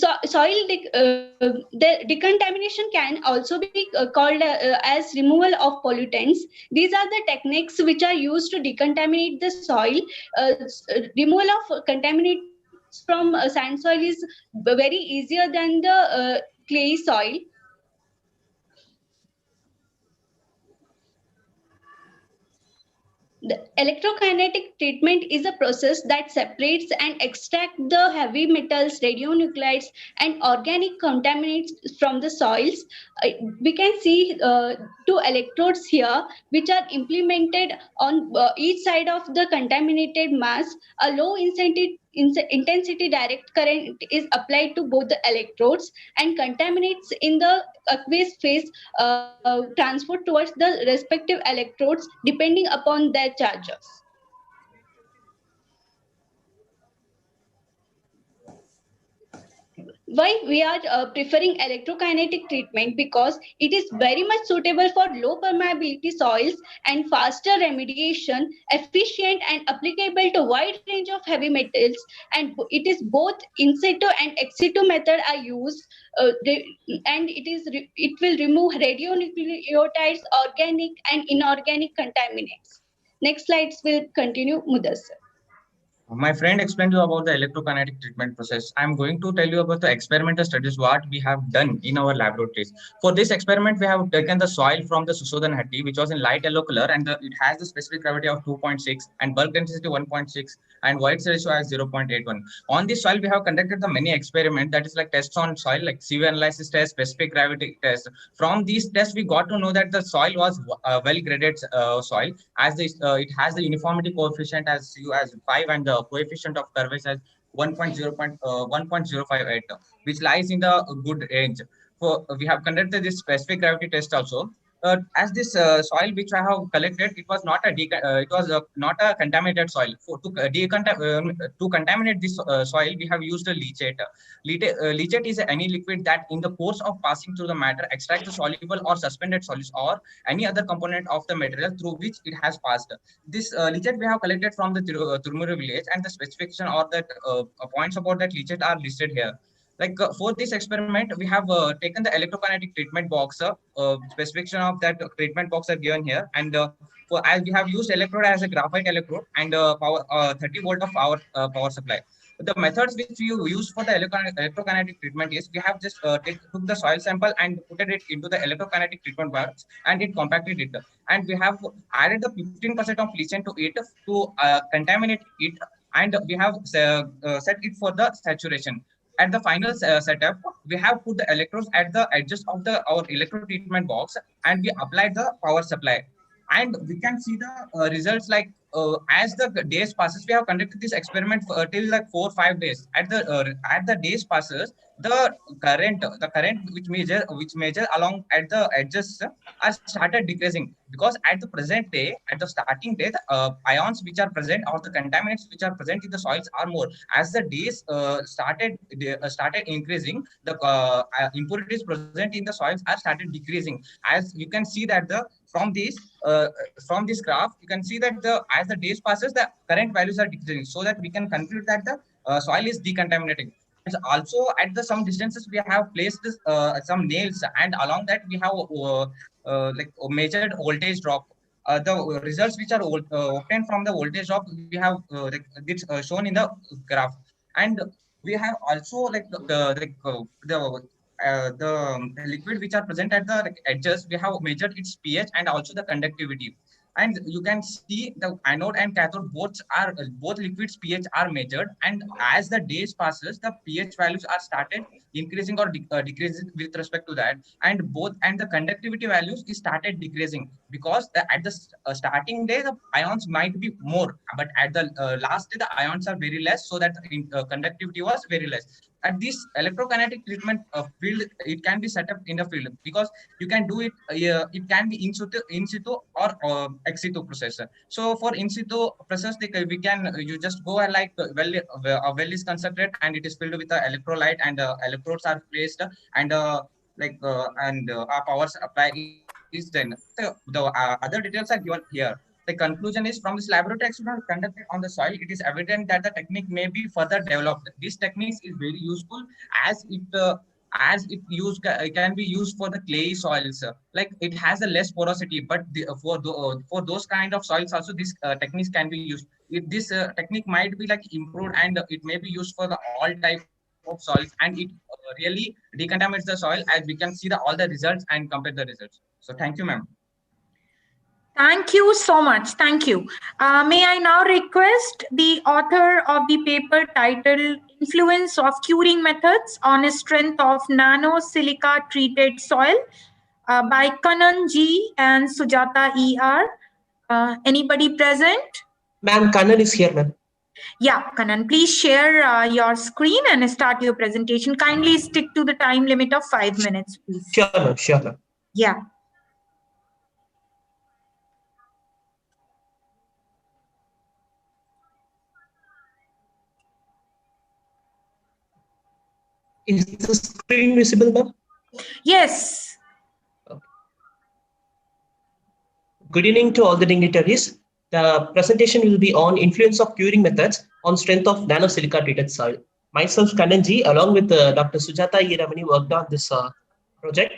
decontamination can also be called as removal of pollutants. These are the techniques which are used to decontaminate the soil. Removal of contaminants from sand soil is very easier than the clay soil. The electrokinetic treatment is a process that separates and extracts the heavy metals, radionuclides, and organic contaminants from the soils. We can see 2 electrodes here, which are implemented on each side of the contaminated mass. A low intensity direct current is applied to both the electrodes, and contaminants in the aqueous phase transferred towards the respective electrodes depending upon their charges. Why we are preferring electrokinetic treatment? Because it is very much suitable for low permeability soils and faster remediation, efficient and applicable to wide range of heavy metals, and it is both in situ and ex situ method are used, and it will remove radionuclides, organic and inorganic contaminants. Next slides will continue, Mudassir. My friend explained to you about the electrokinetic treatment process. I'm going to tell you about the experimental studies what we have done in our laboratories. For this experiment, we have taken the soil from the Susodan Hatti, which was in light yellow color, and it has the specific gravity of 2.6 and bulk density 1.6 and White's ratio as 0.81. On this soil, we have conducted the many experiments, that is like tests on soil, like CV analysis test, specific gravity test. From these tests, we got to know that the soil was well-graded soil, as it has the uniformity coefficient as U as 5 and the coefficient of curvature as 1.058, which lies in the good range. We have conducted this specific gravity test also. As this soil which I have collected, it was not not a contaminated soil. To contaminate this soil, we have used a leachate. Leachate is any liquid that, in the course of passing through the matter, extracts the soluble or suspended solids or any other component of the material through which it has passed. This leachate we have collected from the Turmuru village, and the specification or that points about that leachate are listed here. Like for this experiment, we have taken the electrokinetic treatment box. Specification of that treatment box are given here, and as we have used electrode as a graphite electrode and power 30 volt of power supply. The methods which we use for the electrokinetic treatment is we have just took the soil sample and put it into the electrokinetic treatment box, and it compacted it, and we have added the 15% of leachate to it to contaminate it, and we have set it for the saturation. At the final setup, we have put the electrodes at the edges of our electrode treatment box, and we applied the power supply. And we can see the results like as the days passes. We have conducted this experiment for, till like 4 or 5 days. At the days passes, the current which measure along at the edges are started decreasing, because at the present day, at the starting day, the ions which are present or the contaminants which are present in the soils are more. As the days started increasing, the impurities present in the soils are started decreasing. As you can see that from this graph, you can see that as the days passes, the current values are decreasing, so that we can conclude that the soil is decontaminating. And also at the some distances we have placed some nails, and along that we have measured voltage drop. The results which are obtained from the voltage drop, we have shown in the graph. And we have also like the liquid which are present at the edges, we have measured its pH and also the conductivity. And you can see the anode and cathode both liquids pH are measured, and as the days passes, the pH values are started increasing or decreasing with respect to that, and the conductivity values is started decreasing, because at the starting day the ions might be more, but at the last day the ions are very less, so that conductivity was very less. At this electrokinetic treatment field, it can be set up in the field, because you can do it. It can be in situ or ex situ process. So for in situ process, you just go and like a well is constructed, and it is filled with the electrolyte, and electrodes are placed, and our power supply is then. The other details are given here. The conclusion is, from this laboratory experiment conducted on the soil, it is evident that the technique may be further developed. This technique is very useful as it can be used for the clay soils. Like it has a less porosity, but for those kind of soils also this techniques can be used. This technique might be like improved, and it may be used for all type of soils, and it really decontaminates the soil, as we can see all the results and compare the results. So thank you, ma'am. Thank you so much. Thank you. May I now request the author of the paper titled Influence of Curing Methods on the Strength of Nano-Silica Treated Soil by Kannan G and Sujata ER. Anybody present? Ma'am, Kannan is here, ma'am. Yeah, Kannan, please share your screen and start your presentation. Kindly stick to the time limit of 5 minutes, please. Sure, ma'am. Sure, ma'am. Yeah. Is the screen visible, ma'am? Yes. Okay. Good evening to all the dignitaries. The presentation will be on influence of curing methods on strength of nano-silica treated soil. Myself, Kannan G, along with Dr. Sujata E. Ramani, worked on this project.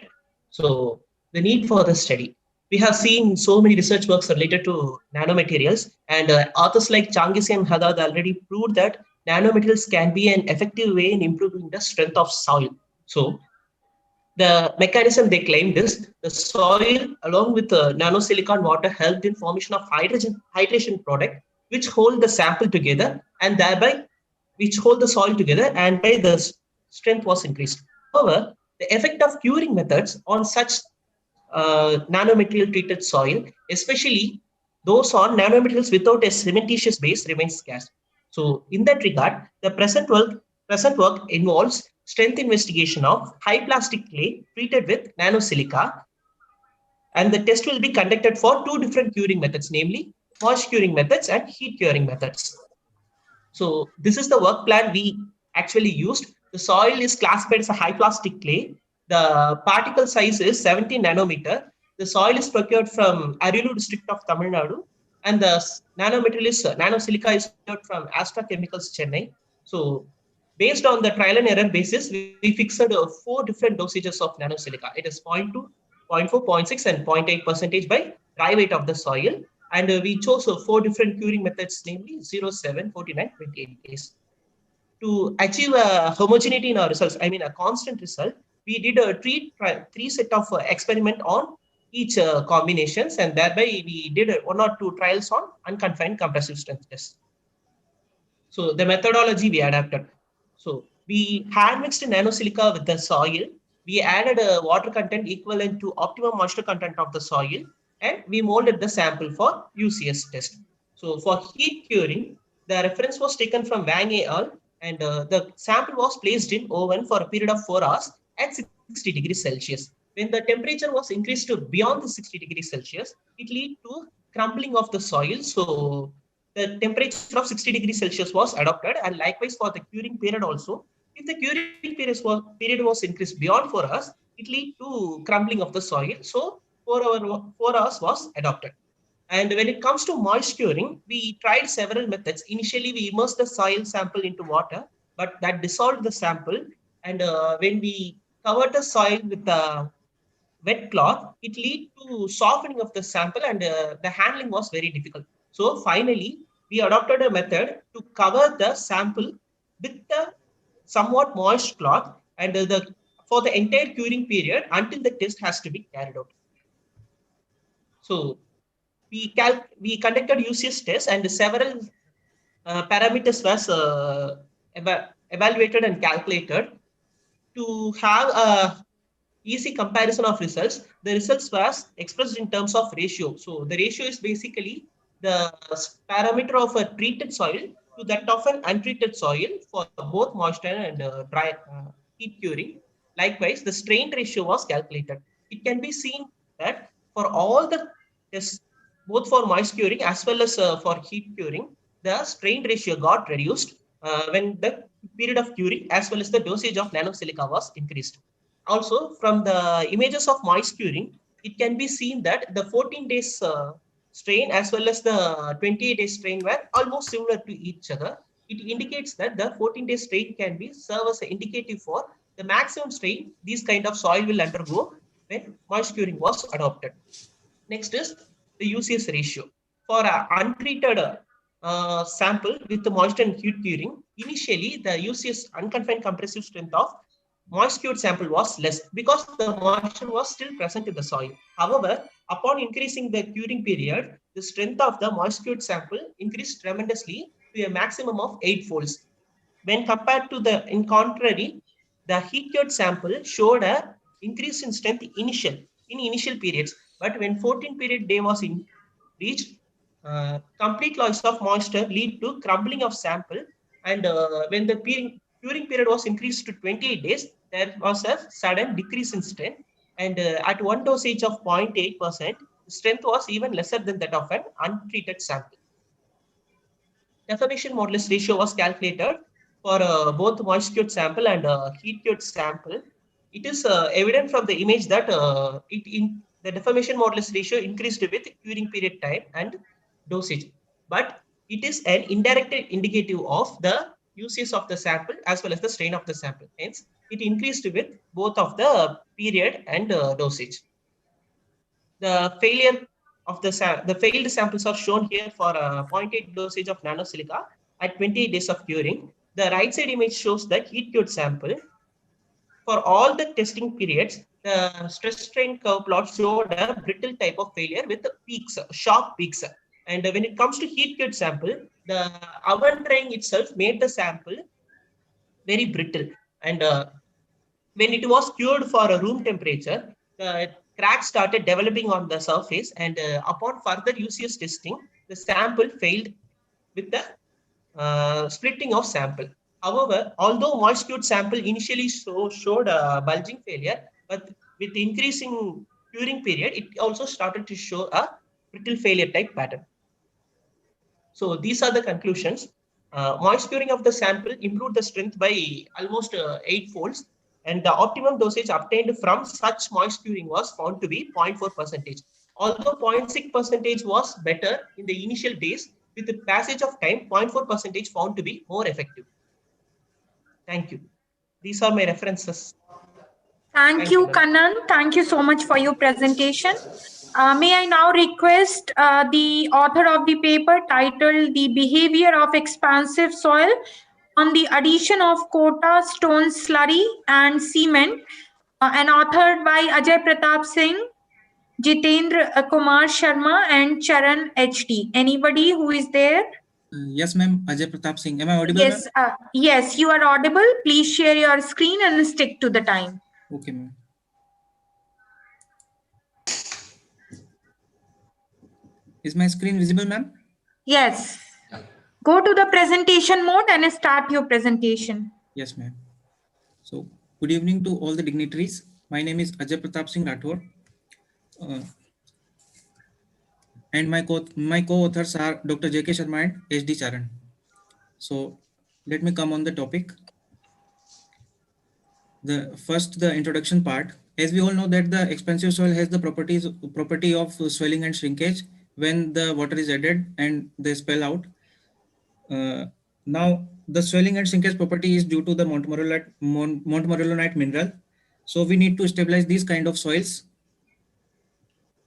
So the need for the study. We have seen so many research works related to nanomaterials, and authors like Changizi and Haddad already proved that nanomaterials can be an effective way in improving the strength of soil. So the mechanism they claimed is the soil along with the nanosilicon water helped in formation of hydration product, which hold the sample together and thereby which hold the soil together, and by the strength was increased. However, the effect of curing methods on such nanomaterial treated soil, especially those on nanomaterials without a cementitious base, remains scarce. So in that regard, the present work involves strength investigation of high plastic clay treated with nanosilica, and the test will be conducted for 2 different curing methods, namely wash curing methods and heat curing methods. So this is the work plan we actually used. The soil is classified as a high plastic clay. The particle size is 70 nanometer. The soil is procured from Ariyalur district of Tamil Nadu, and the nanomaterial is nanosilica is procured from Astra Chemicals, Chennai. So based on the trial and error basis, we fixed 4 different dosages of nanosilica. It is 0.2, 0.4, 0.6 and 0.8% by dry weight of the soil. And we chose 4 different curing methods, namely 0, 7, 49, 28 days. To achieve a homogeneity in our results, I mean a constant result, we did a 3 set of experiment on each combinations, and thereby we did 1 or 2 trials on unconfined compressive strength test. So the methodology we adapted. So we hand mixed nanosilica with the soil. We added a water content equivalent to optimum moisture content of the soil. and we molded the sample for UCS test. So for heat curing, the reference was taken from Wang et al. And the sample was placed in oven for a period of 4 hours at 60 degrees Celsius. When the temperature was increased to beyond the 60 degrees Celsius, it led to crumbling of the soil. So the temperature of 60 degrees Celsius was adopted, and likewise for the curing period also. If the curing period was increased beyond 4 hours, it led to crumbling of the soil. So 4 hours was adopted. And when it comes to moist curing, we tried several methods. Initially, we immersed the soil sample into water, but that dissolved the sample. And when we covered the soil with a wet cloth, it led to softening of the sample, and the handling was very difficult. So finally, we adopted a method to cover the sample with a somewhat moist cloth, and for the entire curing period until the test has to be carried out. So we conducted UCS tests, and several parameters was evaluated and calculated to have a easy comparison of results. The results was expressed in terms of ratio. So the ratio is basically the parameter of a treated soil to that of an untreated soil for both moisture and dry heat curing. Likewise, the strain ratio was calculated. It can be seen that for all the tests, both for moist curing as well as for heat curing, the strain ratio got reduced when the period of curing as well as the dosage of nanosilica was increased. Also, from the images of moist curing, it can be seen that the 14 days strain as well as the 28 day strain were almost similar to each other. It indicates that the 14 day strain can be serve as an indicative for the maximum strain these kind of soil will undergo when moist curing was adopted. Next is the UCS ratio. For an untreated sample with the moisture and heat curing, initially the UCS unconfined compressive strength of moist cured sample was less because the moisture was still present in the soil. However, upon increasing the curing period, the strength of the moist cured sample increased tremendously to a maximum of 8 folds. When compared to the, in contrary, the heat cured sample showed a increase in strength in initial periods. But when 14 period day was reached, complete loss of moisture lead to crumbling of sample. And when the curing period was increased to 28 days, there was a sudden decrease in strength. And at one dosage of 0.8%, the strength was even lesser than that of an untreated sample. Deformation modulus ratio was calculated for both moist cured sample and heat cured sample. It is evident from the image that the deformation modulus ratio increased with curing period time and dosage, but it is an indirect indicative of the UCS of the sample as well as the strain of the sample. Hence, it increased with both of the period and dosage. The failure of the failed samples are shown here for a 0.8 dosage of nanosilica at 28 days of curing. The right side image shows the heat cured sample. For all the testing periods, the stress strain curve plot showed a brittle type of failure with peaks, sharp peaks. And when it comes to heat cured sample, the oven drying itself made the sample very brittle. And when it was cured for a room temperature, the cracks started developing on the surface. And upon further UCS testing, the sample failed with the splitting of sample. However, although moist cured sample initially showed a bulging failure, but with increasing curing period, it also started to show a brittle failure type pattern. So these are the conclusions. Moist curing of the sample improved the strength by almost 8 folds, and the optimum dosage obtained from such moist curing was found to be 0.4%. Although 0.6% was better in the initial days, with the passage of time, 0.4% found to be more effective. Thank you. These are my references. Thank you, Kannan. Thank you so much for your presentation. May I now request the author of the paper titled The Behavior of Expansive Soil on the Addition of Kota Stone Slurry and Cement, and authored by Ajay Pratap Singh, Jitendra Kumar Sharma, and Charan HD. Anybody who is there? Yes, ma'am. Ajay Pratap Singh. Am I audible? Yes, yes, you are audible. Please share your screen and stick to the time. Okay, ma'am. Is my screen visible, ma'am? Yes. Go to the presentation mode and start your presentation. Yes, ma'am. So, good evening to all the dignitaries. My name is Ajay Pratap Singh Rathore. And my co-authors are Dr. J.K. Sharma and H.D. Charan. So, let me come on the topic. The introduction part. As we all know that the expansive soil has the property of swelling and shrinkage when the water is added and they spill out. Now, the swelling and shrinkage property is due to the Montmorillonite mineral. So we need to stabilize these kind of soils.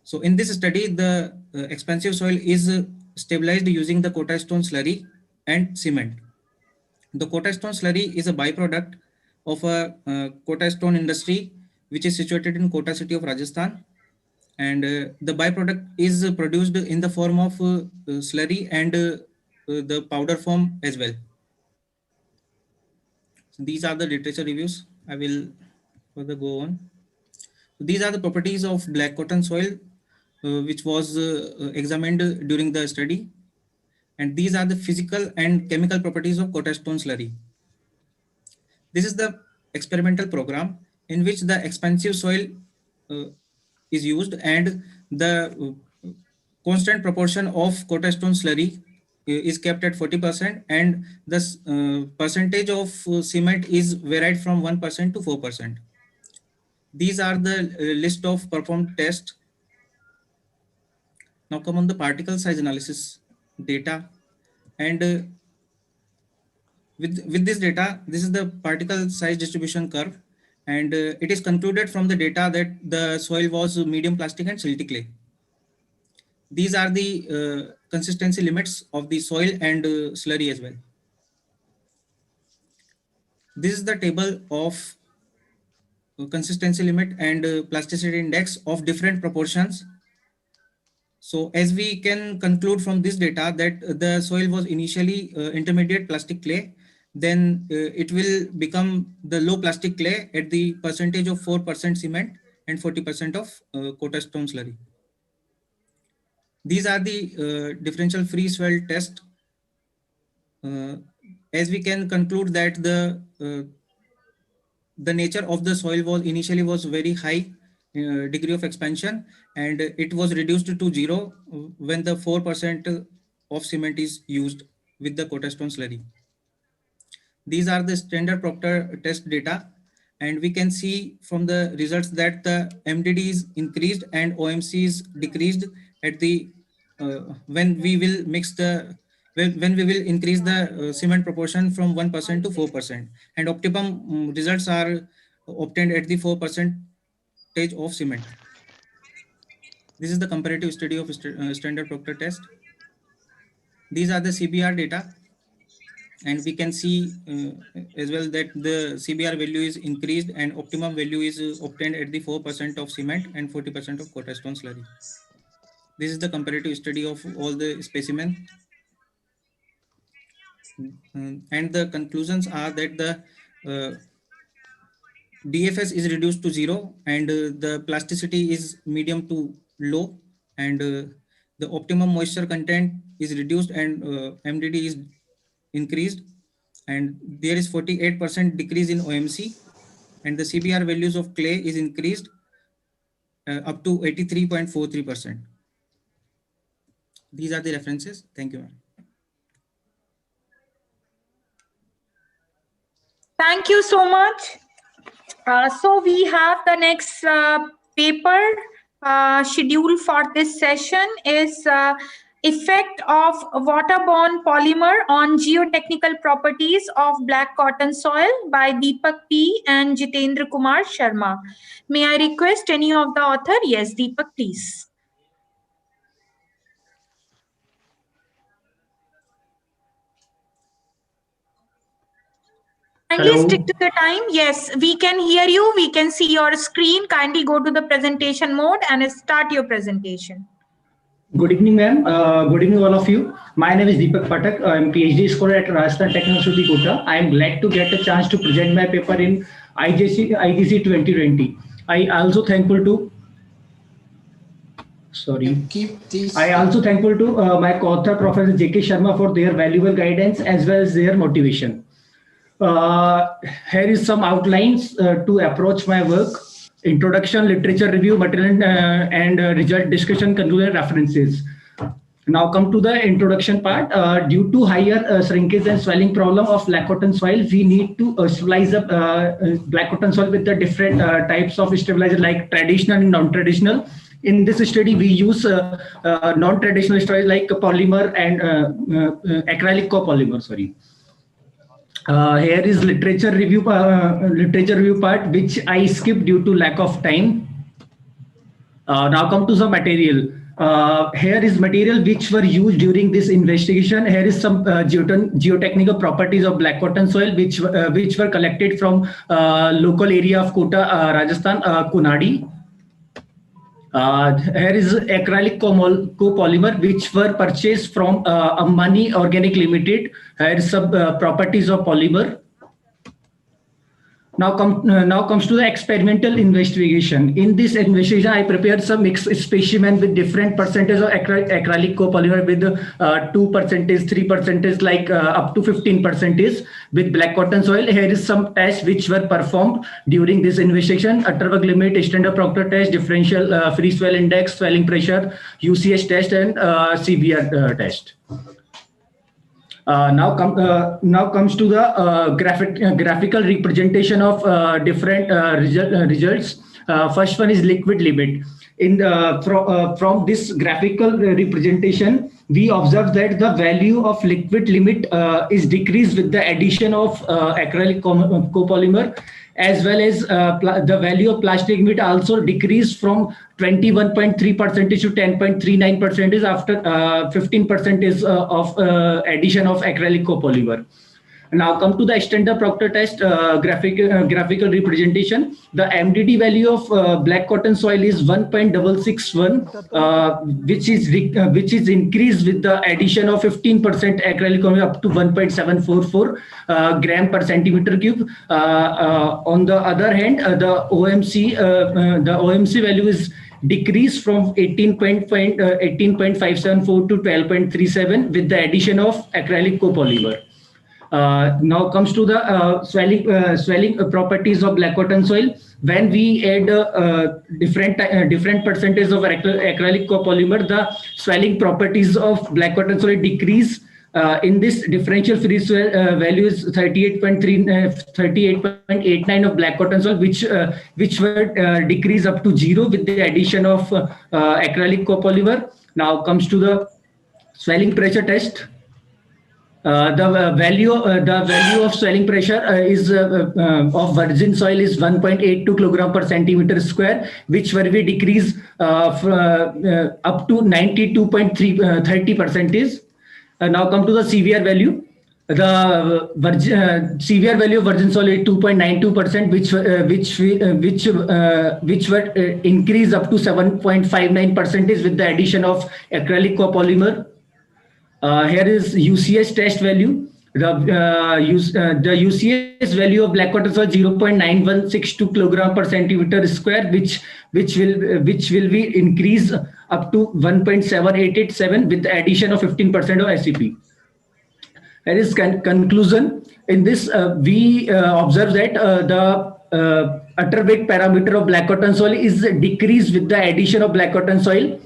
So in this study, the expansive soil is stabilized using the Kota stone slurry and cement. The Kota stone slurry is a byproduct of a Kota stone industry, which is situated in Kota city of Rajasthan. And the byproduct is produced in the form of slurry and the powder form as well. So these are the literature reviews. I will further go on. These are the properties of black cotton soil, which was examined during the study. And these are the physical and chemical properties of Kota stone slurry. This is the experimental program in which the expansive soil is used and the constant proportion of Kota stone slurry is kept at 40% and the percentage of cement is varied from 1% to 4%. These are the list of performed tests. Now come on the particle size analysis data, and with this data, this is the particle size distribution curve, and it is concluded from the data that the soil was medium plastic and silty clay. These are the consistency limits of the soil and slurry as well. This is the table of consistency limit and plasticity index of different proportions. So as we can conclude from this data that the soil was initially intermediate plastic clay, then it will become the low plastic clay at the percentage of 4% cement and 40% of Kota stone slurry. These are the differential free swell test. As we can conclude that the nature of the soil was initially very high degree of expansion, and it was reduced to 0 when the 4% of cement is used with the Kota stone slurry. These are the standard Proctor test data, and we can see from the results that the MDD is increased and OMC is decreased at the when we will mix the when we will increase the cement proportion from 1% to 4%, and optimum results are obtained at the 4% of cement. This is the comparative study of standard Proctor test. These are the CBR data, and we can see as well that the CBR value is increased and optimum value is obtained at the 4% of cement and 40% of Kota stone slurry. This is the comparative study of all the specimens. And the conclusions are that the DFS is reduced to 0 and the plasticity is medium to low, and the optimum moisture content is reduced and MDD is increased, and there is 48% decrease in OMC, and the CBR values of clay is increased up to 83.43%. These are the references. Thank you, ma'am. Thank you so much. So we have the next paper scheduled for this session is effect of waterborne polymer on geotechnical properties of black cotton soil by Deepak P. and Jitendra Kumar Sharma. May I request any of the author? Yes, Deepak, please. Kindly stick to the time. Yes, we can hear you. We can see your screen. Kindly go to the presentation mode and start your presentation. Good evening, ma'am. Good evening, all of you. My name is Deepak Patak. I am PhD scholar at Rajasthan Technical University, Kota. I am glad to get a chance to present my paper in IGC 2020. I also thankful to Sorry. Keep these. I also thankful to my co-author Professor J.K. Sharma for their valuable guidance as well as their motivation. Here is some outlines to approach my work. Introduction, literature review, material and result discussion, conclusion, references. Now come to the introduction part. Due to higher shrinkage and swelling problem of black cotton soil, we need to stabilize the black cotton soil with the different types of stabilizer like traditional and non-traditional. In this study, we use non-traditional stabilizer like polymer and acrylic copolymer. Sorry. Here is literature review part, which I skipped due to lack of time. Now come to some material. Here is material which were used during this investigation. Here is some geotechnical properties of black cotton soil which were collected from local area of Kota, Rajasthan, Kunadi. Here is acrylic copolymer which were purchased from Ambani Organic Limited. Here is some properties of polymer. Now comes to the experimental investigation. In this investigation, I prepared some mixed specimen with different percentage of acrylic copolymer with 2%, 3%, like up to 15% with black cotton soil. Here is some tests which were performed during this investigation: Atterberg limit, Stender-Proctor test, differential free swell index, swelling pressure, UCS test, and CBR test. Now comes to the graphical representation of different results. First one is liquid limit. From this graphical representation, we observe that the value of liquid limit is decreased with the addition of acrylic copolymer, as well as the value of plastic limit also decreased from 21.3% to 10.39% after 15% of addition of acrylic copolymer. Now come to the Stender-Proctor test graphical representation. The MDD value of black cotton soil is 1.661, which is increased with the addition of 15% acrylic copolymer up to 1.744 gram per centimeter cube. On the other hand, the OMC value is decreased from 18.574 to 12.37 with the addition of acrylic copolymer. Now comes to the swelling properties of black cotton soil. When we add different percentage of acrylic copolymer, the swelling properties of black cotton soil decrease. In this differential free swell value is 38.89 of black cotton soil, which were decreased up to 0 with the addition of acrylic copolymer. Now comes to the swelling pressure test. The value of swelling pressure is of virgin soil is 1.82 kg per centimeter square, which will be decreased up to 92.30%. Now come to the CVR value. The CVR value of virgin soil is 2.92%, which were increased up to 7.59% with the addition of acrylic copolymer. Here is UCS test value. The UCS value of black cotton soil 0.9162 kg per centimeter square, which will be increased up to 1.7887 with the addition of 15% of SCP. Here is conclusion. In this, we observe that the Atterberg parameter of black cotton soil is decreased with the addition of black cotton soil.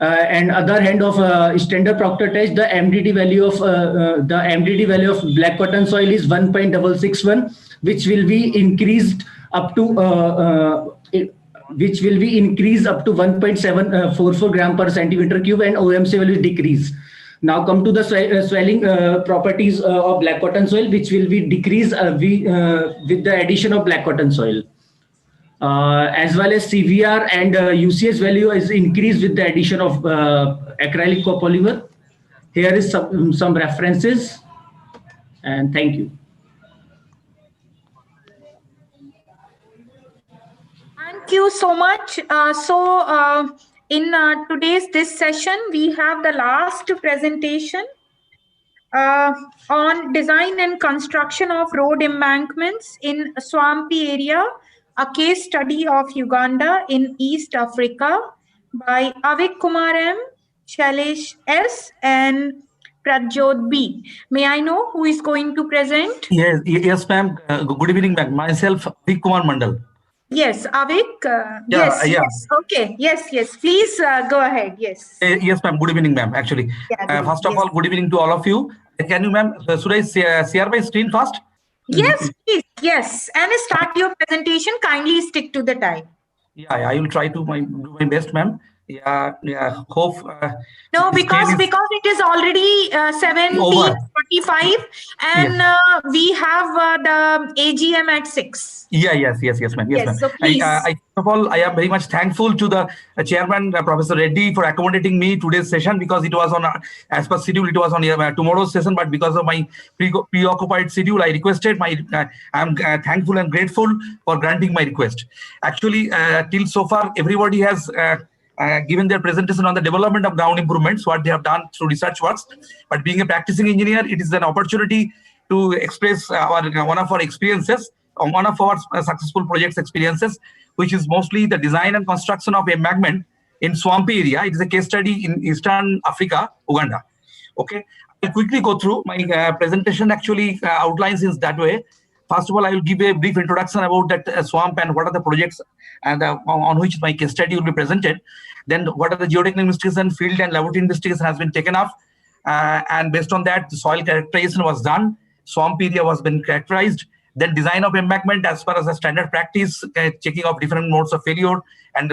And other hand of Stender-Proctor test, the MDD value of black cotton soil is 1.661, which will be increased up to 1.744 gram per centimeter cube, and OMC will be decreased. Now come to the swelling properties of black cotton soil, which will be decreased with the addition of black cotton soil. As well as CVR and UCS value is increased with the addition of acrylic copolymer. Here is some references, and thank you. Thank you so much. In today's this session, we have the last presentation on design and construction of road embankments in swampy area, a case study of Uganda in East Africa. by Avik Kumar M, Shailesh S, and Prajjot B. May I know who is going to present? Yes, ma'am. Good evening, ma'am. Myself, Avik Kumar Mandal. Yes, Avik. Yeah. Yes. Okay. Yes. Please go ahead. Yes. Yes, ma'am. Good evening, ma'am. Actually, Yeah, first of all, good evening to all of you. Can you, ma'am, should I share my screen first? Yes, please. Yes. And start your presentation. Kindly stick to the time. Yeah, I will try to do my best, ma'am. Yeah. Hope. No, because it is already 17:45, and we have the AGM at 6. Yes, ma'am. Yes, ma'am. So please. First of all, I am very much thankful to the chairman, Professor Reddy, for accommodating me today's session, because it was on, as per schedule, it was on tomorrow's session, but because of my preoccupied schedule, I requested I am thankful and grateful for granting my request. Actually, till so far, everybody has given their presentation on the development of ground improvements, what they have done through research works. But being a practicing engineer, it is an opportunity to express one of our experiences, one of our successful projects experiences, which is mostly the design and construction of embankment in swampy area. It is a case study in Eastern Africa, Uganda. Okay, I'll quickly go through my presentation. Actually outlines in that way. First of all, I will give a brief introduction about that swamp and what are the projects and on which my case study will be presented. Then what are the geotechnical investigation, field and laboratory investigation has been taken up. And based on that, the soil characterization was done. Swamp area was been characterized. Then design of embankment as far as the standard practice, checking of different modes of failure and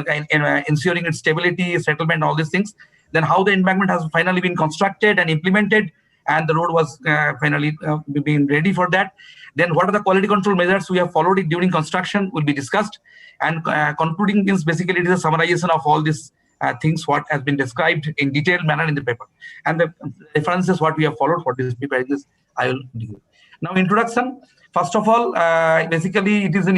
ensuring its stability, settlement, all these things. Then how the embankment has finally been constructed and implemented, and the road was finally being ready for that. Then what are the quality control measures we have followed it during construction will be discussed. And concluding means basically it is a summarization of all these things what has been described in detailed manner in the paper. And the references what we have followed for this paper, I will do. Now introduction. First of all, basically it is in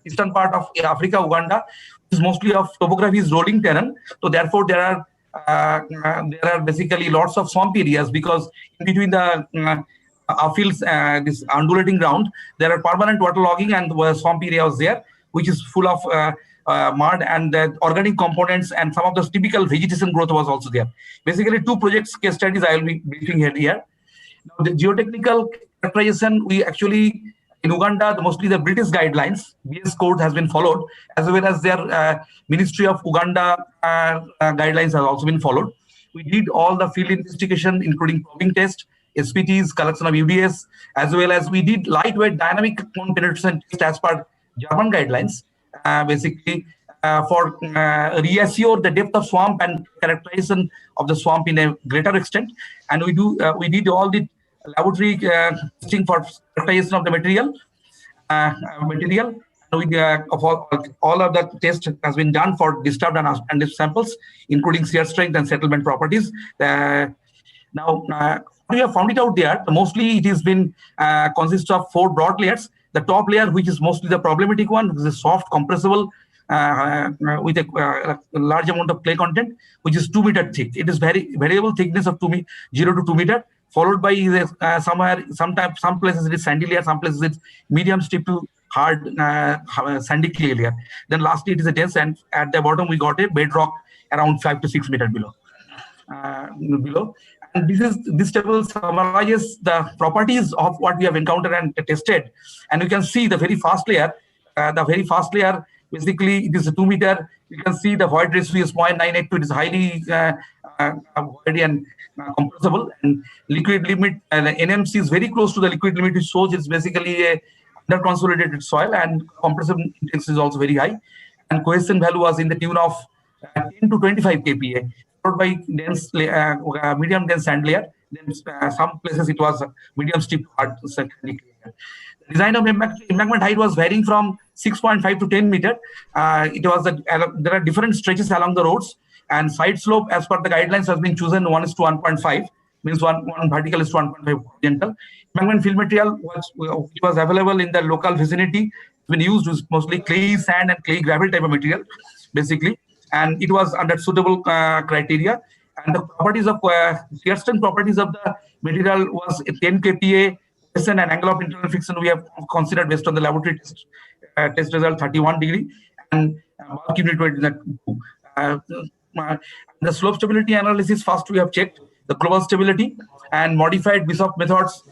eastern part of Africa, Uganda. It is mostly of topography is rolling terrain. So therefore there are basically lots of swamp areas, because in between the fields, this undulating ground, there are permanent water logging and swamp areas there, which is full of mud and organic components, and some of the typical vegetation growth was also there. Basically, two projects case studies I will be briefing here. Now, the geotechnical characterization, we actually in Uganda, mostly the British guidelines, BS code has been followed, as well as their Ministry of Uganda guidelines has also been followed. We did all the field investigation, including probing test, SPTs, collection of UDS, as well as we did lightweight dynamic cone penetration test as per German guidelines, basically for reassure the depth of swamp and characterization of the swamp in a greater extent. And we did all the laboratory testing for characterization of the material. All of the test has been done for disturbed and undisturbed samples, including shear strength and settlement properties. Now, we have found it out there. Mostly it has been consists of 4 broad layers. The top layer, which is mostly the problematic one, is a soft compressible with a large amount of clay content, which is 2 meter thick. It is very variable thickness of 0 to 2 meter, followed by some places it is sandy layer, some places it's medium steep to hard sandy clay layer. Then lastly it is a dense, and at the bottom we got a bedrock around 5 to 6 meter below. And this table summarizes the properties of what we have encountered and tested. And you can see the very fast layer. Basically it is a 2 meter. You can see the void ratio is 0.982. It is highly voidy and compressible. And liquid limit, NMC is very close to the liquid limit, which shows it's basically a under consolidated soil, and compressive index is also very high. And cohesion value was in the tune of 10 to 25 kPa. By dense, medium dense sand layer. Then some places it was medium steep hard sandy layer. Design of embankment height was varying from 6.5 to 10 meter. There are different stretches along the roads, and side slope as per the guidelines has been chosen 1:1.5, means one vertical is to 1.5 horizontal. Embankment fill material was available in the local vicinity. When used was mostly clay sand and clay gravel type of material, basically. And it was under suitable criteria, and the properties of shear strength properties of the material was 10 kPa, and angle of internal friction we have considered based on the laboratory test result 31 degree, and bulk unit weight is at 2. the slope stability analysis, first we have checked the global stability and modified Bishop methods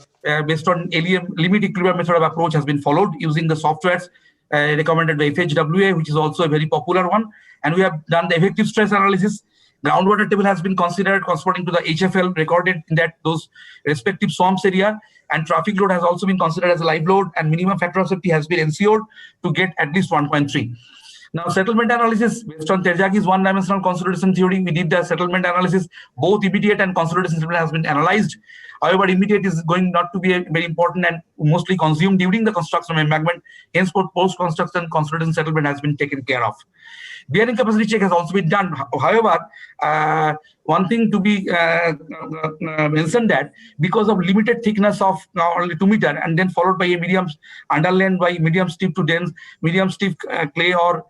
based on alien limit equilibrium method of approach has been followed using the softwares recommended by FHWA, which is also a very popular one. And we have done the effective stress analysis. Groundwater table has been considered corresponding to the HFL recorded in those respective swamps area, and traffic load has also been considered as a live load, and minimum factor of safety has been ensured to get at least 1.3. Now, settlement analysis based on Terzagh's one-dimensional consolidation theory, we did the settlement analysis. Both immediate and consolidation settlement has been analyzed. However, immediate is going not to be very important and mostly consumed during the construction of embankment. Hence, post-construction consolidation settlement has been taken care of. Bearing capacity check has also been done. However, one thing to be mentioned that because of limited thickness of only 2 meters and then followed by a medium underlain by medium stiff to dense, medium stiff clay or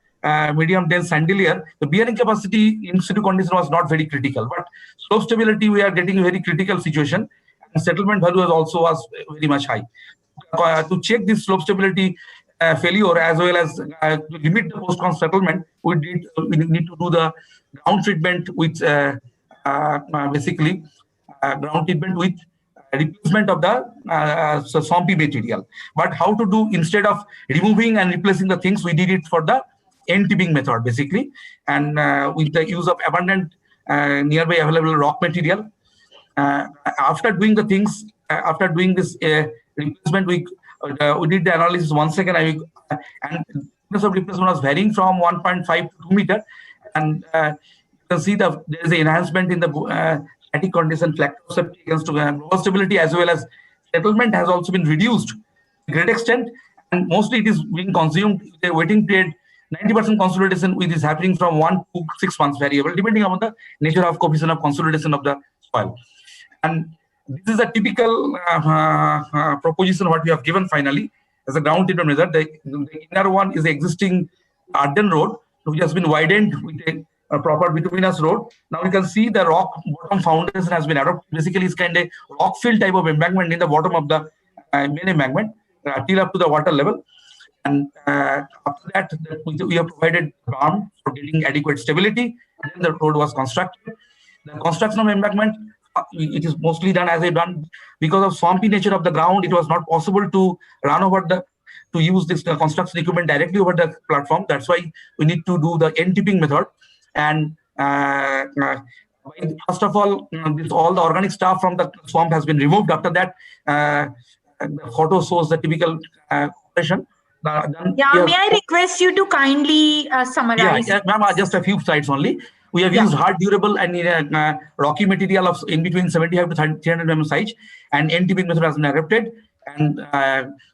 medium dense sandy layer, the bearing capacity in situ condition was not very critical. But slope stability, we are getting a very critical situation. And settlement value also was very much high. To check this slope stability failure as well as limit the post-con settlement, we need to do the ground treatment with basically ground treatment with replacement of the swampy material. But how to do, instead of removing and replacing the things, we did it for the end tipping method basically, and with the use of abundant nearby available rock material. After doing the things, after doing this replacement, we did the analysis once again, and the thickness of replacement was varying from 1.5 to 2 meters, and you can see there is an enhancement in the static condition factor of safety against global stability, as well as settlement has also been reduced to a great extent, and mostly it is being consumed with a waiting period. 90% consolidation which is happening from 1 to 6 months variable, depending on the nature of coefficient of consolidation of the soil. And this is a typical proposition what we have given finally as a ground treatment method. The inner one is the existing Arden road, which has been widened with a proper bituminous road. Now you can see the rock bottom foundation has been adopted. Basically, it's kind of rock fill type of embankment in the bottom of the main embankment till up to the water level. And after that, we have provided berm for getting adequate stability. And then the road was constructed. The construction of embankment, it is mostly done as a done because of swampy nature of the ground. It was not possible to run over to use this construction equipment directly over the platform. That's why we need to do the end tipping method. And first of all, all the organic stuff from the swamp has been removed. After that, the photo shows the typical operation. May I request you to kindly summarize? Yeah, ma'am, just a few slides only. We have used hard, durable, and rocky material of in between 75 to 300 mm size, and end tipping method has been adopted. And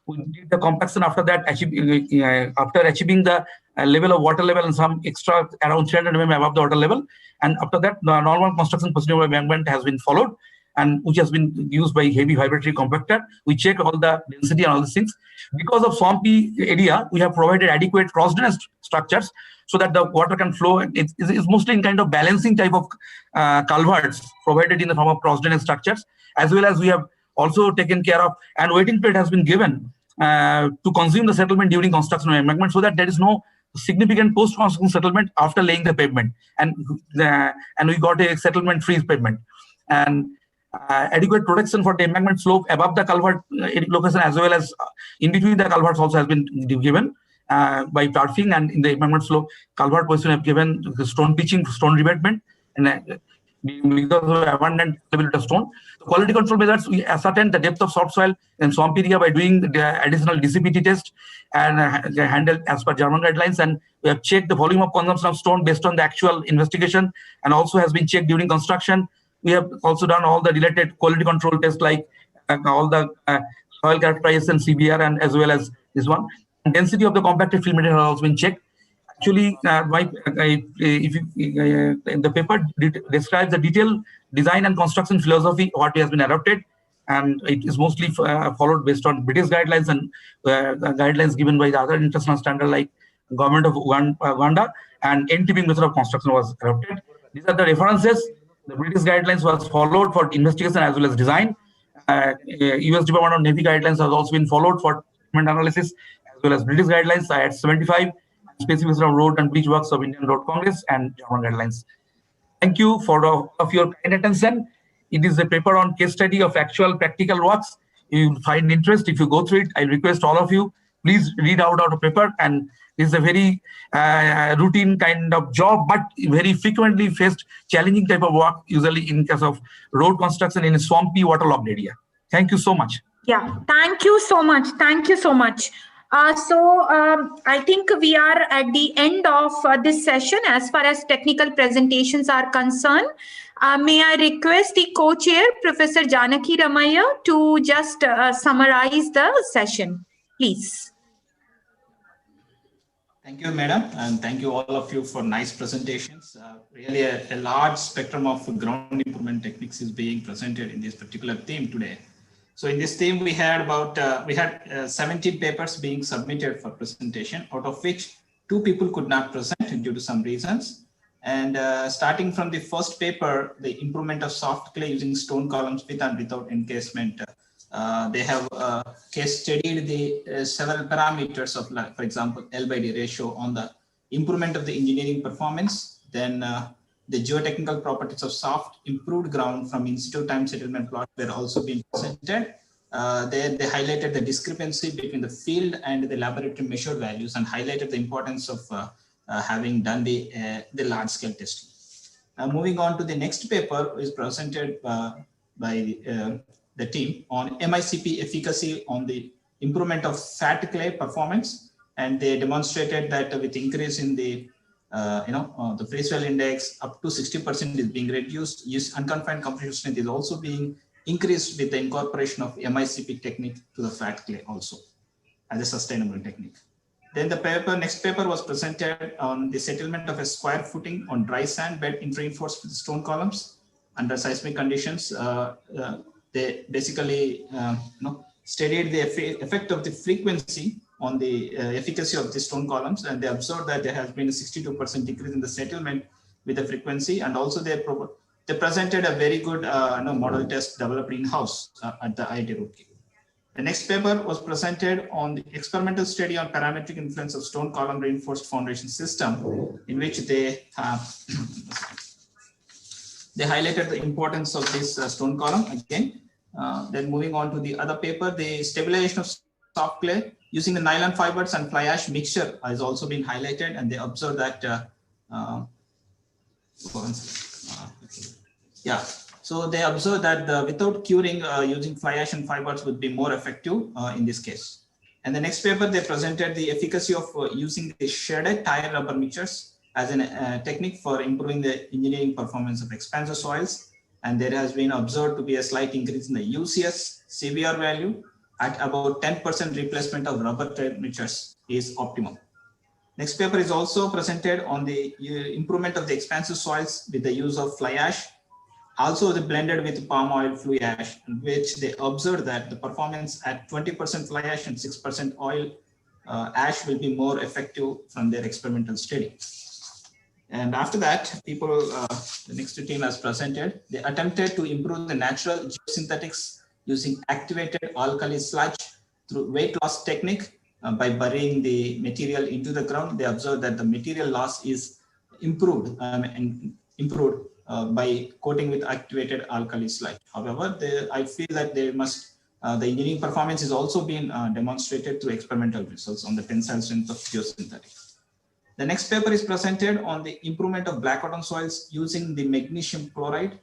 we did the compaction after that, after achieving the level of water level and some extra around 300 mm above the water level. And after that, the normal construction procedure of embankment has been followed, and which has been used by heavy vibratory compactor. We check all the density and all these things. Because of swampy area, we have provided adequate cross drainage structures so that the water can flow. It's mostly in kind of balancing type of culverts provided in the form of cross drainage structures, as well as we have also taken care of, and waiting period has been given to consume the settlement during construction of embankment, so that there is no significant post-construction settlement after laying the pavement, and we got a settlement-free pavement. And adequate protection for the embankment slope above the culvert location, as well as in between the culverts also has been given by turfing, and in the embankment slope culvert position have given the stone pitching, stone rebatement, and because of abundant availability of stone. The quality control measures, we ascertain the depth of soft soil in swamp area by doing the additional DCPT test and handled as per German guidelines, and we have checked the volume of consumption of stone based on the actual investigation, and also has been checked during construction. We have also done all the related quality control tests, like all the soil characterization, CBR, and as well as this one. And density of the compacted fill material has also been checked. Actually, the paper describes the detailed design and construction philosophy what has been adopted, and it is mostly followed based on British guidelines and guidelines given by the other international standard like Government of Uganda, and end tipping method of construction was adopted. These are the references. The British guidelines was followed for investigation as well as design. US Department of Navy guidelines has also been followed for analysis, as well as British guidelines at 75, specification of road and bridge works of Indian Road Congress, and German guidelines. Thank you for all of your kind attention. It is a paper on case study of actual practical works. You will find interest if you go through it. I request all of you, please read out our paper. And this is a very routine kind of job, but very frequently faced challenging type of work, usually in case of road construction in a swampy, waterlogged area. Thank you so much. Yeah, thank you so much. Thank you so much. I think we are at the end of this session as far as technical presentations are concerned. May I request the co-chair, Professor Janaki Ramaiah, to just summarize the session, please. Thank you, madam, and thank you all of you for nice presentations. Really a large spectrum of ground improvement techniques is being presented in this particular theme today. So in this theme, we had 17 papers being submitted for presentation, out of which 2 people could not present due to some reasons. And starting from the first paper, the improvement of soft clay using stone columns with and without encasement, they have case studied the several parameters of, like, for example, L/D ratio on the improvement of the engineering performance, then the geotechnical properties of soft improved ground from in-situ time settlement plot were also being presented. They highlighted the discrepancy between the field and the laboratory measured values and highlighted the importance of having done the large-scale testing. Moving on to the next paper is presented by the team on MICP efficacy on the improvement of fat clay performance, and they demonstrated that with increase in the the Freeswell index up to 60% is being reduced. Use unconfined compression strength is also being increased with the incorporation of MICP technique to the fat clay also as a sustainable technique. Then the next paper was presented on the settlement of a square footing on dry sand bed in reinforced with stone columns under seismic conditions. They basically studied the effect of the frequency on the efficacy of the stone columns, and they observed that there has been a 62% decrease in the settlement with the frequency, and also they presented a very good model test developed in-house at the IIT Roorkee. The next paper was presented on the experimental study on parametric influence of stone column reinforced foundation system, in which they highlighted the importance of this stone column again. Then moving on to the other paper, the stabilization of soft clay using the nylon fibers and fly ash mixture has also been highlighted, and they observed that so they observed that without curing using fly ash and fibers would be more effective in this case. And the next paper, they presented the efficacy of using the shredded tire rubber mixtures as a technique for improving the engineering performance of expansor soils. And there has been observed to be a slight increase in the UCS CBR value at about 10% replacement of rubber tire mixtures is optimum. Next paper is also presented on the improvement of the expansive soils with the use of fly ash, also the blended with palm oil flue ash, in which they observed that the performance at 20% fly ash and 6% oil ash will be more effective from their experimental study. And after that, the next team has presented, they attempted to improve the natural geosynthetics using activated alkali sludge through weight loss technique by burying the material into the ground. They observed that the material loss is improved by coating with activated alkali sludge. However, I feel that the engineering performance is also being demonstrated through experimental results on the tensile strength of geosynthetics. The next paper is presented on the improvement of black cotton soils using the magnesium chloride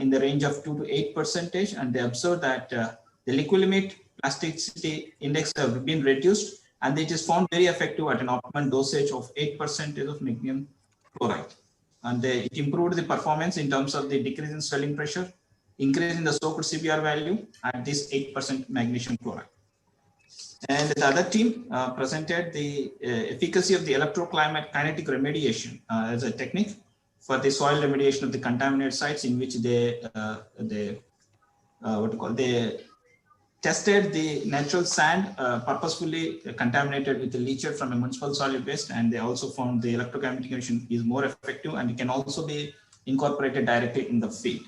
in the range of 2 to 8%, and they observed that the liquid limit plasticity index have been reduced, and it is found very effective at an optimum dosage of 8% of magnesium chloride. And it improved the performance in terms of the decrease in swelling pressure, increase in the soaked CBR value at this 8% magnesium chloride. And the other team presented the efficacy of the electrokinetic remediation as a technique for the soil remediation of the contaminated sites, in which they tested the natural sand purposefully contaminated with the leachate from a municipal solid waste, and they also found the electrokinetic remediation is more effective and it can also be incorporated directly in the field.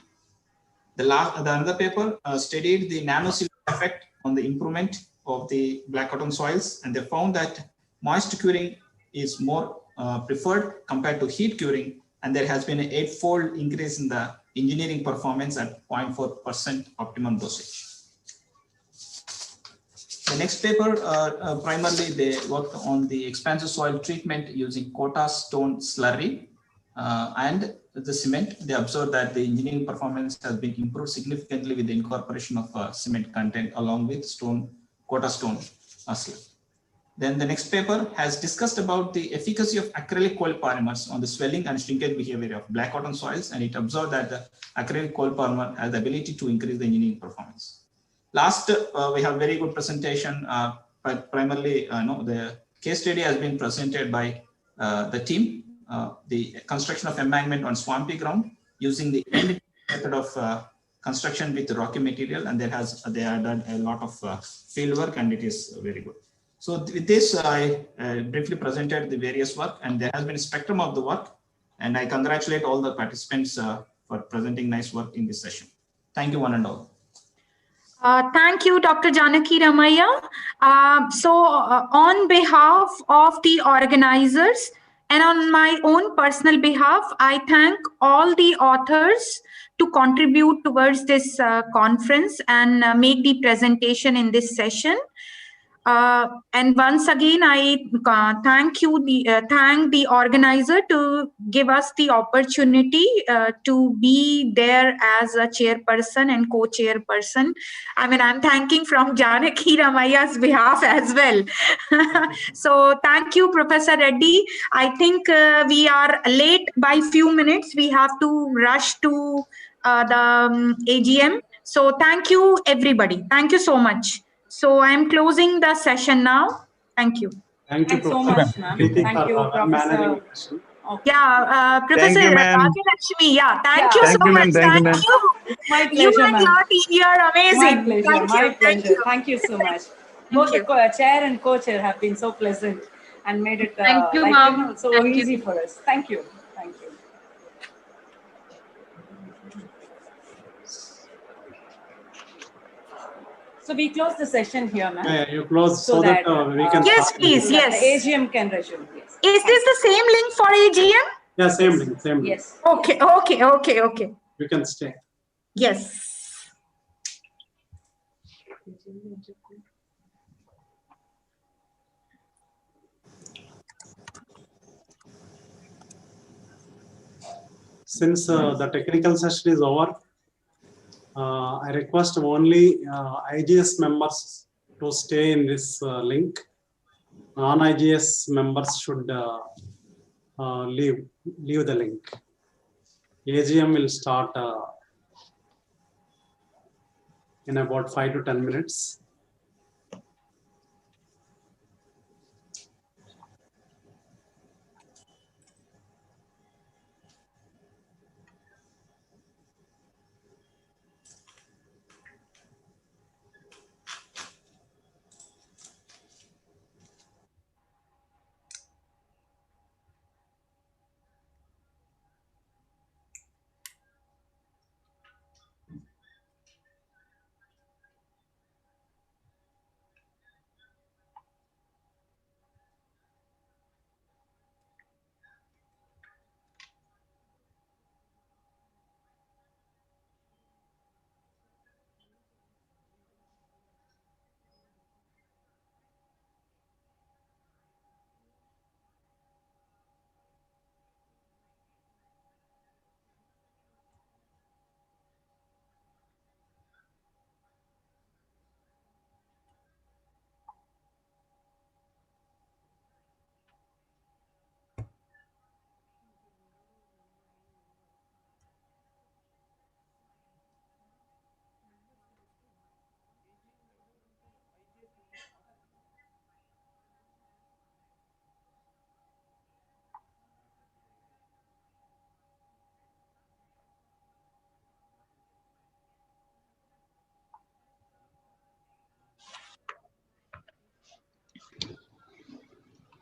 The another paper studied the nanosil effect on the improvement of the black cotton soils, and they found that moist curing is more preferred compared to heat curing, And there has been an 8-fold increase in the engineering performance at 0.4% optimum dosage. The next paper, primarily they worked on the expansive soil treatment using Kota stone slurry and the cement. They observed that the engineering performance has been improved significantly with the incorporation of cement content along with Kota stone slurry. Then the next paper has discussed about the efficacy of acrylic coal polymers on the swelling and shrinkage behavior of black cotton soils, and it observed that the acrylic coal polymer has the ability to increase the engineering performance. Last, we have very good presentation, but primarily the case study has been presented by the team, the construction of embankment on swampy ground using the end method of construction with rocky material, and they have done a lot of field work, and it is very good. So with this, I briefly presented the various work, and there has been a spectrum of the work, and I congratulate all the participants for presenting nice work in this session. Thank you, one and all. Thank you, Dr. Janaki Ramaiah. On behalf of the organizers and on my own personal behalf, I thank all the authors to contribute towards this conference and make the presentation in this session. And once again, I thank the organizer to give us the opportunity to be there as a chairperson and co-chairperson. I mean, I'm thanking from Janaki Ramaiah's behalf as well. So thank you, Professor Reddy. I think we are late by few minutes. We have to rush to the AGM. So thank you, everybody. Thank you so much. So I'm closing the session now. Thank you. Thank you so much, ma'am. Thank you, Professor. Yeah, Professor Rajalakshmi. Yeah, thank you so much. Thank you. My pleasure, You and ma'am. your team, you are amazing. My pleasure. Thank My you. Thank pleasure. you. Thank you so much. Both the chair and co-chair have been so pleasant and made it Thank you, like, ma'am. so Thank easy you. for us. Thank you. Thank you. So we close the session here, ma'am. Yeah, you close so that we can Yes, start. please. So that Yes. the AGM can resume. Yes. Is this the same link for AGM? Yeah, same link, same link. Yes. Okay. You can stay. Yes. Since the technical session is over, I request only IGS members to stay in this link. Non-IGS members should leave the link. AGM will start in about 5 to 10 minutes.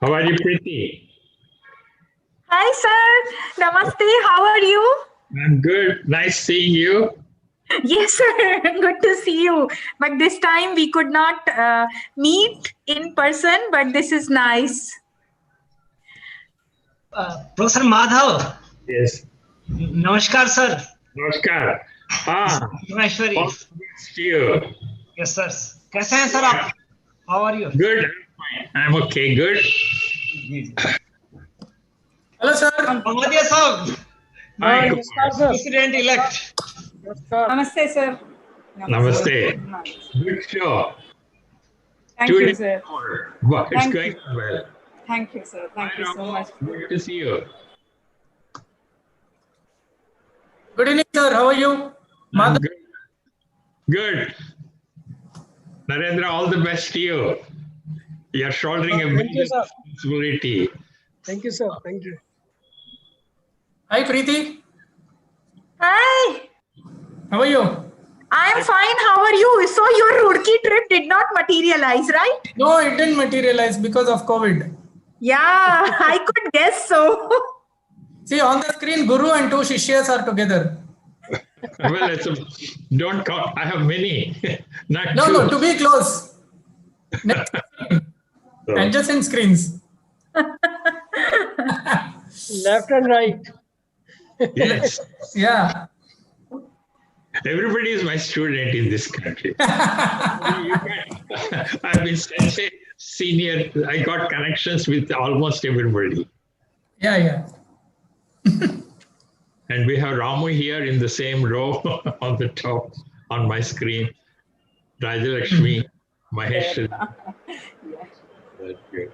How are you, Preeti? Hi, sir. Namaste. How are you? I'm good. Nice seeing you. Yes, sir. Good to see you. But this time we could not meet in person, but this is nice. Professor Madhav, Yes. Namaskar, sir. Namaskar. Maheshwari. All the best to you. Yes, sir. कैसे हैं sir आप? How are you? Good. I'm okay. Good. Hello, sir. Namaste, sir. Hi. President elect. Namaste, sir. Namaste. Good show. Thank Two you, days sir. more. Wow, it's Thank going you. on well. Thank you, sir. Thank you so much. Good to see you. Good evening, sir. How are you? I'm good. Good. Narendra, all the best to you. You're shouldering a Thank you, major sir. responsibility. Thank you, sir. Thank you. Hi, Preeti. Hi, How are you? I'm fine. How are you? So your Roorkee trip did not materialize, right? No, it didn't materialize because of COVID. Yeah, I could guess so. See, on the screen, Guru and two Shishyas are together. Well, don't count. I have many. Not No, two. no, to be close. Next screen. Adjacent screens. Left and right. Yes. Yeah. Everybody is my student in this country. I've been such a senior. I got connections with almost everybody. Yeah, yeah. And we have Ramu here in the same row on the top on my screen. Rajalakshmi, Mahesh. That's good.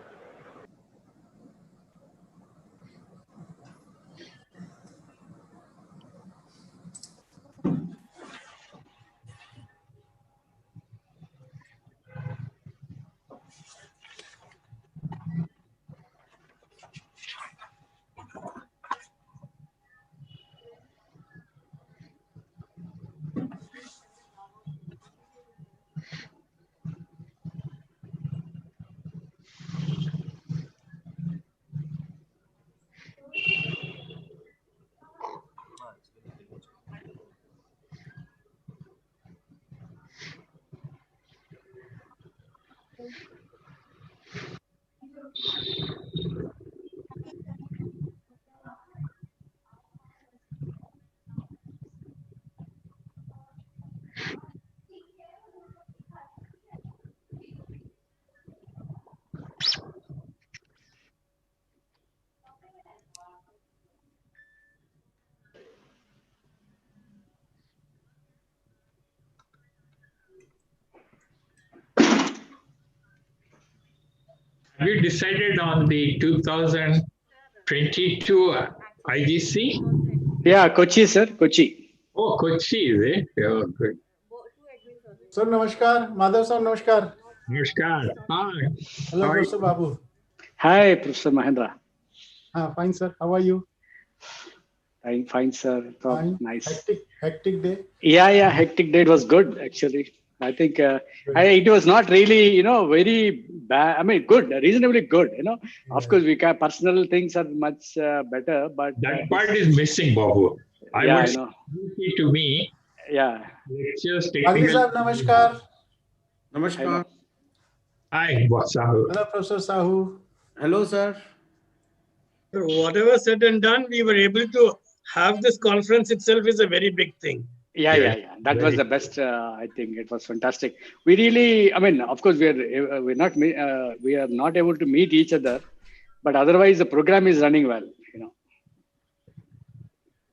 Have you decided on the 2022 IGC? Yeah, Kochi, sir. Kochi. Oh, Kochi, is it? Oh, good. Sir, namaskar. Madhav sir, namaskar. Namaskar. Hi. Hello, How are you? Professor Babu. Hi, Professor Mahendra. Fine, sir. How are you? Fine, sir. So Fine. nice. Hectic day. Yeah. Hectic day. It was good, actually. I think it was not really, very bad. I mean, good, reasonably good. Of course, we can personal things are much better, but That part is missing, Babu. I Yeah, would I say know. to me, Yeah. lectures, Agni technical. sir, namaskar. Namaskar. Hi, boss Sahu. Hello, Professor Sahu. Hello, sir. Whatever said and done, we were able to have this conference itself is a very big thing. Yeah. That was the best. I think it was fantastic. We really, I mean, of course, we are not able to meet each other, but otherwise the program is running well.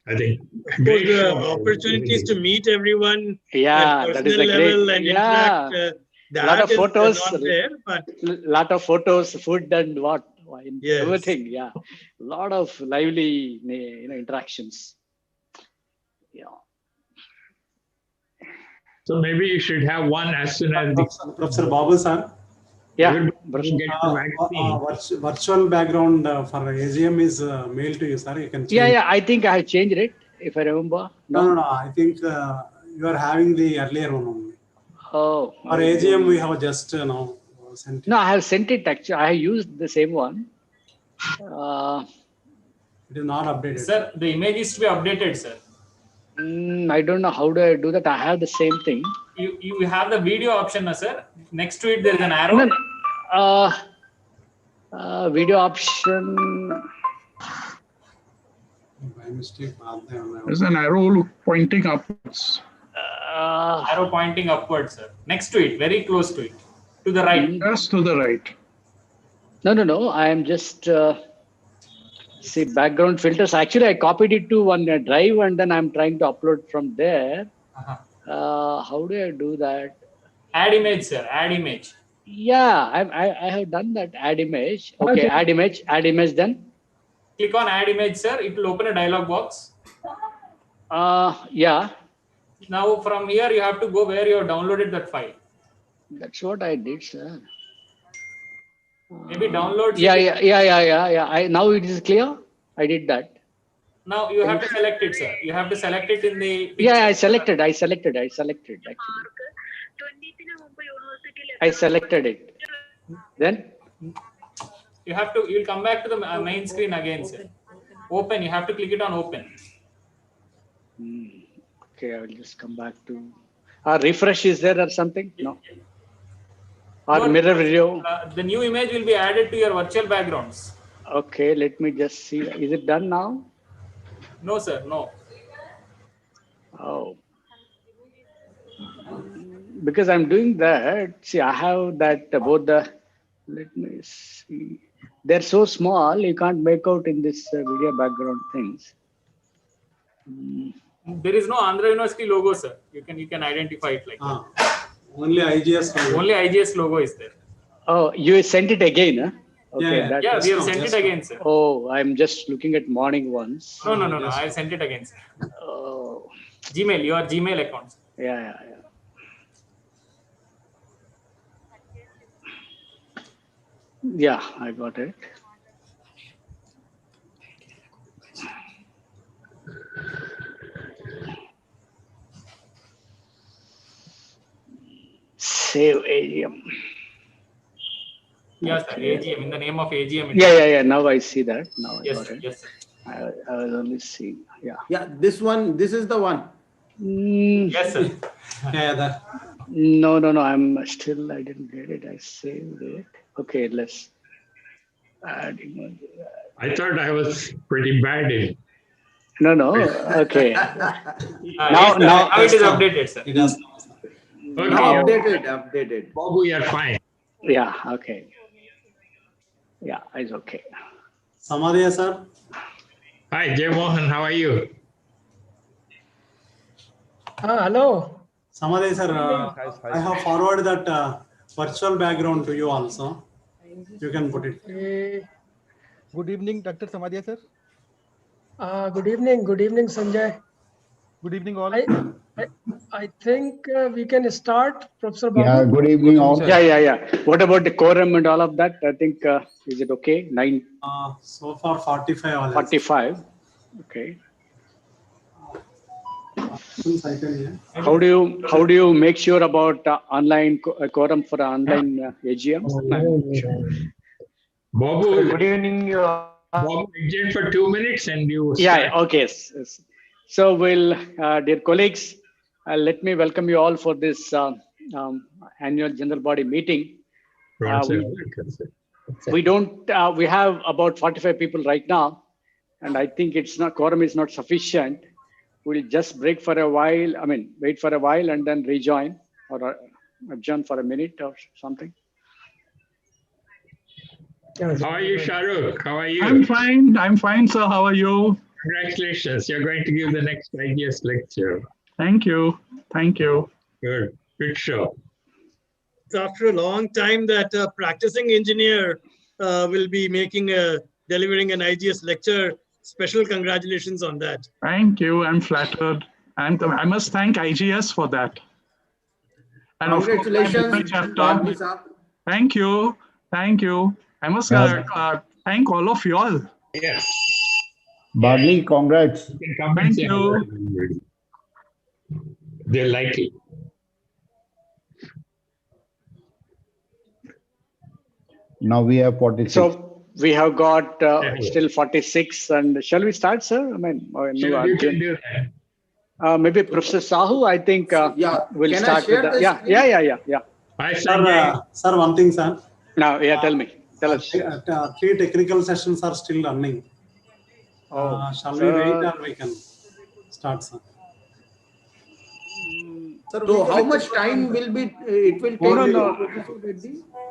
I think Of course, the opportunities to meet everyone at that is a personal great. level and interact. Lot of That is photos. not there, but Lot of photos, food, and Yes. everything. Yeah, lot of lively, interactions. Yeah. So maybe you should have one as soon as the Professor Babu sir. Yeah. everybody get the vaccine. Virtual background for AGM is mailed to you, sir. You can change. Yeah. I think I have changed it, if I remember. No. I think you are having the earlier one only. Oh. For AGM, we have just sent. No, I have sent it actually. I have used the same one. It is not updated. Sir, the image is to be updated, sir. I don't know how do I do that. I have the same thing. You have the video option, sir. Next to it, there is an arrow. Video option. By mistake, There's an arrow pointing upwards. Arrow pointing upwards, sir. Next to it, very close to it. To the right. Just to the right. No. I am just see background filters. Actually, I copied it to one drive and then I'm trying to upload from there. How do I do that? Add image, sir. Add image. Yeah, I have done that. Add image. Okay, add image. Add image then. Click on add image, sir. It will open a dialog box. Yeah. Now from here you have to go where you have downloaded that file. That's what I did, sir. Maybe download. Yeah. Now it is clear. I did that. Now you have to select it, sir. You have to select it in the picture. Yeah, I selected actually. I selected it. Then you'll come back to the main screen again, sir. Open. You have to click it on open. Okay, I will just come back to. Refresh is there or something? No. Or mirror video. The new image will be added to your virtual backgrounds. Okay, let me just see. Is it done now? No, sir. No. Oh. Because I'm doing that. See, I have that both the. Let me see. They're so small, you can't make out in this video background things. There is no Andhra University logo, sir. You can identify it like that. Only IGS logo. Only IGS logo is there. Oh, you sent it again, huh? Okay, yeah, we have sent it again, sir. Oh, I'm just looking at morning ones. No. I have sent it again, sir. Oh. Gmail, your Gmail account. Sir. Yeah. Yeah, I got it. Save AGM. Yes, sir. AGM, in the name of AGM. Yeah. Now I see that. Now I got it. Yes, sir. I was only seeing. Yeah. Yeah, this is the one. Yes, sir. No. I didn't get it. I saved it. Okay, let's add image. I thought I was pretty bad in. No. Okay. Now it is updated, sir. It is. Okay. Now updated. Babu, you are fine. Yeah. Okay. Yeah, it's okay. Samadhi, sir. Hi, Jay Mohan. How are you? Hello. Samadhi, sir. I have forwarded that virtual background to you also. You can put it. Good evening, Dr. Samadhi, sir. Good evening, Sanjay. Good evening, all. I think we can start, Professor Babu. Yeah, good evening, all. Yeah. What about the quorum and all of that? I think, is it okay? 9? So far, 45. 45. Okay. How do you make sure about online quorum for online AGM? Babu, good evening. Babu, adjourn for 2 minutes and you start. Yeah. Okay. Yes. So, dear colleagues, let me welcome you all for this annual general body meeting. We have about 45 people right now, and I think quorum is not sufficient. We'll just break for a while. Wait for a while and then rejoin or adjourn for a minute or something. How are you, Shahrukh? How are you? I'm fine, sir. How are you? Congratulations. You're going to give the next IGS lecture. Thank you. Good show. It's after a long time that a practicing engineer will be delivering an IGS lecture. Special congratulations on that. Thank you. I'm flattered. And I must thank IGS for that. And congratulations. Thank you. I must thank all of you all. Yes. Barney, congrats. Thank you. They're likely. Now we have 46. So we have got still 46. And shall we start, sir? Sure, you can do that. Maybe Professor Sahu, I think we'll Can start I share with the. the Yeah. screen? Hi, Sanjay. Sir, one thing, sir. Now, tell us. 3 technical sessions are still running. Shall we wait or we can start, sir? So how much time will be, it will take?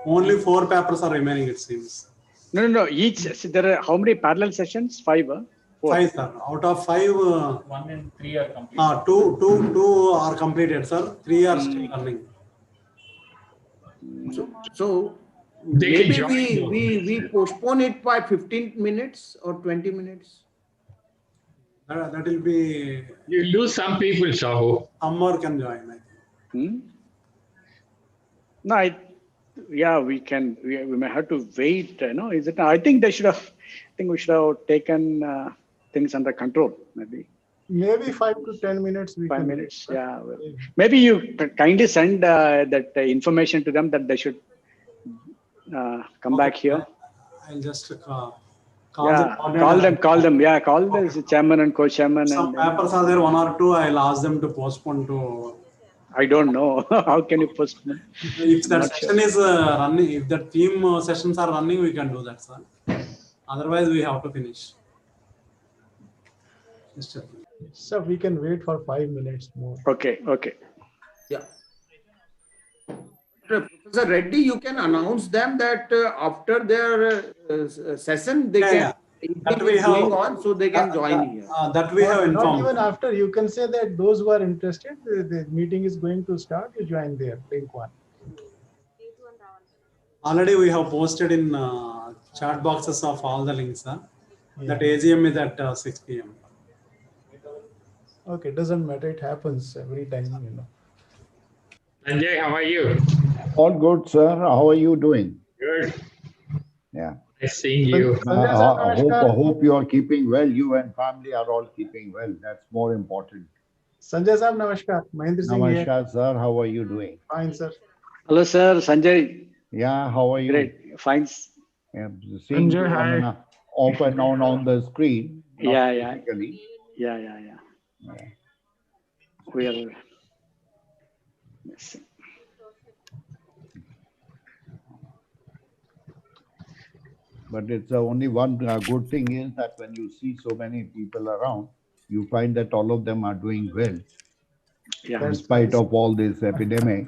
Only 4 papers are remaining, it seems. No. Each, there are how many parallel sessions? 5? 4? 5, sir. Out of 5, 1 and 3 are complete. Two are completed, sir. 3 are still running. So They can maybe join, we postpone it by 15 minutes or 20 minutes. That will be. You lose some people, Sahu. Some more can join, I think. No, we can. We may have to wait. Is it? I think they should have. I think we should have taken things under control. Maybe 5 to 10 minutes. 5 minutes. Yeah. Well, maybe you kindly send that information to them that they should come back here. I'll just call them. Yeah, call the chairman and co-chairman. Some papers are there, 1 or 2. I'll ask them to postpone to. I don't know. How can you postpone? If that session is running, if the team sessions are running, we can do that, sir. Otherwise, we have to finish. So we can wait for 5 minutes more. Okay. Yeah. Professor Reddy, you can announce them that after their session, they can. That we have going on, so they can join here. That we have informed. Not even after, you can say that those who are interested, the meeting is going to start, you join there, link 1. Already we have posted in chat boxes of all the links. That AGM is at 6 p.m. Okay, doesn't matter. It happens every time, Sanjay, how are you? All good, sir. How are you doing? Good. Yeah. Nice seeing you. I hope you are keeping well. You and family are all keeping well. That's more important. Sanjay sir, namaskar. Mahendra Singh here. Namaskar, sir. How are you doing? Fine, sir. Hello, sir. Sanjay. Yeah, how are you? Great. Fine. Yeah, Sanjay, hi. Off and on the screen. Yeah. Physically. Yeah. We are. Yes. But it's only one good thing is that when you see so many people around, you find that all of them are doing well. Yeah. In spite of all this epidemic.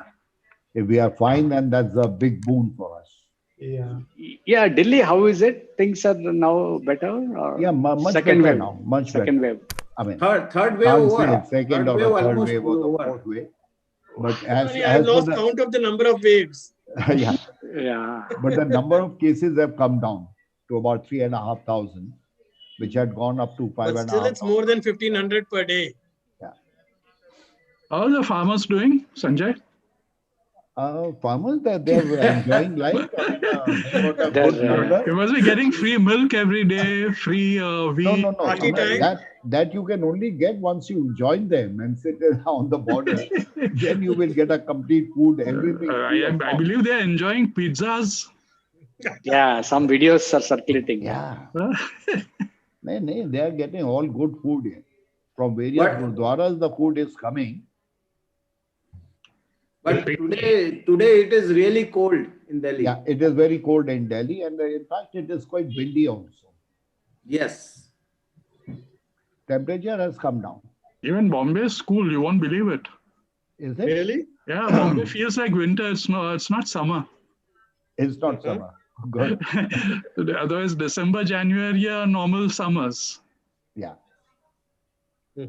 If we are fine, then that's a big boon for us. Yeah, Delhi, how is it? Things are now better? Or yeah, much second better wave now. Much second better. wave. I mean, third wave over. Second or third wave or the fourth wave. But I lost count of the number of waves. Yeah. But the number of cases have come down to about 3,500, which had gone up to 5,500. But still, it's more than 1,500 per day. Yeah. How are the farmers doing, Sanjay? Farmers, they're enjoying life. You must be getting free milk every day, free wheat. No. That you can only get once you join them and sit on the border. Then you will get a complete food, everything. I believe they're enjoying pizzas. Yeah, some videos are circulating. Yeah. They are getting all good food here. From various gurdwaras, the food is coming. But today it is really cold in Delhi. Yeah, it is very cold in Delhi, and in fact, it is quite windy also. Yes. Temperature has come down. Even Bombay is cool, you won't believe it. Is it? Really? Yeah, Bombay feels like winter. It's not summer. It's not summer. Good. Otherwise, December, January are normal summers. Yeah. So,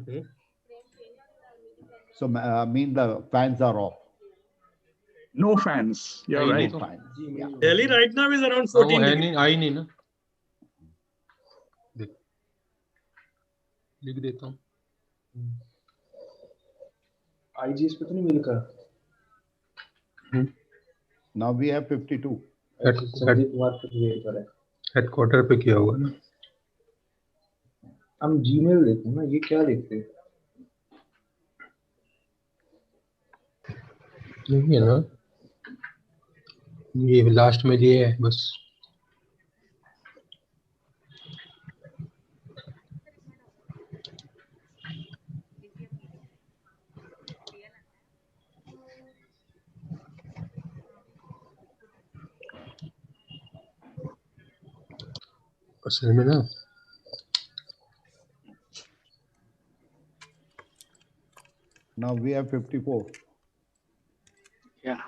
I mean, the fans are off. No fans. You're right. Fans. Yeah. Delhi right now is around 14 degrees. लिख देता हूँ IGS पे तो नहीं मिल कर Now we have 52. Headquarter पे किया हुआ ना हम Gmail देखो ना ये क्या देखते हैं नहीं है ना ये लास्ट में ये है बस असल में ना Now we have 54. Yeah.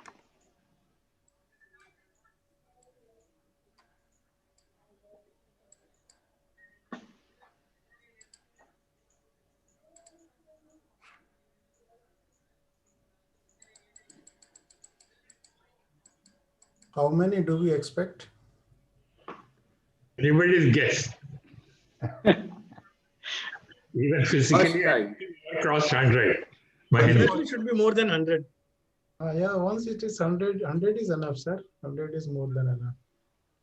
How many do we expect? Anybody's guess. Even physically, I crossed 100. It should be more than 100. Yeah, once it is 100, 100 is enough, sir. 100 is more than enough.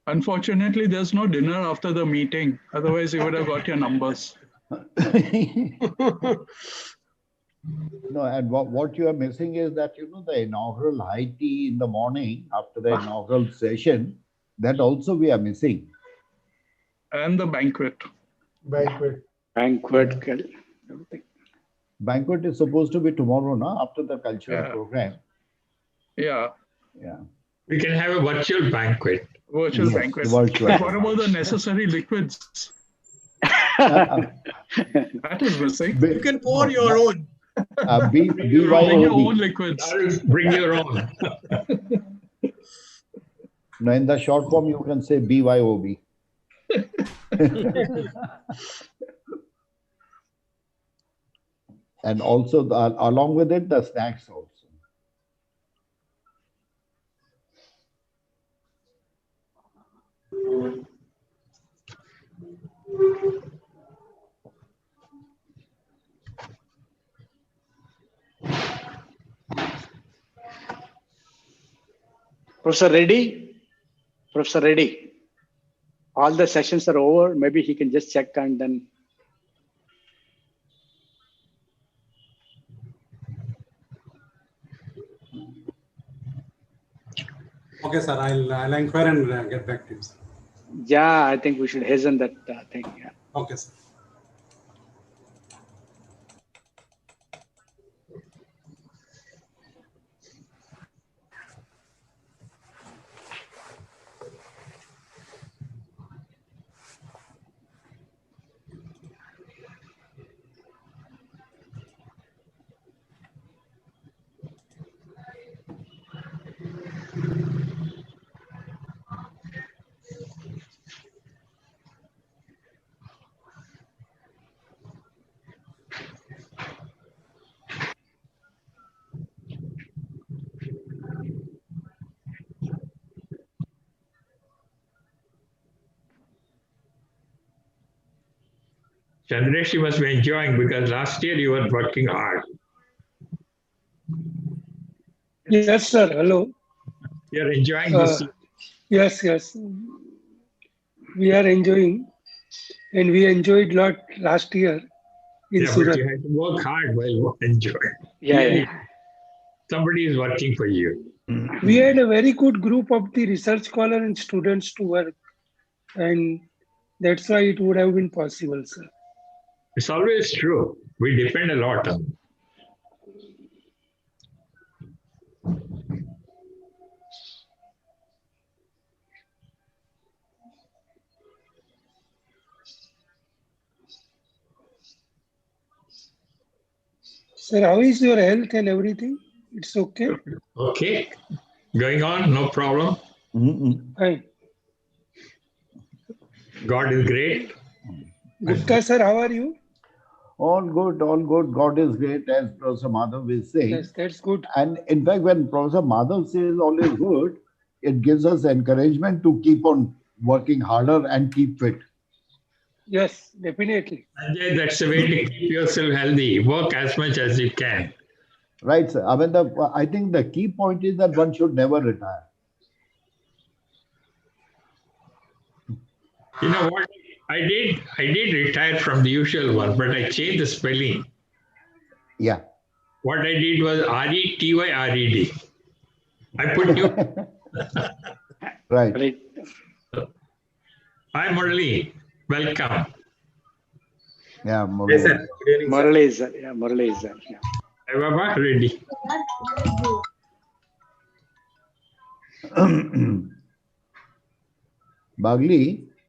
Unfortunately, there's no dinner after the meeting. Otherwise, you would have got your numbers. No, and what you are missing is that, you know, the inaugural high tea in the morning after the inaugural session, that also we are missing. And the banquet. Banquet. Banquet is supposed to be tomorrow, no? After the cultural program. Yeah. Yeah. We can have a virtual banquet. Virtual banquet. Virtual. What about the necessary liquids? That is missing. You can pour your own. Bring your own liquids. Bring your own. Now, in the short form, you can say BYOB. And also, along with it, the snacks also. Professor Reddy? Professor Reddy, all the sessions are over. Maybe he can just check and then. Okay, sir. I'll inquire and get back to you, sir. Yeah, I think we should hasten that thing. Yeah. Okay, sir. Chandresh, you must be enjoying because last year you were working hard. Yes, sir. Hello. You're enjoying this. Yes, yes. We are enjoying, and we enjoyed a lot last year in Yeah, Surat. but you had to work hard while enjoying. Yeah. Somebody is working for you. We had a very good group of the research scholar and students to work, and that's why it would have been possible, sir. It's always true. We depend a lot on. Sir, how is your health and everything? It's okay? Okay. Going on, no problem. Fine. God is great. Gupta, sir, how are you? All good, all good. God is great, as Professor Madhav is saying. Yes, that's good. And in fact, when Professor Madhav says all is good, it gives us encouragement to keep on working harder and keep fit. Yes, definitely. Sanjay, that's the way to keep yourself healthy. Work as much as you can. Right, sir. I mean, I think the key point is that one should never retire. You know what? I did retire from the usual one, but I changed the spelling. Yeah. What I did was R-E-T-Y-R-E-D. I put new. Right. Hi, Murali. Welcome. Yeah, Yes, sir. Murali is there. Yeah, Murali is there. Yeah. Hi, Baba. Ready. Bagli,